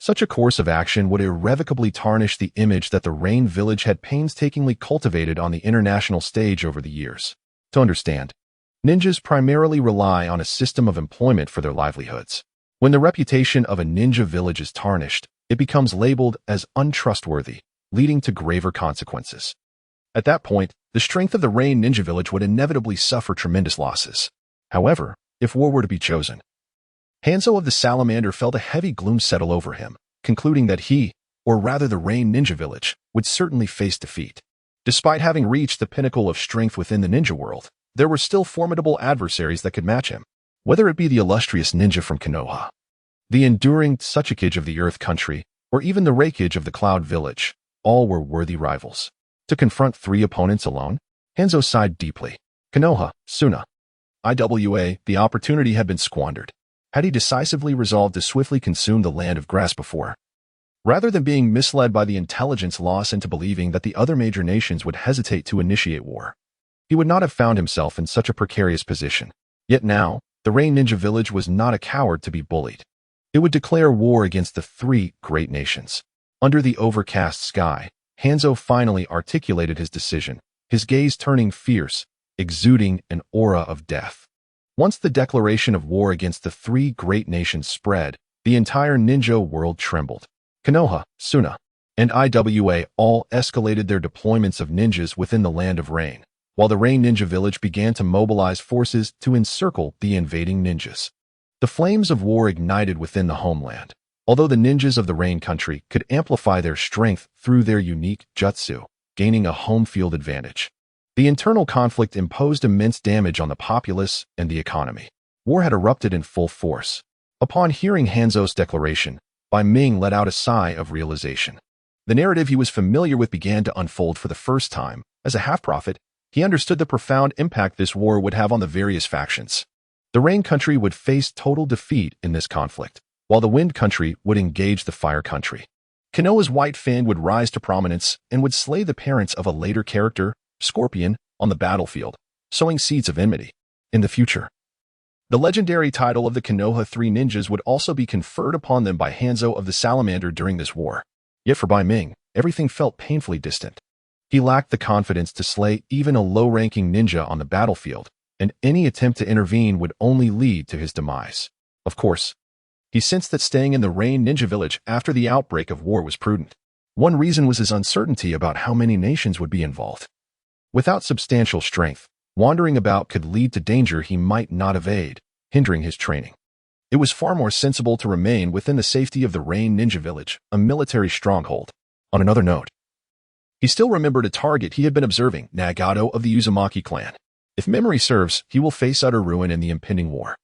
such a course of action would irrevocably tarnish the image that the Rain Village had painstakingly cultivated on the international stage over the years. To understand, ninjas primarily rely on a system of employment for their livelihoods. When the reputation of a ninja village is tarnished, it becomes labeled as untrustworthy, leading to graver consequences. At that point, the strength of the Rain Ninja Village would inevitably suffer tremendous losses. However, if war were to be chosen, Hanzo of the Salamander felt a heavy gloom settle over him, concluding that he, or rather the Rain Ninja Village, would certainly face defeat. Despite having reached the pinnacle of strength within the ninja world, there were still formidable adversaries that could match him. Whether it be the illustrious ninja from Konoha, the enduring Tsuchikage of the Earth Country, or even the Reikage of the Cloud Village, all were worthy rivals. To confront three opponents alone, Hanzo sighed deeply. Konoha, Suna. IWA, the opportunity had been squandered. Had he decisively resolved to swiftly consume the Land of Grass before, rather than being misled by the intelligence loss into believing that the other major nations would hesitate to initiate war, he would not have found himself in such a precarious position. Yet now, the Rain Ninja Village was not a coward to be bullied. It would declare war against the three great nations. Under the overcast sky, Hanzo finally articulated his decision, his gaze turning fierce, exuding an aura of death. Once the declaration of war against the three great nations spread, the entire ninja world trembled. Konoha, Suna, and IWA all escalated their deployments of ninjas within the Land of Rain, while the Rain Ninja Village began to mobilize forces to encircle the invading ninjas. The flames of war ignited within the homeland, although the ninjas of the Rain Country could amplify their strength through their unique jutsu, gaining a home field advantage. The internal conflict imposed immense damage on the populace and the economy. War had erupted in full force. Upon hearing Hanzo's declaration, Bai Ming let out a sigh of realization. The narrative he was familiar with began to unfold for the first time. As a half-prophet, he understood the profound impact this war would have on the various factions. The Rain Country would face total defeat in this conflict, while the Wind Country would engage the Fire Country. Konoha's white fang would rise to prominence and would slay the parents of a later character, Scorpion, on the battlefield, sowing seeds of enmity. In the future, the legendary title of the Konoha Three Ninjas would also be conferred upon them by Hanzo of the Salamander during this war. Yet for Bai Ming, everything felt painfully distant. He lacked the confidence to slay even a low-ranking ninja on the battlefield, and any attempt to intervene would only lead to his demise. Of course, he sensed that staying in the Rain Ninja Village after the outbreak of war was prudent. One reason was his uncertainty about how many nations would be involved. Without substantial strength, wandering about could lead to danger he might not evade, hindering his training. It was far more sensible to remain within the safety of the Rain Ninja Village, a military stronghold. On another note, he still remembered a target he had been observing, Nagato of the Uzumaki clan. If memory serves, he will face utter ruin in the impending war,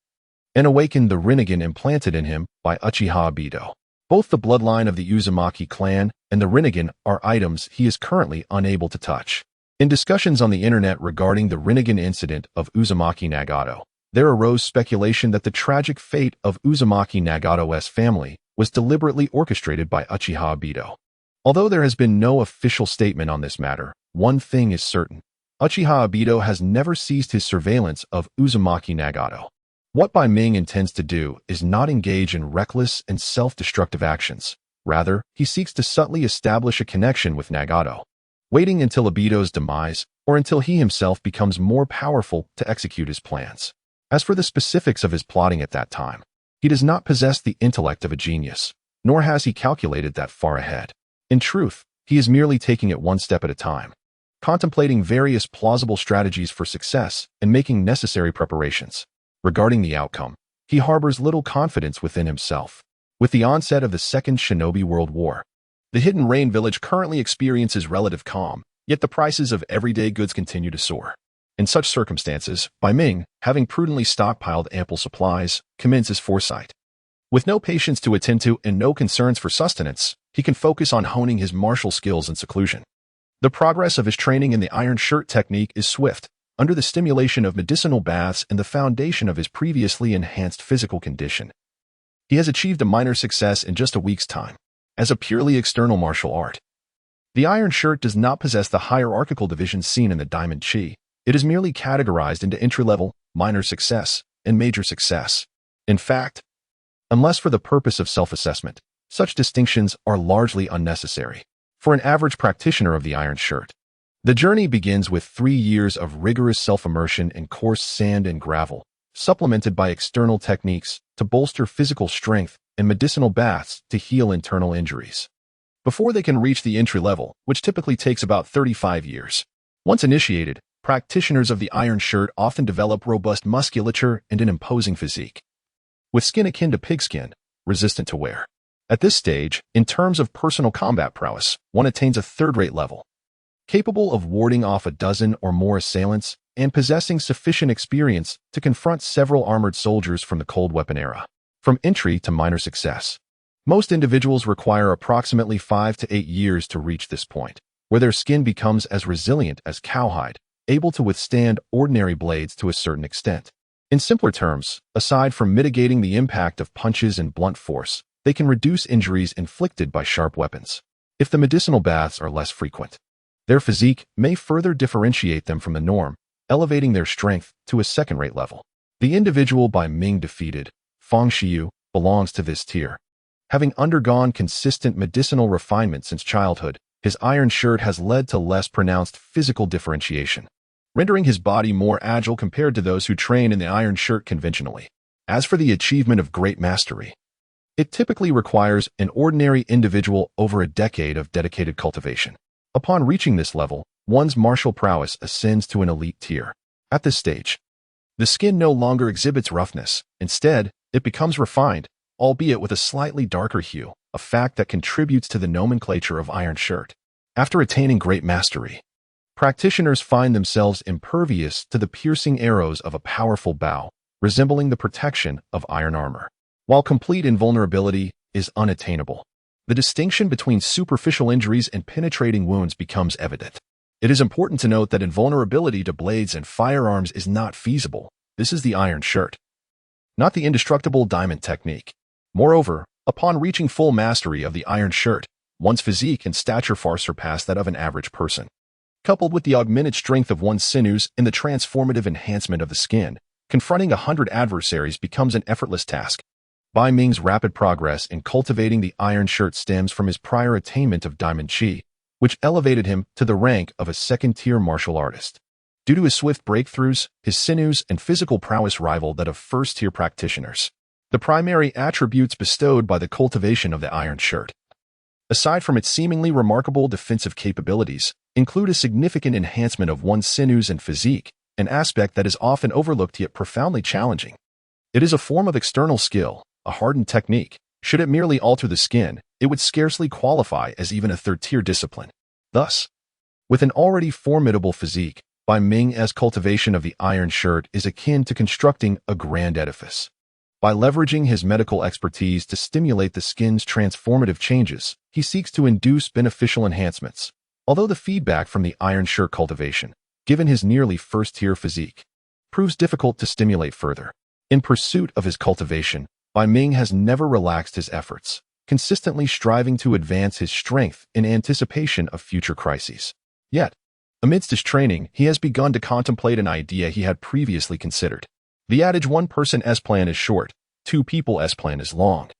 and awaken the Rinnegan implanted in him by Uchiha Obito. Both the bloodline of the Uzumaki clan and the Rinnegan are items he is currently unable to touch. In discussions on the internet regarding the Rinnegan incident of Uzumaki Nagato, there arose speculation that the tragic fate of Uzumaki Nagato's family was deliberately orchestrated by Uchiha Obito. Although there has been no official statement on this matter, one thing is certain. Uchiha Obito has never ceased his surveillance of Uzumaki Nagato. What Bai Ming intends to do is not engage in reckless and self-destructive actions. Rather, he seeks to subtly establish a connection with Nagato, waiting until Obito's demise or until he himself becomes more powerful to execute his plans. As for the specifics of his plotting at that time, he does not possess the intellect of a genius, nor has he calculated that far ahead. In truth, he is merely taking it one step at a time, contemplating various plausible strategies for success and making necessary preparations. Regarding the outcome, he harbors little confidence within himself. With the onset of the Second Shinobi World War, the Hidden Rain Village currently experiences relative calm, yet the prices of everyday goods continue to soar. In such circumstances, Bai Ming, having prudently stockpiled ample supplies, commences foresight. With no patients to attend to and no concerns for sustenance, he can focus on honing his martial skills in seclusion. The progress of his training in the iron shirt technique is swift, under the stimulation of medicinal baths and the foundation of his previously enhanced physical condition. He has achieved a minor success in just a week's time. As a purely external martial art, the iron shirt does not possess the hierarchical divisions seen in the diamond chi. It is merely categorized into entry-level, minor success, and major success. In fact, unless for the purpose of self-assessment, such distinctions are largely unnecessary. For an average practitioner of the iron shirt, the journey begins with 3 years of rigorous self-immersion in coarse sand and gravel, supplemented by external techniques to bolster physical strength and medicinal baths to heal internal injuries, before they can reach the entry level, which typically takes about 35 years. Once initiated, practitioners of the iron shirt often develop robust musculature and an imposing physique, with skin akin to pigskin, resistant to wear. At this stage, in terms of personal combat prowess, one attains a third-rate level, capable of warding off a dozen or more assailants and possessing sufficient experience to confront several armored soldiers from the cold weapon era. From entry to minor success, most individuals require approximately 5 to 8 years to reach this point, where their skin becomes as resilient as cowhide, able to withstand ordinary blades to a certain extent. In simpler terms, aside from mitigating the impact of punches and blunt force, they can reduce injuries inflicted by sharp weapons. If the medicinal baths are less frequent, their physique may further differentiate them from the norm, elevating their strength to a second-rate level. The individual Bai Ming defeated, Fang Xiu, belongs to this tier. Having undergone consistent medicinal refinement since childhood, his iron shirt has led to less pronounced physical differentiation, rendering his body more agile compared to those who train in the iron shirt conventionally. As for the achievement of great mastery, it typically requires an ordinary individual over a decade of dedicated cultivation. Upon reaching this level, one's martial prowess ascends to an elite tier. At this stage, the skin no longer exhibits roughness. Instead, it becomes refined, albeit with a slightly darker hue, a fact that contributes to the nomenclature of iron shirt. After attaining great mastery, practitioners find themselves impervious to the piercing arrows of a powerful bow, resembling the protection of iron armor. While complete invulnerability is unattainable, the distinction between superficial injuries and penetrating wounds becomes evident. It is important to note that invulnerability to blades and firearms is not feasible. This is the iron shirt, not the indestructible diamond technique. Moreover, upon reaching full mastery of the iron shirt, One's physique and stature far surpass that of an average person. Coupled with the augmented strength of one's sinews and the transformative enhancement of the skin, confronting 100 adversaries becomes an effortless task. Bai Ming's rapid progress in cultivating the iron shirt stems from his prior attainment of Diamond Chi, which elevated him to the rank of a second-tier martial artist. Due to his swift breakthroughs, his sinews and physical prowess rival that of first-tier practitioners. The primary attributes bestowed by the cultivation of the iron shirt, aside from its seemingly remarkable defensive capabilities, include a significant enhancement of one's sinews and physique, an aspect that is often overlooked yet profoundly challenging. It is a form of external skill, a hardened technique. Should it merely alter the skin, it would scarcely qualify as even a third-tier discipline. Thus, with an already formidable physique, Bai Ming's cultivation of the iron shirt is akin to constructing a grand edifice. By leveraging his medical expertise to stimulate the skin's transformative changes, he seeks to induce beneficial enhancements. Although the feedback from the iron shirt cultivation, given his nearly first-tier physique, proves difficult to stimulate further. In pursuit of his cultivation, Bai Ming has never relaxed his efforts, consistently striving to advance his strength in anticipation of future crises. Yet, amidst his training, he has begun to contemplate an idea he had previously considered. The adage one person's plan is short, two people's plan is long.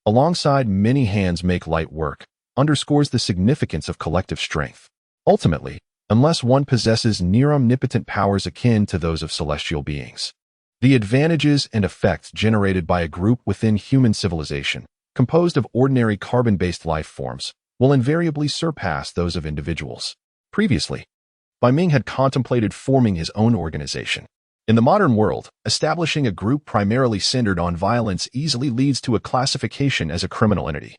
Alongside many hands make light work, underscores the significance of collective strength. Ultimately, unless one possesses near-omnipotent powers akin to those of celestial beings, the advantages and effects generated by a group within human civilization, composed of ordinary carbon-based life forms, will invariably surpass those of individuals. Previously, Bai Ming had contemplated forming his own organization. In the modern world, establishing a group primarily centered on violence easily leads to a classification as a criminal entity,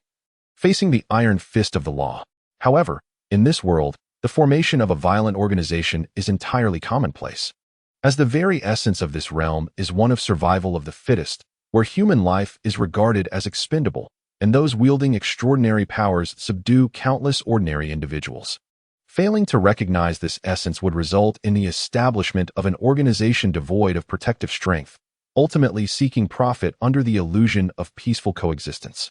facing the iron fist of the law. However, in this world, the formation of a violent organization is entirely commonplace, as the very essence of this realm is one of survival of the fittest, where human life is regarded as expendable, and those wielding extraordinary powers subdue countless ordinary individuals. Failing to recognize this essence would result in the establishment of an organization devoid of protective strength, ultimately seeking profit under the illusion of peaceful coexistence,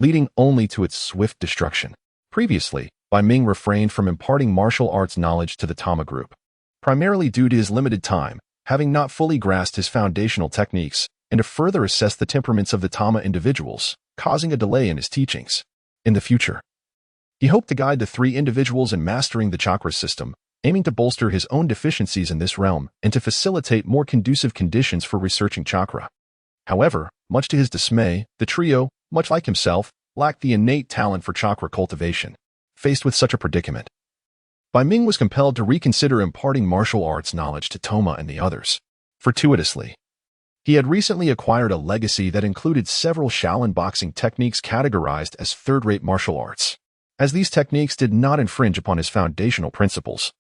leading only to its swift destruction. Previously, Bai Ming refrained from imparting martial arts knowledge to the Tama group, primarily due to his limited time, having not fully grasped his foundational techniques, and to further assess the temperaments of the Tama individuals, causing a delay in his teachings. In the future, he hoped to guide the three individuals in mastering the chakra system, aiming to bolster his own deficiencies in this realm and to facilitate more conducive conditions for researching chakra. However, much to his dismay, the trio, much like himself, lacked the innate talent for chakra cultivation. Faced with such a predicament, Bai Ming was compelled to reconsider imparting martial arts knowledge to Toma and the others. Fortuitously, he had recently acquired a legacy that included several Shaolin boxing techniques categorized as third-rate martial arts. As these techniques did not infringe upon his foundational principles,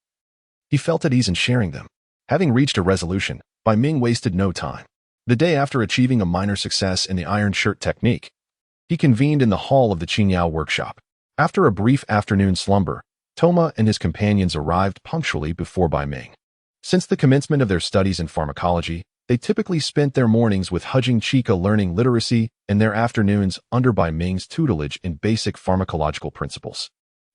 he felt at ease in sharing them. Having reached a resolution, Bai Ming wasted no time. The day after achieving a minor success in the iron shirt technique, he convened in the hall of the Qingyao workshop. After a brief afternoon slumber, Toma and his companions arrived punctually before Bai Ming. Since the commencement of their studies in pharmacology, they typically spent their mornings with Hujing Chica learning literacy and their afternoons under Bai Ming's tutelage in basic pharmacological principles.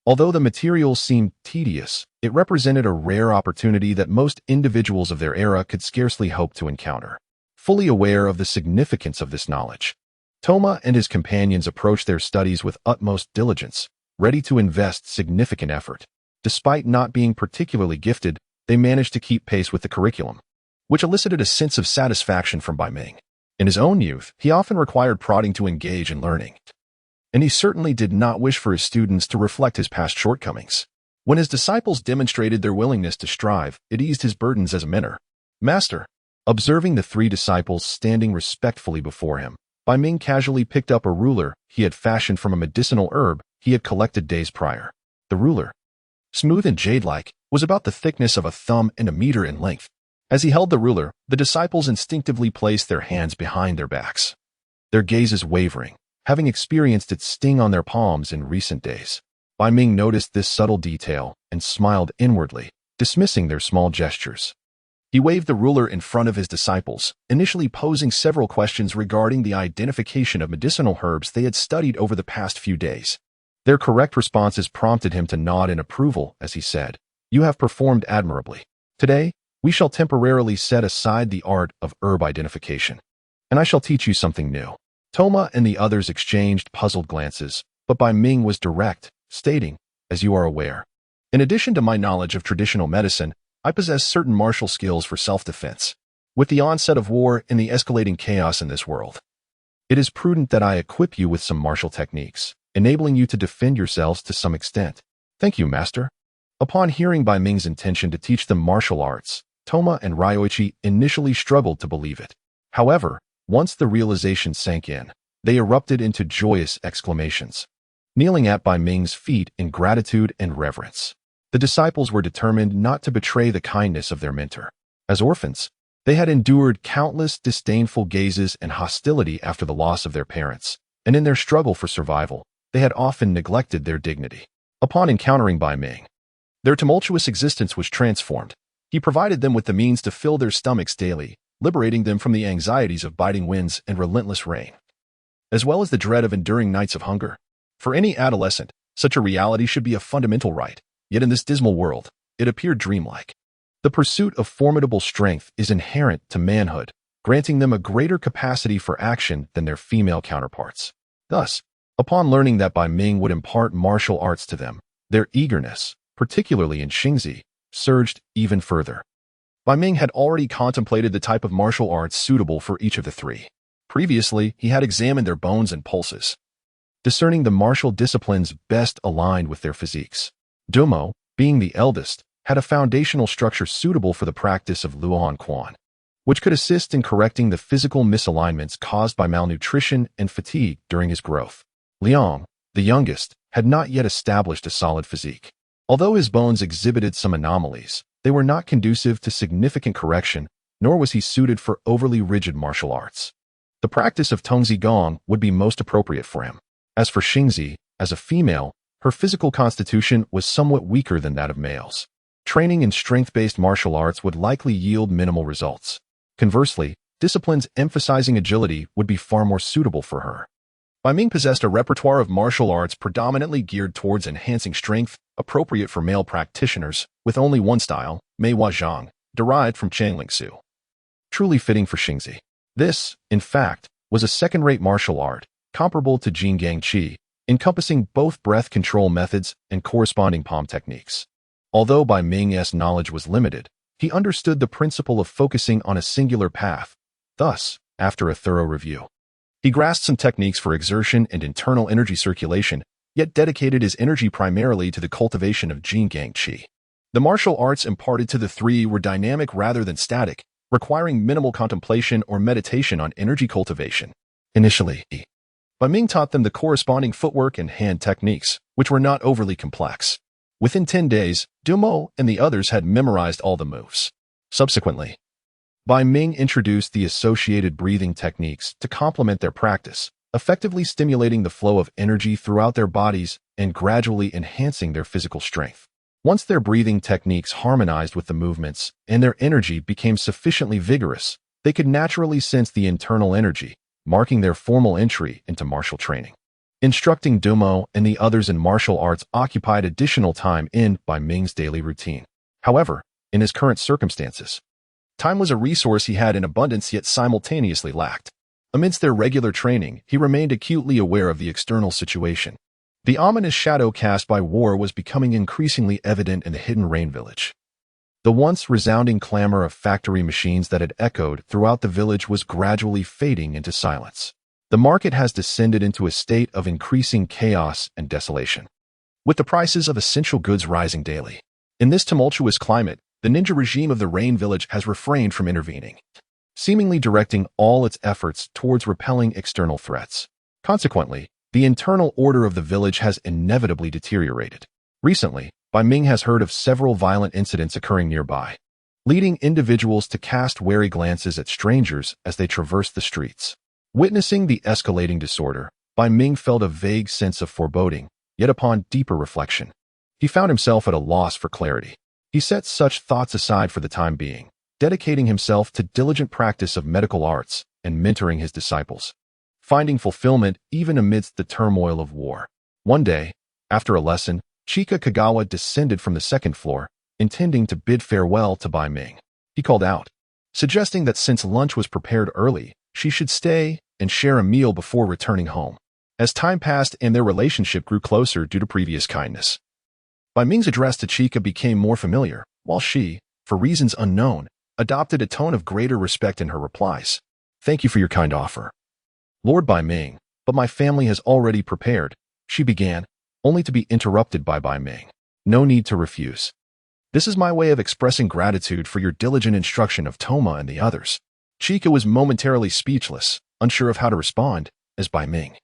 Although the materials seemed tedious, it represented a rare opportunity that most individuals of their era could scarcely hope to encounter. Fully aware of the significance of this knowledge, Toma and his companions approached their studies with utmost diligence, ready to invest significant effort. Despite not being particularly gifted, they managed to keep pace with the curriculum, which elicited a sense of satisfaction from Bai Ming. In his own youth, he often required prodding to engage in learning, and he certainly did not wish for his students to reflect his past shortcomings. When his disciples demonstrated their willingness to strive, it eased his burdens as a mentor. Master, observing the three disciples standing respectfully before him, Bai Ming casually picked up a ruler he had fashioned from a medicinal herb he had collected days prior. The ruler, smooth and jade-like, was about the thickness of a thumb and a meter in length. As he held the ruler, the disciples instinctively placed their hands behind their backs, their gazes wavering, having experienced its sting on their palms in recent days. Bai Ming noticed this subtle detail and smiled inwardly, dismissing their small gestures. He waved the ruler in front of his disciples, initially posing several questions regarding the identification of medicinal herbs they had studied over the past few days. Their correct responses prompted him to nod in approval as he said, "You have performed admirably. Today, we shall temporarily set aside the art of herb identification, and I shall teach you something new." Toma and the others exchanged puzzled glances, but Bai Ming was direct, stating, "As you are aware, in addition to my knowledge of traditional medicine, I possess certain martial skills for self-defense. With the onset of war and the escalating chaos in this world, it is prudent that I equip you with some martial techniques, enabling you to defend yourselves to some extent." "Thank you, master." Upon hearing Bai Ming's intention to teach them martial arts, Toma and Ryoichi initially struggled to believe it. However, once the realization sank in, they erupted into joyous exclamations, kneeling at Bai Ming's feet in gratitude and reverence. The disciples were determined not to betray the kindness of their mentor. As orphans, they had endured countless disdainful gazes and hostility after the loss of their parents, and in their struggle for survival, they had often neglected their dignity. Upon encountering Bai Ming, their tumultuous existence was transformed. He provided them with the means to fill their stomachs daily, liberating them from the anxieties of biting winds and relentless rain, as well as the dread of enduring nights of hunger. For any adolescent, such a reality should be a fundamental right, yet in this dismal world, it appeared dreamlike. The pursuit of formidable strength is inherent to manhood, granting them a greater capacity for action than their female counterparts. Thus, upon learning that Bai Ming would impart martial arts to them, their eagerness, particularly in Xingzi, surged even further. Bai Ming had already contemplated the type of martial arts suitable for each of the three. Previously, he had examined their bones and pulses, discerning the martial disciplines best aligned with their physiques. Dumo, being the eldest, had a foundational structure suitable for the practice of Luohan Quan, which could assist in correcting the physical misalignments caused by malnutrition and fatigue during his growth. Liang, the youngest, had not yet established a solid physique. Although his bones exhibited some anomalies, they were not conducive to significant correction, nor was he suited for overly rigid martial arts. The practice of Tongzi Gong would be most appropriate for him. As for Xingzi, as a female, her physical constitution was somewhat weaker than that of males. Training in strength-based martial arts would likely yield minimal results. Conversely, disciplines emphasizing agility would be far more suitable for her. Bai Ming possessed a repertoire of martial arts predominantly geared towards enhancing strength, appropriate for male practitioners, with only one style, Mei Hua Zhang, derived from Chanling Su. Truly fitting for Xingzi. This, in fact, was a second-rate martial art, comparable to Jin Gang Qi, encompassing both breath control methods and corresponding palm techniques. Although Bai Ming's knowledge was limited, he understood the principle of focusing on a singular path. Thus, after a thorough review, he grasped some techniques for exertion and internal energy circulation, yet dedicated his energy primarily to the cultivation of Jin Gang Qi. The martial arts imparted to the three were dynamic rather than static, requiring minimal contemplation or meditation on energy cultivation. Initially, Bai Ming taught them the corresponding footwork and hand techniques, which were not overly complex. Within 10 days, Dumo and the others had memorized all the moves. Subsequently, Bai Ming introduced the associated breathing techniques to complement their practice, effectively stimulating the flow of energy throughout their bodies and gradually enhancing their physical strength. Once their breathing techniques harmonized with the movements and their energy became sufficiently vigorous, they could naturally sense the internal energy, marking their formal entry into martial training. Instructing Dumo and the others in martial arts occupied additional time in Bai Ming's daily routine. However, in his current circumstances, time was a resource he had in abundance yet simultaneously lacked. Amidst their regular training, he remained acutely aware of the external situation. The ominous shadow cast by war was becoming increasingly evident in the hidden rain village. The once resounding clamor of factory machines that had echoed throughout the village was gradually fading into silence. The market has descended into a state of increasing chaos and desolation, with the prices of essential goods rising daily. In this tumultuous climate, the ninja regime of the Rain Village has refrained from intervening, seemingly directing all its efforts towards repelling external threats. Consequently, the internal order of the village has inevitably deteriorated. Recently, Bai Ming has heard of several violent incidents occurring nearby, leading individuals to cast wary glances at strangers as they traverse the streets. Witnessing the escalating disorder, Bai Ming felt a vague sense of foreboding, yet upon deeper reflection, he found himself at a loss for clarity. He set such thoughts aside for the time being, dedicating himself to diligent practice of medical arts and mentoring his disciples, finding fulfillment even amidst the turmoil of war. One day, After a lesson, Chika Kagawa descended from the second floor, intending to bid farewell to Bai Ming. He called out, suggesting that since lunch was prepared early, she should stay and share a meal before returning home. As time passed and their relationship grew closer due to previous kindness, Bai Ming's address to Chika became more familiar, while she, for reasons unknown, adopted a tone of greater respect in her replies. Thank you for your kind offer, Lord Bai Ming, but my family has already prepared, she began, only to be interrupted by Bai Ming. No need to refuse. This is my way of expressing gratitude for your diligent instruction of Toma and the others. Chika was momentarily speechless, unsure of how to respond, as Bai Ming,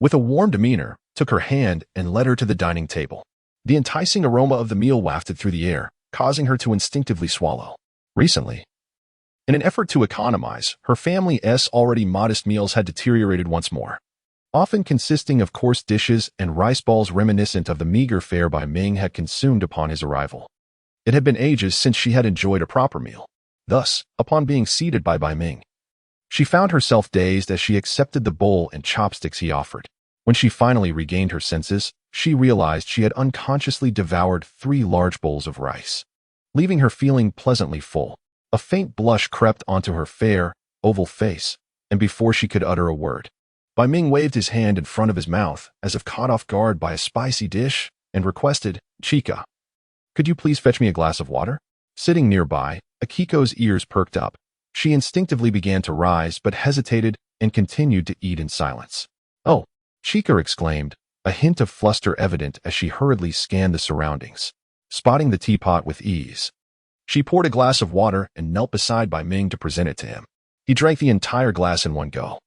with a warm demeanor, took her hand and led her to the dining table. The enticing aroma of the meal wafted through the air, causing her to instinctively swallow. Recently, in an effort to economize, her family's already modest meals had deteriorated once more, often consisting of coarse dishes and rice balls reminiscent of the meager fare Bai Ming had consumed upon his arrival. It had been ages since she had enjoyed a proper meal. Thus, upon being seated by Bai Ming, she found herself dazed as she accepted the bowl and chopsticks he offered. When she finally regained her senses, she realized she had unconsciously devoured 3 large bowls of rice, leaving her feeling pleasantly full. A faint blush crept onto her fair, oval face, and before she could utter a word, Bai Ming waved his hand in front of his mouth as if caught off guard by a spicy dish and requested, Chika, could you please fetch me a glass of water? Sitting nearby, Akiko's ears perked up. She instinctively began to rise but hesitated and continued to eat in silence. Oh, Chika exclaimed, a hint of fluster evident as she hurriedly scanned the surroundings, spotting the teapot with ease. She poured a glass of water and knelt beside Bai Ming to present it to him. He drank the entire glass in one go,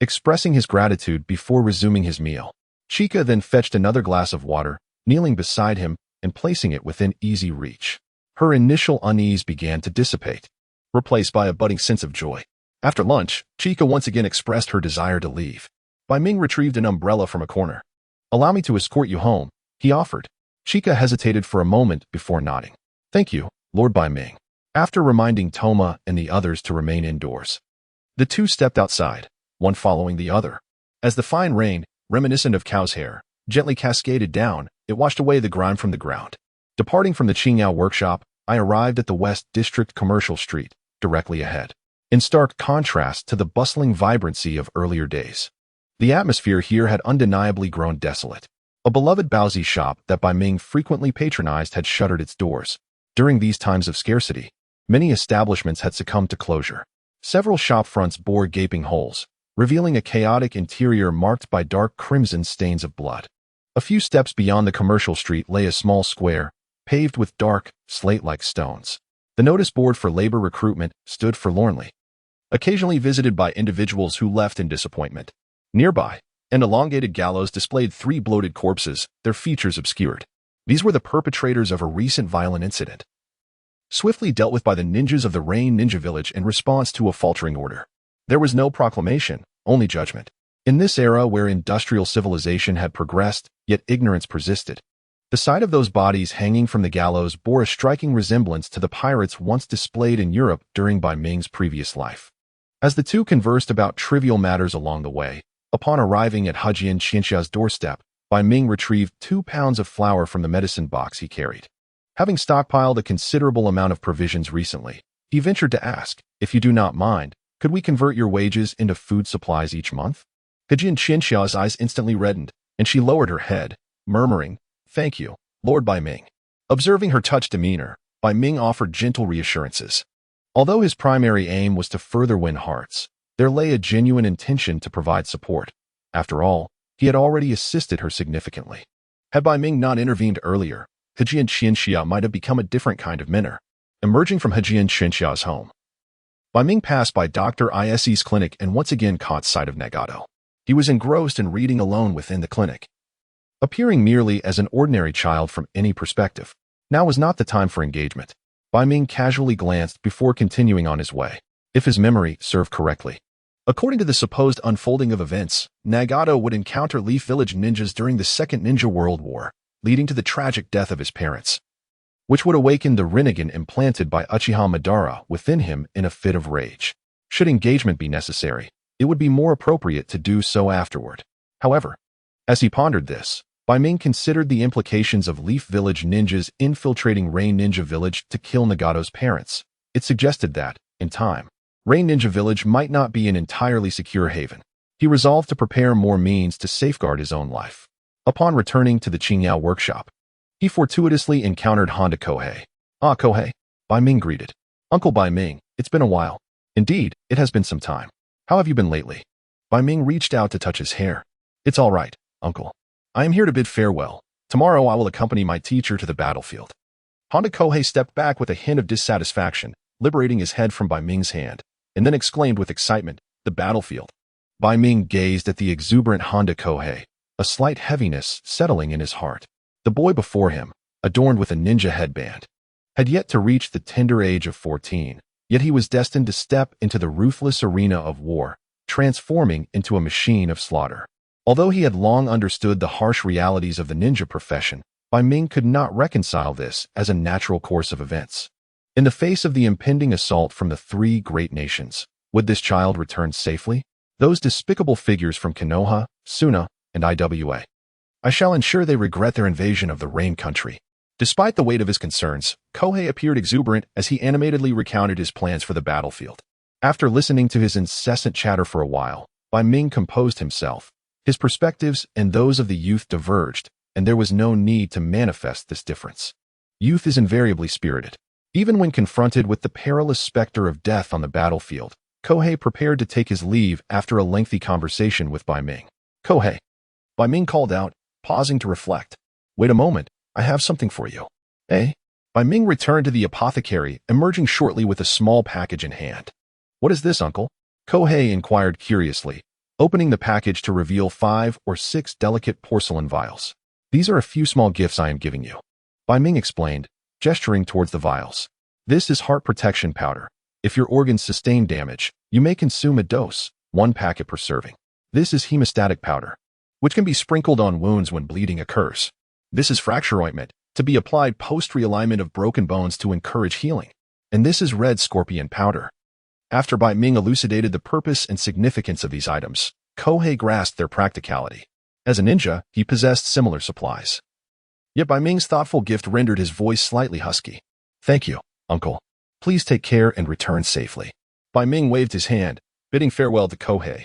expressing his gratitude before resuming his meal. Chika then fetched another glass of water, kneeling beside him and placing it within easy reach. Her initial unease began to dissipate, replaced by a budding sense of joy. After lunch, Chika once again expressed her desire to leave. Bai Ming retrieved an umbrella from a corner. Allow me to escort you home, he offered. Chika hesitated for a moment before nodding. Thank you, Lord Bai Ming. After reminding Toma and the others to remain indoors, the two stepped outside, one following the other. As the fine rain, reminiscent of cow's hair, gently cascaded down, it washed away the grime from the ground. Departing from the Qingyao workshop, I arrived at the West District Commercial Street, directly ahead. In stark contrast to the bustling vibrancy of earlier days, the atmosphere here had undeniably grown desolate. A beloved Baozi shop that Bai Ming frequently patronized had shuttered its doors. During these times of scarcity, many establishments had succumbed to closure. Several shop fronts bore gaping holes, revealing a chaotic interior marked by dark crimson stains of blood. A few steps beyond the commercial street lay a small square, paved with dark, slate-like stones. The notice board for labor recruitment stood forlornly, occasionally visited by individuals who left in disappointment. Nearby, an elongated gallows displayed 3 bloated corpses, their features obscured. These were the perpetrators of a recent violent incident, swiftly dealt with by the ninjas of the Rain Ninja Village in response to a faltering order. There was no proclamation, only judgment. In this era where industrial civilization had progressed, yet ignorance persisted, the sight of those bodies hanging from the gallows bore a striking resemblance to the pirates once displayed in Europe during Bai Ming's previous life. As the two conversed about trivial matters along the way, upon arriving at Hejian Qianxia's doorstep, Bai Ming retrieved 2 pounds of flour from the medicine box he carried. Having stockpiled a considerable amount of provisions recently, he ventured to ask, if you do not mind, could we convert your wages into food supplies each month? Hejian Qianxia's eyes instantly reddened, and she lowered her head, murmuring, Thank you, Lord Bai Ming. Observing her touched demeanor, Bai Ming offered gentle reassurances. Although his primary aim was to further win hearts, there lay a genuine intention to provide support. After all, he had already assisted her significantly. Had Bai Ming not intervened earlier, Hejian Qianxia might have become a different kind of mentor. Emerging from Hejian Qianxia's home, Bai Ming passed by Dr. Ise's clinic and once again caught sight of Nagato. He was engrossed in reading alone within the clinic, appearing merely as an ordinary child from any perspective. Now was not the time for engagement. Bai Ming casually glanced before continuing on his way. If his memory served correctly, according to the supposed unfolding of events, Nagato would encounter Leaf Village ninjas during the Second Ninja World War, leading to the tragic death of his parents, which would awaken the Rinnegan implanted by Uchiha Madara within him in a fit of rage. Should engagement be necessary, it would be more appropriate to do so afterward. However, as he pondered this, Bai Ming considered the implications of Leaf Village ninjas infiltrating Rain Ninja Village to kill Nagato's parents. It suggested that, in time, Rain Ninja Village might not be an entirely secure haven. He resolved to prepare more means to safeguard his own life. Upon returning to the Qingyao workshop, he fortuitously encountered Honda Kohei. "Ah, Kohei," Bai Ming greeted. "Uncle Bai Ming, it's been a while." "Indeed, it has been some time. How have you been lately?" Bai Ming reached out to touch his hair. "It's all right, uncle. I am here to bid farewell. Tomorrow I will accompany my teacher to the battlefield." Honda Kohei stepped back with a hint of dissatisfaction, liberating his head from Bai Ming's hand, and then exclaimed with excitement, "The battlefield." Bai Ming gazed at the exuberant Honda Kohei, a slight heaviness settling in his heart. The boy before him, adorned with a ninja headband, had yet to reach the tender age of 14, yet he was destined to step into the ruthless arena of war, transforming into a machine of slaughter. Although he had long understood the harsh realities of the ninja profession, Bai Ming could not reconcile this as a natural course of events. In the face of the impending assault from the three great nations, would this child return safely? Those despicable figures from Konoha, Suna, and IWA. I shall ensure they regret their invasion of the Rain Country. Despite the weight of his concerns, Kohei appeared exuberant as he animatedly recounted his plans for the battlefield. After listening to his incessant chatter for a while, Bai Ming composed himself. His perspectives and those of the youth diverged, and there was no need to manifest this difference. Youth is invariably spirited. Even when confronted with the perilous specter of death on the battlefield, Kohei prepared to take his leave after a lengthy conversation with Bai Ming. "Kohei," Bai Ming called out, pausing to reflect. "Wait a moment, I have something for you." "Eh?" Bai Ming returned to the apothecary, emerging shortly with a small package in hand. "What is this, uncle?" Kohei inquired curiously, opening the package to reveal 5 or 6 delicate porcelain vials. "These are a few small gifts I am giving you," Bai Ming explained, gesturing towards the vials. "This is heart protection powder. If your organs sustain damage, you may consume a dose, 1 packet per serving. This is hemostatic powder, which can be sprinkled on wounds when bleeding occurs. This is fracture ointment, to be applied post-realignment of broken bones to encourage healing. And this is red scorpion powder." After Bai Ming elucidated the purpose and significance of these items, Kohei grasped their practicality. As a ninja, he possessed similar supplies. Yet Bai Ming's thoughtful gift rendered his voice slightly husky. "Thank you, uncle. Please take care and return safely." Bai Ming waved his hand, bidding farewell to Kohei,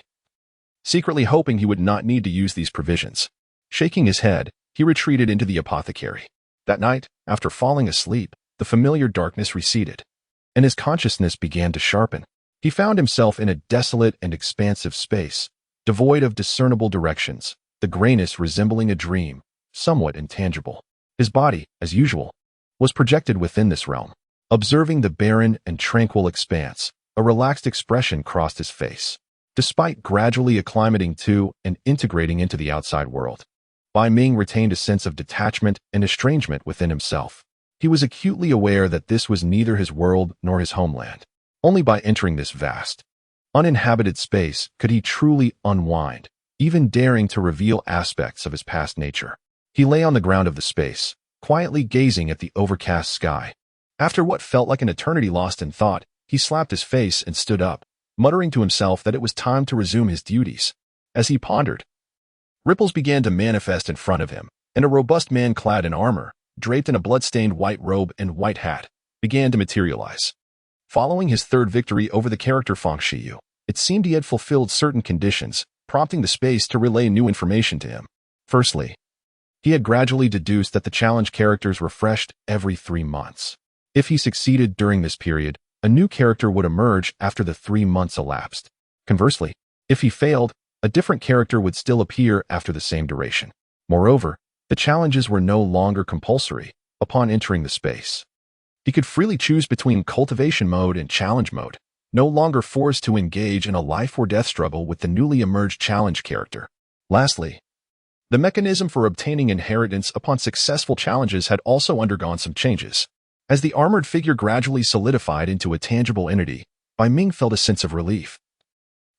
secretly hoping he would not need to use these provisions. Shaking his head, he retreated into the apothecary. That night, after falling asleep, the familiar darkness receded, and his consciousness began to sharpen. He found himself in a desolate and expansive space, devoid of discernible directions, the grayness resembling a dream, somewhat intangible. His body, as usual, was projected within this realm. Observing the barren and tranquil expanse, a relaxed expression crossed his face. Despite gradually acclimating to and integrating into the outside world, Bai Ming retained a sense of detachment and estrangement within himself. He was acutely aware that this was neither his world nor his homeland. Only by entering this vast, uninhabited space could he truly unwind, even daring to reveal aspects of his past nature. He lay on the ground of the space, quietly gazing at the overcast sky. After what felt like an eternity lost in thought, he slapped his face and stood up, muttering to himself that it was time to resume his duties. As he pondered, ripples began to manifest in front of him, and a robust man clad in armor, draped in a blood-stained white robe and white hat, began to materialize. Following his third victory over the character Fang Shiyu, it seemed he had fulfilled certain conditions, prompting the space to relay new information to him. Firstly, he had gradually deduced that the challenge characters refreshed every 3 months. If he succeeded during this period, a new character would emerge after the 3 months elapsed. Conversely, if he failed, a different character would still appear after the same duration. Moreover, the challenges were no longer compulsory upon entering the space. He could freely choose between cultivation mode and challenge mode, no longer forced to engage in a life-or-death struggle with the newly emerged challenge character. Lastly, the mechanism for obtaining inheritance upon successful challenges had also undergone some changes. As the armored figure gradually solidified into a tangible entity, Bai Ming felt a sense of relief.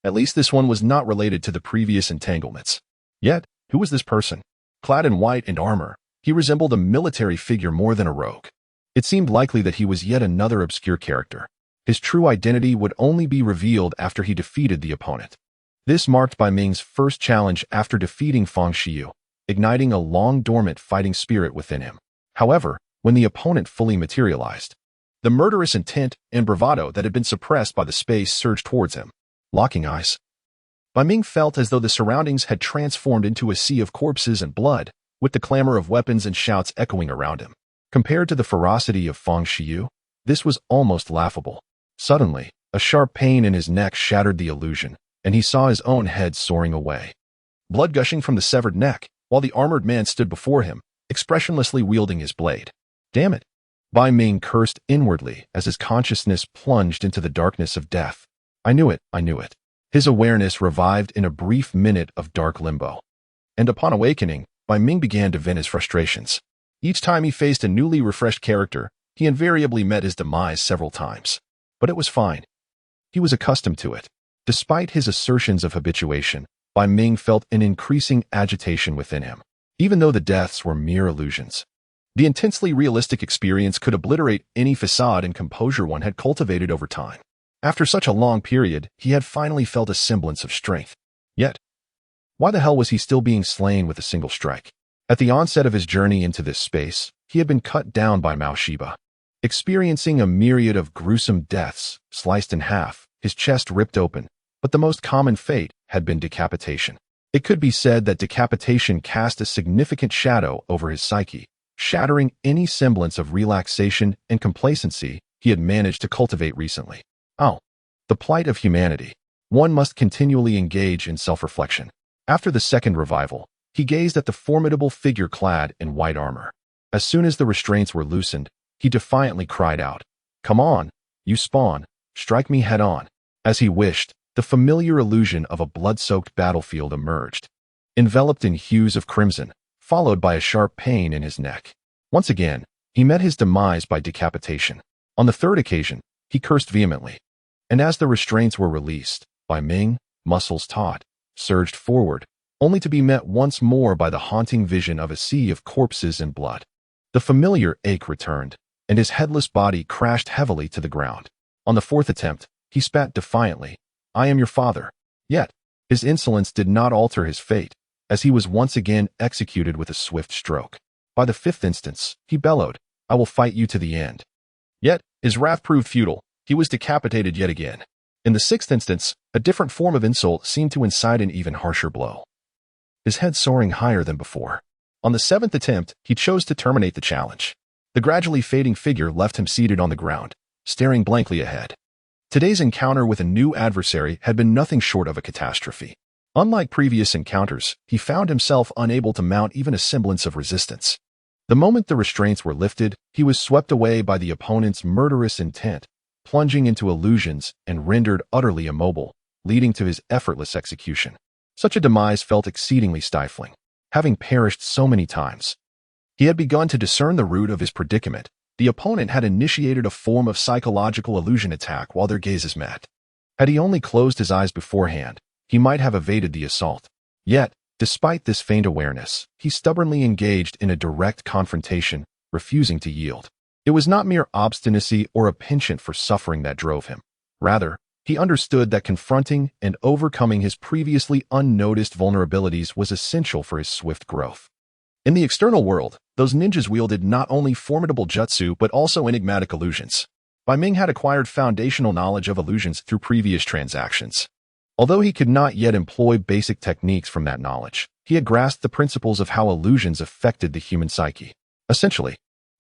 At least this one was not related to the previous entanglements. Yet, who was this person? Clad in white and armor, he resembled a military figure more than a rogue. It seemed likely that he was yet another obscure character. His true identity would only be revealed after he defeated the opponent. This marked Bai Ming's first challenge after defeating Fang Shiyu, igniting a long-dormant fighting spirit within him. However, when the opponent fully materialized, the murderous intent and bravado that had been suppressed by the space surged towards him. Locking eyes, Bai Ming felt as though the surroundings had transformed into a sea of corpses and blood, with the clamor of weapons and shouts echoing around him. Compared to the ferocity of Feng Xiu, this was almost laughable. Suddenly, a sharp pain in his neck shattered the illusion, and he saw his own head soaring away. Blood gushing from the severed neck, while the armored man stood before him, expressionlessly wielding his blade. Damn it! Bai Ming cursed inwardly as his consciousness plunged into the darkness of death. I knew it, I knew it. His awareness revived in a brief minute of dark limbo. And upon awakening, Bai Ming began to vent his frustrations. Each time he faced a newly refreshed character, he invariably met his demise several times. But it was fine. He was accustomed to it. Despite his assertions of habituation, Bai Ming felt an increasing agitation within him. Even though the deaths were mere illusions, the intensely realistic experience could obliterate any facade and composure one had cultivated over time. After such a long period, he had finally felt a semblance of strength. Yet, why the hell was he still being slain with a single strike? At the onset of his journey into this space, he had been cut down by Mao Shiba. Experiencing a myriad of gruesome deaths, sliced in half, his chest ripped open, but the most common fate had been decapitation. It could be said that decapitation cast a significant shadow over his psyche, shattering any semblance of relaxation and complacency he had managed to cultivate recently. Oh, the plight of humanity. One must continually engage in self-reflection. After the second revival, he gazed at the formidable figure clad in white armor. As soon as the restraints were loosened, he defiantly cried out, "Come on, you spawn, strike me head on." As he wished, the familiar illusion of a blood-soaked battlefield emerged, enveloped in hues of crimson, followed by a sharp pain in his neck. Once again, he met his demise by decapitation. On the third occasion, he cursed vehemently. And as the restraints were released, Bai Ming, muscles taut, surged forward, only to be met once more by the haunting vision of a sea of corpses and blood. The familiar ache returned, and his headless body crashed heavily to the ground. On the fourth attempt, he spat defiantly, "I am your father." Yet, his insolence did not alter his fate, as he was once again executed with a swift stroke. By the fifth instance, he bellowed, "I will fight you to the end." Yet, his wrath proved futile. He was decapitated yet again. In the sixth instance, a different form of insult seemed to incite an even harsher blow, his head soaring higher than before. On the seventh attempt, he chose to terminate the challenge. The gradually fading figure left him seated on the ground, staring blankly ahead. Today's encounter with a new adversary had been nothing short of a catastrophe. Unlike previous encounters, he found himself unable to mount even a semblance of resistance. The moment the restraints were lifted, he was swept away by the opponent's murderous intent, plunging into illusions and rendered utterly immobile, leading to his effortless execution. Such a demise felt exceedingly stifling. Having perished so many times, he had begun to discern the root of his predicament. The opponent had initiated a form of psychological illusion attack while their gazes met. Had he only closed his eyes beforehand, he might have evaded the assault. Yet, despite this faint awareness, he stubbornly engaged in a direct confrontation, refusing to yield. It was not mere obstinacy or a penchant for suffering that drove him. Rather, he understood that confronting and overcoming his previously unnoticed vulnerabilities was essential for his swift growth. In the external world, those ninjas wielded not only formidable jutsu but also enigmatic illusions. Bai Ming had acquired foundational knowledge of illusions through previous transactions. Although he could not yet employ basic techniques from that knowledge, he had grasped the principles of how illusions affected the human psyche. Essentially,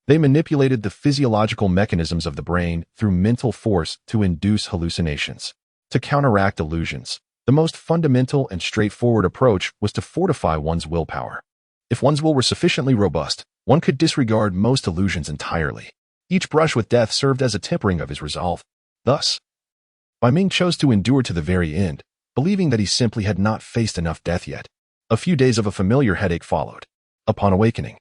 they manipulated the physiological mechanisms of the brain through mental force to induce hallucinations. To counteract illusions, the most fundamental and straightforward approach was to fortify one's willpower. If one's will were sufficiently robust, one could disregard most illusions entirely. Each brush with death served as a tempering of his resolve. Thus, Bai Ming chose to endure to the very end, believing that he simply had not faced enough death yet. A few days of a familiar headache followed. Upon awakening,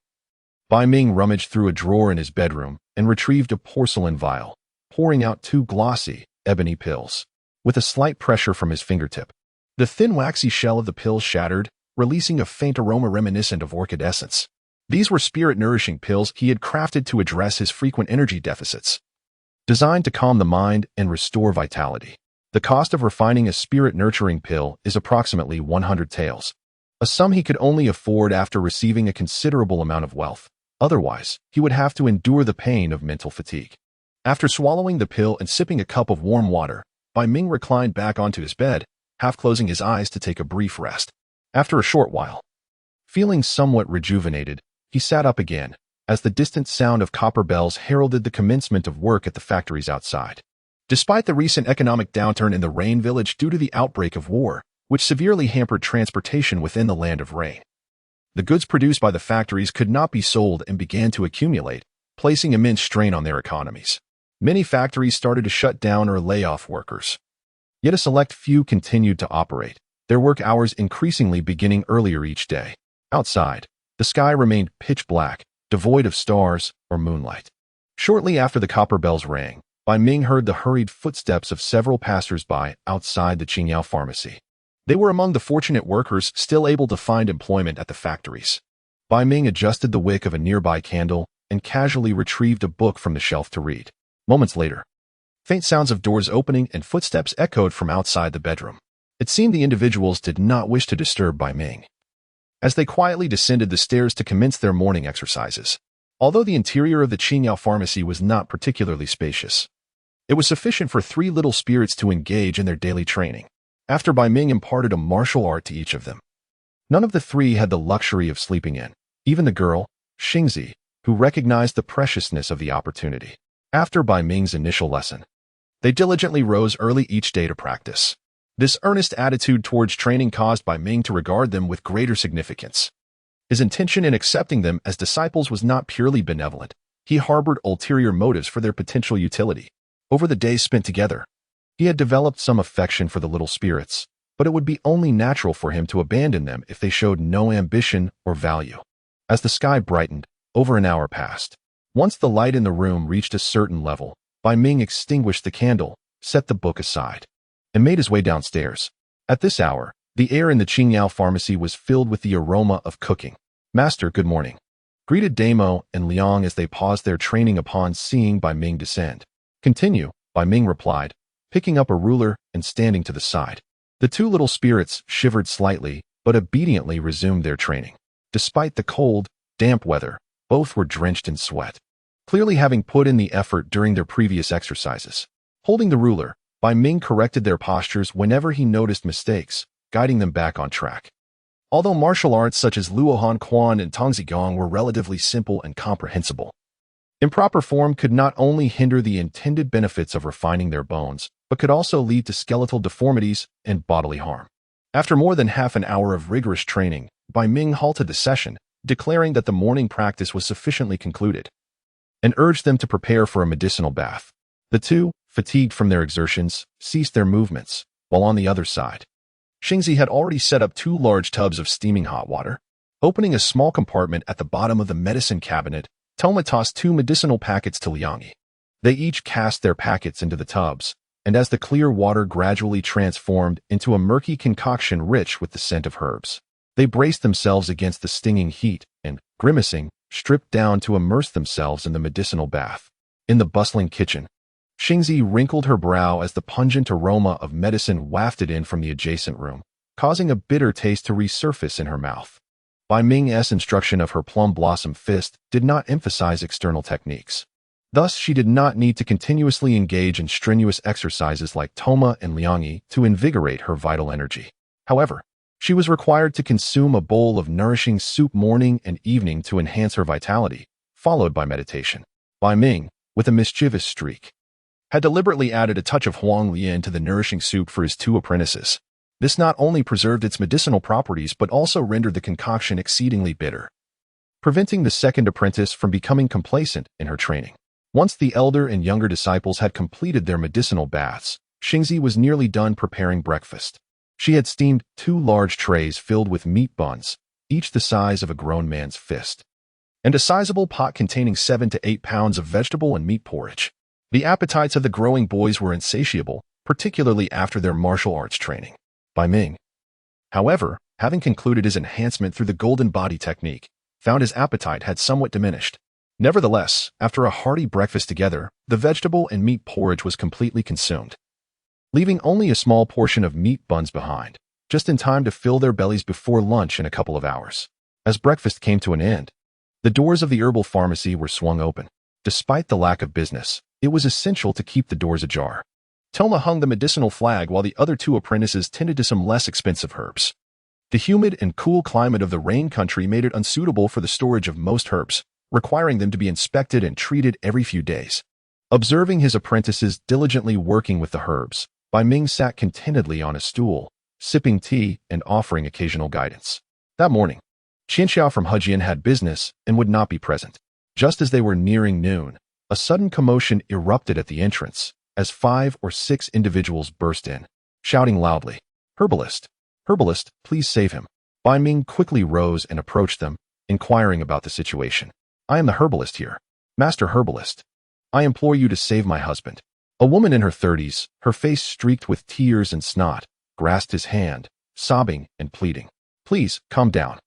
Bai Ming rummaged through a drawer in his bedroom and retrieved a porcelain vial, pouring out 2 glossy, ebony pills. With a slight pressure from his fingertip, the thin waxy shell of the pills shattered, releasing a faint aroma reminiscent of orchid essence. These were spirit-nourishing pills he had crafted to address his frequent energy deficits. Designed to calm the mind and restore vitality. The cost of refining a spirit-nurturing pill is approximately 100 taels. a sum he could only afford after receiving a considerable amount of wealth. Otherwise, he would have to endure the pain of mental fatigue. After swallowing the pill and sipping a cup of warm water, Bai Ming reclined back onto his bed, half closing his eyes to take a brief rest. After a short while, feeling somewhat rejuvenated, he sat up again, as the distant sound of copper bells heralded the commencement of work at the factories outside. Despite the recent economic downturn in the Rain Village due to the outbreak of war, which severely hampered transportation within the Land of Rain, the goods produced by the factories could not be sold and began to accumulate, placing immense strain on their economies. Many factories started to shut down or lay off workers. Yet a select few continued to operate, their work hours increasingly beginning earlier each day. Outside, the sky remained pitch black, devoid of stars or moonlight. Shortly after the copper bells rang, Bai Ming heard the hurried footsteps of several passers-by outside the Qingyao pharmacy. They were among the fortunate workers still able to find employment at the factories. Bai Ming adjusted the wick of a nearby candle and casually retrieved a book from the shelf to read. Moments later, faint sounds of doors opening and footsteps echoed from outside the bedroom. It seemed the individuals did not wish to disturb Bai Ming, as they quietly descended the stairs to commence their morning exercises. Although the interior of the Qingyao pharmacy was not particularly spacious, it was sufficient for 3 little spirits to engage in their daily training. After Bai Ming imparted a martial art to each of them, none of the 3 had the luxury of sleeping in, even the girl, Xingzi, who recognized the preciousness of the opportunity. After Bai Ming's initial lesson, they diligently rose early each day to practice. This earnest attitude towards training caused Bai Ming to regard them with greater significance. His intention in accepting them as disciples was not purely benevolent. He harbored ulterior motives for their potential utility. Over the days spent together, he had developed some affection for the little spirits, but it would be only natural for him to abandon them if they showed no ambition or value. As the sky brightened, over an hour passed. Once the light in the room reached a certain level, Bai Ming extinguished the candle, set the book aside, and made his way downstairs. At this hour, the air in the Qingyao pharmacy was filled with the aroma of cooking. "Master, good morning," greeted Damo and Liang as they paused their training upon seeing Bai Ming descend. "Continue," Bai Ming replied, picking up a ruler and standing to the side. The 2 little spirits shivered slightly, but obediently resumed their training. Despite the cold, damp weather, both were drenched in sweat, clearly having put in the effort during their previous exercises. Holding the ruler, Bai Ming corrected their postures whenever he noticed mistakes, guiding them back on track. Although martial arts such as Luohan Quan and Tongzigong were relatively simple and comprehensible, improper form could not only hinder the intended benefits of refining their bones, but could also lead to skeletal deformities and bodily harm. After more than half an hour of rigorous training, Bai Ming halted the session, declaring that the morning practice was sufficiently concluded, and urged them to prepare for a medicinal bath. The 2, fatigued from their exertions, ceased their movements, while on the other side, Xingzi had already set up 2 large tubs of steaming hot water. Opening a small compartment at the bottom of the medicine cabinet, Toma tossed 2 medicinal packets to Liang. They each cast their packets into the tubs, and as the clear water gradually transformed into a murky concoction rich with the scent of herbs, they braced themselves against the stinging heat and, grimacing, stripped down to immerse themselves in the medicinal bath. In the bustling kitchen, Xingzi wrinkled her brow as the pungent aroma of medicine wafted in from the adjacent room, causing a bitter taste to resurface in her mouth. Bai Ming's instruction of her plum blossom fist did not emphasize external techniques. Thus, she did not need to continuously engage in strenuous exercises like Toma and Liang to invigorate her vital energy. However, she was required to consume a bowl of nourishing soup morning and evening to enhance her vitality, followed by meditation. Bai Ming, with a mischievous streak, had deliberately added a touch of Huang Lian to the nourishing soup for his 2 apprentices. This not only preserved its medicinal properties but also rendered the concoction exceedingly bitter, preventing the second apprentice from becoming complacent in her training. Once the elder and younger disciples had completed their medicinal baths, Xingzi was nearly done preparing breakfast. She had steamed 2 large trays filled with meat buns, each the size of a grown man's fist, and a sizable pot containing 7 to 8 pounds of vegetable and meat porridge. The appetites of the growing boys were insatiable, particularly after their martial arts training. Bai Ming, however, having concluded his enhancement through the golden body technique, found his appetite had somewhat diminished. Nevertheless, after a hearty breakfast together, the vegetable and meat porridge was completely consumed, leaving only a small portion of meat buns behind. just in time to fill their bellies before lunch in a couple of hours. As breakfast came to an end, the doors of the herbal pharmacy were swung open. Despite the lack of business, it was essential to keep the doors ajar. Toma hung the medicinal flag while the other two apprentices tended to some less expensive herbs. The humid and cool climate of the rain country made it unsuitable for the storage of most herbs, requiring them to be inspected and treated every few days. Observing his apprentices diligently working with the herbs, Bai Ming sat contentedly on a stool, sipping tea and offering occasional guidance. That morning, Qianxiao from Hejian had business and would not be present. Just as they were nearing noon, a sudden commotion erupted at the entrance as 5 or 6 individuals burst in, shouting loudly, "Herbalist! Herbalist, please save him." Bai Ming quickly rose and approached them, inquiring about the situation. "I am the herbalist here. Master Herbalist. I implore you to save my husband." A woman in her 30s, her face streaked with tears and snot, grasped his hand, sobbing and pleading. "Please, calm down.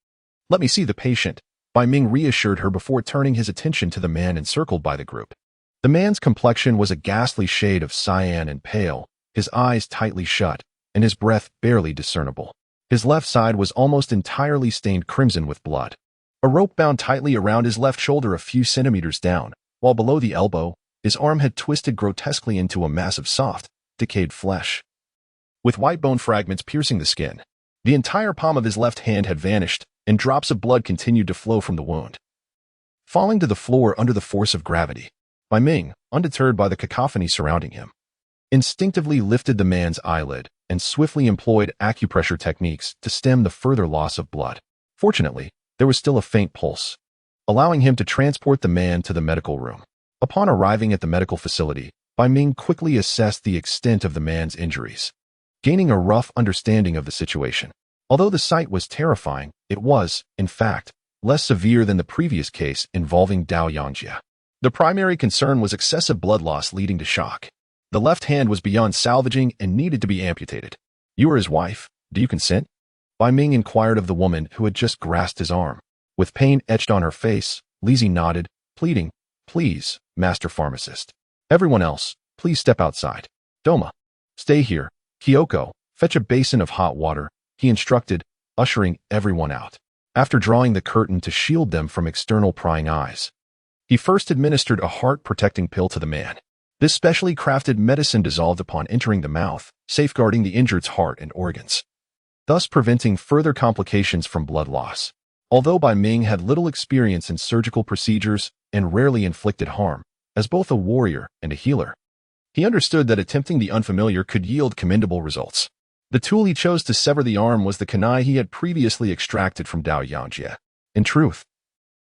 Let me see the patient." Bai Ming reassured her before turning his attention to the man encircled by the group. The man's complexion was a ghastly shade of cyan and pale, his eyes tightly shut, and his breath barely discernible. His left side was almost entirely stained crimson with blood. A rope bound tightly around his left shoulder a few centimeters down, while below the elbow, his arm had twisted grotesquely into a mass of soft, decayed flesh, with white bone fragments piercing the skin. The entire palm of his left hand had vanished, and drops of blood continued to flow from the wound. Falling to the floor under the force of gravity, Bai Ming, undeterred by the cacophony surrounding him, instinctively lifted the man's eyelid and swiftly employed acupressure techniques to stem the further loss of blood. Fortunately, there was still a faint pulse, allowing him to transport the man to the medical room. Upon arriving at the medical facility, Bai Ming quickly assessed the extent of the man's injuries, gaining a rough understanding of the situation. Although the sight was terrifying, it was, in fact, less severe than the previous case involving Dao Yangjia. The primary concern was excessive blood loss leading to shock. The left hand was beyond salvaging and needed to be amputated. "You are his wife. Do you consent?" Bai Ming inquired of the woman who had just grasped his arm. With pain etched on her face, Lizzie nodded, pleading, "Please, Master Pharmacist. Everyone else, please step outside. Doma, stay here. Kyoko, fetch a basin of hot water," he instructed, ushering everyone out. After drawing the curtain to shield them from external prying eyes, he first administered a heart-protecting pill to the man. This specially crafted medicine dissolved upon entering the mouth, safeguarding the injured's heart and organs, thus preventing further complications from blood loss. Although Bai Ming had little experience in surgical procedures and rarely inflicted harm, as both a warrior and a healer, he understood that attempting the unfamiliar could yield commendable results. The tool he chose to sever the arm was the kunai he had previously extracted from Dao Yangjia. In truth,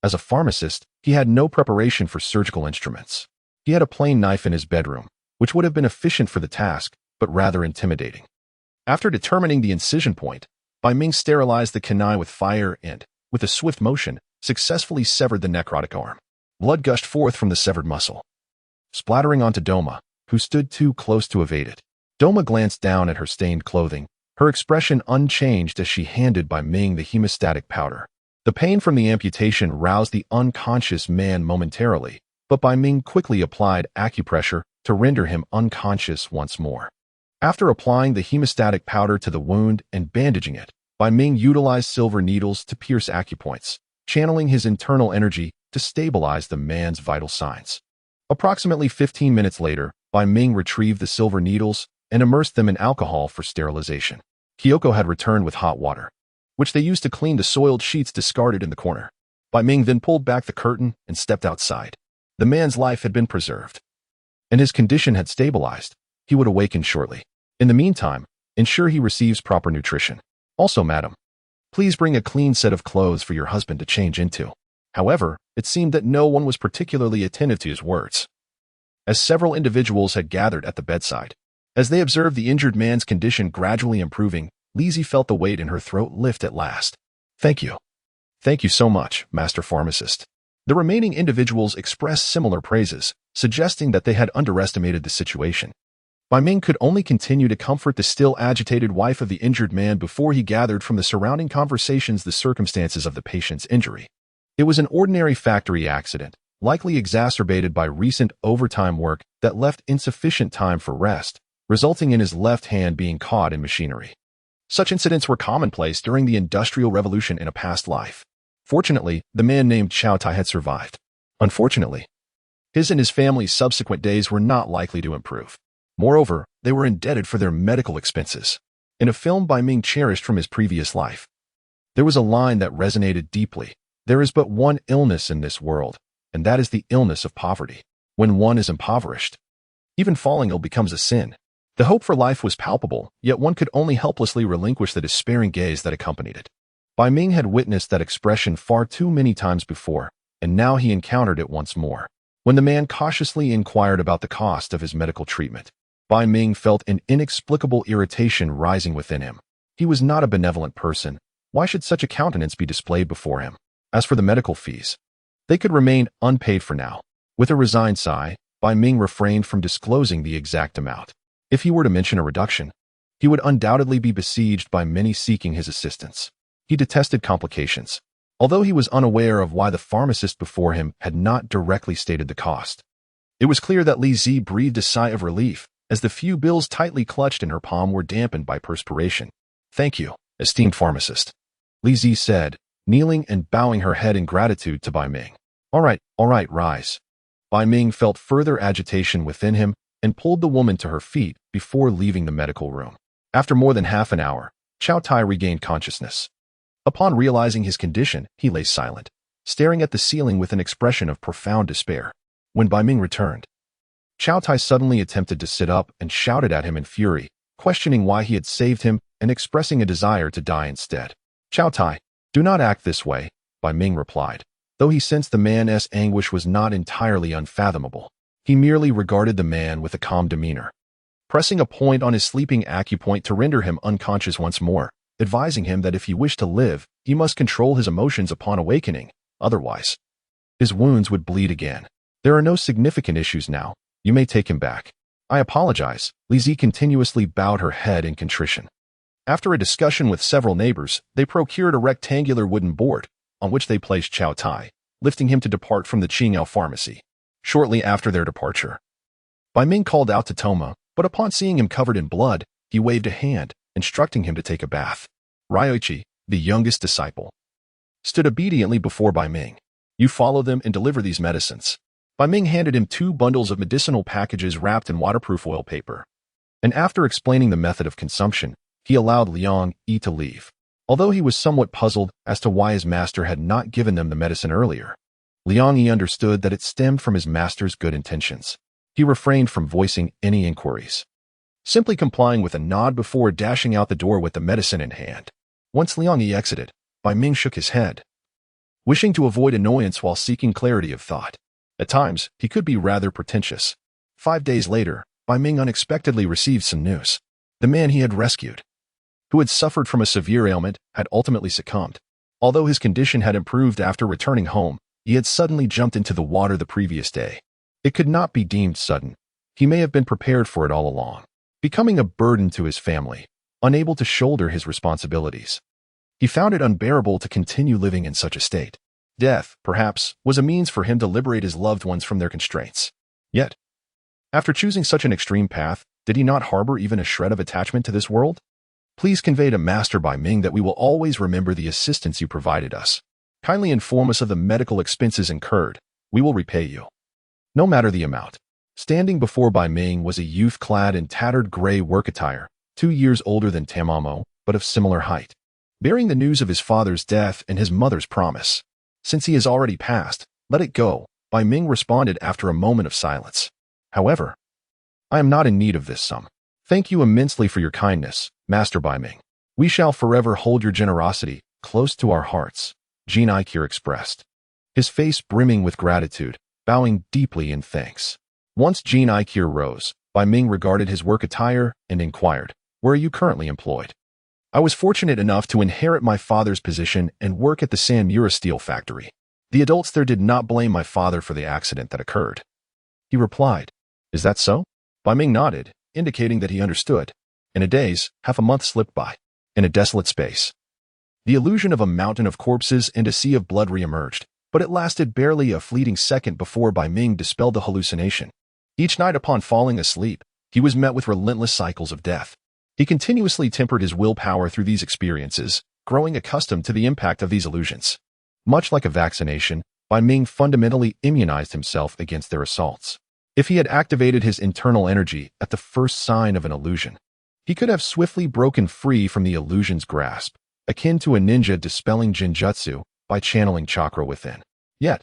as a pharmacist, he had no preparation for surgical instruments. He had a plain knife in his bedroom, which would have been efficient for the task, but rather intimidating. After determining the incision point, Bai Ming sterilized the kunai with fire and, with a swift motion, successfully severed the necrotic arm. Blood gushed forth from the severed muscle, splattering onto Doma, who stood too close to evade it. Doma glanced down at her stained clothing, her expression unchanged as she handed Bai Ming the hemostatic powder. The pain from the amputation roused the unconscious man momentarily, but Bai Ming quickly applied acupressure to render him unconscious once more. After applying the hemostatic powder to the wound and bandaging it, Bai Ming utilized silver needles to pierce acupoints, channeling his internal energy to stabilize the man's vital signs. Approximately 15 minutes later, Bai Ming retrieved the silver needles and immersed them in alcohol for sterilization. Kyoko had returned with hot water, which they used to clean the soiled sheets discarded in the corner. Bai Ming then pulled back the curtain and stepped outside. The man's life had been preserved, and his condition had stabilized. He would awaken shortly. In the meantime, ensure he receives proper nutrition. Also, madam, please bring a clean set of clothes for your husband to change into. However, it seemed that no one was particularly attentive to his words, as several individuals had gathered at the bedside. As they observed the injured man's condition gradually improving, Lizzie felt the weight in her throat lift at last. "Thank you. Thank you so much, Master Pharmacist." The remaining individuals expressed similar praises, suggesting that they had underestimated the situation. Bai Ming could only continue to comfort the still agitated wife of the injured man before he gathered from the surrounding conversations the circumstances of the patient's injury. It was an ordinary factory accident, likely exacerbated by recent overtime work that left insufficient time for rest, resulting in his left hand being caught in machinery. Such incidents were commonplace during the Industrial Revolution in a past life. Fortunately, the man named Chow Tai had survived. Unfortunately, his and his family's subsequent days were not likely to improve. Moreover, they were indebted for their medical expenses. In a film Bai Ming cherished from his previous life, there was a line that resonated deeply. There is but one illness in this world, and that is the illness of poverty. When one is impoverished, even falling ill becomes a sin. The hope for life was palpable, yet one could only helplessly relinquish the despairing gaze that accompanied it. Bai Ming had witnessed that expression far too many times before, and now he encountered it once more. When the man cautiously inquired about the cost of his medical treatment, Bai Ming felt an inexplicable irritation rising within him. He was not a benevolent person. Why should such a countenance be displayed before him? As for the medical fees, they could remain unpaid for now. With a resigned sigh, Bai Ming refrained from disclosing the exact amount. If he were to mention a reduction, he would undoubtedly be besieged by many seeking his assistance. He detested complications, although he was unaware of why the pharmacist before him had not directly stated the cost. It was clear that Li Zi breathed a sigh of relief, as the few bills tightly clutched in her palm were dampened by perspiration. "Thank you, esteemed pharmacist," Li Zi said, kneeling and bowing her head in gratitude to Bai Ming. All right, rise." Bai Ming felt further agitation within him and pulled the woman to her feet before leaving the medical room. After more than half an hour, Chow Tai regained consciousness. Upon realizing his condition, he lay silent, staring at the ceiling with an expression of profound despair. When Bai Ming returned, Chow Tai suddenly attempted to sit up and shouted at him in fury, questioning why he had saved him and expressing a desire to die instead. "Chow Tai, do not act this way," Bai Ming replied. Though he sensed the man's anguish was not entirely unfathomable, he merely regarded the man with a calm demeanor, pressing a point on his sleeping acupoint to render him unconscious once more, advising him that if he wished to live, he must control his emotions upon awakening, otherwise his wounds would bleed again. "There are no significant issues now. You may take him back." "I apologize." Li Zi continuously bowed her head in contrition. After a discussion with several neighbors, they procured a rectangular wooden board, on which they placed Chow Tai, lifting him to depart from the Qingao pharmacy. Shortly after their departure, Bai Ming called out to Toma, but upon seeing him covered in blood, he waved a hand, instructing him to take a bath. Ryoichi, the youngest disciple, stood obediently before Bai Ming. "You follow them and deliver these medicines." Bai Ming handed him 2 bundles of medicinal packages wrapped in waterproof oil paper, and after explaining the method of consumption, he allowed Liang Yi to leave. Although he was somewhat puzzled as to why his master had not given them the medicine earlier, Liang Yi understood that it stemmed from his master's good intentions. He refrained from voicing any inquiries, simply complying with a nod before dashing out the door with the medicine in hand. Once Liang Yi exited, Bai Ming shook his head, wishing to avoid annoyance while seeking clarity of thought. At times, he could be rather pretentious. 5 days later, Bai Ming unexpectedly received some news. The man he had rescued, who had suffered from a severe ailment, had ultimately succumbed. Although his condition had improved after returning home, he had suddenly jumped into the water the previous day. It could not be deemed sudden. He may have been prepared for it all along, becoming a burden to his family, unable to shoulder his responsibilities. He found it unbearable to continue living in such a state. Death, perhaps, was a means for him to liberate his loved ones from their constraints. Yet, after choosing such an extreme path, did he not harbor even a shred of attachment to this world? "Please convey to Master Bai Ming that we will always remember the assistance you provided us. Kindly inform us of the medical expenses incurred. We will repay you, no matter the amount." Standing before Bai Ming was a youth clad in tattered gray work attire, 2 years older than Tamamo, but of similar height, bearing the news of his father's death and his mother's promise. "Since he has already passed, let it go," Bai Ming responded after a moment of silence. "However, I am not in need of this sum. Thank you immensely for your kindness, Master Bai Ming. We shall forever hold your generosity close to our hearts," Jin Aikir expressed, his face brimming with gratitude, bowing deeply in thanks. Once Jin Aikir rose, Bai Ming regarded his work attire and inquired, "Where are you currently employed?" "I was fortunate enough to inherit my father's position and work at the Sanmura steel factory. The adults there did not blame my father for the accident that occurred," he replied. "Is that so?" Bai Ming nodded, indicating that he understood. In a daze, half a month slipped by. In a desolate space, the illusion of a mountain of corpses and a sea of blood reemerged, but it lasted barely a fleeting second before Bai Ming dispelled the hallucination. Each night upon falling asleep, he was met with relentless cycles of death. He continuously tempered his willpower through these experiences, growing accustomed to the impact of these illusions. Much like a vaccination, Bai Ming fundamentally immunized himself against their assaults. If he had activated his internal energy at the first sign of an illusion, he could have swiftly broken free from the illusion's grasp, akin to a ninja dispelling jinjutsu by channeling chakra within. Yet,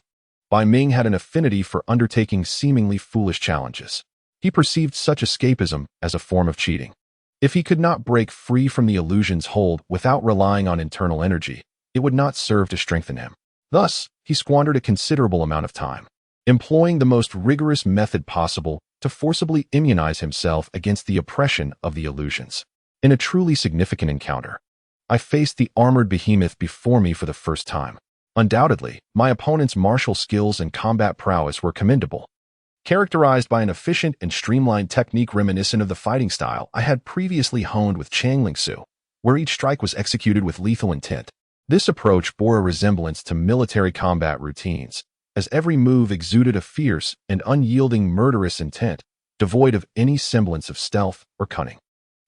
Bai Ming had an affinity for undertaking seemingly foolish challenges. He perceived such escapism as a form of cheating. If he could not break free from the illusion's hold without relying on internal energy, it would not serve to strengthen him. Thus, he squandered a considerable amount of time, employing the most rigorous method possible to forcibly immunize himself against the oppression of the illusions. In a truly significant encounter, I faced the armored behemoth before me for the first time. Undoubtedly, my opponent's martial skills and combat prowess were commendable, characterized by an efficient and streamlined technique reminiscent of the fighting style I had previously honed with Changling Su, where each strike was executed with lethal intent. This approach bore a resemblance to military combat routines, as every move exuded a fierce and unyielding murderous intent, devoid of any semblance of stealth or cunning.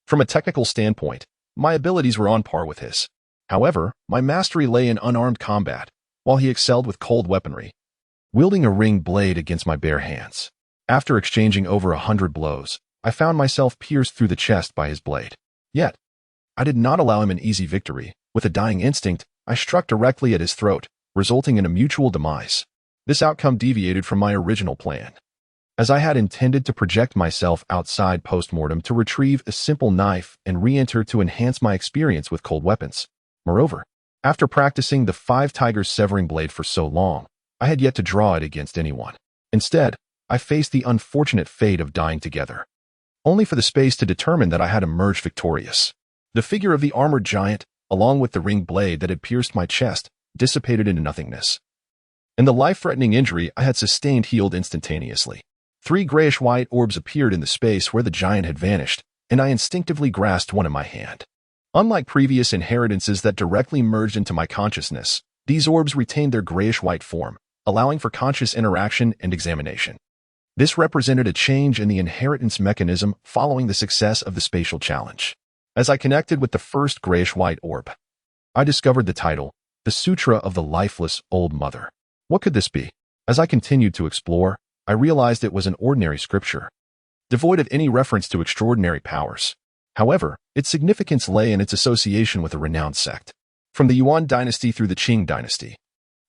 From a technical standpoint, my abilities were on par with his. However, my mastery lay in unarmed combat, while he excelled with cold weaponry, wielding a ringed blade against my bare hands. After exchanging over 100 blows, I found myself pierced through the chest by his blade. Yet, I did not allow him an easy victory. With a dying instinct, I struck directly at his throat, resulting in a mutual demise. This outcome deviated from my original plan, as I had intended to project myself outside post-mortem to retrieve a simple knife and re-enter to enhance my experience with cold weapons. Moreover, after practicing the 5 tigers severing blade for so long, I had yet to draw it against anyone. Instead, I faced the unfortunate fate of dying together, only for the space to determine that I had emerged victorious. The figure of the armored giant, along with the ringed blade that had pierced my chest, dissipated into nothingness, and the life-threatening injury I had sustained healed instantaneously. 3 grayish-white orbs appeared in the space where the giant had vanished, and I instinctively grasped one in my hand. Unlike previous inheritances that directly merged into my consciousness, these orbs retained their grayish-white form, allowing for conscious interaction and examination. This represented a change in the inheritance mechanism following the success of the spatial challenge. As I connected with the first grayish-white orb, I discovered the title, The Sutra of the Lifeless Old Mother. What could this be? As I continued to explore, I realized it was an ordinary scripture, devoid of any reference to extraordinary powers. However, its significance lay in its association with a renowned sect. From the Yuan dynasty through the Qing dynasty,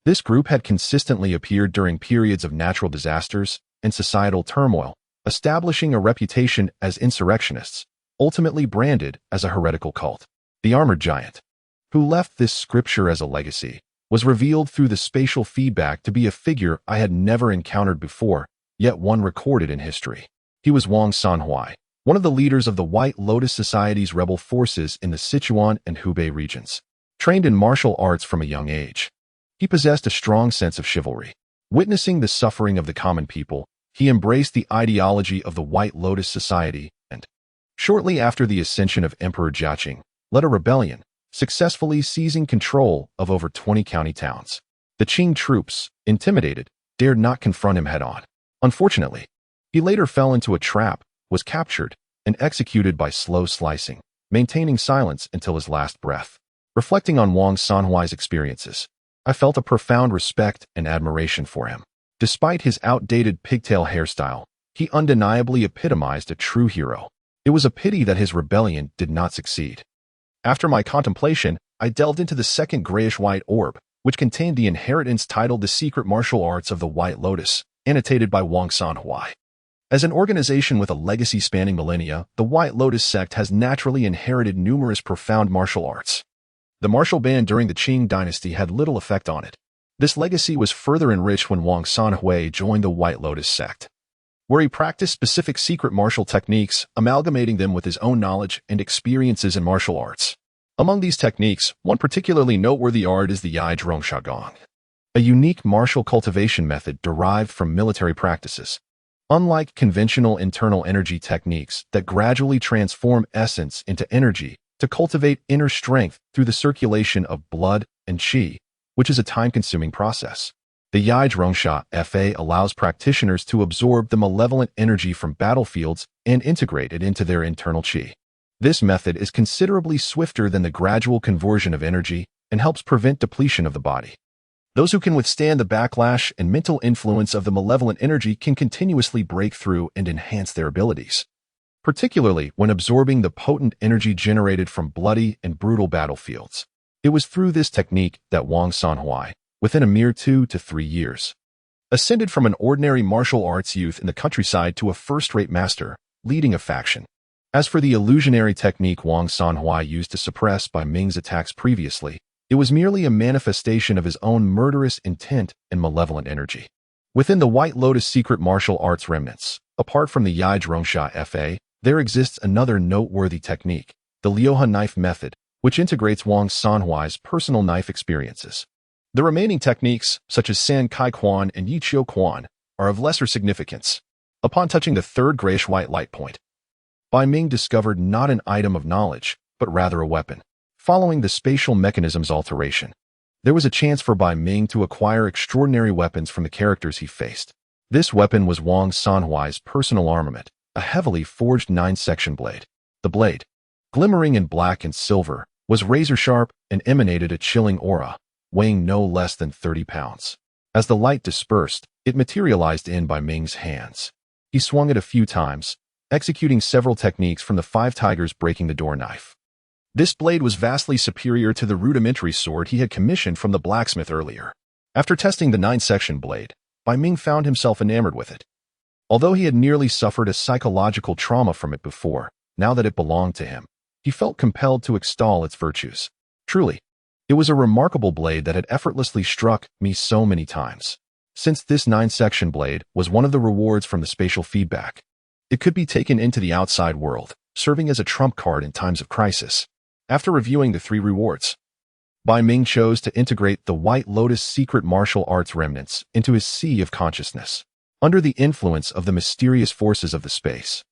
this group had consistently appeared during periods of natural disasters and societal turmoil, establishing a reputation as insurrectionists, ultimately branded as a heretical cult. The armored giant, who left this scripture as a legacy, was revealed through the spatial feedback to be a figure I had never encountered before, yet one recorded in history. He was Wang Sanhui, one of the leaders of the White Lotus Society's rebel forces in the Sichuan and Hubei regions. Trained in martial arts from a young age, he possessed a strong sense of chivalry. Witnessing the suffering of the common people, he embraced the ideology of the White Lotus Society and, shortly after the ascension of Emperor Jiaqing, led a rebellion, successfully seizing control of over 20 county towns. The Qing troops, intimidated, dared not confront him head-on. Unfortunately, he later fell into a trap, was captured, and executed by slow slicing, maintaining silence until his last breath. Reflecting on Wang Sanhui's experiences, I felt a profound respect and admiration for him. Despite his outdated pigtail hairstyle, he undeniably epitomized a true hero. It was a pity that his rebellion did not succeed. After my contemplation, I delved into the second grayish-white orb, which contained the inheritance titled The Secret Martial Arts of the White Lotus, annotated by Wang Sanhui. As an organization with a legacy spanning millennia, the White Lotus sect has naturally inherited numerous profound martial arts. The martial ban during the Qing dynasty had little effect on it. This legacy was further enriched when Wang Sanhui joined the White Lotus sect, where he practiced specific secret martial techniques, amalgamating them with his own knowledge and experiences in martial arts. Among these techniques, one particularly noteworthy art is the Yai Zhuang Shagong, a unique martial cultivation method derived from military practices. Unlike conventional internal energy techniques that gradually transform essence into energy to cultivate inner strength through the circulation of blood and qi, which is a time-consuming process, the Yai Zhuangsha FA allows practitioners to absorb the malevolent energy from battlefields and integrate it into their internal qi. This method is considerably swifter than the gradual conversion of energy and helps prevent depletion of the body. Those who can withstand the backlash and mental influence of the malevolent energy can continuously break through and enhance their abilities, particularly when absorbing the potent energy generated from bloody and brutal battlefields. It was through this technique that Wang Sanhui, within a mere 2 to 3 years, ascended from an ordinary martial arts youth in the countryside to a first-rate master, leading a faction. As for the illusionary technique Wang Sanhui used to suppress Bai Ming's attacks previously, it was merely a manifestation of his own murderous intent and malevolent energy. Within the White Lotus secret martial arts remnants, apart from the Yai Zhongsha Fa, there exists another noteworthy technique, the Liuhe knife method, which integrates Wang Sanhui's personal knife experiences. The remaining techniques, such as San Kai Quan and Yi Chiu Quan, are of lesser significance. Upon touching the third grayish-white light point, Bai Ming discovered not an item of knowledge, but rather a weapon. Following the spatial mechanism's alteration, there was a chance for Bai Ming to acquire extraordinary weapons from the characters he faced. This weapon was Wang Sanhui's personal armament, a heavily forged 9-section blade. The blade, glimmering in black and silver, was razor-sharp and emanated a chilling aura, weighing no less than 30 pounds. As the light dispersed, it materialized in Bai Ming's hands. He swung it a few times, executing several techniques from the 5 tigers breaking the door knife. This blade was vastly superior to the rudimentary sword he had commissioned from the blacksmith earlier. After testing the 9-section blade, Bai Ming found himself enamored with it. Although he had nearly suffered a psychological trauma from it before, now that it belonged to him, he felt compelled to extol its virtues. Truly, it was a remarkable blade that had effortlessly struck me so many times. Since this 9-section blade was one of the rewards from the spatial feedback, it could be taken into the outside world, serving as a trump card in times of crisis. After reviewing the 3 rewards, Bai Ming chose to integrate the White Lotus secret martial arts remnants into his sea of consciousness. Under the influence of the mysterious forces of the space,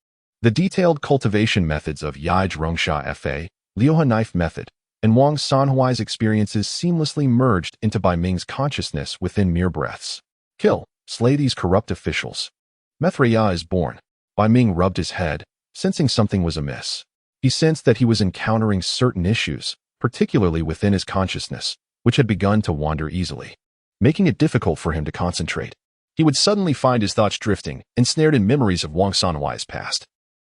the detailed cultivation methods of Yai Zhongsha Fa, Liuhe knife method, and Wang Sanhui's experiences seamlessly merged into Bai Ming's consciousness within mere breaths. Kill, slay these corrupt officials. Methreya is born. Bai Ming rubbed his head, sensing something was amiss. He sensed that he was encountering certain issues, particularly within his consciousness, which had begun to wander easily, making it difficult for him to concentrate. He would suddenly find his thoughts drifting, ensnared in memories of Wang Sanhui's past.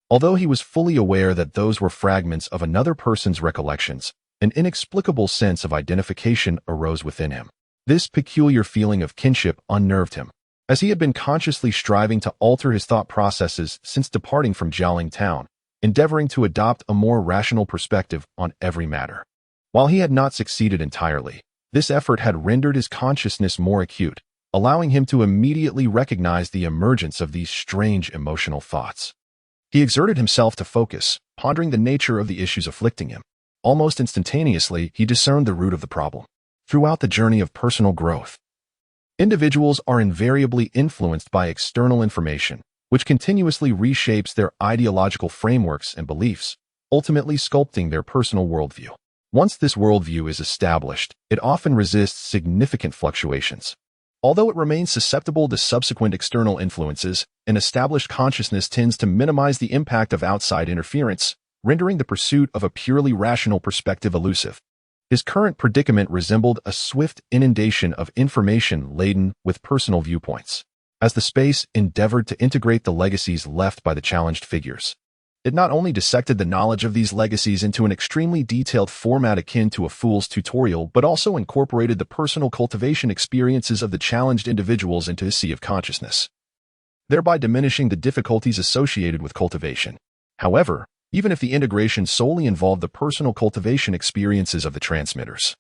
Although he was fully aware that those were fragments of another person's recollections, an inexplicable sense of identification arose within him. This peculiar feeling of kinship unnerved him, as he had been consciously striving to alter his thought processes since departing from Jialing Town, endeavoring to adopt a more rational perspective on every matter. While he had not succeeded entirely, this effort had rendered his consciousness more acute, allowing him to immediately recognize the emergence of these strange emotional thoughts. He exerted himself to focus, pondering the nature of the issues afflicting him. Almost instantaneously, he discerned the root of the problem. Throughout the journey of personal growth, individuals are invariably influenced by external information, which continuously reshapes their ideological frameworks and beliefs, ultimately sculpting their personal worldview. Once this worldview is established, it often resists significant fluctuations. Although it remains susceptible to subsequent external influences, an established consciousness tends to minimize the impact of outside interference, rendering the pursuit of a purely rational perspective elusive. His current predicament resembled a swift inundation of information laden with personal viewpoints. As the space endeavored to integrate the legacies left by the challenged figures, it not only dissected the knowledge of these legacies into an extremely detailed format akin to a fool's tutorial, but also incorporated the personal cultivation experiences of the challenged individuals into his sea of consciousness, thereby diminishing the difficulties associated with cultivation. However, even if the integration solely involved the personal cultivation experiences of the transmitters,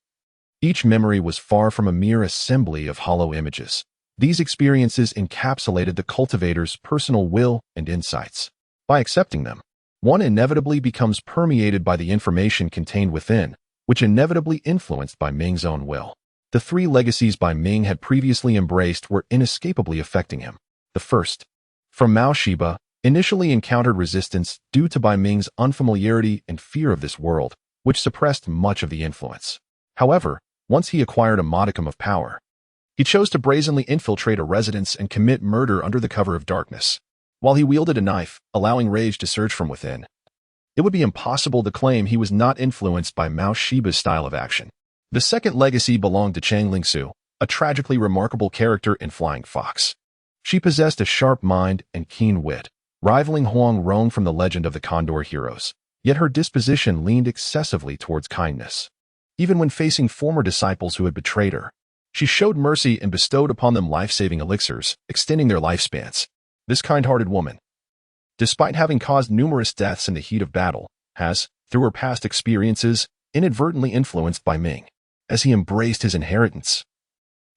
each memory was far from a mere assembly of hollow images. These experiences encapsulated the cultivator's personal will and insights. By accepting them, one inevitably becomes permeated by the information contained within, which inevitably influenced Bai Ming's own will. The 3 legacies Bai Ming had previously embraced were inescapably affecting him. The first, from Mao Shiba, initially encountered resistance due to Bai Ming's unfamiliarity and fear of this world, which suppressed much of the influence. However, once he acquired a modicum of power, he chose to brazenly infiltrate a residence and commit murder under the cover of darkness. While he wielded a knife, allowing rage to surge from within, it would be impossible to claim he was not influenced by Mao Shiba's style of action. The second legacy belonged to Chang Lingsu, a tragically remarkable character in Flying Fox. She possessed a sharp mind and keen wit, rivaling Huang Rong from the legend of the Condor heroes, yet her disposition leaned excessively towards kindness. Even when facing former disciples who had betrayed her, she showed mercy and bestowed upon them life-saving elixirs, extending their lifespans. This kind-hearted woman, despite having caused numerous deaths in the heat of battle, has, through her past experiences, inadvertently influenced Bai Ming, as he embraced his inheritance.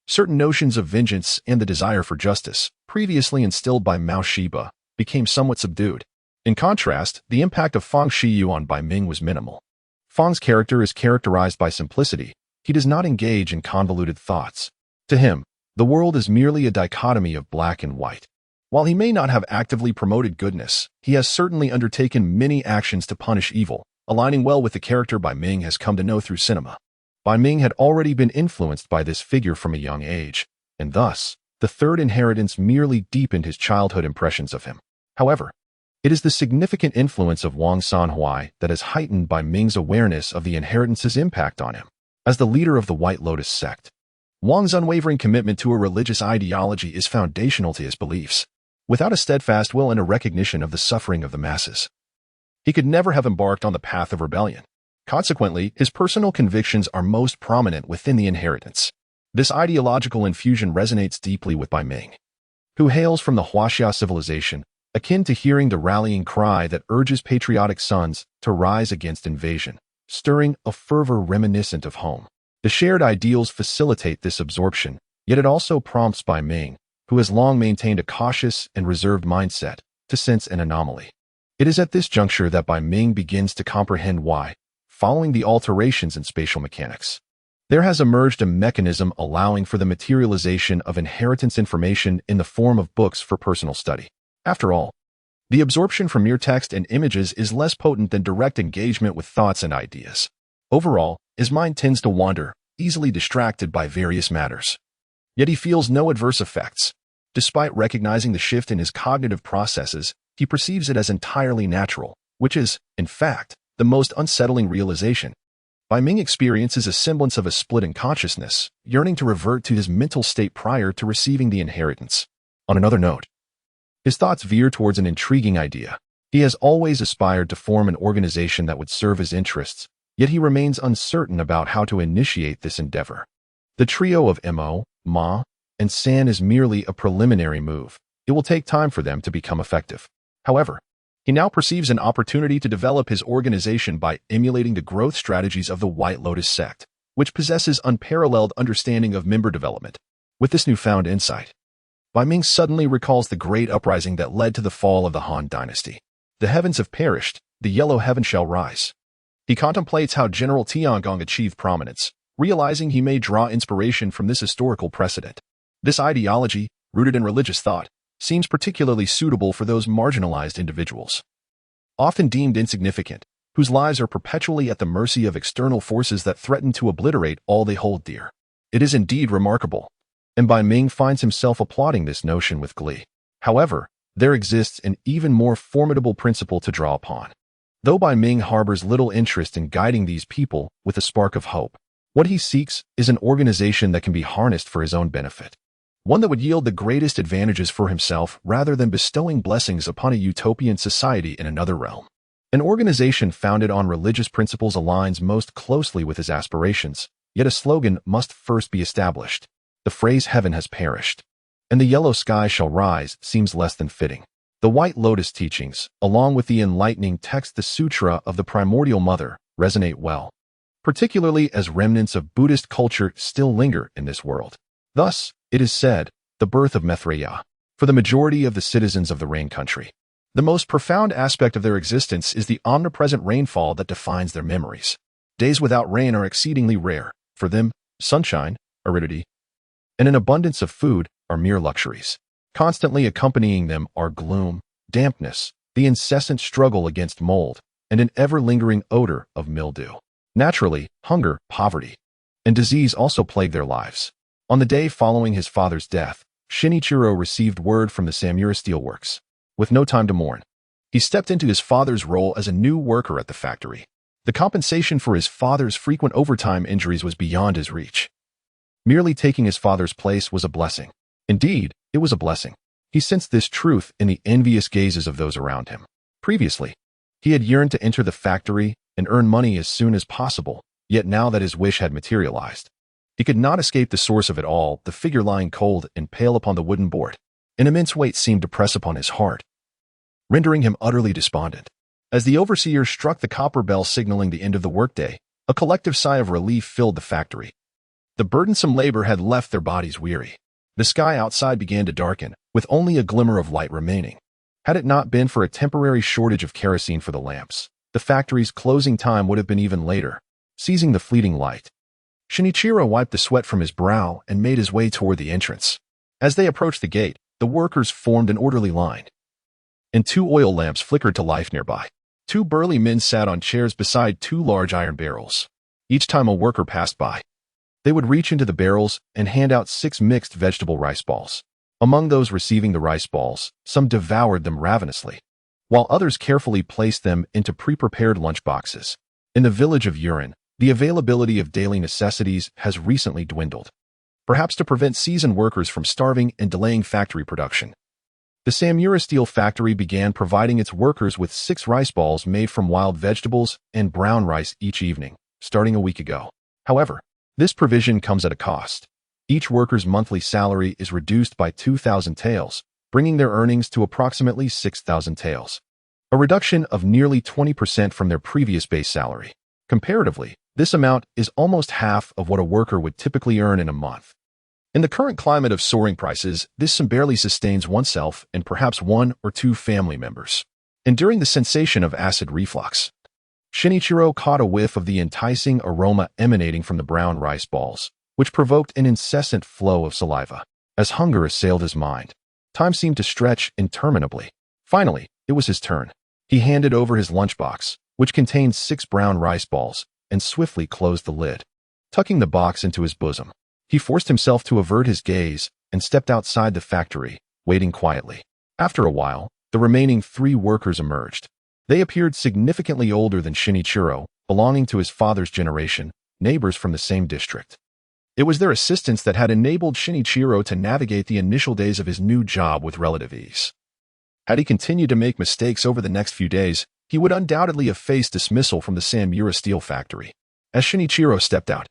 Certain notions of vengeance and the desire for justice, previously instilled by Mao Shiba, became somewhat subdued. In contrast, the impact of Fang Shiyu on Bai Ming was minimal. Fang's character is characterized by simplicity. He does not engage in convoluted thoughts. To him, the world is merely a dichotomy of black and white. While he may not have actively promoted goodness, he has certainly undertaken many actions to punish evil, aligning well with the character Bai Ming has come to know through cinema. Bai Ming had already been influenced by this figure from a young age, and thus, the third inheritance merely deepened his childhood impressions of him. However, it is the significant influence of Wang Sanhui that has heightened Bai Ming's awareness of the inheritance's impact on him. As the leader of the White Lotus sect, Wang's unwavering commitment to a religious ideology is foundational to his beliefs. Without a steadfast will and a recognition of the suffering of the masses, he could never have embarked on the path of rebellion. Consequently, his personal convictions are most prominent within the inheritance. This ideological infusion resonates deeply with Bai Ming, who hails from the Huaxia civilization, akin to hearing the rallying cry that urges patriotic sons to rise against invasion, stirring a fervor reminiscent of home. The shared ideals facilitate this absorption, yet it also prompts Bai Ming, who has long maintained a cautious and reserved mindset, to sense an anomaly. It is at this juncture that Bai Ming begins to comprehend why, following the alterations in spatial mechanics, there has emerged a mechanism allowing for the materialization of inheritance information in the form of books for personal study. After all, the absorption from mere text and images is less potent than direct engagement with thoughts and ideas. Overall, his mind tends to wander, easily distracted by various matters. Yet he feels no adverse effects. Despite recognizing the shift in his cognitive processes, he perceives it as entirely natural, which is, in fact, the most unsettling realization. Bai Ming experiences a semblance of a split in consciousness, yearning to revert to his mental state prior to receiving the inheritance. On another note, his thoughts veer towards an intriguing idea. He has always aspired to form an organization that would serve his interests, yet he remains uncertain about how to initiate this endeavor. The trio of Mo, Ma, and San is merely a preliminary move. It will take time for them to become effective. However, he now perceives an opportunity to develop his organization by emulating the growth strategies of the White Lotus sect, which possesses unparalleled understanding of member development. With this newfound insight, Bai Ming suddenly recalls the great uprising that led to the fall of the Han dynasty. The heavens have perished, the yellow heaven shall rise. He contemplates how General Tiangong achieved prominence, realizing he may draw inspiration from this historical precedent. This ideology, rooted in religious thought, seems particularly suitable for those marginalized individuals, often deemed insignificant, whose lives are perpetually at the mercy of external forces that threaten to obliterate all they hold dear. It is indeed remarkable, and Bai Ming finds himself applauding this notion with glee. However, there exists an even more formidable principle to draw upon. Though Bai Ming harbors little interest in guiding these people with a spark of hope, what he seeks is an organization that can be harnessed for his own benefit. One that would yield the greatest advantages for himself rather than bestowing blessings upon a utopian society in another realm. An organization founded on religious principles aligns most closely with his aspirations, yet a slogan must first be established. The phrase "heaven has perished, and the yellow sky shall rise" seems less than fitting. The White Lotus teachings, along with the enlightening text the Sutra of the Primordial Mother, resonate well, particularly as remnants of Buddhist culture still linger in this world. Thus, it is said, the birth of Maitreya, for the majority of the citizens of the rain country. The most profound aspect of their existence is the omnipresent rainfall that defines their memories. Days without rain are exceedingly rare. For them, sunshine, aridity, and an abundance of food are mere luxuries. Constantly accompanying them are gloom, dampness, the incessant struggle against mold, and an ever-lingering odor of mildew. Naturally, hunger, poverty, and disease also plague their lives. On the day following his father's death, Shinichiro received word from the Samura Steelworks. With no time to mourn, He stepped into his father's role as a new worker at the factory. The compensation for his father's frequent overtime injuries was beyond his reach. Merely taking his father's place was a blessing. Indeed, it was a blessing. He sensed this truth in the envious gazes of those around him. Previously, he had yearned to enter the factory and earn money as soon as possible, yet now that his wish had materialized, he could not escape the source of it all, the figure lying cold and pale upon the wooden board. An immense weight seemed to press upon his heart, rendering him utterly despondent. As the overseer struck the copper bell signaling the end of the workday, a collective sigh of relief filled the factory. The burdensome labor had left their bodies weary. The sky outside began to darken, with only a glimmer of light remaining. Had it not been for a temporary shortage of kerosene for the lamps, the factory's closing time would have been even later. Seizing the fleeting light, Shinichiro wiped the sweat from his brow and made his way toward the entrance. As they approached the gate, the workers formed an orderly line, and 2 oil lamps flickered to life nearby. 2 burly men sat on chairs beside 2 large iron barrels. Each time a worker passed by, they would reach into the barrels and hand out 6 mixed vegetable rice balls. Among those receiving the rice balls, some devoured them ravenously, while others carefully placed them into pre-prepared lunch boxes. In the village of Urin, the availability of daily necessities has recently dwindled, perhaps to prevent seasoned workers from starving and delaying factory production. The Samura Steel Factory began providing its workers with 6 rice balls made from wild vegetables and brown rice each evening, starting a week ago. However, this provision comes at a cost. Each worker's monthly salary is reduced by 2,000 taels, bringing their earnings to approximately 6,000 taels, a reduction of nearly 20% from their previous base salary. Comparatively, this amount is almost half of what a worker would typically earn in a month. In the current climate of soaring prices, this sum barely sustains oneself and perhaps 1 or 2 family members. Enduring the sensation of acid reflux, Shinichiro caught a whiff of the enticing aroma emanating from the brown rice balls, which provoked an incessant flow of saliva. As hunger assailed his mind, time seemed to stretch interminably. Finally, it was his turn. He handed over his lunchbox, which contained 6 brown rice balls, and swiftly closed the lid. Tucking the box into his bosom, he forced himself to avert his gaze and stepped outside the factory, waiting quietly. After a while, the remaining 3 workers emerged. They appeared significantly older than Shinichiro, belonging to his father's generation, neighbors from the same district. It was their assistance that had enabled Shinichiro to navigate the initial days of his new job with relative ease. Had he continued to make mistakes over the next few days, he would undoubtedly have faced dismissal from the Samura Steel Factory. As Shinichiro stepped out,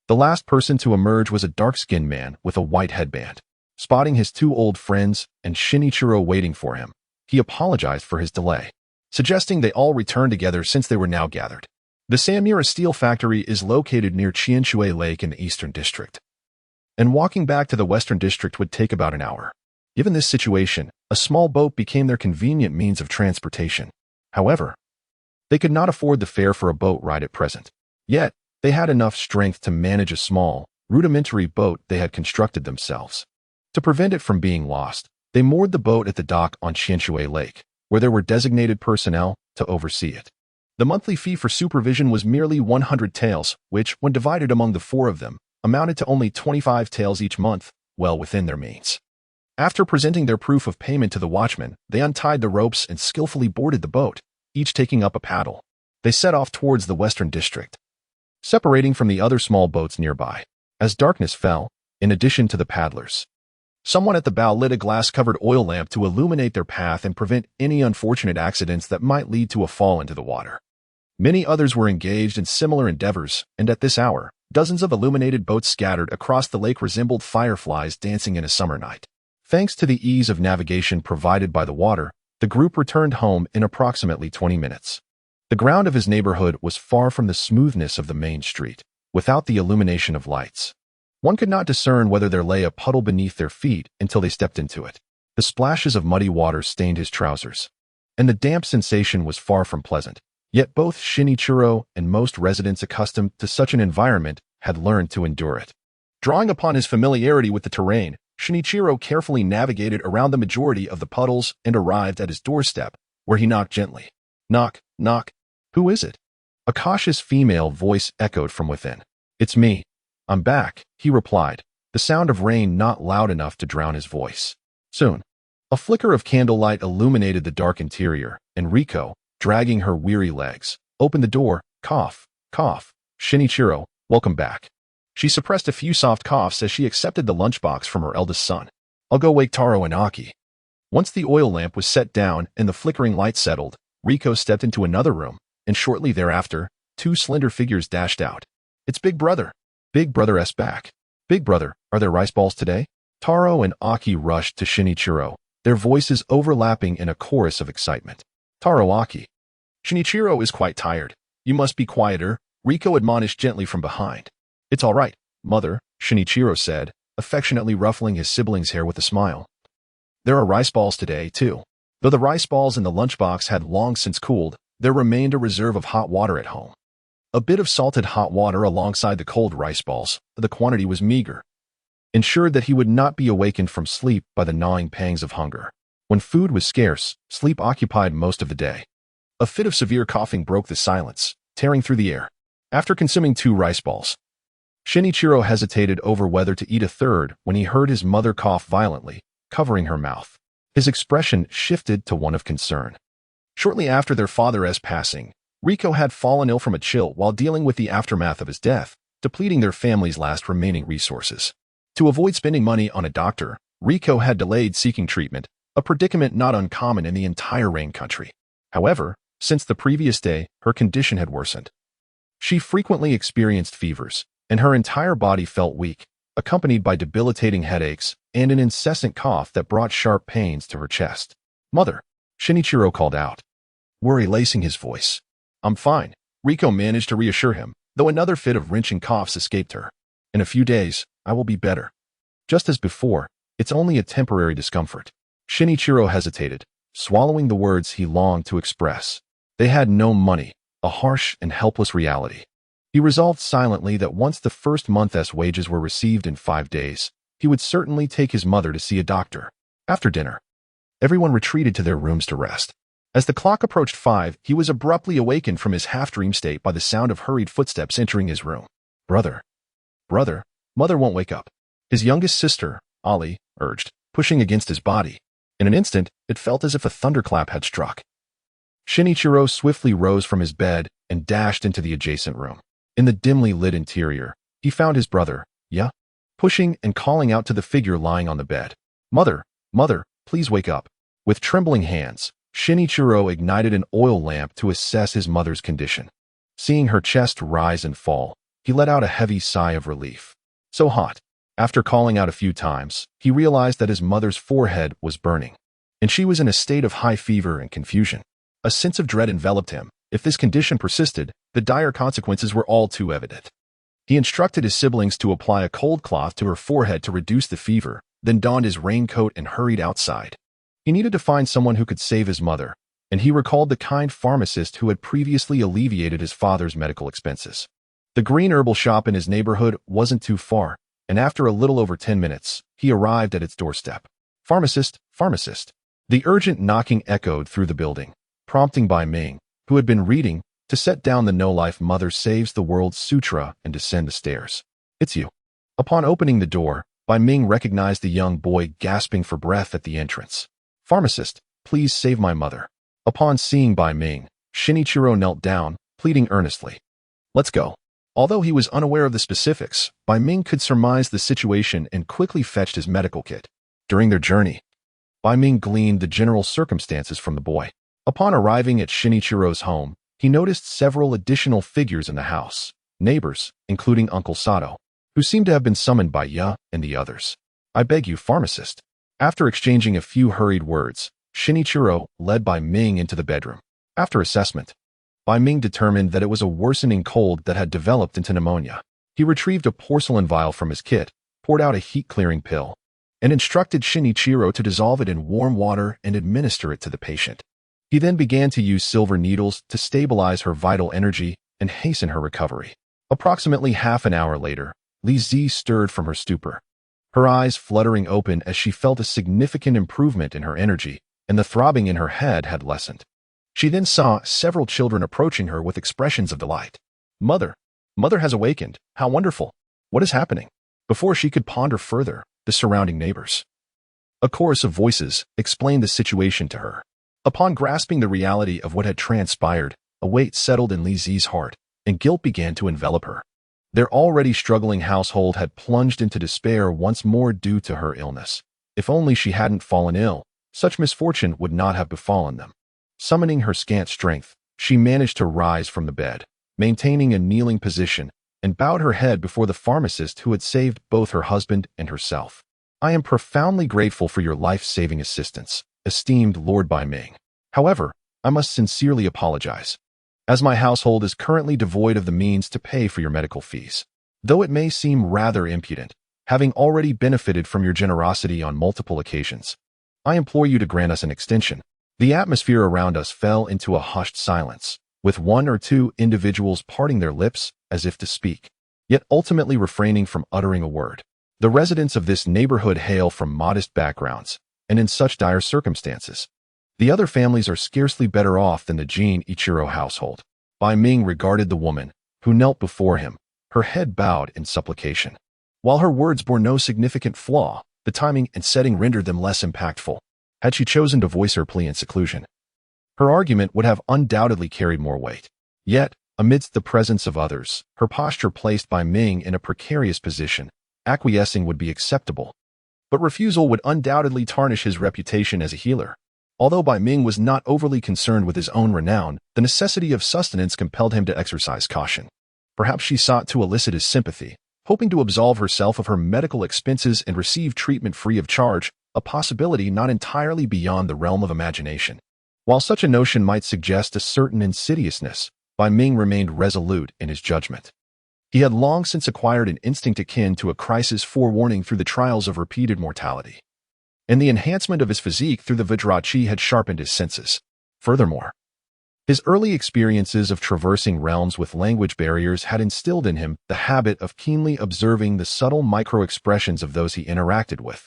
the last person to emerge was a dark-skinned man with a white headband. Spotting his 2 old friends and Shinichiro waiting for him, he apologized for his delay, suggesting they all return together since they were now gathered. The Samura Steel Factory is located near Qianshui Lake in the Eastern District, and walking back to the Western District would take about an hour. Given this situation, a small boat became their convenient means of transportation. However, they could not afford the fare for a boat ride at present. Yet, they had enough strength to manage a small, rudimentary boat they had constructed themselves. To prevent it from being lost, they moored the boat at the dock on Qianshui Lake, where there were designated personnel to oversee it. The monthly fee for supervision was merely 100 taels, which, when divided among the 4 of them, amounted to only 25 taels each month, well within their means. After presenting their proof of payment to the watchman, they untied the ropes and skillfully boarded the boat, each taking up a paddle. They set off towards the Western District, separating from the other small boats nearby. As darkness fell, in addition to the paddlers, someone at the bow lit a glass-covered oil lamp to illuminate their path and prevent any unfortunate accidents that might lead to a fall into the water. Many others were engaged in similar endeavors, and at this hour, dozens of illuminated boats scattered across the lake resembled fireflies dancing in a summer night. Thanks to the ease of navigation provided by the water, the group returned home in approximately 20 minutes. The ground of his neighborhood was far from the smoothness of the main street, without the illumination of lights. One could not discern whether there lay a puddle beneath their feet until they stepped into it. The splashes of muddy water stained his trousers, and the damp sensation was far from pleasant. Yet both Shinichiro and most residents accustomed to such an environment had learned to endure it. Drawing upon his familiarity with the terrain, Shinichiro carefully navigated around the majority of the puddles and arrived at his doorstep, where he knocked gently. Knock, knock. Who is it? A cautious female voice echoed from within. It's me. I'm back, he replied, the sound of rain not loud enough to drown his voice. Soon, A flicker of candlelight illuminated the dark interior, and Riko, dragging her weary legs, opened the door. Cough, cough. Shinichiro, welcome back. She suppressed a few soft coughs as she accepted the lunchbox from her eldest son. I'll go wake Taro and Aki. Once the oil lamp was set down and the flickering light settled, Riko stepped into another room, and shortly thereafter, two slender figures dashed out. It's Big Brother. Big Brother back. Big Brother, are there rice balls today? Taro and Aki rushed to Shinichiro, their voices overlapping in a chorus of excitement. Taro, Aki. Shinichiro is quite tired. You must be quieter, Riko admonished gently from behind. It's all right, mother, Shinichiro said, affectionately ruffling his sibling's hair with a smile. There are rice balls today, too. Though the rice balls in the lunchbox had long since cooled, there remained a reserve of hot water at home. A bit of salted hot water alongside the cold rice balls, the quantity was meager, ensured that he would not be awakened from sleep by the gnawing pangs of hunger. When food was scarce, sleep occupied most of the day. A fit of severe coughing broke the silence, tearing through the air. After consuming 2 rice balls, Shinichiro hesitated over whether to eat a third when he heard his mother cough violently, covering her mouth. His expression shifted to one of concern. Shortly after their father's passing, Riko had fallen ill from a chill while dealing with the aftermath of his death, depleting their family's last remaining resources. To avoid spending money on a doctor, Riko had delayed seeking treatment, a predicament not uncommon in the entire Rain Country. However, since the previous day, her condition had worsened. She frequently experienced fevers, and her entire body felt weak, accompanied by debilitating headaches and an incessant cough that brought sharp pains to her chest. Mother, Shinichiro called out, worry lacing his voice. I'm fine, Riko managed to reassure him, though another fit of wrenching coughs escaped her. In a few days, I will be better. Just as before, it's only a temporary discomfort. Shinichiro hesitated, swallowing the words he longed to express. They had no money, a harsh and helpless reality. He resolved silently that once the first month's wages were received in 5 days, he would certainly take his mother to see a doctor. After dinner, everyone retreated to their rooms to rest. As the clock approached 5, he was abruptly awakened from his half-dream state by the sound of hurried footsteps entering his room. Brother, mother won't wake up. His youngest sister, Ali, urged, pushing against his body. In an instant, it felt as if a thunderclap had struck. Shinichiro swiftly rose from his bed and dashed into the adjacent room. In the dimly lit interior, he found his brother, pushing and calling out to the figure lying on the bed. Mother, please wake up. With trembling hands, Shinichiro ignited an oil lamp to assess his mother's condition. Seeing her chest rise and fall, he let out a heavy sigh of relief. So hot. After calling out a few times, he realized that his mother's forehead was burning, and she was in a state of high fever and confusion. A sense of dread enveloped him. If this condition persisted, the dire consequences were all too evident. He instructed his siblings to apply a cold cloth to her forehead to reduce the fever, then donned his raincoat and hurried outside. He needed to find someone who could save his mother, and he recalled the kind pharmacist who had previously alleviated his father's medical expenses. The green herbal shop in his neighborhood wasn't too far, and after a little over 10 minutes, he arrived at its doorstep. Pharmacist. The urgent knocking echoed through the building, prompting Bai Ming, who had been reading, to set down the No-Life Mother Saves the World Sutra and descend the stairs. It's you. Upon opening the door, Bai Ming recognized the young boy gasping for breath at the entrance. Pharmacist, please save my mother. Upon seeing Bai Ming, Shinichiro knelt down, pleading earnestly. Let's go. Although he was unaware of the specifics, Bai Ming could surmise the situation and quickly fetched his medical kit. During their journey, Bai Ming gleaned the general circumstances from the boy. Upon arriving at Shinichiro's home, he noticed several additional figures in the house, neighbors, including Uncle Sato, who seemed to have been summoned by and the others. I beg you, pharmacist. After exchanging a few hurried words, Shinichiro led Bai Ming into the bedroom. After assessment, Bai Ming determined that it was a worsening cold that had developed into pneumonia. He retrieved a porcelain vial from his kit, poured out a heat-clearing pill, and instructed Shinichiro to dissolve it in warm water and administer it to the patient. He then began to use silver needles to stabilize her vital energy and hasten her recovery. Approximately half an hour later, Li Zi stirred from her stupor, her eyes fluttering open as she felt a significant improvement in her energy, and the throbbing in her head had lessened. She then saw several children approaching her with expressions of delight. Mother has awakened. How wonderful. What is happening? Before she could ponder further, the surrounding neighbors A chorus of voices explained the situation to her. Upon grasping the reality of what had transpired, a weight settled in Li Zi's heart, and guilt began to envelop her. Their already struggling household had plunged into despair once more due to her illness. If only she hadn't fallen ill, such misfortune would not have befallen them. Summoning her scant strength, she managed to rise from the bed, maintaining a kneeling position, and bowed her head before the pharmacist who had saved both her husband and herself. I am profoundly grateful for your life-saving assistance, esteemed Lord Bai Ming. However, I must sincerely apologize, as my household is currently devoid of the means to pay for your medical fees. Though it may seem rather impudent, having already benefited from your generosity on multiple occasions, I implore you to grant us an extension. The atmosphere around us fell into a hushed silence, with one or two individuals parting their lips as if to speak, yet ultimately refraining from uttering a word. The residents of this neighborhood hail from modest backgrounds, and in such dire circumstances, the other families are scarcely better off than the Jin Ichiro household. Bai Ming regarded the woman, who knelt before him, her head bowed in supplication. While her words bore no significant flaw, the timing and setting rendered them less impactful. Had she chosen to voice her plea in seclusion, her argument would have undoubtedly carried more weight. Yet, amidst the presence of others, her posture placed Bai Ming in a precarious position. Acquiescing would be acceptable, but refusal would undoubtedly tarnish his reputation as a healer. Although Bai Ming was not overly concerned with his own renown, the necessity of sustenance compelled him to exercise caution. Perhaps she sought to elicit his sympathy, hoping to absolve herself of her medical expenses and receive treatment free of charge, a possibility not entirely beyond the realm of imagination. While such a notion might suggest a certain insidiousness, Bai Ming remained resolute in his judgment. He had long since acquired an instinct akin to a crisis forewarning through the trials of repeated mortality, and the enhancement of his physique through the Vajrachi had sharpened his senses. Furthermore, his early experiences of traversing realms with language barriers had instilled in him the habit of keenly observing the subtle micro-expressions of those he interacted with,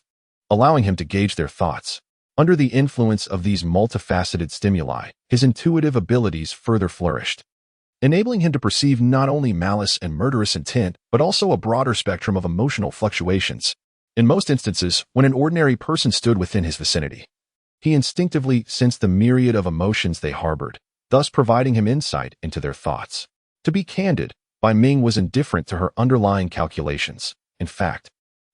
allowing him to gauge their thoughts. Under the influence of these multifaceted stimuli, his intuitive abilities further flourished, enabling him to perceive not only malice and murderous intent, but also a broader spectrum of emotional fluctuations. In most instances, when an ordinary person stood within his vicinity, he instinctively sensed the myriad of emotions they harbored, thus providing him insight into their thoughts. To be candid, Bai Ming was indifferent to her underlying calculations. In fact,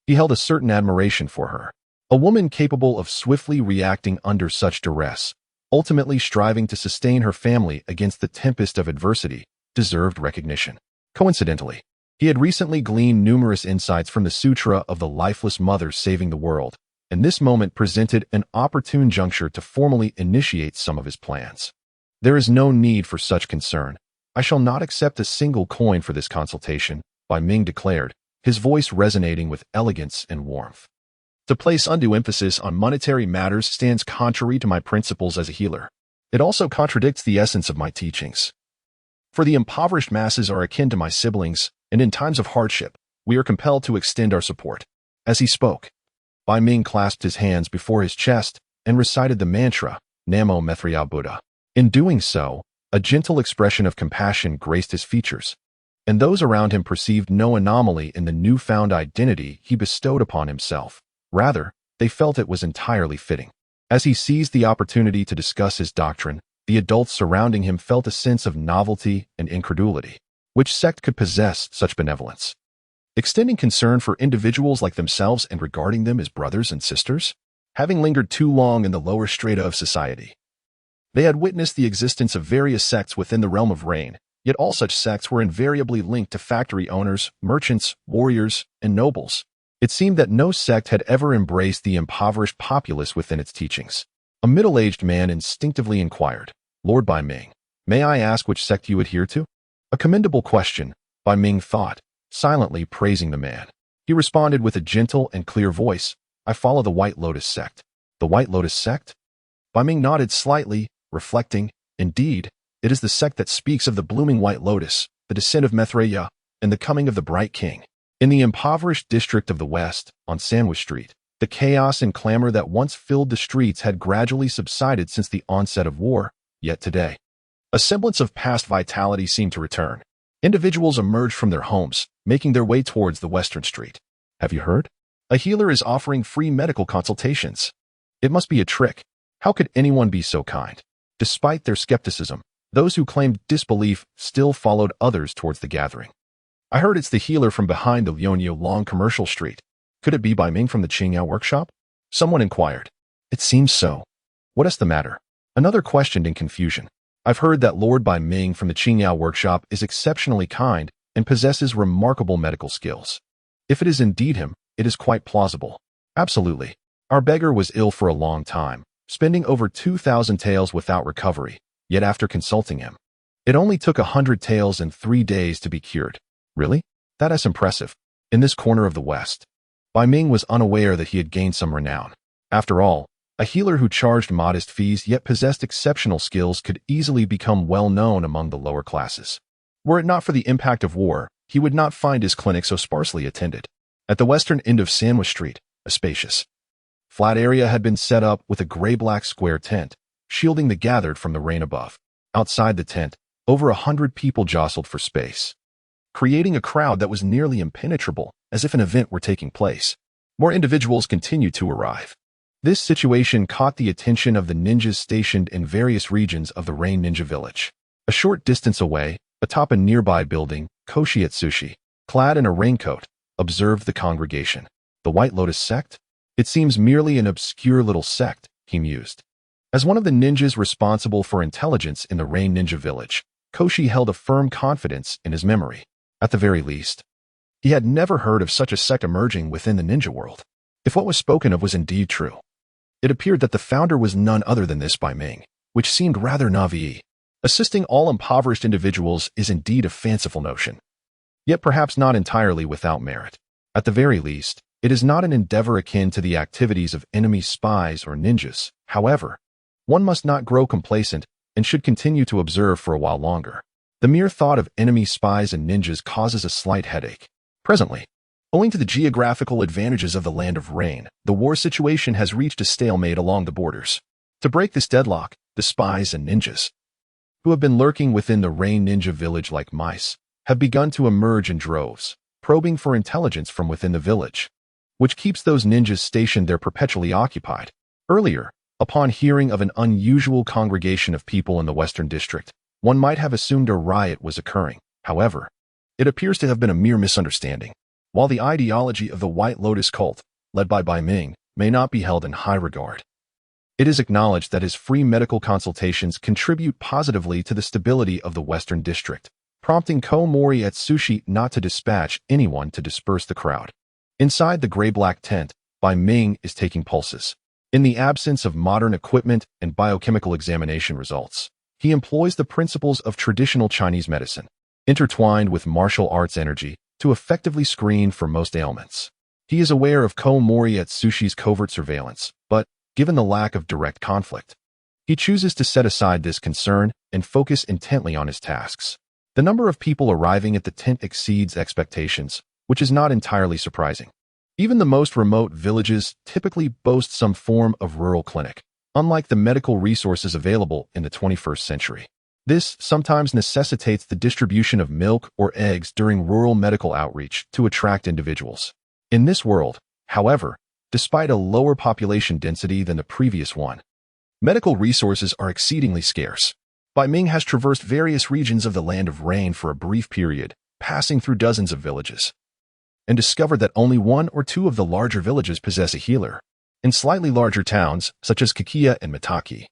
he held a certain admiration for her. A woman capable of swiftly reacting under such duress, ultimately striving to sustain her family against the tempest of adversity, deserved recognition. Coincidentally, he had recently gleaned numerous insights from the Sutra of the Lifeless Mother Saving the World, and this moment presented an opportune juncture to formally initiate some of his plans. There is no need for such concern. I shall not accept a single coin for this consultation, Bai Ming declared, his voice resonating with elegance and warmth. To place undue emphasis on monetary matters stands contrary to my principles as a healer. It also contradicts the essence of my teachings. For the impoverished masses are akin to my siblings, and in times of hardship, we are compelled to extend our support. As he spoke, Bai Ming clasped his hands before his chest and recited the mantra, Namo Mithriya Buddha. In doing so, a gentle expression of compassion graced his features, and those around him perceived no anomaly in the newfound identity he bestowed upon himself. Rather, they felt it was entirely fitting. As he seized the opportunity to discuss his doctrine, the adults surrounding him felt a sense of novelty and incredulity. Which sect could possess such benevolence, extending concern for individuals like themselves and regarding them as brothers and sisters? Having lingered too long in the lower strata of society, they had witnessed the existence of various sects within the realm of Rain, yet all such sects were invariably linked to factory owners, merchants, warriors, and nobles. It seemed that no sect had ever embraced the impoverished populace within its teachings. A middle-aged man instinctively inquired, Lord Bai Ming, may I ask which sect you adhere to? A commendable question, Bai Ming thought, silently praising the man. He responded with a gentle and clear voice, I follow the White Lotus sect. The White Lotus sect? Bai Ming nodded slightly, reflecting, indeed, it is the sect that speaks of the blooming White Lotus, the descent of Maitreya, and the coming of the Bright King. In the impoverished district of the West, on Sandwich Street, the chaos and clamor that once filled the streets had gradually subsided since the onset of war, yet today, a semblance of past vitality seemed to return. Individuals emerged from their homes, making their way towards the Western Street. Have you heard? A healer is offering free medical consultations. It must be a trick. How could anyone be so kind? Despite their skepticism, those who claimed disbelief still followed others towards the gathering. I heard it's the healer from behind the Liunyou Long commercial street. Could it be Bai Ming from the Qingyao workshop? Someone inquired. It seems so. What is the matter? Another questioned in confusion. I've heard that Lord Bai Ming from the Qingyao workshop is exceptionally kind and possesses remarkable medical skills. If it is indeed him, it is quite plausible. Absolutely. Our beggar was ill for a long time, spending over 2,000 taels without recovery, yet after consulting him, it only took 100 taels and 3 days to be cured. Really? That is impressive. In this corner of the West, Bai Ming was unaware that he had gained some renown. After all, a healer who charged modest fees yet possessed exceptional skills could easily become well known among the lower classes. Were it not for the impact of war, he would not find his clinic so sparsely attended. At the western end of Sanwa Street, a spacious, flat area had been set up with a gray-black square tent, shielding the gathered from the rain above. Outside the tent, over 100 people jostled for space, creating a crowd that was nearly impenetrable, as if an event were taking place. More individuals continued to arrive. This situation caught the attention of the ninjas stationed in various regions of the Rain Ninja Village. A short distance away, atop a nearby building, Koshi Atsushi, clad in a raincoat, observed the congregation. The White Lotus sect? It seems merely an obscure little sect, he mused. As one of the ninjas responsible for intelligence in the Rain Ninja Village, Koshi held a firm confidence in his memory. At the very least, he had never heard of such a sect emerging within the ninja world. If what was spoken of was indeed true, it appeared that the founder was none other than this Bai Ming, which seemed rather naive. Assisting all impoverished individuals is indeed a fanciful notion, yet perhaps not entirely without merit. At the very least, it is not an endeavor akin to the activities of enemy spies or ninjas. However, one must not grow complacent and should continue to observe for a while longer. The mere thought of enemy spies and ninjas causes a slight headache. Presently, owing to the geographical advantages of the Land of Rain, the war situation has reached a stalemate along the borders. To break this deadlock, the spies and ninjas, who have been lurking within the Rain Ninja Village like mice, have begun to emerge in droves, probing for intelligence from within the village, which keeps those ninjas stationed there perpetually occupied. Earlier, upon hearing of an unusual congregation of people in the Western District, one might have assumed a riot was occurring. However, it appears to have been a mere misunderstanding. While the ideology of the White Lotus cult, led by Bai Ming, may not be held in high regard, it is acknowledged that his free medical consultations contribute positively to the stability of the Western District, prompting Komori Atsushi not to dispatch anyone to disperse the crowd. Inside the gray-black tent, Bai Ming is taking pulses. In the absence of modern equipment and biochemical examination results, he employs the principles of traditional Chinese medicine, intertwined with martial arts energy, to effectively screen for most ailments. He is aware of Komori Atsushi's covert surveillance, but, given the lack of direct conflict, he chooses to set aside this concern and focus intently on his tasks. The number of people arriving at the tent exceeds expectations, which is not entirely surprising. Even the most remote villages typically boast some form of rural clinic, unlike the medical resources available in the 21st century. This sometimes necessitates the distribution of milk or eggs during rural medical outreach to attract individuals. In this world, however, despite a lower population density than the previous one, medical resources are exceedingly scarce. Bai Ming has traversed various regions of the Land of Rain for a brief period, passing through dozens of villages, and discovered that only 1 or 2 of the larger villages possess a healer. In slightly larger towns, such as Kakiya and Mitaki,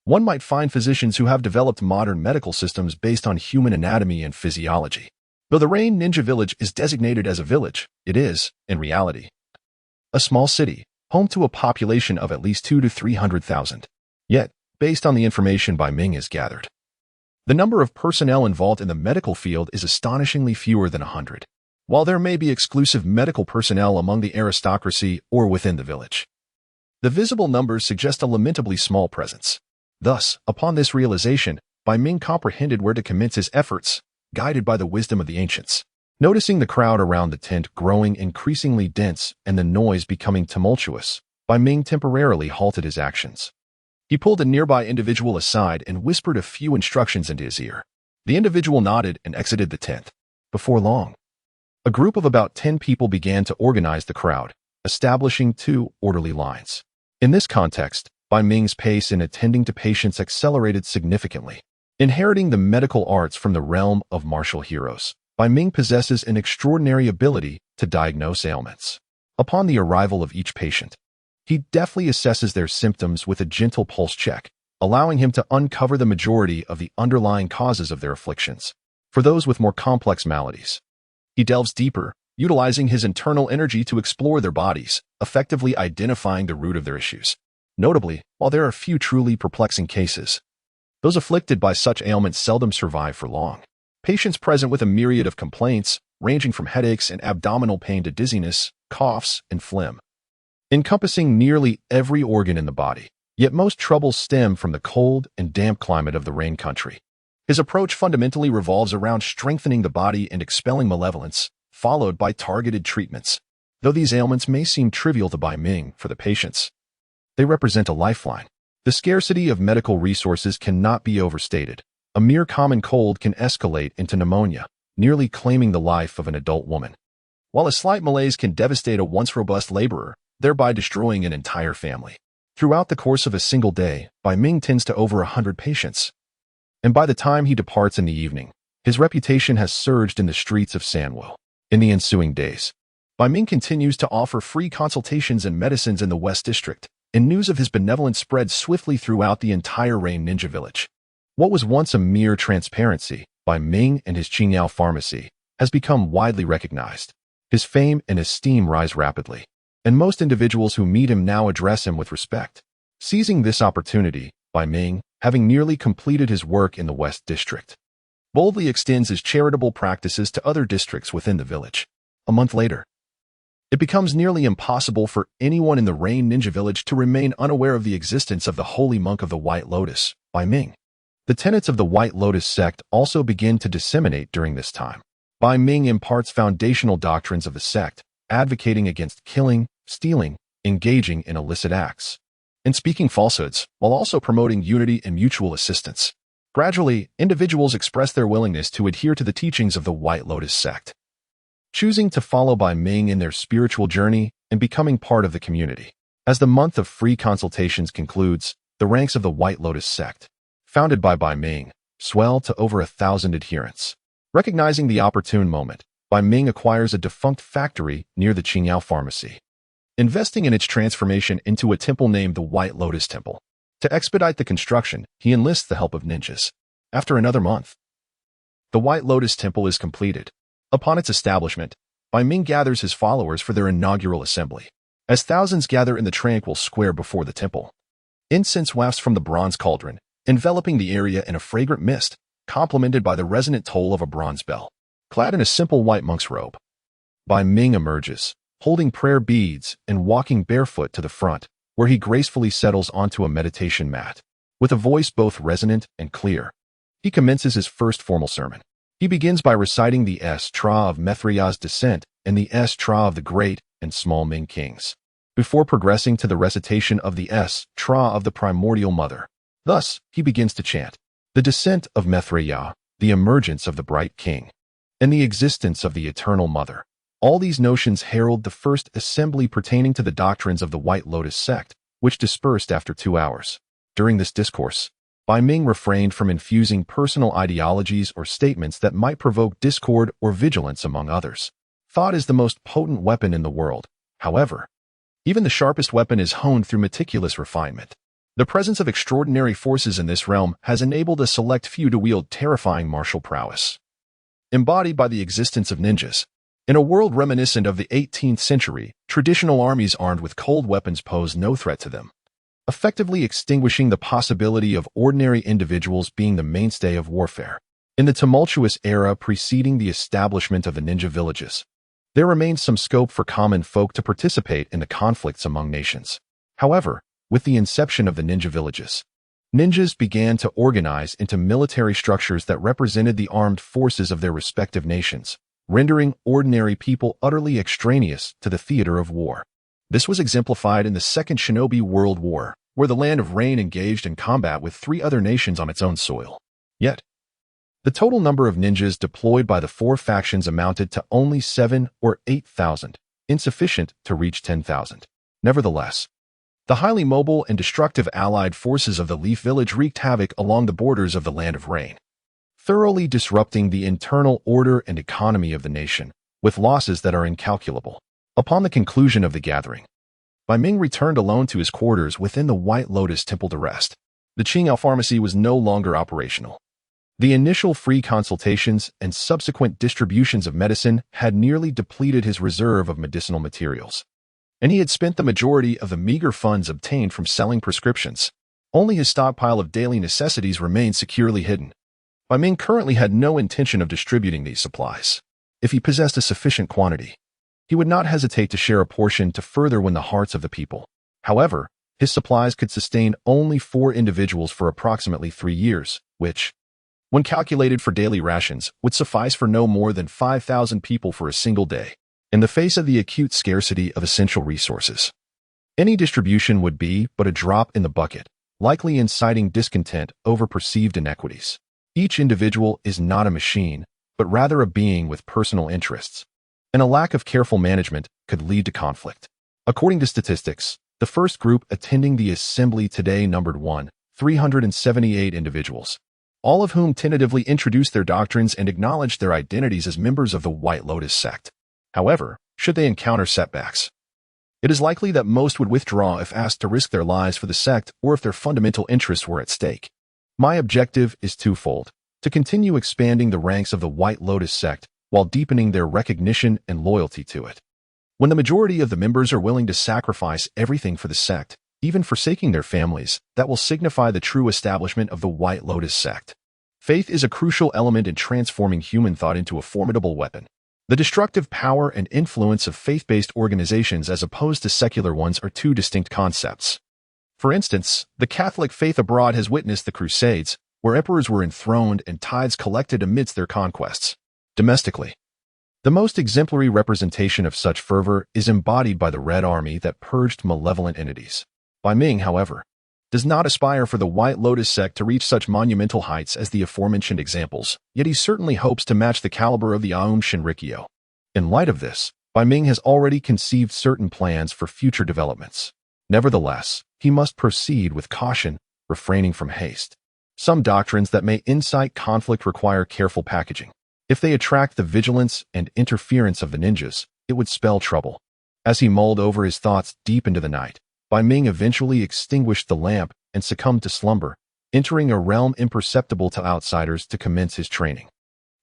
one might find physicians who have developed modern medical systems based on human anatomy and physiology. Though the Rain Ninja Village is designated as a village, it is, in reality, a small city, home to a population of at least 200 to 300,000. Yet, based on the information Bai Ming has gathered, the number of personnel involved in the medical field is astonishingly fewer than 100. While there may be exclusive medical personnel among the aristocracy or within the village, the visible numbers suggest a lamentably small presence. Thus, upon this realization, Bai Ming comprehended where to commence his efforts, guided by the wisdom of the ancients. Noticing the crowd around the tent growing increasingly dense and the noise becoming tumultuous, Bai Ming temporarily halted his actions. He pulled a nearby individual aside and whispered a few instructions into his ear. The individual nodded and exited the tent. Before long, a group of about 10 people began to organize the crowd, establishing two orderly lines. In this context, Bai Ming's pace in attending to patients accelerated significantly. Inheriting the medical arts from the realm of martial heroes, Bai Ming possesses an extraordinary ability to diagnose ailments. Upon the arrival of each patient, he deftly assesses their symptoms with a gentle pulse check, allowing him to uncover the majority of the underlying causes of their afflictions. For those with more complex maladies, he delves deeper, utilizing his internal energy to explore their bodies, effectively identifying the root of their issues. Notably, while there are few truly perplexing cases, those afflicted by such ailments seldom survive for long. Patients present with a myriad of complaints, ranging from headaches and abdominal pain to dizziness, coughs, and phlegm, encompassing nearly every organ in the body. Yet most troubles stem from the cold and damp climate of the rain country. His approach fundamentally revolves around strengthening the body and expelling malevolence, followed by targeted treatments. Though these ailments may seem trivial to Bai Ming for the patients, they represent a lifeline. The scarcity of medical resources cannot be overstated. A mere common cold can escalate into pneumonia, nearly claiming the life of an adult woman, while a slight malaise can devastate a once robust laborer, thereby destroying an entire family. Throughout the course of a single day, Bai Ming tends to over 100 patients, and by the time he departs in the evening, his reputation has surged in the streets of Sanwo. In the ensuing days, Bai Ming continues to offer free consultations and medicines in the West District, and news of his benevolence spread swiftly throughout the entire Rain Ninja Village. What was once a mere transparency, Bai Ming and his Qingyao pharmacy, has become widely recognized. His fame and esteem rise rapidly, and most individuals who meet him now address him with respect. Seizing this opportunity, Bai Ming, having nearly completed his work in the West District, boldly extends his charitable practices to other districts within the village. A month later, it becomes nearly impossible for anyone in the Rain Ninja Village to remain unaware of the existence of the holy monk of the White Lotus, Bai Ming. The tenets of the White Lotus sect also begin to disseminate during this time. Bai Ming imparts foundational doctrines of the sect, advocating against killing, stealing, engaging in illicit acts, and speaking falsehoods, while also promoting unity and mutual assistance. Gradually, individuals express their willingness to adhere to the teachings of the White Lotus sect, choosing to follow Bai Ming in their spiritual journey and becoming part of the community. As the month of free consultations concludes, the ranks of the White Lotus sect, founded by Bai Ming, swell to over 1,000 adherents. Recognizing the opportune moment, Bai Ming acquires a defunct factory near the Qingyao pharmacy, investing in its transformation into a temple named the White Lotus Temple. To expedite the construction, he enlists the help of ninjas. After another month, the White Lotus Temple is completed. Upon its establishment, Bai Ming gathers his followers for their inaugural assembly. As thousands gather in the tranquil square before the temple, incense wafts from the bronze cauldron, enveloping the area in a fragrant mist, complemented by the resonant toll of a bronze bell. Clad in a simple white monk's robe, Bai Ming emerges, holding prayer beads and walking barefoot to the front, where he gracefully settles onto a meditation mat. With a voice both resonant and clear, he commences his first formal sermon. He begins by reciting the Tra of Mithrida's descent and the Tra of the Great and Small Ming kings, before progressing to the recitation of the Tra of the Primordial Mother. Thus, he begins to chant the descent of Mithriya, the emergence of the Bright King, and the existence of the Eternal Mother. All these notions herald the first assembly pertaining to the doctrines of the White Lotus sect, which dispersed after 2 hours. During this discourse, Bai Ming refrained from infusing personal ideologies or statements that might provoke discord or vigilance among others. Thought is the most potent weapon in the world. However, even the sharpest weapon is honed through meticulous refinement. The presence of extraordinary forces in this realm has enabled a select few to wield terrifying martial prowess, embodied by the existence of ninjas. In a world reminiscent of the 18th century, traditional armies armed with cold weapons pose no threat to them, effectively extinguishing the possibility of ordinary individuals being the mainstay of warfare. In the tumultuous era preceding the establishment of the ninja villages, there remained some scope for common folk to participate in the conflicts among nations. However, with the inception of the ninja villages, ninjas began to organize into military structures that represented the armed forces of their respective nations, rendering ordinary people utterly extraneous to the theater of war. This was exemplified in the Second Shinobi World War, where the Land of Rain engaged in combat with 3 other nations on its own soil. Yet, the total number of ninjas deployed by the 4 factions amounted to only 7 or 8,000, insufficient to reach 10,000. Nevertheless, the highly mobile and destructive allied forces of the Leaf Village wreaked havoc along the borders of the Land of Rain, thoroughly disrupting the internal order and economy of the nation, with losses that are incalculable. Upon the conclusion of the gathering, Bai Ming returned alone to his quarters within the White Lotus Temple to rest. The Qing'ao pharmacy was no longer operational. The initial free consultations and subsequent distributions of medicine had nearly depleted his reserve of medicinal materials, and he had spent the majority of the meager funds obtained from selling prescriptions. Only his stockpile of daily necessities remained securely hidden. Bai Ming currently had no intention of distributing these supplies. If he possessed a sufficient quantity, he would not hesitate to share a portion to further win the hearts of the people. However, his supplies could sustain only 4 individuals for approximately 3 years, which, when calculated for daily rations, would suffice for no more than 5,000 people for a single day. In the face of the acute scarcity of essential resources, any distribution would be but a drop in the bucket, likely inciting discontent over perceived inequities. Each individual is not a machine, but rather a being with personal interests, and a lack of careful management could lead to conflict. According to statistics, the first group attending the assembly today numbered 378 individuals, all of whom tentatively introduced their doctrines and acknowledged their identities as members of the White Lotus sect. However, should they encounter setbacks, it is likely that most would withdraw if asked to risk their lives for the sect or if their fundamental interests were at stake. My objective is twofold: to continue expanding the ranks of the White Lotus sect while deepening their recognition and loyalty to it. When the majority of the members are willing to sacrifice everything for the sect, even forsaking their families, that will signify the true establishment of the White Lotus sect. Faith is a crucial element in transforming human thought into a formidable weapon. The destructive power and influence of faith-based organizations as opposed to secular ones are two distinct concepts. For instance, the Catholic faith abroad has witnessed the Crusades, where emperors were enthroned and tithes collected amidst their conquests. Domestically, the most exemplary representation of such fervor is embodied by the Red Army that purged malevolent entities. Bai Ming, however, does not aspire for the White Lotus sect to reach such monumental heights as the aforementioned examples, yet he certainly hopes to match the caliber of the Aum Shinrikyo. In light of this, Bai Ming has already conceived certain plans for future developments. Nevertheless, he must proceed with caution, refraining from haste. Some doctrines that may incite conflict require careful packaging. If they attract the vigilance and interference of the ninjas, it would spell trouble. As he mulled over his thoughts deep into the night, Bai Ming eventually extinguished the lamp and succumbed to slumber, entering a realm imperceptible to outsiders to commence his training.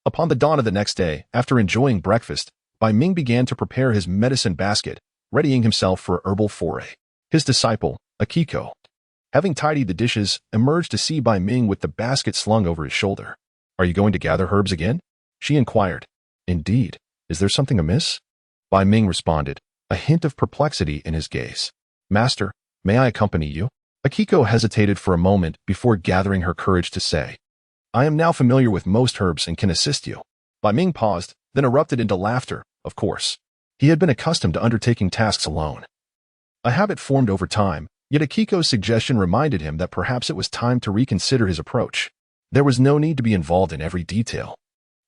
Upon the dawn of the next day, after enjoying breakfast, Bai Ming began to prepare his medicine basket, readying himself for a herbal foray. His disciple, Akiko, having tidied the dishes, emerged to see Bai Ming with the basket slung over his shoulder. "Are you going to gather herbs again?" she inquired. "Indeed. Is there something amiss?" Bai Ming responded, a hint of perplexity in his gaze. "Master, may I accompany you?" Akiko hesitated for a moment before gathering her courage to say, "I am now familiar with most herbs and can assist you." Bai Ming paused, then erupted into laughter. Of course, he had been accustomed to undertaking tasks alone, a habit formed over time, yet Akiko's suggestion reminded him that perhaps it was time to reconsider his approach. There was no need to be involved in every detail.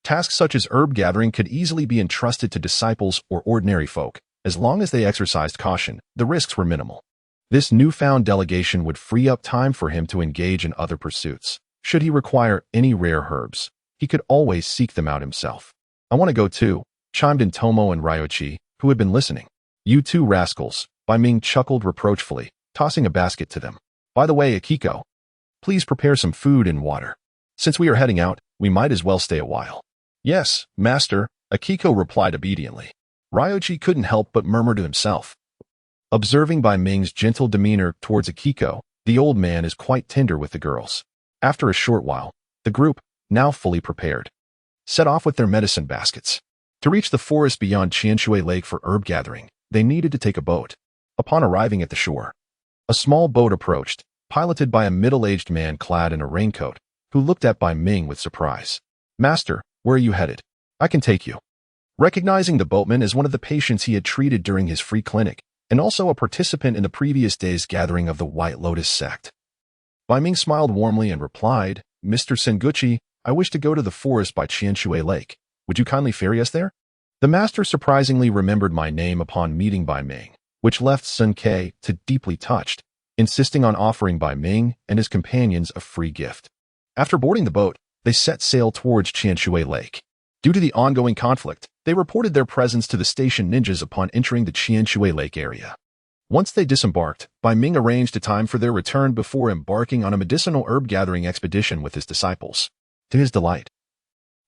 Tasks such as herb gathering could easily be entrusted to disciples or ordinary folk. As long as they exercised caution, the risks were minimal. This newfound delegation would free up time for him to engage in other pursuits. Should he require any rare herbs, he could always seek them out himself. "I want to go too," chimed in Tomo and Ryoichi, who had been listening. "You two rascals," Bai Ming chuckled reproachfully, tossing a basket to them. "By the way, Akiko, please prepare some food and water. Since we are heading out, we might as well stay a while." "Yes, master," Akiko replied obediently. Ryoichi couldn't help but murmur to himself. Observing Bai Ming's gentle demeanor towards Akiko, the old man is quite tender with the girls. After a short while, the group, now fully prepared, set off with their medicine baskets. To reach the forest beyond Qianshui Lake for herb gathering, they needed to take a boat. Upon arriving at the shore, a small boat approached, piloted by a middle-aged man clad in a raincoat, who looked at Bai Ming with surprise. "Master, where are you headed? I can take you." Recognizing the boatman as one of the patients he had treated during his free clinic, and also a participant in the previous day's gathering of the White Lotus sect, Bai Ming smiled warmly and replied, "Mr. Senguchi, I wish to go to the forest by Qianshui Lake. Would you kindly ferry us there?" The master surprisingly remembered my name upon meeting Bai Ming, which left Sun Ke deeply touched, insisting on offering Bai Ming and his companions a free gift. After boarding the boat, they set sail towards Qianshui Lake. Due to the ongoing conflict, they reported their presence to the station ninjas upon entering the Qianshui Lake area. Once they disembarked, Bai Ming arranged a time for their return before embarking on a medicinal herb-gathering expedition with his disciples. To his delight,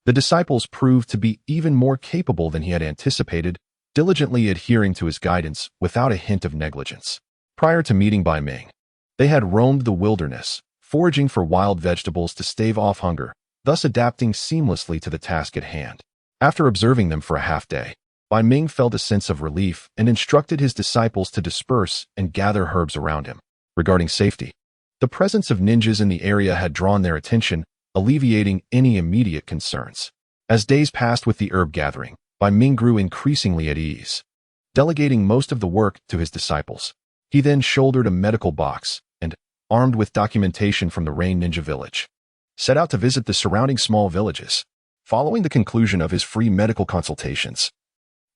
the disciples proved to be even more capable than he had anticipated, diligently adhering to his guidance without a hint of negligence. Prior to meeting Bai Ming, they had roamed the wilderness, foraging for wild vegetables to stave off hunger, thus adapting seamlessly to the task at hand. After observing them for a half-day, Bai Ming felt a sense of relief and instructed his disciples to disperse and gather herbs around him. Regarding safety, the presence of ninjas in the area had drawn their attention, alleviating any immediate concerns. As days passed with the herb gathering, Bai Ming grew increasingly at ease, delegating most of the work to his disciples. He then shouldered a medical box and, armed with documentation from the Rain Ninja Village, set out to visit the surrounding small villages. Following the conclusion of his free medical consultations,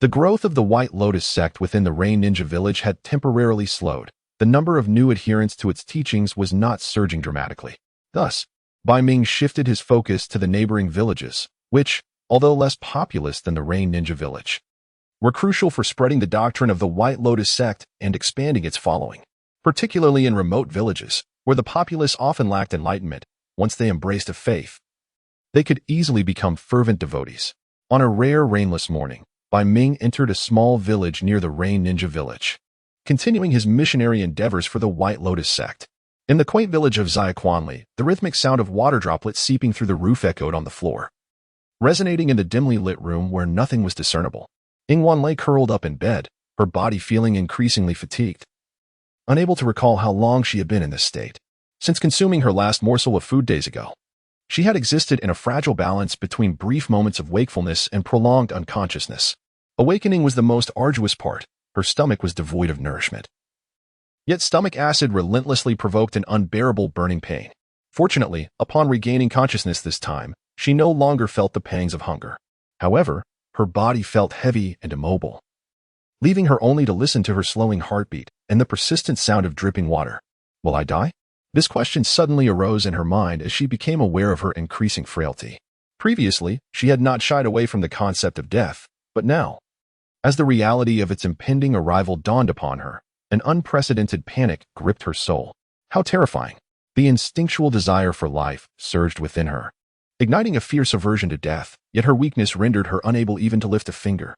the growth of the White Lotus sect within the Rain Ninja Village had temporarily slowed. The number of new adherents to its teachings was not surging dramatically. Thus, Bai Ming shifted his focus to the neighboring villages, which, although less populous than the Rain Ninja Village, were crucial for spreading the doctrine of the White Lotus sect and expanding its following, particularly in remote villages, where the populace often lacked enlightenment. Once they embraced a faith, they could easily become fervent devotees. On a rare rainless morning, Bai Ming entered a small village near the Rain Ninja Village, continuing his missionary endeavors for the White Lotus sect. In the quaint village of Xiaquanli, the rhythmic sound of water droplets seeping through the roof echoed on the floor, resonating in the dimly lit room where nothing was discernible. Yingwan lay curled up in bed, her body feeling increasingly fatigued, unable to recall how long she had been in this state. Since consuming her last morsel of food days ago, she had existed in a fragile balance between brief moments of wakefulness and prolonged unconsciousness. Awakening was the most arduous part. Her stomach was devoid of nourishment. Yet stomach acid relentlessly provoked an unbearable burning pain. Fortunately, upon regaining consciousness this time, she no longer felt the pangs of hunger. However, her body felt heavy and immobile, leaving her only to listen to her slowing heartbeat and the persistent sound of dripping water. Will I die? This question suddenly arose in her mind as she became aware of her increasing frailty. Previously, she had not shied away from the concept of death, but now, as the reality of its impending arrival dawned upon her, an unprecedented panic gripped her soul. How terrifying! The instinctual desire for life surged within her, igniting a fierce aversion to death, yet her weakness rendered her unable even to lift a finger.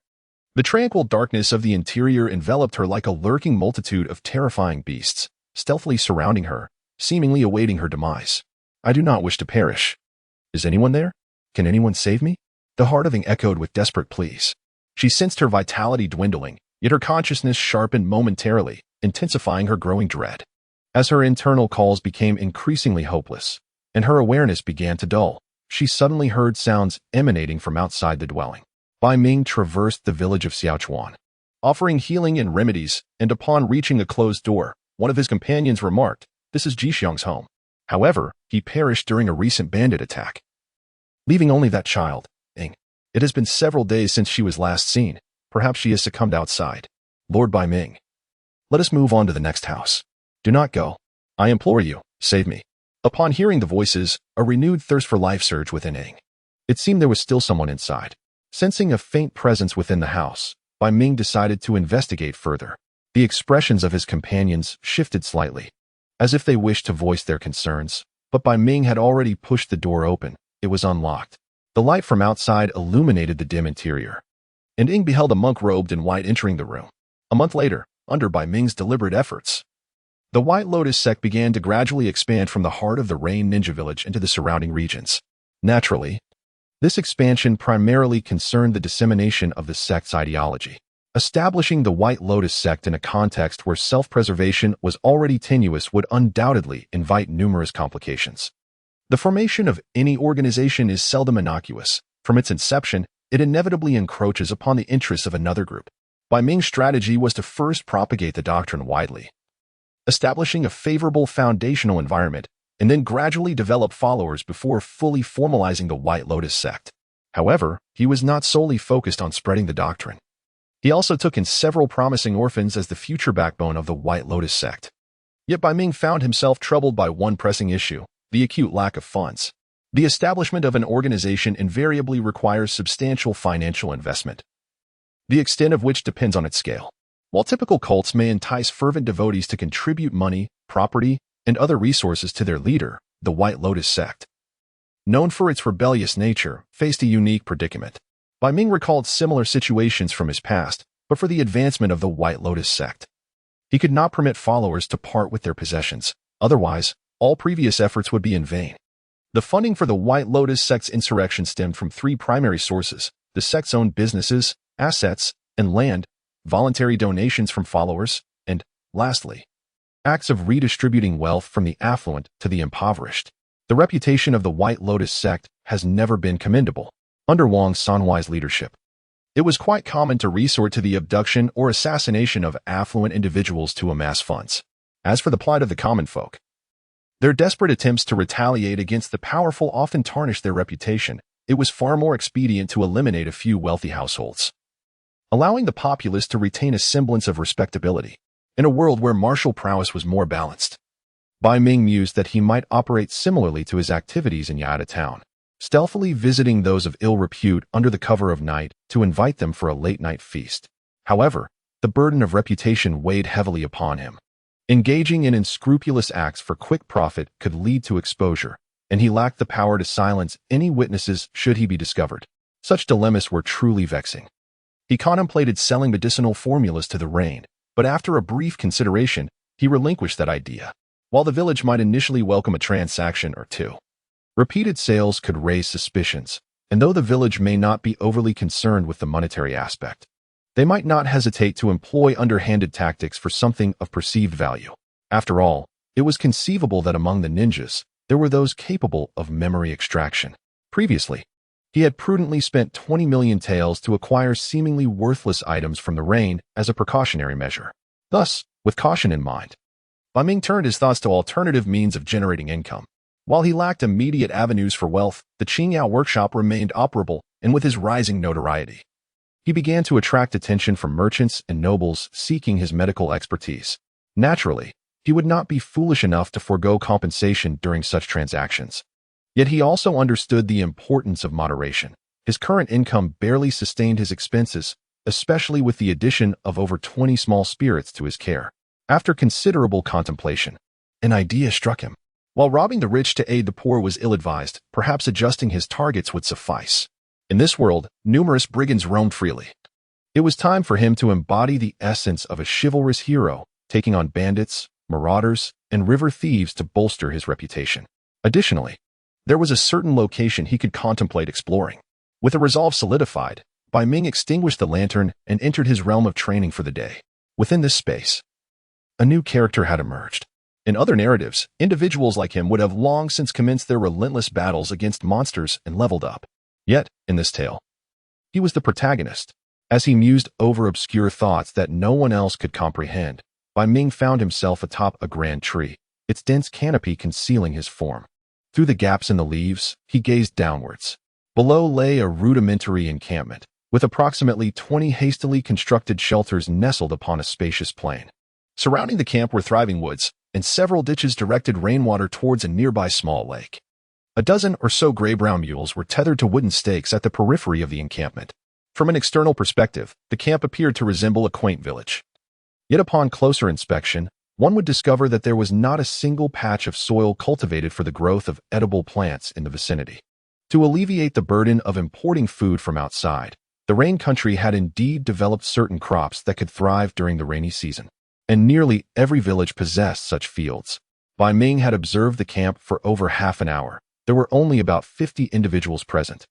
The tranquil darkness of the interior enveloped her like a lurking multitude of terrifying beasts, stealthily surrounding her, seemingly awaiting her demise. I do not wish to perish. Is anyone there? Can anyone save me? The heart of Ing echoed with desperate pleas. She sensed her vitality dwindling, yet her consciousness sharpened momentarily, intensifying her growing dread. As her internal calls became increasingly hopeless, and her awareness began to dull, she suddenly heard sounds emanating from outside the dwelling. Bai Ming traversed the village of Xiaochuan, offering healing and remedies, and upon reaching a closed door, one of his companions remarked, "This is Jixiang's home." However, he perished during a recent bandit attack, leaving only that child, Ing. It has been several days since she was last seen. Perhaps she has succumbed outside. Lord Bai Ming, let us move on to the next house. Do not go. I implore you, save me. Upon hearing the voices, a renewed thirst for life surged within Ing. It seemed there was still someone inside. Sensing a faint presence within the house, Bai Ming decided to investigate further. The expressions of his companions shifted slightly, as if they wished to voice their concerns, but Bai Ming had already pushed the door open. It was unlocked. The light from outside illuminated the dim interior, and Ing beheld a monk robed in white entering the room. A month later, under Bai Ming's deliberate efforts, the White Lotus sect began to gradually expand from the heart of the Rain Ninja Village into the surrounding regions. Naturally, this expansion primarily concerned the dissemination of the sect's ideology. Establishing the White Lotus sect in a context where self-preservation was already tenuous would undoubtedly invite numerous complications. The formation of any organization is seldom innocuous. From its inception, it inevitably encroaches upon the interests of another group. Bai Ming's strategy was to first propagate the doctrine widely, establishing a favorable foundational environment, and then gradually develop followers before fully formalizing the White Lotus sect. However, he was not solely focused on spreading the doctrine. He also took in several promising orphans as the future backbone of the White Lotus sect. Yet Bai Ming found himself troubled by one pressing issue: the acute lack of funds. The establishment of an organization invariably requires substantial financial investment, the extent of which depends on its scale. While typical cults may entice fervent devotees to contribute money, property, and other resources to their leader, the White Lotus sect, known for its rebellious nature, faced a unique predicament. Bai Ming recalled similar situations from his past, but for the advancement of the White Lotus sect, he could not permit followers to part with their possessions. Otherwise, all previous efforts would be in vain. The funding for the White Lotus sect's insurrection stemmed from three primary sources: the sect's own businesses, assets, and land, voluntary donations from followers, and, lastly, acts of redistributing wealth from the affluent to the impoverished. The reputation of the White Lotus sect has never been commendable. Under Wang Sanhuai's leadership, it was quite common to resort to the abduction or assassination of affluent individuals to amass funds. As for the plight of the common folk, their desperate attempts to retaliate against the powerful often tarnished their reputation. It was far more expedient to eliminate a few wealthy households, allowing the populace to retain a semblance of respectability. In a world where martial prowess was more balanced, Bai Ming mused that he might operate similarly to his activities in Yada town, stealthily visiting those of ill repute under the cover of night to invite them for a late-night feast. However, the burden of reputation weighed heavily upon him. Engaging in unscrupulous acts for quick profit could lead to exposure, and he lacked the power to silence any witnesses should he be discovered. Such dilemmas were truly vexing. He contemplated selling medicinal formulas to the rain, but after a brief consideration, he relinquished that idea. While the village might initially welcome a transaction or two, repeated sales could raise suspicions, and though the village may not be overly concerned with the monetary aspect, they might not hesitate to employ underhanded tactics for something of perceived value. After all, it was conceivable that among the ninjas, there were those capable of memory extraction. Previously, he had prudently spent 20 million taels to acquire seemingly worthless items from the rain as a precautionary measure. Thus, with caution in mind, Bai Ming turned his thoughts to alternative means of generating income. While he lacked immediate avenues for wealth, the Qingyao workshop remained operable, and with his rising notoriety, he began to attract attention from merchants and nobles seeking his medical expertise. Naturally, he would not be foolish enough to forego compensation during such transactions. Yet he also understood the importance of moderation. His current income barely sustained his expenses, especially with the addition of over 20 small spirits to his care. After considerable contemplation, an idea struck him. While robbing the rich to aid the poor was ill-advised, perhaps adjusting his targets would suffice. In this world, numerous brigands roamed freely. It was time for him to embody the essence of a chivalrous hero, taking on bandits, marauders, and river thieves to bolster his reputation. Additionally, there was a certain location he could contemplate exploring. With a resolve solidified, Bai Ming extinguished the lantern and entered his realm of training for the day. Within this space, a new character had emerged. In other narratives, individuals like him would have long since commenced their relentless battles against monsters and leveled up. Yet, in this tale, he was the protagonist. As he mused over obscure thoughts that no one else could comprehend, Bai Ming found himself atop a grand tree, its dense canopy concealing his form. Through the gaps in the leaves, he gazed downwards. Below lay a rudimentary encampment, with approximately 20 hastily constructed shelters nestled upon a spacious plain. Surrounding the camp were thriving woods, and several ditches directed rainwater towards a nearby small lake. A dozen or so gray-brown mules were tethered to wooden stakes at the periphery of the encampment. From an external perspective, the camp appeared to resemble a quaint village. Yet upon closer inspection, one would discover that there was not a single patch of soil cultivated for the growth of edible plants in the vicinity. To alleviate the burden of importing food from outside, the rain country had indeed developed certain crops that could thrive during the rainy season, and nearly every village possessed such fields. Bai Ming had observed the camp for over half an hour. There were only about 50 individuals present,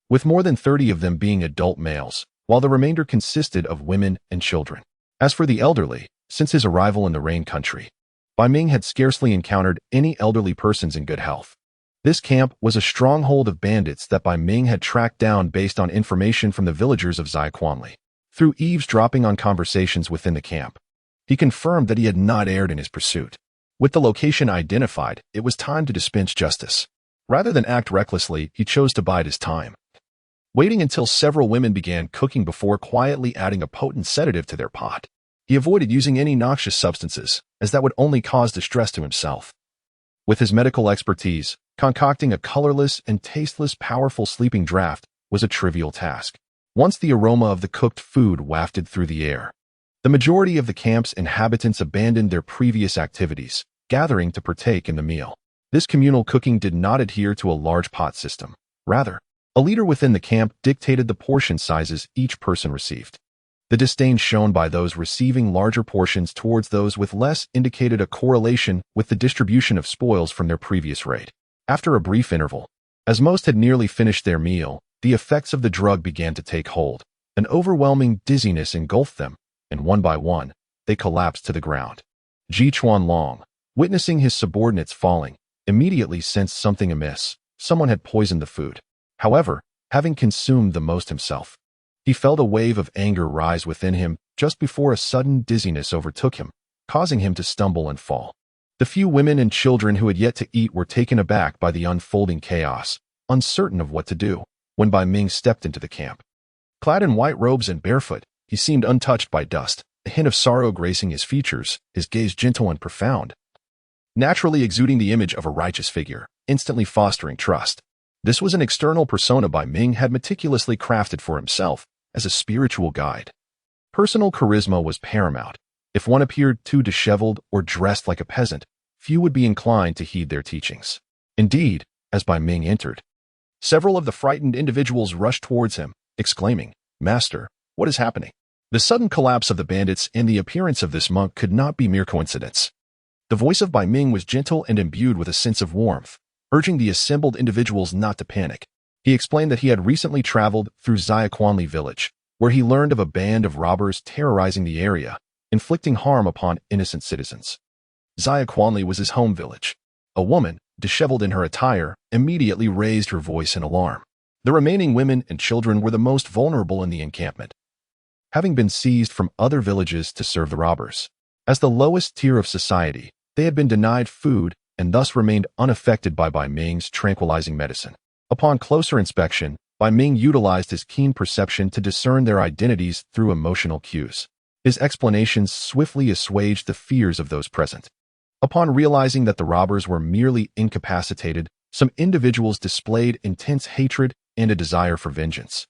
with more than 30 of them being adult males, while the remainder consisted of women and children. As for the elderly, since his arrival in the rain country, Bai Ming had scarcely encountered any elderly persons in good health. This camp was a stronghold of bandits that Bai Ming had tracked down based on information from the villagers of Zaiquanli. Through eavesdropping on conversations within the camp, he confirmed that he had not erred in his pursuit. With the location identified, it was time to dispense justice. Rather than act recklessly, he chose to bide his time. waiting until several women began cooking before quietly adding a potent sedative to their pot. He avoided using any noxious substances, as that would only cause distress to himself. With his medical expertise, concocting a colorless and tasteless powerful sleeping draught was a trivial task. Once the aroma of the cooked food wafted through the air, the majority of the camp's inhabitants abandoned their previous activities, gathering to partake in the meal. This communal cooking did not adhere to a large pot system. Rather, a leader within the camp dictated the portion sizes each person received. The disdain shown by those receiving larger portions towards those with less indicated a correlation with the distribution of spoils from their previous raid. After a brief interval, as most had nearly finished their meal, the effects of the drug began to take hold. An overwhelming dizziness engulfed them, and one by one, they collapsed to the ground. Ji Chuanlong, witnessing his subordinates falling, immediately sensed something amiss. Someone had poisoned the food. However, having consumed the most himself, he felt a wave of anger rise within him just before a sudden dizziness overtook him, causing him to stumble and fall. The few women and children who had yet to eat were taken aback by the unfolding chaos, uncertain of what to do, when Bai Ming stepped into the camp. Clad in white robes and barefoot, he seemed untouched by dust, a hint of sorrow gracing his features, his gaze gentle and profound, naturally exuding the image of a righteous figure, instantly fostering trust. This was an external persona Bai Ming had meticulously crafted for himself as a spiritual guide. Personal charisma was paramount. If one appeared too disheveled or dressed like a peasant, few would be inclined to heed their teachings. Indeed, as Bai Ming entered, several of the frightened individuals rushed towards him, exclaiming, "Master, what is happening?" The sudden collapse of the bandits and the appearance of this monk could not be mere coincidence. The voice of Bai Ming was gentle and imbued with a sense of warmth, urging the assembled individuals not to panic. He explained that he had recently traveled through Xiaquanli village, where he learned of a band of robbers terrorizing the area, inflicting harm upon innocent citizens. Xiaquanli was his home village. A woman, disheveled in her attire, immediately raised her voice in alarm. The remaining women and children were the most vulnerable in the encampment, having been seized from other villages to serve the robbers. As the lowest tier of society, they had been denied food and thus remained unaffected by Bai Ming's tranquilizing medicine. Upon closer inspection, Bai Ming utilized his keen perception to discern their identities through emotional cues. His explanations swiftly assuaged the fears of those present. Upon realizing that the robbers were merely incapacitated, some individuals displayed intense hatred and a desire for vengeance.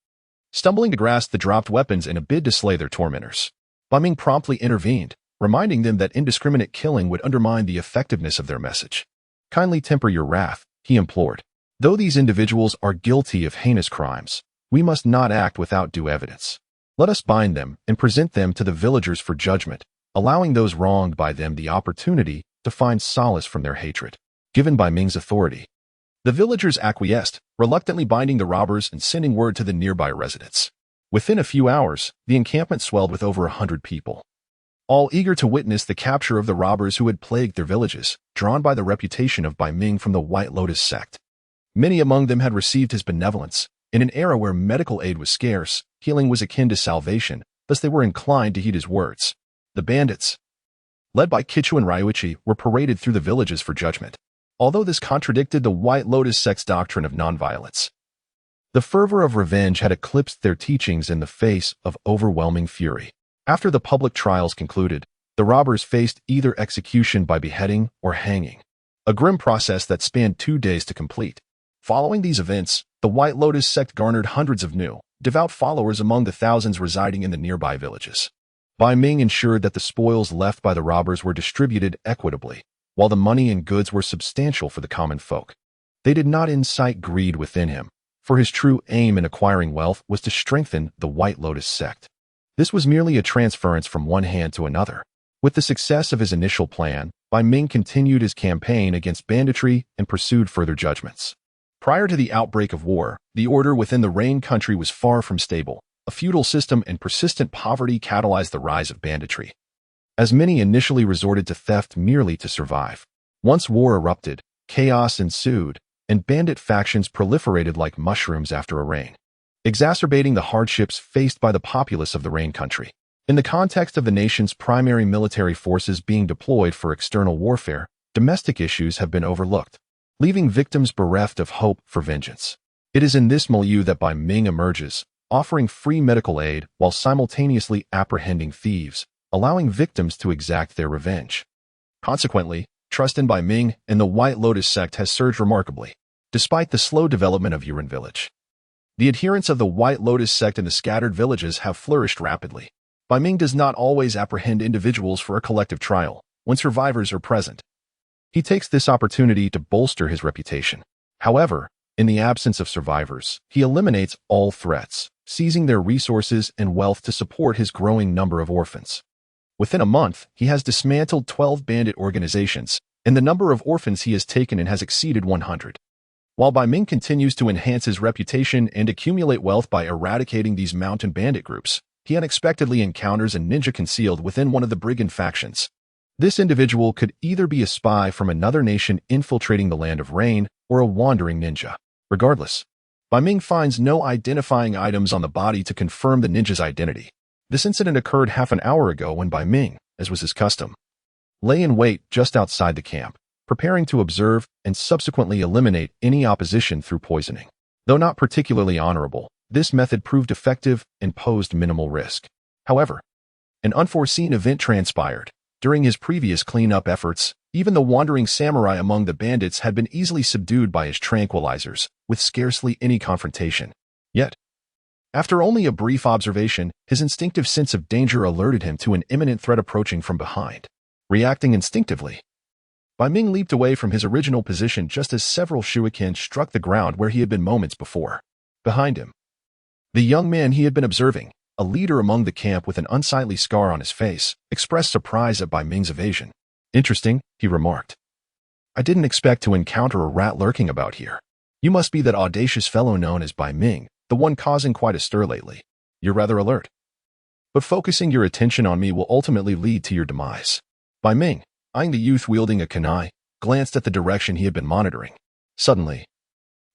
Stumbling to grasp the dropped weapons in a bid to slay their tormentors, Bai Ming promptly intervened, reminding them that indiscriminate killing would undermine the effectiveness of their message. "Kindly temper your wrath," he implored. "Though these individuals are guilty of heinous crimes, we must not act without due evidence. Let us bind them and present them to the villagers for judgment, allowing those wronged by them the opportunity to find solace from their hatred." Given by Ming's authority, the villagers acquiesced, reluctantly binding the robbers and sending word to the nearby residents. Within a few hours, the encampment swelled with over 100 people, all eager to witness the capture of the robbers who had plagued their villages, drawn by the reputation of Bai Ming from the White Lotus sect. Many among them had received his benevolence. In an era where medical aid was scarce, healing was akin to salvation, thus they were inclined to heed his words. The bandits, led by Kichu and Ryuichi, were paraded through the villages for judgment. Although this contradicted the White Lotus sect's doctrine of nonviolence, the fervor of revenge had eclipsed their teachings in the face of overwhelming fury. After the public trials concluded, the robbers faced either execution by beheading or hanging, a grim process that spanned 2 days to complete. Following these events, the White Lotus sect garnered hundreds of new, devout followers among the thousands residing in the nearby villages. Bai Ming ensured that the spoils left by the robbers were distributed equitably, while the money and goods were substantial for the common folk. They did not incite greed within him, for his true aim in acquiring wealth was to strengthen the White Lotus sect. This was merely a transference from one hand to another. With the success of his initial plan, Bai Ming continued his campaign against banditry and pursued further judgments. Prior to the outbreak of war, the order within the Rain country was far from stable. A feudal system and persistent poverty catalyzed the rise of banditry, as many initially resorted to theft merely to survive. Once war erupted, chaos ensued, and bandit factions proliferated like mushrooms after a rain, exacerbating the hardships faced by the populace of the Rain country. In the context of the nation's primary military forces being deployed for external warfare, domestic issues have been overlooked, leaving victims bereft of hope for vengeance. It is in this milieu that Bai Ming emerges, offering free medical aid while simultaneously apprehending thieves, allowing victims to exact their revenge. Consequently, trust in Bai Ming and the White Lotus sect has surged remarkably, despite the slow development of Yuan Village. The adherents of the White Lotus sect in the scattered villages have flourished rapidly. Bai Ming does not always apprehend individuals for a collective trial when survivors are present. He takes this opportunity to bolster his reputation. However, in the absence of survivors, he eliminates all threats, seizing their resources and wealth to support his growing number of orphans. Within a month, he has dismantled 12 bandit organizations, and the number of orphans he has taken in has exceeded 100. While Bai Ming continues to enhance his reputation and accumulate wealth by eradicating these mountain bandit groups, he unexpectedly encounters a ninja concealed within one of the brigand factions. This individual could either be a spy from another nation infiltrating the Land of Rain or a wandering ninja. Regardless, Bai Ming finds no identifying items on the body to confirm the ninja's identity. This incident occurred half an hour ago when Bai Ming, as was his custom, lay in wait just outside the camp, preparing to observe and subsequently eliminate any opposition through poisoning. Though not particularly honorable, this method proved effective and posed minimal risk. However, an unforeseen event transpired. During his previous cleanup efforts, even the wandering samurai among the bandits had been easily subdued by his tranquilizers, with scarcely any confrontation. Yet, after only a brief observation, his instinctive sense of danger alerted him to an imminent threat approaching from behind. Reacting instinctively, Bai Ming leaped away from his original position just as several shuriken struck the ground where he had been moments before. Behind him, the young man he had been observing, a leader among the camp with an unsightly scar on his face, expressed surprise at Bai Ming's evasion. "Interesting," he remarked. "I didn't expect to encounter a rat lurking about here. You must be that audacious fellow known as Bai Ming, the one causing quite a stir lately. You're rather alert. But focusing your attention on me will ultimately lead to your demise." Bai Ming, eyeing the youth wielding a kunai, glanced at the direction he had been monitoring. Suddenly,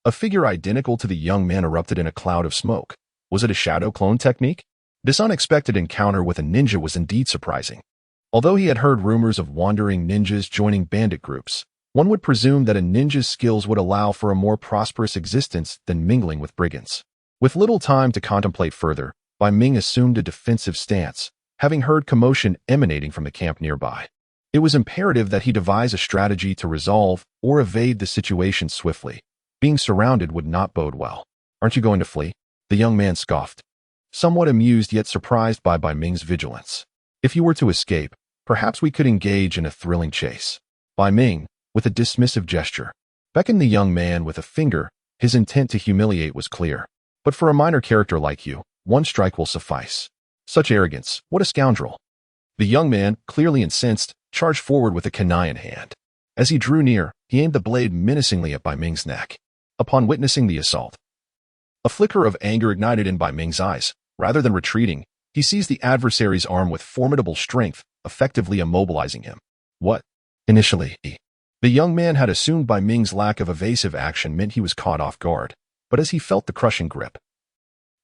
a figure identical to the young man erupted in a cloud of smoke. Was it a shadow clone technique? This unexpected encounter with a ninja was indeed surprising. Although he had heard rumors of wandering ninjas joining bandit groups, one would presume that a ninja's skills would allow for a more prosperous existence than mingling with brigands. With little time to contemplate further, Bai Ming assumed a defensive stance, having heard commotion emanating from the camp nearby. It was imperative that he devise a strategy to resolve or evade the situation swiftly. Being surrounded would not bode well. "Aren't you going to flee?" The young man scoffed, somewhat amused yet surprised by Bai Ming's vigilance. "If you were to escape, perhaps we could engage in a thrilling chase." Bai Ming, with a dismissive gesture, beckoned the young man with a finger. His intent to humiliate was clear. "But for a minor character like you, one strike will suffice." Such arrogance, what a scoundrel. The young man, clearly incensed, charged forward with a kunai in hand. As he drew near, he aimed the blade menacingly at Bai Ming's neck. Upon witnessing the assault, a flicker of anger ignited in Bai Ming's eyes. Rather than retreating, he seized the adversary's arm with formidable strength, effectively immobilizing him. What? Initially, the young man had assumed Bai Ming's lack of evasive action meant he was caught off guard, but as he felt the crushing grip,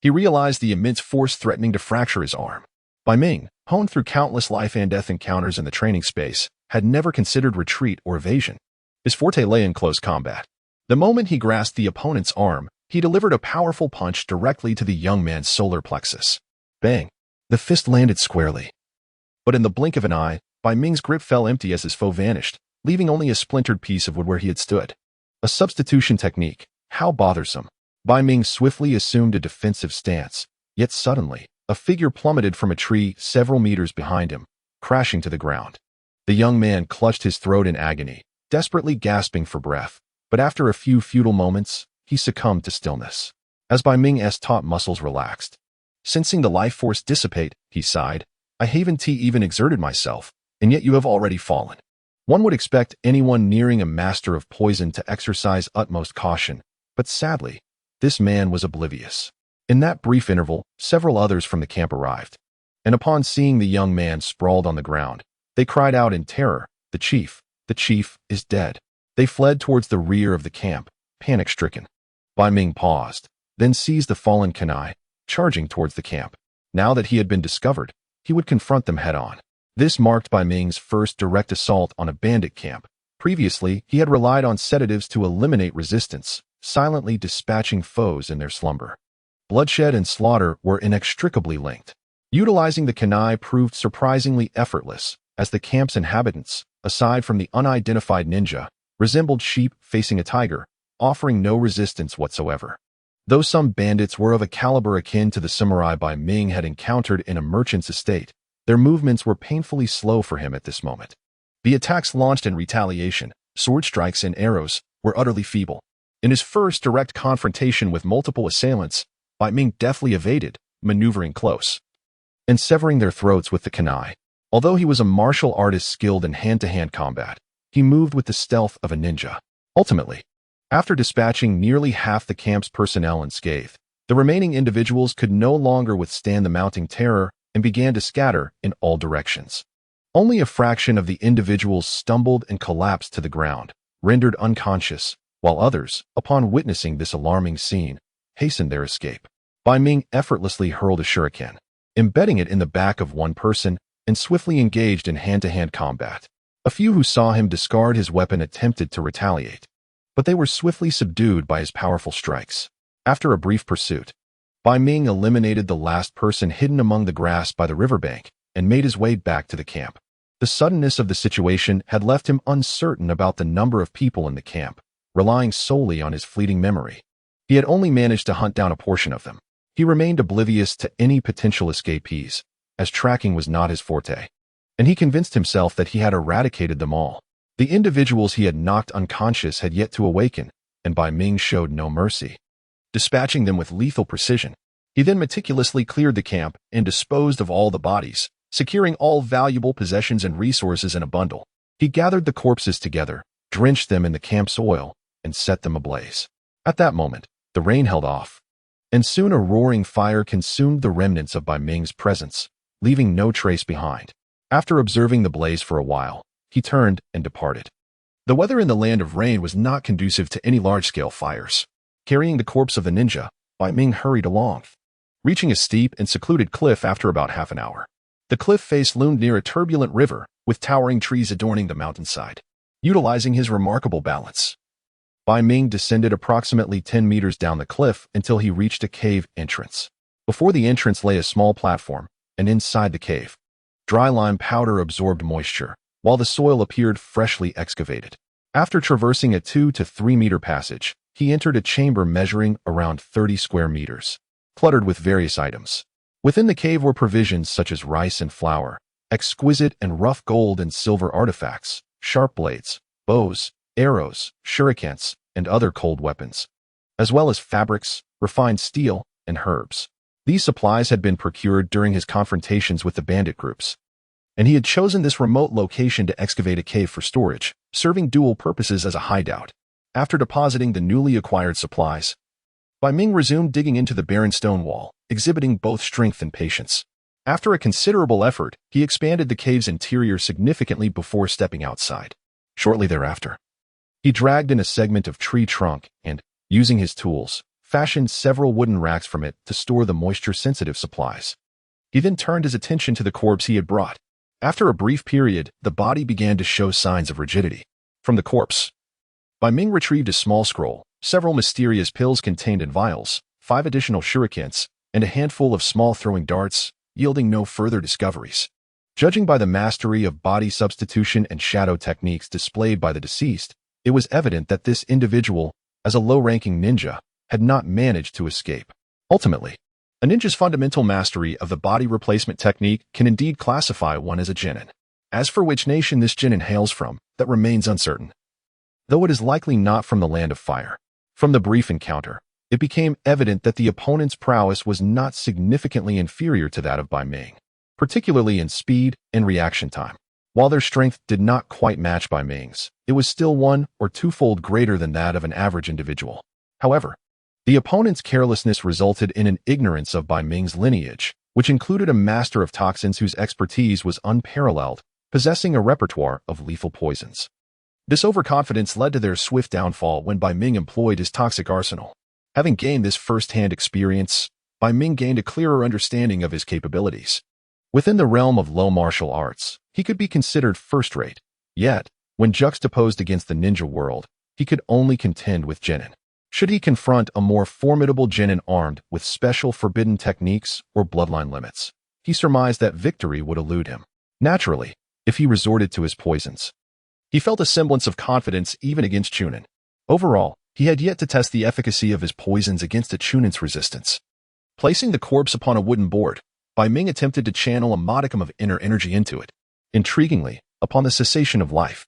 he realized the immense force threatening to fracture his arm. Bai Ming, honed through countless life and death encounters in the training space, had never considered retreat or evasion. His forte lay in close combat. The moment he grasped the opponent's arm, he delivered a powerful punch directly to the young man's solar plexus. Bang! The fist landed squarely. But in the blink of an eye, Bai Ming's grip fell empty as his foe vanished, leaving only a splintered piece of wood where he had stood. A substitution technique. How bothersome. Bai Ming swiftly assumed a defensive stance, yet suddenly, a figure plummeted from a tree several meters behind him, crashing to the ground. The young man clutched his throat in agony, desperately gasping for breath, but after a few futile moments, he succumbed to stillness. As Bai Ming's taut muscles relaxed, sensing the life force dissipate, he sighed, "I haven't even exerted myself, and yet you have already fallen." One would expect anyone nearing a master of poison to exercise utmost caution, but sadly, this man was oblivious. In that brief interval, several others from the camp arrived, and upon seeing the young man sprawled on the ground, they cried out in terror, the chief is dead." They fled towards the rear of the camp, panic-stricken. Bai Ming paused, then seized the fallen kunai, charging towards the camp. Now that he had been discovered, he would confront them head-on. This marked Bai Ming's first direct assault on a bandit camp. Previously, he had relied on sedatives to eliminate resistance, silently dispatching foes in their slumber. Bloodshed and slaughter were inextricably linked. Utilizing the kunai proved surprisingly effortless, as the camp's inhabitants, aside from the unidentified ninja, resembled sheep facing a tiger, offering no resistance whatsoever. Though some bandits were of a caliber akin to the samurai Bai Ming had encountered in a merchant's estate, their movements were painfully slow for him at this moment. The attacks launched in retaliation, sword strikes and arrows, were utterly feeble. In his first direct confrontation with multiple assailants, Bai Ming deftly evaded, maneuvering close and severing their throats with the kunai. Although he was a martial artist skilled in hand-to-hand combat, he moved with the stealth of a ninja. Ultimately, after dispatching nearly half the camp's personnel unscathed, the remaining individuals could no longer withstand the mounting terror and began to scatter in all directions. Only a fraction of the individuals stumbled and collapsed to the ground, rendered unconscious, while others, upon witnessing this alarming scene, hastened their escape. Bai Ming effortlessly hurled a shuriken, embedding it in the back of one person, and swiftly engaged in hand-to-hand combat. A few who saw him discard his weapon attempted to retaliate, but they were swiftly subdued by his powerful strikes. After a brief pursuit, Bai Ming eliminated the last person hidden among the grass by the riverbank and made his way back to the camp. The suddenness of the situation had left him uncertain about the number of people in the camp, relying solely on his fleeting memory. He had only managed to hunt down a portion of them. He remained oblivious to any potential escapees, as tracking was not his forte, and he convinced himself that he had eradicated them all. The individuals he had knocked unconscious had yet to awaken, and Bai Ming showed no mercy, dispatching them with lethal precision. He then meticulously cleared the camp and disposed of all the bodies, securing all valuable possessions and resources in a bundle. He gathered the corpses together, drenched them in the camp's oil, and set them ablaze. At that moment, the rain held off, and soon a roaring fire consumed the remnants of Bai Ming's presence, leaving no trace behind. After observing the blaze for a while, he turned and departed. The weather in the land of rain was not conducive to any large-scale fires. Carrying the corpse of the ninja, Bai Ming hurried along, reaching a steep and secluded cliff after about half an hour. The cliff face loomed near a turbulent river, with towering trees adorning the mountainside. Utilizing his remarkable balance, Bai Ming descended approximately 10 meters down the cliff until he reached a cave entrance. Before the entrance lay a small platform, and inside the cave, dry lime powder absorbed moisture, while the soil appeared freshly excavated. After traversing a 2 to 3 meter passage, he entered a chamber measuring around 30 square meters, cluttered with various items. Within the cave were provisions such as rice and flour, exquisite and rough gold and silver artifacts, sharp blades, bows, arrows, shurikens, and other cold weapons, as well as fabrics, refined steel, and herbs. These supplies had been procured during his confrontations with the bandit groups, and he had chosen this remote location to excavate a cave for storage, serving dual purposes as a hideout. After depositing the newly acquired supplies, Bai Ming resumed digging into the barren stone wall, exhibiting both strength and patience. After a considerable effort, he expanded the cave's interior significantly before stepping outside. Shortly thereafter, he dragged in a segment of tree trunk and, using his tools, fashioned several wooden racks from it to store the moisture-sensitive supplies. He then turned his attention to the corpse he had brought. After a brief period, the body began to show signs of rigidity. From the corpse, Bai Ming retrieved a small scroll, several mysterious pills contained in vials, 5 additional shurikens, and a handful of small throwing darts, yielding no further discoveries. Judging by the mastery of body substitution and shadow techniques displayed by the deceased, it was evident that this individual, as a low-ranking ninja, had not managed to escape. Ultimately, a ninja's fundamental mastery of the body replacement technique can indeed classify one as a genin. As for which nation this genin hails from, that remains uncertain, though it is likely not from the land of fire. From the brief encounter, it became evident that the opponent's prowess was not significantly inferior to that of Bai Ming, particularly in speed and reaction time. While their strength did not quite match Bai Ming's, it was still 1 or 2-fold greater than that of an average individual. However, the opponent's carelessness resulted in an ignorance of Bai Ming's lineage, which included a master of toxins whose expertise was unparalleled, possessing a repertoire of lethal poisons. This overconfidence led to their swift downfall when Bai Ming employed his toxic arsenal. Having gained this first-hand experience, Bai Ming gained a clearer understanding of his capabilities. Within the realm of low martial arts, he could be considered first-rate, yet, when juxtaposed against the ninja world, he could only contend with genin. Should he confront a more formidable genin armed with special forbidden techniques or bloodline limits? He surmised that victory would elude him. Naturally, if he resorted to his poisons. He felt a semblance of confidence even against Chunin. Overall, he had yet to test the efficacy of his poisons against a Chunin's resistance. Placing the corpse upon a wooden board, Bai Ming attempted to channel a modicum of inner energy into it. Intriguingly, upon the cessation of life,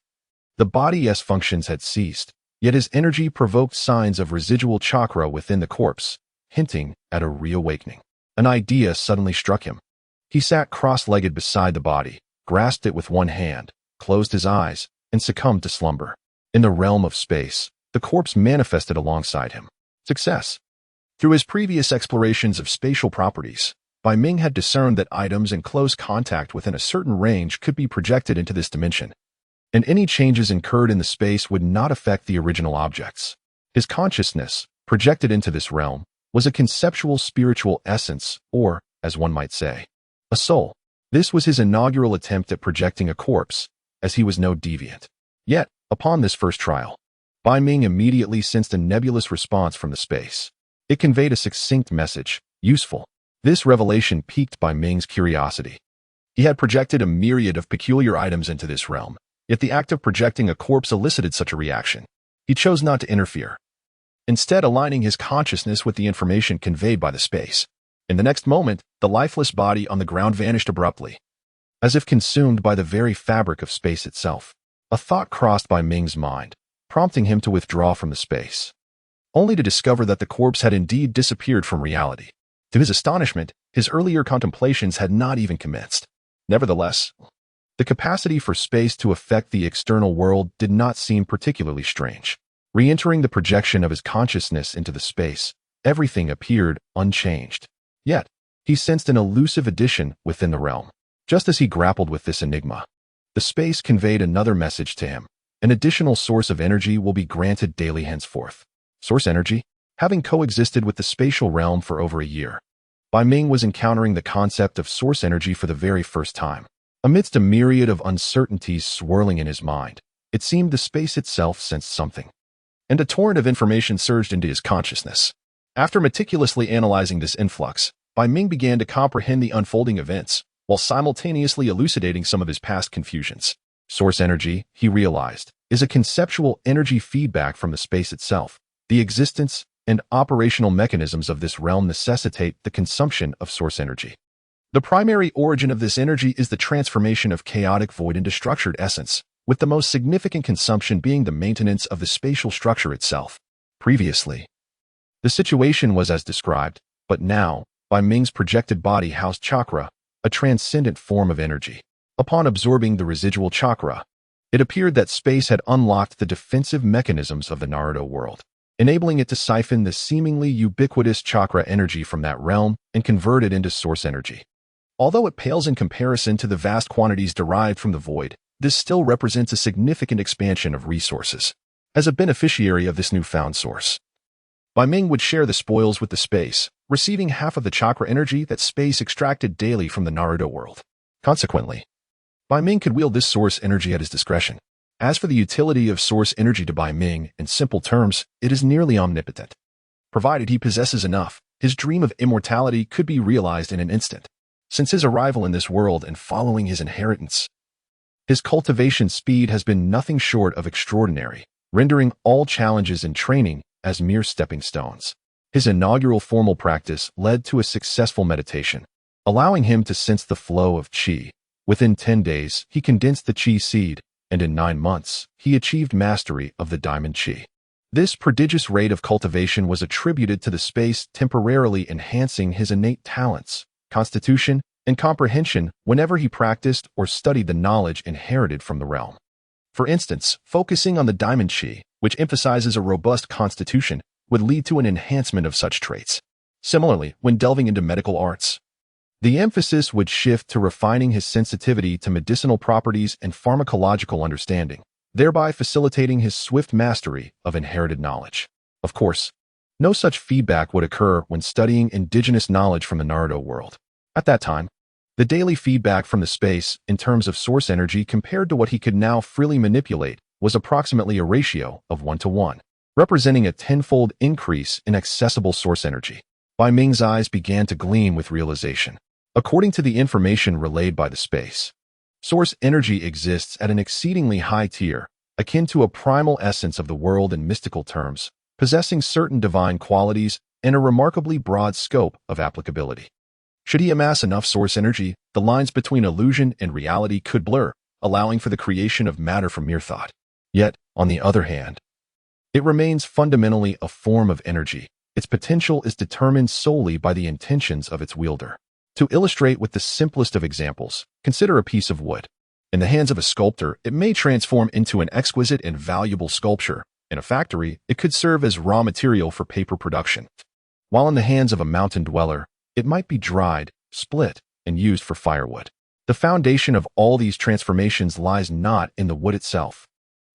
the body's functions had ceased, yet his energy provoked signs of residual chakra within the corpse, hinting at a reawakening. An idea suddenly struck him. He sat cross-legged beside the body, grasped it with one hand, closed his eyes, and succumbed to slumber. In the realm of space, the corpse manifested alongside him. Success. Through his previous explorations of spatial properties, Bai Ming had discerned that items in close contact within a certain range could be projected into this dimension, and any changes incurred in the space would not affect the original objects. His consciousness, projected into this realm, was a conceptual spiritual essence, or, as one might say, a soul. This was his inaugural attempt at projecting a corpse, as he was no deviant. Yet, upon this first trial, Bai Ming immediately sensed a nebulous response from the space. It conveyed a succinct message, useful. This revelation piqued Bai Ming's curiosity. He had projected a myriad of peculiar items into this realm, yet the act of projecting a corpse elicited such a reaction. He chose not to interfere, instead aligning his consciousness with the information conveyed by the space. In the next moment, the lifeless body on the ground vanished abruptly, as if consumed by the very fabric of space itself. A thought crossed Bai Ming's mind, prompting him to withdraw from the space, only to discover that the corpse had indeed disappeared from reality. To his astonishment, his earlier contemplations had not even commenced. Nevertheless, the capacity for space to affect the external world did not seem particularly strange. Re-entering the projection of his consciousness into the space, everything appeared unchanged. Yet, he sensed an elusive addition within the realm. Just as he grappled with this enigma, the space conveyed another message to him. An additional source of energy will be granted daily henceforth. Source energy? Having coexisted with the spatial realm for over a year, Bai Ming was encountering the concept of source energy for the very first time. Amidst a myriad of uncertainties swirling in his mind, it seemed the space itself sensed something, and a torrent of information surged into his consciousness. After meticulously analyzing this influx, Bai Ming began to comprehend the unfolding events, while simultaneously elucidating some of his past confusions. Source energy, he realized, is a conceptual energy feedback from the space itself. The existence and operational mechanisms of this realm necessitate the consumption of source energy. The primary origin of this energy is the transformation of chaotic void into structured essence, with the most significant consumption being the maintenance of the spatial structure itself. Previously, the situation was as described, but now, Bai Ming's projected body housed chakra, a transcendent form of energy. Upon absorbing the residual chakra, it appeared that space had unlocked the defensive mechanisms of the Naruto world, enabling it to siphon the seemingly ubiquitous chakra energy from that realm and convert it into source energy. Although it pales in comparison to the vast quantities derived from the void, this still represents a significant expansion of resources. As a beneficiary of this newfound source, Bai Ming would share the spoils with the space, receiving half of the chakra energy that space extracted daily from the Naruto world. Consequently, Bai Ming could wield this source energy at his discretion. As for the utility of source energy to Bai Ming, in simple terms, it is nearly omnipotent. Provided he possesses enough, his dream of immortality could be realized in an instant. Since his arrival in this world and following his inheritance, his cultivation speed has been nothing short of extraordinary, rendering all challenges in training as mere stepping stones. His inaugural formal practice led to a successful meditation, allowing him to sense the flow of qi. Within 10 days, he condensed the qi seed, and in 9 months, he achieved mastery of the diamond qi. This prodigious rate of cultivation was attributed to the space temporarily enhancing his innate talents, constitution, and comprehension whenever he practiced or studied the knowledge inherited from the realm. For instance, focusing on the diamond qi, which emphasizes a robust constitution, would lead to an enhancement of such traits. Similarly, when delving into medical arts, the emphasis would shift to refining his sensitivity to medicinal properties and pharmacological understanding, thereby facilitating his swift mastery of inherited knowledge. Of course, no such feedback would occur when studying indigenous knowledge from the Naruto world. At that time, the daily feedback from the space, in terms of source energy compared to what he could now freely manipulate, was approximately a ratio of 1 to 1. representing a tenfold increase in accessible source energy. Bai Ming's eyes began to gleam with realization. According to the information relayed by the space, source energy exists at an exceedingly high tier, akin to a primal essence of the world in mystical terms, possessing certain divine qualities and a remarkably broad scope of applicability. Should he amass enough source energy, the lines between illusion and reality could blur, allowing for the creation of matter from mere thought. Yet, on the other hand, it remains fundamentally a form of energy. Its potential is determined solely by the intentions of its wielder. To illustrate with the simplest of examples, consider a piece of wood. In the hands of a sculptor, it may transform into an exquisite and valuable sculpture. In a factory, it could serve as raw material for paper production. While in the hands of a mountain dweller, it might be dried, split, and used for firewood. The foundation of all these transformations lies not in the wood itself,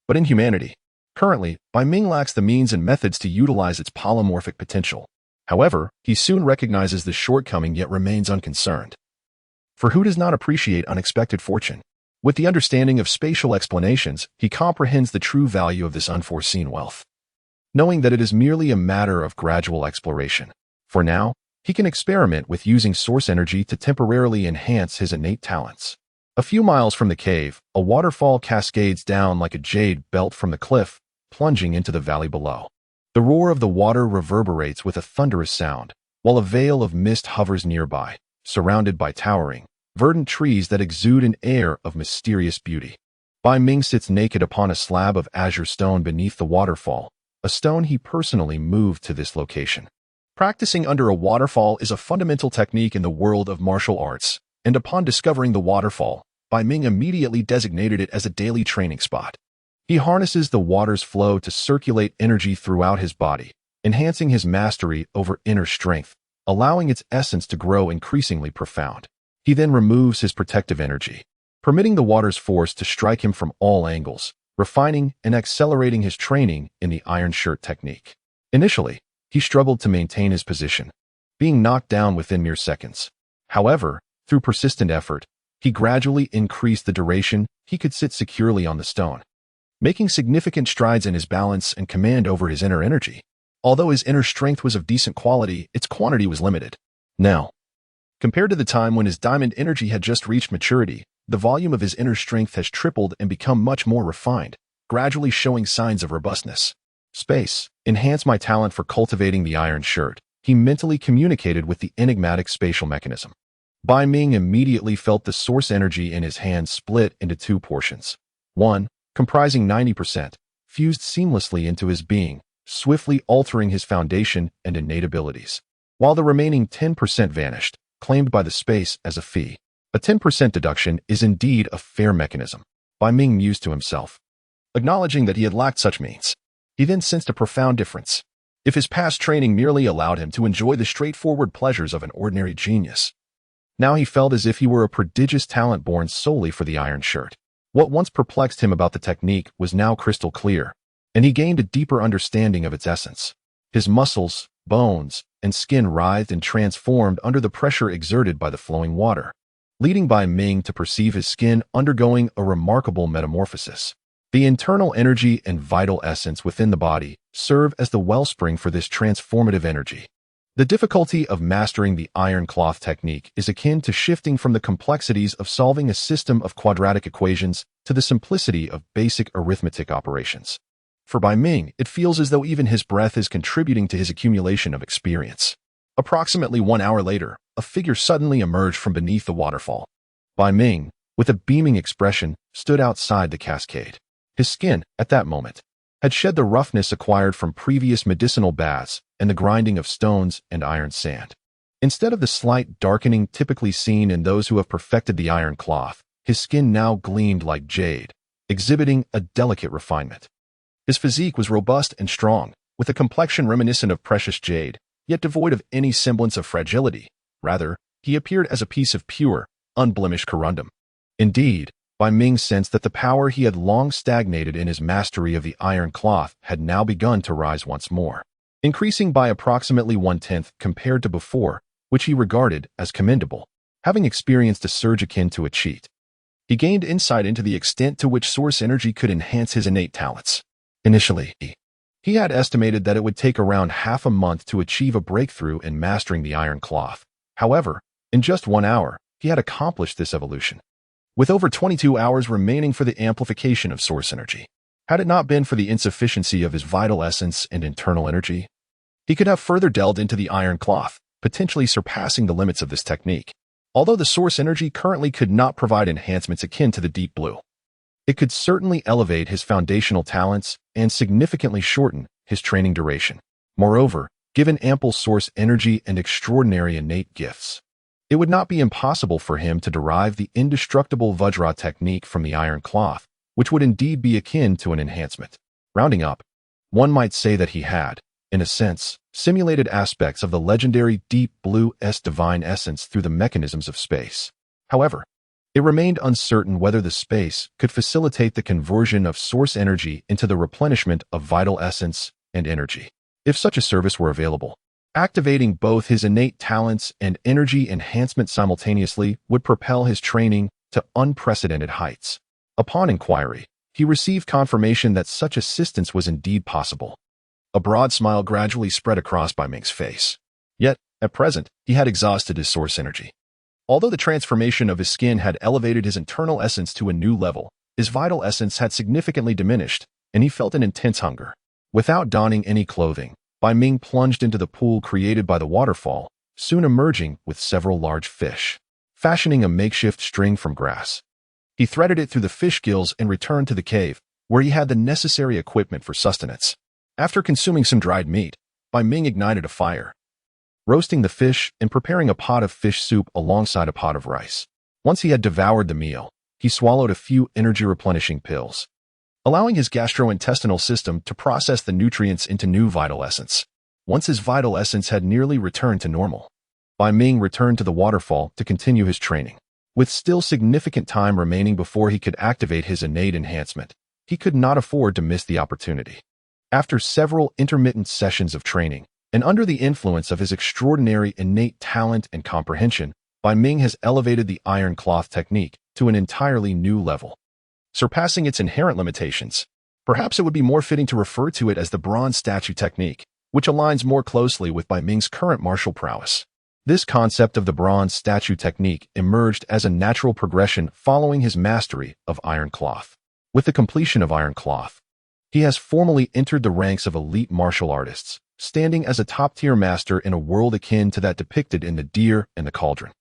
but in humanity. Currently, Bai Ming lacks the means and methods to utilize its polymorphic potential. However, he soon recognizes this shortcoming yet remains unconcerned. For who does not appreciate unexpected fortune? With the understanding of spatial explanations, he comprehends the true value of this unforeseen wealth, knowing that it is merely a matter of gradual exploration. For now, he can experiment with using source energy to temporarily enhance his innate talents. A few miles from the cave, a waterfall cascades down like a jade belt from the cliff, plunging into the valley below. The roar of the water reverberates with a thunderous sound, while a veil of mist hovers nearby, surrounded by towering, verdant trees that exude an air of mysterious beauty. Bai Ming sits naked upon a slab of azure stone beneath the waterfall, a stone he personally moved to this location. Practicing under a waterfall is a fundamental technique in the world of martial arts, and upon discovering the waterfall, Bai Ming immediately designated it as a daily training spot. He harnesses the water's flow to circulate energy throughout his body, enhancing his mastery over inner strength, allowing its essence to grow increasingly profound. He then removes his protective energy, permitting the water's force to strike him from all angles, refining and accelerating his training in the iron shirt technique. Initially, he struggled to maintain his position, being knocked down within mere seconds. However, through persistent effort, he gradually increased the duration he could sit securely on the stone, making significant strides in his balance and command over his inner energy. Although his inner strength was of decent quality, its quantity was limited. Now, compared to the time when his diamond energy had just reached maturity, the volume of his inner strength has tripled and become much more refined, gradually showing signs of robustness. Space, enhance my talent for cultivating the iron shirt. He mentally communicated with the enigmatic spatial mechanism. Bai Ming immediately felt the source energy in his hand split into two portions. One, comprising 90%, fused seamlessly into his being, swiftly altering his foundation and innate abilities, while the remaining 10% vanished, claimed by the space as a fee. A 10% deduction is indeed a fair mechanism, Bai Ming mused to himself. Acknowledging that he had lacked such means, he then sensed a profound difference. If his past training merely allowed him to enjoy the straightforward pleasures of an ordinary genius, now he felt as if he were a prodigious talent born solely for the iron shirt. What once perplexed him about the technique was now crystal clear, and he gained a deeper understanding of its essence. His muscles, bones, and skin writhed and transformed under the pressure exerted by the flowing water, leading Bai Ming to perceive his skin undergoing a remarkable metamorphosis. The internal energy and vital essence within the body serve as the wellspring for this transformative energy. The difficulty of mastering the iron cloth technique is akin to shifting from the complexities of solving a system of quadratic equations to the simplicity of basic arithmetic operations. For Bai Ming, it feels as though even his breath is contributing to his accumulation of experience. Approximately 1 hour later, a figure suddenly emerged from beneath the waterfall. Bai Ming, with a beaming expression, stood outside the cascade. His skin, at that moment, had shed the roughness acquired from previous medicinal baths and the grinding of stones and iron sand. Instead of the slight darkening typically seen in those who have perfected the iron cloth, his skin now gleamed like jade, exhibiting a delicate refinement. His physique was robust and strong, with a complexion reminiscent of precious jade, yet devoid of any semblance of fragility. Rather, he appeared as a piece of pure, unblemished corundum. Indeed, Bai Ming sensed that the power he had long stagnated in his mastery of the iron cloth had now begun to rise once more, increasing by approximately 1/10 compared to before, which he regarded as commendable. Having experienced a surge akin to a cheat, he gained insight into the extent to which source energy could enhance his innate talents. Initially, He had estimated that it would take around half a month to achieve a breakthrough in mastering the iron cloth. However, in just 1 hour, he had accomplished this evolution, with over 22 hours remaining for the amplification of source energy. Had it not been for the insufficiency of his vital essence and internal energy, he could have further delved into the iron cloth, potentially surpassing the limits of this technique. Although the source energy currently could not provide enhancements akin to the deep blue, it could certainly elevate his foundational talents and significantly shorten his training duration. Moreover, given ample source energy and extraordinary innate gifts, it would not be impossible for him to derive the indestructible Vajra technique from the iron cloth, which would indeed be akin to an enhancement. Rounding up, one might say that he had, in a sense, simulated aspects of the legendary Deep Blue's divine essence through the mechanisms of space. However, it remained uncertain whether the space could facilitate the conversion of source energy into the replenishment of vital essence and energy. If such a service were available, activating both his innate talents and energy enhancement simultaneously would propel his training to unprecedented heights. Upon inquiry, he received confirmation that such assistance was indeed possible. A broad smile gradually spread across Bai Ming's face. Yet, at present, he had exhausted his source energy. Although the transformation of his skin had elevated his internal essence to a new level, his vital essence had significantly diminished, and he felt an intense hunger. Without donning any clothing, Bai Ming plunged into the pool created by the waterfall, soon emerging with several large fish. Fashioning a makeshift string from grass, he threaded it through the fish gills and returned to the cave, where he had the necessary equipment for sustenance. After consuming some dried meat, Bai Ming ignited a fire, roasting the fish and preparing a pot of fish soup alongside a pot of rice. Once he had devoured the meal, he swallowed a few energy-replenishing pills, allowing his gastrointestinal system to process the nutrients into new vital essence. Once his vital essence had nearly returned to normal, Bai Ming returned to the waterfall to continue his training. With still significant time remaining before he could activate his innate enhancement, he could not afford to miss the opportunity. After several intermittent sessions of training, and under the influence of his extraordinary innate talent and comprehension, Bai Ming has elevated the iron cloth technique to an entirely new level, surpassing its inherent limitations. Perhaps it would be more fitting to refer to it as the bronze statue technique, which aligns more closely with Bai Ming's current martial prowess. This concept of the bronze statue technique emerged as a natural progression following his mastery of iron cloth. With the completion of iron cloth, he has formally entered the ranks of elite martial artists, standing as a top-tier master in a world akin to that depicted in The Deer and the Cauldron.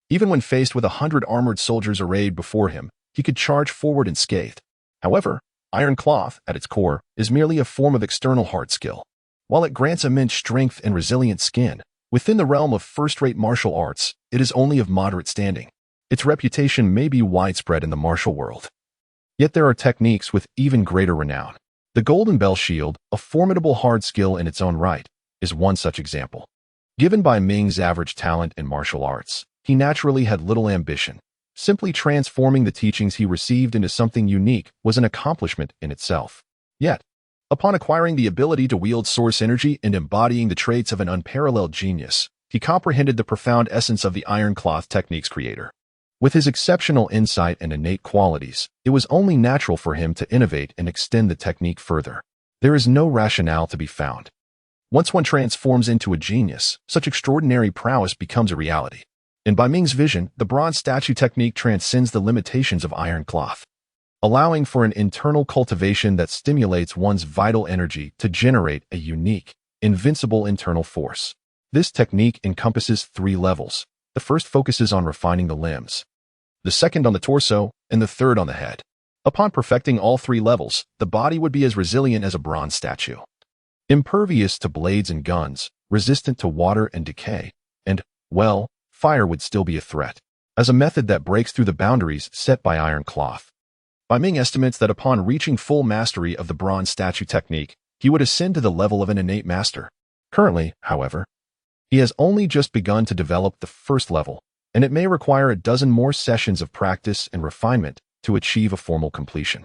Even when faced with 100 armored soldiers arrayed before him, he could charge forward unscathed. However, iron cloth, at its core, is merely a form of external hard skill. While it grants immense strength and resilient skin, within the realm of first-rate martial arts, it is only of moderate standing. Its reputation may be widespread in the martial world. Yet there are techniques with even greater renown. The Golden Bell Shield, a formidable hard skill in its own right, is one such example. Given Bai Ming's average talent in martial arts, he naturally had little ambition. Simply transforming the teachings he received into something unique was an accomplishment in itself. Yet, upon acquiring the ability to wield source energy and embodying the traits of an unparalleled genius, he comprehended the profound essence of the iron cloth technique's creator. With his exceptional insight and innate qualities, it was only natural for him to innovate and extend the technique further. There is no rationale to be found. Once one transforms into a genius, such extraordinary prowess becomes a reality. In Bai Ming's vision, the bronze statue technique transcends the limitations of iron cloth, allowing for an internal cultivation that stimulates one's vital energy to generate a unique, invincible internal force. This technique encompasses 3 levels. The first focuses on refining the limbs, the second on the torso, and the third on the head. Upon perfecting all 3 levels, the body would be as resilient as a bronze statue, impervious to blades and guns, resistant to water and decay, and, well, fire would still be a threat, as a method that breaks through the boundaries set by iron cloth. Bai Ming estimates that upon reaching full mastery of the bronze statue technique, he would ascend to the level of an innate master. Currently, however, he has only just begun to develop the first level, and it may require a dozen more sessions of practice and refinement to achieve a formal completion.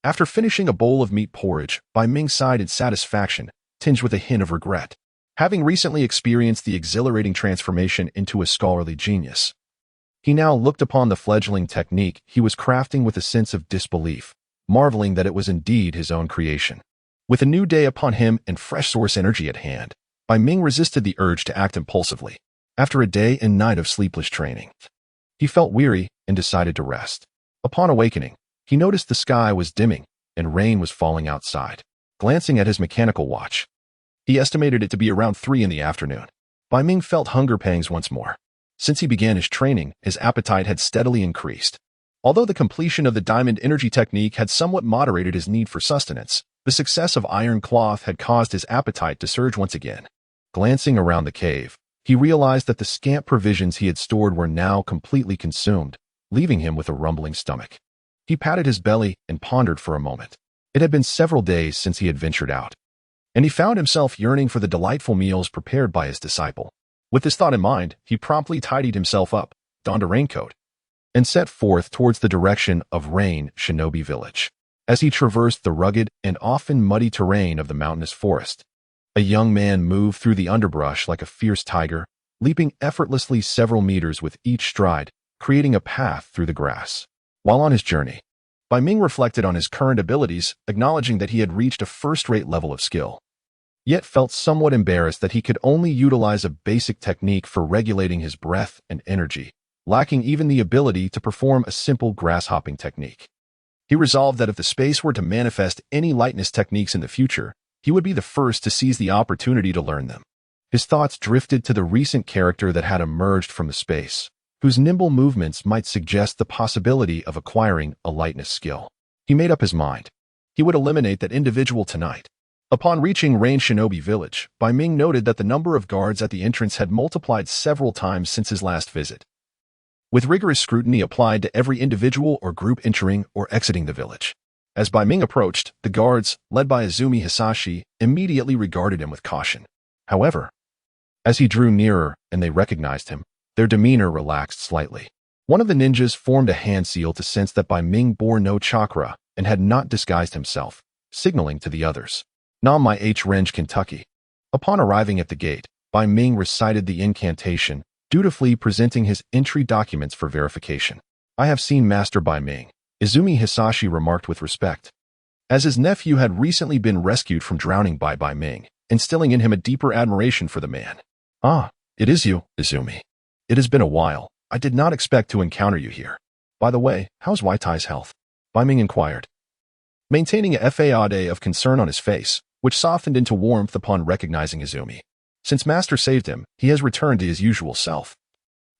After finishing a bowl of meat porridge, Bai Ming sighed in satisfaction, tinged with a hint of regret. Having recently experienced the exhilarating transformation into a scholarly genius, he now looked upon the fledgling technique he was crafting with a sense of disbelief, marveling that it was indeed his own creation. With a new day upon him and fresh source energy at hand, Bai Ming resisted the urge to act impulsively. After a day and night of sleepless training, he felt weary and decided to rest. Upon awakening, he noticed the sky was dimming and rain was falling outside. Glancing at his mechanical watch, he estimated it to be around 3 in the afternoon. Bai Ming felt hunger pangs once more. Since he began his training, his appetite had steadily increased. Although the completion of the diamond energy technique had somewhat moderated his need for sustenance, the success of iron cloth had caused his appetite to surge once again. Glancing around the cave, he realized that the scant provisions he had stored were now completely consumed, leaving him with a rumbling stomach. He patted his belly and pondered for a moment. It had been several days since he had ventured out, and he found himself yearning for the delightful meals prepared by his disciple. With this thought in mind, he promptly tidied himself up, donned a raincoat, and set forth towards the direction of Rain Shinobi Village. As he traversed the rugged and often muddy terrain of the mountainous forest, a young man moved through the underbrush like a fierce tiger, leaping effortlessly several meters with each stride, creating a path through the grass. While on his journey, Bai Ming reflected on his current abilities, acknowledging that he had reached a first-rate level of skill, yet felt somewhat embarrassed that he could only utilize a basic technique for regulating his breath and energy, lacking even the ability to perform a simple grass-hopping technique. He resolved that if the space were to manifest any lightness techniques in the future, he would be the first to seize the opportunity to learn them. His thoughts drifted to the recent character that had emerged from the space, whose nimble movements might suggest the possibility of acquiring a lightness skill. He made up his mind. He would eliminate that individual tonight. Upon reaching Rain Shinobi Village, Bai Ming noted that the number of guards at the entrance had multiplied several times since his last visit, with rigorous scrutiny applied to every individual or group entering or exiting the village. As Bai Ming approached, the guards, led by Izumi Hisashi, immediately regarded him with caution. However, as he drew nearer and they recognized him, their demeanor relaxed slightly. One of the ninjas formed a hand seal to sense that Bai Ming bore no chakra and had not disguised himself, signaling to the others, "Nam my H. Renge, Kentucky." Upon arriving at the gate, Bai Ming recited the incantation, dutifully presenting his entry documents for verification. "I have seen Master Bai Ming," Izumi Hisashi remarked with respect, as his nephew had recently been rescued from drowning by Bai Ming, instilling in him a deeper admiration for the man. "Ah, it is you, Izumi. It has been a while. I did not expect to encounter you here. By the way, how's Waitai's health?" Bai Ming inquired, maintaining a facade of concern on his face, which softened into warmth upon recognizing Izumi. Since Master saved him, he has returned to his usual self.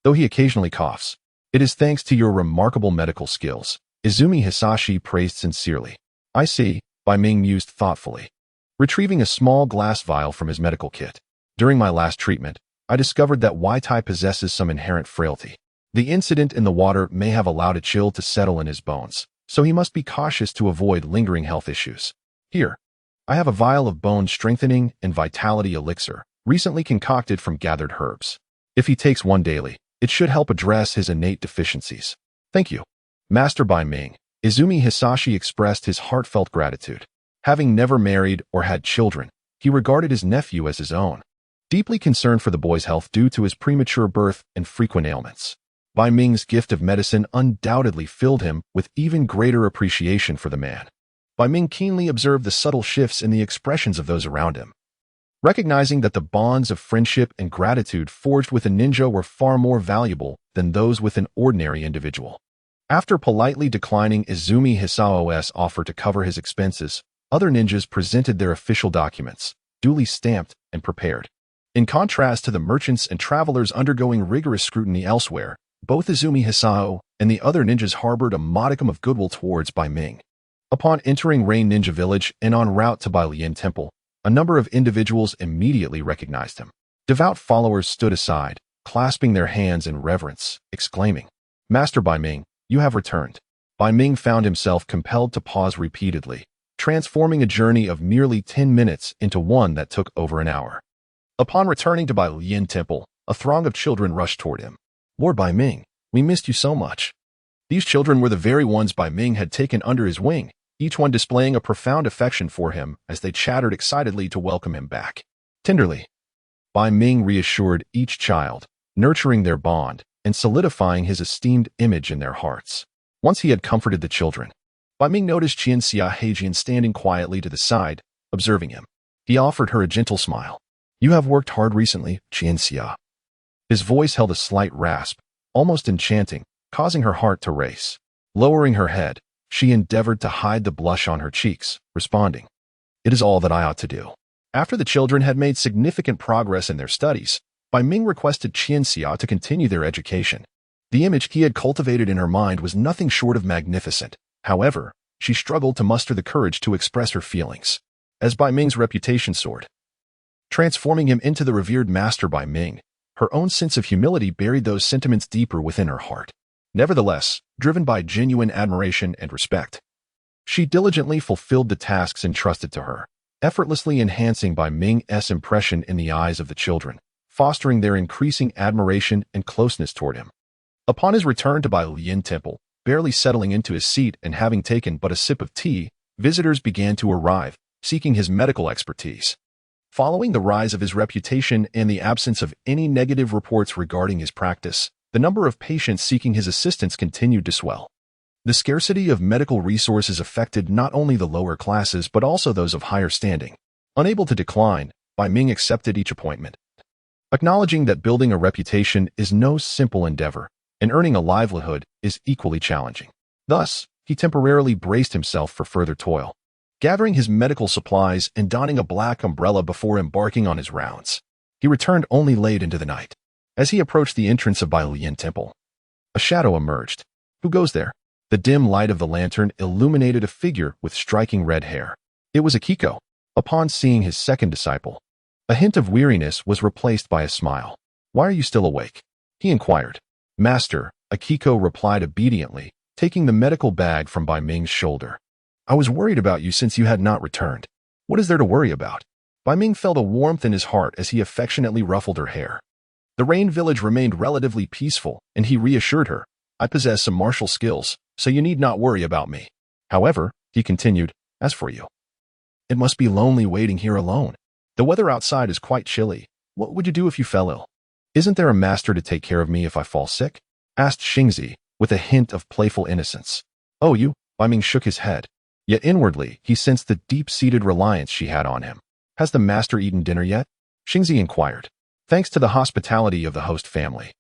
Though he occasionally coughs, it is thanks to your remarkable medical skills, Izumi Hisashi praised sincerely. "I see," Bai Ming mused thoughtfully, retrieving a small glass vial from his medical kit. "During my last treatment, I discovered that Waitai possesses some inherent frailty. The incident in the water may have allowed a chill to settle in his bones, so he must be cautious to avoid lingering health issues. Here, I have a vial of bone strengthening and vitality elixir, recently concocted from gathered herbs. If he takes one daily, it should help address his innate deficiencies." "Thank you, Master Bai Ming." Izumi Hisashi expressed his heartfelt gratitude. Having never married or had children, he regarded his nephew as his own, deeply concerned for the boy's health due to his premature birth and frequent ailments. Bai Ming's gift of medicine undoubtedly filled him with even greater appreciation for the man. Bai Ming keenly observed the subtle shifts in the expressions of those around him, recognizing that the bonds of friendship and gratitude forged with a ninja were far more valuable than those with an ordinary individual. After politely declining Izumi Hisao's offer to cover his expenses, other ninjas presented their official documents, duly stamped and prepared. In contrast to the merchants and travelers undergoing rigorous scrutiny elsewhere, both Izumi Hisao and the other ninjas harbored a modicum of goodwill towards Bai Ming. Upon entering Rain Ninja Village and en route to Bai Lian Temple, a number of individuals immediately recognized him. Devout followers stood aside, clasping their hands in reverence, exclaiming, "Master Bai Ming, you have returned." Bai Ming found himself compelled to pause repeatedly, transforming a journey of merely 10 minutes into one that took over an hour. Upon returning to Bai Lian Temple, a throng of children rushed toward him. "Lord Bai Ming, we missed you so much." These children were the very ones Bai Ming had taken under his wing, each one displaying a profound affection for him as they chattered excitedly to welcome him back. Tenderly, Bai Ming reassured each child, nurturing their bond and solidifying his esteemed image in their hearts. Once he had comforted the children, Bai Ming noticed Qian Xia Heijian standing quietly to the side, observing him. He offered her a gentle smile. "You have worked hard recently, Qianxia." His voice held a slight rasp, almost enchanting, causing her heart to race. Lowering her head, she endeavored to hide the blush on her cheeks, responding, "It is all that I ought to do." After the children had made significant progress in their studies, Bai Ming requested Qianxia to continue their education. The image he had cultivated in her mind was nothing short of magnificent. However, she struggled to muster the courage to express her feelings. As Bai Ming's reputation soared, transforming him into the revered master Bai Ming, her own sense of humility buried those sentiments deeper within her heart. Nevertheless, driven by genuine admiration and respect, she diligently fulfilled the tasks entrusted to her, effortlessly enhancing Bai Ming's impression in the eyes of the children, fostering their increasing admiration and closeness toward him. Upon his return to Bai Lian Temple, barely settling into his seat and having taken but a sip of tea, visitors began to arrive, seeking his medical expertise. Following the rise of his reputation and the absence of any negative reports regarding his practice, the number of patients seeking his assistance continued to swell. The scarcity of medical resources affected not only the lower classes but also those of higher standing. Unable to decline, Bai Ming accepted each appointment, acknowledging that building a reputation is no simple endeavor, and earning a livelihood is equally challenging. Thus, he temporarily braced himself for further toil, gathering his medical supplies and donning a black umbrella before embarking on his rounds. He returned only late into the night. As he approached the entrance of Bai Lian Temple, a shadow emerged. "Who goes there?" The dim light of the lantern illuminated a figure with striking red hair. It was Akiko. Upon seeing his second disciple, a hint of weariness was replaced by a smile. "Why are you still awake?" he inquired. "Master," Akiko replied obediently, taking the medical bag from Bai Ming's shoulder. "I was worried about you since you had not returned." "What is there to worry about?" Bai Ming felt a warmth in his heart as he affectionately ruffled her hair. The Rain Village remained relatively peaceful, and he reassured her, "I possess some martial skills, so you need not worry about me." However, he continued, "As for you, it must be lonely waiting here alone. The weather outside is quite chilly. What would you do if you fell ill?" "Isn't there a master to take care of me if I fall sick?" asked Xingzi, with a hint of playful innocence. "Oh, you?" Bai Ming shook his head. Yet inwardly, he sensed the deep-seated reliance she had on him. "Has the master eaten dinner yet?" Xingzi inquired. "Thanks to the hospitality of the host family,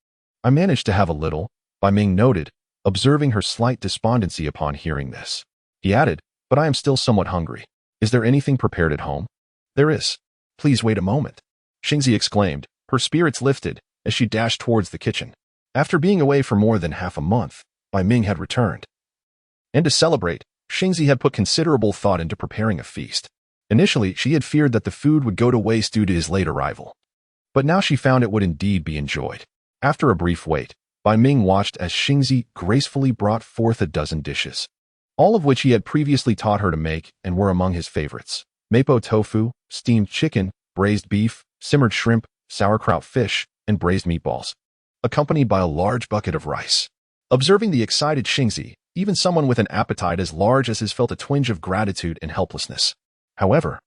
I managed to have a little," Bai Ming noted, observing her slight despondency upon hearing this. He added, "But I am still somewhat hungry. Is there anything prepared at home?" "There is." "Please wait a moment," Xingzi exclaimed, her spirits lifted as she dashed towards the kitchen. After being away for more than half a month, Bai Ming had returned. And to celebrate, Xingzi had put considerable thought into preparing a feast. Initially, she had feared that the food would go to waste due to his late arrival. But now she found it would indeed be enjoyed. After a brief wait, Bai Ming watched as Xingzi gracefully brought forth a dozen dishes, all of which he had previously taught her to make and were among his favorites: mapo tofu, steamed chicken, braised beef, simmered shrimp, sauerkraut fish, and braised meatballs, accompanied by a large bucket of rice. Observing the excited Xingzi, even someone with an appetite as large as his felt a twinge of gratitude and helplessness. However,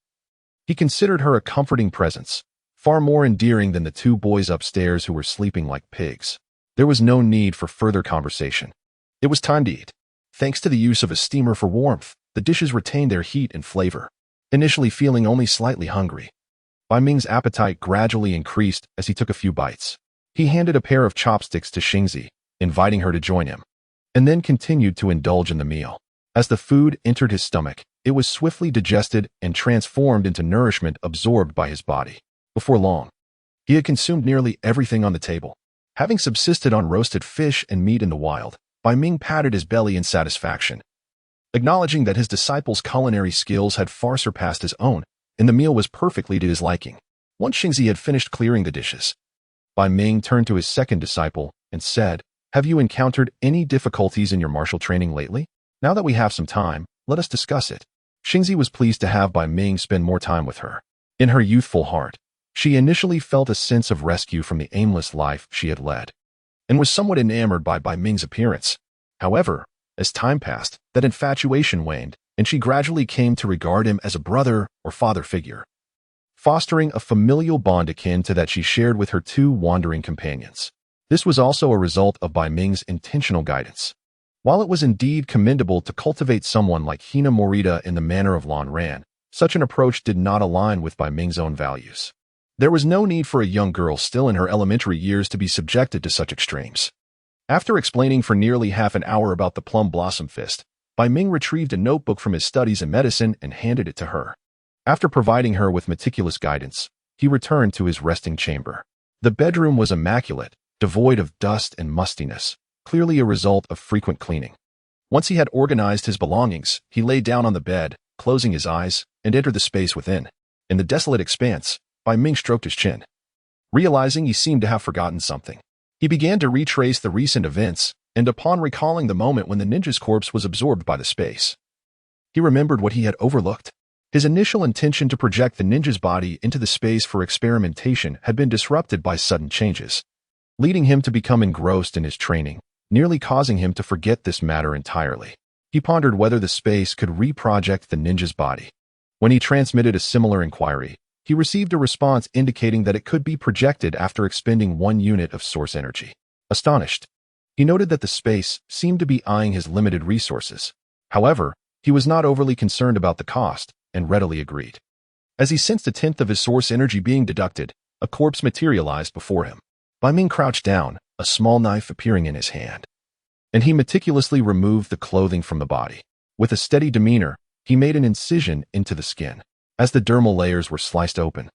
he considered her a comforting presence, far more endearing than the two boys upstairs who were sleeping like pigs. There was no need for further conversation. It was time to eat. Thanks to the use of a steamer for warmth, the dishes retained their heat and flavor. Initially feeling only slightly hungry, Bai Ming's appetite gradually increased as he took a few bites. He handed a pair of chopsticks to Xingzi, inviting her to join him, and then continued to indulge in the meal. As the food entered his stomach, it was swiftly digested and transformed into nourishment absorbed by his body. Before long, he had consumed nearly everything on the table. Having subsisted on roasted fish and meat in the wild, Bai Ming patted his belly in satisfaction, acknowledging that his disciple's culinary skills had far surpassed his own, and the meal was perfectly to his liking. Once Xingzi had finished clearing the dishes, Bai Ming turned to his second disciple and said, "Have you encountered any difficulties in your martial training lately? Now that we have some time, let us discuss it." Xingzi was pleased to have Bai Ming spend more time with her. In her youthful heart, she initially felt a sense of rescue from the aimless life she had led, and was somewhat enamored by Bai Ming's appearance. However, as time passed, that infatuation waned, and she gradually came to regard him as a brother or father figure, fostering a familial bond akin to that she shared with her two wandering companions. This was also a result of Bai Ming's intentional guidance. While it was indeed commendable to cultivate someone like Hina Morita in the manner of Lan Ran, Such an approach did not align with Bai Ming's own values. There was no need for a young girl still in her elementary years to be subjected to such extremes. After explaining for nearly half an hour about the plum blossom fist, Bai Ming retrieved a notebook from his studies in medicine and handed it to her. After providing her with meticulous guidance, he returned to his resting chamber. The bedroom was immaculate, devoid of dust and mustiness, clearly a result of frequent cleaning. Once he had organized his belongings, he lay down on the bed, closing his eyes, and entered the space within. In the desolate expanse, Bai Ming stroked his chin. Realizing he seemed to have forgotten something, he began to retrace the recent events, and upon recalling the moment when the ninja's corpse was absorbed by the space, he remembered what he had overlooked. His initial intention to project the ninja's body into the space for experimentation had been disrupted by sudden changes, leading him to become engrossed in his training, nearly causing him to forget this matter entirely. He pondered whether the space could reproject the ninja's body. When he transmitted a similar inquiry, he received a response indicating that it could be projected after expending 1 unit of source energy. Astonished, he noted that the space seemed to be eyeing his limited resources. However, he was not overly concerned about the cost and readily agreed. As he sensed 1/10 of his source energy being deducted, a corpse materialized before him. Bai Ming crouched down, a small knife appearing in his hand, and he meticulously removed the clothing from the body. With a steady demeanor, he made an incision into the skin. As the dermal layers were sliced open,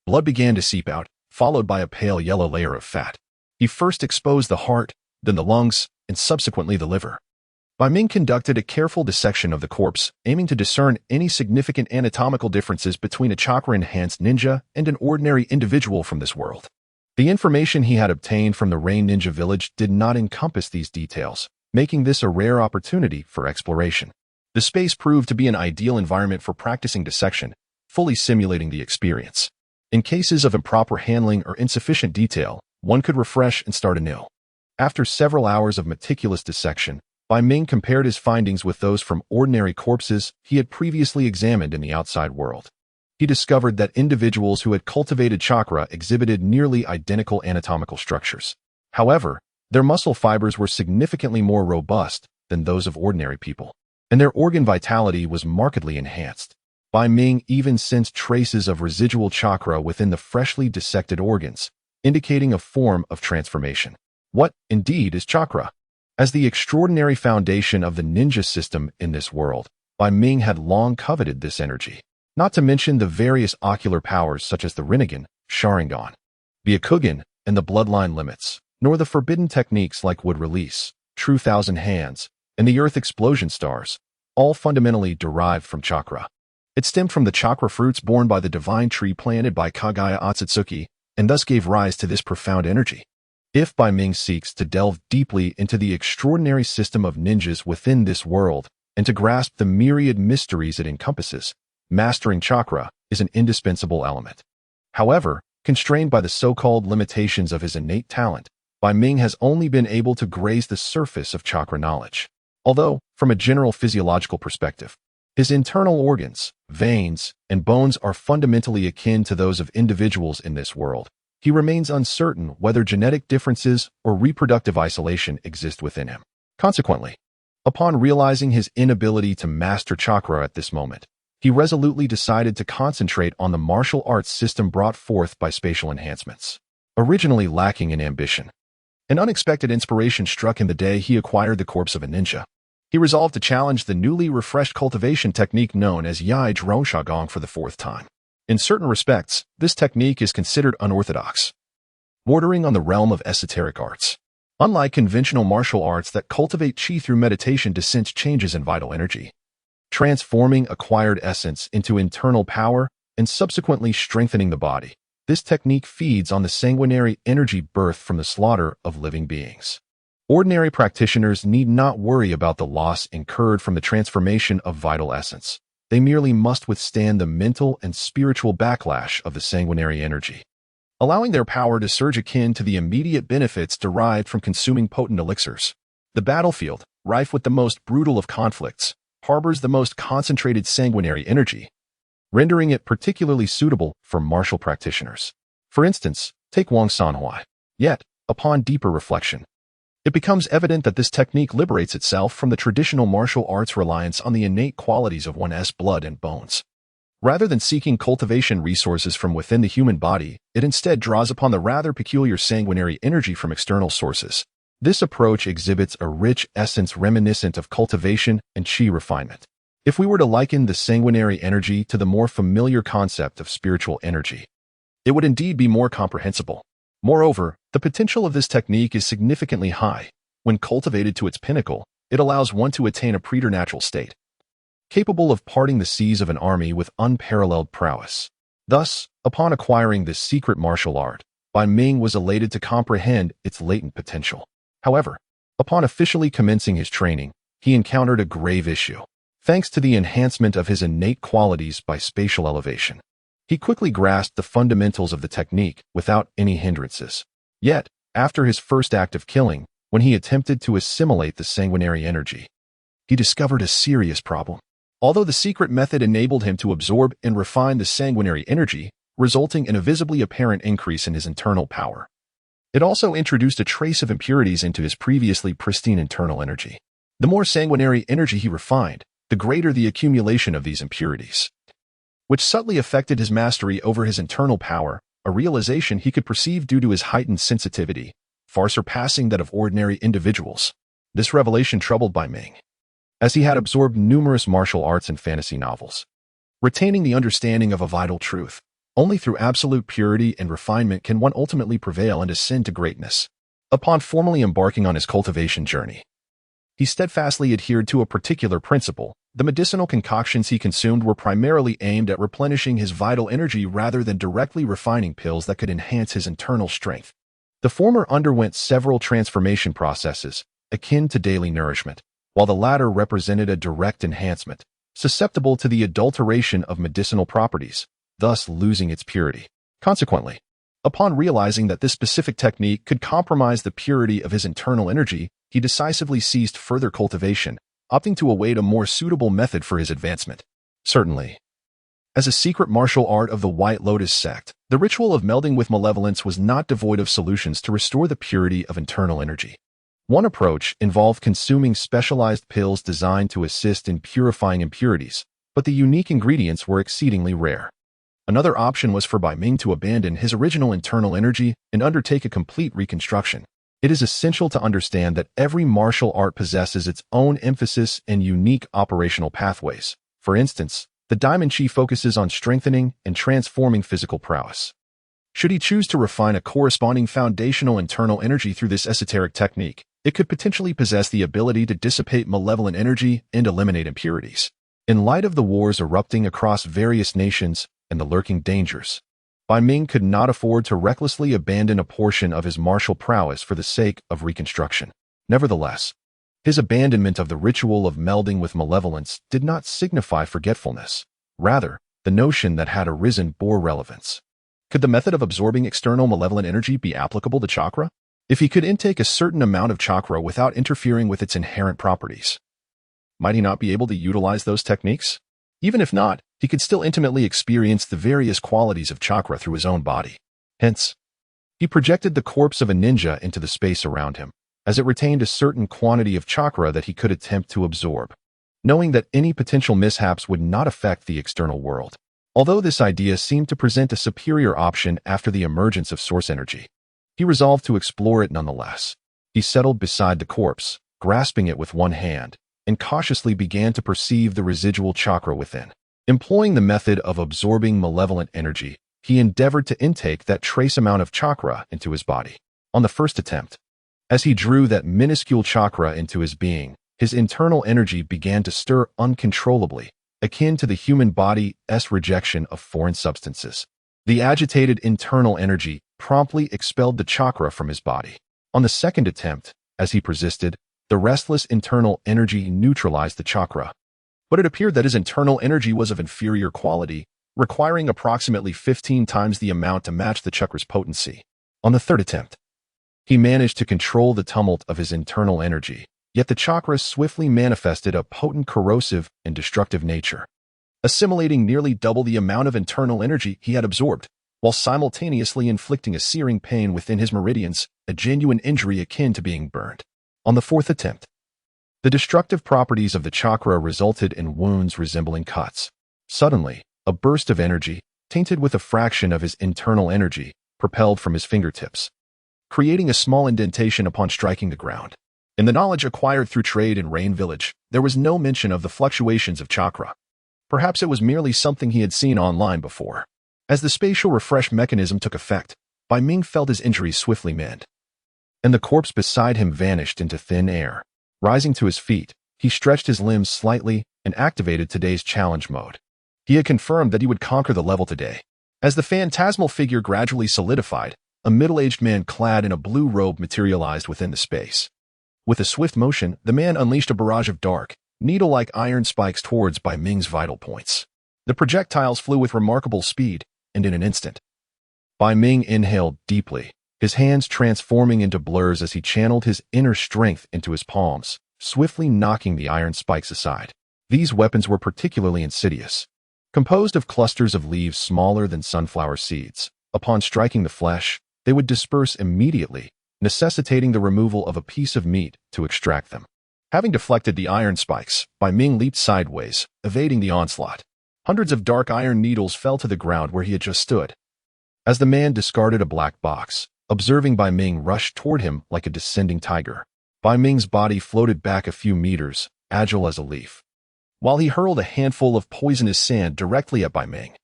blood began to seep out, followed by a pale yellow layer of fat. He first exposed the heart, then the lungs, and subsequently the liver. Bai Ming conducted a careful dissection of the corpse, aiming to discern any significant anatomical differences between a chakra-enhanced ninja and an ordinary individual from this world. The information he had obtained from the Rain Ninja Village did not encompass these details, making this a rare opportunity for exploration. The space proved to be an ideal environment for practicing dissection, fully simulating the experience. In cases of improper handling or insufficient detail, one could refresh and start anew. After several hours of meticulous dissection, Bai Ming compared his findings with those from ordinary corpses he had previously examined in the outside world. He discovered that individuals who had cultivated chakra exhibited nearly identical anatomical structures. However, their muscle fibers were significantly more robust than those of ordinary people, and their organ vitality was markedly enhanced. Bai Ming even sensed traces of residual chakra within the freshly dissected organs, indicating a form of transformation. What, indeed, is chakra? As the extraordinary foundation of the ninja system in this world, Bai Ming had long coveted this energy. Not to mention the various ocular powers such as the Rinnegan, Sharingan, the Akugan, and the bloodline limits, nor the forbidden techniques like wood release, true thousand hands, and the earth explosion stars, all fundamentally derived from chakra. It stemmed from the chakra fruits borne by the divine tree planted by Kagaya Otsutsuki, and thus gave rise to this profound energy. If Bai Ming seeks to delve deeply into the extraordinary system of ninjas within this world and to grasp the myriad mysteries it encompasses, mastering chakra is an indispensable element. However, constrained by the so-called limitations of his innate talent, Bai Ming has only been able to graze the surface of chakra knowledge. Although, from a general physiological perspective, his internal organs, veins, and bones are fundamentally akin to those of individuals in this world, he remains uncertain whether genetic differences or reproductive isolation exist within him. Consequently, upon realizing his inability to master chakra at this moment, he resolutely decided to concentrate on the martial arts system brought forth by spatial enhancements. Originally lacking in ambition, an unexpected inspiration struck him the day he acquired the corpse of a ninja. He resolved to challenge the newly refreshed cultivation technique known as Yai Drone Shagong for the 4th time. In certain respects, this technique is considered unorthodox, bordering on the realm of esoteric arts. Unlike conventional martial arts that cultivate chi through meditation to sense changes in vital energy, transforming acquired essence into internal power and subsequently strengthening the body, this technique feeds on the sanguinary energy birthed from the slaughter of living beings. Ordinary practitioners need not worry about the loss incurred from the transformation of vital essence. They merely must withstand the mental and spiritual backlash of the sanguinary energy, allowing their power to surge akin to the immediate benefits derived from consuming potent elixirs. The battlefield, rife with the most brutal of conflicts, harbors the most concentrated sanguinary energy, rendering it particularly suitable for martial practitioners. For instance, take Wang Sanhuai. Yet, upon deeper reflection, it becomes evident that this technique liberates itself from the traditional martial arts reliance on the innate qualities of one's blood and bones. Rather than seeking cultivation resources from within the human body, it instead draws upon the rather peculiar sanguinary energy from external sources. This approach exhibits a rich essence reminiscent of cultivation and qi refinement. If we were to liken the sanguinary energy to the more familiar concept of spiritual energy, it would indeed be more comprehensible. Moreover, the potential of this technique is significantly high. When cultivated to its pinnacle, it allows one to attain a preternatural state, capable of parting the seas of an army with unparalleled prowess. Thus, upon acquiring this secret martial art, Bai Ming was elated to comprehend its latent potential. However, upon officially commencing his training, he encountered a grave issue. Thanks to the enhancement of his innate qualities by spatial elevation, he quickly grasped the fundamentals of the technique without any hindrances. Yet, after his first act of killing, when he attempted to assimilate the sanguinary energy, he discovered a serious problem. Although the secret method enabled him to absorb and refine the sanguinary energy, resulting in a visibly apparent increase in his internal power, it also introduced a trace of impurities into his previously pristine internal energy. The more sanguinary energy he refined, the greater the accumulation of these impurities, which subtly affected his mastery over his internal power, a realization he could perceive due to his heightened sensitivity, far surpassing that of ordinary individuals. This revelation troubled Bai Ming, as he had absorbed numerous martial arts and fantasy novels. Retaining the understanding of a vital truth, only through absolute purity and refinement can one ultimately prevail and ascend to greatness. Upon formally embarking on his cultivation journey, he steadfastly adhered to a particular principle. The medicinal concoctions he consumed were primarily aimed at replenishing his vital energy rather than directly refining pills that could enhance his internal strength. The former underwent several transformation processes, akin to daily nourishment, while the latter represented a direct enhancement, susceptible to the adulteration of medicinal properties, thus losing its purity. Consequently, upon realizing that this specific technique could compromise the purity of his internal energy, he decisively ceased further cultivation, opting to await a more suitable method for his advancement. Certainly, as a secret martial art of the White Lotus sect, the ritual of melding with malevolence was not devoid of solutions to restore the purity of internal energy. One approach involved consuming specialized pills designed to assist in purifying impurities, but the unique ingredients were exceedingly rare. Another option was for Bai Ming to abandon his original internal energy and undertake a complete reconstruction. It is essential to understand that every martial art possesses its own emphasis and unique operational pathways. For instance, the Diamond Chi focuses on strengthening and transforming physical prowess. Should he choose to refine a corresponding foundational internal energy through this esoteric technique, it could potentially possess the ability to dissipate malevolent energy and eliminate impurities. In light of the wars erupting across various nations and the lurking dangers, Bai Ming could not afford to recklessly abandon a portion of his martial prowess for the sake of reconstruction. Nevertheless, his abandonment of the ritual of melding with malevolence did not signify forgetfulness. Rather, the notion that had arisen bore relevance. Could the method of absorbing external malevolent energy be applicable to chakra? If he could intake a certain amount of chakra without interfering with its inherent properties, might he not be able to utilize those techniques? Even if not, he could still intimately experience the various qualities of chakra through his own body. Hence, he projected the corpse of a ninja into the space around him, as it retained a certain quantity of chakra that he could attempt to absorb, knowing that any potential mishaps would not affect the external world. Although this idea seemed to present a superior option after the emergence of source energy, he resolved to explore it nonetheless. He settled beside the corpse, grasping it with one hand, and cautiously began to perceive the residual chakra within. Employing the method of absorbing malevolent energy, he endeavored to intake that trace amount of chakra into his body. On the first attempt, as he drew that minuscule chakra into his being, his internal energy began to stir uncontrollably, akin to the human body's rejection of foreign substances. The agitated internal energy promptly expelled the chakra from his body. On the second attempt, as he persisted, the restless internal energy neutralized the chakra. But it appeared that his internal energy was of inferior quality, requiring approximately 15 times the amount to match the chakra's potency. On the third attempt, he managed to control the tumult of his internal energy, yet the chakra swiftly manifested a potent corrosive and destructive nature, assimilating nearly double the amount of internal energy he had absorbed, while simultaneously inflicting a searing pain within his meridians, a genuine injury akin to being burned. On the fourth attempt, the destructive properties of the chakra resulted in wounds resembling cuts. Suddenly, A burst of energy, tainted with a fraction of his internal energy, propelled from his fingertips, creating a small indentation upon striking the ground. In the knowledge acquired through trade in Rain Village, there was no mention of the fluctuations of chakra. Perhaps it was merely something he had seen online before. As the spatial refresh mechanism took effect, Bai Ming felt his injuries swiftly mend, and the corpse beside him vanished into thin air. Rising to his feet, he stretched his limbs slightly and activated today's challenge mode. He had confirmed that he would conquer the level today. As the phantasmal figure gradually solidified, a middle-aged man clad in a blue robe materialized within the space. With a swift motion, the man unleashed a barrage of dark, needle-like iron spikes towards Bai Ming's vital points. The projectiles flew with remarkable speed, and in an instant, Bai Ming inhaled deeply, his hands transforming into blurs as he channeled his inner strength into his palms, swiftly knocking the iron spikes aside. These weapons were particularly insidious. Composed of clusters of leaves smaller than sunflower seeds, upon striking the flesh, they would disperse immediately, necessitating the removal of a piece of meat to extract them. Having deflected the iron spikes, Bai Ming leaped sideways, evading the onslaught. Hundreds of dark iron needles fell to the ground where he had just stood. As the man discarded a black box, observing Bai Ming rushed toward him like a descending tiger. Bai Ming's body floated back a few meters, agile as a leaf, while he hurled a handful of poisonous sand directly at Bai Ming.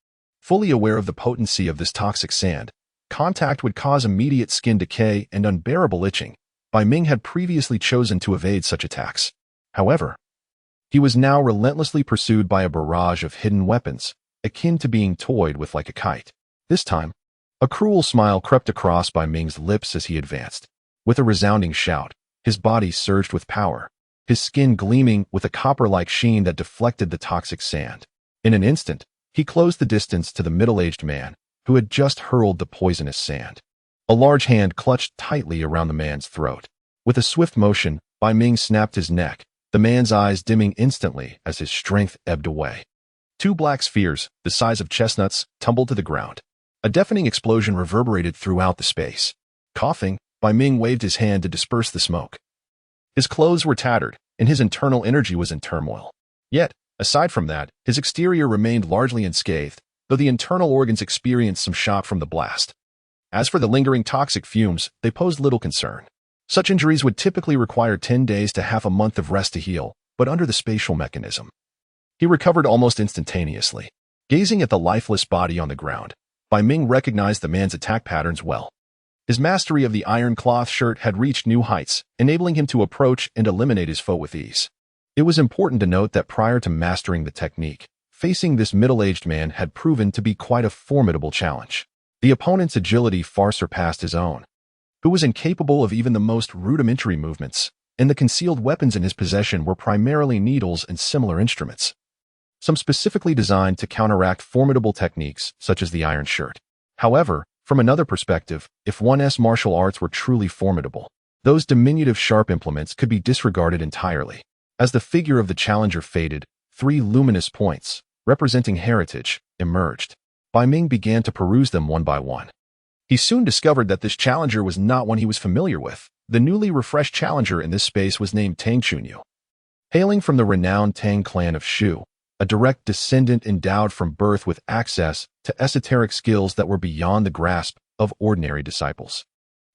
Fully aware of the potency of this toxic sand, contact would cause immediate skin decay and unbearable itching. Bai Ming had previously chosen to evade such attacks. However, he was now relentlessly pursued by a barrage of hidden weapons, akin to being toyed with like a kite. This time, a cruel smile crept across Bai Ming's lips as he advanced. With a resounding shout, his body surged with power, his skin gleaming with a copper-like sheen that deflected the toxic sand. In an instant, he closed the distance to the middle-aged man, who had just hurled the poisonous sand. A large hand clutched tightly around the man's throat. With a swift motion, Bai Ming snapped his neck, the man's eyes dimming instantly as his strength ebbed away. Two black spheres, the size of chestnuts, tumbled to the ground. A deafening explosion reverberated throughout the space. Coughing, Bai Ming waved his hand to disperse the smoke. His clothes were tattered, and his internal energy was in turmoil. Yet, aside from that, his exterior remained largely unscathed, though the internal organs experienced some shock from the blast. As for the lingering toxic fumes, they posed little concern. Such injuries would typically require 10 days to half a month of rest to heal, but under the spatial mechanism, he recovered almost instantaneously. Gazing at the lifeless body on the ground, Bai Ming recognized the man's attack patterns well. His mastery of the iron cloth shirt had reached new heights, enabling him to approach and eliminate his foe with ease. It was important to note that prior to mastering the technique, facing this middle-aged man had proven to be quite a formidable challenge. The opponent's agility far surpassed his own, who was incapable of even the most rudimentary movements, and the concealed weapons in his possession were primarily needles and similar instruments, some specifically designed to counteract formidable techniques such as the iron shirt. However, from another perspective, if one's martial arts were truly formidable, those diminutive sharp implements could be disregarded entirely. As the figure of the challenger faded, 3 luminous points, representing heritage, emerged. Bai Ming began to peruse them one by one. He soon discovered that this challenger was not one he was familiar with. The newly refreshed challenger in this space was named Tang Chunyu. Hailing from the renowned Tang clan of Shu, a direct descendant endowed from birth with access to esoteric skills that were beyond the grasp of ordinary disciples.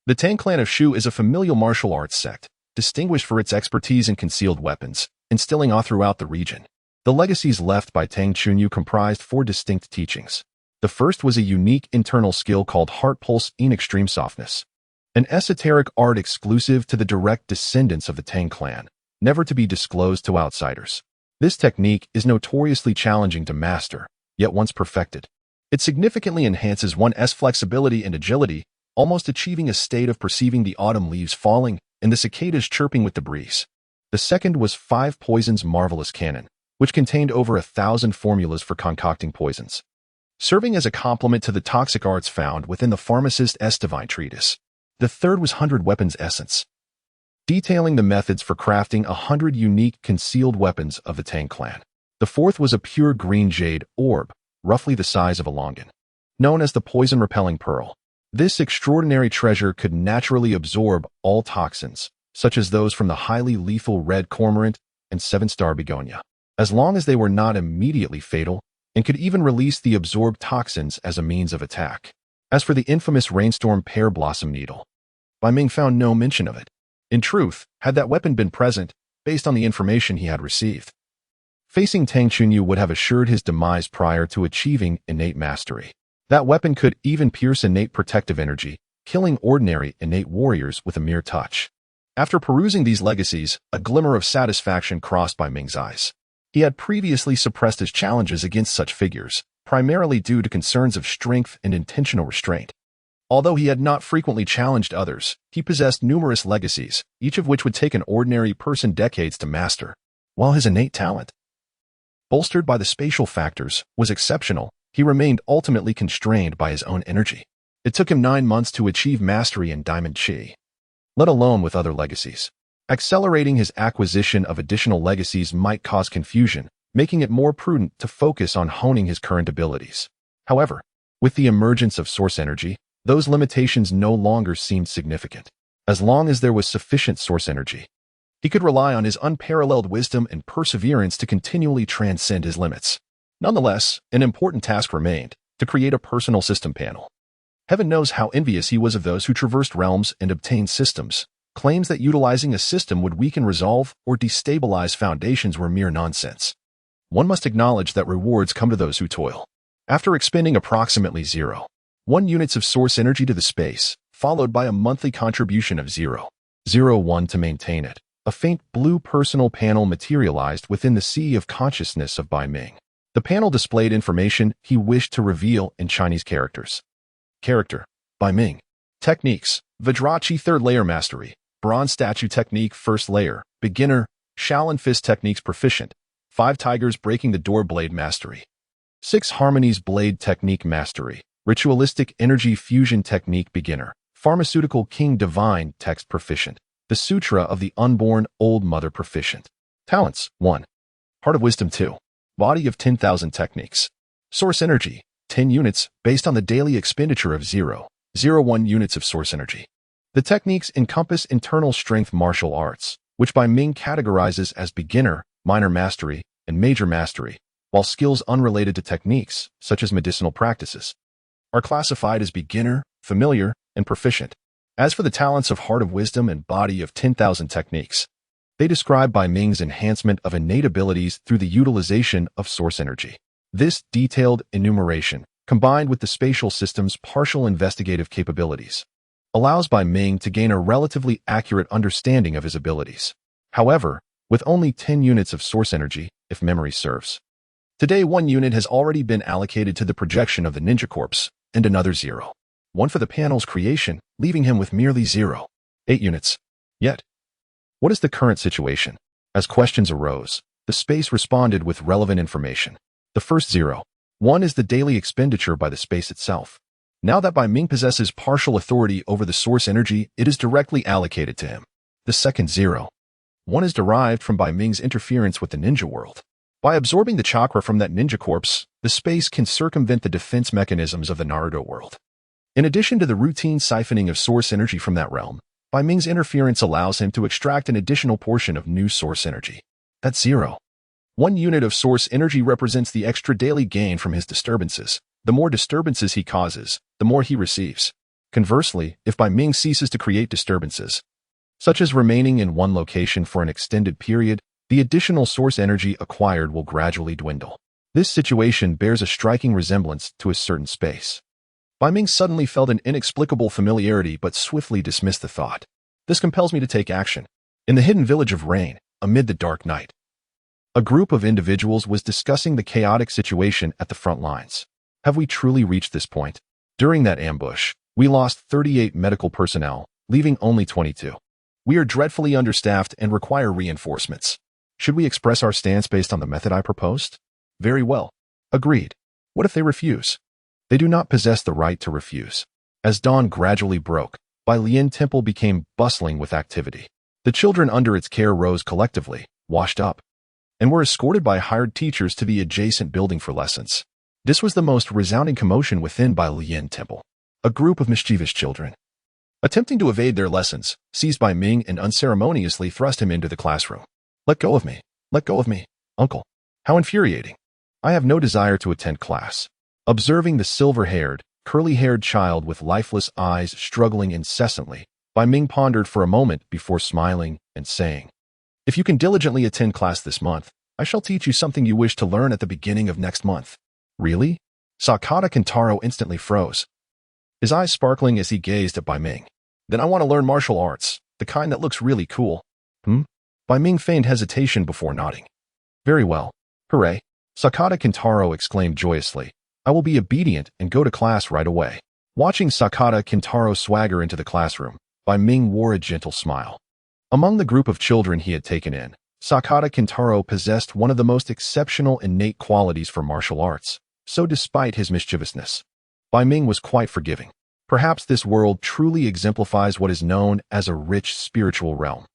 The Tang clan of Shu is a familial martial arts sect, distinguished for its expertise in concealed weapons, instilling awe throughout the region. The legacies left by Tang Chunyu comprised 4 distinct teachings. The first was a unique internal skill called Heart Pulse in Extreme Softness, an esoteric art exclusive to the direct descendants of the Tang clan, never to be disclosed to outsiders. This technique is notoriously challenging to master, yet once perfected, it significantly enhances one's flexibility and agility, almost achieving a state of perceiving the autumn leaves falling and the cicadas chirping with the breeze. The second was 5 Poisons Marvelous Canon, which contained over 1,000 formulas for concocting poisons, serving as a complement to the toxic arts found within the pharmacist's divine treatise. The third was 100 Weapons Essence, detailing the methods for crafting 100 unique concealed weapons of the Tang clan. The fourth was a pure green jade orb, roughly the size of a longan, known as the poison-repelling pearl. This extraordinary treasure could naturally absorb all toxins, such as those from the highly lethal red cormorant and 7-star begonia. As long as they were not immediately fatal, and could even release the absorbed toxins as a means of attack. As for the infamous rainstorm pear blossom needle, Bai Ming found no mention of it. In truth, had that weapon been present, based on the information he had received, facing Tang Chunyu would have assured his demise prior to achieving innate mastery. That weapon could even pierce innate protective energy, killing ordinary innate warriors with a mere touch. After perusing these legacies, a glimmer of satisfaction crossed Bai Ming's eyes. He had previously suppressed his challenges against such figures, primarily due to concerns of strength and intentional restraint. Although he had not frequently challenged others, he possessed numerous legacies, each of which would take an ordinary person decades to master. While his innate talent, bolstered by the spatial factors, was exceptional, he remained ultimately constrained by his own energy. It took him 9 months to achieve mastery in Diamond Chi, let alone with other legacies. Accelerating his acquisition of additional legacies might cause confusion, making it more prudent to focus on honing his current abilities. However, with the emergence of source energy, those limitations no longer seemed significant. As long as there was sufficient source energy, he could rely on his unparalleled wisdom and perseverance to continually transcend his limits. Nonetheless, an important task remained: to create a personal system panel. Heaven knows how envious he was of those who traversed realms and obtained systems. Claims that utilizing a system would weaken resolve or destabilize foundations were mere nonsense. One must acknowledge that rewards come to those who toil. After expending approximately 0.1 units of source energy to the space, followed by a monthly contribution of 0.01 to maintain it, a faint blue personal panel materialized within the sea of consciousness of Bai Ming. The panel displayed information he wished to reveal in Chinese characters. Character: Bai Ming. Techniques: Vajrachi 3rd layer mastery, Bronze statue technique 1st layer, beginner, Shaolin fist techniques proficient, 5 tigers breaking the door blade mastery, 6 harmonies blade technique mastery, ritualistic energy fusion technique beginner, pharmaceutical king divine text proficient, the sutra of the unborn old mother proficient. Talents: 1. Heart of wisdom 2. Body of 10,000 techniques. Source energy: 10 units based on the daily expenditure of 0.01 units of source energy. The techniques encompass internal strength martial arts, which Bai Ming categorizes as beginner, minor mastery, and major mastery, while skills unrelated to techniques, such as medicinal practices, are classified as beginner, familiar, and proficient. As for the talents of Heart of Wisdom and Body of 10,000 techniques, they describe Bai Ming's enhancement of innate abilities through the utilization of source energy. This detailed enumeration, combined with the spatial system's partial investigative capabilities, allows Bai Ming to gain a relatively accurate understanding of his abilities. However, with only 10 units of source energy, if memory serves. Today, 1 unit has already been allocated to the projection of the Ninja Corpse, and another 0.1 for the panel's creation, leaving him with merely 0.8 units. Yet, what is the current situation? As questions arose, the space responded with relevant information. The first 0.1 is the daily expenditure by the space itself. Now that Bai Ming possesses partial authority over the source energy, it is directly allocated to him. The second 0.1 is derived from Bai Ming's interference with the ninja world. By absorbing the chakra from that ninja corpse, the space can circumvent the defense mechanisms of the Naruto world. In addition to the routine siphoning of source energy from that realm, Bai Ming's interference allows him to extract an additional portion of new source energy. That 0.1 unit of source energy represents the extra daily gain from his disturbances. The more disturbances he causes, the more he receives. Conversely, if Bai Ming ceases to create disturbances, such as remaining in one location for an extended period, the additional source energy acquired will gradually dwindle. This situation bears a striking resemblance to a certain space. Bai Ming suddenly felt an inexplicable familiarity but swiftly dismissed the thought. This compels me to take action. In the hidden village of Rain, amid the dark night, a group of individuals was discussing the chaotic situation at the front lines. Have we truly reached this point? During that ambush, we lost 38 medical personnel, leaving only 22. We are dreadfully understaffed and require reinforcements. Should we express our stance based on the method I proposed? Very well. Agreed. What if they refuse? They do not possess the right to refuse. As dawn gradually broke, Bai Lian Temple became bustling with activity. The children under its care rose collectively, washed up, and were escorted by hired teachers to the adjacent building for lessons. This was the most resounding commotion within Bai Lian Temple. A group of mischievous children, attempting to evade their lessons, seized Bai Ming and unceremoniously thrust him into the classroom. Let go of me, uncle. How infuriating. I have no desire to attend class. Observing the silver-haired, curly-haired child with lifeless eyes struggling incessantly, Bai Ming pondered for a moment before smiling and saying, "If you can diligently attend class this month, I shall teach you something you wish to learn at the beginning of next month." "Really?" Sakata Kintaro instantly froze, his eyes sparkling as he gazed at Bai Ming. "Then I want to learn martial arts, the kind that looks really cool." Bai Ming feigned hesitation before nodding. "Very well. Hooray!" Sakata Kintaro exclaimed joyously. "I will be obedient and go to class right away." Watching Sakata Kintaro swagger into the classroom, Bai Ming wore a gentle smile. Among the group of children he had taken in, Sakata Kintaro possessed one of the most exceptional innate qualities for martial arts, so despite his mischievousness, Bai Ming was quite forgiving. Perhaps this world truly exemplifies what is known as a rich spiritual realm.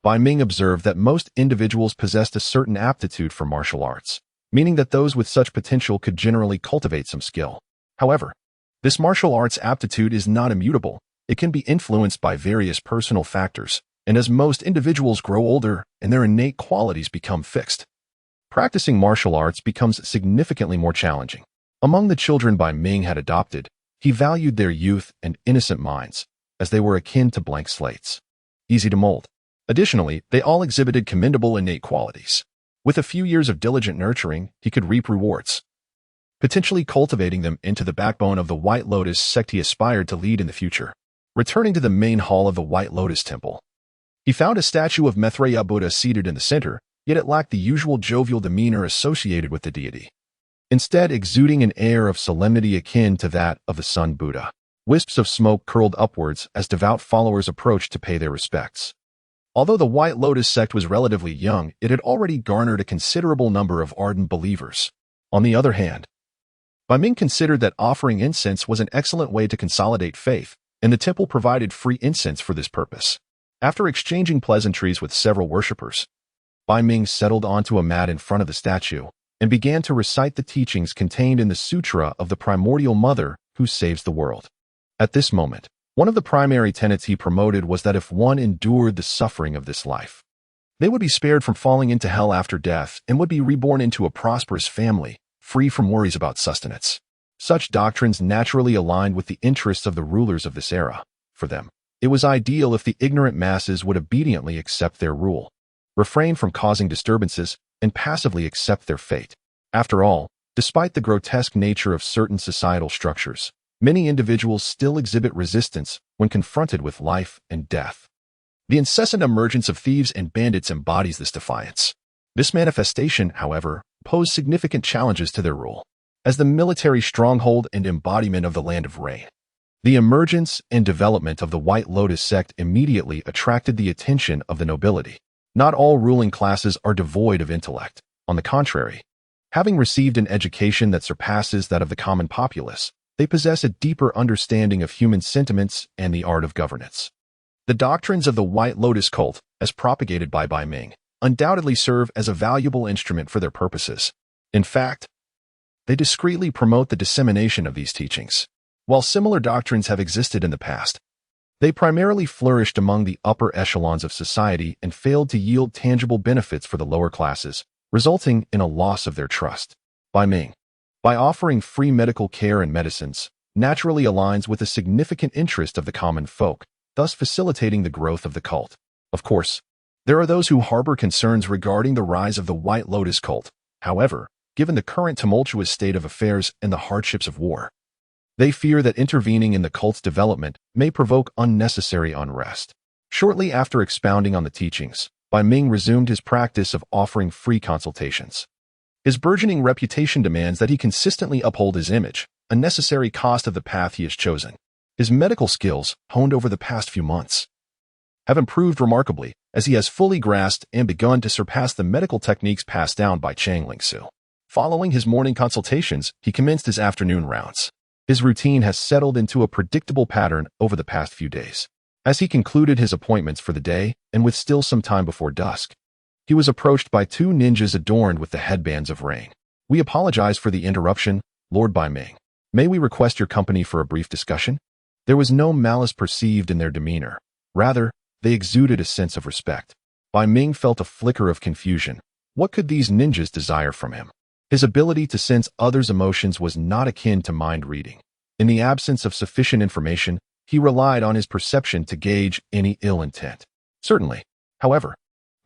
Bai Ming observed that most individuals possessed a certain aptitude for martial arts, meaning that those with such potential could generally cultivate some skill. However, this martial arts aptitude is not immutable. It can be influenced by various personal factors, and as most individuals grow older and their innate qualities become fixed, practicing martial arts becomes significantly more challenging. Among the children Bai Ming had adopted, he valued their youth and innocent minds, as they were akin to blank slates, easy to mold. Additionally, they all exhibited commendable innate qualities. With a few years of diligent nurturing, he could reap rewards, potentially cultivating them into the backbone of the White Lotus sect he aspired to lead in the future. Returning to the main hall of the White Lotus Temple, he found a statue of Maitreya Buddha seated in the center, yet it lacked the usual jovial demeanor associated with the deity, instead exuding an air of solemnity akin to that of the Sun Buddha. Wisps of smoke curled upwards as devout followers approached to pay their respects. Although the White Lotus sect was relatively young, it had already garnered a considerable number of ardent believers. On the other hand, Bai Ming considered that offering incense was an excellent way to consolidate faith, and the temple provided free incense for this purpose. After exchanging pleasantries with several worshippers, Bai Ming settled onto a mat in front of the statue and began to recite the teachings contained in the Sutra of the Primordial Mother who saves the world. At this moment, one of the primary tenets he promoted was that if one endured the suffering of this life, they would be spared from falling into hell after death and would be reborn into a prosperous family, free from worries about sustenance. Such doctrines naturally aligned with the interests of the rulers of this era. For them, it was ideal if the ignorant masses would obediently accept their rule, refrain from causing disturbances, and passively accept their fate. After all, despite the grotesque nature of certain societal structures, many individuals still exhibit resistance when confronted with life and death. The incessant emergence of thieves and bandits embodies this defiance. This manifestation, however, posed significant challenges to their rule. As the military stronghold and embodiment of the Land of Rain, the emergence and development of the White Lotus sect immediately attracted the attention of the nobility. Not all ruling classes are devoid of intellect. On the contrary, having received an education that surpasses that of the common populace, they possess a deeper understanding of human sentiments and the art of governance. The doctrines of the White Lotus cult, as propagated by Bai Ming, undoubtedly serve as a valuable instrument for their purposes. In fact, they discreetly promote the dissemination of these teachings. While similar doctrines have existed in the past, they primarily flourished among the upper echelons of society and failed to yield tangible benefits for the lower classes, resulting in a loss of their trust. Bai Ming, by offering free medical care and medicines, naturally aligns with the significant interest of the common folk, thus facilitating the growth of the cult. Of course, there are those who harbor concerns regarding the rise of the White Lotus cult. However, given the current tumultuous state of affairs and the hardships of war, they fear that intervening in the cult's development may provoke unnecessary unrest. Shortly after expounding on the teachings, Bai Ming resumed his practice of offering free consultations. His burgeoning reputation demands that he consistently uphold his image, a necessary cost of the path he has chosen. His medical skills, honed over the past few months, have improved remarkably as he has fully grasped and begun to surpass the medical techniques passed down by Chang Lingsu. Following his morning consultations, he commenced his afternoon rounds. His routine has settled into a predictable pattern over the past few days. As he concluded his appointments for the day, and with still some time before dusk, he was approached by two ninjas adorned with the headbands of rain. "We apologize for the interruption, Lord Bai Ming. May we request your company for a brief discussion?" There was no malice perceived in their demeanor. Rather, they exuded a sense of respect. Bai Ming felt a flicker of confusion. What could these ninjas desire from him? His ability to sense others' emotions was not akin to mind reading. In the absence of sufficient information, he relied on his perception to gauge any ill intent. Certainly. However,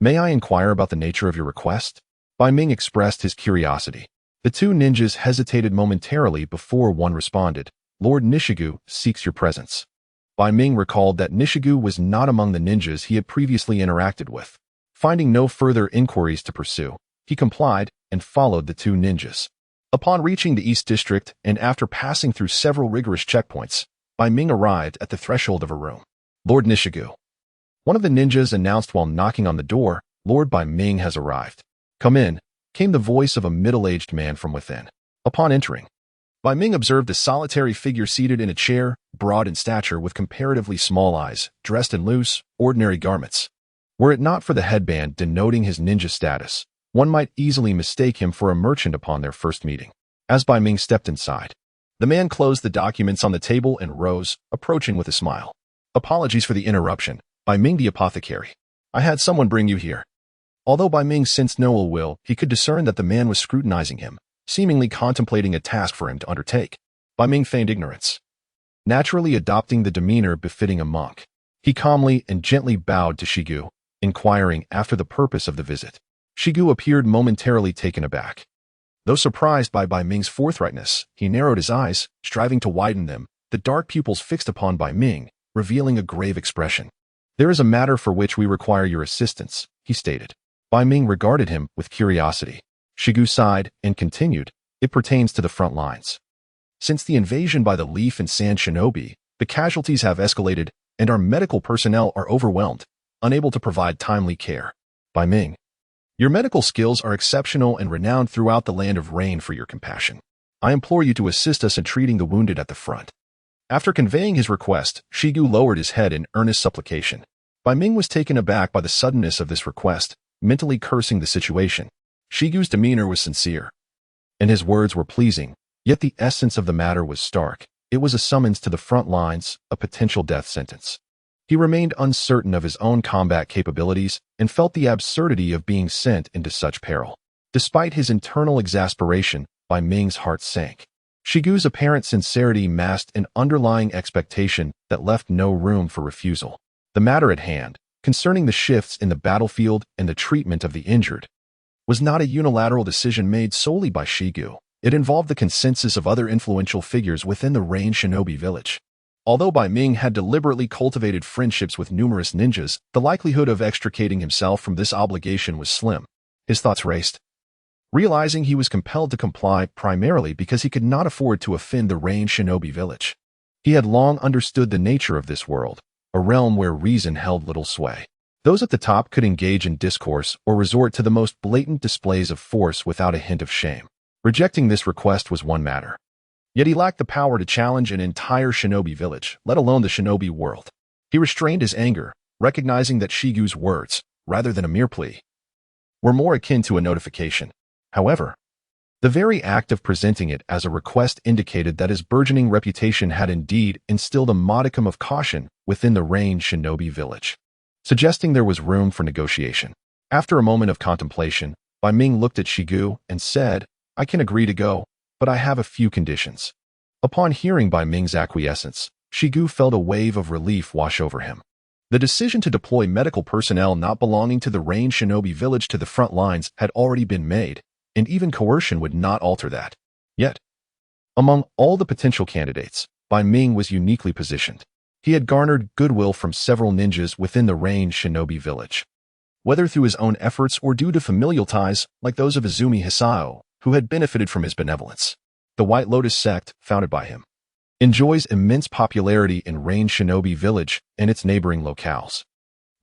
may I inquire about the nature of your request? Bai Ming expressed his curiosity. The two ninjas hesitated momentarily before one responded. Lord Nishigu seeks your presence. Bai Ming recalled that Nishigu was not among the ninjas he had previously interacted with. Finding no further inquiries to pursue, he complied and followed the two ninjas. Upon reaching the East District and after passing through several rigorous checkpoints, Bai Ming arrived at the threshold of a room. Lord Nishigu. One of the ninjas announced while knocking on the door, Lord Bai Ming has arrived. Come in, came the voice of a middle-aged man from within. Upon entering, Bai Ming observed a solitary figure seated in a chair, broad in stature with comparatively small eyes, dressed in loose, ordinary garments. Were it not for the headband denoting his ninja status, one might easily mistake him for a merchant upon their first meeting. As Bai Ming stepped inside, the man closed the documents on the table and rose, approaching with a smile. Apologies for the interruption, Bai Ming the apothecary. I had someone bring you here. Although Bai Ming sensed no ill will, he could discern that the man was scrutinizing him, seemingly contemplating a task for him to undertake. Bai Ming feigned ignorance, naturally adopting the demeanor befitting a monk. He calmly and gently bowed to Shigu, inquiring after the purpose of the visit. Shigu appeared momentarily taken aback. Though surprised by Bai Ming's forthrightness, he narrowed his eyes, striving to widen them, the dark pupils fixed upon Bai Ming, revealing a grave expression. There is a matter for which we require your assistance, he stated. Bai Ming regarded him with curiosity. Shigu sighed and continued, it pertains to the front lines. Since the invasion by the Leaf and Sand Shinobi, the casualties have escalated and our medical personnel are overwhelmed, unable to provide timely care. Bai Ming, your medical skills are exceptional and renowned throughout the land of rain for your compassion. I implore you to assist us in treating the wounded at the front. After conveying his request, Shigu lowered his head in earnest supplication. Bai Ming was taken aback by the suddenness of this request, mentally cursing the situation. Shigu's demeanor was sincere, and his words were pleasing, yet the essence of the matter was stark. It was a summons to the front lines, a potential death sentence. He remained uncertain of his own combat capabilities and felt the absurdity of being sent into such peril. Despite his internal exasperation, Bai Ming's heart sank. Shigu's apparent sincerity masked an underlying expectation that left no room for refusal. The matter at hand, concerning the shifts in the battlefield and the treatment of the injured, was not a unilateral decision made solely by Shigu. It involved the consensus of other influential figures within the Rain Shinobi village. Although Bai Ming had deliberately cultivated friendships with numerous ninjas, the likelihood of extricating himself from this obligation was slim. His thoughts raced, realizing he was compelled to comply primarily because he could not afford to offend the Rain Shinobi village. He had long understood the nature of this world, a realm where reason held little sway. Those at the top could engage in discourse or resort to the most blatant displays of force without a hint of shame. Rejecting this request was one matter. Yet he lacked the power to challenge an entire shinobi village, let alone the shinobi world. He restrained his anger, recognizing that Shigu's words, rather than a mere plea, were more akin to a notification. However, the very act of presenting it as a request indicated that his burgeoning reputation had indeed instilled a modicum of caution within the Rain Shinobi village, suggesting there was room for negotiation. After a moment of contemplation, Bai Ming looked at Shigu and said, I can agree to go, but I have a few conditions. Upon hearing Bai Ming's acquiescence, Shigu felt a wave of relief wash over him. The decision to deploy medical personnel not belonging to the Rain Shinobi village to the front lines had already been made, and even coercion would not alter that. Yet, among all the potential candidates, Bai Ming was uniquely positioned. He had garnered goodwill from several ninjas within the Rain Shinobi village. Whether through his own efforts or due to familial ties like those of Izumi Hisao, who had benefited from his benevolence, the White Lotus sect, founded by him, enjoys immense popularity in Rain Shinobi village and its neighboring locales.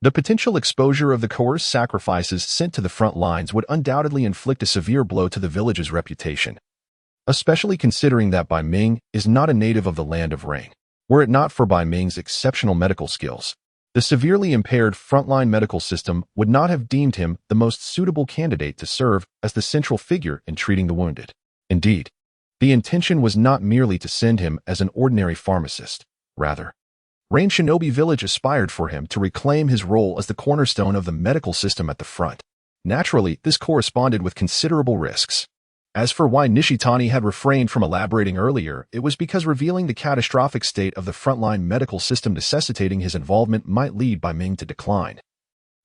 The potential exposure of the coerced sacrifices sent to the front lines would undoubtedly inflict a severe blow to the village's reputation, especially considering that Bai Ming is not a native of the land of rain. Were it not for Bai Ming's exceptional medical skills, the severely impaired frontline medical system would not have deemed him the most suitable candidate to serve as the central figure in treating the wounded. Indeed, the intention was not merely to send him as an ordinary pharmacist. Rather, Rain Shinobi Village aspired for him to reclaim his role as the cornerstone of the medical system at the front. Naturally, this corresponded with considerable risks. As for why Nishitani had refrained from elaborating earlier, it was because revealing the catastrophic state of the frontline medical system necessitating his involvement might lead Bai Ming to decline,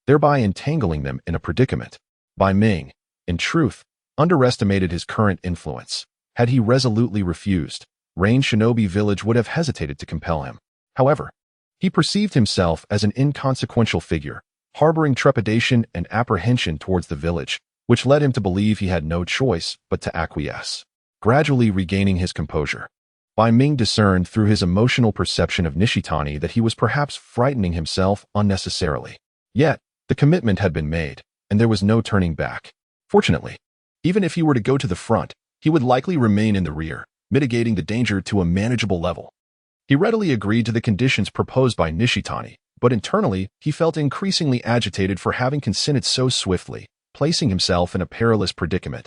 thereby entangling them in a predicament. Bai Ming, in truth, underestimated his current influence. Had he resolutely refused, Rain Shinobi Village would have hesitated to compel him. However, he perceived himself as an inconsequential figure, harboring trepidation and apprehension towards the village, which led him to believe he had no choice but to acquiesce. Gradually regaining his composure, Bai Ming discerned through his emotional perception of Nishitani that he was perhaps frightening himself unnecessarily. Yet, the commitment had been made, and there was no turning back. Fortunately, even if he were to go to the front, he would likely remain in the rear, mitigating the danger to a manageable level. He readily agreed to the conditions proposed by Nishitani, but internally, he felt increasingly agitated for having consented so swiftly, placing himself in a perilous predicament.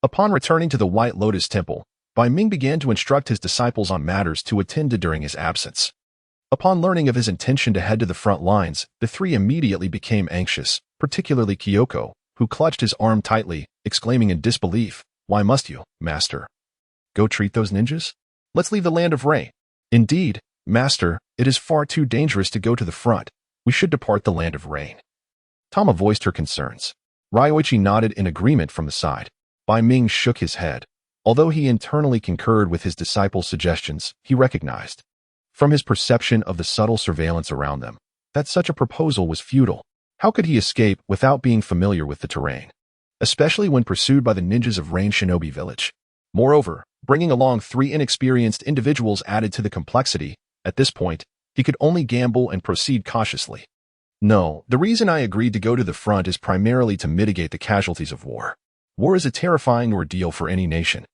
Upon returning to the White Lotus Temple, Bai Ming began to instruct his disciples on matters to attend to during his absence. Upon learning of his intention to head to the front lines, the three immediately became anxious, particularly Kyoko, who clutched his arm tightly, exclaiming in disbelief, "Why must you, master? Go treat those ninjas? Let's leave the land of Rain." "Indeed, master, it is far too dangerous to go to the front. We should depart the land of Rain." Tama voiced her concerns. Ryoichi nodded in agreement from the side. Bai Ming shook his head. Although he internally concurred with his disciples' suggestions, he recognized, from his perception of the subtle surveillance around them, that such a proposal was futile. How could he escape without being familiar with the terrain, especially when pursued by the ninjas of Rain Shinobi Village? Moreover, bringing along three inexperienced individuals added to the complexity. At this point, he could only gamble and proceed cautiously. "No, the reason I agreed to go to the front is primarily to mitigate the casualties of war. War is a terrifying ordeal for any nation.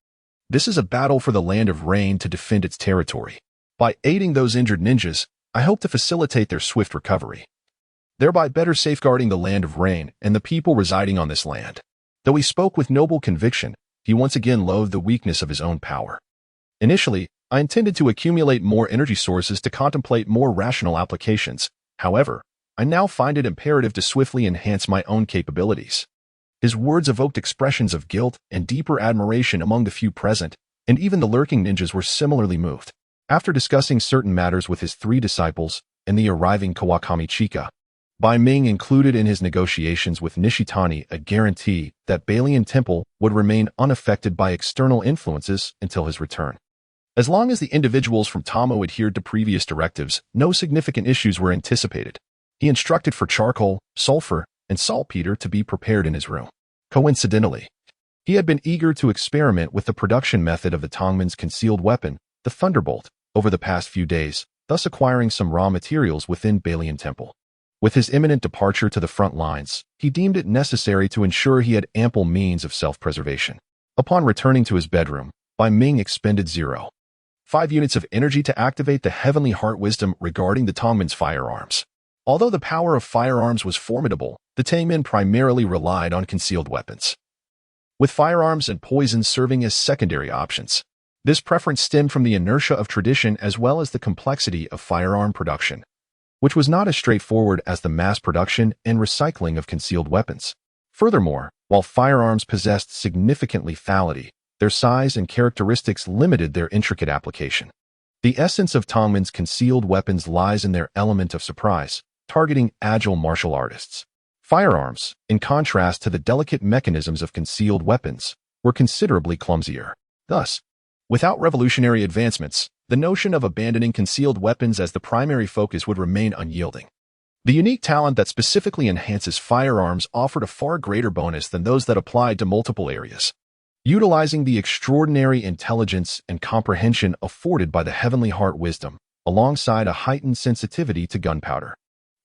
This is a battle for the land of Rain to defend its territory. By aiding those injured ninjas, I hope to facilitate their swift recovery, thereby better safeguarding the land of Rain and the people residing on this land." Though he spoke with noble conviction, he once again loathed the weakness of his own power. "Initially, I intended to accumulate more energy sources to contemplate more rational applications. However, I now find it imperative to swiftly enhance my own capabilities." His words evoked expressions of guilt and deeper admiration among the few present, and even the lurking ninjas were similarly moved. After discussing certain matters with his three disciples and the arriving Kawakami Chika, Bai Ming included in his negotiations with Nishitani a guarantee that Balian Temple would remain unaffected by external influences until his return. As long as the individuals from Tamo adhered to previous directives, no significant issues were anticipated. He instructed for charcoal, sulfur, and saltpeter to be prepared in his room. Coincidentally, he had been eager to experiment with the production method of the Tongmen's concealed weapon, the Thunderbolt, over the past few days, thus acquiring some raw materials within Balian Temple. With his imminent departure to the front lines, he deemed it necessary to ensure he had ample means of self-preservation. Upon returning to his bedroom, Bai Ming expended 0.5 units of energy to activate the Heavenly Heart wisdom regarding the Tongmen's firearms. Although the power of firearms was formidable, the Tangmen primarily relied on concealed weapons, with firearms and poisons serving as secondary options. This preference stemmed from the inertia of tradition as well as the complexity of firearm production, which was not as straightforward as the mass production and recycling of concealed weapons. Furthermore, while firearms possessed significant lethality, their size and characteristics limited their intricate application. The essence of Tongmen's concealed weapons lies in their element of surprise, targeting agile martial artists. Firearms, in contrast to the delicate mechanisms of concealed weapons, were considerably clumsier. Thus, without revolutionary advancements, the notion of abandoning concealed weapons as the primary focus would remain unyielding. The unique talent that specifically enhances firearms offered a far greater bonus than those that applied to multiple areas. Utilizing the extraordinary intelligence and comprehension afforded by the Heavenly Heart wisdom, alongside a heightened sensitivity to gunpowder,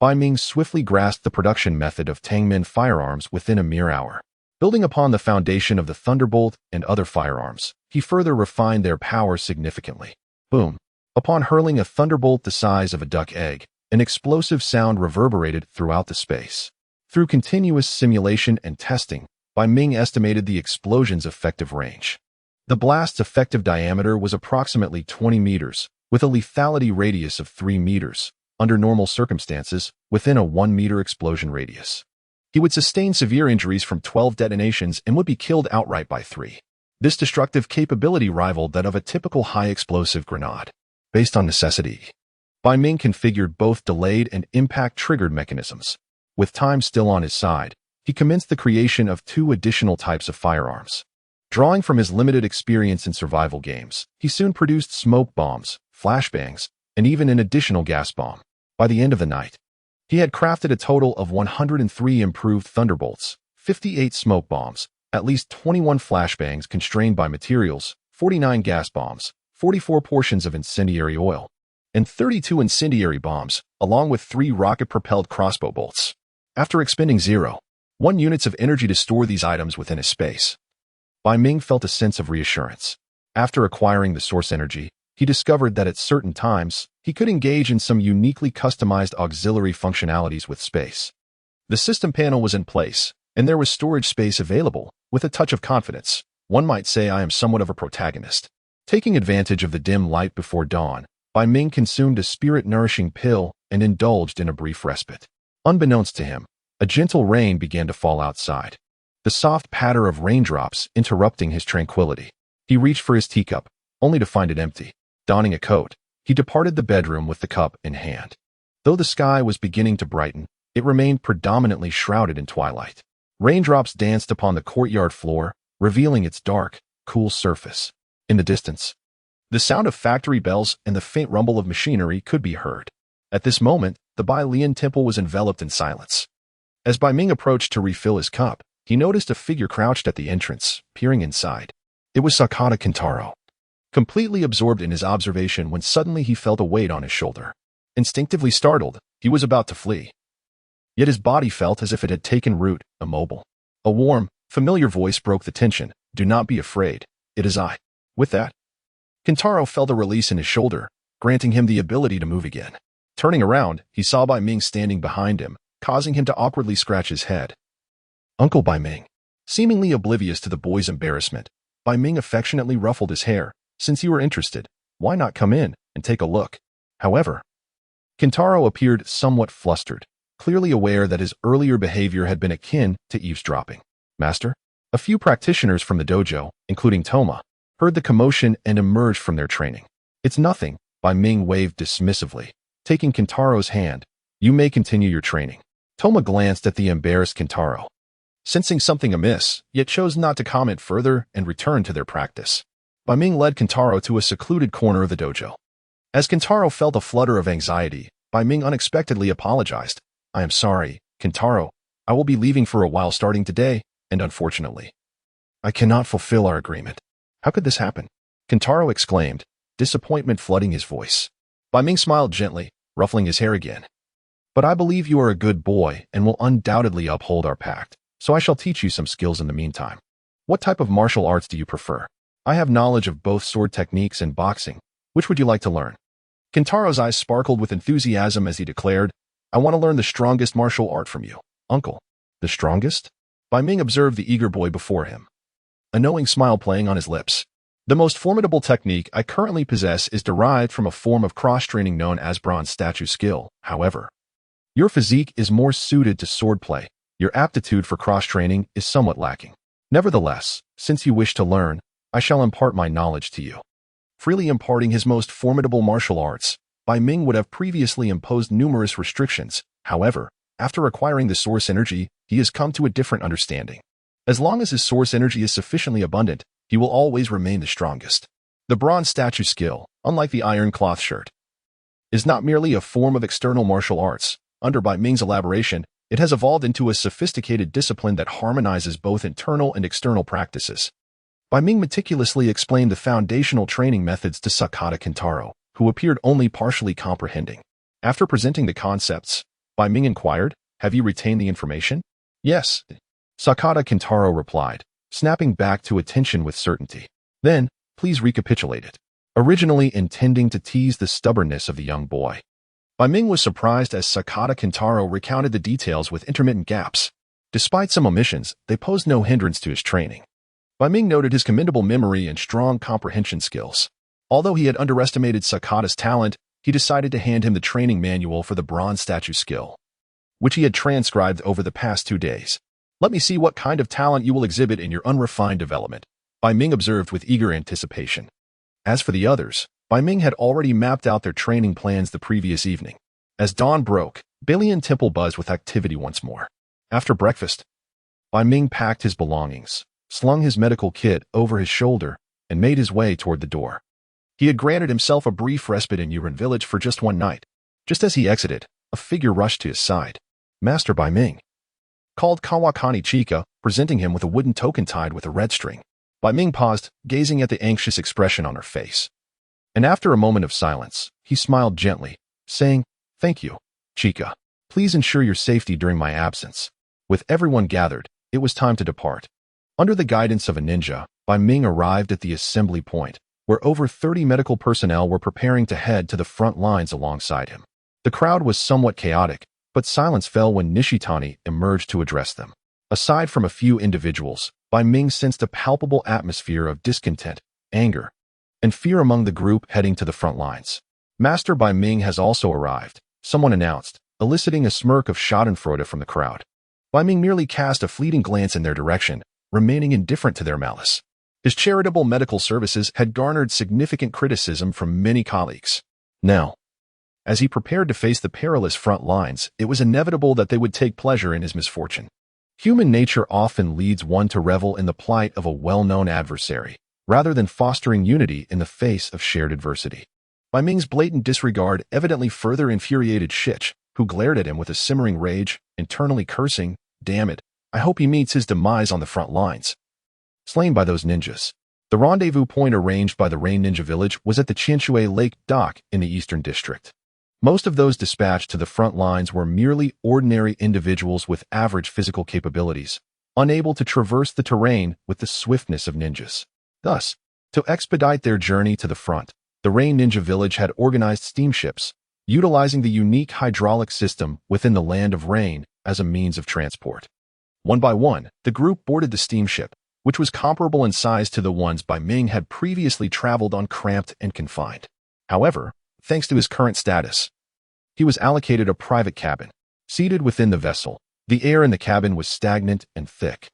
Bai Ming swiftly grasped the production method of Tangmen firearms within a mere hour. Building upon the foundation of the Thunderbolt and other firearms, he further refined their power significantly. Boom! Upon hurling a thunderbolt the size of a duck egg, an explosive sound reverberated throughout the space. Through continuous simulation and testing, Bai Ming estimated the explosion's effective range. The blast's effective diameter was approximately 20 meters, with a lethality radius of 3 meters, under normal circumstances, within a 1-meter explosion radius. He would sustain severe injuries from 12 detonations and would be killed outright by 3. This destructive capability rivaled that of a typical high-explosive grenade. Based on necessity, Bai Ming configured both delayed and impact-triggered mechanisms. With time still on his side, he commenced the creation of 2 additional types of firearms. Drawing from his limited experience in survival games, he soon produced smoke bombs, flashbangs, and even an additional gas bomb. By the end of the night, he had crafted a total of 103 improved thunderbolts, 58 smoke bombs, at least 21 flashbangs constrained by materials, 49 gas bombs, 44 portions of incendiary oil, and 32 incendiary bombs, along with 3 rocket-propelled crossbow bolts. After expending 0.1 units of energy to store these items within a space, Bai Ming felt a sense of reassurance. After acquiring the source energy, he discovered that at certain times, he could engage in some uniquely customized auxiliary functionalities with space. The system panel was in place, and there was storage space available. With a touch of confidence, one might say I am somewhat of a protagonist. Taking advantage of the dim light before dawn, Bai Ming consumed a spirit-nourishing pill and indulged in a brief respite. Unbeknownst to him, a gentle rain began to fall outside, the soft patter of raindrops interrupting his tranquility. He reached for his teacup, only to find it empty. Donning a coat, he departed the bedroom with the cup in hand. Though the sky was beginning to brighten, it remained predominantly shrouded in twilight. Raindrops danced upon the courtyard floor, revealing its dark, cool surface. In the distance, the sound of factory bells and the faint rumble of machinery could be heard. At this moment, the Bai Lian temple was enveloped in silence. As Bai Ming approached to refill his cup, he noticed a figure crouched at the entrance, peering inside. It was Sakata Kintaro, completely absorbed in his observation when suddenly he felt a weight on his shoulder. Instinctively startled, he was about to flee. Yet his body felt as if it had taken root, immobile. A warm, familiar voice broke the tension. "Do not be afraid. It is I." With that, Kintaro felt a release in his shoulder, granting him the ability to move again. Turning around, he saw Bai Ming standing behind him, causing him to awkwardly scratch his head. "Uncle Bai Ming." Seemingly oblivious to the boy's embarrassment, Bai Ming affectionately ruffled his hair. "Since you are interested, why not come in and take a look?" However, Kintaro appeared somewhat flustered, clearly aware that his earlier behavior had been akin to eavesdropping. "Master?" A few practitioners from the dojo, including Toma, heard the commotion and emerged from their training. "It's nothing," Bai Ming waved dismissively, taking Kintaro's hand. "You may continue your training." Toma glanced at the embarrassed Kintaro, sensing something amiss, yet chose not to comment further and returned to their practice. Bai Ming led Kintaro to a secluded corner of the dojo. As Kintaro felt a flutter of anxiety, Bai Ming unexpectedly apologized. "I am sorry, Kintaro. I will be leaving for a while starting today, and unfortunately, I cannot fulfill our agreement." "How could this happen?" Kintaro exclaimed, disappointment flooding his voice. Bai Ming smiled gently, ruffling his hair again. "But I believe you are a good boy and will undoubtedly uphold our pact, so I shall teach you some skills in the meantime. What type of martial arts do you prefer? I have knowledge of both sword techniques and boxing. Which would you like to learn?" Kintaro's eyes sparkled with enthusiasm as he declared, "I want to learn the strongest martial art from you, uncle." "The strongest?" Bai Ming observed the eager boy before him, a knowing smile playing on his lips. "The most formidable technique I currently possess is derived from a form of cross-training known as bronze statue skill. However, your physique is more suited to swordplay. Your aptitude for cross-training is somewhat lacking. Nevertheless, since you wish to learn, I shall impart my knowledge to you." Freely imparting his most formidable martial arts, Bai Ming would have previously imposed numerous restrictions. However, after acquiring the source energy, he has come to a different understanding. As long as his source energy is sufficiently abundant, he will always remain the strongest. The bronze statue skill, unlike the iron cloth shirt, is not merely a form of external martial arts. Under Bai Ming's elaboration, it has evolved into a sophisticated discipline that harmonizes both internal and external practices. Bai Ming meticulously explained the foundational training methods to Sakata Kintaro, who appeared only partially comprehending. After presenting the concepts, Bai Ming inquired, "Have you retained the information?" "Yes," Sakata Kintaro replied, snapping back to attention with certainty. "Then, please recapitulate it," originally intending to tease the stubbornness of the young boy. Bai Ming was surprised as Sakata Kintaro recounted the details with intermittent gaps. Despite some omissions, they posed no hindrance to his training. Bai Ming noted his commendable memory and strong comprehension skills. Although he had underestimated Sakata's talent, he decided to hand him the training manual for the bronze statue skill, which he had transcribed over the past 2 days. "Let me see what kind of talent you will exhibit in your unrefined development." Bai Ming observed with eager anticipation. As for the others, Bai Ming had already mapped out their training plans the previous evening. As dawn broke, Billion Temple buzzed with activity once more. After breakfast, Bai Ming packed his belongings, slung his medical kit over his shoulder, and made his way toward the door. He had granted himself a brief respite in Yuren village for just one night. Just as he exited, a figure rushed to his side. Master Bai Ming called Kawakani Chika, presenting him with a wooden token tied with a red string. Bai Ming paused, gazing at the anxious expression on her face. And after a moment of silence, he smiled gently, saying, "Thank you, Chika. Please ensure your safety during my absence." With everyone gathered, it was time to depart. Under the guidance of a ninja, Bai Ming arrived at the assembly point, where over 30 medical personnel were preparing to head to the front lines alongside him. The crowd was somewhat chaotic, but silence fell when Nishitani emerged to address them. Aside from a few individuals, Bai Ming sensed a palpable atmosphere of discontent, anger, and fear among the group heading to the front lines. Master Bai Ming has also arrived, someone announced, eliciting a smirk of schadenfreude from the crowd. Bai Ming merely cast a fleeting glance in their direction, remaining indifferent to their malice. His charitable medical services had garnered significant criticism from many colleagues. Now, as he prepared to face the perilous front lines, it was inevitable that they would take pleasure in his misfortune. Human nature often leads one to revel in the plight of a well-known adversary, rather than fostering unity in the face of shared adversity. Bai Ming's blatant disregard evidently further infuriated Shich, who glared at him with a simmering rage, internally cursing, "Damn it, I hope he meets his demise on the front lines." Slain by those ninjas. The rendezvous point arranged by the Rain Ninja Village was at the Qianshui Lake Dock in the Eastern District. Most of those dispatched to the front lines were merely ordinary individuals with average physical capabilities, unable to traverse the terrain with the swiftness of ninjas. Thus, to expedite their journey to the front, the Rain Ninja Village had organized steamships, utilizing the unique hydraulic system within the Land of Rain as a means of transport. One by one, the group boarded the steamship, which was comparable in size to the ones Bai Ming had previously traveled on, cramped and confined. However, thanks to his current status, he was allocated a private cabin. Seated within the vessel, the air in the cabin was stagnant and thick,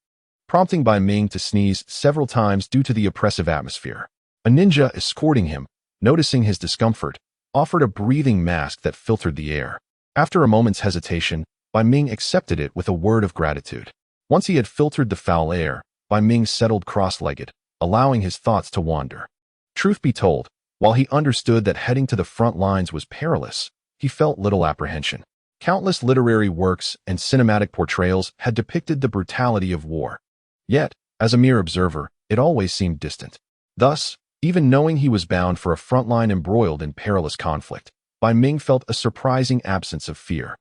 prompting Bai Ming to sneeze several times due to the oppressive atmosphere. A ninja escorting him, noticing his discomfort, offered a breathing mask that filtered the air. After a moment's hesitation, Bai Ming accepted it with a word of gratitude. Once he had filtered the foul air, Bai Ming settled cross-legged, allowing his thoughts to wander. Truth be told, while he understood that heading to the front lines was perilous, he felt little apprehension. Countless literary works and cinematic portrayals had depicted the brutality of war. Yet, as a mere observer, it always seemed distant. Thus, even knowing he was bound for a front line embroiled in perilous conflict, Bai Ming felt a surprising absence of fear.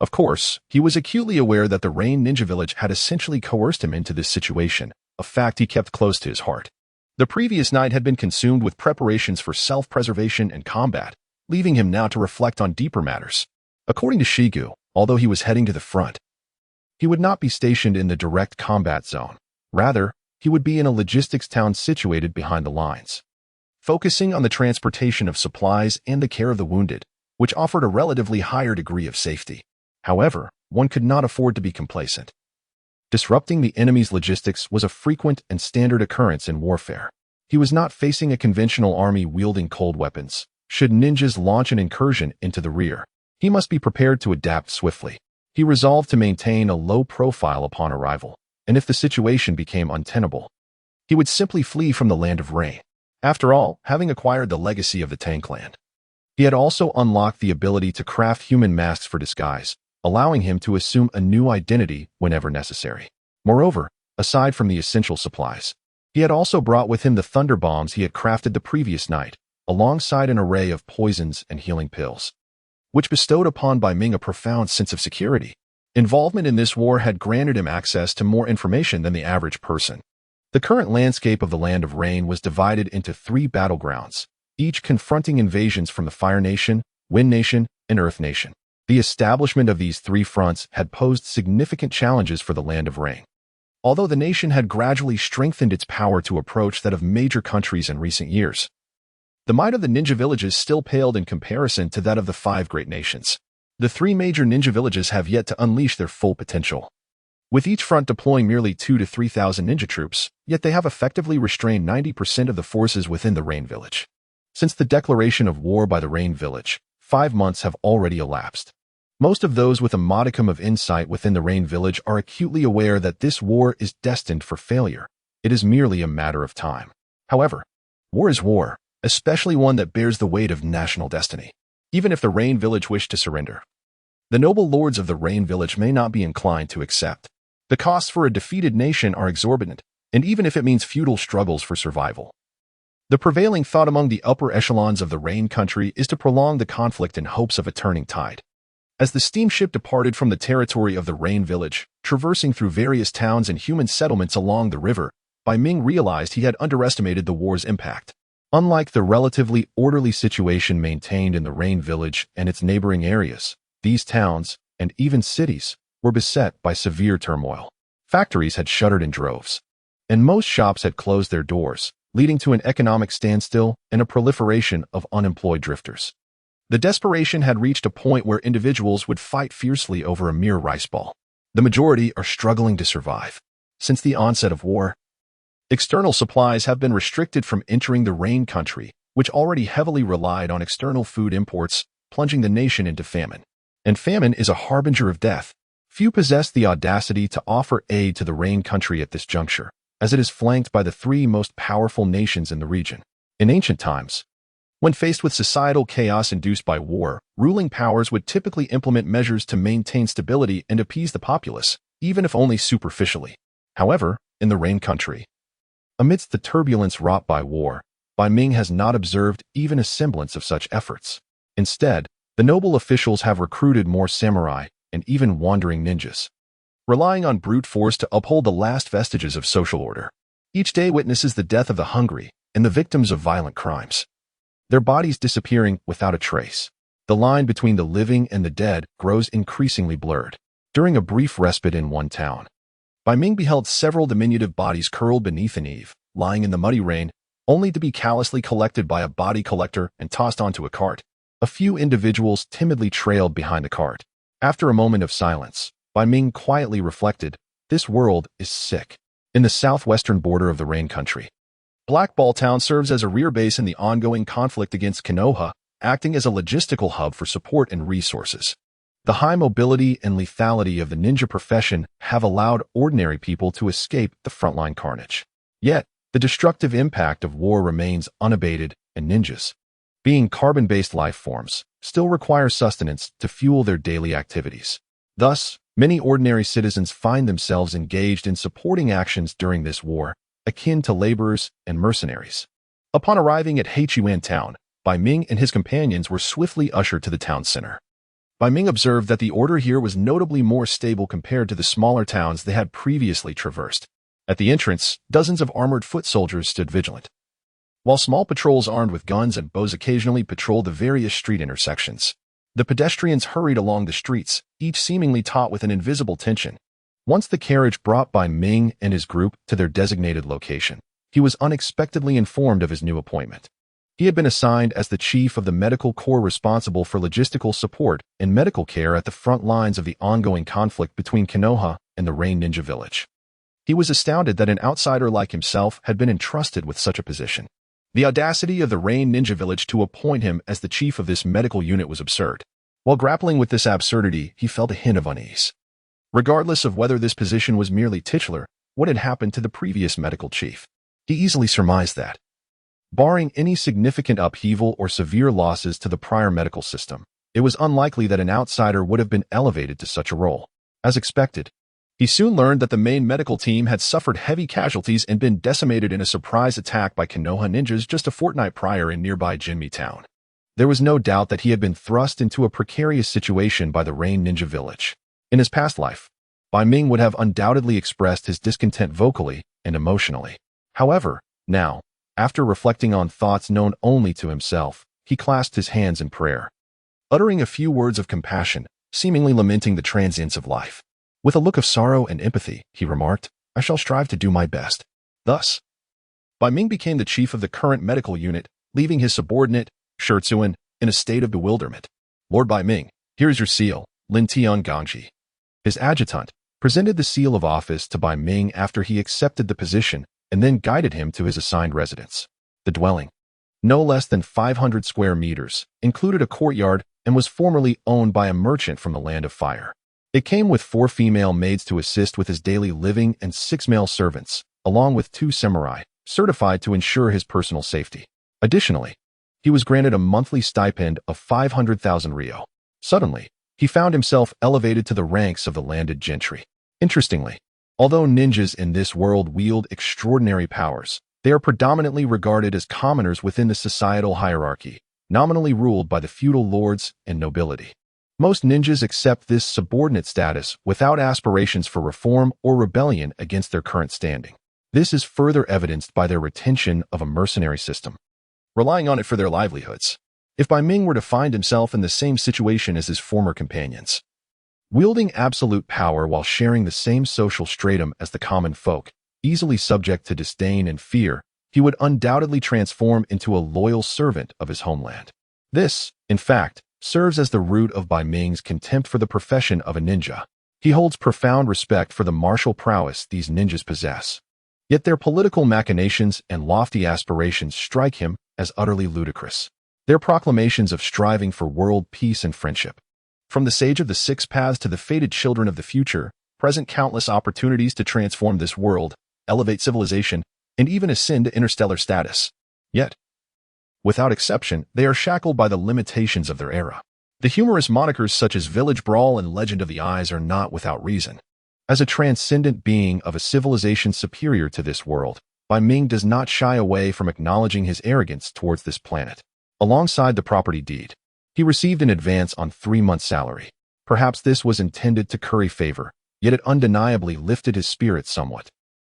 Of course, he was acutely aware that the Rain Ninja Village had essentially coerced him into this situation, a fact he kept close to his heart. The previous night had been consumed with preparations for self-preservation and combat, leaving him now to reflect on deeper matters. According to Shigu, although he was heading to the front, he would not be stationed in the direct combat zone. Rather, he would be in a logistics town situated behind the lines, focusing on the transportation of supplies and the care of the wounded, which offered a relatively higher degree of safety. However, one could not afford to be complacent. Disrupting the enemy's logistics was a frequent and standard occurrence in warfare. He was not facing a conventional army wielding cold weapons. Should ninjas launch an incursion into the rear, he must be prepared to adapt swiftly. He resolved to maintain a low profile upon arrival, and if the situation became untenable, he would simply flee from the Land of Rain. After all, having acquired the legacy of the Tang clan, he had also unlocked the ability to craft human masks for disguise, allowing him to assume a new identity whenever necessary. Moreover, aside from the essential supplies, he had also brought with him the thunder bombs he had crafted the previous night, alongside an array of poisons and healing pills, which bestowed upon Bai Ming a profound sense of security. Involvement in this war had granted him access to more information than the average person. The current landscape of the Land of Rain was divided into 3 battlegrounds, each confronting invasions from the Fire Nation, Wind Nation, and Earth Nation. The establishment of these 3 fronts had posed significant challenges for the Land of Rain. Although the nation had gradually strengthened its power to approach that of major countries in recent years, the might of the ninja villages still paled in comparison to that of the 5 great nations. The 3 major ninja villages have yet to unleash their full potential. with each front deploying merely 2,000 to 3,000 ninja troops, yet they have effectively restrained 90% of the forces within the Rain Village. Since the declaration of war by the Rain Village, 5 months have already elapsed. Most of those with a modicum of insight within the Rain Village are acutely aware that this war is destined for failure. It is merely a matter of time. However, war is war, especially one that bears the weight of national destiny. Even if the Rain Village wished to surrender, the noble lords of the Rain Village may not be inclined to accept. The costs for a defeated nation are exorbitant, and even if it means futile struggles for survival. The prevailing thought among the upper echelons of the Rain country is to prolong the conflict in hopes of a turning tide. As the steamship departed from the territory of the Rain Village, traversing through various towns and human settlements along the river, Bai Ming realized he had underestimated the war's impact. Unlike the relatively orderly situation maintained in the Rain Village and its neighboring areas, these towns, and even cities, were beset by severe turmoil. Factories had shuttered in droves, and most shops had closed their doors, leading to an economic standstill and a proliferation of unemployed drifters. The desperation had reached a point where individuals would fight fiercely over a mere rice ball. The majority are struggling to survive. Since the onset of war, external supplies have been restricted from entering the Rain country, which already heavily relied on external food imports, plunging the nation into famine. And famine is a harbinger of death. Few possess the audacity to offer aid to the Rain country at this juncture, as it is flanked by the 3 most powerful nations in the region. In ancient times, when faced with societal chaos induced by war, ruling powers would typically implement measures to maintain stability and appease the populace, even if only superficially. However, in the Rain country, amidst the turbulence wrought by war, Bai Ming has not observed even a semblance of such efforts. Instead, the noble officials have recruited more samurai and even wandering ninjas, relying on brute force to uphold the last vestiges of social order. Each day witnesses the death of the hungry and the victims of violent crimes, their bodies disappearing without a trace. The line between the living and the dead grows increasingly blurred. During a brief respite in one town, Bai Ming beheld several diminutive bodies curled beneath an eave, lying in the muddy rain, only to be callously collected by a body collector and tossed onto a cart. A few individuals timidly trailed behind the cart. After a moment of silence, Bai Ming quietly reflected, "This world is sick." In the southwestern border of the Rain country, Black Ball Town serves as a rear base in the ongoing conflict against Konoha, acting as a logistical hub for support and resources. The high mobility and lethality of the ninja profession have allowed ordinary people to escape the frontline carnage. Yet, the destructive impact of war remains unabated, and ninjas, being carbon-based life forms, still require sustenance to fuel their daily activities. Thus, many ordinary citizens find themselves engaged in supporting actions during this war, akin to laborers and mercenaries. Upon arriving at Heichuan town, Bai Ming and his companions were swiftly ushered to the town center. Bai Ming observed that the order here was notably more stable compared to the smaller towns they had previously traversed. At the entrance, dozens of armored foot soldiers stood vigilant, while small patrols armed with guns and bows occasionally patrolled the various street intersections. The pedestrians hurried along the streets, each seemingly taut with an invisible tension. Once the carriage brought Bai Ming and his group to their designated location, he was unexpectedly informed of his new appointment. He had been assigned as the chief of the medical corps responsible for logistical support and medical care at the front lines of the ongoing conflict between Konoha and the Rain Ninja Village. He was astounded that an outsider like himself had been entrusted with such a position. The audacity of the Rain Ninja Village to appoint him as the chief of this medical unit was absurd. While grappling with this absurdity, he felt a hint of unease. Regardless of whether this position was merely titular, what had happened to the previous medical chief? He easily surmised that, barring any significant upheaval or severe losses to the prior medical system, it was unlikely that an outsider would have been elevated to such a role. As expected, he soon learned that the main medical team had suffered heavy casualties and been decimated in a surprise attack by Konoha ninjas just a fortnight prior in nearby Jinmi town. There was no doubt that he had been thrust into a precarious situation by the Rain Ninja Village. In his past life, Bai Ming would have undoubtedly expressed his discontent vocally and emotionally. However, now, after reflecting on thoughts known only to himself, he clasped his hands in prayer, uttering a few words of compassion, seemingly lamenting the transience of life. With a look of sorrow and empathy, he remarked, "I shall strive to do my best." Thus, Bai Ming became the chief of the current medical unit, leaving his subordinate, Shurtsuan, in a state of bewilderment. "Lord Bai Ming, here is your seal, Lin Tian Gangji." His adjutant, presented the seal of office to Bai Ming after he accepted the position and then guided him to his assigned residence. The dwelling, no less than 500 square meters, included a courtyard and was formerly owned by a merchant from the Land of Fire. It came with 4 female maids to assist with his daily living and 6 male servants, along with 2 samurai, certified to ensure his personal safety. Additionally, he was granted a monthly stipend of 500,000 ryo. Suddenly, he found himself elevated to the ranks of the landed gentry. Interestingly, although ninjas in this world wield extraordinary powers, they are predominantly regarded as commoners within the societal hierarchy, nominally ruled by the feudal lords and nobility. Most ninjas accept this subordinate status without aspirations for reform or rebellion against their current standing. This is further evidenced by their retention of a mercenary system, relying on it for their livelihoods. If Bai Ming were to find himself in the same situation as his former companions, wielding absolute power while sharing the same social stratum as the common folk, easily subject to disdain and fear, he would undoubtedly transform into a loyal servant of his homeland. This, in fact, serves as the root of Bai Ming's contempt for the profession of a ninja. He holds profound respect for the martial prowess these ninjas possess. Yet their political machinations and lofty aspirations strike him as utterly ludicrous. Their proclamations of striving for world peace and friendship, from the sage of the 6 paths to the fated children of the future, present countless opportunities to transform this world, elevate civilization, and even ascend to interstellar status. Yet, without exception, they are shackled by the limitations of their era. The humorous monikers such as Village Brawl and Legend of the Eyes are not without reason. As a transcendent being of a civilization superior to this world, Bai Ming does not shy away from acknowledging his arrogance towards this planet. Alongside the property deed, he received an advance on 3 months' salary. Perhaps this was intended to curry favor, yet it undeniably lifted his spirits somewhat.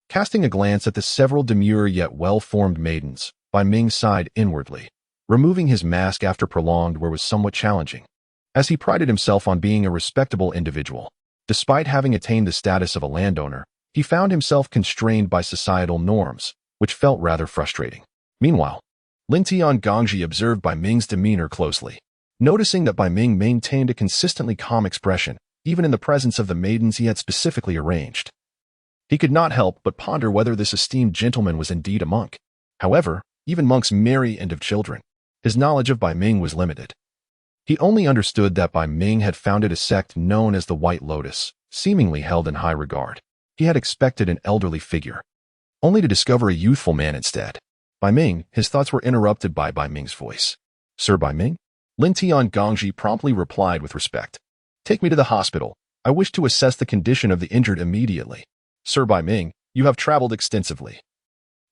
Casting a glance at the several demure yet well-formed maidens, Bai Ming sighed inwardly. Removing his mask after prolonged wear was somewhat challenging, as he prided himself on being a respectable individual. Despite having attained the status of a landowner, he found himself constrained by societal norms, which felt rather frustrating. Meanwhile, Lin Tian Gongji observed Bai Ming's demeanor closely. Noticing that Bai Ming maintained a consistently calm expression, even in the presence of the maidens he had specifically arranged, he could not help but ponder whether this esteemed gentleman was indeed a monk. However, even monks marry and have children. His knowledge of Bai Ming was limited. He only understood that Bai Ming had founded a sect known as the White Lotus, seemingly held in high regard. He had expected an elderly figure, only to discover a youthful man instead. Bai Ming, his thoughts were interrupted by Bai Ming's voice. Sir Bai Ming? Lin Tian Gongji promptly replied with respect. Take me to the hospital. I wish to assess the condition of the injured immediately. Sir Bai Ming, you have traveled extensively.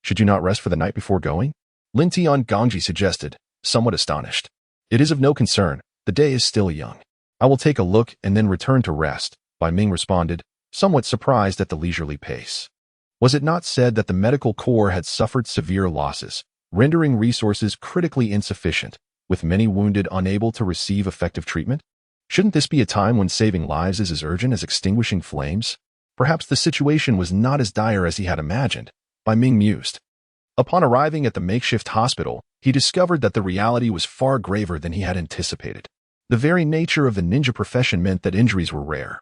Should you not rest for the night before going? Lin Tian Gongji suggested, somewhat astonished. It is of no concern. The day is still young. I will take a look and then return to rest, Bai Ming responded, somewhat surprised at the leisurely pace. Was it not said that the medical corps had suffered severe losses, rendering resources critically insufficient, with many wounded unable to receive effective treatment? Shouldn't this be a time when saving lives is as urgent as extinguishing flames? Perhaps the situation was not as dire as he had imagined, Bai Ming mused. Upon arriving at the makeshift hospital, he discovered that the reality was far graver than he had anticipated. The very nature of the ninja profession meant that injuries were rare.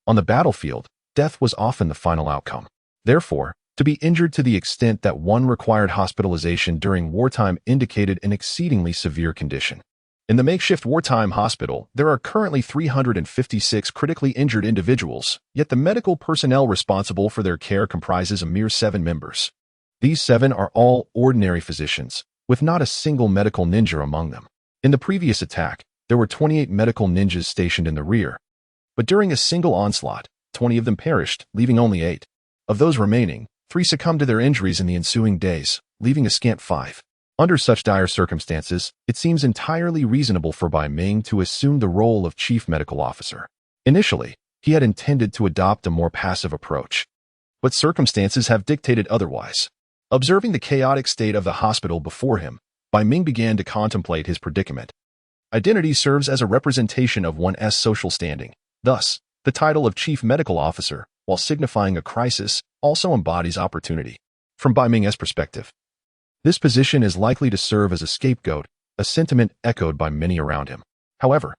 On the battlefield, death was often the final outcome. Therefore, to be injured to the extent that one required hospitalization during wartime indicated an exceedingly severe condition. In the makeshift wartime hospital, there are currently 356 critically injured individuals, yet the medical personnel responsible for their care comprises a mere 7 members. These 7 are all ordinary physicians, with not a single medical ninja among them. In the previous attack, there were 28 medical ninjas stationed in the rear, but during a single onslaught, 20 of them perished, leaving only 8. Of those remaining, 3 succumbed to their injuries in the ensuing days, leaving a scant 5. Under such dire circumstances, it seems entirely reasonable for Bai Ming to assume the role of chief medical officer. Initially, he had intended to adopt a more passive approach, but circumstances have dictated otherwise. Observing the chaotic state of the hospital before him, Bai Ming began to contemplate his predicament. Identity serves as a representation of one's social standing. Thus, the title of chief medical officer, while signifying a crisis, also embodies opportunity. From Bai Ming's perspective, this position is likely to serve as a scapegoat, a sentiment echoed by many around him. However,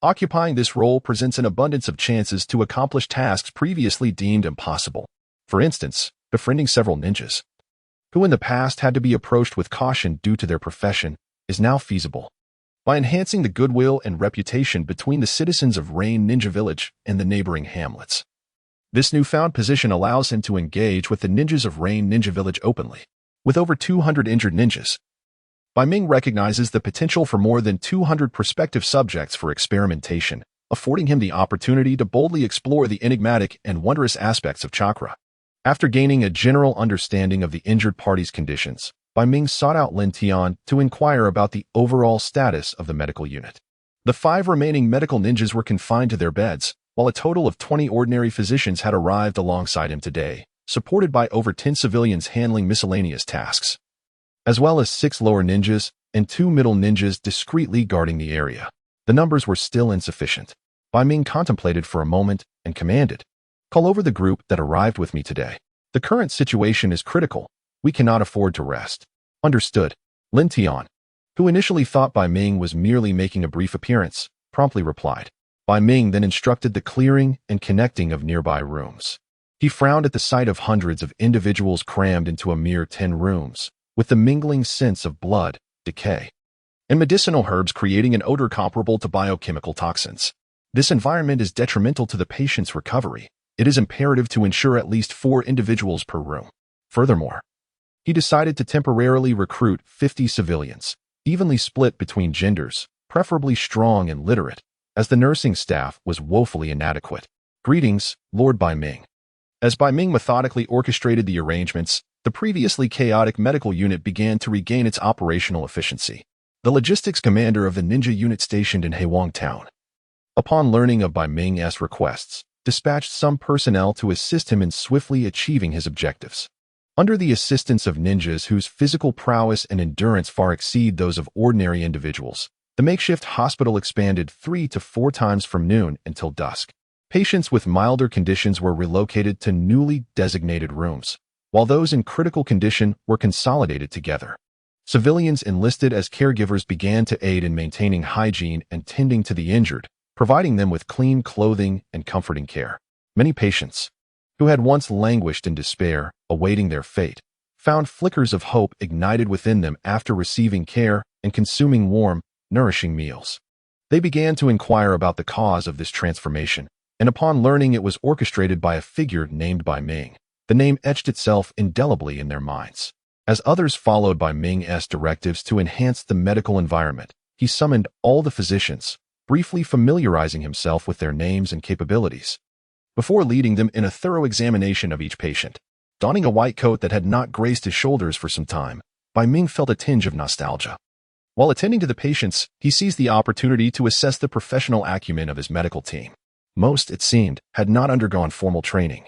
Occupying this role presents an abundance of chances to accomplish tasks previously deemed impossible. For instance, befriending several ninjas, who in the past had to be approached with caution due to their profession, is now feasible. By enhancing the goodwill and reputation between the citizens of Rain Ninja Village and the neighboring hamlets. This newfound position allows him to engage with the ninjas of Rain Ninja Village openly. With over 200 injured ninjas, Bai Ming recognizes the potential for more than 200 prospective subjects for experimentation, affording him the opportunity to boldly explore the enigmatic and wondrous aspects of chakra. After gaining a general understanding of the injured party's conditions, Bai Ming sought out Lin Tian to inquire about the overall status of the medical unit. The 5 remaining medical ninjas were confined to their beds, while a total of 20 ordinary physicians had arrived alongside him today, supported by over 10 civilians handling miscellaneous tasks, as well as 6 lower ninjas and 2 middle ninjas discreetly guarding the area. The numbers were still insufficient. Bai Ming contemplated for a moment and commanded, "Call over the group that arrived with me today. The current situation is critical. We cannot afford to rest." "Understood." Lin Tian, who initially thought Bai Ming was merely making a brief appearance, promptly replied. Bai Ming then instructed the clearing and connecting of nearby rooms. He frowned at the sight of hundreds of individuals crammed into a mere 10 rooms, with the mingling scents of blood, decay, and medicinal herbs creating an odor comparable to biochemical toxins. This environment is detrimental to the patient's recovery. It is imperative to ensure at least 4 individuals per room. Furthermore, he decided to temporarily recruit 50 civilians, evenly split between genders, preferably strong and literate, as the nursing staff was woefully inadequate. "Greetings, Lord Bai Ming." As Bai Ming methodically orchestrated the arrangements, the previously chaotic medical unit began to regain its operational efficiency. The logistics commander of the ninja unit stationed in Haiwang Town, upon learning of Bai Ming's requests, dispatched some personnel to assist him in swiftly achieving his objectives. Under the assistance of ninjas whose physical prowess and endurance far exceed those of ordinary individuals, the makeshift hospital expanded 3 to 4 times from noon until dusk. Patients with milder conditions were relocated to newly designated rooms, while those in critical condition were consolidated together. Civilians enlisted as caregivers began to aid in maintaining hygiene and tending to the injured, providing them with clean clothing and comforting care. Many patients, who had once languished in despair, awaiting their fate, found flickers of hope ignited within them after receiving care and consuming warm, nourishing meals. They began to inquire about the cause of this transformation, and upon learning it was orchestrated by a figure named Bai Ming, the name etched itself indelibly in their minds. As others followed Bai Ming's directives to enhance the medical environment, he summoned all the physicians, briefly familiarizing himself with their names and capabilities, before leading them in a thorough examination of each patient. Donning a white coat that had not graced his shoulders for some time, Bai Ming felt a tinge of nostalgia. While attending to the patients, he seized the opportunity to assess the professional acumen of his medical team. Most, it seemed, had not undergone formal training,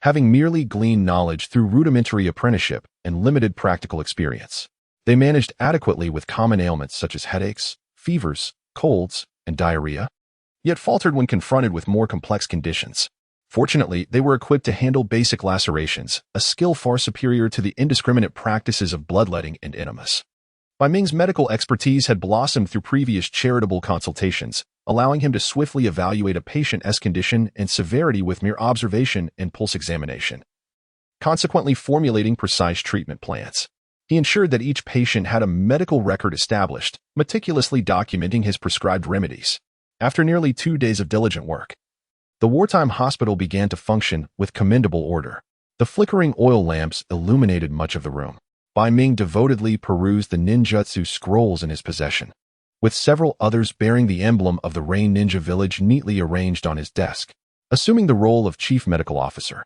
having merely gleaned knowledge through rudimentary apprenticeship and limited practical experience. They managed adequately with common ailments such as headaches, fevers, colds, and diarrhea, yet faltered when confronted with more complex conditions. Fortunately, they were equipped to handle basic lacerations, a skill far superior to the indiscriminate practices of bloodletting and enemas. Bai Ming's medical expertise had blossomed through previous charitable consultations, allowing him to swiftly evaluate a patient's condition and severity with mere observation and pulse examination, consequently formulating precise treatment plans. He ensured that each patient had a medical record established, meticulously documenting his prescribed remedies. After nearly 2 days of diligent work, the wartime hospital began to function with commendable order. The flickering oil lamps illuminated much of the room. Bai Ming devotedly perused the ninjutsu scrolls in his possession, with several others bearing the emblem of the Rain Ninja Village neatly arranged on his desk. Assuming the role of chief medical officer,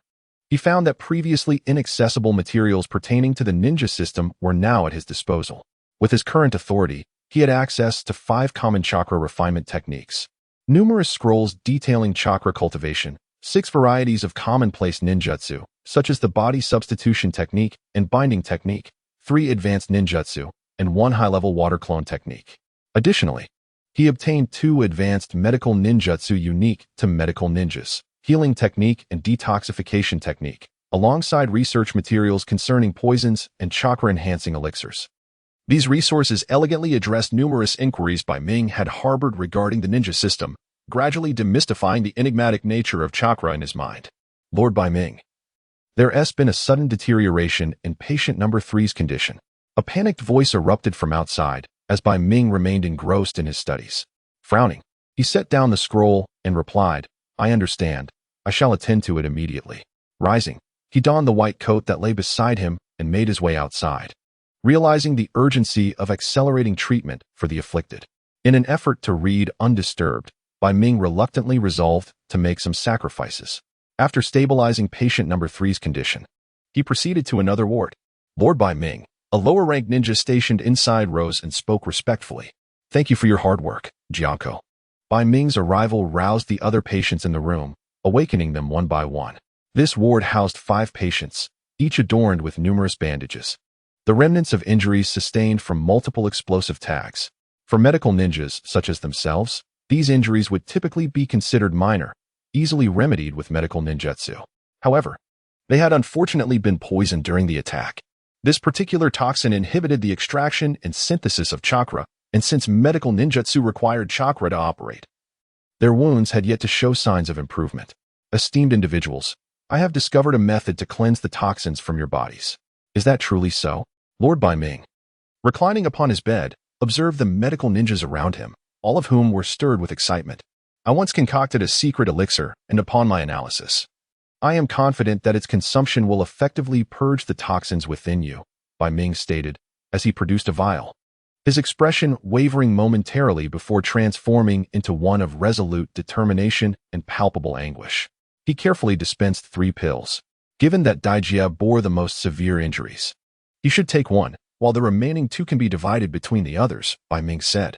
he found that previously inaccessible materials pertaining to the ninja system were now at his disposal. With his current authority, he had access to 5 common chakra refinement techniques, numerous scrolls detailing chakra cultivation, 6 varieties of commonplace ninjutsu, such as the body substitution technique and binding technique, 3 advanced ninjutsu, and 1 high-level water clone technique. Additionally, he obtained 2 advanced medical ninjutsu unique to medical ninjas, healing technique and detoxification technique, alongside research materials concerning poisons and chakra-enhancing elixirs. These resources elegantly addressed numerous inquiries Bai Ming had harbored regarding the ninja system, gradually demystifying the enigmatic nature of chakra in his mind. Lord Bai Ming. There has been a sudden deterioration in patient number 3's condition. A panicked voice erupted from outside as Bai Ming remained engrossed in his studies. Frowning, he set down the scroll and replied, "I understand. I shall attend to it immediately." Rising, he donned the white coat that lay beside him and made his way outside, realizing the urgency of accelerating treatment for the afflicted. In an effort to read undisturbed, Bai Ming reluctantly resolved to make some sacrifices. After stabilizing patient number 3's condition, he proceeded to another ward. Lord Bai Ming, a lower-ranked ninja stationed inside, rose and spoke respectfully. "Thank you for your hard work, Jianko." Bai Ming's arrival roused the other patients in the room, awakening them one by one. This ward housed 5 patients, each adorned with numerous bandages, the remnants of injuries sustained from multiple explosive tags. For medical ninjas such as themselves, these injuries would typically be considered minor, easily remedied with medical ninjutsu. However, they had unfortunately been poisoned during the attack. This particular toxin inhibited the extraction and synthesis of chakra, and since medical ninjutsu required chakra to operate, their wounds had yet to show signs of improvement. Esteemed individuals, I have discovered a method to cleanse the toxins from your bodies. Is that truly so? Lord Bai Ming, reclining upon his bed, observed the medical ninjas around him, all of whom were stirred with excitement. I once concocted a secret elixir, and upon my analysis, I am confident that its consumption will effectively purge the toxins within you, Bai Ming stated, as he produced a vial, his expression wavering momentarily before transforming into one of resolute determination and palpable anguish. He carefully dispensed 3 pills. Given that Daijia bore the most severe injuries, he should take 1, while the remaining 2 can be divided between the others, Bai Ming said,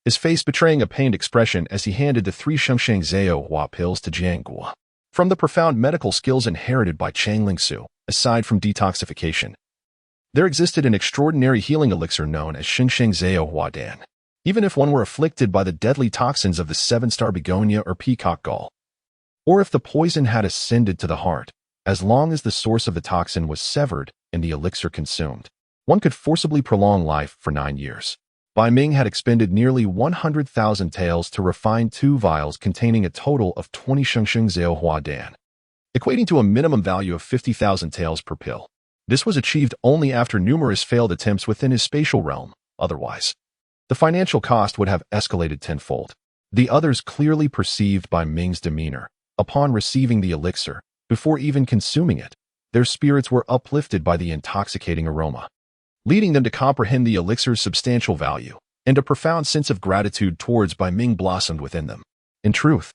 his face betraying a pained expression as he handed the 3 Shengsheng Zhao Hua pills to Jiang Guo. From the profound medical skills inherited by Chang Lingsu, aside from detoxification, there existed an extraordinary healing elixir known as Shengsheng Zhao Hua Dan. Even if one were afflicted by the deadly toxins of the 7-star begonia or peacock gall, or if the poison had ascended to the heart, as long as the source of the toxin was severed and the elixir consumed, one could forcibly prolong life for 9 years. Bai Ming had expended nearly 100,000 taels to refine 2 vials containing a total of 20 Shengsheng Zhao Hua Dan, equating to a minimum value of 50,000 taels per pill. This was achieved only after numerous failed attempts within his spatial realm. Otherwise, the financial cost would have escalated tenfold. The others clearly perceived Bai Ming's demeanor. Upon receiving the elixir, before even consuming it, their spirits were uplifted by the intoxicating aroma, leading them to comprehend the elixir's substantial value, and a profound sense of gratitude towards Bai Ming blossomed within them. In truth,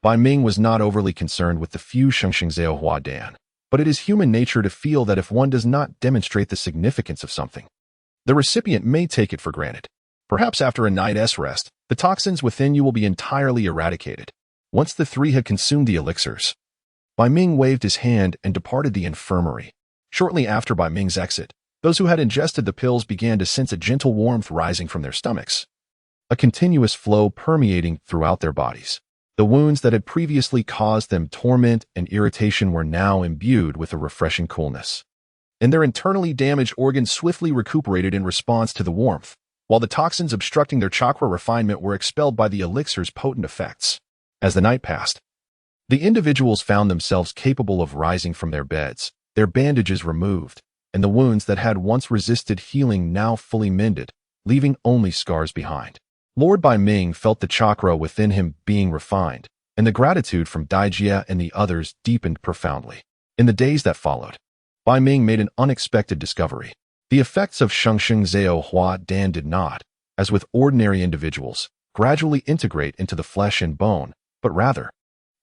Bai Ming was not overly concerned with the few Shengsheng Zhao Hua Dan, but it is human nature to feel that if one does not demonstrate the significance of something, the recipient may take it for granted. Perhaps after a night's rest, the toxins within you will be entirely eradicated. Once the 3 had consumed the elixirs, Bai Ming waved his hand and departed the infirmary. Shortly after Bai Ming's exit, those who had ingested the pills began to sense a gentle warmth rising from their stomachs, a continuous flow permeating throughout their bodies. The wounds that had previously caused them torment and irritation were now imbued with a refreshing coolness, and their internally damaged organs swiftly recuperated in response to the warmth, while the toxins obstructing their chakra refinement were expelled by the elixir's potent effects. As the night passed, the individuals found themselves capable of rising from their beds, their bandages removed, and the wounds that had once resisted healing now fully mended, leaving only scars behind. Lord Bai Ming felt the chakra within him being refined, and the gratitude from Daijia and the others deepened profoundly. In the days that followed, Bai Ming made an unexpected discovery. The effects of Shengsheng Zhao Hua Dan did not, as with ordinary individuals, gradually integrate into the flesh and bone, but rather,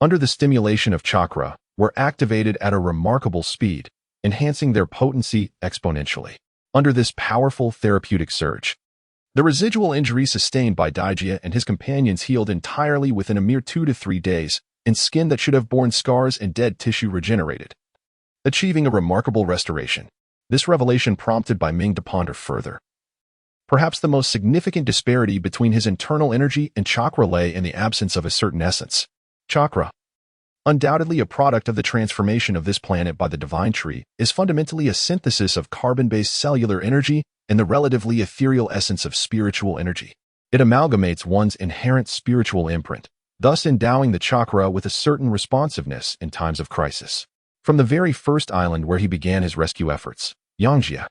under the stimulation of chakra, were activated at a remarkable speed, enhancing their potency exponentially. Under this powerful therapeutic surge, the residual injuries sustained by Daijia and his companions healed entirely within a mere 2 to 3 days, and skin that should have borne scars and dead tissue regenerated, achieving a remarkable restoration. This revelation prompted Bai Ming to ponder further. Perhaps the most significant disparity between his internal energy and chakra lay in the absence of a certain essence. Chakra, undoubtedly a product of the transformation of this planet by the divine tree, is fundamentally a synthesis of carbon-based cellular energy and the relatively ethereal essence of spiritual energy. It amalgamates one's inherent spiritual imprint, thus endowing the chakra with a certain responsiveness in times of crisis. From the very first island where he began his rescue efforts, Yangjia,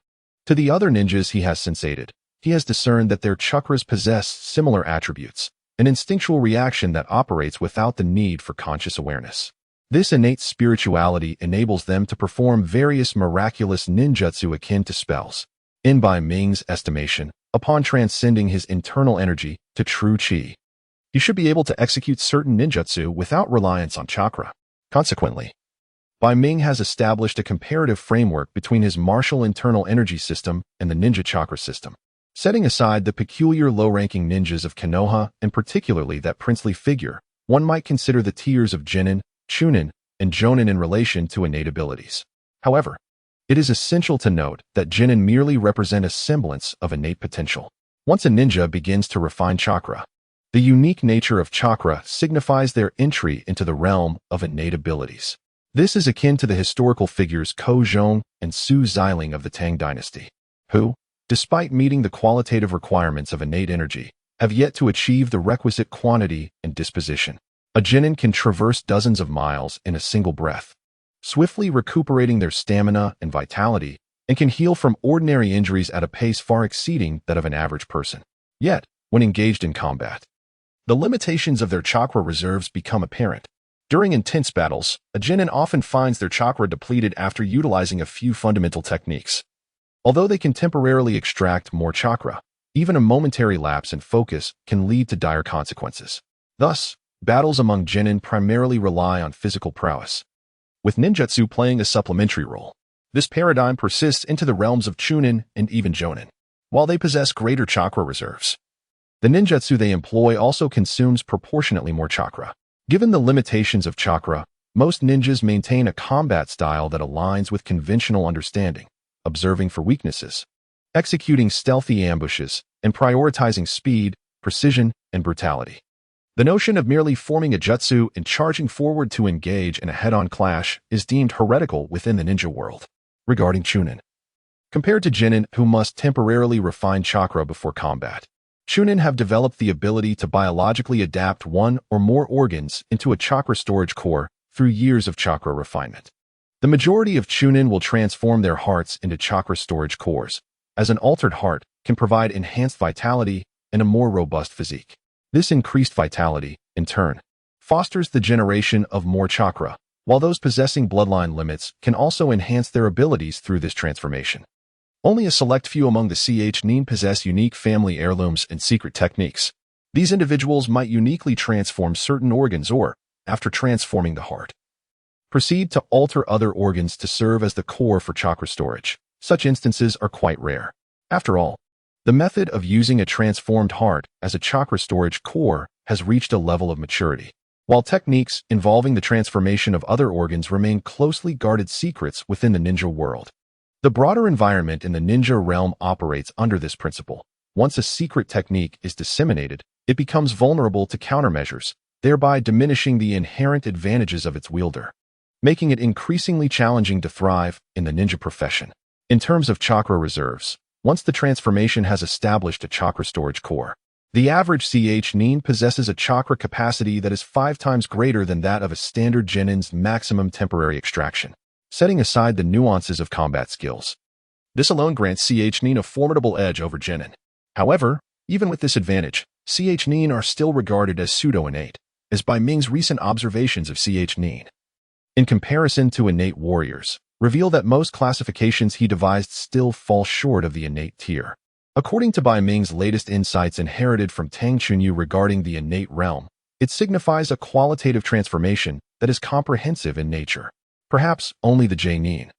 to the other ninjas he has sensated, he has discerned that their chakras possess similar attributes, an instinctual reaction that operates without the need for conscious awareness. This innate spirituality enables them to perform various miraculous ninjutsu akin to spells. In Bai Ming's estimation, upon transcending his internal energy to true qi, he should be able to execute certain ninjutsu without reliance on chakra. Consequently, Bai Ming has established a comparative framework between his martial internal energy system and the ninja chakra system. Setting aside the peculiar low-ranking ninjas of Konoha, and particularly that princely figure, one might consider the tiers of Jinin, Chunin, and Jonin in relation to innate abilities. However, it is essential to note that Jinin merely represent a semblance of innate potential. Once a ninja begins to refine chakra, the unique nature of chakra signifies their entry into the realm of innate abilities. This is akin to the historical figures Ko Zhong and Su Xiling of the Tang dynasty, who, despite meeting the qualitative requirements of innate energy, have yet to achieve the requisite quantity and disposition. A Jinin can traverse dozens of miles in a single breath, swiftly recuperating their stamina and vitality, and can heal from ordinary injuries at a pace far exceeding that of an average person. Yet, when engaged in combat, the limitations of their chakra reserves become apparent. During intense battles, a Jinin often finds their chakra depleted after utilizing a few fundamental techniques. Although they can temporarily extract more chakra, even a momentary lapse in focus can lead to dire consequences. Thus, battles among Jinin primarily rely on physical prowess, with ninjutsu playing a supplementary role. This paradigm persists into the realms of Chunin and even Jonin. While they possess greater chakra reserves, the ninjutsu they employ also consumes proportionately more chakra. Given the limitations of chakra, most ninjas maintain a combat style that aligns with conventional understanding, observing for weaknesses, executing stealthy ambushes, and prioritizing speed, precision, and brutality. The notion of merely forming a jutsu and charging forward to engage in a head-on clash is deemed heretical within the ninja world. Regarding Chunin, compared to Jinin, who must temporarily refine chakra before combat, Chunin have developed the ability to biologically adapt one or more organs into a chakra storage core through years of chakra refinement. The majority of Chunin will transform their hearts into chakra storage cores, as an altered heart can provide enhanced vitality and a more robust physique. This increased vitality, in turn, fosters the generation of more chakra, while those possessing bloodline limits can also enhance their abilities through this transformation. Only a select few among the Nin possess unique family heirlooms and secret techniques. These individuals might uniquely transform certain organs or, after transforming the heart, proceed to alter other organs to serve as the core for chakra storage. Such instances are quite rare. After all, the method of using a transformed heart as a chakra storage core has reached a level of maturity, while techniques involving the transformation of other organs remain closely guarded secrets within the ninja world. The broader environment in the ninja realm operates under this principle. Once a secret technique is disseminated, it becomes vulnerable to countermeasures, thereby diminishing the inherent advantages of its wielder, making it increasingly challenging to thrive in the ninja profession. In terms of chakra reserves, once the transformation has established a chakra storage core, the average Nin possesses a chakra capacity that is 5 times greater than that of a standard Genin's maximum temporary extraction. Setting aside the nuances of combat skills, this alone grants Nin a formidable edge over Genin. However, even with this advantage, Nin are still regarded as pseudo-innate, as by Ming's recent observations of Nin, in comparison to innate warriors, reveal that most classifications he devised still fall short of the innate tier. According to Bai Ming's latest insights inherited from Tang Chunyu regarding the innate realm, it signifies a qualitative transformation that is comprehensive in nature. Perhaps only the Nin,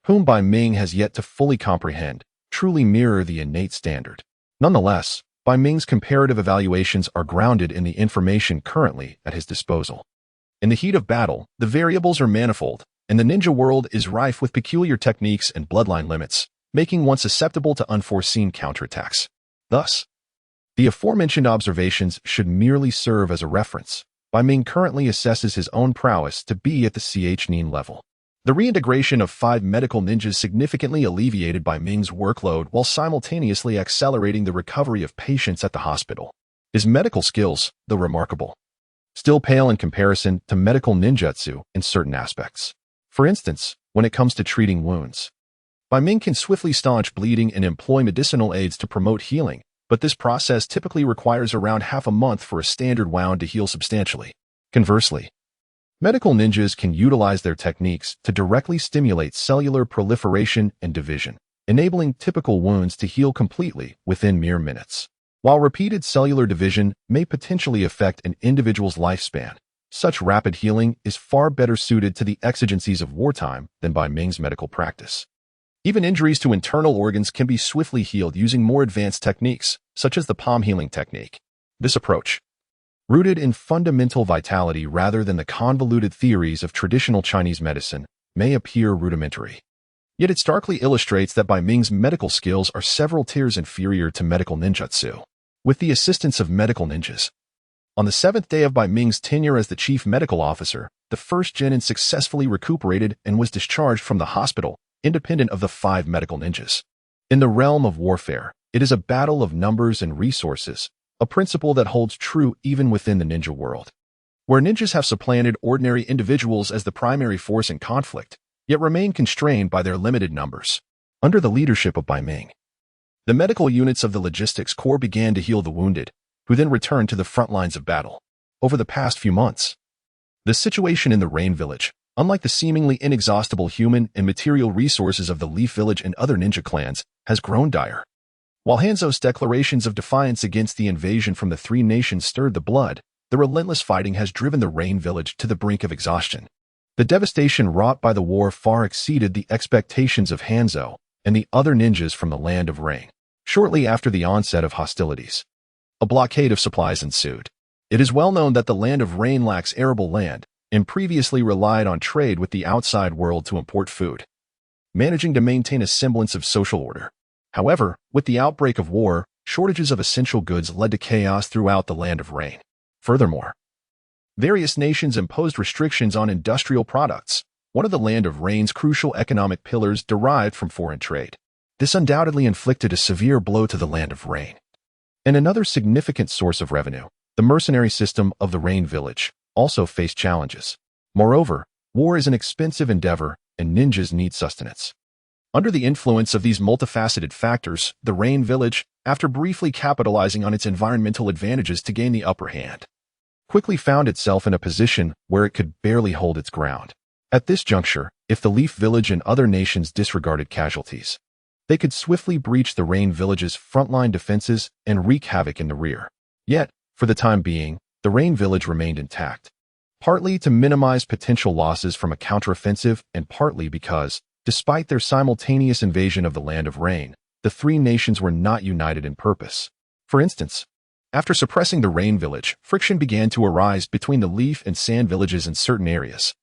whom Bai Ming has yet to fully comprehend, truly mirror the innate standard. Nonetheless, Bai Ming's comparative evaluations are grounded in the information currently at his disposal. In the heat of battle, the variables are manifold, and the ninja world is rife with peculiar techniques and bloodline limits, making one susceptible to unforeseen counterattacks. Thus, the aforementioned observations should merely serve as a reference. Bai Ming currently assesses his own prowess to be at the Nin level. The reintegration of 5 medical ninjas significantly alleviated Bai Ming's workload while simultaneously accelerating the recovery of patients at the hospital. His medical skills, though remarkable, still pale in comparison to medical ninjutsu in certain aspects. For instance, when it comes to treating wounds, Bai Ming can swiftly staunch bleeding and employ medicinal aids to promote healing, but this process typically requires around half a month for a standard wound to heal substantially. Conversely, medical ninjas can utilize their techniques to directly stimulate cellular proliferation and division, enabling typical wounds to heal completely within mere minutes. While repeated cellular division may potentially affect an individual's lifespan, such rapid healing is far better suited to the exigencies of wartime than Bai Ming's medical practice. Even injuries to internal organs can be swiftly healed using more advanced techniques, such as the palm healing technique. This approach, rooted in fundamental vitality rather than the convoluted theories of traditional Chinese medicine, may appear rudimentary. Yet it starkly illustrates that Bai Ming's medical skills are several tiers inferior to medical ninjutsu. With the assistance of medical ninjas, on the 7th day of Bai Ming's tenure as the chief medical officer, the first genin successfully recuperated and was discharged from the hospital, independent of the 5 medical ninjas. In the realm of warfare, it is a battle of numbers and resources, a principle that holds true even within the ninja world, where ninjas have supplanted ordinary individuals as the primary force in conflict, yet remain constrained by their limited numbers. Under the leadership of Bai Ming, the medical units of the logistics corps began to heal the wounded, who then returned to the front lines of battle. Over the past few months, the situation in the Rain Village, unlike the seemingly inexhaustible human and material resources of the Leaf Village and other ninja clans, has grown dire. While Hanzo's declarations of defiance against the invasion from the 3 nations stirred the blood, the relentless fighting has driven the Rain Village to the brink of exhaustion. The devastation wrought by the war far exceeded the expectations of Hanzo and the other ninjas from the Land of Rain. Shortly after the onset of hostilities, a blockade of supplies ensued. It is well known that the Land of Rain lacks arable land and previously relied on trade with the outside world to import food, managing to maintain a semblance of social order. However, with the outbreak of war, shortages of essential goods led to chaos throughout the Land of Rain. Furthermore, various nations imposed restrictions on industrial products, one of the Land of Rain's crucial economic pillars derived from foreign trade. This undoubtedly inflicted a severe blow to the Land of Rain. And another significant source of revenue, the mercenary system of the Rain Village, also faced challenges. Moreover, war is an expensive endeavor, and ninjas need sustenance. Under the influence of these multifaceted factors, the Rain Village, after briefly capitalizing on its environmental advantages to gain the upper hand, quickly found itself in a position where it could barely hold its ground. At this juncture, if the Leaf Village and other nations disregarded casualties, they could swiftly breach the Rain Village's frontline defenses and wreak havoc in the rear. Yet, for the time being, the Rain Village remained intact, partly to minimize potential losses from a counteroffensive and partly because, despite their simultaneous invasion of the Land of Rain, the 3 nations were not united in purpose. For instance, after suppressing the Rain Village, friction began to arise between the Leaf and Sand villages in certain areas.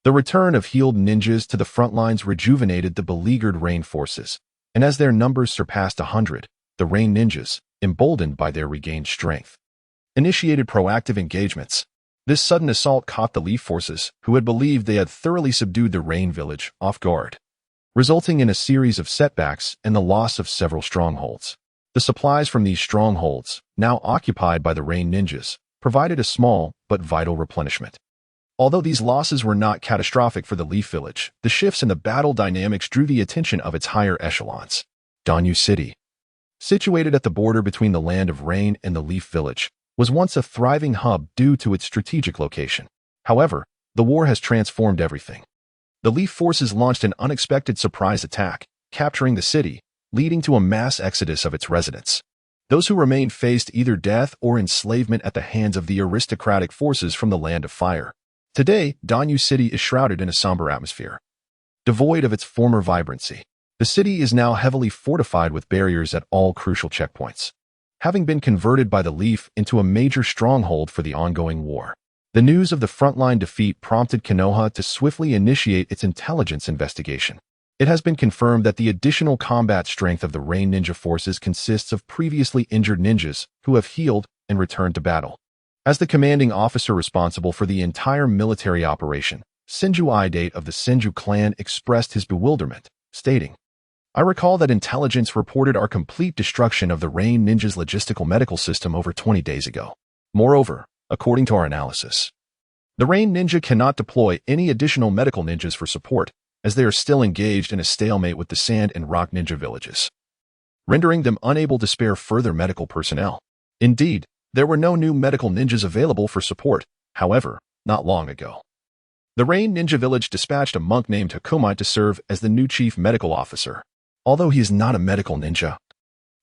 The return of healed ninjas to the front lines rejuvenated the beleaguered Rain forces, and as their numbers surpassed 100, the Rain ninjas, emboldened by their regained strength, initiated proactive engagements. This sudden assault caught the Leaf forces, who had believed they had thoroughly subdued the Rain Village, off guard, resulting in a series of setbacks and the loss of several strongholds. The supplies from these strongholds, now occupied by the Rain ninjas, provided a small but vital replenishment. Although these losses were not catastrophic for the Leaf Village, the shifts in the battle dynamics drew the attention of its higher echelons. Danyu City, situated at the border between the Land of Rain and the Leaf Village, was once a thriving hub due to its strategic location. However, the war has transformed everything. The Leaf forces launched an unexpected surprise attack, capturing the city, leading to a mass exodus of its residents. Those who remained faced either death or enslavement at the hands of the aristocratic forces from the Land of Fire. Today, Danyu City is shrouded in a somber atmosphere. Devoid of its former vibrancy, the city is now heavily fortified with barriers at all crucial checkpoints, having been converted by the Leaf into a major stronghold for the ongoing war. The news of the frontline defeat prompted Konoha to swiftly initiate its intelligence investigation. It has been confirmed that the additional combat strength of the Rain Ninja forces consists of previously injured ninjas who have healed and returned to battle. As the commanding officer responsible for the entire military operation, Senju Idate of the Senju clan expressed his bewilderment, stating, "I recall that intelligence reported our complete destruction of the Rain Ninja's logistical medical system over 20 days ago. Moreover, according to our analysis. The Rain Ninja cannot deploy any additional medical ninjas for support, as they are still engaged in a stalemate with the Sand and Rock Ninja villages, rendering them unable to spare further medical personnel. Indeed, there were no new medical ninjas available for support, however, not long ago. The Rain Ninja village dispatched a monk named Hakumai to serve as the new chief medical officer. Although he is not a medical ninja,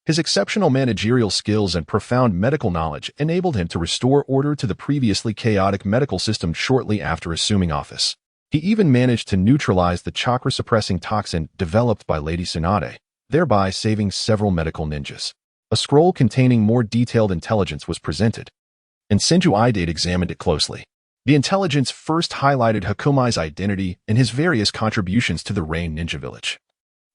his exceptional managerial skills and profound medical knowledge enabled him to restore order to the previously chaotic medical system shortly after assuming office. He even managed to neutralize the chakra-suppressing toxin developed by Lady Tsunade, thereby saving several medical ninjas. A scroll containing more detailed intelligence was presented, and Senju Idate examined it closely. The intelligence first highlighted Hakumai's identity and his various contributions to the Rain Ninja village,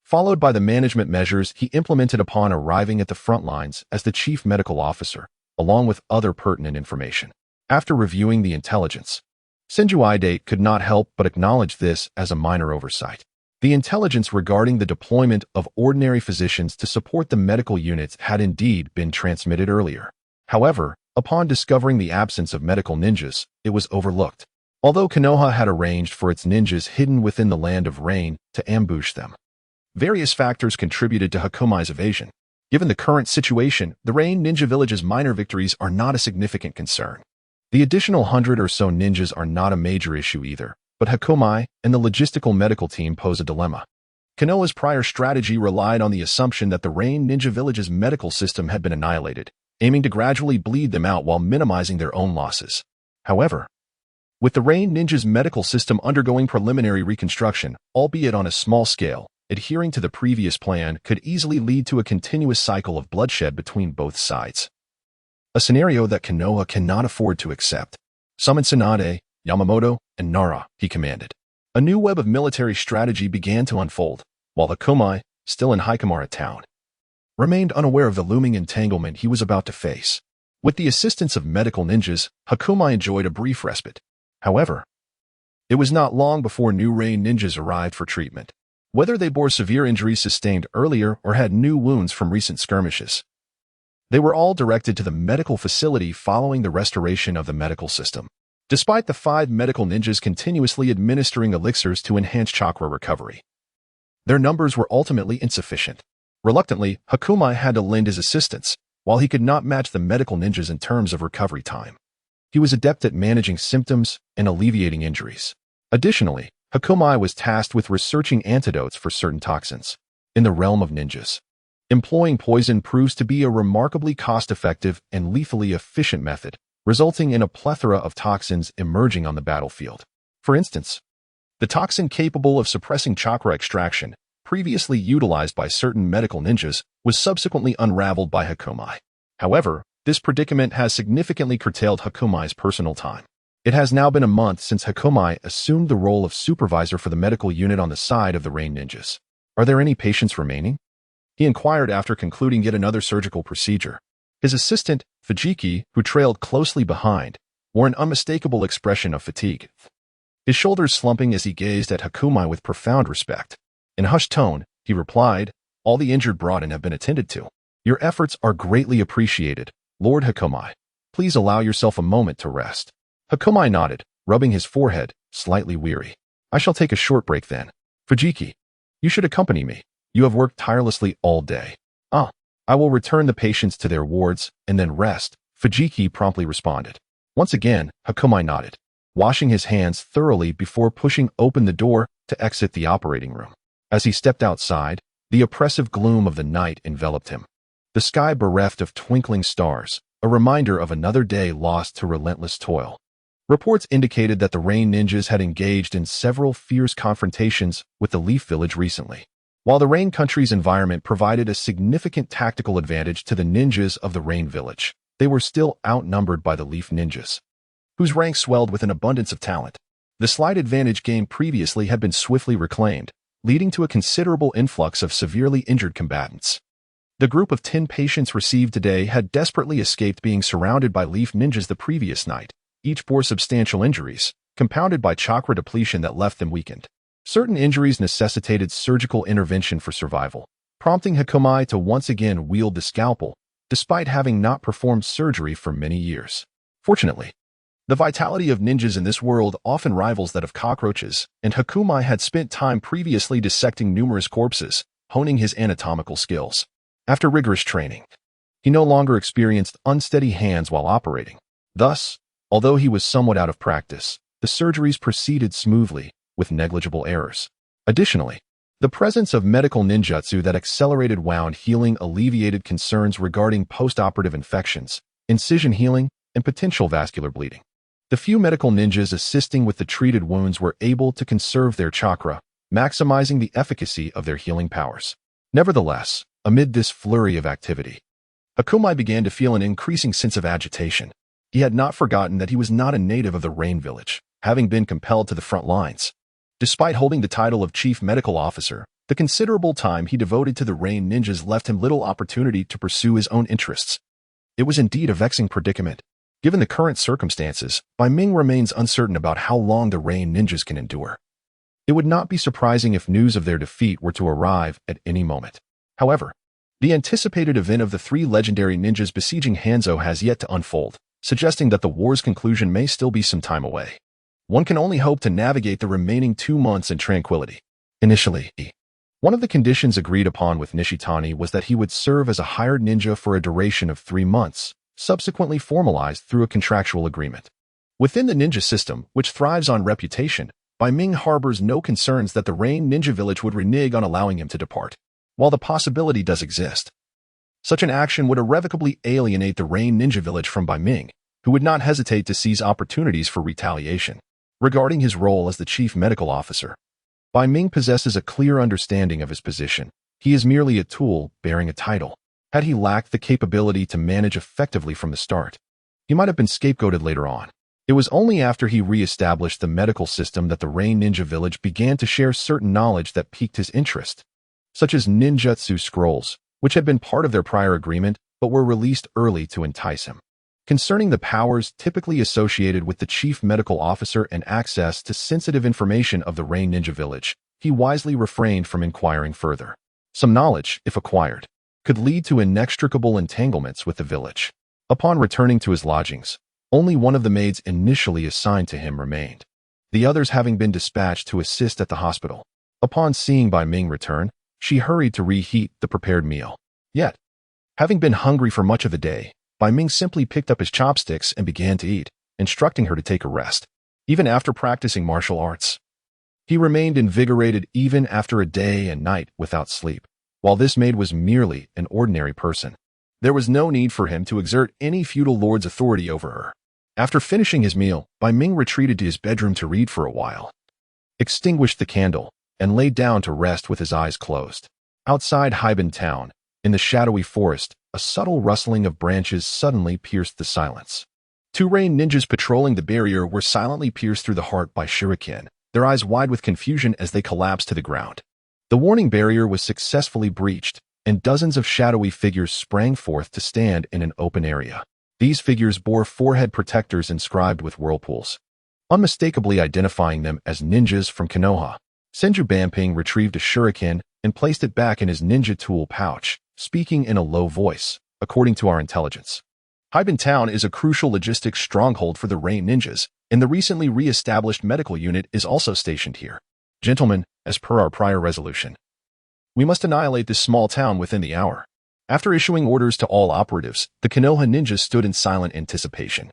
followed by the management measures he implemented upon arriving at the front lines as the chief medical officer, along with other pertinent information. After reviewing the intelligence, Senju Idate could not help but acknowledge this as a minor oversight. The intelligence regarding the deployment of ordinary physicians to support the medical units had indeed been transmitted earlier. However, upon discovering the absence of medical ninjas, it was overlooked, although Konoha had arranged for its ninjas hidden within the Land of Rain to ambush them. Various factors contributed to Hakumai's evasion. Given the current situation, the Rain Ninja Village's minor victories are not a significant concern. The additional 100 or so ninjas are not a major issue either, but Hakumai and the logistical medical team pose a dilemma. Konoha's prior strategy relied on the assumption that the Rain Ninja Village's medical system had been annihilated, aiming to gradually bleed them out while minimizing their own losses. However, with the Rain Ninja's medical system undergoing preliminary reconstruction, albeit on a small scale, adhering to the previous plan could easily lead to a continuous cycle of bloodshed between both sides. A scenario that Konoha cannot afford to accept. Summon Tsunade, Yamamoto, and Nara, he commanded. A new web of military strategy began to unfold, while Hakumai, still in Hikamara town, remained unaware of the looming entanglement he was about to face. With the assistance of medical ninjas, Hakumai enjoyed a brief respite. However, it was not long before new Rain ninjas arrived for treatment. Whether they bore severe injuries sustained earlier or had new wounds from recent skirmishes, they were all directed to the medical facility following the restoration of the medical system. Despite the 5 medical ninjas continuously administering elixirs to enhance chakra recovery, their numbers were ultimately insufficient. Reluctantly, Hakumai had to lend his assistance, while he could not match the medical ninjas in terms of recovery time. He was adept at managing symptoms and alleviating injuries. Additionally, Hakumai was tasked with researching antidotes for certain toxins. In the realm of ninjas, employing poison proves to be a remarkably cost-effective and lethally efficient method, resulting in a plethora of toxins emerging on the battlefield. For instance, the toxin capable of suppressing chakra extraction, previously utilized by certain medical ninjas, was subsequently unraveled by Hakumai. However, this predicament has significantly curtailed Hakumai's personal time. It has now been a month since Hakumai assumed the role of supervisor for the medical unit on the side of the Rain Ninjas. Are there any patients remaining? He inquired after concluding yet another surgical procedure. His assistant, Fujiki, who trailed closely behind, wore an unmistakable expression of fatigue, his shoulders slumping as he gazed at Hakumai with profound respect. In a hushed tone, he replied, "All the injured brought in have been attended to. Your efforts are greatly appreciated, Lord Hakumai. Please allow yourself a moment to rest." Hakumai nodded, rubbing his forehead, slightly weary. "I shall take a short break then. Fujiki, you should accompany me. You have worked tirelessly all day." I will return the patients to their wards and then rest," Fujiki promptly responded. Once again, Hakumai nodded, washing his hands thoroughly before pushing open the door to exit the operating room. As he stepped outside, the oppressive gloom of the night enveloped him. The sky bereft of twinkling stars, a reminder of another day lost to relentless toil. Reports indicated that the Rain Ninjas had engaged in several fierce confrontations with the Leaf Village recently. While the Rain Country's environment provided a significant tactical advantage to the ninjas of the Rain Village, they were still outnumbered by the Leaf Ninjas, whose ranks swelled with an abundance of talent. The slight advantage gained previously had been swiftly reclaimed, leading to a considerable influx of severely injured combatants. The group of 10 patients received today had desperately escaped being surrounded by Leaf Ninjas the previous night. Each bore substantial injuries, compounded by chakra depletion that left them weakened. Certain injuries necessitated surgical intervention for survival, prompting Hakumai to once again wield the scalpel, despite having not performed surgery for many years. Fortunately, The vitality of ninjas in this world often rivals that of cockroaches, and Hakumai had spent time previously dissecting numerous corpses, honing his anatomical skills. After rigorous training, he no longer experienced unsteady hands while operating. Thus, although he was somewhat out of practice, the surgeries proceeded smoothly, with negligible errors. Additionally, the presence of medical ninjutsu that accelerated wound healing alleviated concerns regarding post-operative infections, incision healing, and potential vascular bleeding. The few medical ninjas assisting with the treated wounds were able to conserve their chakra, maximizing the efficacy of their healing powers. Nevertheless, amid this flurry of activity, Hakumai began to feel an increasing sense of agitation. He had not forgotten that he was not a native of the Rain Village, having been compelled to the front lines. Despite holding the title of Chief Medical Officer, the considerable time he devoted to the Rain Ninjas left him little opportunity to pursue his own interests. It was indeed a vexing predicament. Given the current circumstances, Bai Ming remains uncertain about how long the Rain Ninjas can endure. It would not be surprising if news of their defeat were to arrive at any moment. However, the anticipated event of the three legendary ninjas besieging Hanzhou has yet to unfold, suggesting that the war's conclusion may still be some time away. One can only hope to navigate the remaining 2 months in tranquility. Initially, one of the conditions agreed upon with Nishitani was that he would serve as a hired ninja for a duration of 3 months, subsequently formalized through a contractual agreement. Within the ninja system, which thrives on reputation, Bai Ming harbors no concerns that the Rain Ninja Village would renege on allowing him to depart. While the possibility does exist, such an action would irrevocably alienate the Rain Ninja Village from Bai Ming, who would not hesitate to seize opportunities for retaliation. Regarding his role as the Chief Medical Officer, Bai Ming possesses a clear understanding of his position. He is merely a tool bearing a title. Had he lacked the capability to manage effectively from the start, he might have been scapegoated later on. It was only after he re-established the medical system that the Rain Ninja Village began to share certain knowledge that piqued his interest, such as ninjutsu scrolls, which had been part of their prior agreement but were released early to entice him. Concerning the powers typically associated with the Chief Medical Officer and access to sensitive information of the Rain Ninja Village, he wisely refrained from inquiring further. Some knowledge, if acquired, could lead to inextricable entanglements with the village. Upon returning to his lodgings, only one of the maids initially assigned to him remained, the others having been dispatched to assist at the hospital. Upon seeing Bai Ming return, she hurried to reheat the prepared meal. Yet, having been hungry for much of the day, Bai Ming simply picked up his chopsticks and began to eat, instructing her to take a rest. Even after practicing martial arts, he remained invigorated even after a day and night without sleep. While this maid was merely an ordinary person, there was no need for him to exert any feudal lord's authority over her. After finishing his meal, Bai Ming retreated to his bedroom to read for a while, extinguished the candle, and lay down to rest with his eyes closed. Outside Haiban town, in the shadowy forest, a subtle rustling of branches suddenly pierced the silence. 2 Rain ninjas patrolling the barrier were silently pierced through the heart by shuriken, their eyes wide with confusion as they collapsed to the ground. The warning barrier was successfully breached, and dozens of shadowy figures sprang forth to stand in an open area. These figures bore forehead protectors inscribed with whirlpools, unmistakably identifying them as ninjas from Konoha. Senju Banping retrieved a shuriken and placed it back in his ninja tool pouch, speaking in a low voice. According to our intelligence, Haiban Town is a crucial logistics stronghold for the Rain Ninjas, and the recently re-established medical unit is also stationed here. Gentlemen, as per our prior resolution, we must annihilate this small town within the hour. After issuing orders to all operatives, the Konoha ninjas stood in silent anticipation.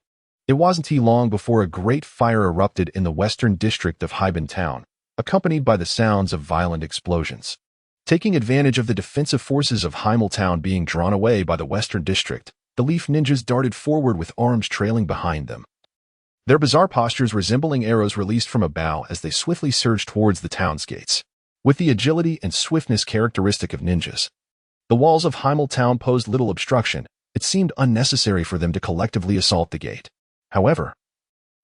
It wasn't long before a great fire erupted in the western district of Haiban Town, accompanied by the sounds of violent explosions. Taking advantage of the defensive forces of Heimel Town being drawn away by the western district, the Leaf Ninjas darted forward with arms trailing behind them, their bizarre postures resembling arrows released from a bow as they swiftly surged towards the town's gates. With the agility and swiftness characteristic of ninjas, the walls of Heimel Town posed little obstruction. It seemed unnecessary for them to collectively assault the gate. However,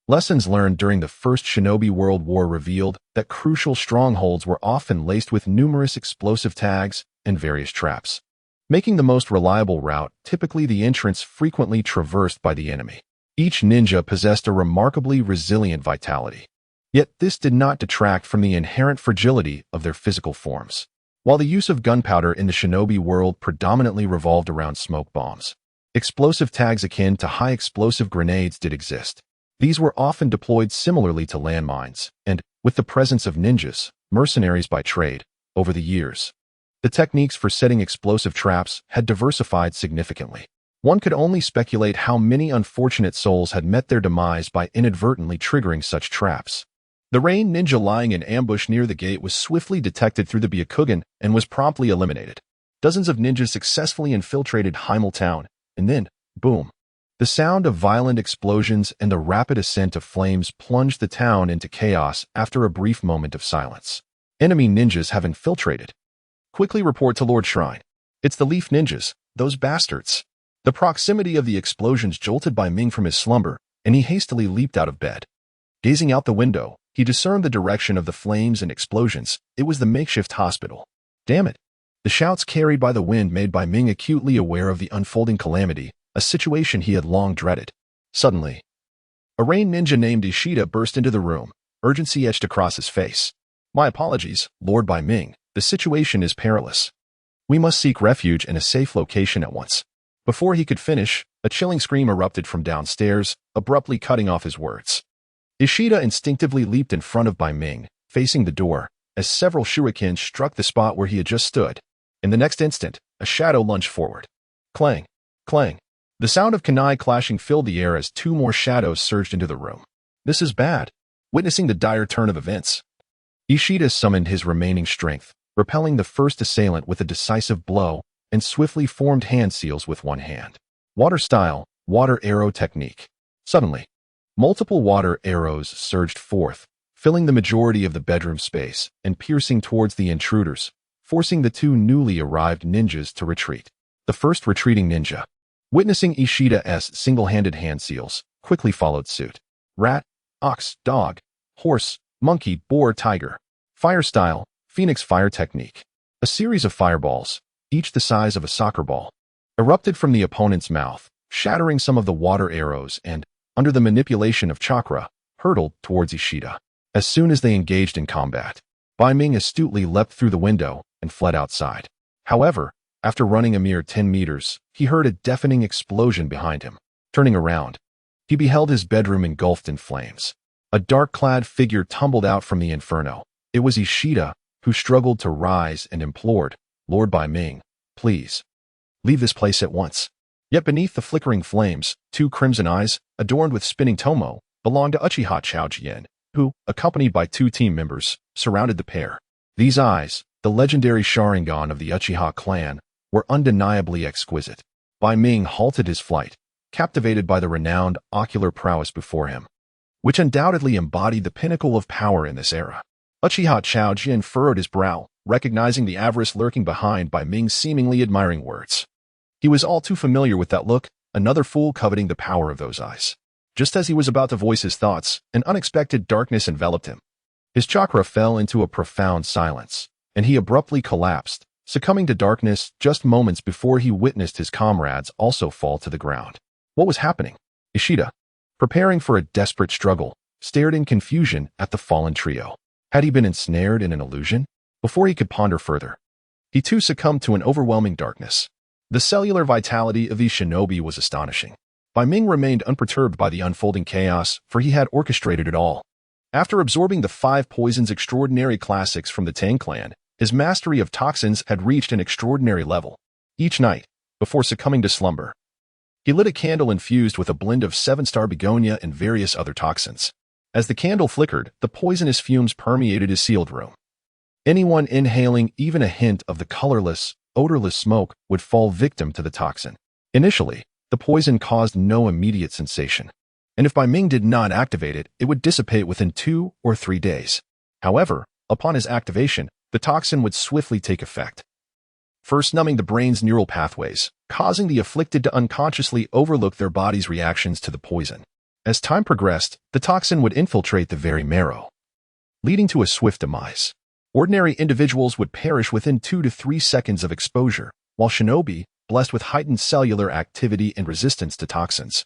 lessons learned during the First Shinobi World War revealed that crucial strongholds were often laced with numerous explosive tags and various traps, making the most reliable route typically the entrance frequently traversed by the enemy. Each ninja possessed a remarkably resilient vitality, yet this did not detract from the inherent fragility of their physical forms. While the use of gunpowder in the shinobi world predominantly revolved around smoke bombs, explosive tags akin to high explosive grenades did exist. These were often deployed similarly to landmines, and, with the presence of ninjas, mercenaries by trade, over the years, the techniques for setting explosive traps had diversified significantly. One could only speculate how many unfortunate souls had met their demise by inadvertently triggering such traps. The rain ninja lying in ambush near the gate was swiftly detected through the Byakugan and was promptly eliminated. Dozens of ninjas successfully infiltrated Heimel town, and then, boom. The sound of violent explosions and the rapid ascent of flames plunged the town into chaos after a brief moment of silence. Enemy ninjas have infiltrated. Quickly report to Lord Shrine. It's the Leaf Ninjas, those bastards. The proximity of the explosions jolted Bai Ming from his slumber, and he hastily leaped out of bed. Gazing out the window, he discerned the direction of the flames and explosions. It was the makeshift hospital. Damn it. The shouts carried by the wind made Bai Ming acutely aware of the unfolding calamity, a situation he had long dreaded. Suddenly, a rain ninja named Ishida burst into the room, urgency etched across his face. My apologies, Lord Bai Ming. The situation is perilous. We must seek refuge in a safe location at once. Before he could finish, a chilling scream erupted from downstairs, abruptly cutting off his words. Ishida instinctively leaped in front of Bai Ming, facing the door, as several shurikens struck the spot where he had just stood. In the next instant, a shadow lunged forward. Clang! Clang! The sound of kunai clashing filled the air as two more shadows surged into the room. This is bad. Witnessing the dire turn of events, Ishida summoned his remaining strength, repelling the first assailant with a decisive blow, and swiftly formed hand seals with one hand. Water style, water arrow technique. Suddenly, multiple water arrows surged forth, filling the majority of the bedroom space and piercing towards the intruders, forcing the two newly arrived ninjas to retreat. The first retreating ninja, witnessing Ishida's single-handed hand seals, quickly followed suit. Rat, ox, dog, horse, monkey, boar, tiger. Fire style, Phoenix fire technique. A series of fireballs, each the size of a soccer ball, erupted from the opponent's mouth, shattering some of the water arrows and, under the manipulation of chakra, hurtled towards Ishida. As soon as they engaged in combat, Bai Ming astutely leapt through the window and fled outside. However, after running a mere 10 meters, he heard a deafening explosion behind him. Turning around, he beheld his bedroom engulfed in flames. A dark-clad figure tumbled out from the inferno. It was Ishida, who struggled to rise and implored, Lord Bai Ming, please, leave this place at once. Yet beneath the flickering flames, two crimson eyes, adorned with spinning tomo, belonged to Uchiha Chaojian, who, accompanied by two team members, surrounded the pair. These eyes, the legendary Sharingan of the Uchiha clan, were undeniably exquisite. Bai Ming halted his flight, captivated by the renowned ocular prowess before him, which undoubtedly embodied the pinnacle of power in this era. Uchiha Chaojian furrowed his brow, recognizing the avarice lurking behind Bai Ming's seemingly admiring words. He was all too familiar with that look, another fool coveting the power of those eyes. Just as he was about to voice his thoughts, an unexpected darkness enveloped him. His chakra fell into a profound silence, and he abruptly collapsed, succumbing to darkness just moments before he witnessed his comrades also fall to the ground. What was happening? Ishida, preparing for a desperate struggle, stared in confusion at the fallen trio. Had he been ensnared in an illusion? Before he could ponder further, he too succumbed to an overwhelming darkness. The cellular vitality of these shinobi was astonishing. Bai Ming remained unperturbed by the unfolding chaos, for he had orchestrated it all. After absorbing the 5 poisons extraordinary classics from the Tang clan, his mastery of toxins had reached an extraordinary level. Each night, before succumbing to slumber, he lit a candle infused with a blend of 7-star begonia and various other toxins. As the candle flickered, the poisonous fumes permeated his sealed room. Anyone inhaling even a hint of the colorless, odorless smoke would fall victim to the toxin. Initially, the poison caused no immediate sensation, and if Bai Ming did not activate it, it would dissipate within 2 or 3 days. However, upon his activation, the toxin would swiftly take effect, first numbing the brain's neural pathways, causing the afflicted to unconsciously overlook their body's reactions to the poison. As time progressed, the toxin would infiltrate the very marrow, leading to a swift demise. Ordinary individuals would perish within 2 to 3 seconds of exposure, while shinobi, blessed with heightened cellular activity and resistance to toxins,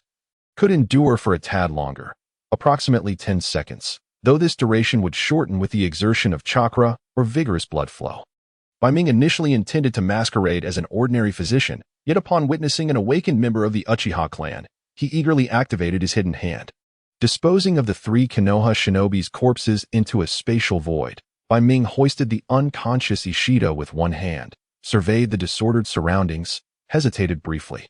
could endure for a tad longer, approximately 10 seconds, though this duration would shorten with the exertion of chakra or vigorous blood flow. Bai Ming initially intended to masquerade as an ordinary physician, yet upon witnessing an awakened member of the Uchiha clan, he eagerly activated his hidden hand. Disposing of the 3 Konoha shinobi's corpses into a spatial void, Bai Ming hoisted the unconscious Ishida with one hand, surveyed the disordered surroundings, hesitated briefly,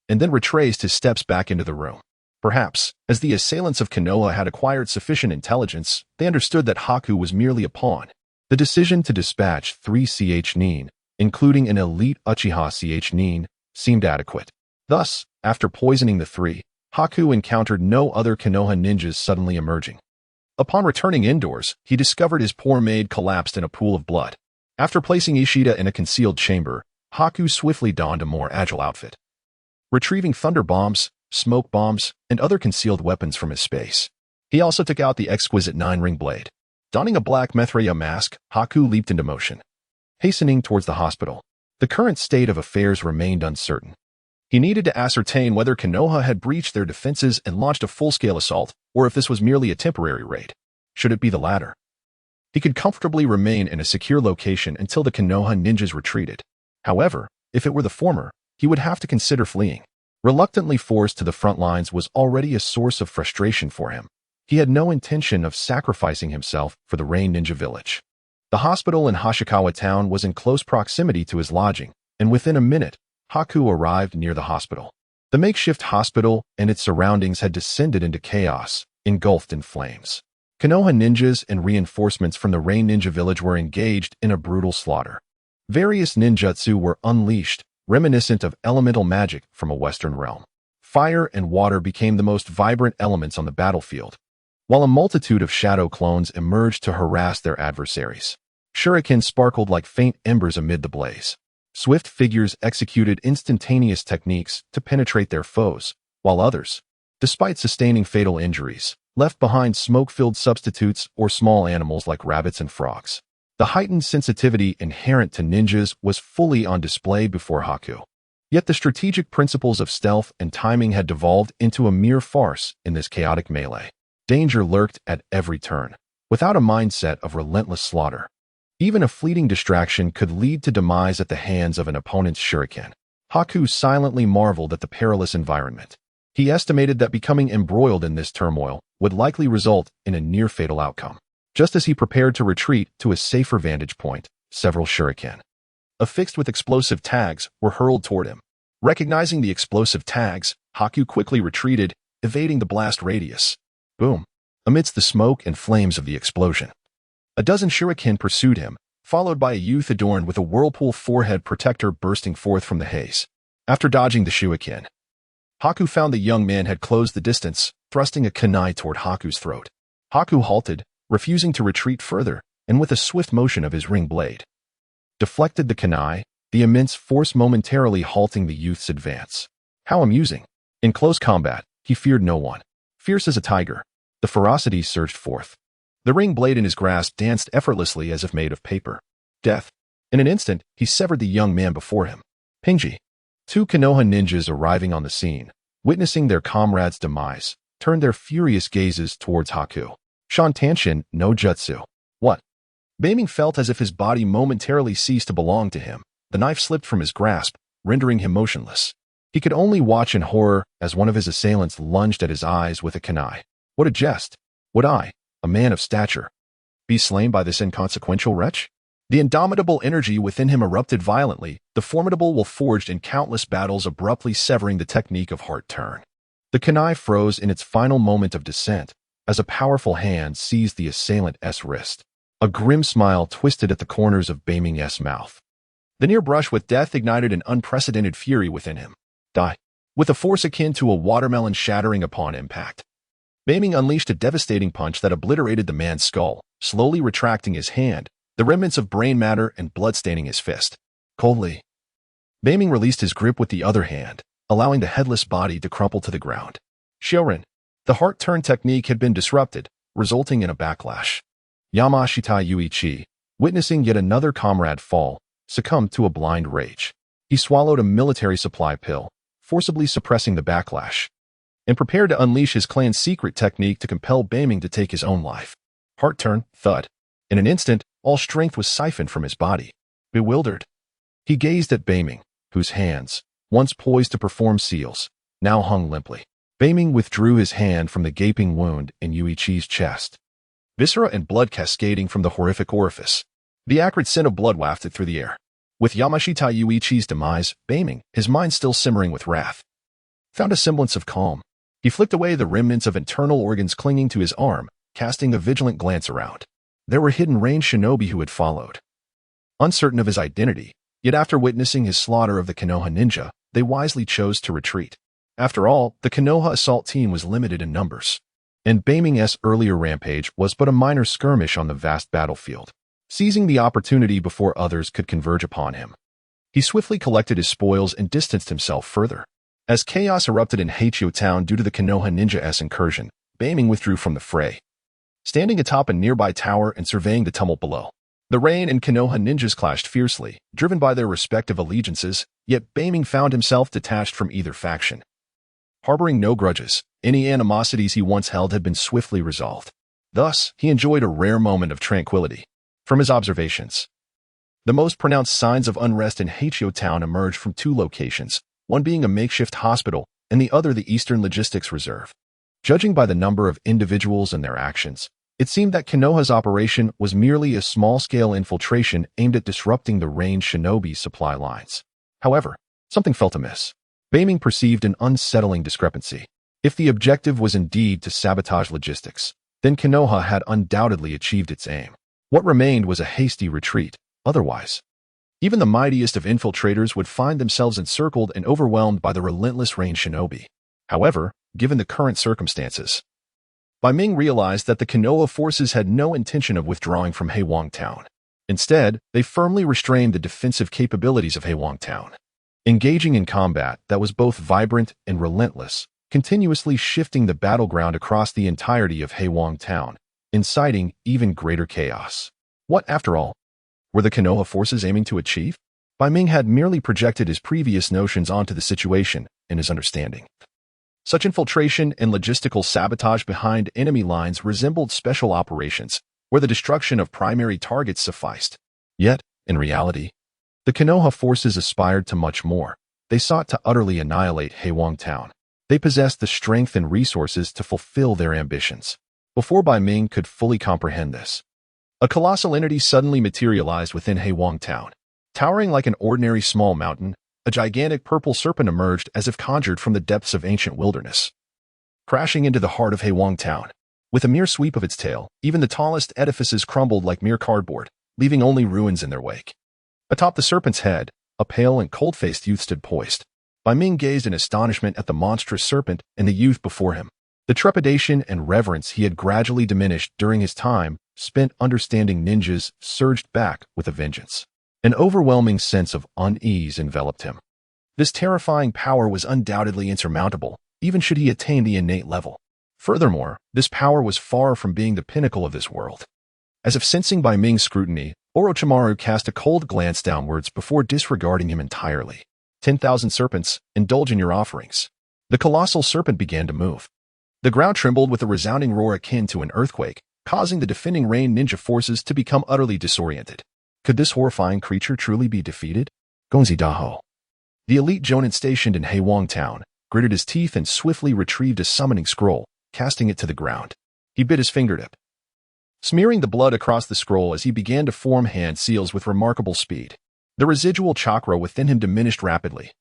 and then retraced his steps back into the room. Perhaps, as the assailants of Konoha had acquired sufficient intelligence, they understood that Haku was merely a pawn. The decision to dispatch 3 nin, including an elite Uchiha nin, seemed adequate. Thus, after poisoning the 3, Haku encountered no other Konoha ninjas suddenly emerging. Upon returning indoors, he discovered his poor maid collapsed in a pool of blood. After placing Ishida in a concealed chamber, Haku swiftly donned a more agile outfit. Retrieving thunder bombs, smoke bombs, and other concealed weapons from his space, he also took out the exquisite 9-ring blade. Donning a black Mithraea mask, Haku leaped into motion, hastening towards the hospital. The current state of affairs remained uncertain. He needed to ascertain whether Konoha had breached their defenses and launched a full-scale assault, or if this was merely a temporary raid. Should it be the latter, he could comfortably remain in a secure location until the Konoha ninjas retreated. However, if it were the former, he would have to consider fleeing. Reluctantly forced to the front lines was already a source of frustration for him. He had no intention of sacrificing himself for the Rain Ninja Village. The hospital in Hashikawa Town was in close proximity to his lodging, and within a minute, Haku arrived near the hospital. The makeshift hospital and its surroundings had descended into chaos, engulfed in flames. Konoha ninjas and reinforcements from the Rain Ninja Village were engaged in a brutal slaughter. Various ninjutsu were unleashed, reminiscent of elemental magic from a Western realm. Fire and water became the most vibrant elements on the battlefield, while a multitude of shadow clones emerged to harass their adversaries. Shurikens sparkled like faint embers amid the blaze. Swift figures executed instantaneous techniques to penetrate their foes, while others, despite sustaining fatal injuries, left behind smoke-filled substitutes or small animals like rabbits and frogs. The heightened sensitivity inherent to ninjas was fully on display before Haku. Yet the strategic principles of stealth and timing had devolved into a mere farce in this chaotic melee. Danger lurked at every turn, without a mindset of relentless slaughter. Even a fleeting distraction could lead to demise at the hands of an opponent's shuriken. Haku silently marveled at the perilous environment. He estimated that becoming embroiled in this turmoil would likely result in a near-fatal outcome. Just as he prepared to retreat to a safer vantage point, several shuriken, affixed with explosive tags, were hurled toward him. Recognizing the explosive tags, Haku quickly retreated, evading the blast radius. Boom! Amidst the smoke and flames of the explosion, a dozen shuriken pursued him, followed by a youth adorned with a whirlpool forehead protector bursting forth from the haze. After dodging the shuriken, Haku found the young man had closed the distance, thrusting a kunai toward Haku's throat. Haku halted, refusing to retreat further, and with a swift motion of his ring blade, deflected the kunai, the immense force momentarily halting the youth's advance. How amusing! In close combat, he feared no one. Fierce as a tiger, the ferocity surged forth. The ring blade in his grasp danced effortlessly as if made of paper. Death. In an instant, he severed the young man before him. Pingji. 2 Konoha ninjas arriving on the scene, witnessing their comrade's demise, turned their furious gazes towards Haku. Shantanshin no jutsu. What? Bai Ming felt as if his body momentarily ceased to belong to him. The knife slipped from his grasp, rendering him motionless. He could only watch in horror as one of his assailants lunged at his eyes with a kunai. What a jest! Would I, a man of stature, be slain by this inconsequential wretch? The indomitable energy within him erupted violently, the formidable will forged in countless battles abruptly severing the technique of heart turn. The kunai froze in its final moment of descent, as a powerful hand seized the assailant's wrist. A grim smile twisted at the corners of Bai Ming's mouth. The near brush with death ignited an unprecedented fury within him. Die. With a force akin to a watermelon shattering upon impact, Bai Ming unleashed a devastating punch that obliterated the man's skull, slowly retracting his hand, the remnants of brain matter and blood staining his fist. Coldly, Bai Ming released his grip with the other hand, allowing the headless body to crumple to the ground. Shiorin. The heart turn technique had been disrupted, resulting in a backlash. Yamashita Yuichi, witnessing yet another comrade fall, succumbed to a blind rage. He swallowed a military supply pill, forcibly suppressing the backlash, and prepared to unleash his clan's secret technique to compel Bai Ming to take his own life. Heart turn, thud. In an instant, all strength was siphoned from his body. Bewildered, he gazed at Bai Ming, whose hands, once poised to perform seals, now hung limply. Bai Ming withdrew his hand from the gaping wound in Yuichi's chest. Viscera and blood cascading from the horrific orifice. The acrid scent of blood wafted through the air. With Yamashita Yuichi's demise, Bai Ming, his mind still simmering with wrath, found a semblance of calm. He flicked away the remnants of internal organs clinging to his arm, casting a vigilant glance around. There were hidden range shinobi who had followed. Uncertain of his identity, yet after witnessing his slaughter of the Konoha ninja, they wisely chose to retreat. After all, the Konoha assault team was limited in numbers, and Bai Ming's earlier rampage was but a minor skirmish on the vast battlefield. Seizing the opportunity before others could converge upon him, he swiftly collected his spoils and distanced himself further. As chaos erupted in Heichio town due to the Konoha ninja's incursion, Bai Ming withdrew from the fray, standing atop a nearby tower and surveying the tumult below. The Rain and Konoha ninjas clashed fiercely, driven by their respective allegiances, yet Bai Ming found himself detached from either faction. Harboring no grudges, any animosities he once held had been swiftly resolved. Thus, he enjoyed a rare moment of tranquility. From his observations, the most pronounced signs of unrest in Heichio town emerged from two locations, one being a makeshift hospital and the other the Eastern Logistics Reserve. Judging by the number of individuals and their actions, it seemed that Konoha's operation was merely a small-scale infiltration aimed at disrupting the range shinobi supply lines. However, something felt amiss. Bai Ming perceived an unsettling discrepancy. If the objective was indeed to sabotage logistics, then Konoha had undoubtedly achieved its aim. What remained was a hasty retreat. Otherwise, even the mightiest of infiltrators would find themselves encircled and overwhelmed by the relentless range shinobi. However, given the current circumstances, Bai Ming realized that the Konoha forces had no intention of withdrawing from Heiwang town. Instead, they firmly restrained the defensive capabilities of Heiwang town, engaging in combat that was both vibrant and relentless, continuously shifting the battleground across the entirety of Heiwang town, inciting even greater chaos. What, after all, were the Konoha forces aiming to achieve? Bai Ming had merely projected his previous notions onto the situation and his understanding. Such infiltration and logistical sabotage behind enemy lines resembled special operations, where the destruction of primary targets sufficed. Yet, in reality, the Konoha forces aspired to much more. They sought to utterly annihilate Heiwang town. They possessed the strength and resources to fulfill their ambitions. Before Bai Ming could fully comprehend this, a colossal entity suddenly materialized within Heiwang town. Towering like an ordinary small mountain, a gigantic purple serpent emerged as if conjured from the depths of ancient wilderness, crashing into the heart of Heiwang town. With a mere sweep of its tail, even the tallest edifices crumbled like mere cardboard, leaving only ruins in their wake. Atop the serpent's head, a pale and cold-faced youth stood poised. Bai Ming gazed in astonishment at the monstrous serpent and the youth before him. The trepidation and reverence he had gradually diminished during his time spent understanding ninjas surged back with a vengeance. An overwhelming sense of unease enveloped him. This terrifying power was undoubtedly insurmountable, even should he attain the innate level. Furthermore, this power was far from being the pinnacle of this world. As if sensing Bai Ming's scrutiny, Orochimaru cast a cold glance downwards before disregarding him entirely. 10,000 serpents, indulge in your offerings. The colossal serpent began to move. The ground trembled with a resounding roar akin to an earthquake, causing the defending Rain ninja forces to become utterly disoriented. Could this horrifying creature truly be defeated? Gonzi Daho, the elite jonin stationed in Heiwang town, gritted his teeth and swiftly retrieved a summoning scroll, casting it to the ground. He bit his fingertip, smearing the blood across the scroll as he began to form hand seals with remarkable speed. The residual chakra within him diminished rapidly.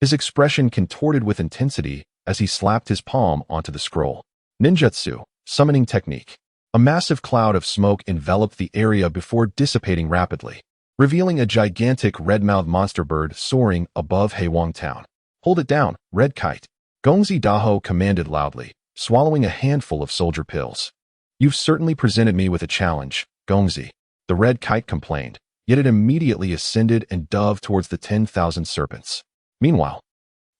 His expression contorted with intensity as he slapped his palm onto the scroll. Ninjutsu, summoning technique. A massive cloud of smoke enveloped the area before dissipating rapidly, revealing a gigantic red-mouthed monster bird soaring above Heiwang town. Hold it down, Red Kite. Gongzi Daho commanded loudly, swallowing a handful of soldier pills. You've certainly presented me with a challenge, Gongzi, the Red Kite complained, yet it immediately ascended and dove towards the 10,000 serpents. Meanwhile,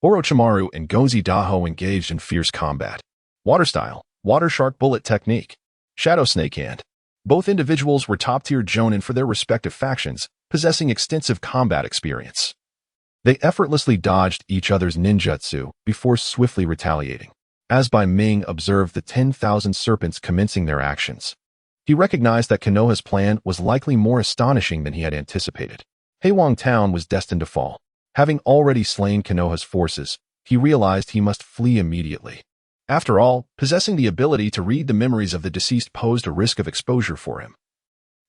Orochimaru and Gongzi Daho engaged in fierce combat. Water style, water shark bullet technique. Shadow Snake Hand. Both individuals were top-tier jonin for their respective factions, possessing extensive combat experience. They effortlessly dodged each other's ninjutsu before swiftly retaliating. As Bai Ming observed the 10,000 serpents commencing their actions, he recognized that Konoha's plan was likely more astonishing than he had anticipated. Heiwang town was destined to fall. Having already slain Konoha's forces, he realized he must flee immediately. After all, possessing the ability to read the memories of the deceased posed a risk of exposure for him,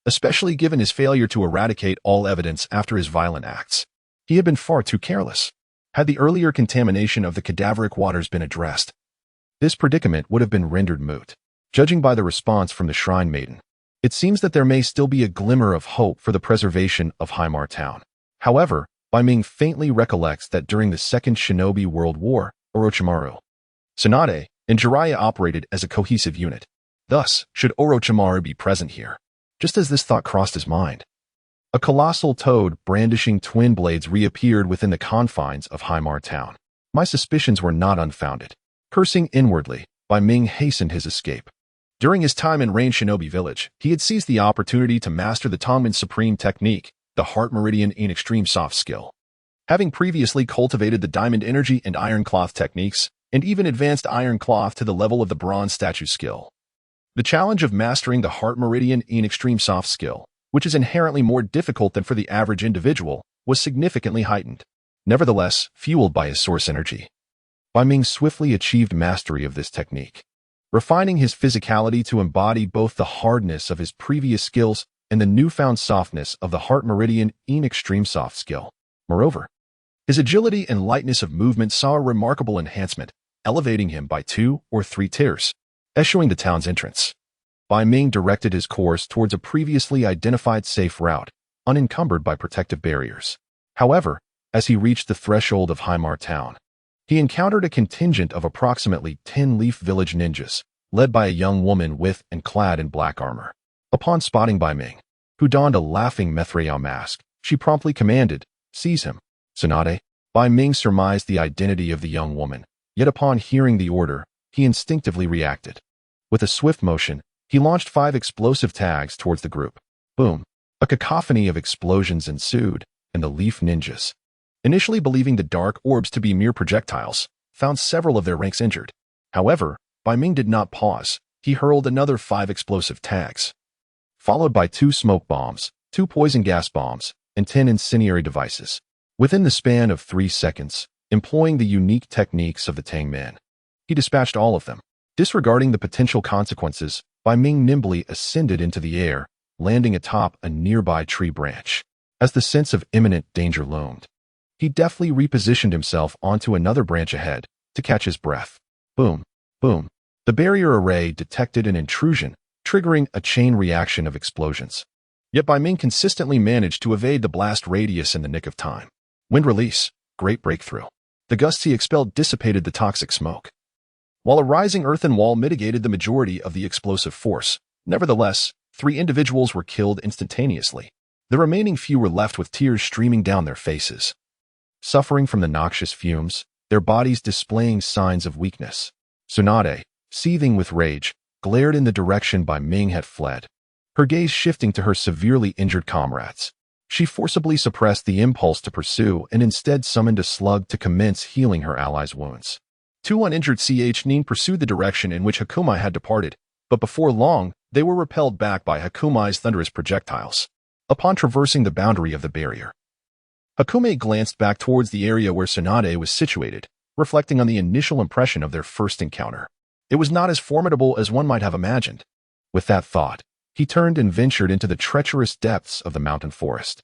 especially given his failure to eradicate all evidence after his violent acts. He had been far too careless. Had the earlier contamination of the cadaveric waters been addressed, this predicament would have been rendered moot. Judging by the response from the Shrine Maiden, it seems that there may still be a glimmer of hope for the preservation of Haimar Town. However, Bai Ming faintly recollects that during the Second Shinobi World War, Orochimaru, Tsunade, and Jiraiya operated as a cohesive unit. Thus, should Orochimaru be present here? Just as this thought crossed his mind, a colossal toad brandishing twin blades reappeared within the confines of Haimar Town. My suspicions were not unfounded. Cursing inwardly, Bai Ming hastened his escape. During his time in Rain Shinobi Village, he had seized the opportunity to master the Tongmen's supreme technique, the Heart Meridian in Extreme Soft skill. Having previously cultivated the Diamond Energy and Iron Cloth techniques, and even advanced Iron Cloth to the level of the Bronze Statue skill, the challenge of mastering the Heart Meridian in Extreme Soft skill, which is inherently more difficult than for the average individual, was significantly heightened. Nevertheless, fueled by his source energy, Bai Ming swiftly achieved mastery of this technique, refining his physicality to embody both the hardness of his previous skills and the newfound softness of the Heart Meridian in Extreme Soft skill. Moreover, his agility and lightness of movement saw a remarkable enhancement, elevating him by 2 or 3 tiers. Eschewing the town's entrance, Bai Ming directed his course towards a previously identified safe route, unencumbered by protective barriers. However, as he reached the threshold of Haimar Town, he encountered a contingent of approximately 10 Leaf Village ninjas, led by a young woman with and clad in black armor. Upon spotting Bai Ming, who donned a laughing Mithril mask, she promptly commanded, "Seize him." Tsunade. Bai Ming surmised the identity of the young woman, yet upon hearing the order, he instinctively reacted. With a swift motion, he launched 5 explosive tags towards the group. Boom! A cacophony of explosions ensued, and the Leaf Ninjas, initially believing the dark orbs to be mere projectiles, found several of their ranks injured. However, Bai Ming did not pause. He hurled another 5 explosive tags, followed by 2 smoke bombs, 2 poison gas bombs, and 10 incendiary devices. Within the span of 3 seconds, employing the unique techniques of the Tangman, he dispatched all of them. Disregarding the potential consequences, Bai Ming nimbly ascended into the air, landing atop a nearby tree branch. As the sense of imminent danger loomed, he deftly repositioned himself onto another branch ahead to catch his breath. Boom, boom. The barrier array detected an intrusion, triggering a chain reaction of explosions. Yet Bai Ming consistently managed to evade the blast radius in the nick of time. Wind release, great breakthrough. The gusts he expelled dissipated the toxic smoke, while a rising earthen wall mitigated the majority of the explosive force. Nevertheless, 3 individuals were killed instantaneously. The remaining few were left with tears streaming down their faces, suffering from the noxious fumes, their bodies displaying signs of weakness. Tsunade, seething with rage, glared in the direction Bai Ming had fled, her gaze shifting to her severely injured comrades. She forcibly suppressed the impulse to pursue and instead summoned a slug to commence healing her allies' wounds. 2 uninjured Nin pursued the direction in which Hakumai had departed, but before long, they were repelled back by Hakumai's thunderous projectiles. Upon traversing the boundary of the barrier, Hakumai glanced back towards the area where Tsunade was situated, reflecting on the initial impression of their first encounter. It was not as formidable as one might have imagined. With that thought, he turned and ventured into the treacherous depths of the mountain forest.